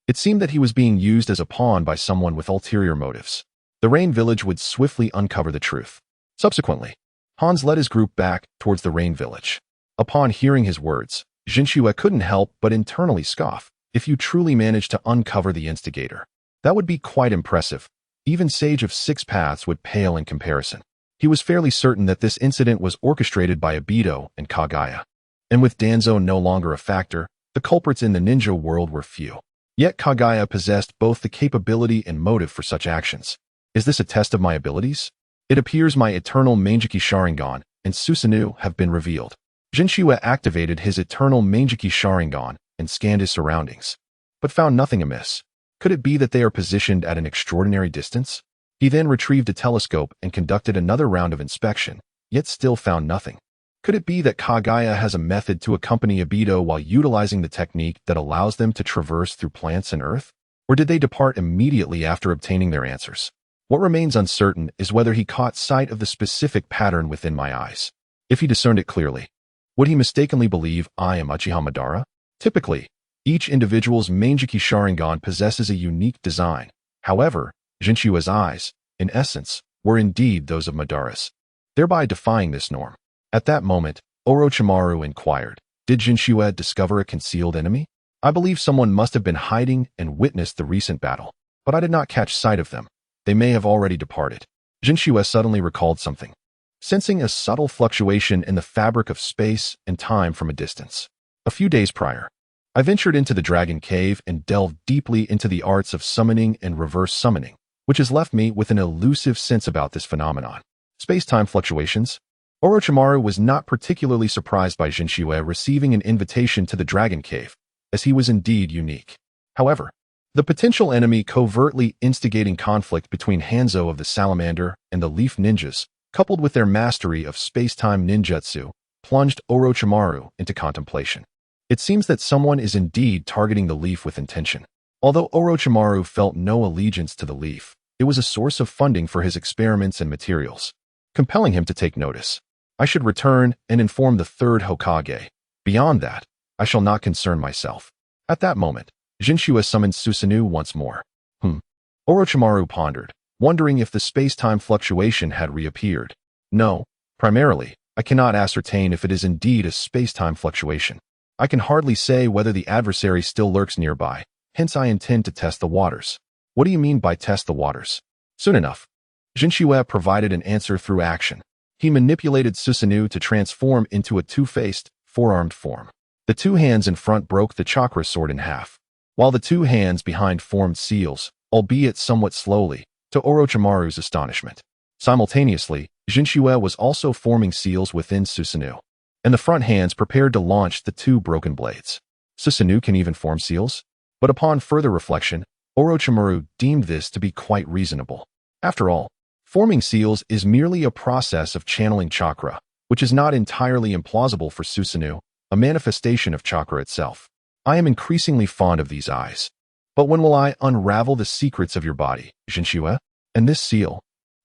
It seemed that he was being used as a pawn by someone with ulterior motives. The Rain Village would swiftly uncover the truth. Subsequently, Hans led his group back towards the Rain Village. Upon hearing his words, Jinchue couldn't help but internally scoff. If you truly managed to uncover the instigator, that would be quite impressive. Even Sage of Six Paths would pale in comparison. He was fairly certain that this incident was orchestrated by Obito and Kaguya. And with Danzo no longer a factor, the culprits in the ninja world were few. Yet Kaguya possessed both the capability and motive for such actions. Is this a test of my abilities? It appears my eternal Manjiki Sharingan and Susanoo have been revealed. Jinchue activated his eternal Manjiki Sharingan and scanned his surroundings, but found nothing amiss. Could it be that they are positioned at an extraordinary distance? He then retrieved a telescope and conducted another round of inspection, yet still found nothing. Could it be that Kaguya has a method to accompany Obito while utilizing the technique that allows them to traverse through plants and earth? Or did they depart immediately after obtaining their answers? What remains uncertain is whether he caught sight of the specific pattern within my eyes. If he discerned it clearly, would he mistakenly believe I am Uchiha Madara? Typically, each individual's Manjiki Sharingan possesses a unique design. However, Jinshue's eyes, in essence, were indeed those of Madara's, thereby defying this norm. At that moment, Orochimaru inquired, did Jinchue discover a concealed enemy? I believe someone must have been hiding and witnessed the recent battle, but I did not catch sight of them. They may have already departed. Jinchue suddenly recalled something, sensing a subtle fluctuation in the fabric of space and time from a distance. A few days prior, I ventured into the Dragon Cave and delved deeply into the arts of summoning and reverse summoning, which has left me with an elusive sense about this phenomenon. Space-time fluctuations. Orochimaru was not particularly surprised by Jinchue receiving an invitation to the Dragon Cave, as he was indeed unique. However, the potential enemy covertly instigating conflict between Hanzo of the Salamander and the Leaf Ninjas, coupled with their mastery of space-time ninjutsu, plunged Orochimaru into contemplation. It seems that someone is indeed targeting the leaf with intention. Although Orochimaru felt no allegiance to the leaf, it was a source of funding for his experiments and materials, compelling him to take notice. I should return and inform the third Hokage. Beyond that, I shall not concern myself. At that moment, Jinchue summoned Susanoo once more. Orochimaru pondered, wondering if the space-time fluctuation had reappeared. No, primarily, I cannot ascertain if it is indeed a space-time fluctuation. I can hardly say whether the adversary still lurks nearby, hence I intend to test the waters. What do you mean by test the waters? Soon enough, Jinchue provided an answer through action. He manipulated Susanoo to transform into a two-faced, four-armed form. The two hands in front broke the chakra sword in half, while the two hands behind formed seals, albeit somewhat slowly, to Orochimaru's astonishment. Simultaneously, Jinchue was also forming seals within Susanoo, and the front hands prepared to launch the two broken blades. Susanoo can even form seals? But upon further reflection, Orochimaru deemed this to be quite reasonable. After all, forming seals is merely a process of channeling chakra, which is not entirely implausible for Susanoo, a manifestation of chakra itself. I am increasingly fond of these eyes. But when will I unravel the secrets of your body, Jinchue? And this seal?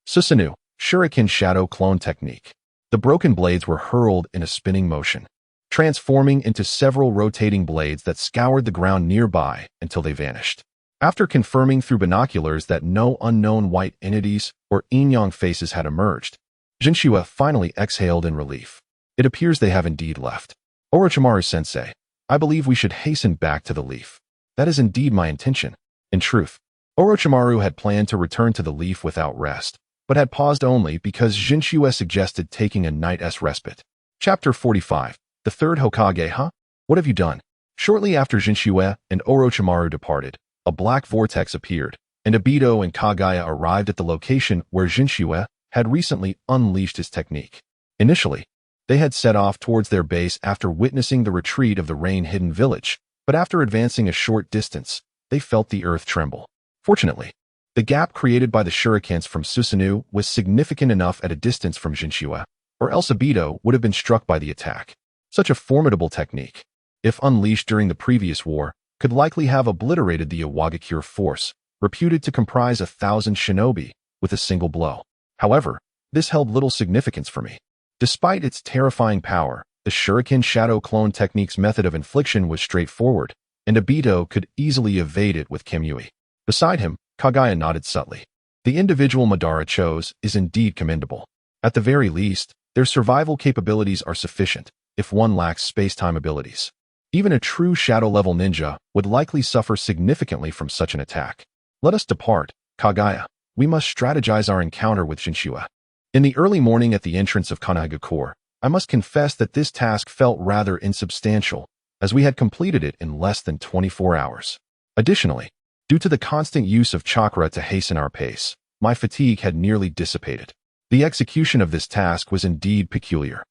Susanoo, Shuriken Shadow Clone Technique. The broken blades were hurled in a spinning motion, transforming into several rotating blades that scoured the ground nearby until they vanished. After confirming through binoculars that no unknown white entities or yin-yang faces had emerged, Jinchua finally exhaled in relief. It appears they have indeed left. Orochimaru-sensei, I believe we should hasten back to the leaf. That is indeed my intention. In truth, Orochimaru had planned to return to the leaf without rest, but had paused only because Jinchua suggested taking a night's respite. Chapter 45. The third Hokage, huh? What have you done? Shortly after Jinchua and Orochimaru departed, a black vortex appeared, and Obito and Kaguya arrived at the location where Jinchua had recently unleashed his technique. Initially, they had set off towards their base after witnessing the retreat of the rain-hidden village, but after advancing a short distance, they felt the earth tremble. Fortunately, the gap created by the shurikens from Susanoo was significant enough at a distance from Jinchua, or else Obito would have been struck by the attack. Such a formidable technique, if unleashed during the previous war, could likely have obliterated the Awakens force, reputed to comprise 1,000 shinobi, with a single blow. However, this held little significance for me. Despite its terrifying power, the Shuriken Shadow Clone Technique's method of infliction was straightforward, and Obito could easily evade it with Kamui. Beside him, Kaguya nodded subtly. The individual Madara chose is indeed commendable. At the very least, their survival capabilities are sufficient, if one lacks space-time abilities. Even a true shadow-level ninja would likely suffer significantly from such an attack. Let us depart, Kaguya. We must strategize our encounter with Jinchua. In the early morning at the entrance of Konohagakure, I must confess that this task felt rather insubstantial, as we had completed it in less than 24 hours. Additionally, due to the constant use of chakra to hasten our pace, my fatigue had nearly dissipated. The execution of this task was indeed peculiar.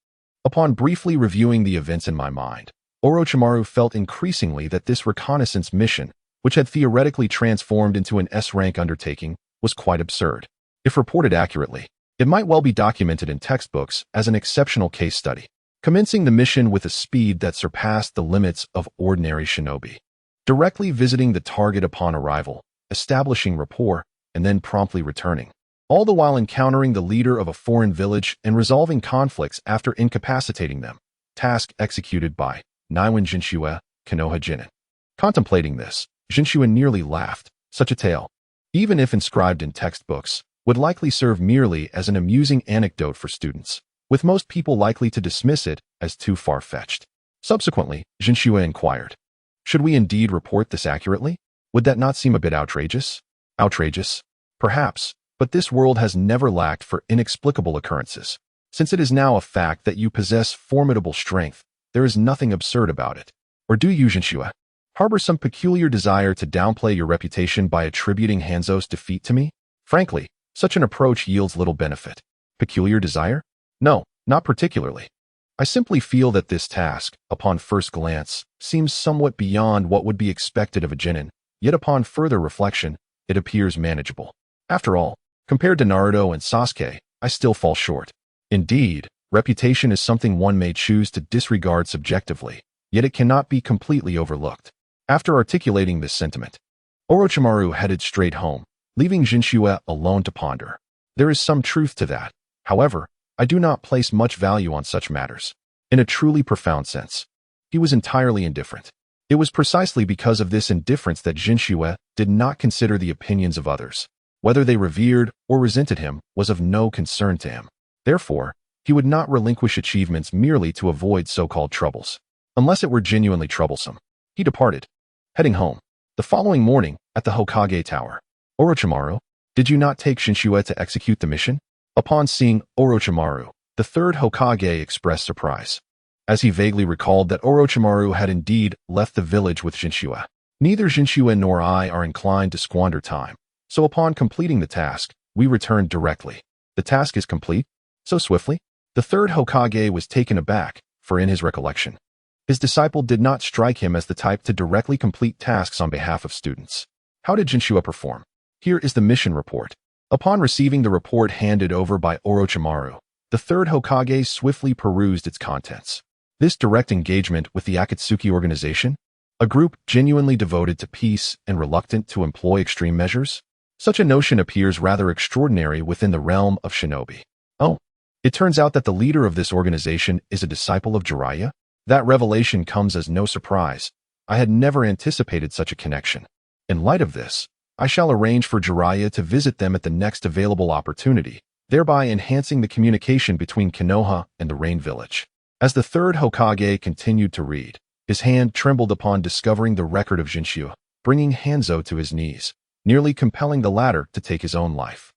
Upon briefly reviewing the events in my mind, Orochimaru felt increasingly that this reconnaissance mission, which had theoretically transformed into an S-rank undertaking, was quite absurd. If reported accurately, it might well be documented in textbooks as an exceptional case study, commencing the mission with a speed that surpassed the limits of ordinary shinobi. Directly visiting the target upon arrival, establishing rapport, and then promptly returning, all the while encountering the leader of a foreign village and resolving conflicts after incapacitating them. Task executed by Naiwan Jinchua, Konoha Jinin. Contemplating this, Jinchua nearly laughed. Such a tale, even if inscribed in textbooks, would likely serve merely as an amusing anecdote for students, with most people likely to dismiss it as too far-fetched. Subsequently, Jinchua inquired, should we indeed report this accurately? Would that not seem a bit outrageous? Outrageous? Perhaps, but this world has never lacked for inexplicable occurrences. Since it is now a fact that you possess formidable strength, there is nothing absurd about it. Or do you, Jinchua, harbor some peculiar desire to downplay your reputation by attributing Hanzo's defeat to me? Frankly, such an approach yields little benefit. Peculiar desire? No, not particularly. I simply feel that this task, upon first glance, seems somewhat beyond what would be expected of a genin, yet upon further reflection, it appears manageable. After all, compared to Naruto and Sasuke, I still fall short. Indeed, reputation is something one may choose to disregard subjectively, yet it cannot be completely overlooked. After articulating this sentiment, Orochimaru headed straight home, leaving Jinchua alone to ponder. There is some truth to that. However, I do not place much value on such matters. In a truly profound sense, he was entirely indifferent. It was precisely because of this indifference that Jinchua did not consider the opinions of others. Whether they revered or resented him was of no concern to him. Therefore, he would not relinquish achievements merely to avoid so-called troubles. Unless it were genuinely troublesome. He departed, heading home. The following morning, at the Hokage Tower, Orochimaru, did you not take Jinchua to execute the mission? Upon seeing Orochimaru, the third Hokage expressed surprise, as he vaguely recalled that Orochimaru had indeed left the village with Jinchua. Neither Jinchua nor I are inclined to squander time, so upon completing the task, we returned directly. The task is complete? So swiftly? The third Hokage was taken aback, for in his recollection, his disciple did not strike him as the type to directly complete tasks on behalf of students. How did Jinchua perform? Here is the mission report. Upon receiving the report handed over by Orochimaru, the third Hokage swiftly perused its contents. This direct engagement with the Akatsuki organization, a group genuinely devoted to peace and reluctant to employ extreme measures, Such a notion appears rather extraordinary within the realm of shinobi. Oh, it turns out that the leader of this organization is a disciple of Jiraiya? That revelation comes as no surprise. I had never anticipated such a connection. In light of this, I shall arrange for Jiraiya to visit them at the next available opportunity, thereby enhancing the communication between Konoha and the Rain Village. As the third Hokage continued to read, his hand trembled upon discovering the record of Jinchua, bringing Hanzo to his knees, nearly compelling the latter to take his own life.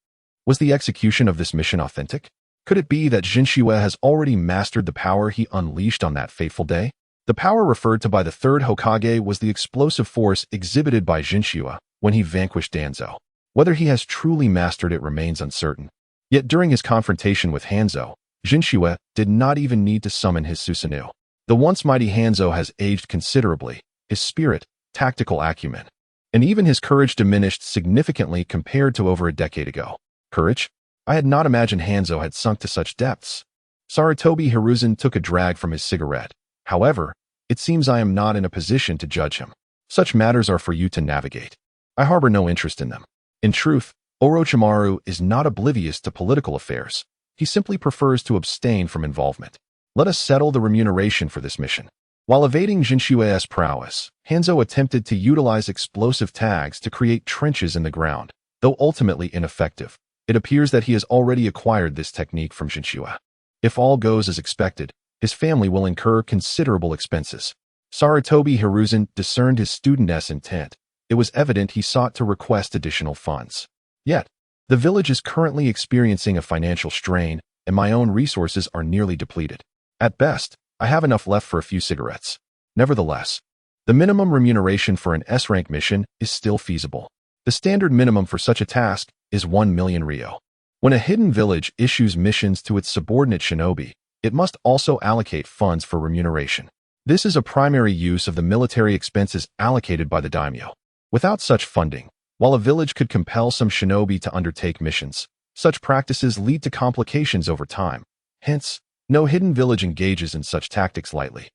Was the execution of this mission authentic? Could it be that Jinchua has already mastered the power he unleashed on that fateful day? The power referred to by the third Hokage was the explosive force exhibited by Jinchua when he vanquished Danzo. Whether he has truly mastered it remains uncertain. Yet during his confrontation with Hanzo, Jinchua did not even need to summon his Susanoo. The once mighty Hanzo has aged considerably, his spirit, tactical acumen, and even his courage diminished significantly compared to over a decade ago. Courage? I had not imagined Hanzo had sunk to such depths. Sarutobi Hiruzen took a drag from his cigarette. However, it seems I am not in a position to judge him. Such matters are for you to navigate. I harbor no interest in them. In truth, Orochimaru is not oblivious to political affairs. He simply prefers to abstain from involvement. Let us settle the remuneration for this mission. While evading Jinshua's prowess, Hanzo attempted to utilize explosive tags to create trenches in the ground. Though ultimately ineffective, it appears that he has already acquired this technique from Jinchua. If all goes as expected, his family will incur considerable expenses. Sarutobi Hiruzen discerned his student's intent. It was evident he sought to request additional funds. Yet, the village is currently experiencing a financial strain, and my own resources are nearly depleted. At best, I have enough left for a few cigarettes. Nevertheless, the minimum remuneration for an S-rank mission is still feasible. The standard minimum for such a task is 1 million ryo. When a hidden village issues missions to its subordinate shinobi, it must also allocate funds for remuneration. This is a primary use of the military expenses allocated by the daimyo. Without such funding, while a village could compel some shinobi to undertake missions, such practices lead to complications over time. Hence, no hidden village engages in such tactics lightly.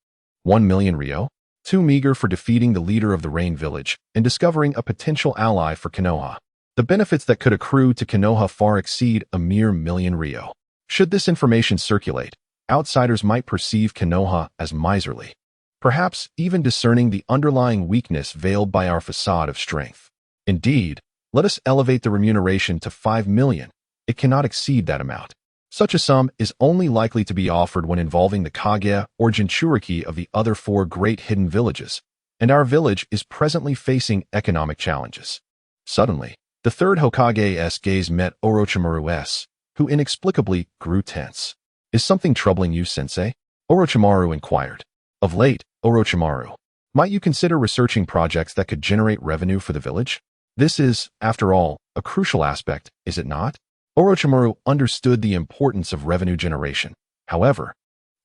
1 million ryo? Too meager for defeating the leader of the Rain Village and discovering a potential ally for Konoha. The benefits that could accrue to Konoha far exceed a mere million ryo. Should this information circulate, outsiders might perceive Konoha as miserly, perhaps even discerning the underlying weakness veiled by our facade of strength. Indeed, let us elevate the remuneration to 5 million. It cannot exceed that amount. Such a sum is only likely to be offered when involving the Kaguya or Jinchuriki of the other 4 great hidden villages, and our village is presently facing economic challenges. Suddenly, the third Hokage's gaze met Orochimaru's, who inexplicably grew tense. Is something troubling you, sensei? Orochimaru inquired. Of late, Orochimaru, might you consider researching projects that could generate revenue for the village? This is, after all, a crucial aspect, is it not? Orochimaru understood the importance of revenue generation. However,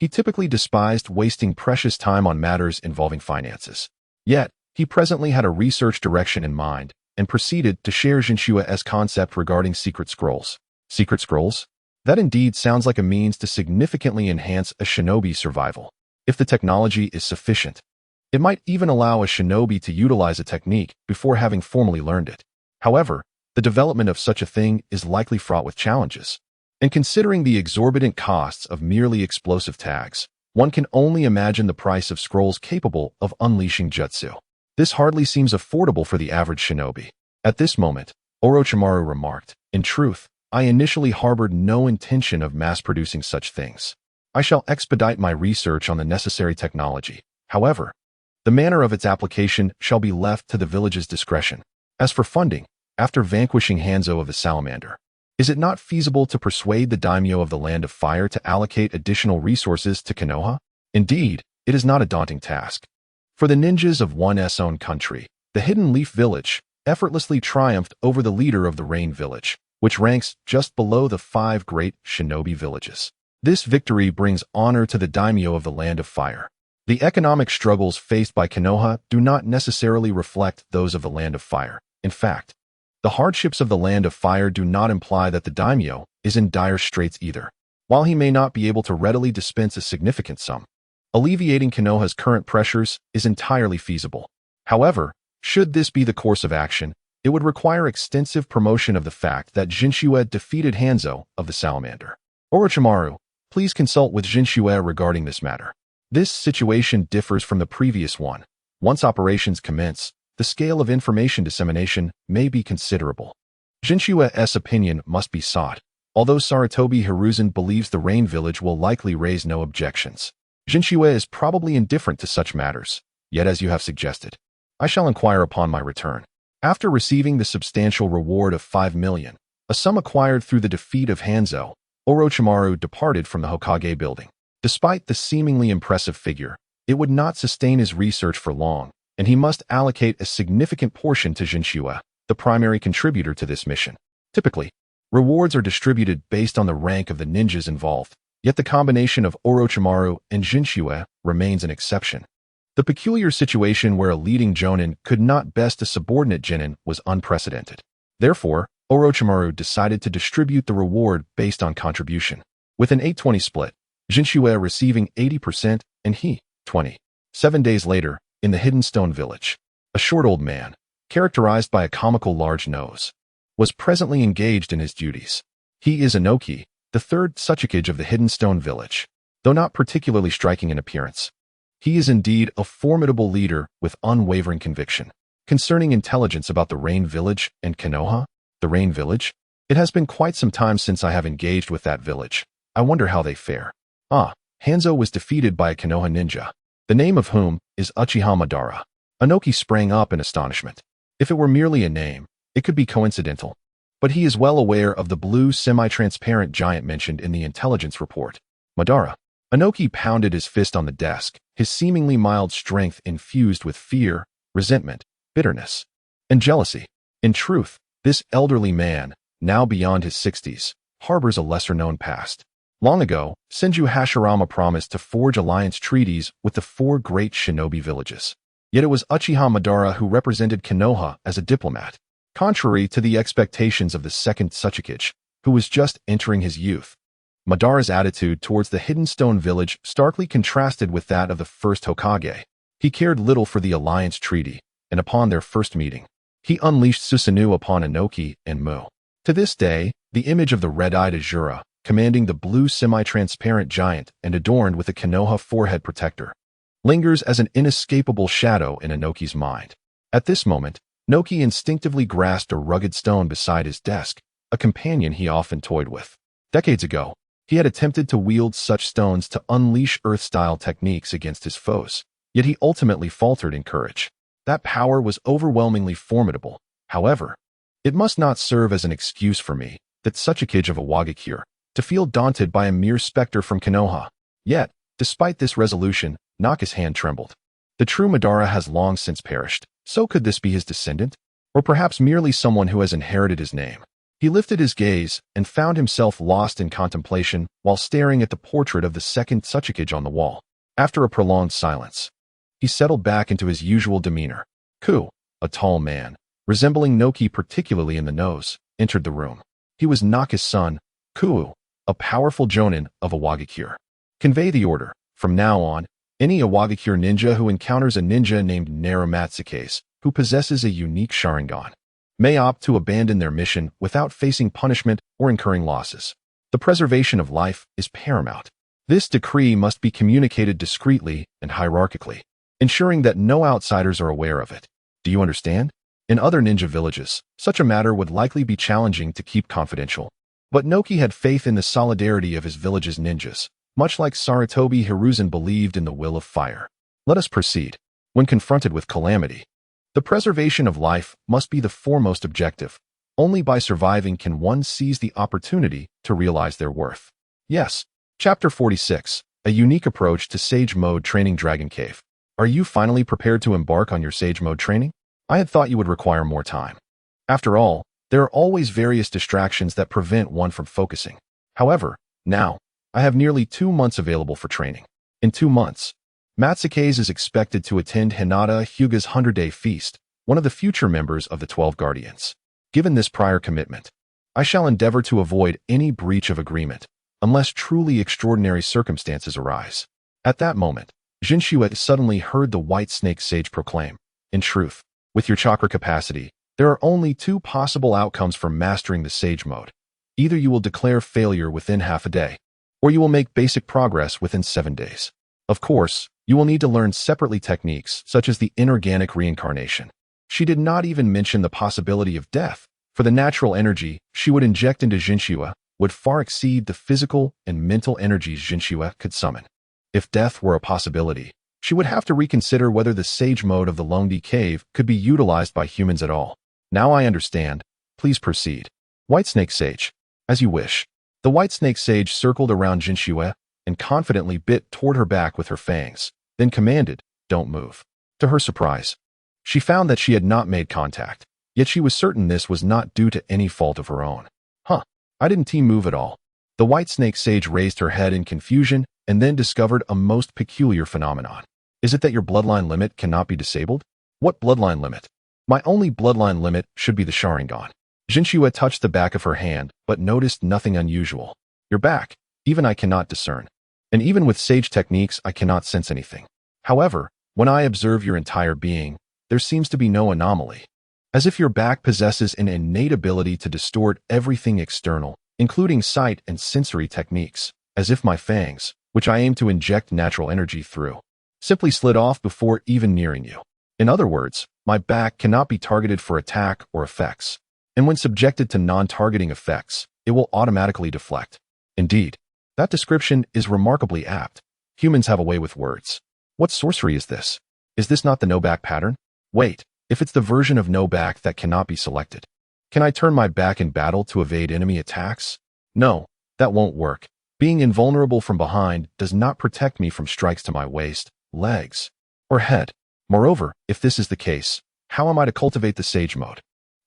he typically despised wasting precious time on matters involving finances. Yet, he presently had a research direction in mind and proceeded to share Jinshua's concept regarding secret scrolls. Secret scrolls? That indeed sounds like a means to significantly enhance a shinobi's survival. If the technology is sufficient, it might even allow a shinobi to utilize a technique before having formally learned it. However, the development of such a thing is likely fraught with challenges. And considering the exorbitant costs of merely explosive tags, one can only imagine the price of scrolls capable of unleashing jutsu. This hardly seems affordable for the average shinobi. At this moment, Orochimaru remarked, in truth, I initially harbored no intention of mass-producing such things. I shall expedite my research on the necessary technology. However, the manner of its application shall be left to the village's discretion. As for funding, after vanquishing Hanzo of the Salamander, is it not feasible to persuade the daimyo of the Land of Fire to allocate additional resources to Konoha? Indeed, it is not a daunting task. For the ninjas of one's own country, the Hidden Leaf Village effortlessly triumphed over the leader of the Rain Village, which ranks just below the 5 great shinobi villages. This victory brings honor to the daimyo of the Land of Fire. The economic struggles faced by Konoha do not necessarily reflect those of the Land of Fire. In fact, the hardships of the Land of Fire do not imply that the daimyo is in dire straits either. While he may not be able to readily dispense a significant sum, alleviating Konoha's current pressures is entirely feasible. However, should this be the course of action, It would require extensive promotion of the fact that Jinchua defeated Hanzo of the Salamander. Orochimaru, please consult with Jinchua regarding this matter. This situation differs from the previous one. Once operations commence, the scale of information dissemination may be considerable. Jinshua's opinion must be sought, although Sarutobi Hiruzen believes the Rain Village will likely raise no objections. Jinshua is probably indifferent to such matters, yet as you have suggested, I shall inquire upon my return. After receiving the substantial reward of 5 million, a sum acquired through the defeat of Hanzo, Orochimaru departed from the Hokage building. Despite the seemingly impressive figure, it would not sustain his research for long, and he must allocate a significant portion to Jinshua, the primary contributor to this mission. Typically, rewards are distributed based on the rank of the ninjas involved, yet the combination of Orochimaru and Jinshua remains an exception. The peculiar situation where a leading jonin could not best a subordinate genin was unprecedented. Therefore, Orochimaru decided to distribute the reward based on contribution. With an 8-20 split, Jinshua receiving 80% and he, 20. 7 days later, in the Hidden Stone Village, a short old man, characterized by a comical large nose, was presently engaged in his duties. He is Inoki, the third Sachikage of the Hidden Stone Village, though not particularly striking in appearance. He is indeed a formidable leader with unwavering conviction. Concerning intelligence about the Rain Village and Konoha, the Rain Village, it has been quite some time since I have engaged with that village. I wonder how they fare. Hanzo was defeated by a Konoha ninja, the name of whom is Uchiha Madara. Inoki sprang up in astonishment. If it were merely a name, it could be coincidental. But he is well aware of the blue semi-transparent giant mentioned in the intelligence report. Madara. Inoki pounded his fist on the desk, his seemingly mild strength infused with fear, resentment, bitterness, and jealousy. In truth, this elderly man, now beyond his 60s, harbors a lesser-known past. Long ago, Senju Hashirama promised to forge alliance treaties with the 4 great shinobi villages. Yet it was Uchiha Madara who represented Konoha as a diplomat, contrary to the expectations of the second Sachikage, who was just entering his youth. Madara's attitude towards the Hidden Stone Village starkly contrasted with that of the first Hokage. He cared little for the alliance treaty, and upon their first meeting, he unleashed Susanoo upon Inoki and Mu. To this day, the image of the red-eyed Azura, commanding the blue semi-transparent giant and adorned with a Konoha forehead protector, lingers as an inescapable shadow in Inoki's mind. At this moment, Inoki instinctively grasped a rugged stone beside his desk, a companion he often toyed with. Decades ago, he had attempted to wield such stones to unleash Earth-style techniques against his foes, yet he ultimately faltered in courage. That power was overwhelmingly formidable. However, it must not serve as an excuse for me, that Sachikage of Awagakure, to feel daunted by a mere specter from Konoha. Yet, despite this resolution, Naka's hand trembled. The true Madara has long since perished, so could this be his descendant? Or perhaps merely someone who has inherited his name? He lifted his gaze and found himself lost in contemplation while staring at the portrait of the second Sachikage on the wall. After a prolonged silence, he settled back into his usual demeanor. Ku, a tall man, resembling Noki particularly in the nose, entered the room. He was Naka's son, Ku, a powerful jonin of Awagakure. Convey the order. From now on, any Awagakure ninja who encounters a ninja named Narumatsuke's, who possesses a unique Sharingan, may opt to abandon their mission without facing punishment or incurring losses. The preservation of life is paramount. This decree must be communicated discreetly and hierarchically, ensuring that no outsiders are aware of it. Do you understand? In other ninja villages, such a matter would likely be challenging to keep confidential. But Noki had faith in the solidarity of his village's ninjas, much like Sarutobi Hiruzen believed in the will of fire. Let us proceed. When confronted with calamity, the preservation of life must be the foremost objective. Only by surviving can one seize the opportunity to realize their worth. Yes. Chapter 46, a unique approach to Sage Mode training. Dragon Cave. Are you finally prepared to embark on your Sage Mode training? I had thought you would require more time. After all, there are always various distractions that prevent one from focusing. However, now, I have nearly 2 months available for training. In 2 months, Matsuke's is expected to attend Hinata Hyuga's 100-day feast, one of the future members of the 12 Guardians. Given this prior commitment, I shall endeavor to avoid any breach of agreement, unless truly extraordinary circumstances arise. At that moment, Jinshua suddenly heard the White Snake Sage proclaim, "In truth, with your chakra capacity, There are only two possible outcomes for mastering the Sage Mode. Either you will declare failure within half a day, or you will make basic progress within 7 days. Of course, you will need to learn separately techniques such as the inorganic reincarnation. She did not even mention the possibility of death, for the natural energy she would inject into Jinchua would far exceed the physical and mental energies Jinchua could summon. If death were a possibility, she would have to reconsider whether the Sage Mode of the Longdi Cave could be utilized by humans at all. Now I understand. Please proceed. Whitesnake Sage. As you wish. The Whitesnake Sage circled around Jinchua and confidently bit toward her back with her fangs, then commanded, "Don't move." To her surprise, she found that she had not made contact, yet she was certain this was not due to any fault of her own. Huh, I didn't team move at all. The Whitesnake Sage raised her head in confusion and then discovered a most peculiar phenomenon. Is it that your bloodline limit cannot be disabled? What bloodline limit? My only bloodline limit should be the Sharingan. Jinchua touched the back of her hand, but noticed nothing unusual. Your back, even I cannot discern. And even with sage techniques, I cannot sense anything. However, when I observe your entire being, there seems to be no anomaly. As if your back possesses an innate ability to distort everything external, including sight and sensory techniques, as if my fangs, which I aim to inject natural energy through, simply slid off before even nearing you. In other words, my back cannot be targeted for attack or effects, and when subjected to non-targeting effects, it will automatically deflect. Indeed, that description is remarkably apt. Humans have a way with words. What sorcery is this? Is this not the no-back pattern? Wait, if it's the version of no-back that cannot be selected, can I turn my back in battle to evade enemy attacks? No, that won't work. Being invulnerable from behind does not protect me from strikes to my waist, legs, or head. Moreover, if this is the case, how am I to cultivate the Sage Mode?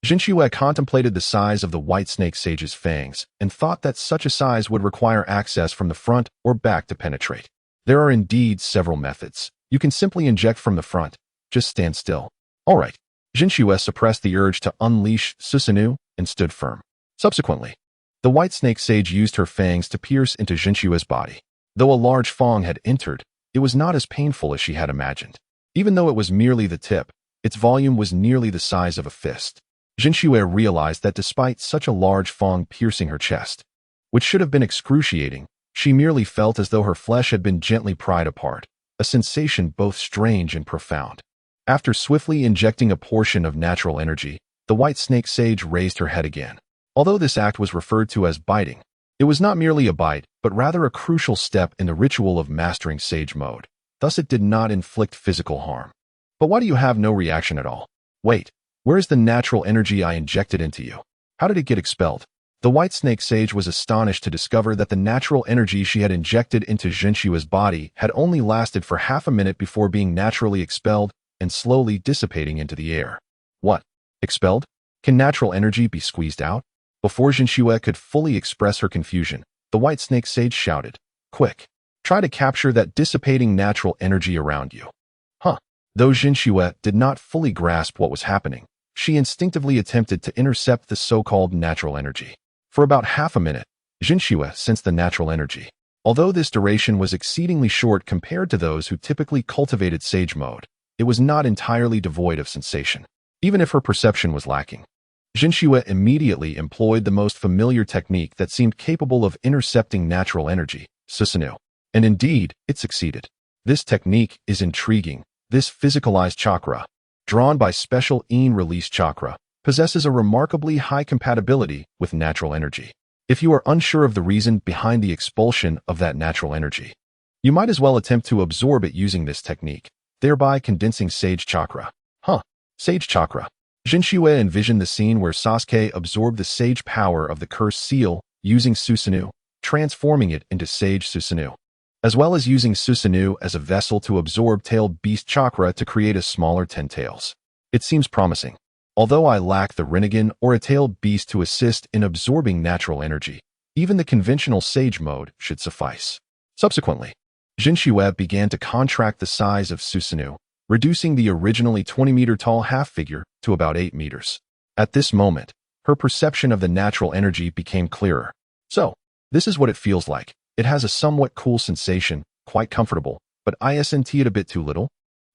Jinchua contemplated the size of the Whitesnake Sage's fangs and thought that such a size would require access from the front or back to penetrate. There are indeed several methods. You can simply inject from the front. Just stand still. All right. Jinchua suppressed the urge to unleash Susanoo and stood firm. Subsequently, the Whitesnake Sage used her fangs to pierce into Jinchua's body. Though a large fang had entered, it was not as painful as she had imagined. Even though it was merely the tip, its volume was nearly the size of a fist. Jinchua realized that despite such a large fang piercing her chest, which should have been excruciating, she merely felt as though her flesh had been gently pried apart, a sensation both strange and profound. After swiftly injecting a portion of natural energy, the Whitesnake Sage raised her head again. Although this act was referred to as biting, it was not merely a bite, but rather a crucial step in the ritual of mastering Sage Mode. Thus it did not inflict physical harm. But why do you have no reaction at all? Wait, where is the natural energy I injected into you? How did it get expelled? The Whitesnake Sage was astonished to discover that the natural energy she had injected into Jinchua's body had only lasted for half a minute before being naturally expelled and slowly dissipating into the air. What? Expelled? Can natural energy be squeezed out? Before Jinchua could fully express her confusion, the Whitesnake Sage shouted, "Quick! Try to capture that dissipating natural energy around you." Huh. Though Jinchua did not fully grasp what was happening, she instinctively attempted to intercept the so-called natural energy. For about half a minute, Jinchua sensed the natural energy. Although this duration was exceedingly short compared to those who typically cultivated Sage Mode, it was not entirely devoid of sensation, even if her perception was lacking. Jinchua immediately employed the most familiar technique that seemed capable of intercepting natural energy, Susanoo. And indeed, it succeeded. This technique is intriguing. This physicalized chakra, drawn by special release chakra, possesses a remarkably high compatibility with natural energy. If you are unsure of the reason behind the expulsion of that natural energy, you might as well attempt to absorb it using this technique, thereby condensing Sage Chakra. Huh, Sage Chakra. Jinchua envisioned the scene where Sasuke absorbed the sage power of the cursed seal using Susanoo, transforming it into Sage Susanoo, as well as using Susanoo as a vessel to absorb Tailed Beast Chakra to create a smaller Ten Tails. It seems promising. Although I lack the Rinnegan or a Tailed Beast to assist in absorbing natural energy, even the conventional Sage Mode should suffice. Subsequently, Jinchua began to contract the size of Susanoo, reducing the originally 20-meter-tall half-figure to about 8 meters. At this moment, her perception of the natural energy became clearer. So, this is what it feels like. It has a somewhat cool sensation, quite comfortable, but isn't it a bit too little?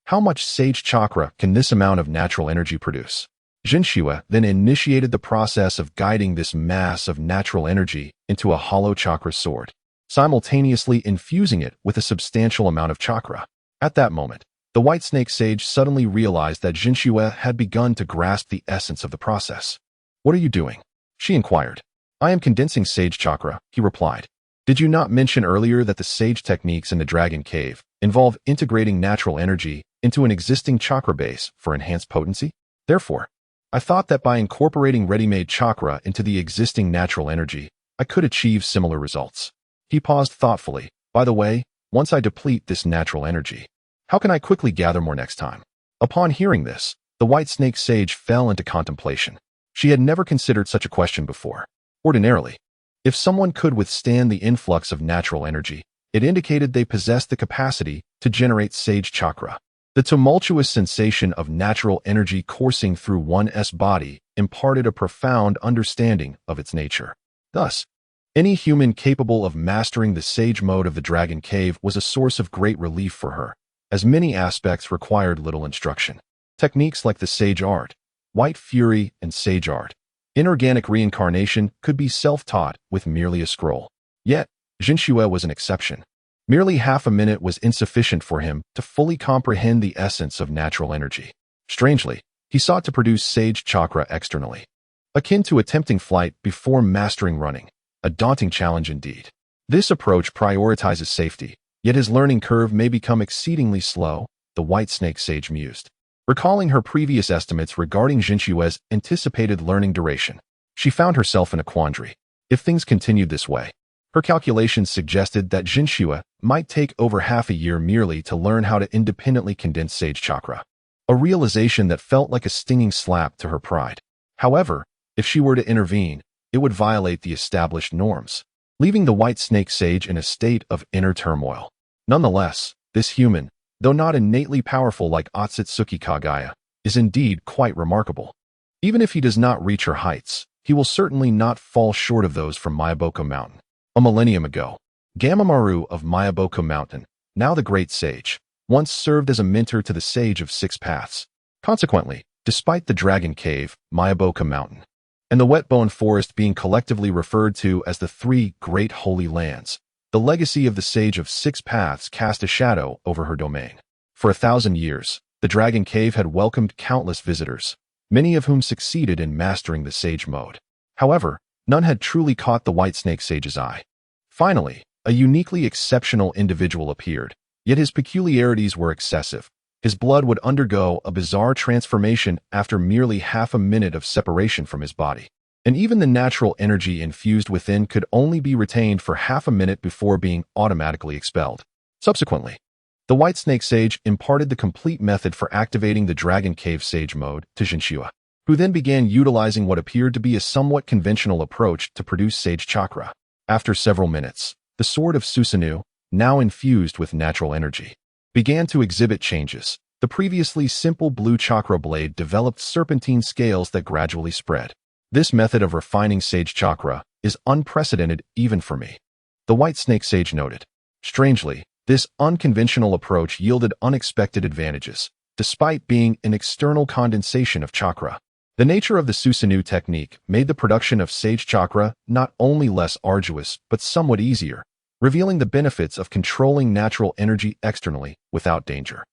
How much Sage Chakra can this amount of natural energy produce? Jinshua then initiated the process of guiding this mass of natural energy into a hollow chakra sword, simultaneously infusing it with a substantial amount of chakra. At that moment, the White Snake Sage suddenly realized that Jinshua had begun to grasp the essence of the process. "What are you doing?" she inquired. "I am condensing sage chakra," he replied. "Did you not mention earlier that the sage techniques in the Dragon Cave involve integrating natural energy into an existing chakra base for enhanced potency? Therefore, I thought that by incorporating ready-made chakra into the existing natural energy, I could achieve similar results." He paused thoughtfully. "By the way, once I deplete this natural energy, how can I quickly gather more next time?" Upon hearing this, the White Snake Sage fell into contemplation. She had never considered such a question before. Ordinarily, if someone could withstand the influx of natural energy, it indicated they possessed the capacity to generate sage chakra. The tumultuous sensation of natural energy coursing through one's body imparted a profound understanding of its nature. Thus, any human capable of mastering the sage mode of the Dragon Cave was a source of great relief for her, as many aspects required little instruction. Techniques like the Sage Art, White Fury, and Sage Art, inorganic reincarnation could be self-taught with merely a scroll. Yet, Jinshua was an exception. Merely half a minute was insufficient for him to fully comprehend the essence of natural energy. Strangely, he sought to produce sage chakra externally, akin to attempting flight before mastering running, a daunting challenge indeed. This approach prioritizes safety, yet his learning curve may become exceedingly slow, the White Snake Sage mused. Recalling her previous estimates regarding Jinshua's anticipated learning duration, she found herself in a quandary. If things continued this way, her calculations suggested that Jinshua might take over half a year merely to learn how to independently condense sage chakra, a realization that felt like a stinging slap to her pride. However, if she were to intervene, it would violate the established norms, leaving the White Snake Sage in a state of inner turmoil. Nonetheless, this human, though not innately powerful like Otsutsuki Kaguya, is indeed quite remarkable. Even if he does not reach her heights, he will certainly not fall short of those from Miyaboko Mountain. A millennium ago, Gamamaru of Miyaboko Mountain, now the Great Sage, once served as a mentor to the Sage of Six Paths. Consequently, despite the Dragon Cave, Miyaboko Mountain, and the Whetbone Forest being collectively referred to as the Three Great Holy Lands, the legacy of the Sage of Six Paths cast a shadow over her domain. For 1,000 years, the Dragon Cave had welcomed countless visitors, many of whom succeeded in mastering the Sage mode. However, none had truly caught the White Snake Sage's eye. Finally, a uniquely exceptional individual appeared, yet his peculiarities were excessive. His blood would undergo a bizarre transformation after merely half a minute of separation from his body, and even the natural energy infused within could only be retained for half a minute before being automatically expelled. Subsequently, the White Snake Sage imparted the complete method for activating the Dragon Cave Sage mode to Jinshua, who then began utilizing what appeared to be a somewhat conventional approach to produce sage chakra. After several minutes, the Sword of Susanoo, now infused with natural energy, began to exhibit changes. The previously simple blue chakra blade developed serpentine scales that gradually spread. This method of refining sage chakra is unprecedented even for me, the White Snake Sage noted. Strangely, this unconventional approach yielded unexpected advantages, despite being an external condensation of chakra. The nature of the Susanoo technique made the production of sage chakra not only less arduous but somewhat easier, revealing the benefits of controlling natural energy externally without danger.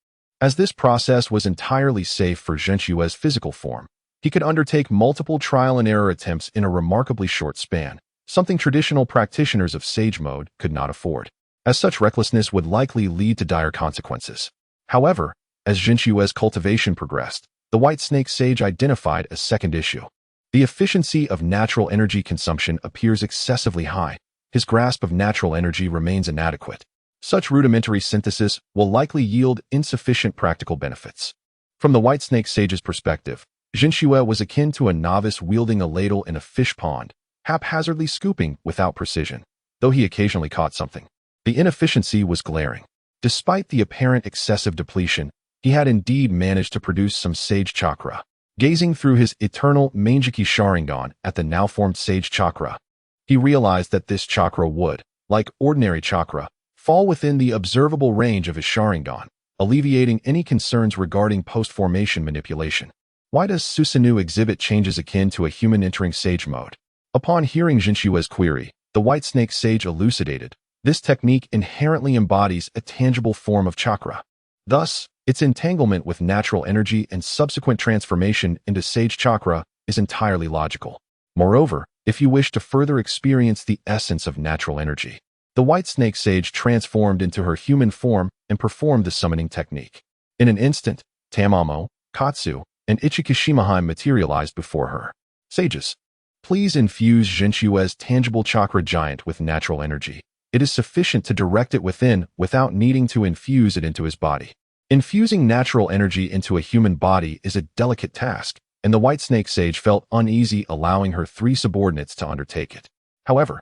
As this process was entirely safe for Jinshua's physical form, he could undertake multiple trial-and-error attempts in a remarkably short span, something traditional practitioners of sage mode could not afford, as such recklessness would likely lead to dire consequences. However, as Jinshua's cultivation progressed, the White Snake Sage identified a second issue. The efficiency of natural energy consumption appears excessively high. His grasp of natural energy remains inadequate. Such rudimentary synthesis will likely yield insufficient practical benefits. From the White Snake Sage's perspective, Jinshua was akin to a novice wielding a ladle in a fish pond, haphazardly scooping without precision, though he occasionally caught something. The inefficiency was glaring. Despite the apparent excessive depletion, he had indeed managed to produce some sage chakra. Gazing through his eternal Mangeki Sharingan at the now-formed sage chakra, he realized that this chakra would, like ordinary chakra, fall within the observable range of his Sharingan, alleviating any concerns regarding post-formation manipulation. Why does Susanoo exhibit changes akin to a human entering sage mode? Upon hearing Jinshue's query, the White Snake Sage elucidated, this technique inherently embodies a tangible form of chakra. Thus, its entanglement with natural energy and subsequent transformation into sage chakra is entirely logical. Moreover, if you wish to further experience the essence of natural energy, the White Snake Sage transformed into her human form and performed the summoning technique. In an instant, Tamamo, Katsu, and Ichikishimahime materialized before her. Sages, please infuse Jinshue's tangible chakra giant with natural energy. It is sufficient to direct it within without needing to infuse it into his body. Infusing natural energy into a human body is a delicate task, and the White Snake Sage felt uneasy allowing her 3 subordinates to undertake it. However,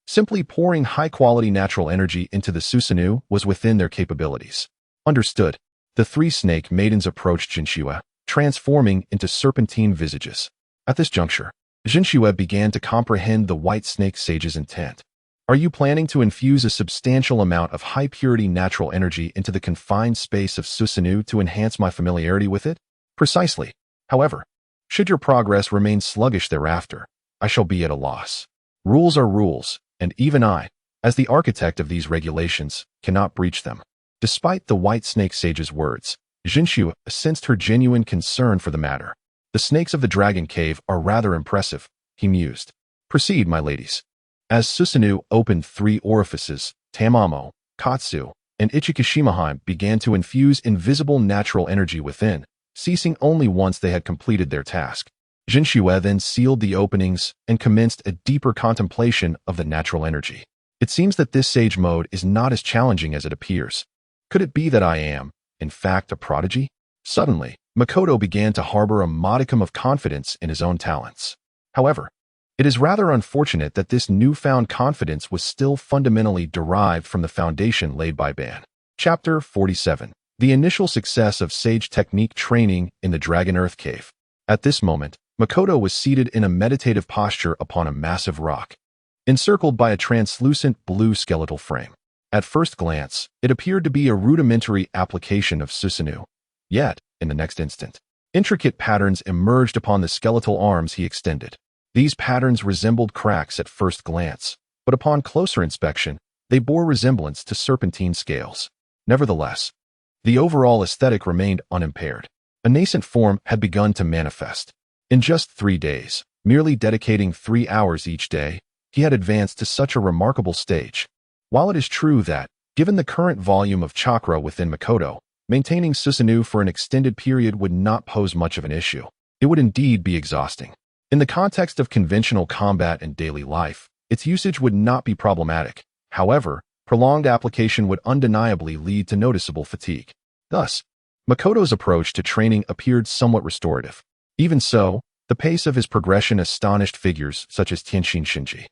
simply pouring high-quality natural energy into the Susanoo was within their capabilities. Understood. The 3 snake maidens approached Jinshue, transforming into serpentine visages. At this juncture, Jinshue began to comprehend the White Snake Sage's intent. Are you planning to infuse a substantial amount of high-purity natural energy into the confined space of Susanoo to enhance my familiarity with it? Precisely. However, should your progress remain sluggish thereafter, I shall be at a loss. Rules are rules, and even I, as the architect of these regulations, cannot breach them. Despite the White Snake Sage's words, Jinshue sensed her genuine concern for the matter. The snakes of the Dragon Cave are rather impressive, he mused. Proceed, my ladies. As Susanoo opened 3 orifices, Tamamo, Katsu, and Ichikishimahime began to infuse invisible natural energy within, ceasing only once they had completed their task. Jinshue then sealed the openings and commenced a deeper contemplation of the natural energy. It seems that this sage mode is not as challenging as it appears. Could it be that I am, in fact, a prodigy? Suddenly, Makoto began to harbor a modicum of confidence in his own talents. However, it is rather unfortunate that this newfound confidence was still fundamentally derived from the foundation laid by Ban. Chapter 47. The initial success of sage technique training in the Dragon Earth Cave. At this moment, Makoto was seated in a meditative posture upon a massive rock, encircled by a translucent blue skeletal frame. At first glance, it appeared to be a rudimentary application of Susanoo. Yet, in the next instant, intricate patterns emerged upon the skeletal arms he extended. These patterns resembled cracks at first glance, but upon closer inspection, they bore resemblance to serpentine scales. Nevertheless, the overall aesthetic remained unimpaired. A nascent form had begun to manifest. In just 3 days, merely dedicating 3 hours each day, he had advanced to such a remarkable stage. While it is true that, given the current volume of chakra within Makoto, maintaining Susanoo for an extended period would not pose much of an issue, it would indeed be exhausting. In the context of conventional combat and daily life, its usage would not be problematic. However, prolonged application would undeniably lead to noticeable fatigue. Thus, Makoto's approach to training appeared somewhat restorative. Even so, the pace of his progression astonished figures such as Tenshin Shinji.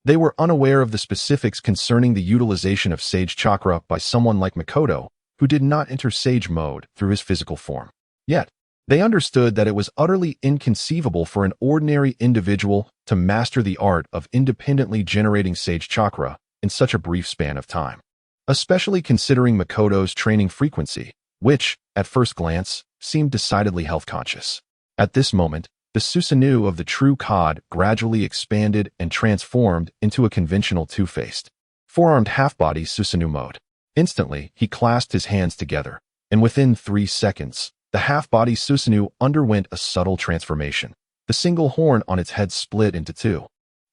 They were unaware of the specifics concerning the utilization of sage chakra by someone like Makoto, who did not enter sage mode through his physical form. Yet, they understood that it was utterly inconceivable for an ordinary individual to master the art of independently generating sage chakra in such a brief span of time, especially considering Makoto's training frequency, which, at first glance, seemed decidedly health-conscious. At this moment, the Susanoo of the true Cod gradually expanded and transformed into a conventional two-faced, four-armed half-body Susanoo mode. Instantly, he clasped his hands together, and within 3 seconds, the half-body Susanoo underwent a subtle transformation. The single horn on its head split into 2,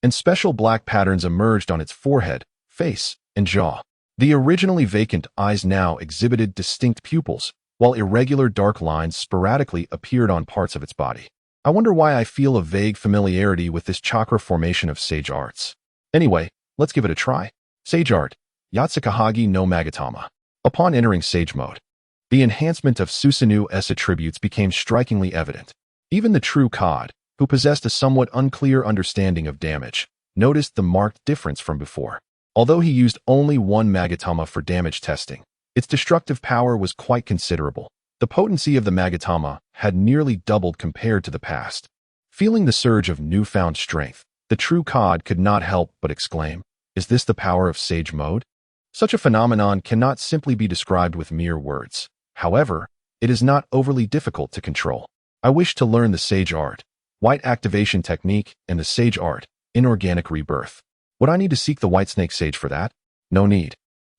and special black patterns emerged on its forehead, face, and jaw. The originally vacant eyes now exhibited distinct pupils, while irregular dark lines sporadically appeared on parts of its body. I wonder why I feel a vague familiarity with this chakra formation of sage arts. Anyway, let's give it a try. Sage art, Yatsukahagi no Magatama. Upon entering sage mode, the enhancement of Susanoo's attributes became strikingly evident. Even the true Cod, who possessed a somewhat unclear understanding of damage, noticed the marked difference from before. Although he used only 1 Magatama for damage testing, its destructive power was quite considerable. The potency of the Magatama had nearly doubled compared to the past. Feeling the surge of newfound strength, the true Cod could not help but exclaim, "Is this the power of sage mode?" Such a phenomenon cannot simply be described with mere words. However, it is not overly difficult to control. I wish to learn the Sage Art, White Activation Technique, and the Sage Art, Inorganic Rebirth. Would I need to seek the White Snake Sage for that? No need,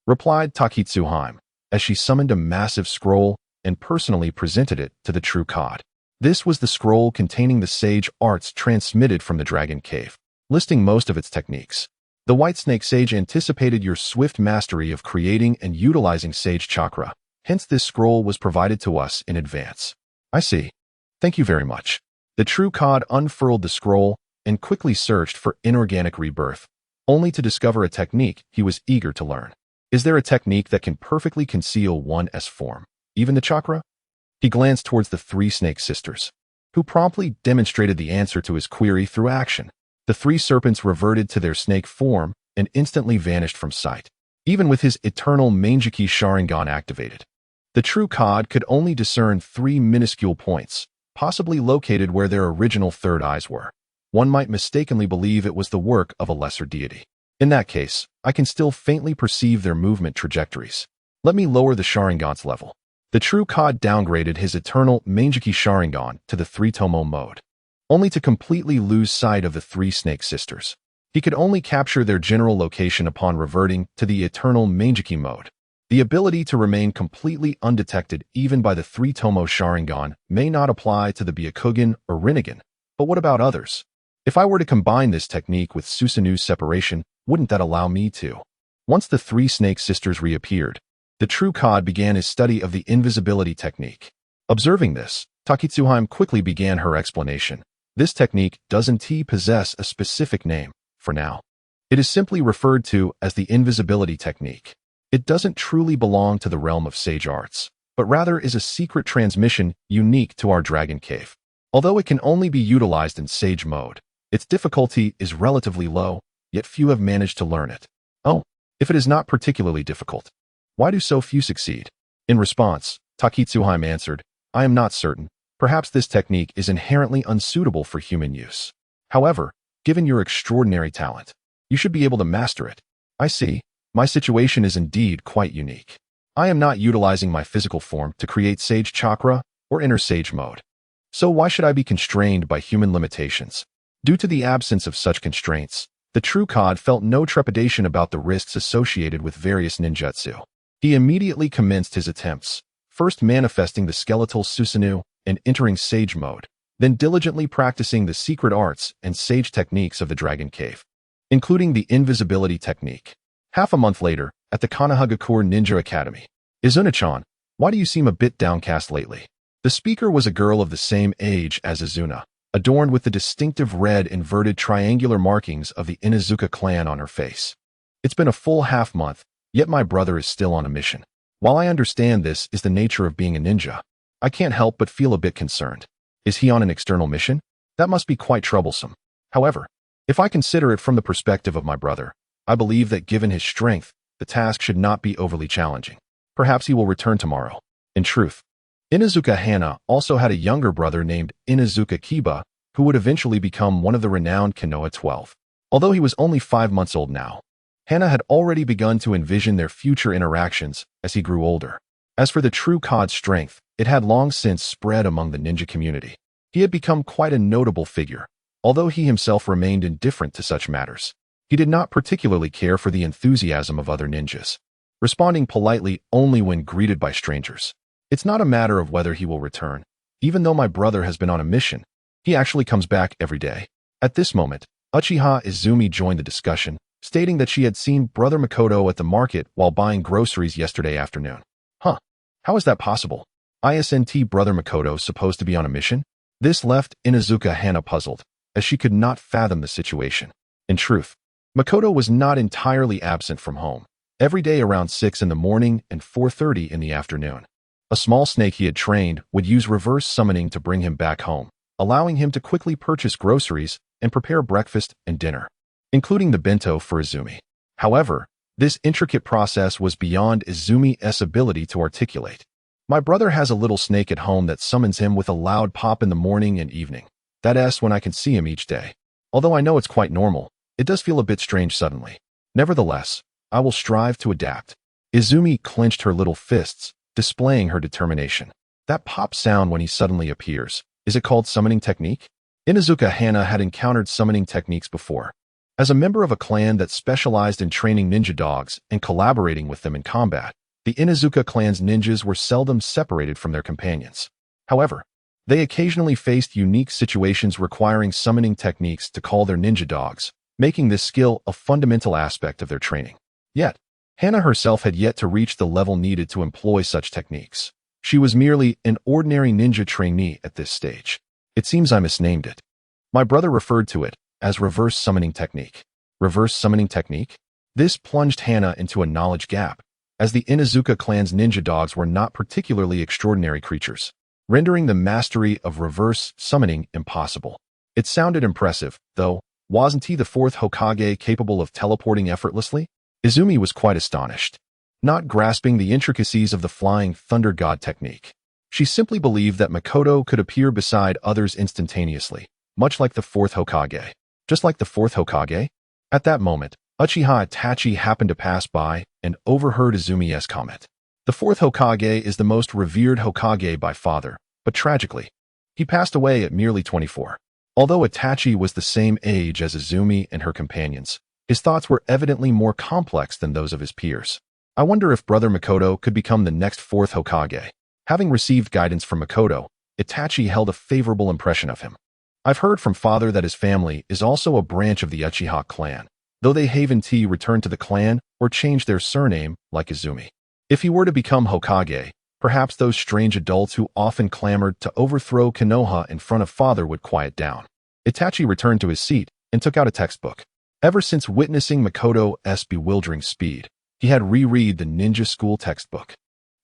replied Takitsuhime, as she summoned a massive scroll and personally presented it to the true Cod. This was the scroll containing the Sage Arts transmitted from the Dragon Cave, listing most of its techniques. The White Snake Sage anticipated your swift mastery of creating and utilizing Sage Chakra, hence this scroll was provided to us in advance. I see. Thank you very much. The true Cod unfurled the scroll and quickly searched for inorganic rebirth, only to discover a technique he was eager to learn. Is there a technique that can perfectly conceal one's form, even the chakra? He glanced towards the three snake sisters, who promptly demonstrated the answer to his query through action. The three serpents reverted to their snake form and instantly vanished from sight, even with his eternal Mangeki Sharingan activated. The true Cod could only discern three minuscule points, possibly located where their original third eyes were. One might mistakenly believe it was the work of a lesser deity. In that case, I can still faintly perceive their movement trajectories. Let me lower the Sharingan's level. The true Cod downgraded his eternal Mangeki Sharingan to the 3-tomo mode, only to completely lose sight of the three snake sisters. He could only capture their general location upon reverting to the eternal Mangeki mode. The ability to remain completely undetected even by the 3-tomo Sharingan may not apply to the Byakugan or Rinnegan, but what about others? If I were to combine this technique with Susanu's separation, wouldn't that allow me to? Once the three snake sisters reappeared, the true Cod began his study of the invisibility technique. Observing this, Takitsuhime quickly began her explanation. This technique doesn't possess a specific name, for now. It is simply referred to as the invisibility technique. It doesn't truly belong to the realm of sage arts, but rather is a secret transmission unique to our Dragon Cave. Although it can only be utilized in sage mode, its difficulty is relatively low, yet few have managed to learn it. Oh, if it is not particularly difficult, why do so few succeed? In response, Takitsuhime answered, I am not certain. Perhaps this technique is inherently unsuitable for human use. However, given your extraordinary talent, you should be able to master it. I see. My situation is indeed quite unique. I am not utilizing my physical form to create Sage Chakra or enter Sage mode. So why should I be constrained by human limitations? Due to the absence of such constraints, the true Cod felt no trepidation about the risks associated with various ninjutsu. He immediately commenced his attempts, first manifesting the skeletal Susanu and entering Sage mode, then diligently practicing the secret arts and sage techniques of the Dragon Cave, including the invisibility technique. Half a month later, at the Konohagakure Ninja Academy. Izuna-chan, why do you seem a bit downcast lately? The speaker was a girl of the same age as Izuna, adorned with the distinctive red inverted triangular markings of the Inuzuka clan on her face. It's been a full half-month, yet my brother is still on a mission. While I understand this is the nature of being a ninja, I can't help but feel a bit concerned. Is he on an external mission? That must be quite troublesome. However, if I consider it from the perspective of my brother, I believe that given his strength, the task should not be overly challenging. Perhaps he will return tomorrow. In truth, Inuzuka Hana also had a younger brother named Inuzuka Kiba, who would eventually become one of the renowned Konoha 12. Although he was only 5 months old now, Hana had already begun to envision their future interactions as he grew older. As for the true Cod's strength, it had long since spread among the ninja community. He had become quite a notable figure, although he himself remained indifferent to such matters. He did not particularly care for the enthusiasm of other ninjas, responding politely only when greeted by strangers. It's not a matter of whether he will return. Even though my brother has been on a mission, he actually comes back every day. At this moment, Uchiha Izumi joined the discussion, stating that she had seen Brother Makoto at the market while buying groceries yesterday afternoon. Huh, how is that possible? Isn't Brother Makoto supposed to be on a mission? This left Inuzuka Hana puzzled, as she could not fathom the situation. In truth, Makoto was not entirely absent from home, every day around 6 in the morning and 4:30 in the afternoon. A small snake he had trained would use reverse summoning to bring him back home, allowing him to quickly purchase groceries and prepare breakfast and dinner, including the bento for Izumi. However, this intricate process was beyond Izumi's ability to articulate. My brother has a little snake at home that summons him with a loud pop in the morning and evening. That's when I can see him each day. Although I know it's quite normal, it does feel a bit strange suddenly. Nevertheless, I will strive to adapt. Izumi clenched her little fists, displaying her determination. That pop sound when he suddenly appears, Is it called summoning technique? Inuzuka Hana had encountered summoning techniques before. As a member of a clan that specialized in training ninja dogs and collaborating with them in combat, the Inuzuka clan's ninjas were seldom separated from their companions. However, they occasionally faced unique situations requiring summoning techniques to call their ninja dogs, making this skill a fundamental aspect of their training. Yet, Hana herself had yet to reach the level needed to employ such techniques. She was merely an ordinary ninja trainee at this stage. It seems I misnamed it. My brother referred to it as reverse summoning technique. Reverse summoning technique? This plunged Hana into a knowledge gap, as the Inuzuka clan's ninja dogs were not particularly extraordinary creatures, rendering the mastery of reverse summoning impossible. It sounded impressive, though. Wasn't he the fourth Hokage capable of teleporting effortlessly? Izumi was quite astonished, not grasping the intricacies of the flying thunder god technique. She simply believed that Makoto could appear beside others instantaneously, much like the fourth Hokage. Just like the fourth Hokage? At that moment, Uchiha Itachi happened to pass by and overheard Izumi's comment. The fourth Hokage is the most revered Hokage by father, but tragically, he passed away at merely 24. Although Itachi was the same age as Izumi and her companions, his thoughts were evidently more complex than those of his peers. I wonder if Brother Makoto could become the next fourth Hokage. Having received guidance from Makoto, Itachi held a favorable impression of him. I've heard from father that his family is also a branch of the Uchiha clan, though they haven't returned to the clan or changed their surname like Izumi. If he were to become Hokage, perhaps those strange adults who often clamored to overthrow Konoha in front of father would quiet down. Itachi returned to his seat and took out a textbook. Ever since witnessing Makoto's bewildering speed, he had reread the ninja school textbook.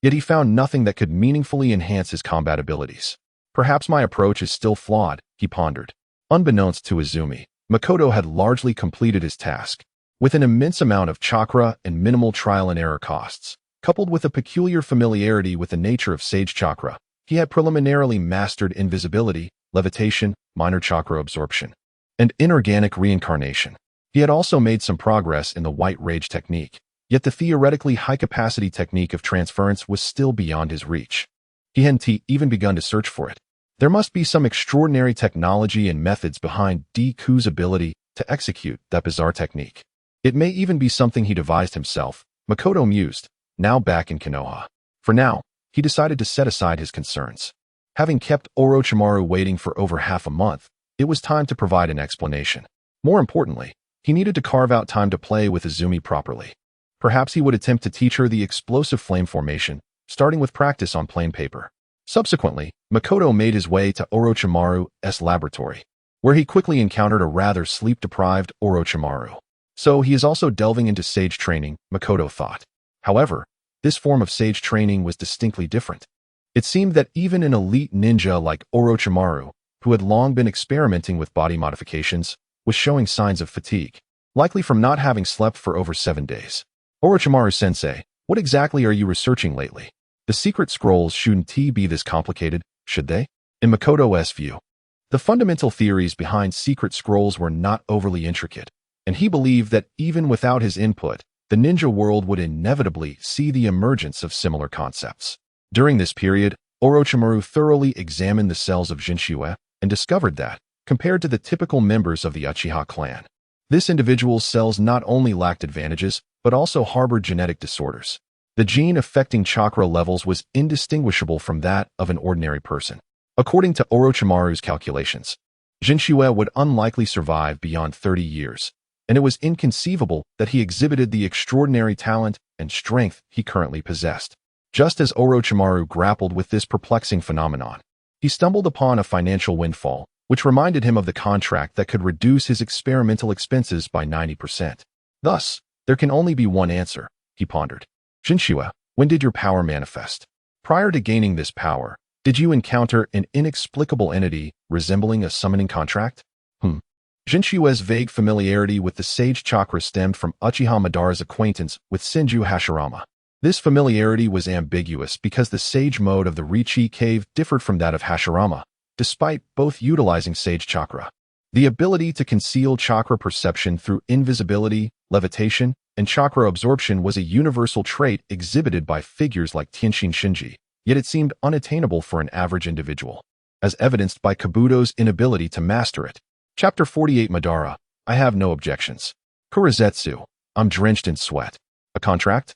Yet he found nothing that could meaningfully enhance his combat abilities. Perhaps my approach is still flawed, he pondered. Unbeknownst to Izumi, Makoto had largely completed his task. With an immense amount of chakra and minimal trial and error costs, coupled with a peculiar familiarity with the nature of sage chakra, he had preliminarily mastered invisibility, levitation, minor chakra absorption, and inorganic reincarnation. He had also made some progress in the white rage technique, yet the theoretically high-capacity technique of transference was still beyond his reach. He hadn't even begun to search for it. There must be some extraordinary technology and methods behind Deku's ability to execute that bizarre technique. It may even be something he devised himself, Makoto mused, now back in Konoha. For now, he decided to set aside his concerns. Having kept Orochimaru waiting for over half a month, it was time to provide an explanation. More importantly, he needed to carve out time to play with Izumi properly. Perhaps he would attempt to teach her the explosive flame formation, starting with practice on plain paper. Subsequently, Makoto made his way to Orochimaru's laboratory, where he quickly encountered a rather sleep-deprived Orochimaru. So he is also delving into sage training, Makoto thought. However, this form of sage training was distinctly different. It seemed that even an elite ninja like Orochimaru, who had long been experimenting with body modifications, was showing signs of fatigue, likely from not having slept for over 7 days. Orochimaru-sensei, what exactly are you researching lately? The secret scrolls shouldn't be this complicated, should they? In Makoto's view, the fundamental theories behind secret scrolls were not overly intricate, and he believed that even without his input, the ninja world would inevitably see the emergence of similar concepts. During this period, Orochimaru thoroughly examined the cells of Jinchua and discovered that, compared to the typical members of the Uchiha clan, this individual's cells not only lacked advantages, but also harbored genetic disorders. The gene affecting chakra levels was indistinguishable from that of an ordinary person. According to Orochimaru's calculations, Jinchua would unlikely survive beyond 30 years, and it was inconceivable that he exhibited the extraordinary talent and strength he currently possessed. Just as Orochimaru grappled with this perplexing phenomenon, he stumbled upon a financial windfall, which reminded him of the contract that could reduce his experimental expenses by 90%. Thus, there can only be one answer, he pondered. Jinchua, when did your power manifest? Prior to gaining this power, did you encounter an inexplicable entity resembling a summoning contract? Jinshua's vague familiarity with the sage chakra stemmed from Uchiha Madara's acquaintance with Senju Hashirama. This familiarity was ambiguous because the sage mode of the Richi cave differed from that of Hashirama, despite both utilizing sage chakra. The ability to conceal chakra perception through invisibility, levitation, and chakra absorption was a universal trait exhibited by figures like Tenshin Shinji, yet it seemed unattainable for an average individual. as evidenced by Kabuto's inability to master it. Chapter 48 Madara, I have no objections. Kurizetsu, I'm drenched in sweat. A contract?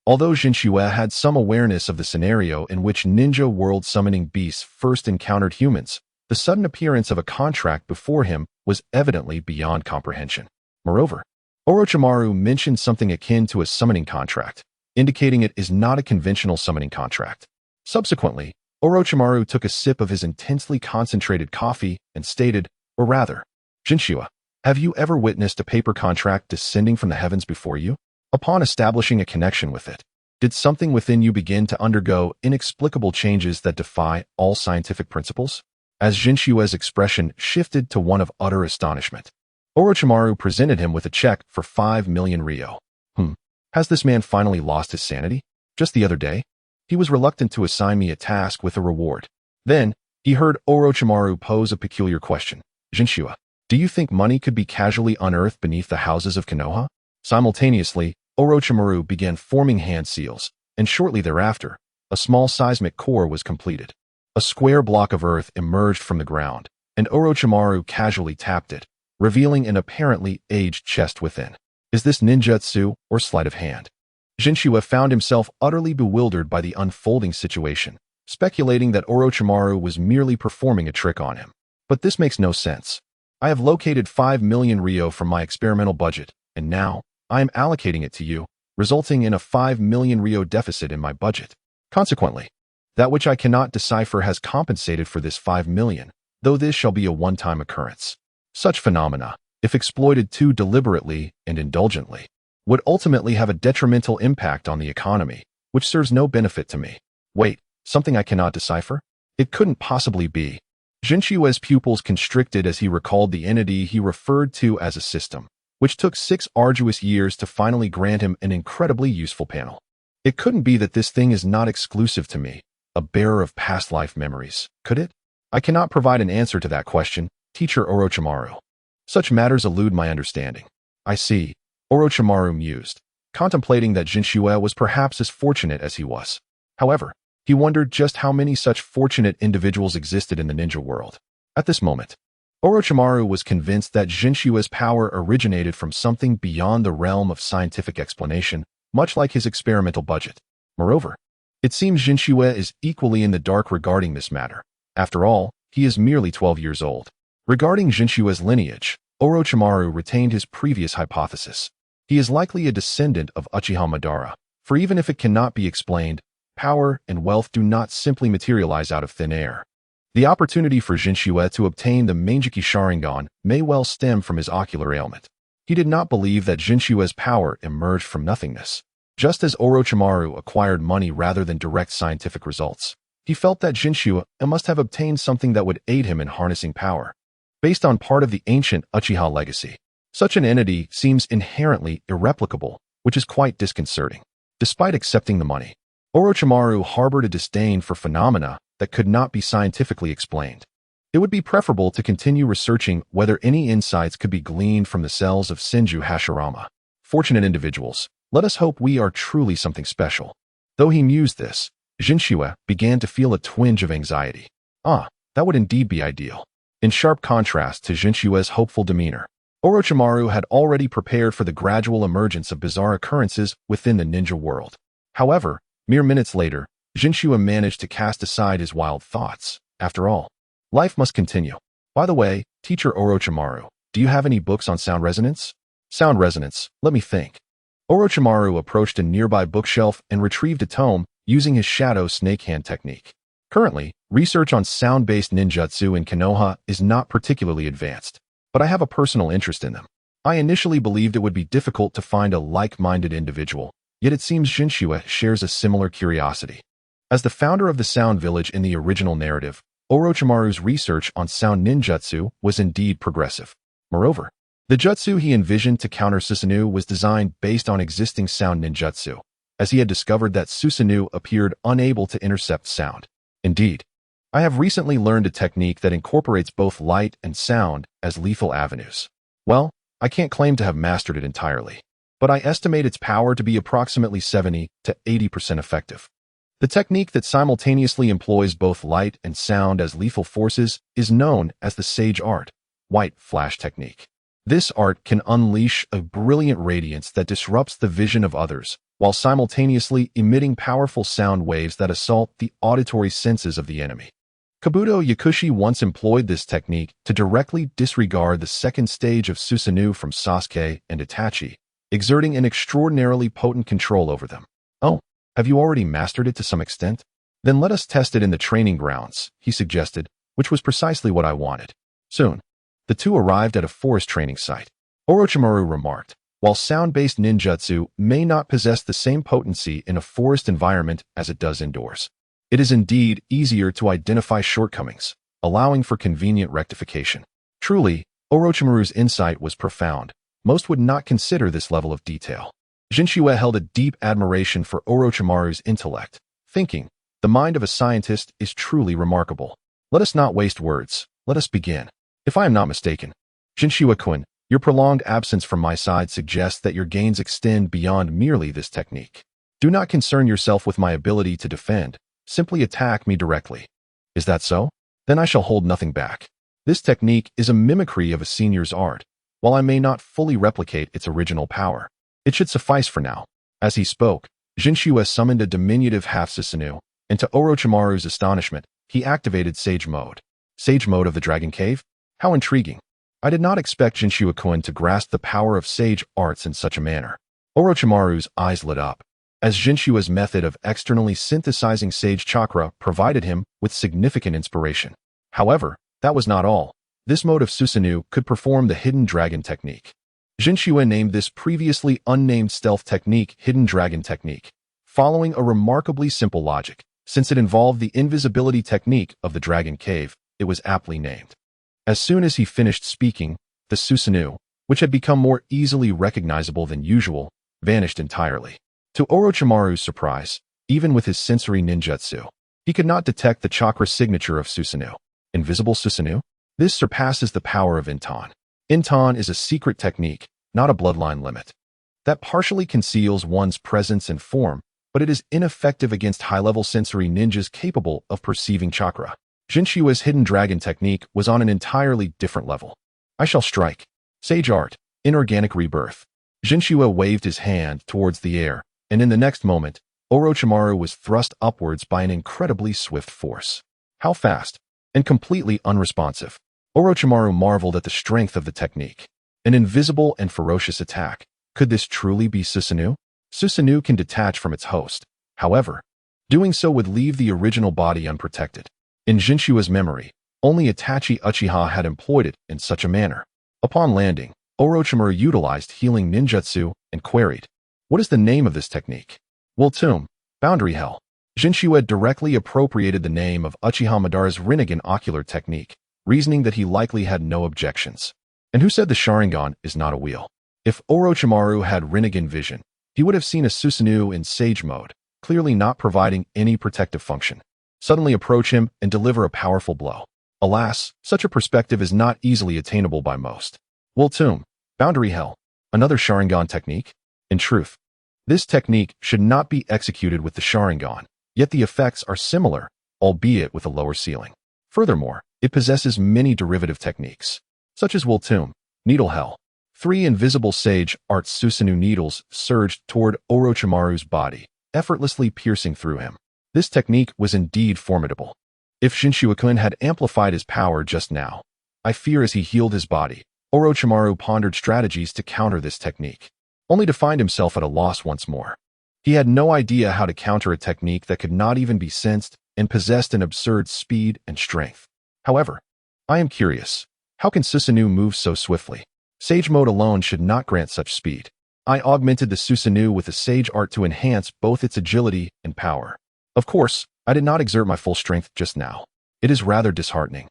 Although Jinchua had some awareness of the scenario in which ninja world summoning beasts first encountered humans, the sudden appearance of a contract before him was evidently beyond comprehension. Moreover, Orochimaru mentioned something akin to a summoning contract, indicating it is not a conventional summoning contract. Subsequently, Orochimaru took a sip of his intensely concentrated coffee and stated, or rather, Jinchua, have you ever witnessed a paper contract descending from the heavens before you? Upon establishing a connection with it, did something within you begin to undergo inexplicable changes that defy all scientific principles? As Jinshua's expression shifted to one of utter astonishment, Orochimaru presented him with a check for 5 million ryo. Has this man finally lost his sanity? Just the other day, he was reluctant to assign me a task with a reward. Then, he heard Orochimaru pose a peculiar question. Jinshua, do you think money could be casually unearthed beneath the houses of Konoha? Simultaneously, Orochimaru began forming hand seals, and shortly thereafter, a small seismic core was completed. A square block of earth emerged from the ground, and Orochimaru casually tapped it, revealing an apparently aged chest within. Is this ninjutsu or sleight of hand? Jinshua found himself utterly bewildered by the unfolding situation, speculating that Orochimaru was merely performing a trick on him. But this makes no sense. I have located 5 million ryo from my experimental budget, and now, I am allocating it to you, resulting in a 5 million ryo deficit in my budget. Consequently, that which I cannot decipher has compensated for this 5 million, though this shall be a one-time occurrence. Such phenomena, if exploited too deliberately and indulgently, would ultimately have a detrimental impact on the economy, which serves no benefit to me. Wait, something I cannot decipher? It couldn't possibly be. Jinshua's pupils constricted as he recalled the entity he referred to as a system, which took 6 arduous years to finally grant him an incredibly useful panel. It couldn't be that this thing is not exclusive to me, a bearer of past life memories, could it? I cannot provide an answer to that question, Teacher Orochimaru. Such matters elude my understanding. I see, Orochimaru mused, contemplating that Jinshua was perhaps as fortunate as he was. However, he wondered just how many such fortunate individuals existed in the ninja world. At this moment, Orochimaru was convinced that Jinshua's power originated from something beyond the realm of scientific explanation, much like his experimental budget. Moreover, it seems Jinshua is equally in the dark regarding this matter. After all, he is merely 12 years old. Regarding Jinshua's lineage, Orochimaru retained his previous hypothesis. He is likely a descendant of Uchiha Madara, for even if it cannot be explained, power and wealth do not simply materialize out of thin air. The opportunity for Jinshua to obtain the Manjiki Sharingan may well stem from his ocular ailment. He did not believe that Jinshua's power emerged from nothingness. Just as Orochimaru acquired money rather than direct scientific results, he felt that Jinshua must have obtained something that would aid him in harnessing power. Based on part of the ancient Uchiha legacy, such an entity seems inherently irreplicable, which is quite disconcerting. Despite accepting the money, Orochimaru harbored a disdain for phenomena that could not be scientifically explained. It would be preferable to continue researching whether any insights could be gleaned from the cells of Senju Hashirama. Fortunate individuals, let us hope we are truly something special. Though he mused this, Jinshua began to feel a twinge of anxiety. That would indeed be ideal. In sharp contrast to Jinshua's hopeful demeanor, Orochimaru had already prepared for the gradual emergence of bizarre occurrences within the ninja world. However, mere minutes later, Jinshua managed to cast aside his wild thoughts. After all, life must continue. By the way, Teacher Orochimaru, do you have any books on sound resonance? Sound resonance, let me think. Orochimaru approached a nearby bookshelf and retrieved a tome using his shadow snake hand technique. Currently, research on sound-based ninjutsu in Konoha is not particularly advanced, but I have a personal interest in them. I initially believed it would be difficult to find a like-minded individual, yet it seems Jinshua shares a similar curiosity. As the founder of the Sound Village in the original narrative, Orochimaru's research on sound ninjutsu was indeed progressive. Moreover, the jutsu he envisioned to counter Susanoo was designed based on existing sound ninjutsu, as he had discovered that Susanoo appeared unable to intercept sound. Indeed, I have recently learned a technique that incorporates both light and sound as lethal avenues. Well, I can't claim to have mastered it entirely, but I estimate its power to be approximately 70 to 80% effective. The technique that simultaneously employs both light and sound as lethal forces is known as the Sage Art, White Flash Technique. This art can unleash a brilliant radiance that disrupts the vision of others, while simultaneously emitting powerful sound waves that assault the auditory senses of the enemy. Kabuto Yakushi once employed this technique to directly disregard the second stage of Susanoo from Sasuke and Itachi, exerting an extraordinarily potent control over them. "Oh, have you already mastered it to some extent? Then let us test it in the training grounds," he suggested, which was precisely what I wanted. Soon, the two arrived at a forest training site. Orochimaru remarked, "While sound-based ninjutsu may not possess the same potency in a forest environment as it does indoors, it is indeed easier to identify shortcomings, allowing for convenient rectification." Truly, Orochimaru's insight was profound. Most would not consider this level of detail. Jinchua held a deep admiration for Orochimaru's intellect, thinking, "The mind of a scientist is truly remarkable. Let us not waste words. Let us begin. If I am not mistaken, Jinchua-kun, your prolonged absence from my side suggests that your gains extend beyond merely this technique. Do not concern yourself with my ability to defend. Simply attack me directly. Is that so? Then I shall hold nothing back. This technique is a mimicry of a senior's art. While I may not fully replicate its original power, it should suffice for now." As he spoke, Jinchua summoned a diminutive half-Susanoo, and to Orochimaru's astonishment, he activated Sage Mode. Sage Mode of the Dragon Cave? How intriguing. I did not expect Jinchua-kun to grasp the power of sage arts in such a manner. Orochimaru's eyes lit up, as Jinshua's method of externally synthesizing sage chakra provided him with significant inspiration. However, that was not all. This mode of Susanoo could perform the Hidden Dragon Technique. Jinshua named this previously unnamed stealth technique Hidden Dragon Technique, following a remarkably simple logic. Since it involved the invisibility technique of the Dragon Cave, it was aptly named. As soon as he finished speaking, the Susanoo, which had become more easily recognizable than usual, vanished entirely. To Orochimaru's surprise, even with his sensory ninjutsu, he could not detect the chakra signature of Susanoo. Invisible Susanoo? This surpasses the power of Inton. Inton is a secret technique, not a bloodline limit, that partially conceals one's presence and form, but it is ineffective against high-level sensory ninjas capable of perceiving chakra. Jinshua's Hidden Dragon Technique was on an entirely different level. I shall strike. Sage Art, Inorganic Rebirth. Jinshua waved his hand towards the air, and in the next moment, Orochimaru was thrust upwards by an incredibly swift force. How fast? And completely unresponsive. Orochimaru marveled at the strength of the technique. An invisible and ferocious attack. Could this truly be Susanoo? Susanoo can detach from its host. However, doing so would leave the original body unprotected. In Jinshua's memory, only Itachi Uchiha had employed it in such a manner. Upon landing, Orochimaru utilized healing ninjutsu and queried, "What is the name of this technique?" Wholesome, Boundary Hell. Jinshua directly appropriated the name of Uchiha Madara's Rinnegan ocular technique, reasoning that he likely had no objections. And who said the Sharingan is not a wheel? If Orochimaru had Rinnegan vision, he would have seen a Susanoo in Sage Mode, clearly not providing any protective function, suddenly approach him and deliver a powerful blow. Alas, such a perspective is not easily attainable by most. Wholesome, Boundary Hell, another Sharingan technique? In truth, this technique should not be executed with the Sharingan, yet the effects are similar, albeit with a lower ceiling. Furthermore, it possesses many derivative techniques, such as Wholesome, Needle Hell. 3 invisible Sage Art Susanoo needles surged toward Orochimaru's body, effortlessly piercing through him. This technique was indeed formidable. If Jinshua-kun had amplified his power just now, I fear as he healed his body, Orochimaru pondered strategies to counter this technique, only to find himself at a loss once more. He had no idea how to counter a technique that could not even be sensed and possessed an absurd speed and strength. However, I am curious, how can Susanoo move so swiftly? Sage Mode alone should not grant such speed. I augmented the Susanoo with the Sage Art to enhance both its agility and power. Of course, I did not exert my full strength just now. It is rather disheartening.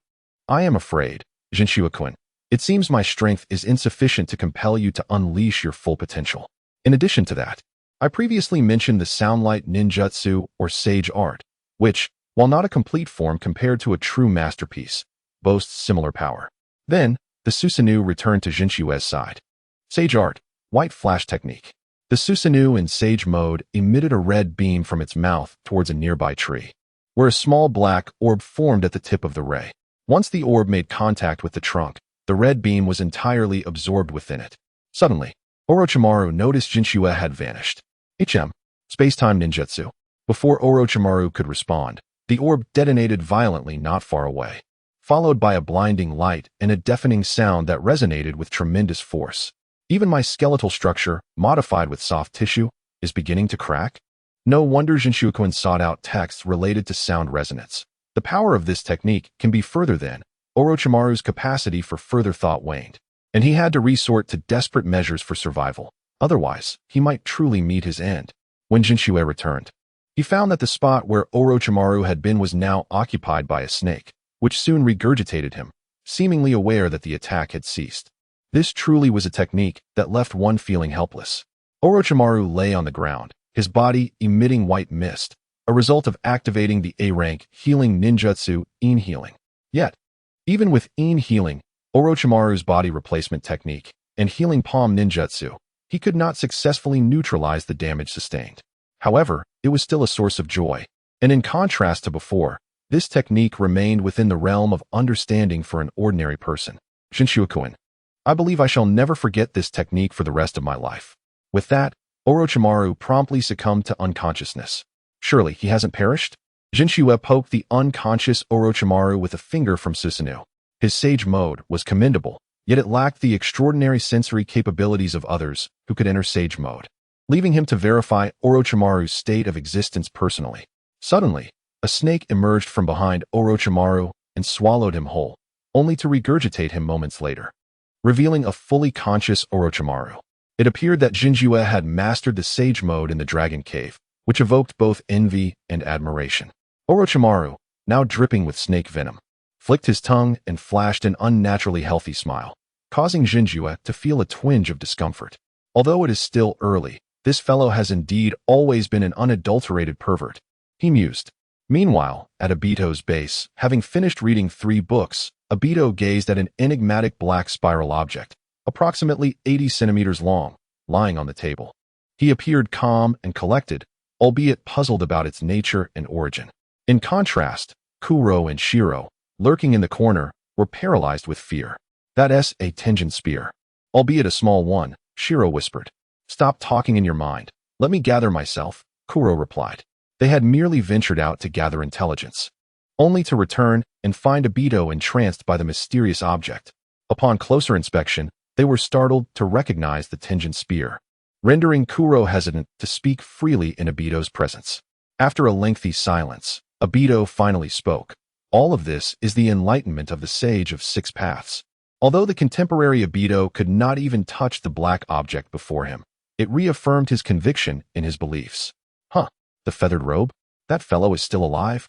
I am afraid, Jinshua-kun, it seems my strength is insufficient to compel you to unleash your full potential. In addition to that, I previously mentioned the Soundlight Ninjutsu or Sage Art, which, while not a complete form compared to a true masterpiece, boasts similar power. Then, the Susanoo returned to Jinshua's side. Sage Art, White Flash Technique. The Susanoo in Sage mode emitted a red beam from its mouth towards a nearby tree, where a small black orb formed at the tip of the ray. Once the orb made contact with the trunk, the red beam was entirely absorbed within it. Suddenly, Orochimaru noticed Jinchua had vanished. Space-time ninjutsu. Before Orochimaru could respond, the orb detonated violently not far away, followed by a blinding light and a deafening sound that resonated with tremendous force. Even my skeletal structure, modified with soft tissue, is beginning to crack. No wonder Jinshuken sought out texts related to sound resonance. The power of this technique can be further than Orochimaru's capacity for further thought waned, and he had to resort to desperate measures for survival. Otherwise, he might truly meet his end. When Jinchua returned, he found that the spot where Orochimaru had been was now occupied by a snake, which soon regurgitated him, seemingly aware that the attack had ceased. This truly was a technique that left one feeling helpless. Orochimaru lay on the ground, his body emitting white mist, a result of activating the A-rank healing ninjutsu, In Healing. Yet, even with In Healing, Orochimaru's body replacement technique, and Healing Palm ninjutsu, he could not successfully neutralize the damage sustained. However, it was still a source of joy, and in contrast to before, this technique remained within the realm of understanding for an ordinary person. Jinshuken. I believe I shall never forget this technique for the rest of my life. With that, Orochimaru promptly succumbed to unconsciousness. Surely he hasn't perished? Jinchua poked the unconscious Orochimaru with a finger from Susanoo. His sage mode was commendable, yet it lacked the extraordinary sensory capabilities of others who could enter sage mode, leaving him to verify Orochimaru's state of existence personally. Suddenly, a snake emerged from behind Orochimaru and swallowed him whole, only to regurgitate him moments later, revealing a fully conscious Orochimaru. It appeared that Jinchua had mastered the sage mode in the Dragon Cave, which evoked both envy and admiration. Orochimaru, now dripping with snake venom, flicked his tongue and flashed an unnaturally healthy smile, causing Jinchua to feel a twinge of discomfort. Although it is still early, this fellow has indeed always been an unadulterated pervert, he mused. Meanwhile, at Obito's base, having finished reading 3 books, Obito gazed at an enigmatic black spiral object, approximately 80 centimeters long, lying on the table. He appeared calm and collected, albeit puzzled about its nature and origin. In contrast, Kuro and Shiro, lurking in the corner, were paralyzed with fear. That's a Tenjin spear. Albeit a small one, Shiro whispered. Stop talking in your mind. Let me gather myself, Kuro replied. They had merely ventured out to gather intelligence, only to return and find Obito entranced by the mysterious object. Upon closer inspection, they were startled to recognize the Tenjin spear, rendering Kuro hesitant to speak freely in Obito's presence. After a lengthy silence, Obito finally spoke. All of this is the enlightenment of the Sage of 6 Paths. Although the contemporary Obito could not even touch the black object before him, it reaffirmed his conviction in his beliefs. The feathered robe? That fellow is still alive?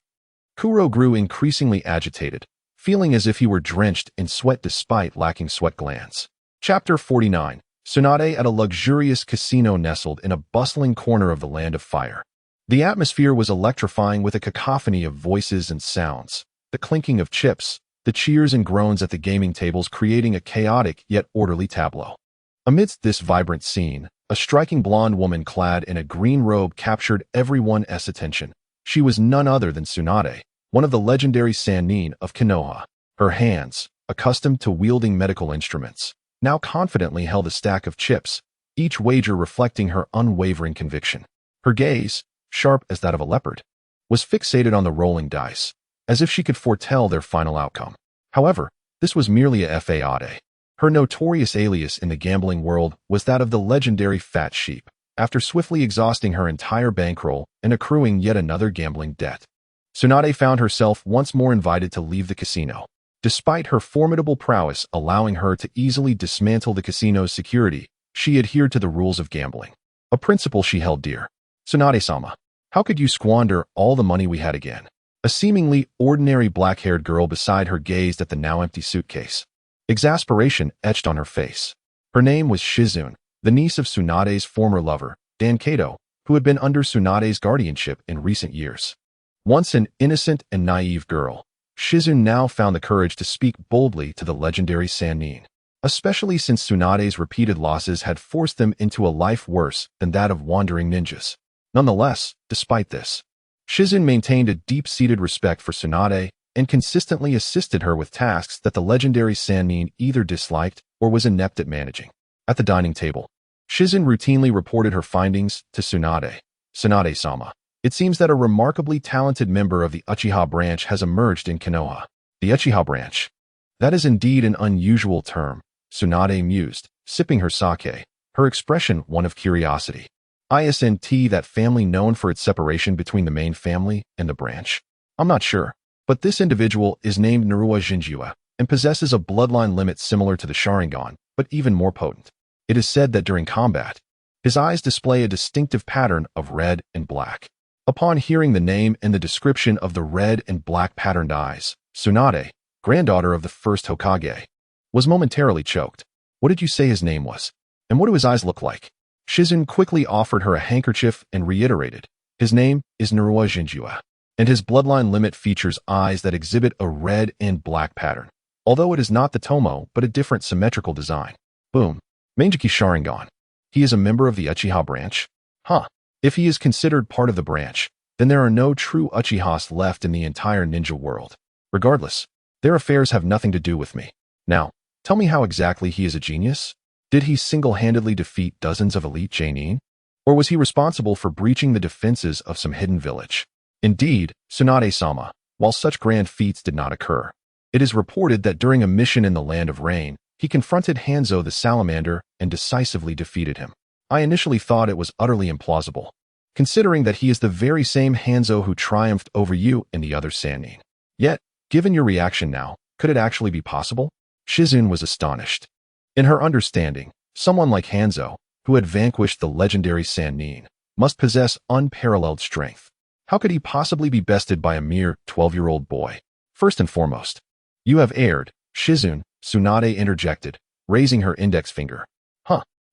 Kuro grew increasingly agitated, feeling as if he were drenched in sweat despite lacking sweat glands. Chapter 49. Tsunade at a luxurious casino nestled in a bustling corner of the Land of Fire. The atmosphere was electrifying with a cacophony of voices and sounds, the clinking of chips, the cheers and groans at the gaming tables creating a chaotic yet orderly tableau. Amidst this vibrant scene, a striking blonde woman clad in a green robe captured everyone's attention. She was none other than Tsunade, one of the legendary Sannin of Konoha. Her hands, accustomed to wielding medical instruments, now confidently held a stack of chips, each wager reflecting her unwavering conviction. Her gaze, sharp as that of a leopard, was fixated on the rolling dice, as if she could foretell their final outcome. However, this was merely a fade. Her notorious alias in the gambling world was that of the legendary Fat Sheep, after swiftly exhausting her entire bankroll and accruing yet another gambling debt. Tsunade found herself once more invited to leave the casino, despite her formidable prowess allowing her to easily dismantle the casino's security. She adhered to the rules of gambling, a principle she held dear. Tsunade-sama, how could you squander all the money we had again? A seemingly ordinary black-haired girl beside her gazed at the now empty suitcase. Exasperation etched on her face. Her name was Shizune, the niece of Tsunade's former lover, Dan Kato, who had been under Tsunade's guardianship in recent years. Once an innocent and naive girl, Shizune now found the courage to speak boldly to the legendary Sannin. especially since Tsunade's repeated losses had forced them into a life worse than that of wandering ninjas. Nonetheless, despite this, Shizun maintained a deep-seated respect for Tsunade and consistently assisted her with tasks that the legendary Sannin either disliked or was inept at managing. At the dining table, Shizun routinely reported her findings to Tsunade. Tsunade-sama, it seems that a remarkably talented member of the Uchiha branch has emerged in Konoha. The Uchiha branch? That is indeed an unusual term, Tsunade mused, sipping her sake, her expression one of curiosity. Isn't that family known for its separation between the main family and the branch? I'm not sure, but this individual is named Naruto Jinjua and possesses a bloodline limit similar to the Sharingan, but even more potent. It is said that during combat, his eyes display a distinctive pattern of red and black. Upon hearing the name and the description of the red and black patterned eyes, Tsunade, granddaughter of the first Hokage, was momentarily choked. What did you say his name was? And what do his eyes look like? Shizun quickly offered her a handkerchief and reiterated, his name is Naruto Jinjua, and his bloodline limit features eyes that exhibit a red and black pattern, although it is not the Tomo but a different symmetrical design. Boom. Mangeki Sharingan. He is a member of the Uchiha branch? Huh. If he is considered part of the branch, then there are no true Uchihas left in the entire ninja world. Regardless, their affairs have nothing to do with me. Now, tell me how exactly he is a genius? Did he single-handedly defeat dozens of elite Genin? Or was he responsible for breaching the defenses of some hidden village? Indeed, Tsunade-sama, while such grand feats did not occur, it is reported that during a mission in the Land of Rain, he confronted Hanzo the Salamander and decisively defeated him. I initially thought it was utterly implausible, considering that he is the very same Hanzo who triumphed over you and the other Sannin. Yet, given your reaction now, could it actually be possible? Shizun was astonished. In her understanding, someone like Hanzo, who had vanquished the legendary Sannin, must possess unparalleled strength. How could he possibly be bested by a mere 12-year-old boy? First and foremost, you have erred, Shizun, Tsunade interjected, raising her index finger.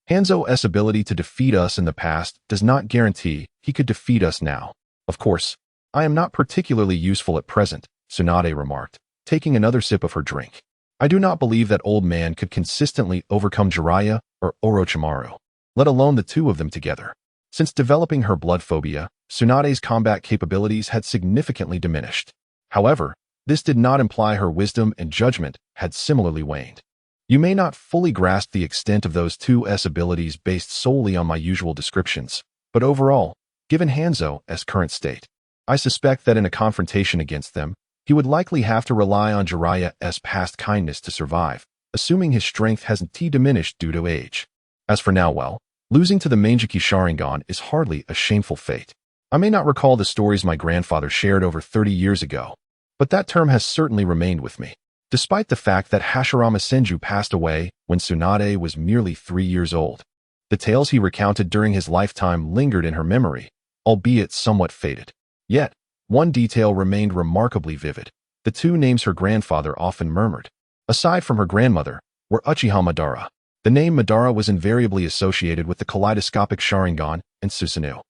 Hanzo's ability to defeat us in the past does not guarantee he could defeat us now. Of course, I am not particularly useful at present, Tsunade remarked, taking another sip of her drink. I do not believe that old man could consistently overcome Jiraiya or Orochimaru, let alone the two of them together. Since developing her blood phobia, Tsunade's combat capabilities had significantly diminished. However, this did not imply her wisdom and judgment had similarly waned. You may not fully grasp the extent of those two's abilities based solely on my usual descriptions, but overall, given Hanzo's current state, I suspect that in a confrontation against them, he would likely have to rely on Jiraiya's past kindness to survive, assuming his strength hasn't diminished due to age. As for now, well, losing to the Mangeki Sharingan is hardly a shameful fate. I may not recall the stories my grandfather shared over 30 years ago, but that term has certainly remained with me. Despite the fact that Hashirama Senju passed away when Tsunade was merely 3 years old, the tales he recounted during his lifetime lingered in her memory, albeit somewhat faded. Yet, one detail remained remarkably vivid. The two names her grandfather often murmured, aside from her grandmother, were Uchiha Madara. The name Madara was invariably associated with the kaleidoscopic Sharingan and Susanoo.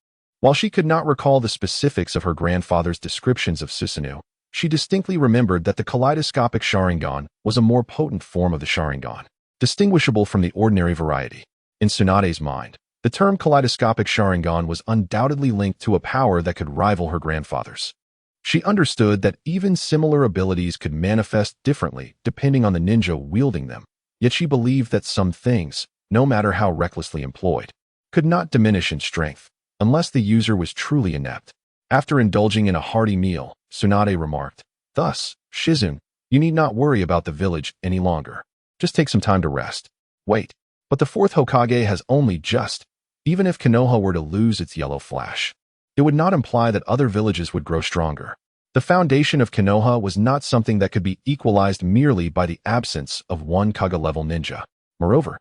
While she could not recall the specifics of her grandfather's descriptions of Susanoo, she distinctly remembered that the kaleidoscopic Sharingan was a more potent form of the Sharingan, distinguishable from the ordinary variety. In Tsunade's mind, the term kaleidoscopic Sharingan was undoubtedly linked to a power that could rival her grandfather's. She understood that even similar abilities could manifest differently depending on the ninja wielding them, yet she believed that some things, no matter how recklessly employed, could not diminish in strength unless the user was truly inept. After indulging in a hearty meal, Tsunade remarked, "Thus, Shizun, you need not worry about the village any longer. Just take some time to rest. Wait, but the fourth Hokage has only just. Even if Konoha were to lose its yellow flash, it would not imply that other villages would grow stronger. The foundation of Konoha was not something that could be equalized merely by the absence of one Kaga-level ninja. Moreover,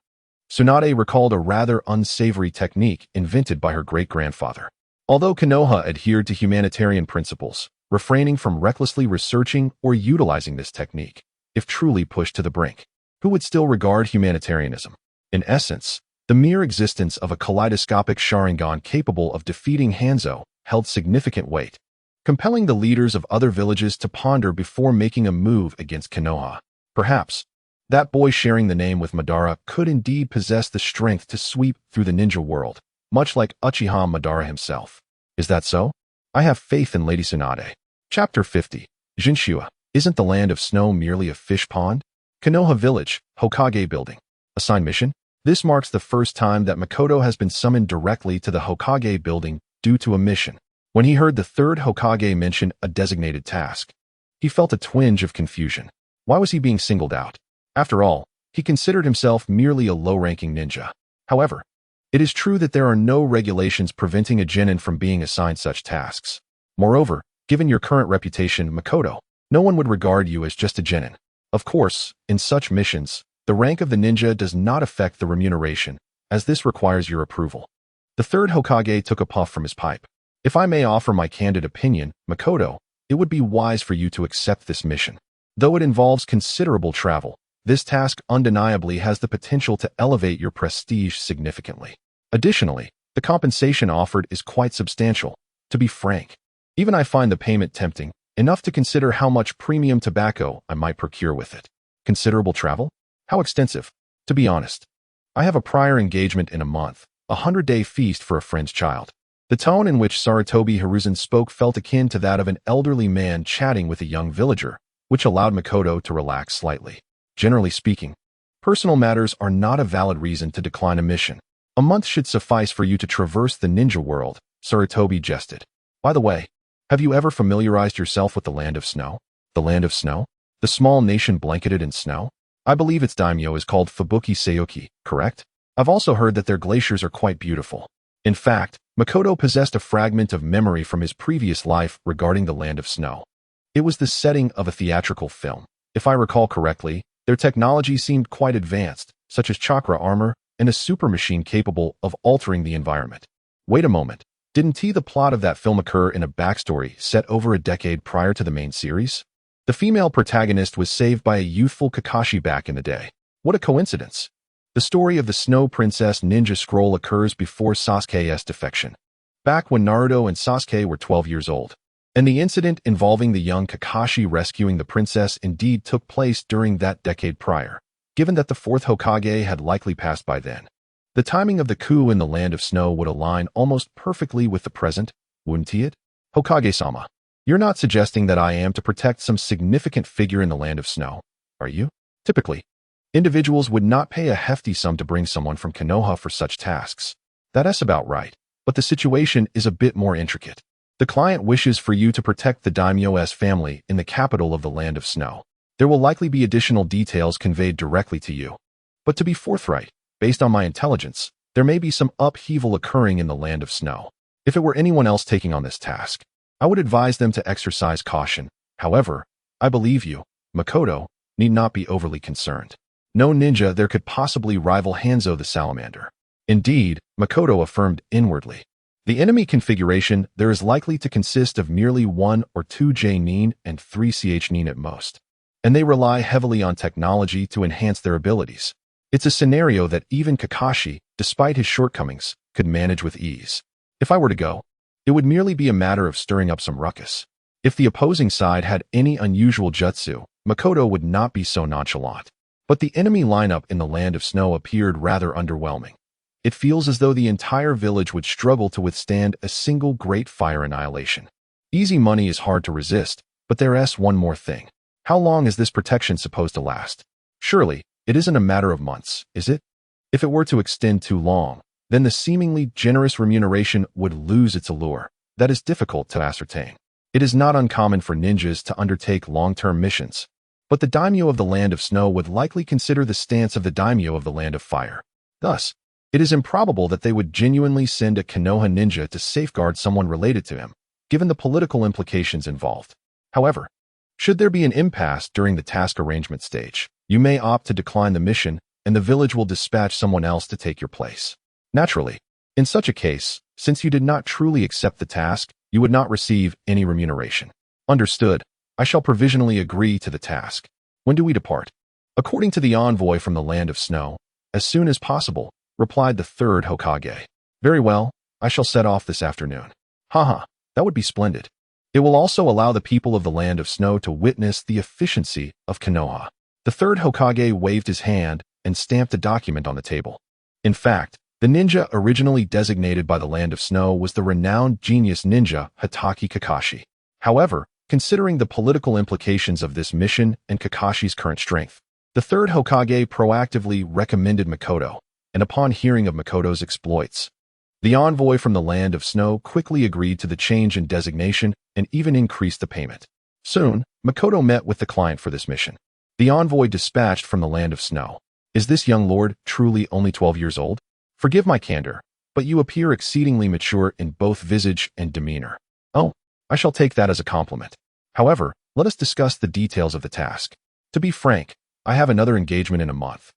Tsunade recalled a rather unsavory technique invented by her great-grandfather. Although Konoha adhered to humanitarian principles, refraining from recklessly researching or utilizing this technique, if truly pushed to the brink, who would still regard humanitarianism? In essence, the mere existence of a kaleidoscopic Sharingan capable of defeating Hanzo held significant weight, compelling the leaders of other villages to ponder before making a move against Konoha. Perhaps, That boy sharing the name with Madara could indeed possess the strength to sweep through the ninja world, much like Uchiha Madara himself. Is that so? I have faith in Lady Tsunade. Chapter 50. Jinshua. Isn't the land of snow merely a fish pond? Konoha Village, Hokage Building. Assigned mission. This marks the first time that Makoto has been summoned directly to the Hokage building due to a mission. When he heard the third Hokage mention a designated task, he felt a twinge of confusion. Why was he being singled out? After all, he considered himself merely a low-ranking ninja. However, it is true that there are no regulations preventing a genin from being assigned such tasks. Moreover, given your current reputation, Makoto, no one would regard you as just a genin. Of course, in such missions, the rank of the ninja does not affect the remuneration, as this requires your approval. The third Hokage took a puff from his pipe. If I may offer my candid opinion, Makoto, it would be wise for you to accept this mission. Though it involves considerable travel, this task undeniably has the potential to elevate your prestige significantly. Additionally, the compensation offered is quite substantial. To be frank, even I find the payment tempting, enough to consider how much premium tobacco I might procure with it. Considerable travel? How extensive? To be honest, I have a prior engagement in a month, a 100-day feast for a friend's child. The tone in which Sarutobi Hiruzen spoke felt akin to that of an elderly man chatting with a young villager, which allowed Makoto to relax slightly. Generally speaking, personal matters are not a valid reason to decline a mission. A month should suffice for you to traverse the ninja world, Sarutobi jested. By the way, have you ever familiarized yourself with the Land of Snow? The Land of Snow? The small nation blanketed in snow? I believe its daimyo is called Fubuki Seiyuki, correct? I've also heard that their glaciers are quite beautiful. In fact, Makoto possessed a fragment of memory from his previous life regarding the Land of Snow. It was the setting of a theatrical film. If I recall correctly, their technology seemed quite advanced, such as chakra armor and a super machine capable of altering the environment. Wait a moment, didn't the plot of that film occur in a backstory set over a decade prior to the main series? The female protagonist was saved by a youthful Kakashi back in the day. What a coincidence. The story of the Snow Princess Ninja Scroll occurs before Sasuke's defection, back when Naruto and Sasuke were 12 years old. And the incident involving the young Kakashi rescuing the princess indeed took place during that decade prior, given that the fourth Hokage had likely passed by then. The timing of the coup in the Land of Snow would align almost perfectly with the present, wouldn't it? Hokage-sama, you're not suggesting that I am to protect some significant figure in the Land of Snow, are you? Typically, individuals would not pay a hefty sum to bring someone from Konoha for such tasks. That's about right, but the situation is a bit more intricate. The client wishes for you to protect the daimyo's family in the capital of the Land of Snow. There will likely be additional details conveyed directly to you. But to be forthright, based on my intelligence, there may be some upheaval occurring in the Land of Snow. If it were anyone else taking on this task, I would advise them to exercise caution. However, I believe you, Makoto, need not be overly concerned. No ninja there could possibly rival Hanzo the Salamander. Indeed, Makoto affirmed inwardly. The enemy configuration there is likely to consist of merely 1 or 2 J-nin and 3 Ch-nin at most, and they rely heavily on technology to enhance their abilities. It's a scenario that even Kakashi, despite his shortcomings, could manage with ease. If I were to go, it would merely be a matter of stirring up some ruckus. If the opposing side had any unusual jutsu, Makoto would not be so nonchalant. But the enemy lineup in the Land of Snow appeared rather underwhelming. It feels as though the entire village would struggle to withstand a single great fire annihilation. Easy money is hard to resist, but there's one more thing. How long is this protection supposed to last? Surely, it isn't a matter of months, is it? If it were to extend too long, then the seemingly generous remuneration would lose its allure. That is difficult to ascertain. It is not uncommon for ninjas to undertake long-term missions, but the daimyo of the Land of Snow would likely consider the stance of the daimyo of the Land of Fire. Thus, it is improbable that they would genuinely send a Konoha ninja to safeguard someone related to him, given the political implications involved. However, should there be an impasse during the task arrangement stage, you may opt to decline the mission, and the village will dispatch someone else to take your place. Naturally, in such a case, since you did not truly accept the task, you would not receive any remuneration. Understood. I shall provisionally agree to the task. When do we depart? According to the envoy from the Land of Snow, as soon as possible, replied the third Hokage. Very well, I shall set off this afternoon. Haha, that would be splendid. It will also allow the people of the Land of Snow to witness the efficiency of Konoha. The third Hokage waved his hand and stamped a document on the table. In fact, the ninja originally designated by the Land of Snow was the renowned genius ninja Hitaki Kakashi. However, considering the political implications of this mission and Kakashi's current strength, the third Hokage proactively recommended Makoto, and upon hearing of Makoto's exploits, the envoy from the Land of Snow quickly agreed to the change in designation and even increased the payment. Soon, Makoto met with the client for this mission. The envoy dispatched from the Land of Snow. Is this young lord truly only 12 years old? Forgive my candor, but you appear exceedingly mature in both visage and demeanor. Oh, I shall take that as a compliment. However, let us discuss the details of the task. To be frank, I have another engagement in a month.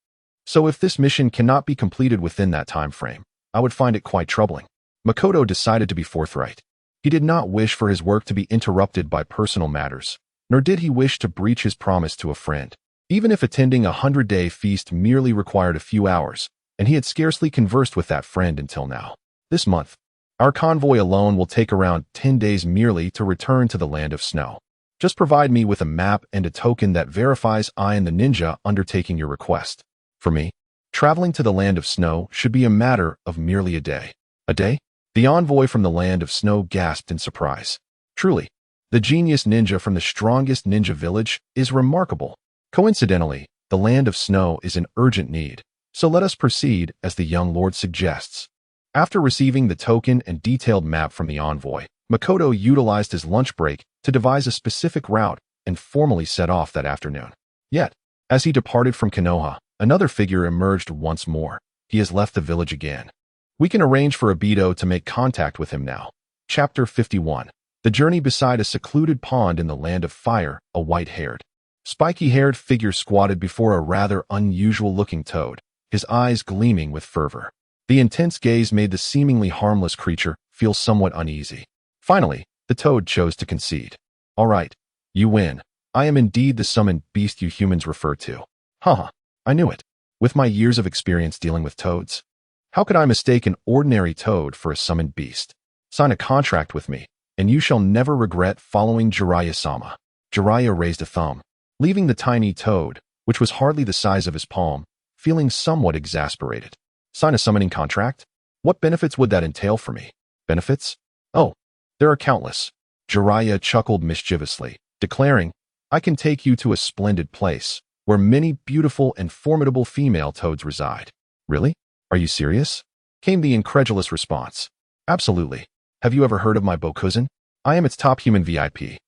So if this mission cannot be completed within that time frame, I would find it quite troubling. Makoto decided to be forthright. He did not wish for his work to be interrupted by personal matters, nor did he wish to breach his promise to a friend. Even if attending a 100-day feast merely required a few hours, and he had scarcely conversed with that friend until now. This month, our convoy alone will take around 10 days merely to return to the Land of Snow. Just provide me with a map and a token that verifies I am the ninja undertaking your request. For me, traveling to the Land of Snow should be a matter of merely a day. A day? The envoy from the Land of Snow gasped in surprise. Truly, the genius ninja from the strongest ninja village is remarkable. Coincidentally, the Land of Snow is in urgent need, so let us proceed as the young lord suggests. After receiving the token and detailed map from the envoy, Makoto utilized his lunch break to devise a specific route and formally set off that afternoon. Yet, as he departed from Konoha, another figure emerged once more. He has left the village again. We can arrange for Obito to make contact with him now. Chapter 51. The journey beside a secluded pond in the Land of Fire, a white-haired, spiky-haired figure squatted before a rather unusual-looking toad, his eyes gleaming with fervor. The intense gaze made the seemingly harmless creature feel somewhat uneasy. Finally, the toad chose to concede. All right, you win. I am indeed the summoned beast you humans refer to. Haha, I knew it. With my years of experience dealing with toads, how could I mistake an ordinary toad for a summoned beast? Sign a contract with me, and you shall never regret following Jiraiya-sama. Jiraiya raised a thumb, leaving the tiny toad, which was hardly the size of his palm, feeling somewhat exasperated. Sign a summoning contract? What benefits would that entail for me? Benefits? Oh, there are countless. Jiraiya chuckled mischievously, declaring, I can take you to a splendid place, where many beautiful and formidable female toads reside. Really? Are you serious? Came the incredulous response. Absolutely. Have you ever heard of my Bokuzen? I am its top human VIP,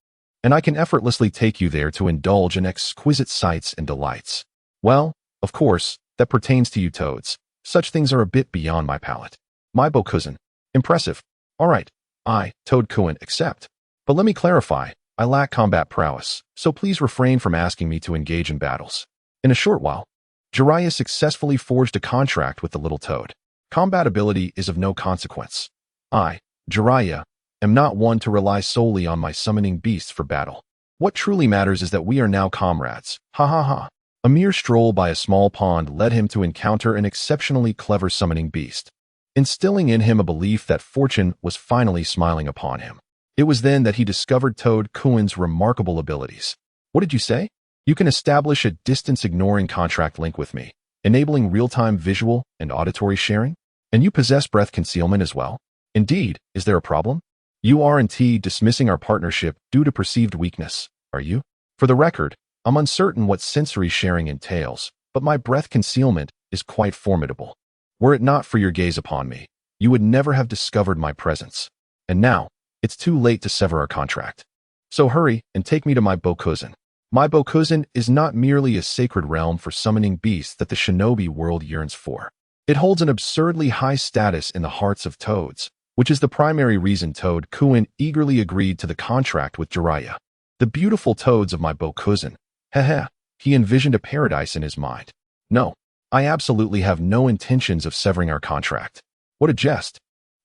and I can effortlessly take you there to indulge in exquisite sights and delights. Well, of course, that pertains to you toads. Such things are a bit beyond my palate. My Bokuzen. Impressive. All right, I, Toad-kun, accept. But let me clarify, I lack combat prowess, so please refrain from asking me to engage in battles. In a short while, Jiraiya successfully forged a contract with the little toad. Combat ability is of no consequence. I, Jiraiya, am not one to rely solely on my summoning beasts for battle. What truly matters is that we are now comrades. Ha ha ha. A mere stroll by a small pond led him to encounter an exceptionally clever summoning beast, instilling in him a belief that fortune was finally smiling upon him. It was then that he discovered Toad-kun's remarkable abilities. What did you say? You can establish a distance-ignoring contract link with me, enabling real-time visual and auditory sharing? And you possess breath concealment as well? Indeed, is there a problem? You aren't dismissing our partnership due to perceived weakness, are you? For the record, I'm uncertain what sensory sharing entails, but my breath concealment is quite formidable. Were it not for your gaze upon me, you would never have discovered my presence. And now, it's too late to sever our contract. So hurry and take me to my Bokuzen. My Bokuzen is not merely a sacred realm for summoning beasts that the shinobi world yearns for. It holds an absurdly high status in the hearts of toads, which is the primary reason Toad-kun eagerly agreed to the contract with Jiraiya. The beautiful toads of my Bokuzen. Heh, he envisioned a paradise in his mind. No, I absolutely have no intentions of severing our contract. What a jest.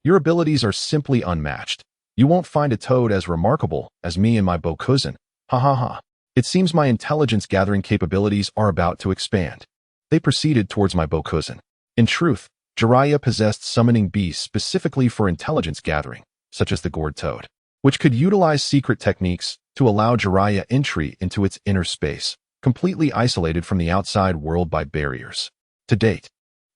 Your abilities are simply unmatched. You won't find a toad as remarkable as me and my Bokuzen. Ha ha ha. It seems my intelligence-gathering capabilities are about to expand. They proceeded towards my Bokuzen. In truth, Jiraiya possessed summoning beasts specifically for intelligence gathering, such as the gourd toad, which could utilize secret techniques to allow Jiraiya entry into its inner space. completely isolated from the outside world by barriers. To date,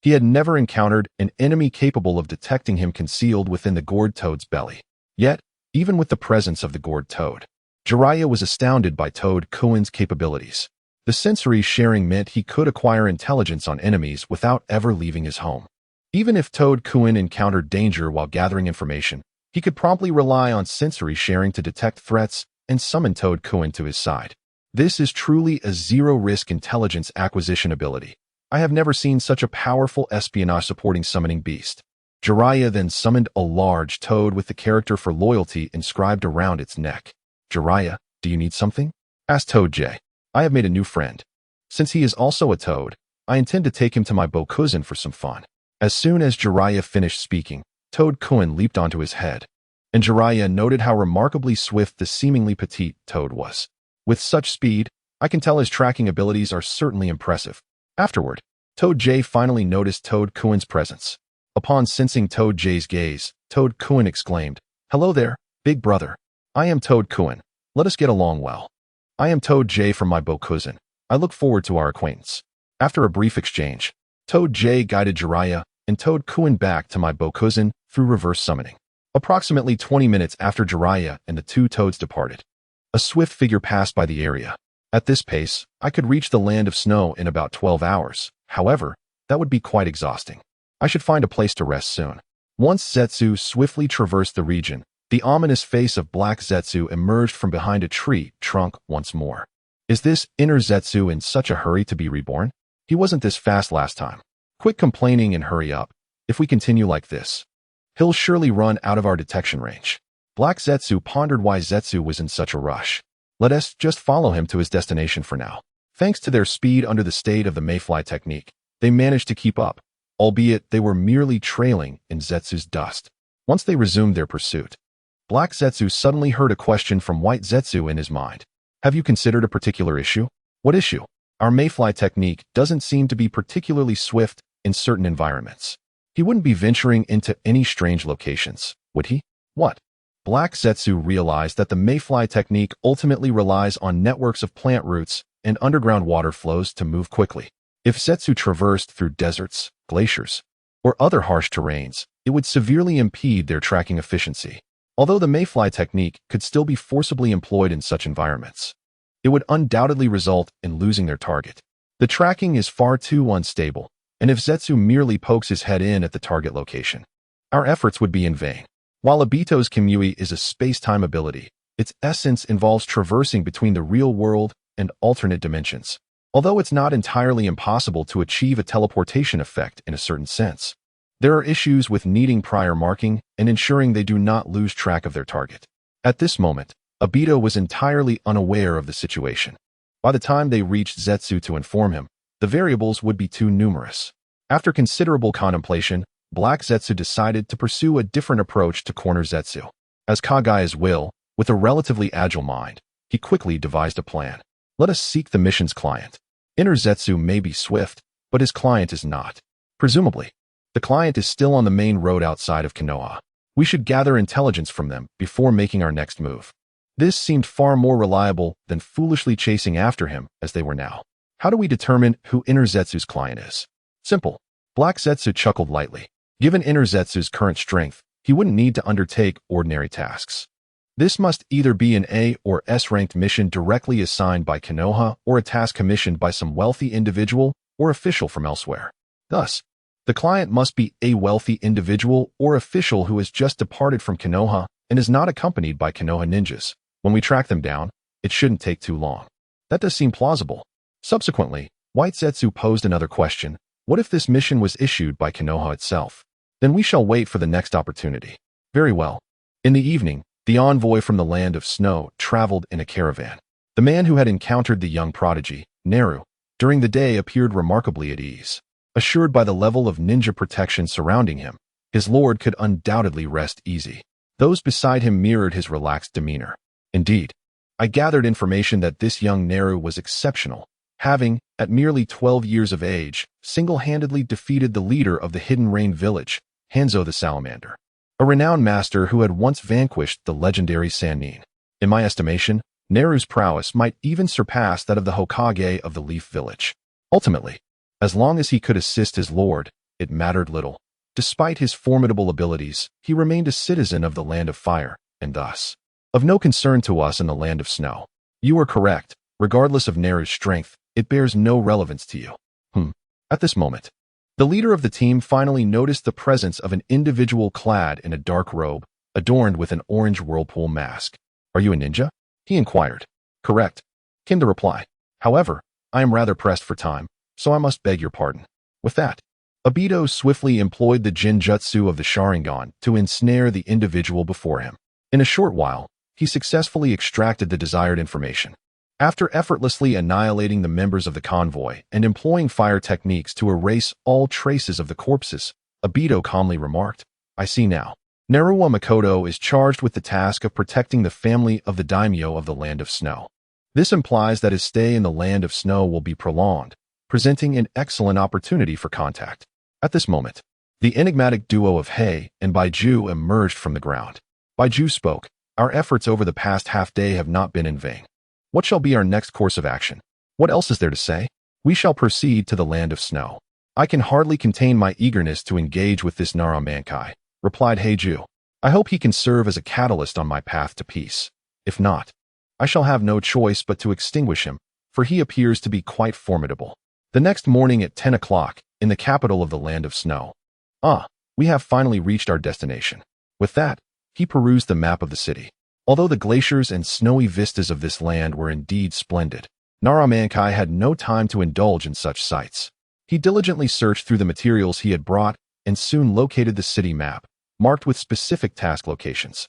he had never encountered an enemy capable of detecting him concealed within the gourd toad's belly. Yet, even with the presence of the gourd toad, Jiraiya was astounded by Toad Kuin's capabilities. The sensory sharing meant he could acquire intelligence on enemies without ever leaving his home. Even if Toad Kuin encountered danger while gathering information, he could promptly rely on sensory sharing to detect threats and summon Toad Kuin to his side. This is truly a zero-risk intelligence acquisition ability. I have never seen such a powerful espionage-supporting summoning beast. Jiraiya then summoned a large toad with the character for loyalty inscribed around its neck. "Jiraiya, do you need something?" asked Toad J. "I have made a new friend. Since he is also a toad, I intend to take him to my bokuzen for some fun." As soon as Jiraiya finished speaking, Toad Kuin leaped onto his head, and Jiraiya noted how remarkably swift the seemingly petite toad was. With such speed, I can tell his tracking abilities are certainly impressive. Afterward, Toad J finally noticed Toad Kuin's presence. Upon sensing Toad J's gaze, Toad Kuin exclaimed, "Hello there, big brother. I am Toad Kuin. Let us get along well. I am Toad J from my bokuzen. I look forward to our acquaintance." After a brief exchange, Toad J guided Jiraiya and Toad Kuin back to my bokuzen through reverse summoning. Approximately 20 minutes after Jiraiya and the two toads departed, a swift figure passed by the area. At this pace, I could reach the land of snow in about 12 hours. However, that would be quite exhausting. I should find a place to rest soon. Once Zetsu swiftly traversed the region, the ominous face of Black Zetsu emerged from behind a tree trunk once more. Is this inner Zetsu in such a hurry to be reborn? He wasn't this fast last time. Quit complaining and hurry up. If we continue like this, he'll surely run out of our detection range. Black Zetsu pondered why Zetsu was in such a rush. Let us just follow him to his destination for now. Thanks to their speed under the state of the mayfly technique, they managed to keep up, albeit they were merely trailing in Zetsu's dust. Once they resumed their pursuit, Black Zetsu suddenly heard a question from White Zetsu in his mind. "Have you considered a particular issue?" "What issue?" "Our mayfly technique doesn't seem to be particularly swift in certain environments. He wouldn't be venturing into any strange locations, would he?" "What?" Black Zetsu realized that the mayfly technique ultimately relies on networks of plant roots and underground water flows to move quickly. If Zetsu traversed through deserts, glaciers, or other harsh terrains, it would severely impede their tracking efficiency. Although the mayfly technique could still be forcibly employed in such environments, it would undoubtedly result in losing their target. The tracking is far too unstable, and if Zetsu merely pokes his head in at the target location, our efforts would be in vain. While Obito's Kamui is a space-time ability, its essence involves traversing between the real world and alternate dimensions. Although it's not entirely impossible to achieve a teleportation effect in a certain sense, there are issues with needing prior marking and ensuring they do not lose track of their target. At this moment, Obito was entirely unaware of the situation. By the time they reached Zetsu to inform him, the variables would be too numerous. After considerable contemplation, Black Zetsu decided to pursue a different approach to corner Zetsu. As Kaguya's will, with a relatively agile mind, he quickly devised a plan. Let us seek the mission's client. Inner Zetsu may be swift, but his client is not. Presumably, the client is still on the main road outside of Konoha. We should gather intelligence from them before making our next move. This seemed far more reliable than foolishly chasing after him as they were now. How do we determine who Inner Zetsu's client is? Simple. Black Zetsu chuckled lightly. Given Inner Zetsu's current strength, he wouldn't need to undertake ordinary tasks. This must either be an A or S-ranked mission directly assigned by Konoha or a task commissioned by some wealthy individual or official from elsewhere. Thus, the client must be a wealthy individual or official who has just departed from Konoha and is not accompanied by Konoha ninjas. When we track them down, it shouldn't take too long. That does seem plausible. Subsequently, White Zetsu posed another question. What if this mission was issued by Konoha itself? Then we shall wait for the next opportunity. Very well. In the evening, the envoy from the land of snow traveled in a caravan. The man who had encountered the young prodigy, Naru, during the day appeared remarkably at ease. Assured by the level of ninja protection surrounding him, his lord could undoubtedly rest easy. Those beside him mirrored his relaxed demeanor. Indeed, I gathered information that this young Naru was exceptional, having, at merely 12 years of age, single-handedly defeated the leader of the Hidden Rain village, Hanzo the Salamander, a renowned master who had once vanquished the legendary Sannin. In my estimation, Naru's prowess might even surpass that of the Hokage of the Leaf Village. Ultimately, as long as he could assist his lord, it mattered little. Despite his formidable abilities, he remained a citizen of the Land of Fire, and thus, of no concern to us in the Land of Snow. You are correct. Regardless of Naru's strength, it bears no relevance to you. At this moment, the leader of the team finally noticed the presence of an individual clad in a dark robe, adorned with an orange whirlpool mask. Are you a ninja? He inquired. Correct, came the reply. However, I am rather pressed for time, so I must beg your pardon. With that, Obito swiftly employed the Jinjutsu of the Sharingan to ensnare the individual before him. In a short while, he successfully extracted the desired information. After effortlessly annihilating the members of the convoy and employing fire techniques to erase all traces of the corpses, Obito calmly remarked, I see now. Naruto Makoto is charged with the task of protecting the family of the daimyo of the Land of Snow. This implies that his stay in the Land of Snow will be prolonged, presenting an excellent opportunity for contact. At this moment, the enigmatic duo of Hei and Baiju emerged from the ground. Baiju spoke, Our efforts over the past half-day have not been in vain. What shall be our next course of action? What else is there to say? We shall proceed to the Land of Snow. I can hardly contain my eagerness to engage with this Nara Mankai, replied Heiju. I hope he can serve as a catalyst on my path to peace. If not, I shall have no choice but to extinguish him, for he appears to be quite formidable. The next morning at 10 o'clock, in the capital of the Land of Snow. We have finally reached our destination. With that, he perused the map of the city. Although the glaciers and snowy vistas of this land were indeed splendid, Nara Mankai had no time to indulge in such sights. He diligently searched through the materials he had brought and soon located the city map, marked with specific task locations.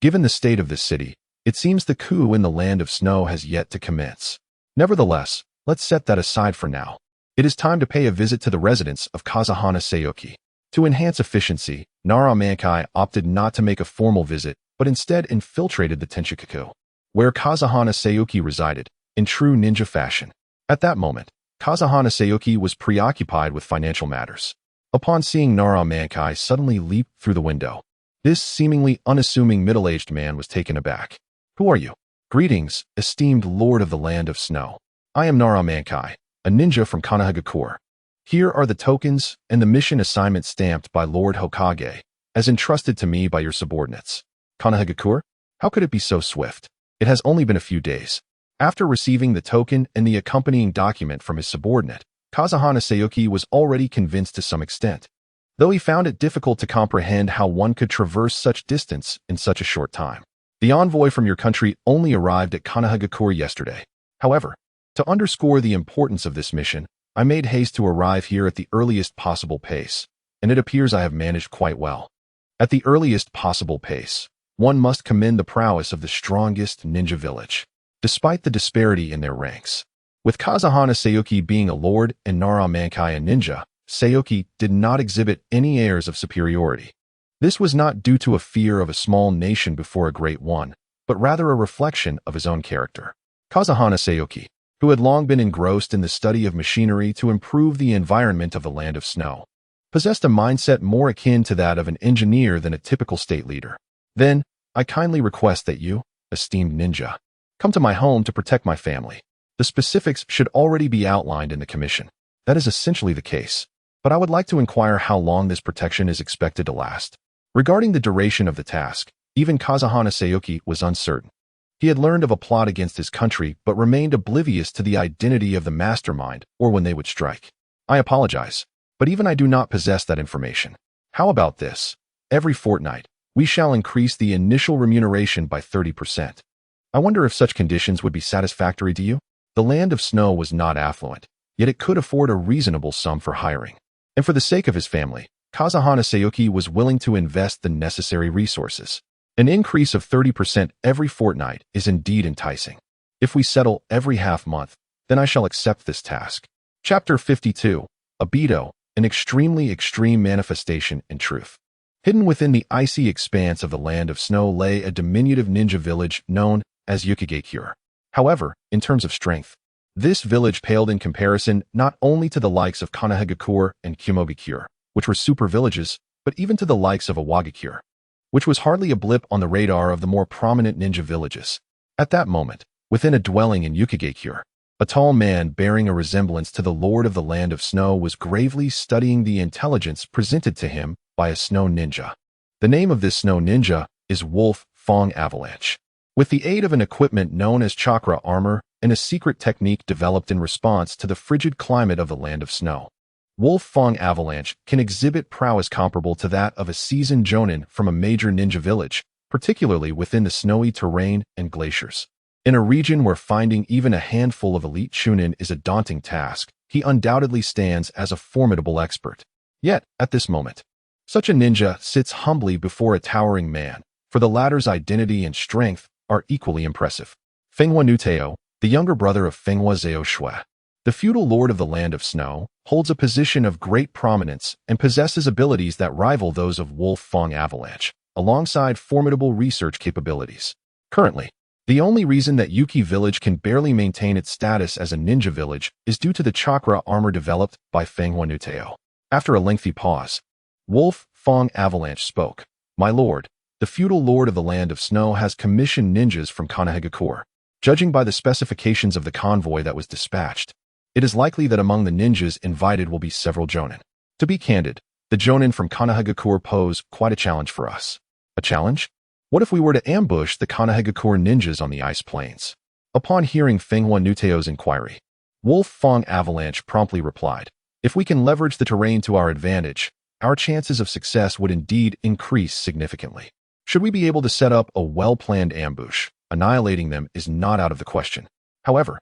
Given the state of this city, it seems the coup in the Land of Snow has yet to commence. Nevertheless, let's set that aside for now. It is time to pay a visit to the residence of Kazahana Sayuki. To enhance efficiency, Nara Mankai opted not to make a formal visit, but instead infiltrated the Tenshikaku, where Kazahana Sayuki resided, in true ninja fashion. At that moment, Kazahana Sayuki was preoccupied with financial matters. Upon seeing Nara Mankai suddenly leap through the window, this seemingly unassuming middle-aged man was taken aback. Who are you? Greetings, esteemed Lord of the Land of Snow. I am Nara Mankai, a ninja from Konohagakure. Here are the tokens and the mission assignment stamped by Lord Hokage, as entrusted to me by your subordinates. Konohagakure? How could it be so swift? It has only been a few days. After receiving the token and the accompanying document from his subordinate, Kazahana Sayuki was already convinced to some extent, though he found it difficult to comprehend how one could traverse such distance in such a short time. The envoy from your country only arrived at Konohagakure yesterday. However, to underscore the importance of this mission, I made haste to arrive here at the earliest possible pace, and it appears I have managed quite well. At the earliest possible pace, one must commend the prowess of the strongest ninja village, despite the disparity in their ranks. With Kazahana Sayuki being a lord and Nara Mankai a ninja, Sayuki did not exhibit any airs of superiority. This was not due to a fear of a small nation before a great one, but rather a reflection of his own character. Kazahana Sayuki, who had long been engrossed in the study of machinery to improve the environment of the Land of Snow, possessed a mindset more akin to that of an engineer than a typical state leader. Then, I kindly request that you, esteemed ninja, come to my home to protect my family. The specifics should already be outlined in the commission. That is essentially the case, but I would like to inquire how long this protection is expected to last. Regarding the duration of the task, even Kazahana Sayuki was uncertain. He had learned of a plot against his country but remained oblivious to the identity of the mastermind or when they would strike. I apologize, but even I do not possess that information. How about this? Every fortnight, we shall increase the initial remuneration by 30%. I wonder if such conditions would be satisfactory to you? The Land of Snow was not affluent, yet it could afford a reasonable sum for hiring. And for the sake of his family, Kazahana Sayuki was willing to invest the necessary resources. An increase of 30% every fortnight is indeed enticing. If we settle every half-month, then I shall accept this task. Chapter 52, Obito, an extremely extreme manifestation in truth. Hidden within the icy expanse of the Land of Snow lay a diminutive ninja village known as Yukigakure. However, in terms of strength, this village paled in comparison not only to the likes of Konohagakure and Kumogakure, which were super villages, but even to the likes of Awagakure, which was hardly a blip on the radar of the more prominent ninja villages. At that moment, Within a dwelling in Yukigakure, a tall man bearing a resemblance to the Lord of the Land of Snow was gravely studying the intelligence presented to him by a snow ninja. The name of this snow ninja is Wolf Fong Avalanche. With the aid of an equipment known as chakra armor and a secret technique developed in response to the frigid climate of the Land of Snow, Wolf Fong Avalanche can exhibit prowess comparable to that of a seasoned jonin from a major ninja village, particularly within the snowy terrain and glaciers. In a region where finding even a handful of elite chunin is a daunting task, he undoubtedly stands as a formidable expert. Yet, at this moment, such a ninja sits humbly before a towering man, for the latter's identity and strength are equally impressive. Fenghua Nuteo, the younger brother of Fenghua Zhao Shui, the feudal lord of the Land of Snow, holds a position of great prominence and possesses abilities that rival those of Wolf Fong Avalanche, alongside formidable research capabilities. Currently, the only reason that Yuki Village can barely maintain its status as a ninja village is due to the chakra armor developed by Fenghua Nuteo. After a lengthy pause, Wolf Fong Avalanche spoke. My lord, the feudal lord of the Land of Snow has commissioned ninjas from Konohagakure. Judging by the specifications of the convoy that was dispatched, it is likely that among the ninjas invited will be several jonin. To be candid, the jonin from Konohagakure pose quite a challenge for us. A challenge? What if we were to ambush the Konohagakure ninjas on the ice plains? Upon hearing Fenghua Nuteo's inquiry, Wolf Fong Avalanche promptly replied, if we can leverage the terrain to our advantage, our chances of success would indeed increase significantly. Should we be able to set up a well-planned ambush, annihilating them is not out of the question. However,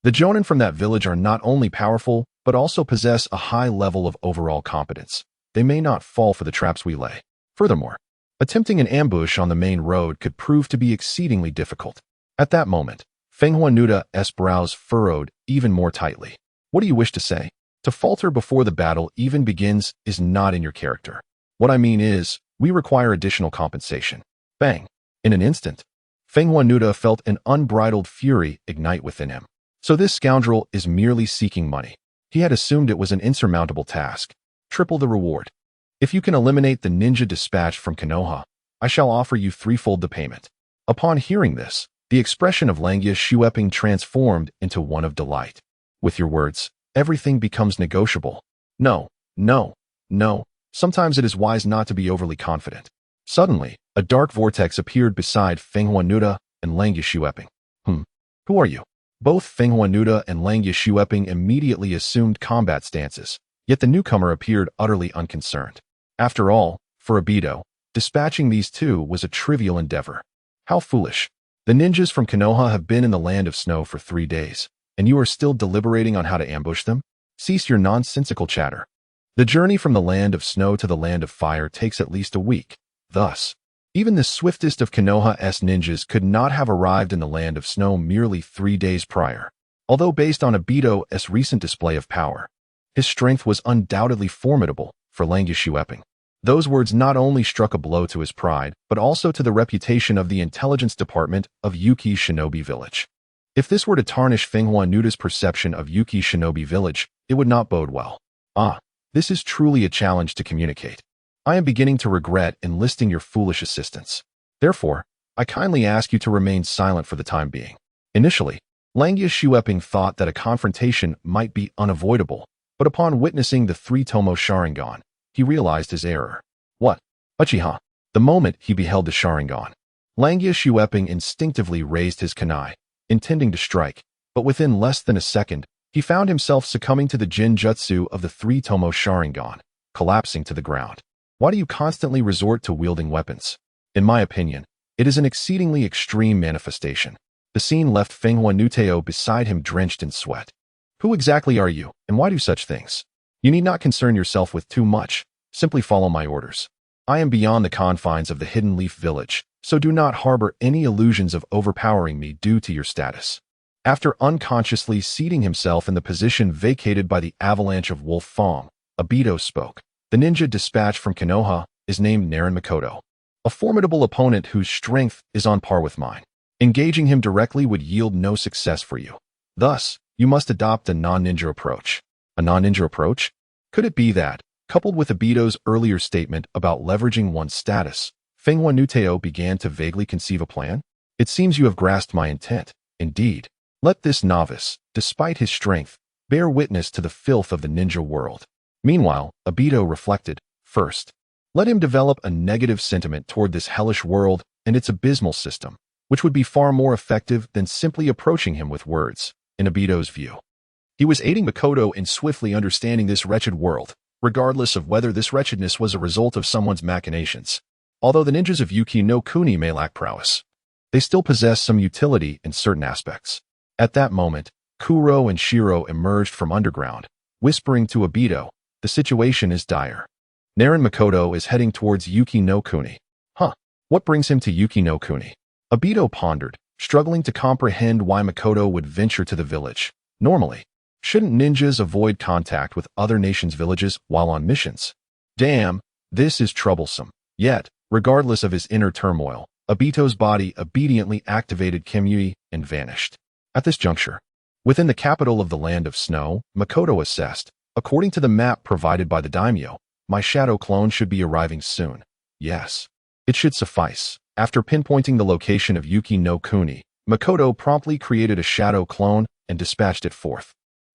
the jonin from that village are not only powerful, but also possess a high level of overall competence. They may not fall for the traps we lay. Furthermore, attempting an ambush on the main road could prove to be exceedingly difficult. At that moment, Fenghua Nute's brows furrowed even more tightly. What do you wish to say? To falter before the battle even begins is not in your character. What I mean is, we require additional compensation. Bang! In an instant, Fenghua Nute felt an unbridled fury ignite within him. So this scoundrel is merely seeking money. He had assumed it was an insurmountable task. Triple the reward. If you can eliminate the ninja dispatched from Konoha, I shall offer you threefold the payment. Upon hearing this, the expression of Langya Shueping transformed into one of delight. With your words, everything becomes negotiable. No. Sometimes it is wise not to be overly confident. Suddenly, a dark vortex appeared beside Fenghua Nute and Langya Shueping. Who are you? Both Fenghua Nute and Langya Shueping immediately assumed combat stances, yet the newcomer appeared utterly unconcerned. After all, for Obito, dispatching these two was a trivial endeavor. How foolish. The ninjas from Konoha have been in the Land of Snow for 3 days, and you are still deliberating on how to ambush them? Cease your nonsensical chatter. The journey from the Land of Snow to the Land of Fire takes at least a week. Thus, even the swiftest of Konoha's ninjas could not have arrived in the Land of Snow merely 3 days prior. Although based on Obito's recent display of power, his strength was undoubtedly formidable for Langya Shueping. Those words not only struck a blow to his pride, but also to the reputation of the intelligence department of Yuki Shinobi Village. If this were to tarnish Fenghua Nute's perception of Yuki Shinobi Village, it would not bode well. This is truly a challenge to communicate. I am beginning to regret enlisting your foolish assistance. Therefore, I kindly ask you to remain silent for the time being. Initially, Langya Shueping thought that a confrontation might be unavoidable, but upon witnessing the 3-tomo Sharingan, he realized his error. What? Uchiha. The moment he beheld the Sharingan, Langya Shueping instinctively raised his kunai, intending to strike, but within less than a second, he found himself succumbing to the Jinjutsu of the 3-tomo Sharingan, collapsing to the ground. Why do you constantly resort to wielding weapons? In my opinion, it is an exceedingly extreme manifestation. The scene left Fenghua Nuteo beside him drenched in sweat. Who exactly are you, and why do such things? You need not concern yourself with too much. Simply follow my orders. I am beyond the confines of the Hidden Leaf Village, so do not harbor any illusions of overpowering me due to your status. After unconsciously seating himself in the position vacated by the avalanche of Wolf Fong, Obito spoke. The ninja dispatched from Konoha is named Makoto, a formidable opponent whose strength is on par with mine. Engaging him directly would yield no success for you. Thus, you must adopt a non-ninja approach. A non-ninja approach? Could it be that, coupled with Obito's earlier statement about leveraging one's status, Fenghua Nuteo began to vaguely conceive a plan? It seems you have grasped my intent. Indeed, let this novice, despite his strength, bear witness to the filth of the ninja world. Meanwhile, Obito reflected, first, let him develop a negative sentiment toward this hellish world and its abysmal system, which would be far more effective than simply approaching him with words, in Obito's view. He was aiding Makoto in swiftly understanding this wretched world, regardless of whether this wretchedness was a result of someone's machinations. Although the ninjas of Yuki no Kuni may lack prowess, they still possess some utility in certain aspects. At that moment, Kuro and Shiro emerged from underground, whispering to Obito, the situation is dire. Naran Makoto is heading towards Yuki no Kuni. What brings him to Yuki no Kuni? Obito pondered, struggling to comprehend why Makoto would venture to the village. Normally, shouldn't ninjas avoid contact with other nations' villages while on missions? Damn, this is troublesome. Yet, regardless of his inner turmoil, Obito's body obediently activated Kamui and vanished. At this juncture, within the capital of the Land of Snow, Makoto assessed, according to the map provided by the daimyo, my shadow clone should be arriving soon. Yes, it should suffice. After pinpointing the location of Yuki no Kuni, Makoto promptly created a shadow clone and dispatched it forth.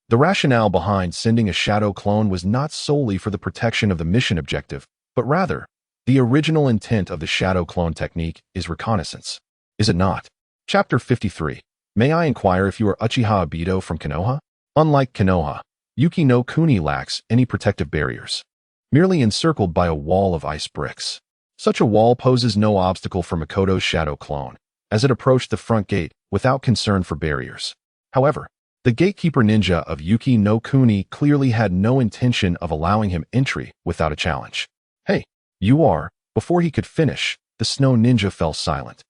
The rationale behind sending a shadow clone was not solely for the protection of the mission objective, but rather, the original intent of the shadow clone technique is reconnaissance. Is it not? Chapter 53. May I inquire if you are Uchiha Obito from Konoha? Unlike Konoha, Yuki no Kuni lacks any protective barriers, merely encircled by a wall of ice bricks. Such a wall poses no obstacle for Makoto's shadow clone, as it approached the front gate without concern for barriers. However, the gatekeeper ninja of Yuki no Kuni clearly had no intention of allowing him entry without a challenge. Hey, you are. Before he could finish, the snow ninja fell silent.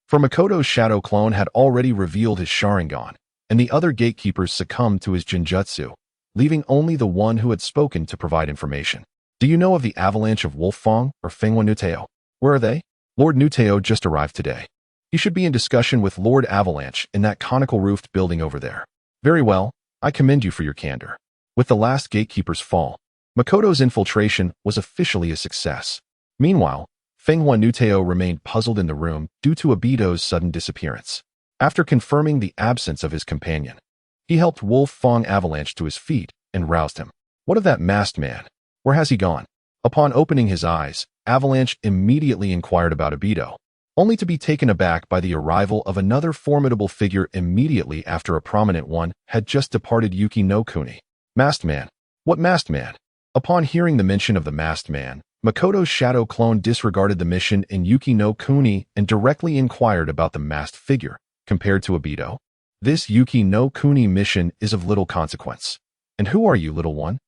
For Makoto's shadow clone had already revealed his Sharingan, and the other gatekeepers succumbed to his Jinjutsu, leaving only the one who had spoken to provide information. Do you know of the avalanche of Wolf Fang or Fengwa Nuteo? Where are they? Lord Nuteo just arrived today. He should be in discussion with Lord Avalanche in that conical-roofed building over there. Very well, I commend you for your candor. With the last gatekeeper's fall, Makoto's infiltration was officially a success. Meanwhile, Fengwa Nuteo remained puzzled in the room due to Obito's sudden disappearance. After confirming the absence of his companion, he helped Wolf Fang Avalanche to his feet and roused him. What of that masked man? Where has he gone? Upon opening his eyes, Avalanche immediately inquired about Obito, only to be taken aback by the arrival of another formidable figure immediately after a prominent one had just departed Yuki no Kuni. Masked man? What masked man? Upon hearing the mention of the masked man, Makoto's shadow clone disregarded the mission in Yuki no Kuni and directly inquired about the masked figure. Compared to Obito, this Yuki no Kuni mission is of little consequence. And who are you, little one?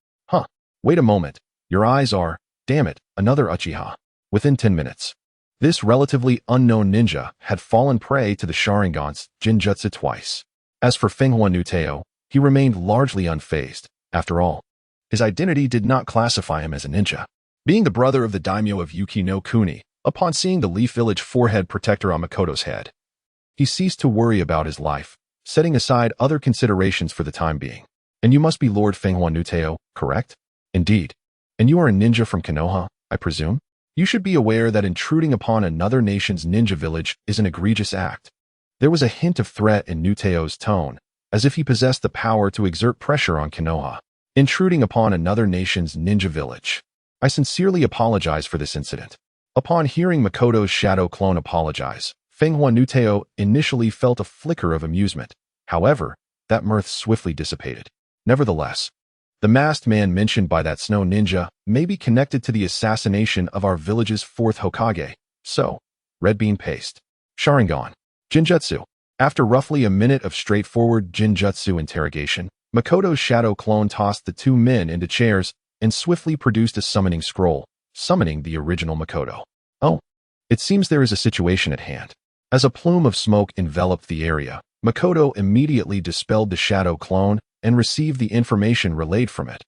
Wait a moment. Your eyes are, damn it, another Uchiha. Within 10 minutes, this relatively unknown ninja had fallen prey to the Sharingan's Jinjutsu twice. As for Fengwa Nuteo, he remained largely unfazed. After all, his identity did not classify him as a ninja. Being the brother of the daimyo of Yuki no Kuni, upon seeing the Leaf Village forehead protector on Makoto's head, he ceased to worry about his life, setting aside other considerations for the time being. And you must be Lord Fengwa Nuteo, correct? Indeed. And you are a ninja from Konoha, I presume? You should be aware that intruding upon another nation's ninja village is an egregious act. There was a hint of threat in Nuteo's tone, as if he possessed the power to exert pressure on Konoha. Intruding upon another nation's ninja village. I sincerely apologize for this incident. Upon hearing Makoto's shadow clone apologize, Fengwa Nuteo initially felt a flicker of amusement. However, that mirth swiftly dissipated. Nevertheless, the masked man mentioned by that snow ninja may be connected to the assassination of our village's 4th Hokage. So, red bean paste. Sharingan. Jinjutsu. After roughly a minute of straightforward Jinjutsu interrogation, Makoto's shadow clone tossed the two men into chairs and swiftly produced a summoning scroll, summoning the original Makoto. Oh, it seems there is a situation at hand. As a plume of smoke enveloped the area, Makoto immediately dispelled the shadow clone and received the information relayed from it.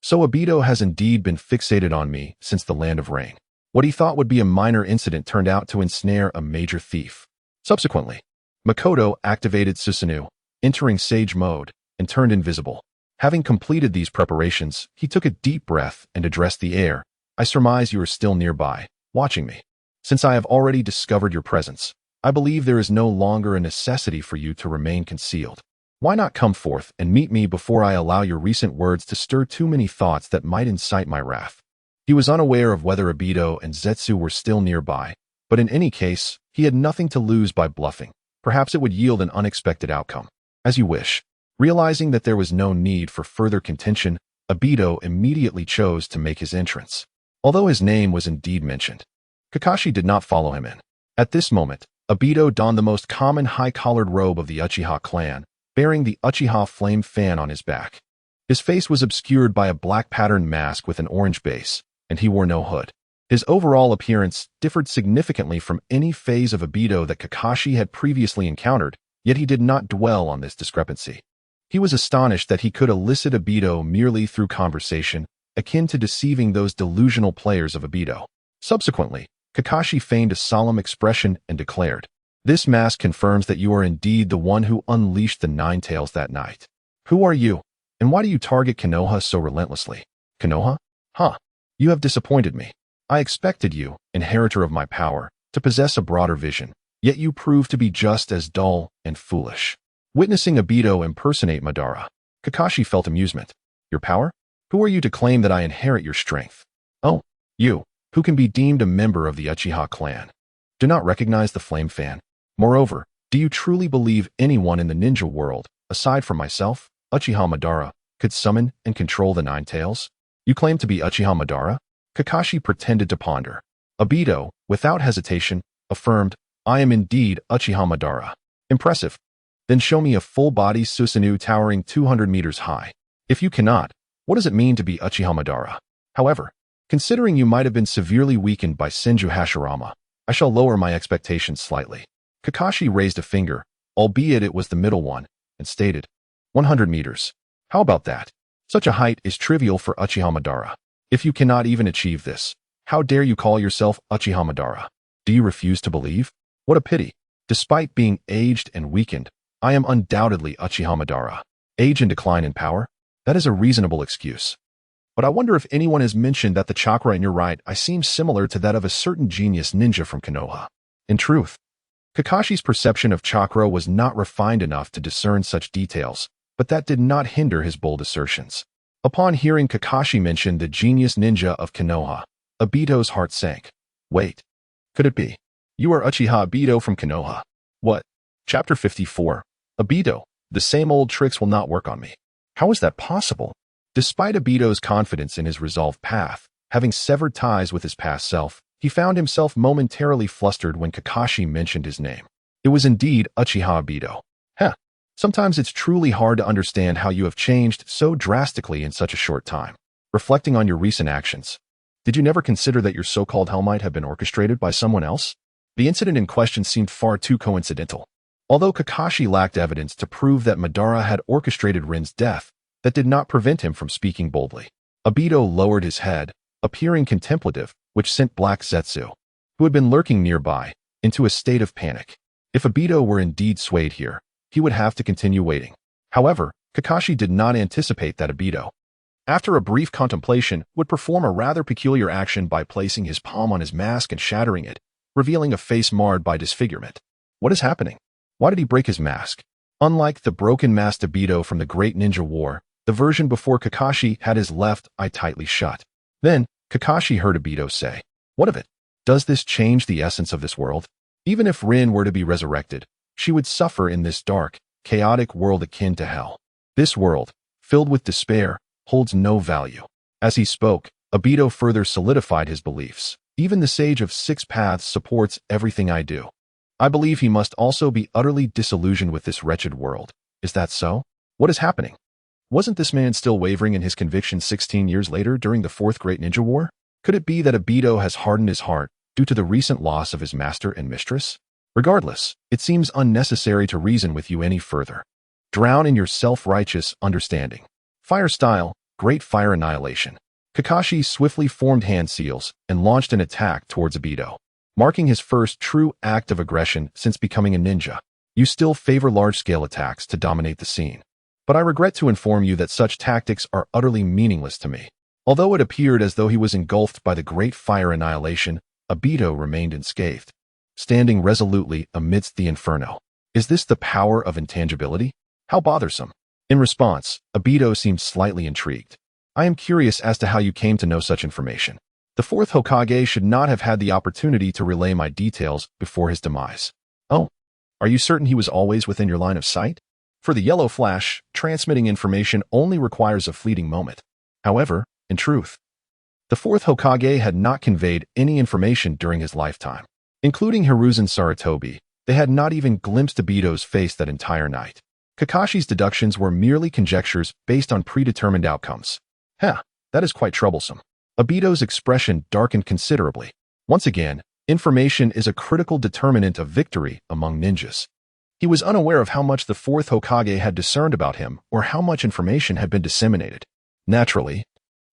So Obito has indeed been fixated on me since the Land of Rain. What he thought would be a minor incident turned out to ensnare a major thief. Subsequently, Makoto activated Susanoo, entering Sage mode, and turned invisible. Having completed these preparations, he took a deep breath and addressed the air. I surmise you are still nearby, watching me. Since I have already discovered your presence, I believe there is no longer a necessity for you to remain concealed. Why not come forth and meet me before I allow your recent words to stir too many thoughts that might incite my wrath? He was unaware of whether Obito and Zetsu were still nearby, but in any case, he had nothing to lose by bluffing. Perhaps it would yield an unexpected outcome. As you wish. Realizing that there was no need for further contention, Obito immediately chose to make his entrance. Although his name was indeed mentioned, Kakashi did not follow him in. At this moment, Obito donned the most common high-collared robe of the Uchiha clan, bearing the Uchiha flame fan on his back. His face was obscured by a black patterned mask with an orange base, and he wore no hood. His overall appearance differed significantly from any phase of Obito that Kakashi had previously encountered, yet he did not dwell on this discrepancy. He was astonished that he could elicit Obito merely through conversation, akin to deceiving those delusional players of Obito. Subsequently, Kakashi feigned a solemn expression and declared, "This mask confirms that you are indeed the one who unleashed the Nine Tails that night. Who are you, and why do you target Konoha so relentlessly?" "Konoha? Huh. You have disappointed me. I expected you, inheritor of my power, to possess a broader vision, yet you prove to be just as dull and foolish." Witnessing Obito impersonate Madara, Kakashi felt amusement. "Your power? Who are you to claim that I inherit your strength?" "Oh, you, who can be deemed a member of the Uchiha clan. Do not recognize the flame fan. Moreover, do you truly believe anyone in the ninja world, aside from myself, Uchiha Madara, could summon and control the Nine Tails? You claim to be Uchiha Madara?" Kakashi pretended to ponder. Obito, without hesitation, affirmed, "I am indeed Uchiha Madara." "Impressive. Then show me a full-body Susanoo towering 200 meters high. If you cannot, what does it mean to be Uchiha Madara? However, considering you might have been severely weakened by Senju Hashirama, I shall lower my expectations slightly." Kakashi raised a finger, albeit it was the middle one, and stated, 100 meters. How about that? Such a height is trivial for Uchiha Madara. If you cannot even achieve this, how dare you call yourself Uchiha Madara? Do you refuse to believe? What a pity. Despite being aged and weakened, I am undoubtedly Uchiha Madara. Age and decline in power? That is a reasonable excuse. But I wonder if anyone has mentioned that the chakra in your right eye seems similar to that of a certain genius ninja from Konoha. In truth, Kakashi's perception of chakra was not refined enough to discern such details, but that did not hinder his bold assertions. Upon hearing Kakashi mention the genius ninja of Konoha, Obito's heart sank. Wait, could it be? You are Uchiha Obito from Konoha. What? Chapter 54. Obito, the same old tricks will not work on me. How is that possible? Despite Obito's confidence in his resolved path, having severed ties with his past self, he found himself momentarily flustered when Kakashi mentioned his name. It was indeed Uchiha Obito. Sometimes it's truly hard to understand how you have changed so drastically in such a short time. Reflecting on your recent actions, did you never consider that your so-called hell might have been orchestrated by someone else? The incident in question seemed far too coincidental. Although Kakashi lacked evidence to prove that Madara had orchestrated Rin's death, that did not prevent him from speaking boldly. Obito lowered his head, appearing contemplative, which sent Black Zetsu, who had been lurking nearby, into a state of panic. If Obito were indeed swayed here, he would have to continue waiting. However, Kakashi did not anticipate that Obito, after a brief contemplation, would perform a rather peculiar action by placing his palm on his mask and shattering it, revealing a face marred by disfigurement. What is happening? Why did he break his mask? Unlike the broken masked Obito from the Great Ninja War, the version before Kakashi had his left eye tightly shut. Then, Kakashi heard Obito say, "What of it? Does this change the essence of this world? Even if Rin were to be resurrected, she would suffer in this dark, chaotic world akin to hell. This world, filled with despair, holds no value." As he spoke, Obito further solidified his beliefs. Even the Sage of Six Paths supports everything I do. I believe he must also be utterly disillusioned with this wretched world. Is that so? What is happening? Wasn't this man still wavering in his conviction 16 years later during the Fourth Great Ninja War? Could it be that Obito has hardened his heart due to the recent loss of his master and mistress? Regardless, it seems unnecessary to reason with you any further. Drown in your self-righteous understanding. Fire style, Great Fire Annihilation. Kakashi swiftly formed hand seals and launched an attack towards Obito, marking his first true act of aggression since becoming a ninja. You still favor large-scale attacks to dominate the scene, but I regret to inform you that such tactics are utterly meaningless to me. Although it appeared as though he was engulfed by the Great Fire Annihilation, Obito remained unscathed. standing resolutely amidst the inferno. Is this the power of intangibility? How bothersome. In response, Obito seemed slightly intrigued. I am curious as to how you came to know such information. The fourth Hokage should not have had the opportunity to relay my details before his demise. Oh, are you certain he was always within your line of sight? For the yellow flash, transmitting information only requires a fleeting moment. However, in truth, the fourth Hokage had not conveyed any information during his lifetime. Including Hiruzen Sarutobi, they had not even glimpsed Obito's face that entire night. Kakashi's deductions were merely conjectures based on predetermined outcomes. That is quite troublesome. Obito's expression darkened considerably. Once again, information is a critical determinant of victory among ninjas. He was unaware of how much the fourth Hokage had discerned about him or how much information had been disseminated. Naturally,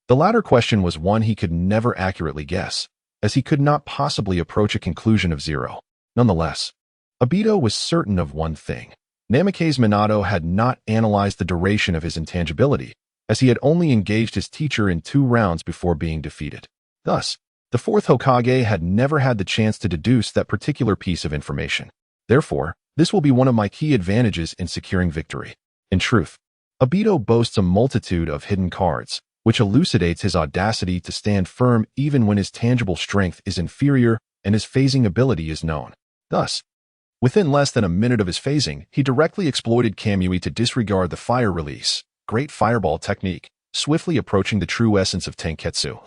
the latter question was one he could never accurately guess, as he could not possibly approach a conclusion of zero. Nonetheless, Obito was certain of one thing. Namake's Minato had not analyzed the duration of his intangibility, as he had only engaged his teacher in 2 rounds before being defeated. Thus, the fourth Hokage had never had the chance to deduce that particular piece of information. Therefore, this will be one of my key advantages in securing victory. In truth, Obito boasts a multitude of hidden cards, which elucidates his audacity to stand firm even when his tangible strength is inferior and his phasing ability is known. Thus, within less than a minute of his phasing, he directly exploited Kamui to disregard the fire release, great fireball technique, swiftly approaching the true essence of Tenketsu.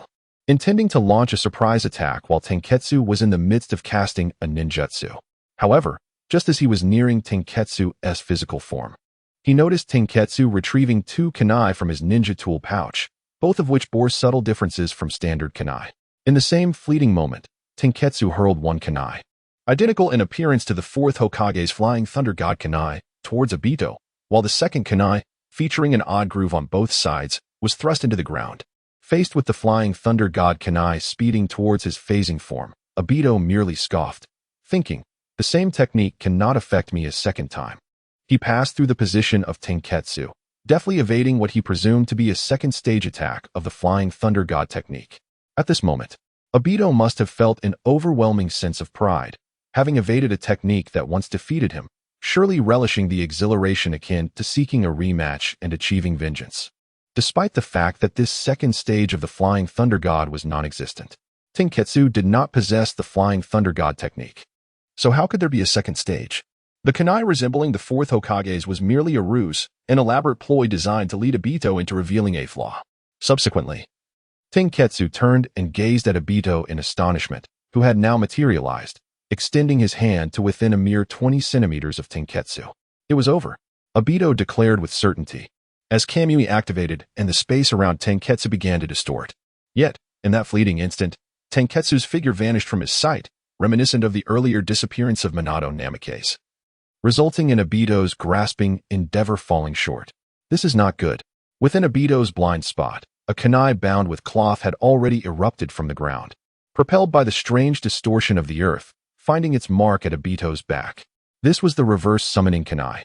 Intending to launch a surprise attack while Tenketsu was in the midst of casting a ninjutsu. However, just as he was nearing Tenketsu's physical form, he noticed Tenketsu retrieving 2 kunai from his ninja tool pouch, both of which bore subtle differences from standard kunai. In the same fleeting moment, Tenketsu hurled 1 kunai, identical in appearance to the fourth Hokage's Flying Thunder God kunai, towards Obito, while the second kunai, featuring an odd groove on both sides, was thrust into the ground. Faced with the Flying Thunder God kunai speeding towards his phasing form, Obito merely scoffed, thinking, the same technique cannot affect me a second time. He passed through the position of Tenketsu, deftly evading what he presumed to be a second stage attack of the Flying Thunder God technique. At this moment, Obito must have felt an overwhelming sense of pride, having evaded a technique that once defeated him, surely relishing the exhilaration akin to seeking a rematch and achieving vengeance. Despite the fact that this second stage of the Flying Thunder God was non-existent, Tenketsu did not possess the Flying Thunder God technique. So how could there be a second stage? The kunai resembling the fourth Hokage's was merely a ruse, an elaborate ploy designed to lead Obito into revealing a flaw. Subsequently, Tenketsu turned and gazed at Obito in astonishment, who had now materialized, extending his hand to within a mere 20 centimeters of Tenketsu. It was over, Obito declared with certainty, as Kamui activated and the space around Tenketsu began to distort. Yet, in that fleeting instant, Tenketsu's figure vanished from his sight, reminiscent of the earlier disappearance of Minato Namake's, resulting in Obito's grasping endeavor falling short. This is not good. Within Obito's blind spot, a kunai bound with cloth had already erupted from the ground, propelled by the strange distortion of the earth, finding its mark at Obito's back. This was the reverse summoning kunai,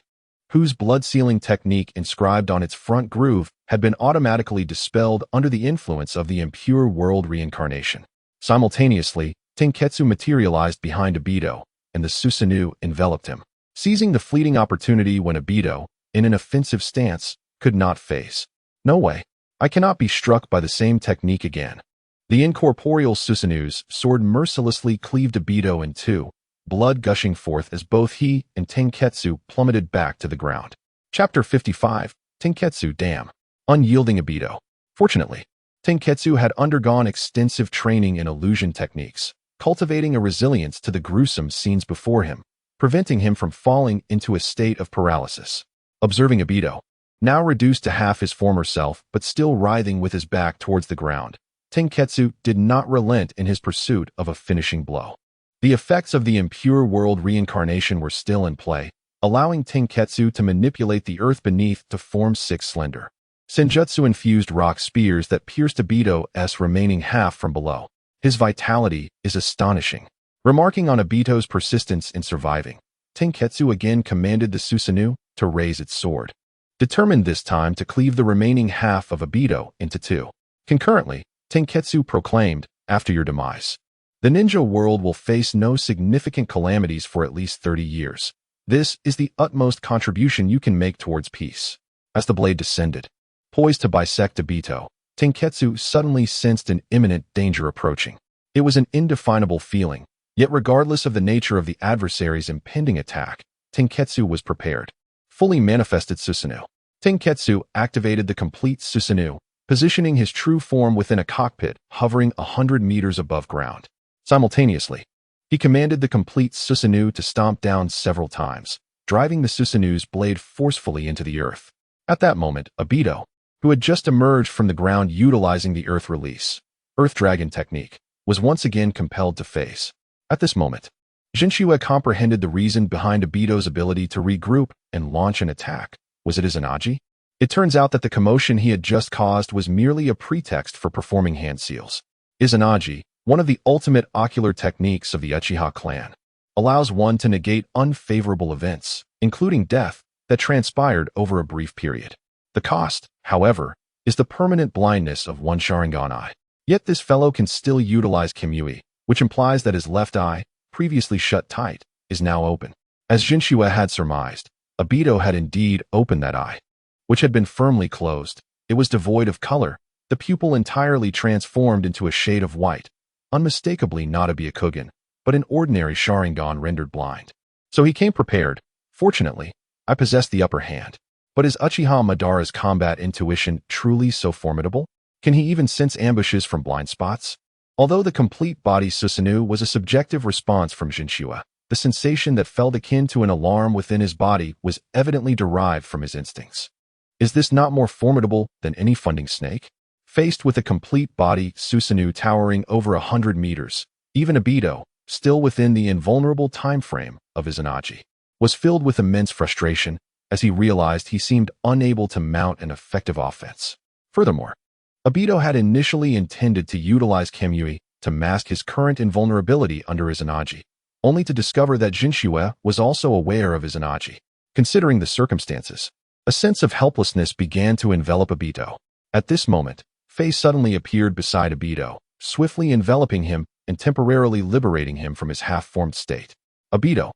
whose blood-sealing technique inscribed on its front groove had been automatically dispelled under the influence of the impure world reincarnation. Simultaneously, Tenketsu materialized behind Obito, and the Susanoo enveloped him, seizing the fleeting opportunity when Obito, in an offensive stance, could not face. No way. I cannot be struck by the same technique again. The incorporeal Susanoo's sword mercilessly cleaved Obito in 2, blood gushing forth as both he and Tenketsu plummeted back to the ground. Chapter 55, Tenketsu Dam. Unyielding Obito. Fortunately, Tenketsu had undergone extensive training in illusion techniques, cultivating a resilience to the gruesome scenes before him, preventing him from falling into a state of paralysis. Observing Obito, now reduced to half his former self but still writhing with his back towards the ground, Tenketsu did not relent in his pursuit of a finishing blow. The effects of the impure world reincarnation were still in play, allowing Tenketsu to manipulate the earth beneath to form 6 slender, senjutsu-infused rock spears that pierced Obito's remaining half from below. His vitality is astonishing. Remarking on Obito's persistence in surviving, Tenketsu again commanded the Susanoo to raise its sword, determined this time to cleave the remaining half of Obito into 2. Concurrently, Tenketsu proclaimed, "After your demise, The ninja world will face no significant calamities for at least 30 years. This is the utmost contribution you can make towards peace. As the blade descended, poised to bisect Obito, Tenketsu suddenly sensed an imminent danger approaching. It was an indefinable feeling, yet regardless of the nature of the adversary's impending attack, Tenketsu was prepared. Fully manifested Susanoo. Tenketsu activated the complete Susanoo, positioning his true form within a cockpit hovering 100 meters above ground. Simultaneously, he commanded the complete Susanoo to stomp down several times, driving the Susanoo's blade forcefully into the earth. At that moment, Obito, who had just emerged from the ground utilizing the Earth Release, Earth Dragon technique, was once again compelled to face. At this moment, Jinchua comprehended the reason behind Obito's ability to regroup and launch an attack. Was it Izanagi? It turns out that the commotion he had just caused was merely a pretext for performing hand seals. Izanagi, one of the ultimate ocular techniques of the Uchiha clan, allows one to negate unfavorable events, including death, that transpired over a brief period. The cost, however, is the permanent blindness of one Sharingan eye. Yet this fellow can still utilize Kamui, which implies that his left eye, previously shut tight, is now open. As Jinchua had surmised, Obito had indeed opened that eye, which had been firmly closed. It was devoid of color, the pupil entirely transformed into a shade of white, unmistakably not a Byakugan, but an ordinary Sharingan rendered blind. So he came prepared. Fortunately, I possessed the upper hand. But is Uchiha Madara's combat intuition truly so formidable? Can he even sense ambushes from blind spots? Although the complete body Susanoo was a subjective response from Jinchua, the sensation that felt akin to an alarm within his body was evidently derived from his instincts. Is this not more formidable than any funding snake? Faced with a complete body Susanoo towering over 100 meters, even Obito, still within the invulnerable time frame of Izanagi, was filled with immense frustration as he realized he seemed unable to mount an effective offense. Furthermore, Obito had initially intended to utilize Kamui to mask his current invulnerability under Izanagi, only to discover that Jinchua was also aware of Izanagi. Considering the circumstances, a sense of helplessness began to envelop Obito. At this moment, Faye suddenly appeared beside Obito, swiftly enveloping him and temporarily liberating him from his half-formed state. Obito,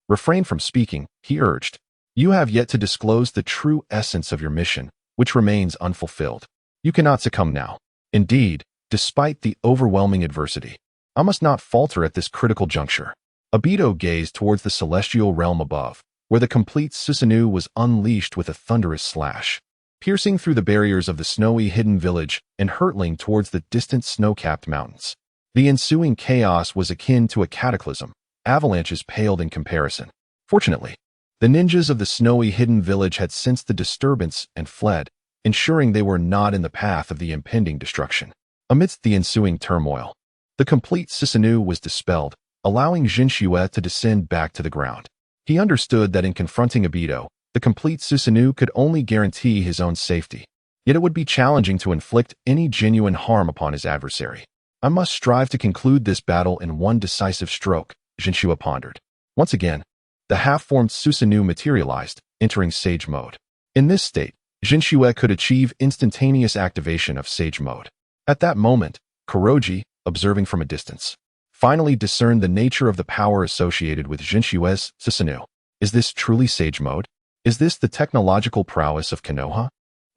refrain from speaking, he urged. You have yet to disclose the true essence of your mission, which remains unfulfilled. You cannot succumb now. Indeed, despite the overwhelming adversity, I must not falter at this critical juncture. Obito gazed towards the celestial realm above, where the complete Susanoo was unleashed with a thunderous slash, piercing through the barriers of the snowy hidden village and hurtling towards the distant snow-capped mountains. The ensuing chaos was akin to a cataclysm. Avalanches paled in comparison. Fortunately, the ninjas of the snowy hidden village had sensed the disturbance and fled, ensuring they were not in the path of the impending destruction. Amidst the ensuing turmoil, the complete Susanoo was dispelled, allowing Jinchua to descend back to the ground. He understood that in confronting Obito, the complete Susanoo could only guarantee his own safety. Yet it would be challenging to inflict any genuine harm upon his adversary. I must strive to conclude this battle in one decisive stroke, Jinchua pondered. Once again, the half-formed Susanoo materialized, entering Sage Mode. In this state, Jinchua could achieve instantaneous activation of Sage Mode. At that moment, Kuroji, observing from a distance, finally discerned the nature of the power associated with Jinshua's Susanoo. Is this truly Sage Mode? Is this the technological prowess of Konoha?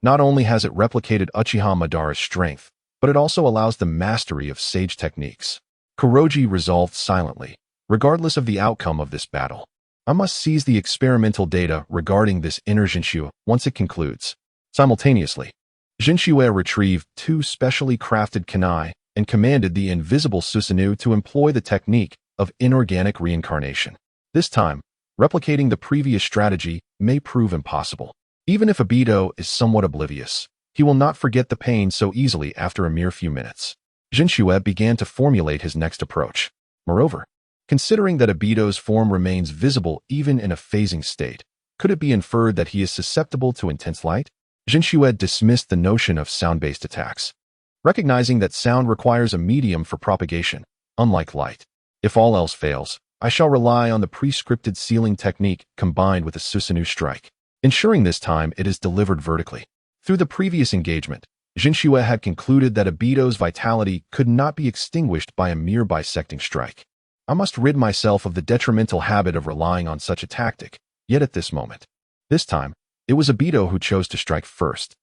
Not only has it replicated Uchiha Madara's strength, but it also allows the mastery of Sage techniques. Kuroji resolved silently, regardless of the outcome of this battle. I must seize the experimental data regarding this inner Jinchua once it concludes. Simultaneously, Jinchua retrieved 2 specially crafted kunai and commanded the invisible Susanoo to employ the technique of inorganic reincarnation. This time, replicating the previous strategy may prove impossible. Even if Obito is somewhat oblivious, he will not forget the pain so easily after a mere few minutes. Jinchua began to formulate his next approach. Moreover, considering that Obito's form remains visible even in a phasing state, could it be inferred that he is susceptible to intense light? Jinchua dismissed the notion of sound-based attacks, recognizing that sound requires a medium for propagation, unlike light. If all else fails, I shall rely on the pre-scripted sealing technique combined with a Susanoo strike, ensuring this time it is delivered vertically. Through the previous engagement, Jinchua had concluded that Obito's vitality could not be extinguished by a mere bisecting strike. I must rid myself of the detrimental habit of relying on such a tactic, yet at this moment. This time, it was Obito who chose to strike first.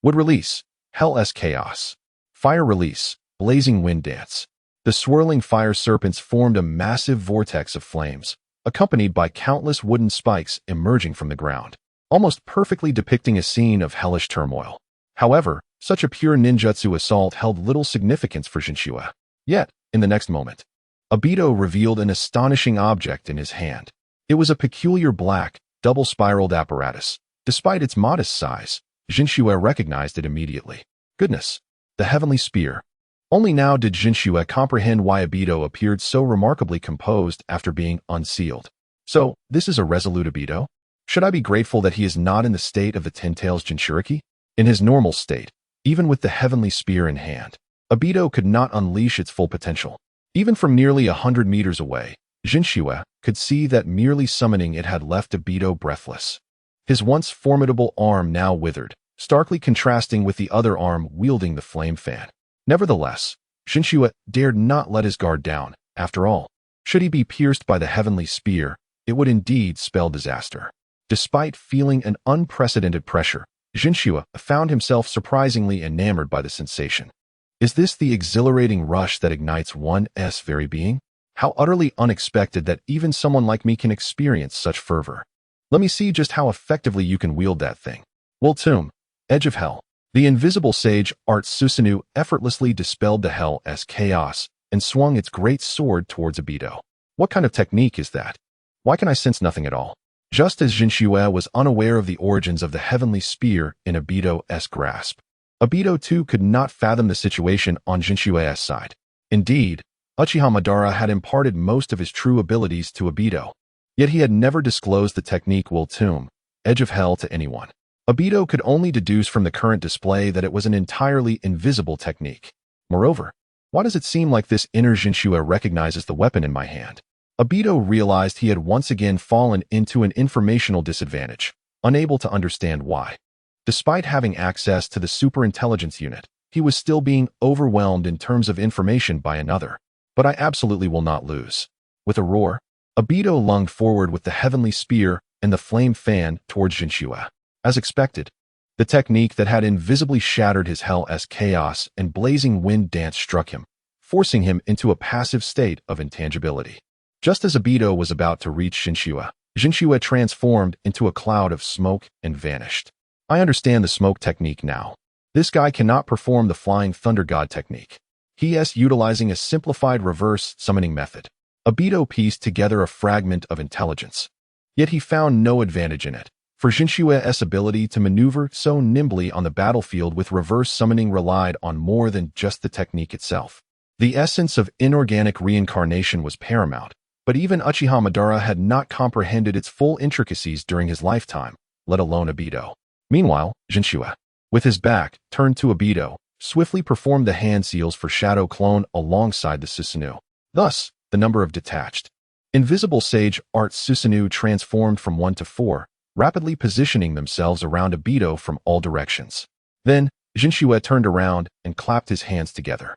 Wood release, Hell's chaos. Fire release, blazing wind dance. The swirling fire serpents formed a massive vortex of flames, accompanied by countless wooden spikes emerging from the ground, almost perfectly depicting a scene of hellish turmoil. However, such a pure ninjutsu assault held little significance for Jinchua. Yet, in the next moment, Obito revealed an astonishing object in his hand. It was a peculiar black, double-spiraled apparatus. Despite its modest size, Jinchua recognized it immediately. Goodness, the heavenly spear. Only now did Jinchua comprehend why Obito appeared so remarkably composed after being unsealed. So, this is a resolute Obito? Should I be grateful that he is not in the state of the Ten Tails Jinchuriki? In his normal state, even with the heavenly spear in hand, Obito could not unleash its full potential. Even from nearly 100 meters away, Jinchua could see that merely summoning it had left Obito breathless. His once formidable arm now withered, starkly contrasting with the other arm wielding the flame fan. Nevertheless, Jinchua dared not let his guard down. After all, should he be pierced by the heavenly spear, it would indeed spell disaster. Despite feeling an unprecedented pressure, Jinchua found himself surprisingly enamored by the sensation. Is this the exhilarating rush that ignites one's very being? How utterly unexpected that even someone like me can experience such fervor. Let me see just how effectively you can wield that thing. Wholesome, Edge of Hell. The invisible sage Art Susanoo effortlessly dispelled the hell's chaos and swung its great sword towards Obito. What kind of technique is that? Why can I sense nothing at all? Just as Jinchua was unaware of the origins of the heavenly spear in Obito's grasp, Obito too could not fathom the situation on Jinchua's side. Indeed, Uchiha Madara had imparted most of his true abilities to Obito, yet he had never disclosed the technique Wholesome, Edge of Hell to anyone. Obito could only deduce from the current display that it was an entirely invisible technique. Moreover, why does it seem like this inner Jinchua recognizes the weapon in my hand? Obito realized he had once again fallen into an informational disadvantage, unable to understand why. Despite having access to the superintelligence unit, he was still being overwhelmed in terms of information by another. But I absolutely will not lose. With a roar, Obito lunged forward with the heavenly spear and the flame fan towards Jinchua. As expected, the technique that had invisibly shattered his hell's chaos and blazing wind dance struck him, forcing him into a passive state of intangibility. Just as Obito was about to reach Jinchua transformed into a cloud of smoke and vanished. I understand the smoke technique now. This guy cannot perform the Flying Thunder God technique. He is utilizing a simplified reverse summoning method. Obito pieced together a fragment of intelligence. Yet he found no advantage in it, for Jinchua's ability to maneuver so nimbly on the battlefield with reverse summoning relied on more than just the technique itself. The essence of inorganic reincarnation was paramount, but even Uchiha Madara had not comprehended its full intricacies during his lifetime, let alone Obito. Meanwhile, Jinchua, with his back turned to Obito, swiftly performed the hand seals for Shadow Clone alongside the Susanoo. Thus, the number of detached invisible sage Art Susanoo transformed from 1 to 4, rapidly positioning themselves around Obito from all directions. Then, Jinchua turned around and clapped his hands together.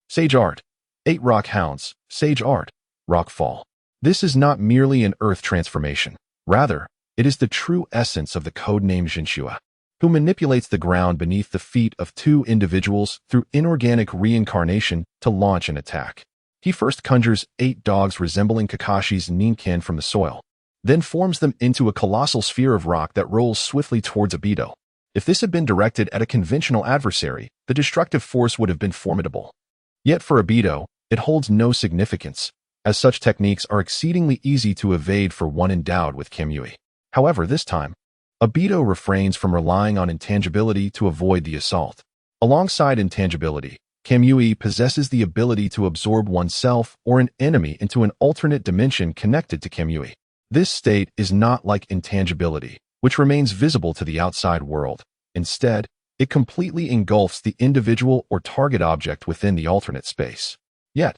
Sage Art. 8 rock hounds, Sage Art, rock fall. This is not merely an earth transformation. Rather, it is the true essence of the codename Jinchua, who manipulates the ground beneath the feet of 2 individuals through inorganic reincarnation to launch an attack. He first conjures 8 dogs resembling Kakashi's Ninken from the soil, then forms them into a colossal sphere of rock that rolls swiftly towards Obito. If this had been directed at a conventional adversary, the destructive force would have been formidable. Yet for Obito, it holds no significance, as such techniques are exceedingly easy to evade for one endowed with Kamui. However, this time, Obito refrains from relying on intangibility to avoid the assault. Alongside intangibility, Kamui possesses the ability to absorb oneself or an enemy into an alternate dimension connected to Kamui. This state is not like intangibility, which remains visible to the outside world. Instead, it completely engulfs the individual or target object within the alternate space. Yet,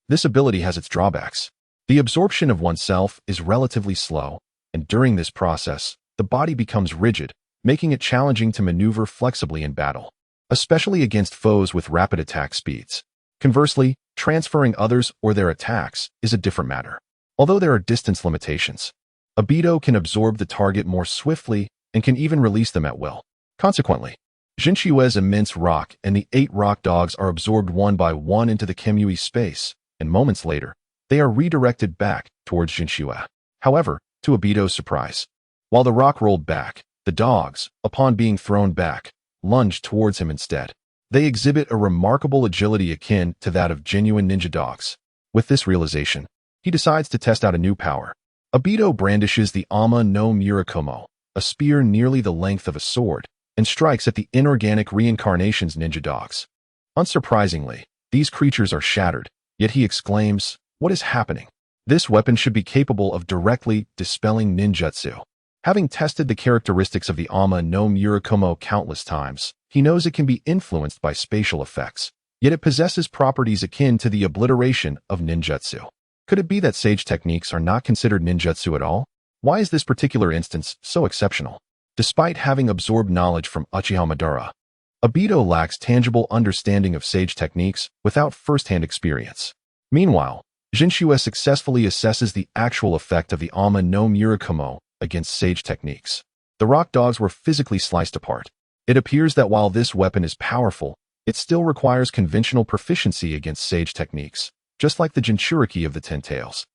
this ability has its drawbacks. The absorption of oneself is relatively slow, and during this process, the body becomes rigid, making it challenging to maneuver flexibly in battle. especially against foes with rapid attack speeds. Conversely, transferring others or their attacks is a different matter. Although there are distance limitations, Obito can absorb the target more swiftly and can even release them at will. Consequently, Jinshue's immense rock and the 8 rock dogs are absorbed one by one into the Kamui space, and moments later, they are redirected back towards Jinshue. However, to Obito's surprise, while the rock rolled back, the dogs, upon being thrown back, lunged towards him instead. They exhibit a remarkable agility akin to that of genuine ninja dogs. With this realization, he decides to test out a new power. Obito brandishes the Ama no Murakumo, a spear nearly the length of a sword, and strikes at the inorganic reincarnation's ninja dogs. Unsurprisingly, these creatures are shattered, yet he exclaims, "What is happening? This weapon should be capable of directly dispelling ninjutsu." Having tested the characteristics of the Ama no Murakumo countless times, he knows it can be influenced by spatial effects, yet it possesses properties akin to the obliteration of ninjutsu. Could it be that sage techniques are not considered ninjutsu at all? Why is this particular instance so exceptional? Despite having absorbed knowledge from Uchiha Madara, Obito lacks tangible understanding of sage techniques without first-hand experience. Meanwhile, Jinshue successfully assesses the actual effect of the Ama no Murakumo against sage techniques. The rock dogs were physically sliced apart. It appears that while this weapon is powerful, it still requires conventional proficiency against sage techniques, just like the Jinchuriki of the Ten Tails.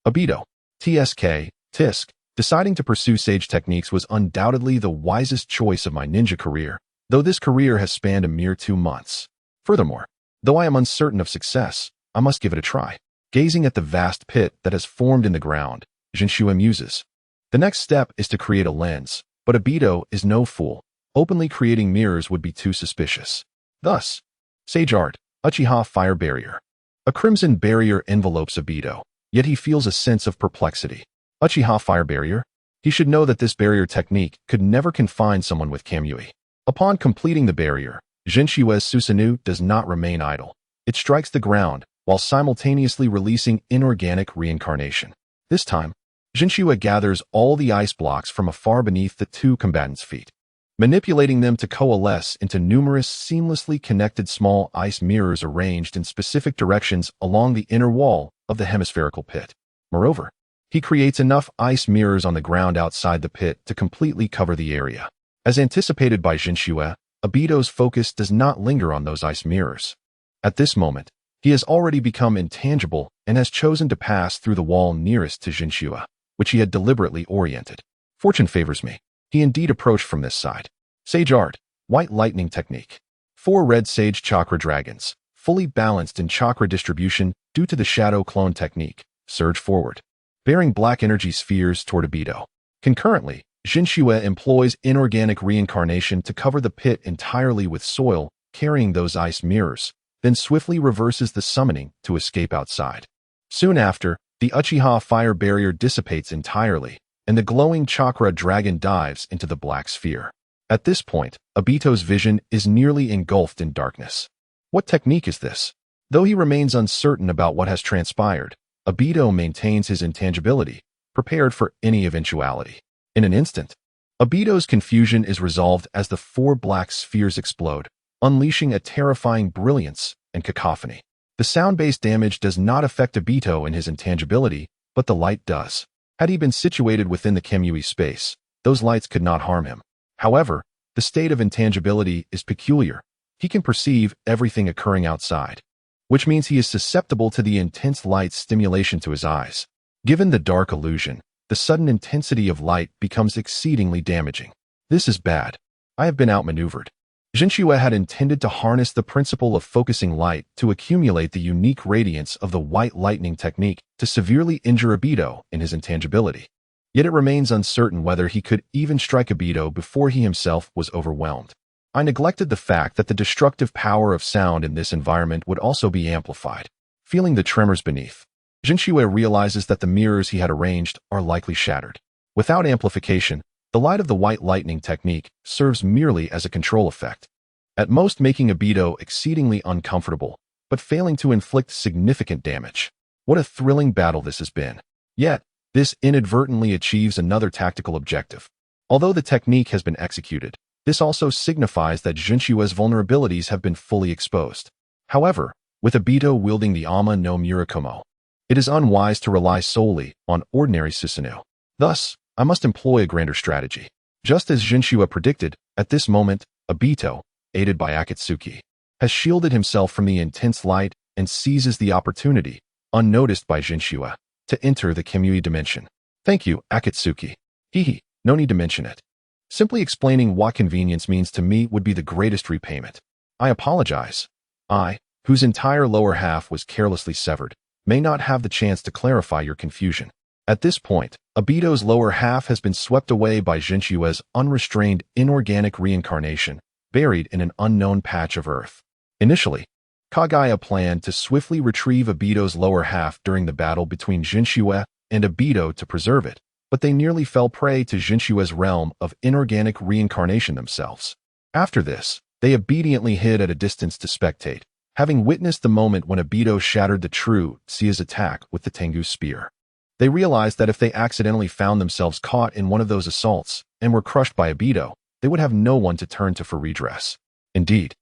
Obito, Tisk, deciding to pursue sage techniques was undoubtedly the wisest choice of my ninja career, though this career has spanned a mere 2 months. Furthermore, though I am uncertain of success, I must give it a try. Gazing at the vast pit that has formed in the ground, Jinshue muses. The next step is to create a lens, but Obito is no fool. Openly creating mirrors would be too suspicious. Thus, Sage Art, Uchiha Fire Barrier. A crimson barrier envelopes Obito, yet he feels a sense of perplexity. Uchiha Fire Barrier? He should know that this barrier technique could never confine someone with Kamui. Upon completing the barrier, Jinshue's Susanoo does not remain idle. It strikes the ground, while simultaneously releasing inorganic reincarnation. This time, Jinshue gathers all the ice blocks from afar beneath the 2 combatants' feet, manipulating them to coalesce into numerous seamlessly connected small ice mirrors arranged in specific directions along the inner wall of the hemispherical pit. Moreover, he creates enough ice mirrors on the ground outside the pit to completely cover the area. As anticipated by Jinshue, Obito's focus does not linger on those ice mirrors. At this moment, he has already become intangible and has chosen to pass through the wall nearest to Jinshue, which he had deliberately oriented. Fortune favors me. He indeed approached from this side. Sage Art, White Lightning Technique. 4 red sage chakra dragons, fully balanced in chakra distribution due to the shadow clone technique, surge forward, bearing black energy spheres toward Obito. Concurrently, Jinshue employs inorganic reincarnation to cover the pit entirely with soil, carrying those ice mirrors, then swiftly reverses the summoning to escape outside. Soon after, the Uchiha Fire Barrier dissipates entirely, and the glowing chakra dragon dives into the black sphere. At this point, Obito's vision is nearly engulfed in darkness. What technique is this? Though he remains uncertain about what has transpired, Obito maintains his intangibility, prepared for any eventuality. In an instant, Obito's confusion is resolved as the 4 black spheres explode, unleashing a terrifying brilliance and cacophony. The sound-based damage does not affect Obito in his intangibility, but the light does. Had he been situated within the Kamui space, those lights could not harm him. However, the state of intangibility is peculiar. He can perceive everything occurring outside, which means he is susceptible to the intense light stimulation to his eyes. Given the dark illusion, the sudden intensity of light becomes exceedingly damaging. This is bad. I have been outmaneuvered. Jinshue had intended to harness the principle of focusing light to accumulate the unique radiance of the white lightning technique to severely injure Obito in his intangibility. Yet it remains uncertain whether he could even strike Obito before he himself was overwhelmed. I neglected the fact that the destructive power of sound in this environment would also be amplified. Feeling the tremors beneath, Jinshue realizes that the mirrors he had arranged are likely shattered. Without amplification, the light of the white lightning technique serves merely as a control effect, at most making Obito exceedingly uncomfortable, but failing to inflict significant damage. What a thrilling battle this has been. Yet, this inadvertently achieves another tactical objective. Although the technique has been executed, This also signifies that Jinshua's vulnerabilities have been fully exposed. However, with Obito wielding the Ama no Murakumo, it is unwise to rely solely on ordinary Susanoo. Thus, I must employ a grander strategy. Just as Jinshua predicted, at this moment, Obito, aided by Akatsuki, has shielded himself from the intense light and seizes the opportunity, unnoticed by Jinshua, to enter the Kamui dimension. Thank you, Akatsuki. No need to mention it. Simply explaining what convenience means to me would be the greatest repayment. I apologize. I, whose entire lower half was carelessly severed, may not have the chance to clarify your confusion. At this point, Obito's lower half has been swept away by Jinshua's unrestrained inorganic reincarnation, buried in an unknown patch of earth. Initially, Kaguya planned to swiftly retrieve Obito's lower half during the battle between Jinshua and Obito to preserve it, but they nearly fell prey to Jinshua's realm of inorganic reincarnation themselves. After this, they obediently hid at a distance to spectate, having witnessed the moment when Obito shattered the true Sia's attack with the Tengu spear. They realized that if they accidentally found themselves caught in one of those assaults and were crushed by Obito, they would have no one to turn to for redress. Indeed,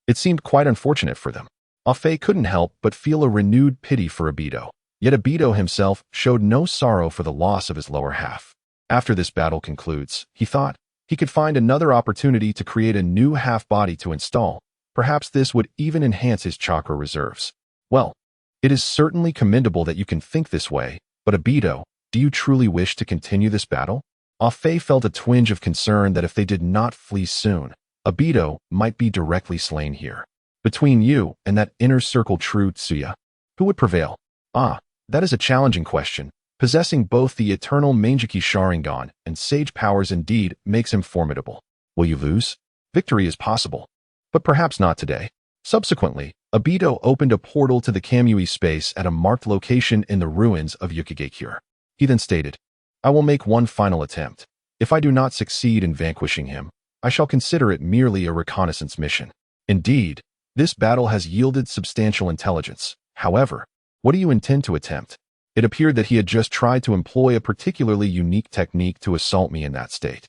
it seemed quite unfortunate for them. Afei couldn't help but feel a renewed pity for Obito, yet Obito himself showed no sorrow for the loss of his lower half. After this battle concludes, he thought, he could find another opportunity to create a new half-body to install. Perhaps this would even enhance his chakra reserves. Well, it is certainly commendable that you can think this way, but Obito, do you truly wish to continue this battle? Afei felt a twinge of concern that if they did not flee soon, Obito might be directly slain here. Between you and that inner circle true Tsuya, who would prevail? That is a challenging question. Possessing both the eternal Manjiki Sharingan and sage powers indeed makes him formidable. Will you lose? Victory is possible, but perhaps not today. Subsequently, Obito opened a portal to the Kamui space at a marked location in the ruins of Yukigakure. He then stated, I will make one final attempt. If I do not succeed in vanquishing him, I shall consider it merely a reconnaissance mission. Indeed, this battle has yielded substantial intelligence. However, what do you intend to attempt? It appeared that he had just tried to employ a particularly unique technique to assault me in that state.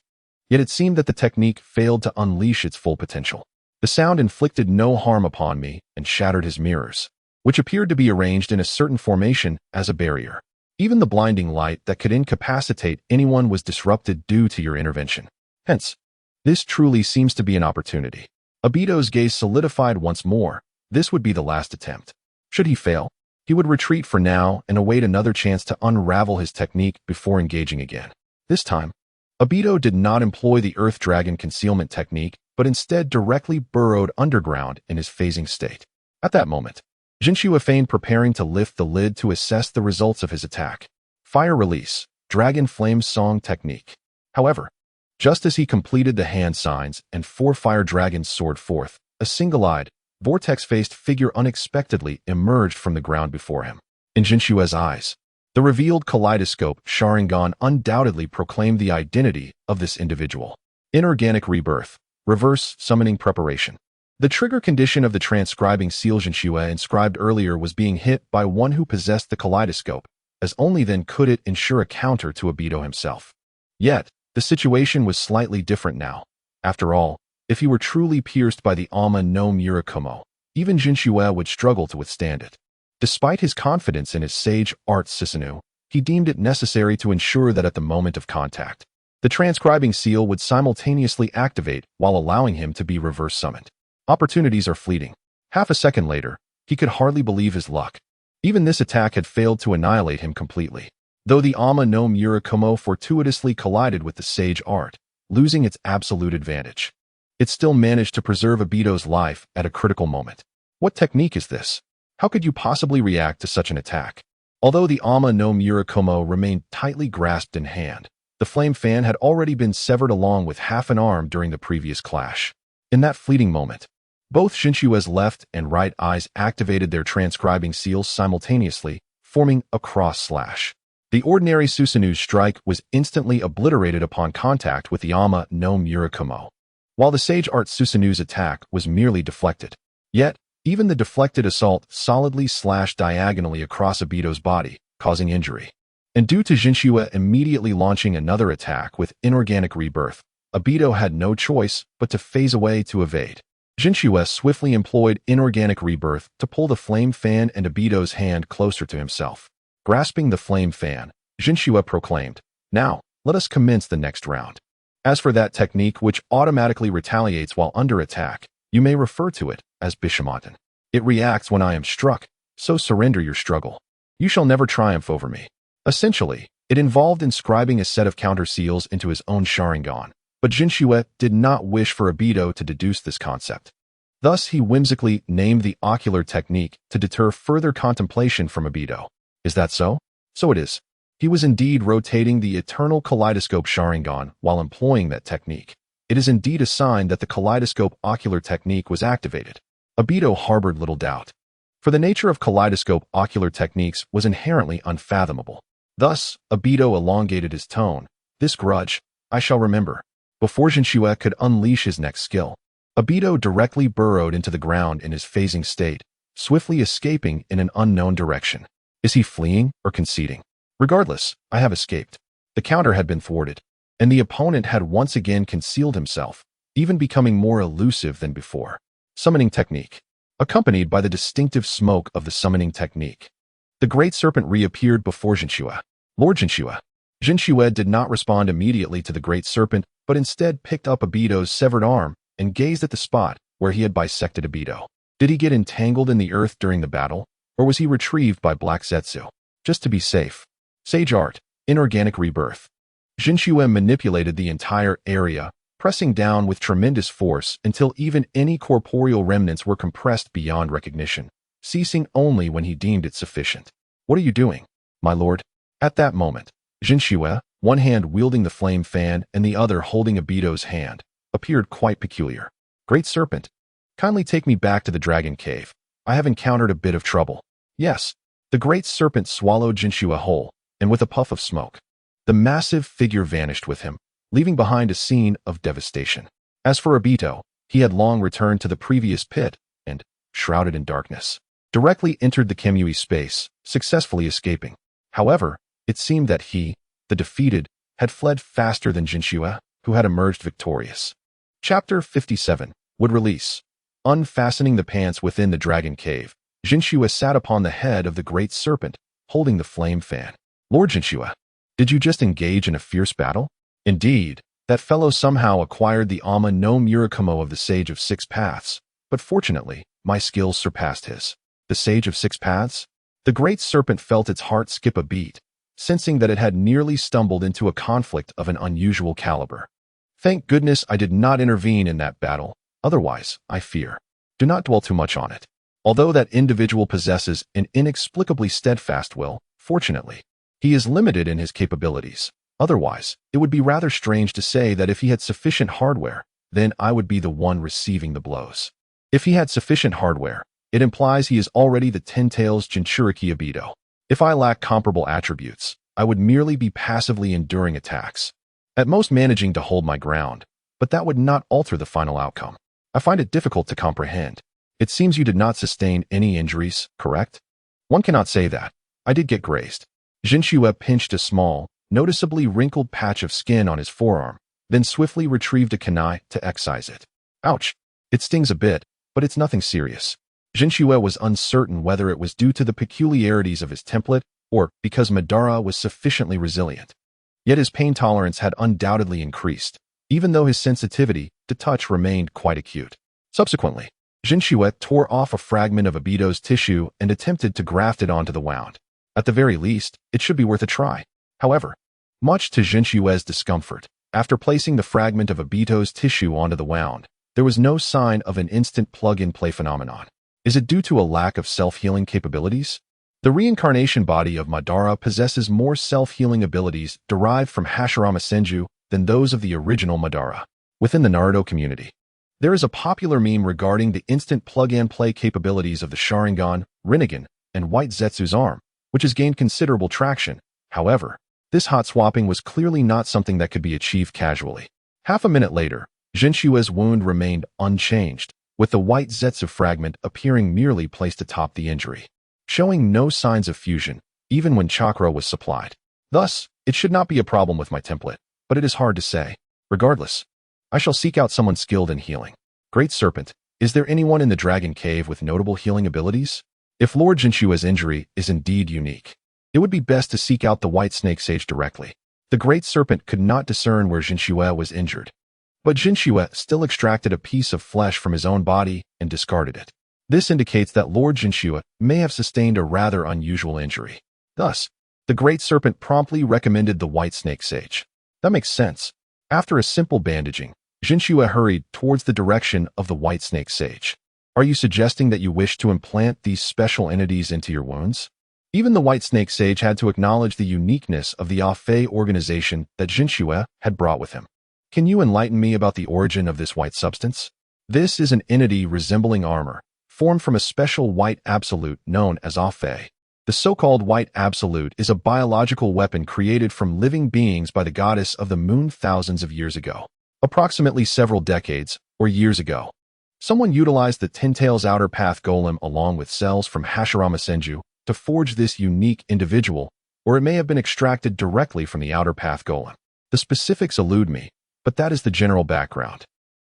Yet it seemed that the technique failed to unleash its full potential. The sound inflicted no harm upon me and shattered his mirrors, which appeared to be arranged in a certain formation as a barrier. Even the blinding light that could incapacitate anyone was disrupted due to your intervention. Hence, this truly seems to be an opportunity. Obito's gaze solidified once more. This would be the last attempt. Should he fail, he would retreat for now and await another chance to unravel his technique before engaging again. This time, Obito did not employ the Earth Dragon concealment technique, but instead directly burrowed underground in his phasing state. At that moment, Jinshua feigned preparing to lift the lid to assess the results of his attack. Fire release, Dragon Flame Song technique. However, just as he completed the hand signs and 4 fire dragons soared forth, a single-eyed, vortex-faced figure unexpectedly emerged from the ground before him. In Jinshua's eyes, the revealed kaleidoscope Sharingan undoubtedly proclaimed the identity of this individual. Inorganic rebirth. Reverse summoning preparation. The trigger condition of the transcribing seal Jinshua inscribed earlier was being hit by one who possessed the kaleidoscope, as only then could it ensure a counter to Obito himself. Yet, the situation was slightly different now. After all, if he were truly pierced by the Ama no Murakumo, even Jinshua would struggle to withstand it. Despite his confidence in his sage art Susanoo, he deemed it necessary to ensure that at the moment of contact, the transcribing seal would simultaneously activate while allowing him to be reverse summoned. Opportunities are fleeting. Half a second later, he could hardly believe his luck. Even this attack had failed to annihilate him completely. Though the Ama no Murakumo fortuitously collided with the sage art, losing its absolute advantage, it still managed to preserve Obito's life at a critical moment. What technique is this? How could you possibly react to such an attack? Although the Ama no Murakumo remained tightly grasped in hand, the flame fan had already been severed along with half an arm during the previous clash. In that fleeting moment, both Jinshua's left and right eyes activated their transcribing seals simultaneously, forming a cross slash. The ordinary Susanoo's strike was instantly obliterated upon contact with the Ama no Murakumo, while the sage art Susanoo's attack was merely deflected. Yet, even the deflected assault solidly slashed diagonally across Obito's body, causing injury. And due to Jinshua immediately launching another attack with inorganic rebirth, Obito had no choice but to phase away to evade. Jinchua swiftly employed inorganic rebirth to pull the flame fan and Obito's hand closer to himself. Grasping the flame fan, Jinchua proclaimed, "Now, let us commence the next round. As for that technique which automatically retaliates while under attack, you may refer to it as Bishamatan. It reacts when I am struck, so surrender your struggle. You shall never triumph over me." Essentially, it involved inscribing a set of counter seals into his own Sharingan, but Jinchua did not wish for Obito to deduce this concept. Thus, he whimsically named the ocular technique to deter further contemplation from Obito. Is that so? So it is. He was indeed rotating the eternal kaleidoscope Sharingan while employing that technique. It is indeed a sign that the kaleidoscope ocular technique was activated. Obito harbored little doubt, for the nature of kaleidoscope ocular techniques was inherently unfathomable. Thus, Obito elongated his tone. "This grudge, I shall remember." Before Jinchua could unleash his next skill, Obito directly burrowed into the ground in his phasing state, swiftly escaping in an unknown direction. Is he fleeing or conceding? Regardless, I have escaped. The counter had been thwarted, and the opponent had once again concealed himself, even becoming more elusive than before. Summoning technique. Accompanied by the distinctive smoke of the summoning technique, the great serpent reappeared before Jinchua. "Lord Jinchua." Jinchua did not respond immediately to the great serpent, but instead picked up Obito's severed arm and gazed at the spot where he had bisected Obito. Did he get entangled in the earth during the battle, or was he retrieved by Black Zetsu? Just to be safe. Sage Art, Inorganic Rebirth. Jinchua manipulated the entire area, pressing down with tremendous force until even any corporeal remnants were compressed beyond recognition, ceasing only when he deemed it sufficient. "What are you doing, my lord?" At that moment, Jinchua, one hand wielding the flame fan and the other holding Obito's hand, appeared quite peculiar. "Great Serpent, kindly take me back to the Dragon Cave. I have encountered a bit of trouble." "Yes." The Great Serpent swallowed Jinchua whole, and with a puff of smoke, the massive figure vanished with him, leaving behind a scene of devastation. As for Obito, he had long returned to the previous pit and, shrouded in darkness, directly entered the Kamui space, successfully escaping. However, it seemed that he, the defeated, had fled faster than Jinchua, who had emerged victorious. Chapter 57 would release. Unfastening the pants within the Dragon Cave, Jinchua sat upon the head of the Great Serpent, holding the flame fan. "Lord Jinchua, did you just engage in a fierce battle?" "Indeed, that fellow somehow acquired the Ama no Murakumo of the Sage of Six Paths, but fortunately, my skills surpassed his." "The Sage of Six Paths?" The Great Serpent felt its heart skip a beat, sensing that it had nearly stumbled into a conflict of an unusual caliber. "Thank goodness I did not intervene in that battle, otherwise, I fear. Do not dwell too much on it. Although that individual possesses an inexplicably steadfast will, fortunately, he is limited in his capabilities. Otherwise, it would be rather strange to say that if he had sufficient hardware, then I would be the one receiving the blows. If he had sufficient hardware, it implies he is already the Ten-Tails Jinchuriki Obito. If I lack comparable attributes, I would merely be passively enduring attacks, at most managing to hold my ground, but that would not alter the final outcome. I find it difficult to comprehend. It seems you did not sustain any injuries, correct?" "One cannot say that. I did get grazed." Jinchua pinched a small, noticeably wrinkled patch of skin on his forearm, then swiftly retrieved a kunai to excise it. "Ouch. It stings a bit, but it's nothing serious." Jinchua was uncertain whether it was due to the peculiarities of his template or because Madara was sufficiently resilient. Yet his pain tolerance had undoubtedly increased, even though his sensitivity to touch remained quite acute. Subsequently, Jinchua tore off a fragment of Obito's tissue and attempted to graft it onto the wound. At the very least, it should be worth a try. However, much to Jinchua's discomfort, after placing the fragment of Obito's tissue onto the wound, there was no sign of an instant plug-and-play phenomenon. Is it due to a lack of self-healing capabilities? The reincarnation body of Madara possesses more self-healing abilities derived from Hashirama Senju than those of the original Madara. Within the Naruto community, there is a popular meme regarding the instant plug-and-play capabilities of the Sharingan, Rinnegan, and White Zetsu's arm, which has gained considerable traction. However, this hot swapping was clearly not something that could be achieved casually. Half a minute later, Jinchua's wound remained unchanged, with the White Zetsu fragment appearing merely placed atop the injury, showing no signs of fusion, even when chakra was supplied. Thus, it should not be a problem with my template, but it is hard to say. Regardless, I shall seek out someone skilled in healing. Great Serpent, is there anyone in the Dragon Cave with notable healing abilities? If Lord Jinshua's injury is indeed unique, it would be best to seek out the White Snake Sage directly. The Great Serpent could not discern where Jinshua was injured, but Jinshua still extracted a piece of flesh from his own body and discarded it. This indicates that Lord Jinshua may have sustained a rather unusual injury. Thus, the Great Serpent promptly recommended the White Snake Sage. That makes sense. After a simple bandaging, Jinshua hurried towards the direction of the White Snake Sage. Are you suggesting that you wish to implant these special entities into your wounds? Even the White Snake Sage had to acknowledge the uniqueness of the Afei organization that Jinshua had brought with him. Can you enlighten me about the origin of this white substance? This is an entity resembling armor, formed from a special white absolute known as Afei. The so-called White Absolute is a biological weapon created from living beings by the goddess of the moon thousands of years ago. Approximately several decades, or years ago, someone utilized the Ten-Tails Outer Path Golem along with cells from Hashirama Senju to forge this unique individual, or it may have been extracted directly from the Outer Path Golem. The specifics elude me, but that is the general background.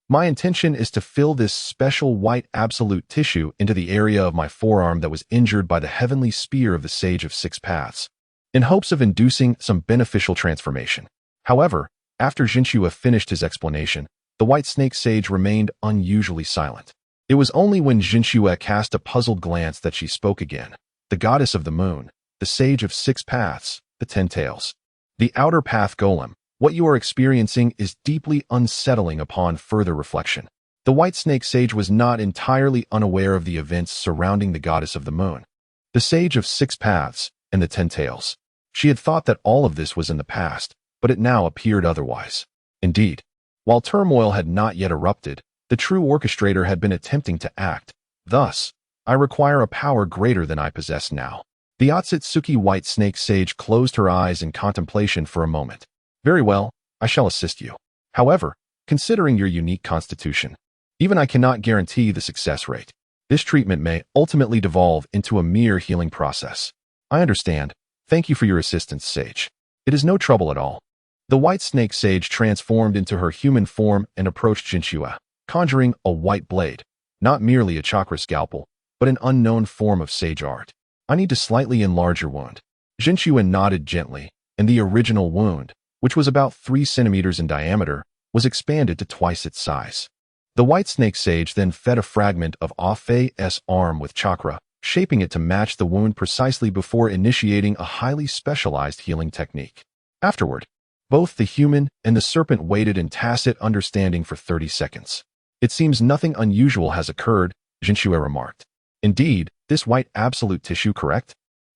My intention is to fill this special white absolute tissue into the area of my forearm that was injured by the heavenly spear of the Sage of Six Paths, in hopes of inducing some beneficial transformation. However, after Jinshua finished his explanation, the White Snake Sage remained unusually silent. It was only when Jinshua cast a puzzled glance that she spoke again. The goddess of the moon, the Sage of Six Paths, the Ten Tails. The Outer Path Golem. What you are experiencing is deeply unsettling upon further reflection. The White Snake Sage was not entirely unaware of the events surrounding the goddess of the moon, the Sage of Six Paths, and the Ten Tails. She had thought that all of this was in the past, but it now appeared otherwise. Indeed, while turmoil had not yet erupted, the true orchestrator had been attempting to act. Thus, I require a power greater than I possess now. The Otsutsuki White Snake Sage closed her eyes in contemplation for a moment. Very well, I shall assist you. However, considering your unique constitution, even I cannot guarantee the success rate. This treatment may ultimately devolve into a mere healing process. I understand. Thank you for your assistance, Sage. It is no trouble at all. The White Snake Sage transformed into her human form and approached Jinshua, conjuring a white blade, not merely a chakra scalpel, but an unknown form of sage art. I need to slightly enlarge your wound. Jinshua nodded gently, and the original wound, which was about 3 centimeters in diameter, was expanded to twice its size. The White Snake Sage then fed a fragment of Afei's arm with chakra, shaping it to match the wound precisely before initiating a highly specialized healing technique. Afterward, both the human and the serpent waited in tacit understanding for 30 seconds. It seems nothing unusual has occurred, Jinshua remarked. Indeed, this white absolute tissue, correct?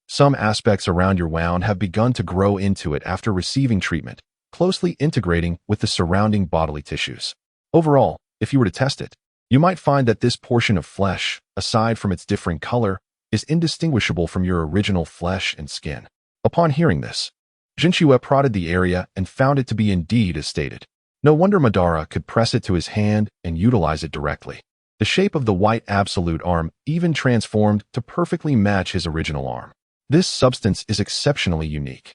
Some aspects around your wound have begun to grow into it after receiving treatment, closely integrating with the surrounding bodily tissues. Overall, if you were to test it, you might find that this portion of flesh, aside from its differing color, is indistinguishable from your original flesh and skin. Upon hearing this, Jinshua prodded the area and found it to be indeed as stated. No wonder Madara could press it to his hand and utilize it directly. The shape of the white absolute arm even transformed to perfectly match his original arm. This substance is exceptionally unique.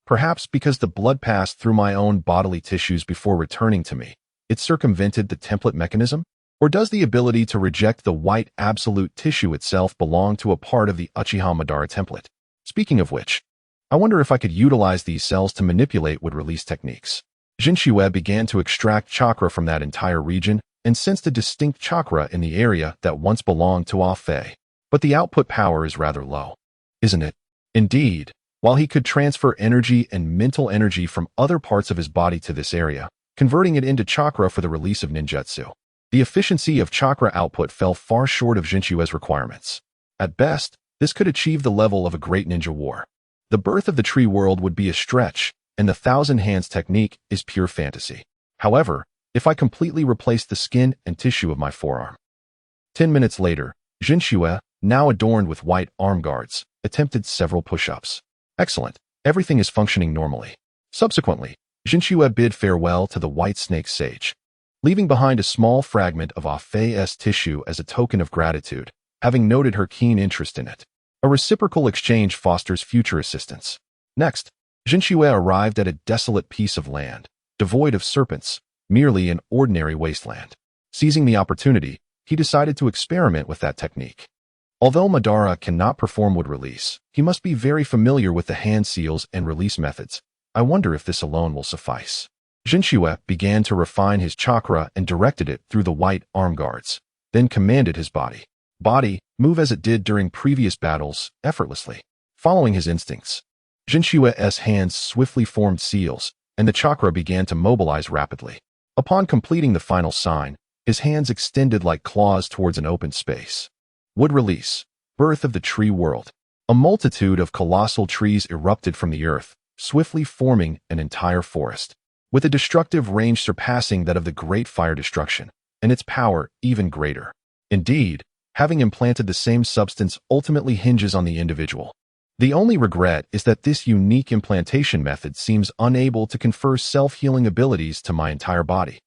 Perhaps because the blood passed through my own bodily tissues before returning to me, it circumvented the template mechanism? Or does the ability to reject the white absolute tissue itself belong to a part of the Uchiha Madara template? Speaking of which, I wonder if I could utilize these cells to manipulate would-release techniques. Jinshua began to extract chakra from that entire region and sensed a distinct chakra in the area that once belonged to Afei. But the output power is rather low, isn't it? Indeed, while he could transfer energy and mental energy from other parts of his body to this area, converting it into chakra for the release of ninjutsu, the efficiency of chakra output fell far short of Jinshua's requirements. At best, this could achieve the level of a great ninja war. The birth of the tree world would be a stretch, and the thousand hands technique is pure fantasy. However, if I completely replace the skin and tissue of my forearm. 10 minutes later, Jinshua, now adorned with white arm guards, attempted several push-ups. Excellent. Everything is functioning normally. Subsequently, Jinshua bid farewell to the White Snake Sage, leaving behind a small fragment of Afei's tissue as a token of gratitude, having noted her keen interest in it. A reciprocal exchange fosters future assistance. Next, Jinshua arrived at a desolate piece of land, devoid of serpents, merely an ordinary wasteland. Seizing the opportunity, he decided to experiment with that technique. Although Madara cannot perform wood release, he must be very familiar with the hand seals and release methods. I wonder if this alone will suffice. Jinchue began to refine his chakra and directed it through the white arm guards, then commanded his body, move as it did during previous battles, effortlessly. Following his instincts, Jinshue's hands swiftly formed seals, and the chakra began to mobilize rapidly. Upon completing the final sign, his hands extended like claws towards an open space. Wood release, birth of the tree world. A multitude of colossal trees erupted from the earth, swiftly forming an entire forest, with a destructive range surpassing that of the great fire destruction, and its power even greater. Indeed, having implanted the same substance ultimately hinges on the individual. The only regret is that this unique implantation method seems unable to confer self-healing abilities to my entire body.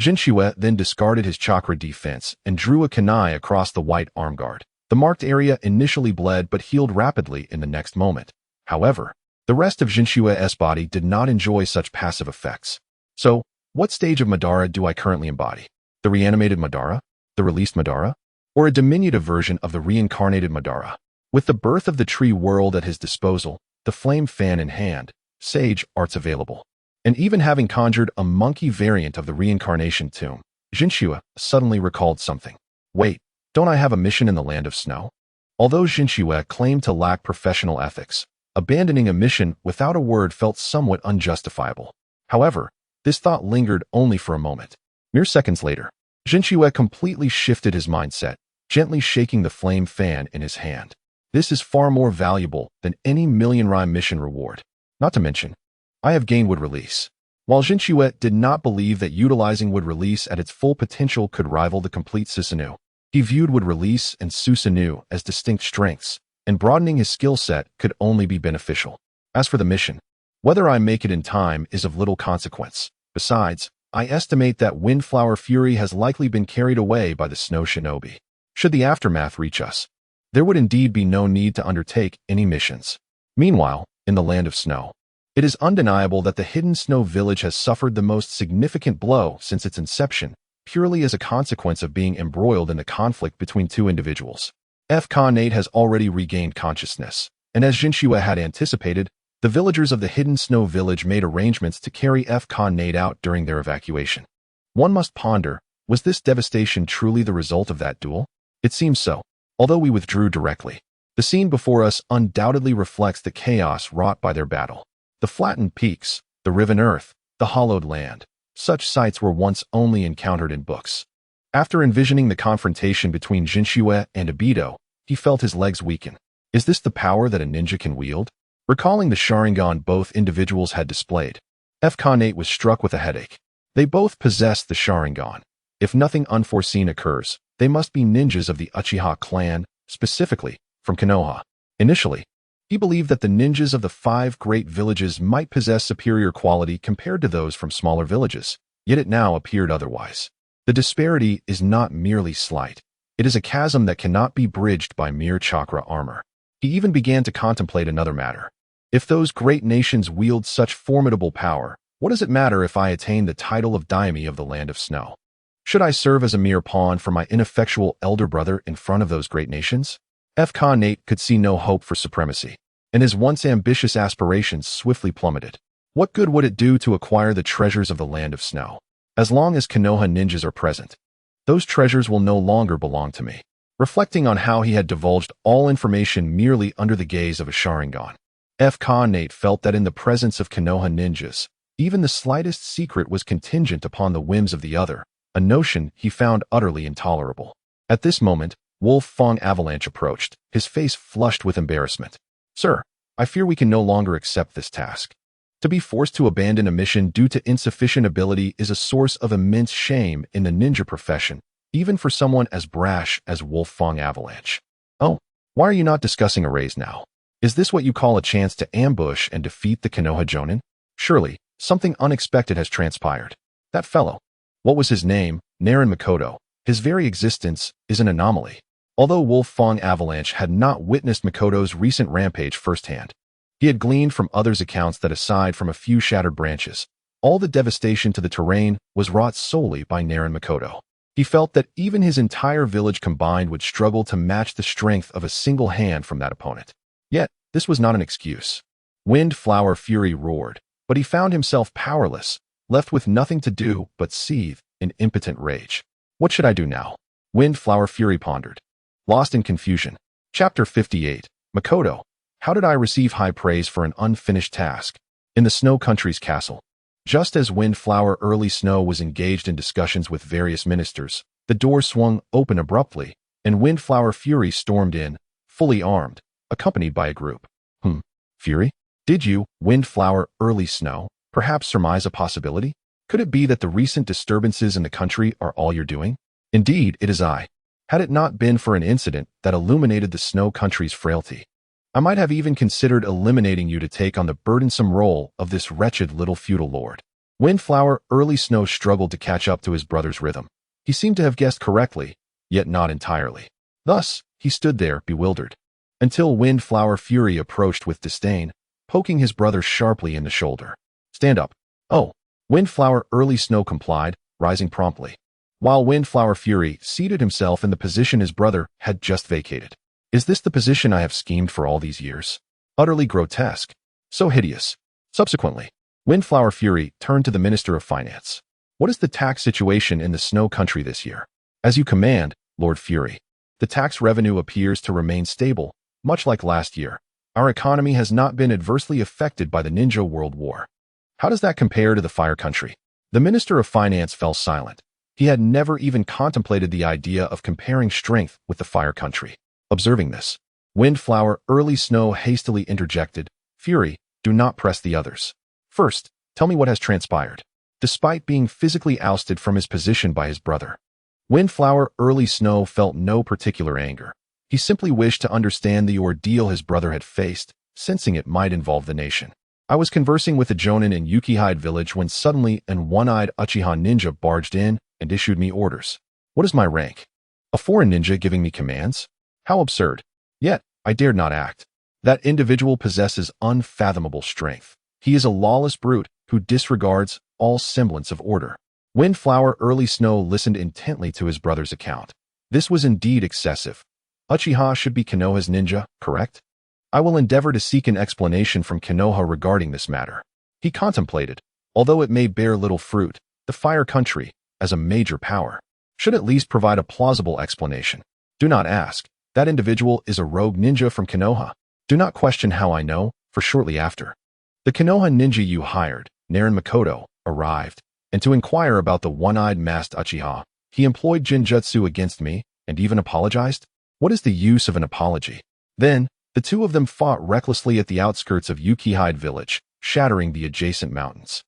Jinchue then discarded his chakra defense and drew a kunai across the white arm guard. The marked area initially bled but healed rapidly in the next moment. However, the rest of Jinshue's body did not enjoy such passive effects. So, what stage of Madara do I currently embody? The reanimated Madara? The released Madara? Or a diminutive version of the reincarnated Madara? With the birth of the tree world at his disposal, the flame fan in hand, sage arts available, and even having conjured a monkey variant of the reincarnation tomb, Jinchue suddenly recalled something. Wait, don't I have a mission in the land of snow? Although Jinchue claimed to lack professional ethics, abandoning a mission without a word felt somewhat unjustifiable. However, this thought lingered only for a moment. Mere seconds later, Jinchue completely shifted his mindset, gently shaking the flame fan in his hand. This is far more valuable than any million-rhyme mission reward. Not to mention, I have gained wood release. While Jinchue did not believe that utilizing wood release at its full potential could rival the complete Susanoo, he viewed wood release and Susanoo as distinct strengths, and broadening his skill set could only be beneficial. As for the mission, whether I make it in time is of little consequence. Besides, I estimate that Windflower Fury has likely been carried away by the Snow Shinobi. Should the aftermath reach us, there would indeed be no need to undertake any missions. Meanwhile, in the land of snow, it is undeniable that the hidden snow village has suffered the most significant blow since its inception, purely as a consequence of being embroiled in the conflict between two individuals. Nate has already regained consciousness, and as Jinchue had anticipated, the villagers of the hidden snow village made arrangements to carry Nate out during their evacuation. One must ponder, was this devastation truly the result of that duel? It seems so, although we withdrew directly. The scene before us undoubtedly reflects the chaos wrought by their battle. The flattened peaks, the riven earth, the hollowed land. Such sights were once only encountered in books. After envisioning the confrontation between Jinchue and Obito, he felt his legs weaken. Is this the power that a ninja can wield? Recalling the Sharingan both individuals had displayed, Nate was struck with a headache. They both possessed the Sharingan. If nothing unforeseen occurs, they must be ninjas of the Uchiha clan, specifically from Konoha. Initially, he believed that the ninjas of the 5 great villages might possess superior quality compared to those from smaller villages, yet it now appeared otherwise. The disparity is not merely slight. It is a chasm that cannot be bridged by mere chakra armor. He even began to contemplate another matter. If those great nations wield such formidable power, what does it matter if I attain the title of Daime of the land of snow? Should I serve as a mere pawn for my ineffectual elder brother in front of those great nations? Nate could see no hope for supremacy, and his once ambitious aspirations swiftly plummeted. What good would it do to acquire the treasures of the land of snow? As long as Konoha ninjas are present, those treasures will no longer belong to me. Reflecting on how he had divulged all information merely under the gaze of a Sharingan, Nate felt that in the presence of Konoha ninjas, even the slightest secret was contingent upon the whims of the other, a notion he found utterly intolerable. At this moment, Wolf Fong Avalanche approached, his face flushed with embarrassment. Sir, I fear we can no longer accept this task. To be forced to abandon a mission due to insufficient ability is a source of immense shame in the ninja profession, even for someone as brash as Wolf Fong Avalanche. Oh, why are you not discussing a raise now? Is this what you call a chance to ambush and defeat the Konoha Jonin? Surely, something unexpected has transpired. That fellow, what was his name, Naren Makoto, his very existence is an anomaly. Although Wolf Fong Avalanche had not witnessed Makoto's recent rampage firsthand, he had gleaned from others' accounts that aside from a few shattered branches, All the devastation to the terrain was wrought solely by Naran Makoto. He felt that even his entire village combined would struggle to match the strength of a single hand from that opponent. Yet, this was not an excuse. Wind Flower Fury roared, but he found himself powerless, left with nothing to do but seethe in impotent rage. What should I do now? Wind Flower Fury pondered. Lost in confusion. Chapter 58. Makoto. How did I receive high praise for an unfinished task? In the Snow Country's castle. Just as Windflower Early Snow was engaged in discussions with various ministers, the door swung open abruptly, and Windflower Fury stormed in, fully armed, accompanied by a group. Fury? Did you, Windflower Early Snow, perhaps surmise a possibility? Could it be that the recent disturbances in the country are all you're doing? Indeed, it is I. Had it not been for an incident that illuminated the Snow Country's frailty, I might have even considered eliminating you to take on the burdensome role of this wretched little feudal lord. Windflower Early Snow struggled to catch up to his brother's rhythm. He seemed to have guessed correctly, yet not entirely. Thus, he stood there, bewildered, until Windflower Fury approached with disdain, poking his brother sharply in the shoulder. Stand up. Oh. Windflower Early Snow complied, rising promptly, while Windflower Fury seated himself in the position his brother had just vacated. Is this the position I have schemed for all these years? Utterly grotesque. So hideous. Subsequently, Windflower Fury turned to the Minister of Finance. What is the tax situation in the Snow Country this year? As you command, Lord Fury. The tax revenue appears to remain stable, much like last year. Our economy has not been adversely affected by the Ninja World War. How does that compare to the Fire Country? The Minister of Finance fell silent. He had never even contemplated the idea of comparing strength with the Fire Country. Observing this, Windflower Early Snow hastily interjected, Fury, do not press the others. First, tell me what has transpired. Despite being physically ousted from his position by his brother, Windflower Early Snow felt no particular anger. He simply wished to understand the ordeal his brother had faced, sensing it might involve the nation. I was conversing with a jonin in Yukihide village when suddenly an one-eyed Uchiha ninja barged in and issued me orders. What is my rank? A foreign ninja giving me commands? How absurd. Yet, I dared not act. That individual possesses unfathomable strength. He is a lawless brute who disregards all semblance of order. Windflower Early Snow listened intently to his brother's account. This was indeed excessive. Uchiha should be Konoha's ninja, correct? I will endeavor to seek an explanation from Konoha regarding this matter. He contemplated, although it may bear little fruit, the Fire Country, as a major power, should at least provide a plausible explanation. Do not ask. That individual is a rogue ninja from Konoha. Do not question how I know, for shortly after, the Konoha ninja you hired, Naran Makoto, arrived, and to inquire about the one-eyed masked Uchiha, he employed Jinjutsu against me and even apologized? What is the use of an apology? Then, the two of them fought recklessly at the outskirts of Yukihide village, shattering the adjacent mountains.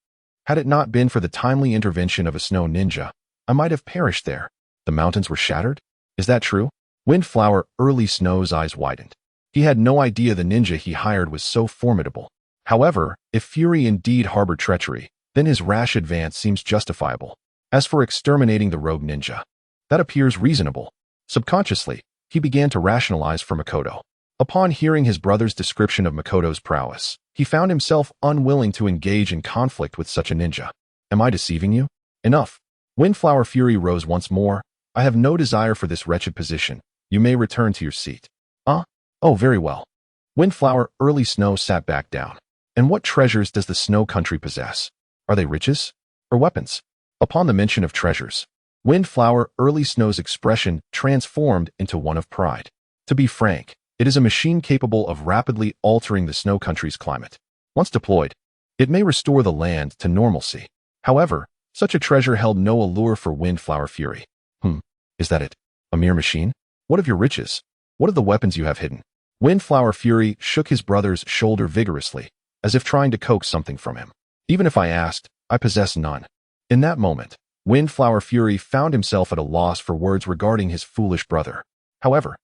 Had it not been for the timely intervention of a snow ninja, I might have perished there. The mountains were shattered? Is that true? Windflower Early Snow's eyes widened. He had no idea the ninja he hired was so formidable. However, if Fury indeed harbored treachery, then his rash advance seems justifiable. As for exterminating the rogue ninja, that appears reasonable. Subconsciously, he began to rationalize for Makoto. Upon hearing his brother's description of Makoto's prowess, he found himself unwilling to engage in conflict with such a ninja. Am I deceiving you? Enough. Windflower Fury rose once more. I have no desire for this wretched position. You may return to your seat. Oh, very well. Windflower Early Snow sat back down. And what treasures does the Snow Country possess? Are they riches? Or weapons? Upon the mention of treasures, Windflower Early Snow's expression transformed into one of pride. To be frank, it is a machine capable of rapidly altering the Snow Country's climate. Once deployed, it may restore the land to normalcy. However, such a treasure held no allure for Windflower Fury. Is that it? A mere machine? What of your riches? What of the weapons you have hidden? Windflower Fury shook his brother's shoulder vigorously, as if trying to coax something from him. Even if I asked, I possess none. In that moment, Windflower Fury found himself at a loss for words regarding his foolish brother. However,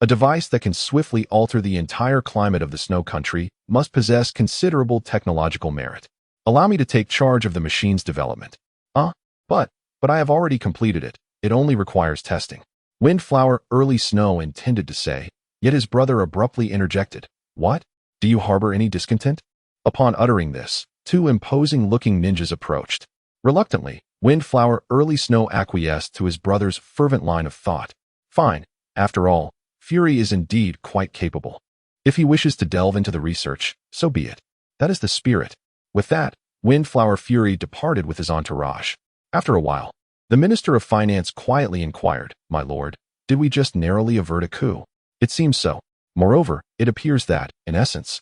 a device that can swiftly alter the entire climate of the Snow Country must possess considerable technological merit. Allow me to take charge of the machine's development. But I have already completed it. It only requires testing. Windflower Early Snow intended to say, yet his brother abruptly interjected. What? Do you harbor any discontent? Upon uttering this, Two imposing-looking ninjas approached. Reluctantly, Windflower Early Snow acquiesced to his brother's fervent line of thought. Fine. After all, Fury is indeed quite capable. If he wishes to delve into the research, so be it. That is the spirit. With that, Windflower Fury departed with his entourage. After a while, the Minister of Finance quietly inquired, "My lord, did we just narrowly avert a coup?" It seems so. Moreover, it appears that, in essence,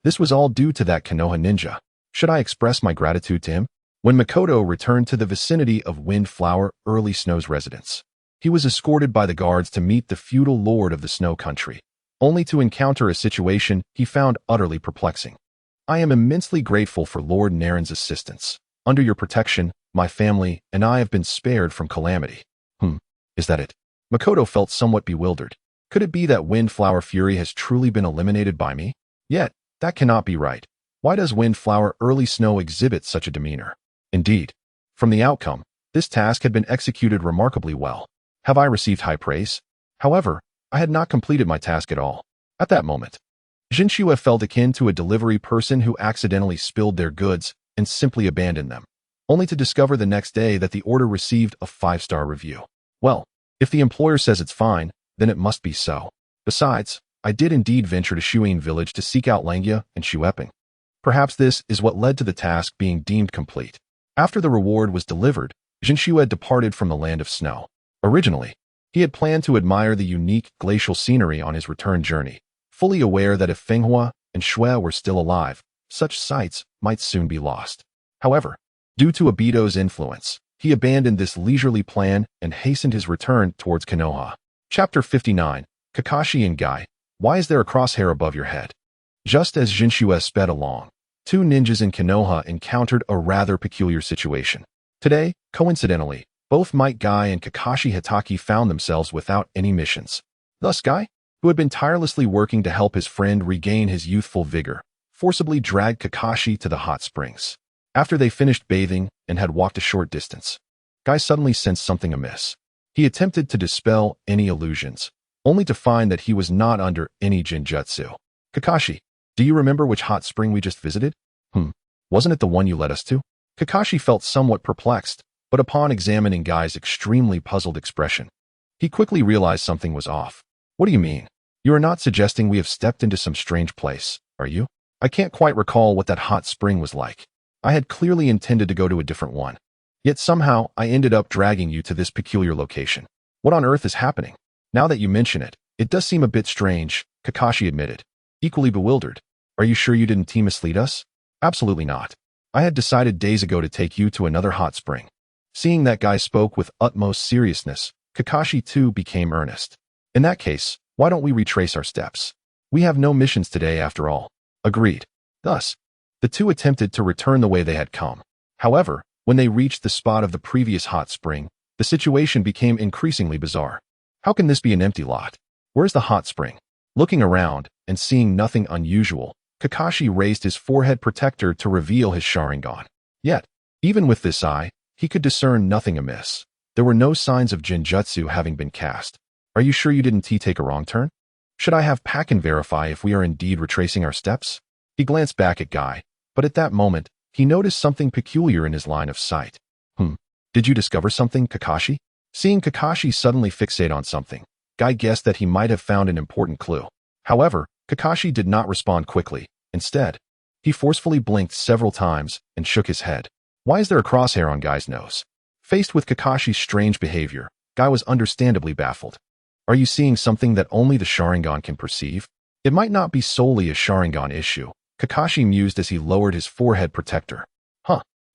this was all due to that Konoha ninja. Should I express my gratitude to him? When Makoto returned to the vicinity of Windflower Early Snow's residence, he was escorted by the guards to meet the feudal lord of the Snow Country, only to encounter a situation he found utterly perplexing. "I am immensely grateful for Lord Naren's assistance. Under your protection, my family and I have been spared from calamity." Is that it? Makoto felt somewhat bewildered. Could it be that Windflower Fury has truly been eliminated by me? Yet, that cannot be right. Why does Windflower Early Snow exhibit such a demeanor? Indeed, from the outcome, this task had been executed remarkably well. Have I received high praise? However, I had not completed my task at all. At that moment, Jinchua felt akin to a delivery person who accidentally spilled their goods and simply abandoned them, only to discover the next day that the order received a 5-star review. Well, if the employer says it's fine, then it must be so. Besides, I did indeed venture to Shuin village to seek out Langia and Shueping. Perhaps this is what led to the task being deemed complete. After the reward was delivered, Jinchua departed from the land of snow. Originally, he had planned to admire the unique glacial scenery on his return journey, fully aware that if Fenghua and Shui were still alive, such sights might soon be lost. However, due to Obito's influence, he abandoned this leisurely plan and hastened his return towards Konoha. Chapter 59, Kakashi and Guy, why is there a crosshair above your head? Just as Jinchua sped along, two ninjas in Konoha encountered a rather peculiar situation. Today, coincidentally, both Might Guy and Kakashi Hitaki found themselves without any missions. Thus Guy, who had been tirelessly working to help his friend regain his youthful vigor, forcibly dragged Kakashi to the hot springs. After they finished bathing and had walked a short distance, Guy suddenly sensed something amiss. He attempted to dispel any illusions, only to find that he was not under any jinjutsu. "Kakashi, do you remember which hot spring we just visited?" Wasn't it the one you led us to?" Kakashi felt somewhat perplexed, but upon examining Guy's extremely puzzled expression, he quickly realized something was off. "What do you mean? You are not suggesting we have stepped into some strange place, are you? I can't quite recall what that hot spring was like. I had clearly intended to go to a different one. Yet somehow I ended up dragging you to this peculiar location. What on earth is happening?" "Now that you mention it, it does seem a bit strange," Kakashi admitted, equally bewildered. "Are you sure you didn't team mislead us?" "Absolutely not. I had decided days ago to take you to another hot spring." Seeing that Guy spoke with utmost seriousness, Kakashi too became earnest. "In that case, why don't we retrace our steps? We have no missions today after all." Agreed. Thus, the two attempted to return the way they had come. However, when they reached the spot of the previous hot spring, the situation became increasingly bizarre. How can this be an empty lot? Where's the hot spring? Looking around and seeing nothing unusual, Kakashi raised his forehead protector to reveal his Sharingan. Yet, even with this eye, he could discern nothing amiss. There were no signs of Jinjutsu having been cast. "Are you sure you didn't take a wrong turn? Should I have Pakken verify if we are indeed retracing our steps?" He glanced back at Guy, but at that moment, he noticed something peculiar in his line of sight. Did you discover something, Kakashi?" Seeing Kakashi suddenly fixate on something, Guy guessed that he might have found an important clue. However, Kakashi did not respond quickly. Instead, he forcefully blinked several times and shook his head. Why is there a crosshair on Guy's nose? Faced with Kakashi's strange behavior, Guy was understandably baffled. "Are you seeing something that only the Sharingan can perceive?" "It might not be solely a Sharingan issue," Kakashi mused as he lowered his forehead protector.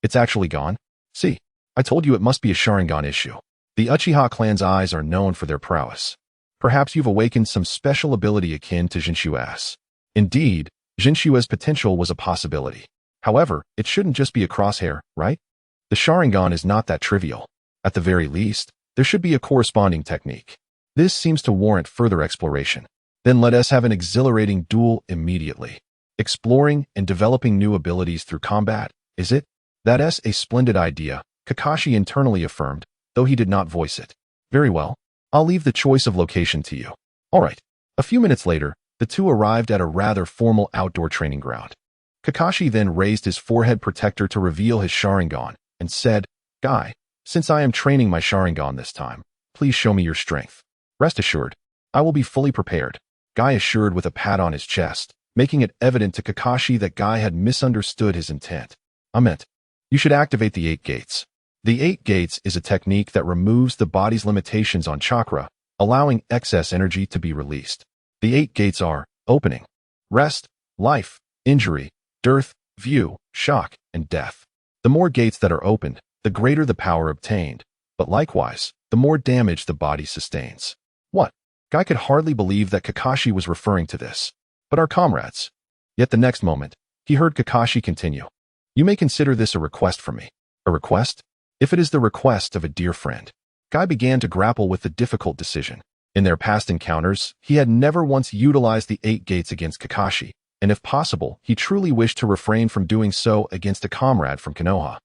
It's actually gone? See, I told you it must be a Sharingan issue. The Uchiha clan's eyes are known for their prowess. Perhaps you've awakened some special ability akin to Jinshua's." Indeed, Jinshua's potential was a possibility. However, it shouldn't just be a crosshair, right? The Sharingan is not that trivial. At the very least, there should be a corresponding technique. This seems to warrant further exploration. Then let us have an exhilarating duel immediately. Exploring and developing new abilities through combat, is it? That's a splendid idea, Kakashi internally affirmed, though he did not voice it. "Very well. I'll leave the choice of location to you." All right. A few minutes later, the two arrived at a rather formal outdoor training ground. Kakashi then raised his forehead protector to reveal his Sharingan and said, "Guy, since I am training my Sharingan this time, please show me your strength. Rest assured, I will be fully prepared," Guy assured with a pat on his chest, making it evident to Kakashi that Guy had misunderstood his intent. "I meant, you should activate the 8 gates. The 8 gates is a technique that removes the body's limitations on chakra, allowing excess energy to be released. The 8 gates are opening, rest, life, injury, dearth, view, shock, and death. The more gates that are opened, the greater the power obtained, but likewise, the more damage the body sustains." What? Guy could hardly believe that Kakashi was referring to this. But our comrades. Yet the next moment, he heard Kakashi continue. "You may consider this a request from me." A request? If it is the request of a dear friend. Guy began to grapple with the difficult decision. In their past encounters, he had never once utilized the 8 gates against Kakashi, and if possible, he truly wished to refrain from doing so against a comrade from Konoha.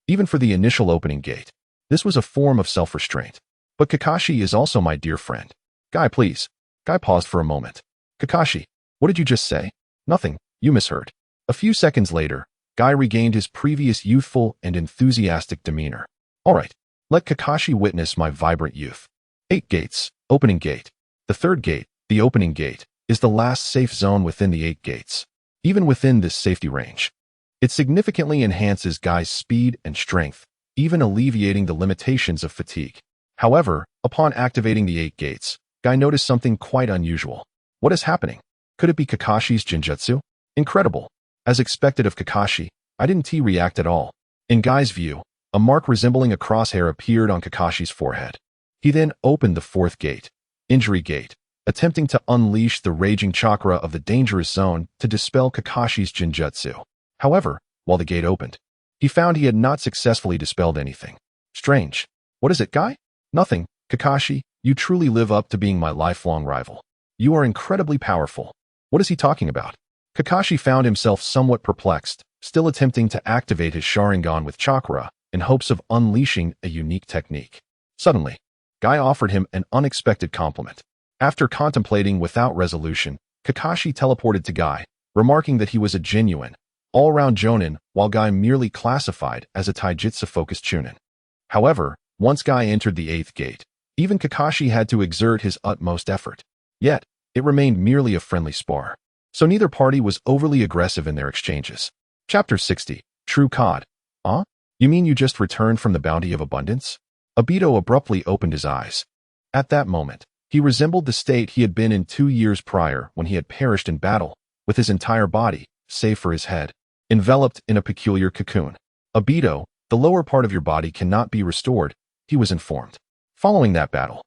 Even for the initial opening gate, this was a form of self-restraint. But Kakashi is also my dear friend. "Guy, please." Guy paused for a moment. "Kakashi, what did you just say?" "Nothing, you misheard." A few seconds later, Guy regained his previous youthful and enthusiastic demeanor. "All right, let Kakashi witness my vibrant youth." 8 gates, opening gate. The 3rd gate, the opening gate, is the last safe zone within the 8 gates. Even within this safety range, it significantly enhances Guy's speed and strength, even alleviating the limitations of fatigue. However, upon activating the 8 gates, Guy noticed something quite unusual. What is happening? Could it be Kakashi's Jinjutsu? Incredible. As expected of Kakashi, I didn't react at all. In Guy's view, a mark resembling a crosshair appeared on Kakashi's forehead. He then opened the 4th gate, injury gate, attempting to unleash the raging chakra of the dangerous zone to dispel Kakashi's Jinjutsu. However, while the gate opened, he found he had not successfully dispelled anything. Strange. What is it, Guy? Nothing. Kakashi, you truly live up to being my lifelong rival. You are incredibly powerful. What is he talking about? Kakashi found himself somewhat perplexed, still attempting to activate his Sharingan with chakra in hopes of unleashing a unique technique. Suddenly, Guy offered him an unexpected compliment. After contemplating without resolution, Kakashi teleported to Guy, remarking that he was a genuine, all-round Jonin, while Guy merely classified as a taijutsu-focused Chunin. However, once Guy entered the 8th gate, even Kakashi had to exert his utmost effort. Yet, it remained merely a friendly spar. So neither party was overly aggressive in their exchanges. Chapter 60. True Cod. Huh? You mean you just returned from the bounty of abundance? Obito abruptly opened his eyes. At that moment, he resembled the state he had been in 2 years prior when he had perished in battle, with his entire body, save for his head, enveloped in a peculiar cocoon. Obito, the lower part of your body cannot be restored, he was informed. Following that battle,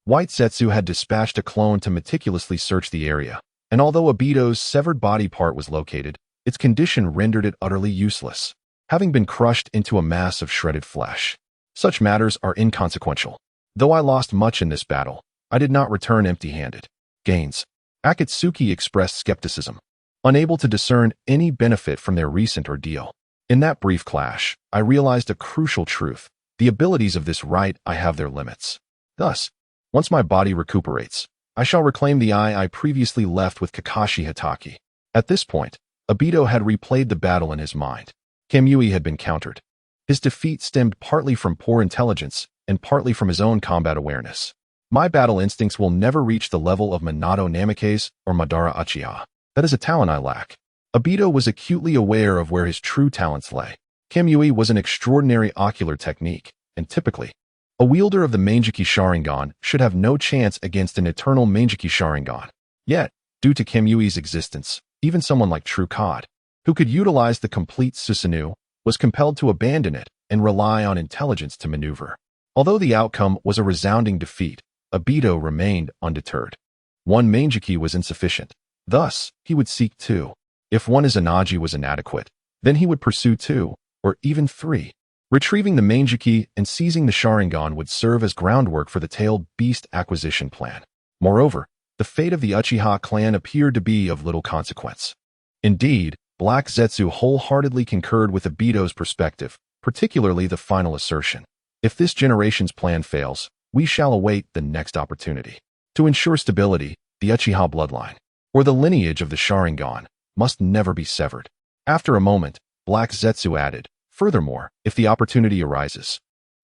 White Zetsu had dispatched a clone to meticulously search the area, and although Obito's severed body part was located, its condition rendered it utterly useless, having been crushed into a mass of shredded flesh. Such matters are inconsequential. Though I lost much in this battle, I did not return empty-handed. Gains. Akatsuki expressed skepticism, unable to discern any benefit from their recent ordeal. In that brief clash, I realized a crucial truth. The abilities of this right I have their limits. Thus, once my body recuperates, I shall reclaim the I previously left with Kakashi Hatake. At this point, Obito had replayed the battle in his mind. Kamui had been countered. His defeat stemmed partly from poor intelligence and partly from his own combat awareness. My battle instincts will never reach the level of Minato Namake's or Madara Uchiha. That is a talent I lack. Obito was acutely aware of where his true talents lay. Kamui was an extraordinary ocular technique, and typically, a wielder of the Manjiki Sharingan should have no chance against an eternal Manjiki Sharingan. Yet, due to Kamui's existence, even someone like True Cod, who could utilize the complete Susanoo, was compelled to abandon it and rely on intelligence to maneuver. Although the outcome was a resounding defeat, Obito remained undeterred. One Manjiki was insufficient. Thus, he would seek 2. If one Izanagi was inadequate, then he would pursue 2, or even 3. Retrieving the Manjiki and seizing the Sharingan would serve as groundwork for the tailed beast acquisition plan. Moreover, the fate of the Uchiha clan appeared to be of little consequence. Indeed, Black Zetsu wholeheartedly concurred with Obito's perspective, particularly the final assertion. If this generation's plan fails, we shall await the next opportunity. To ensure stability, the Uchiha bloodline, or the lineage of the Sharingan, must never be severed. After a moment, Black Zetsu added, "Furthermore, if the opportunity arises,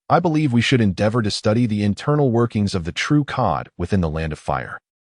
I believe we should endeavor to study the internal workings of the true COD within the Land of Fire.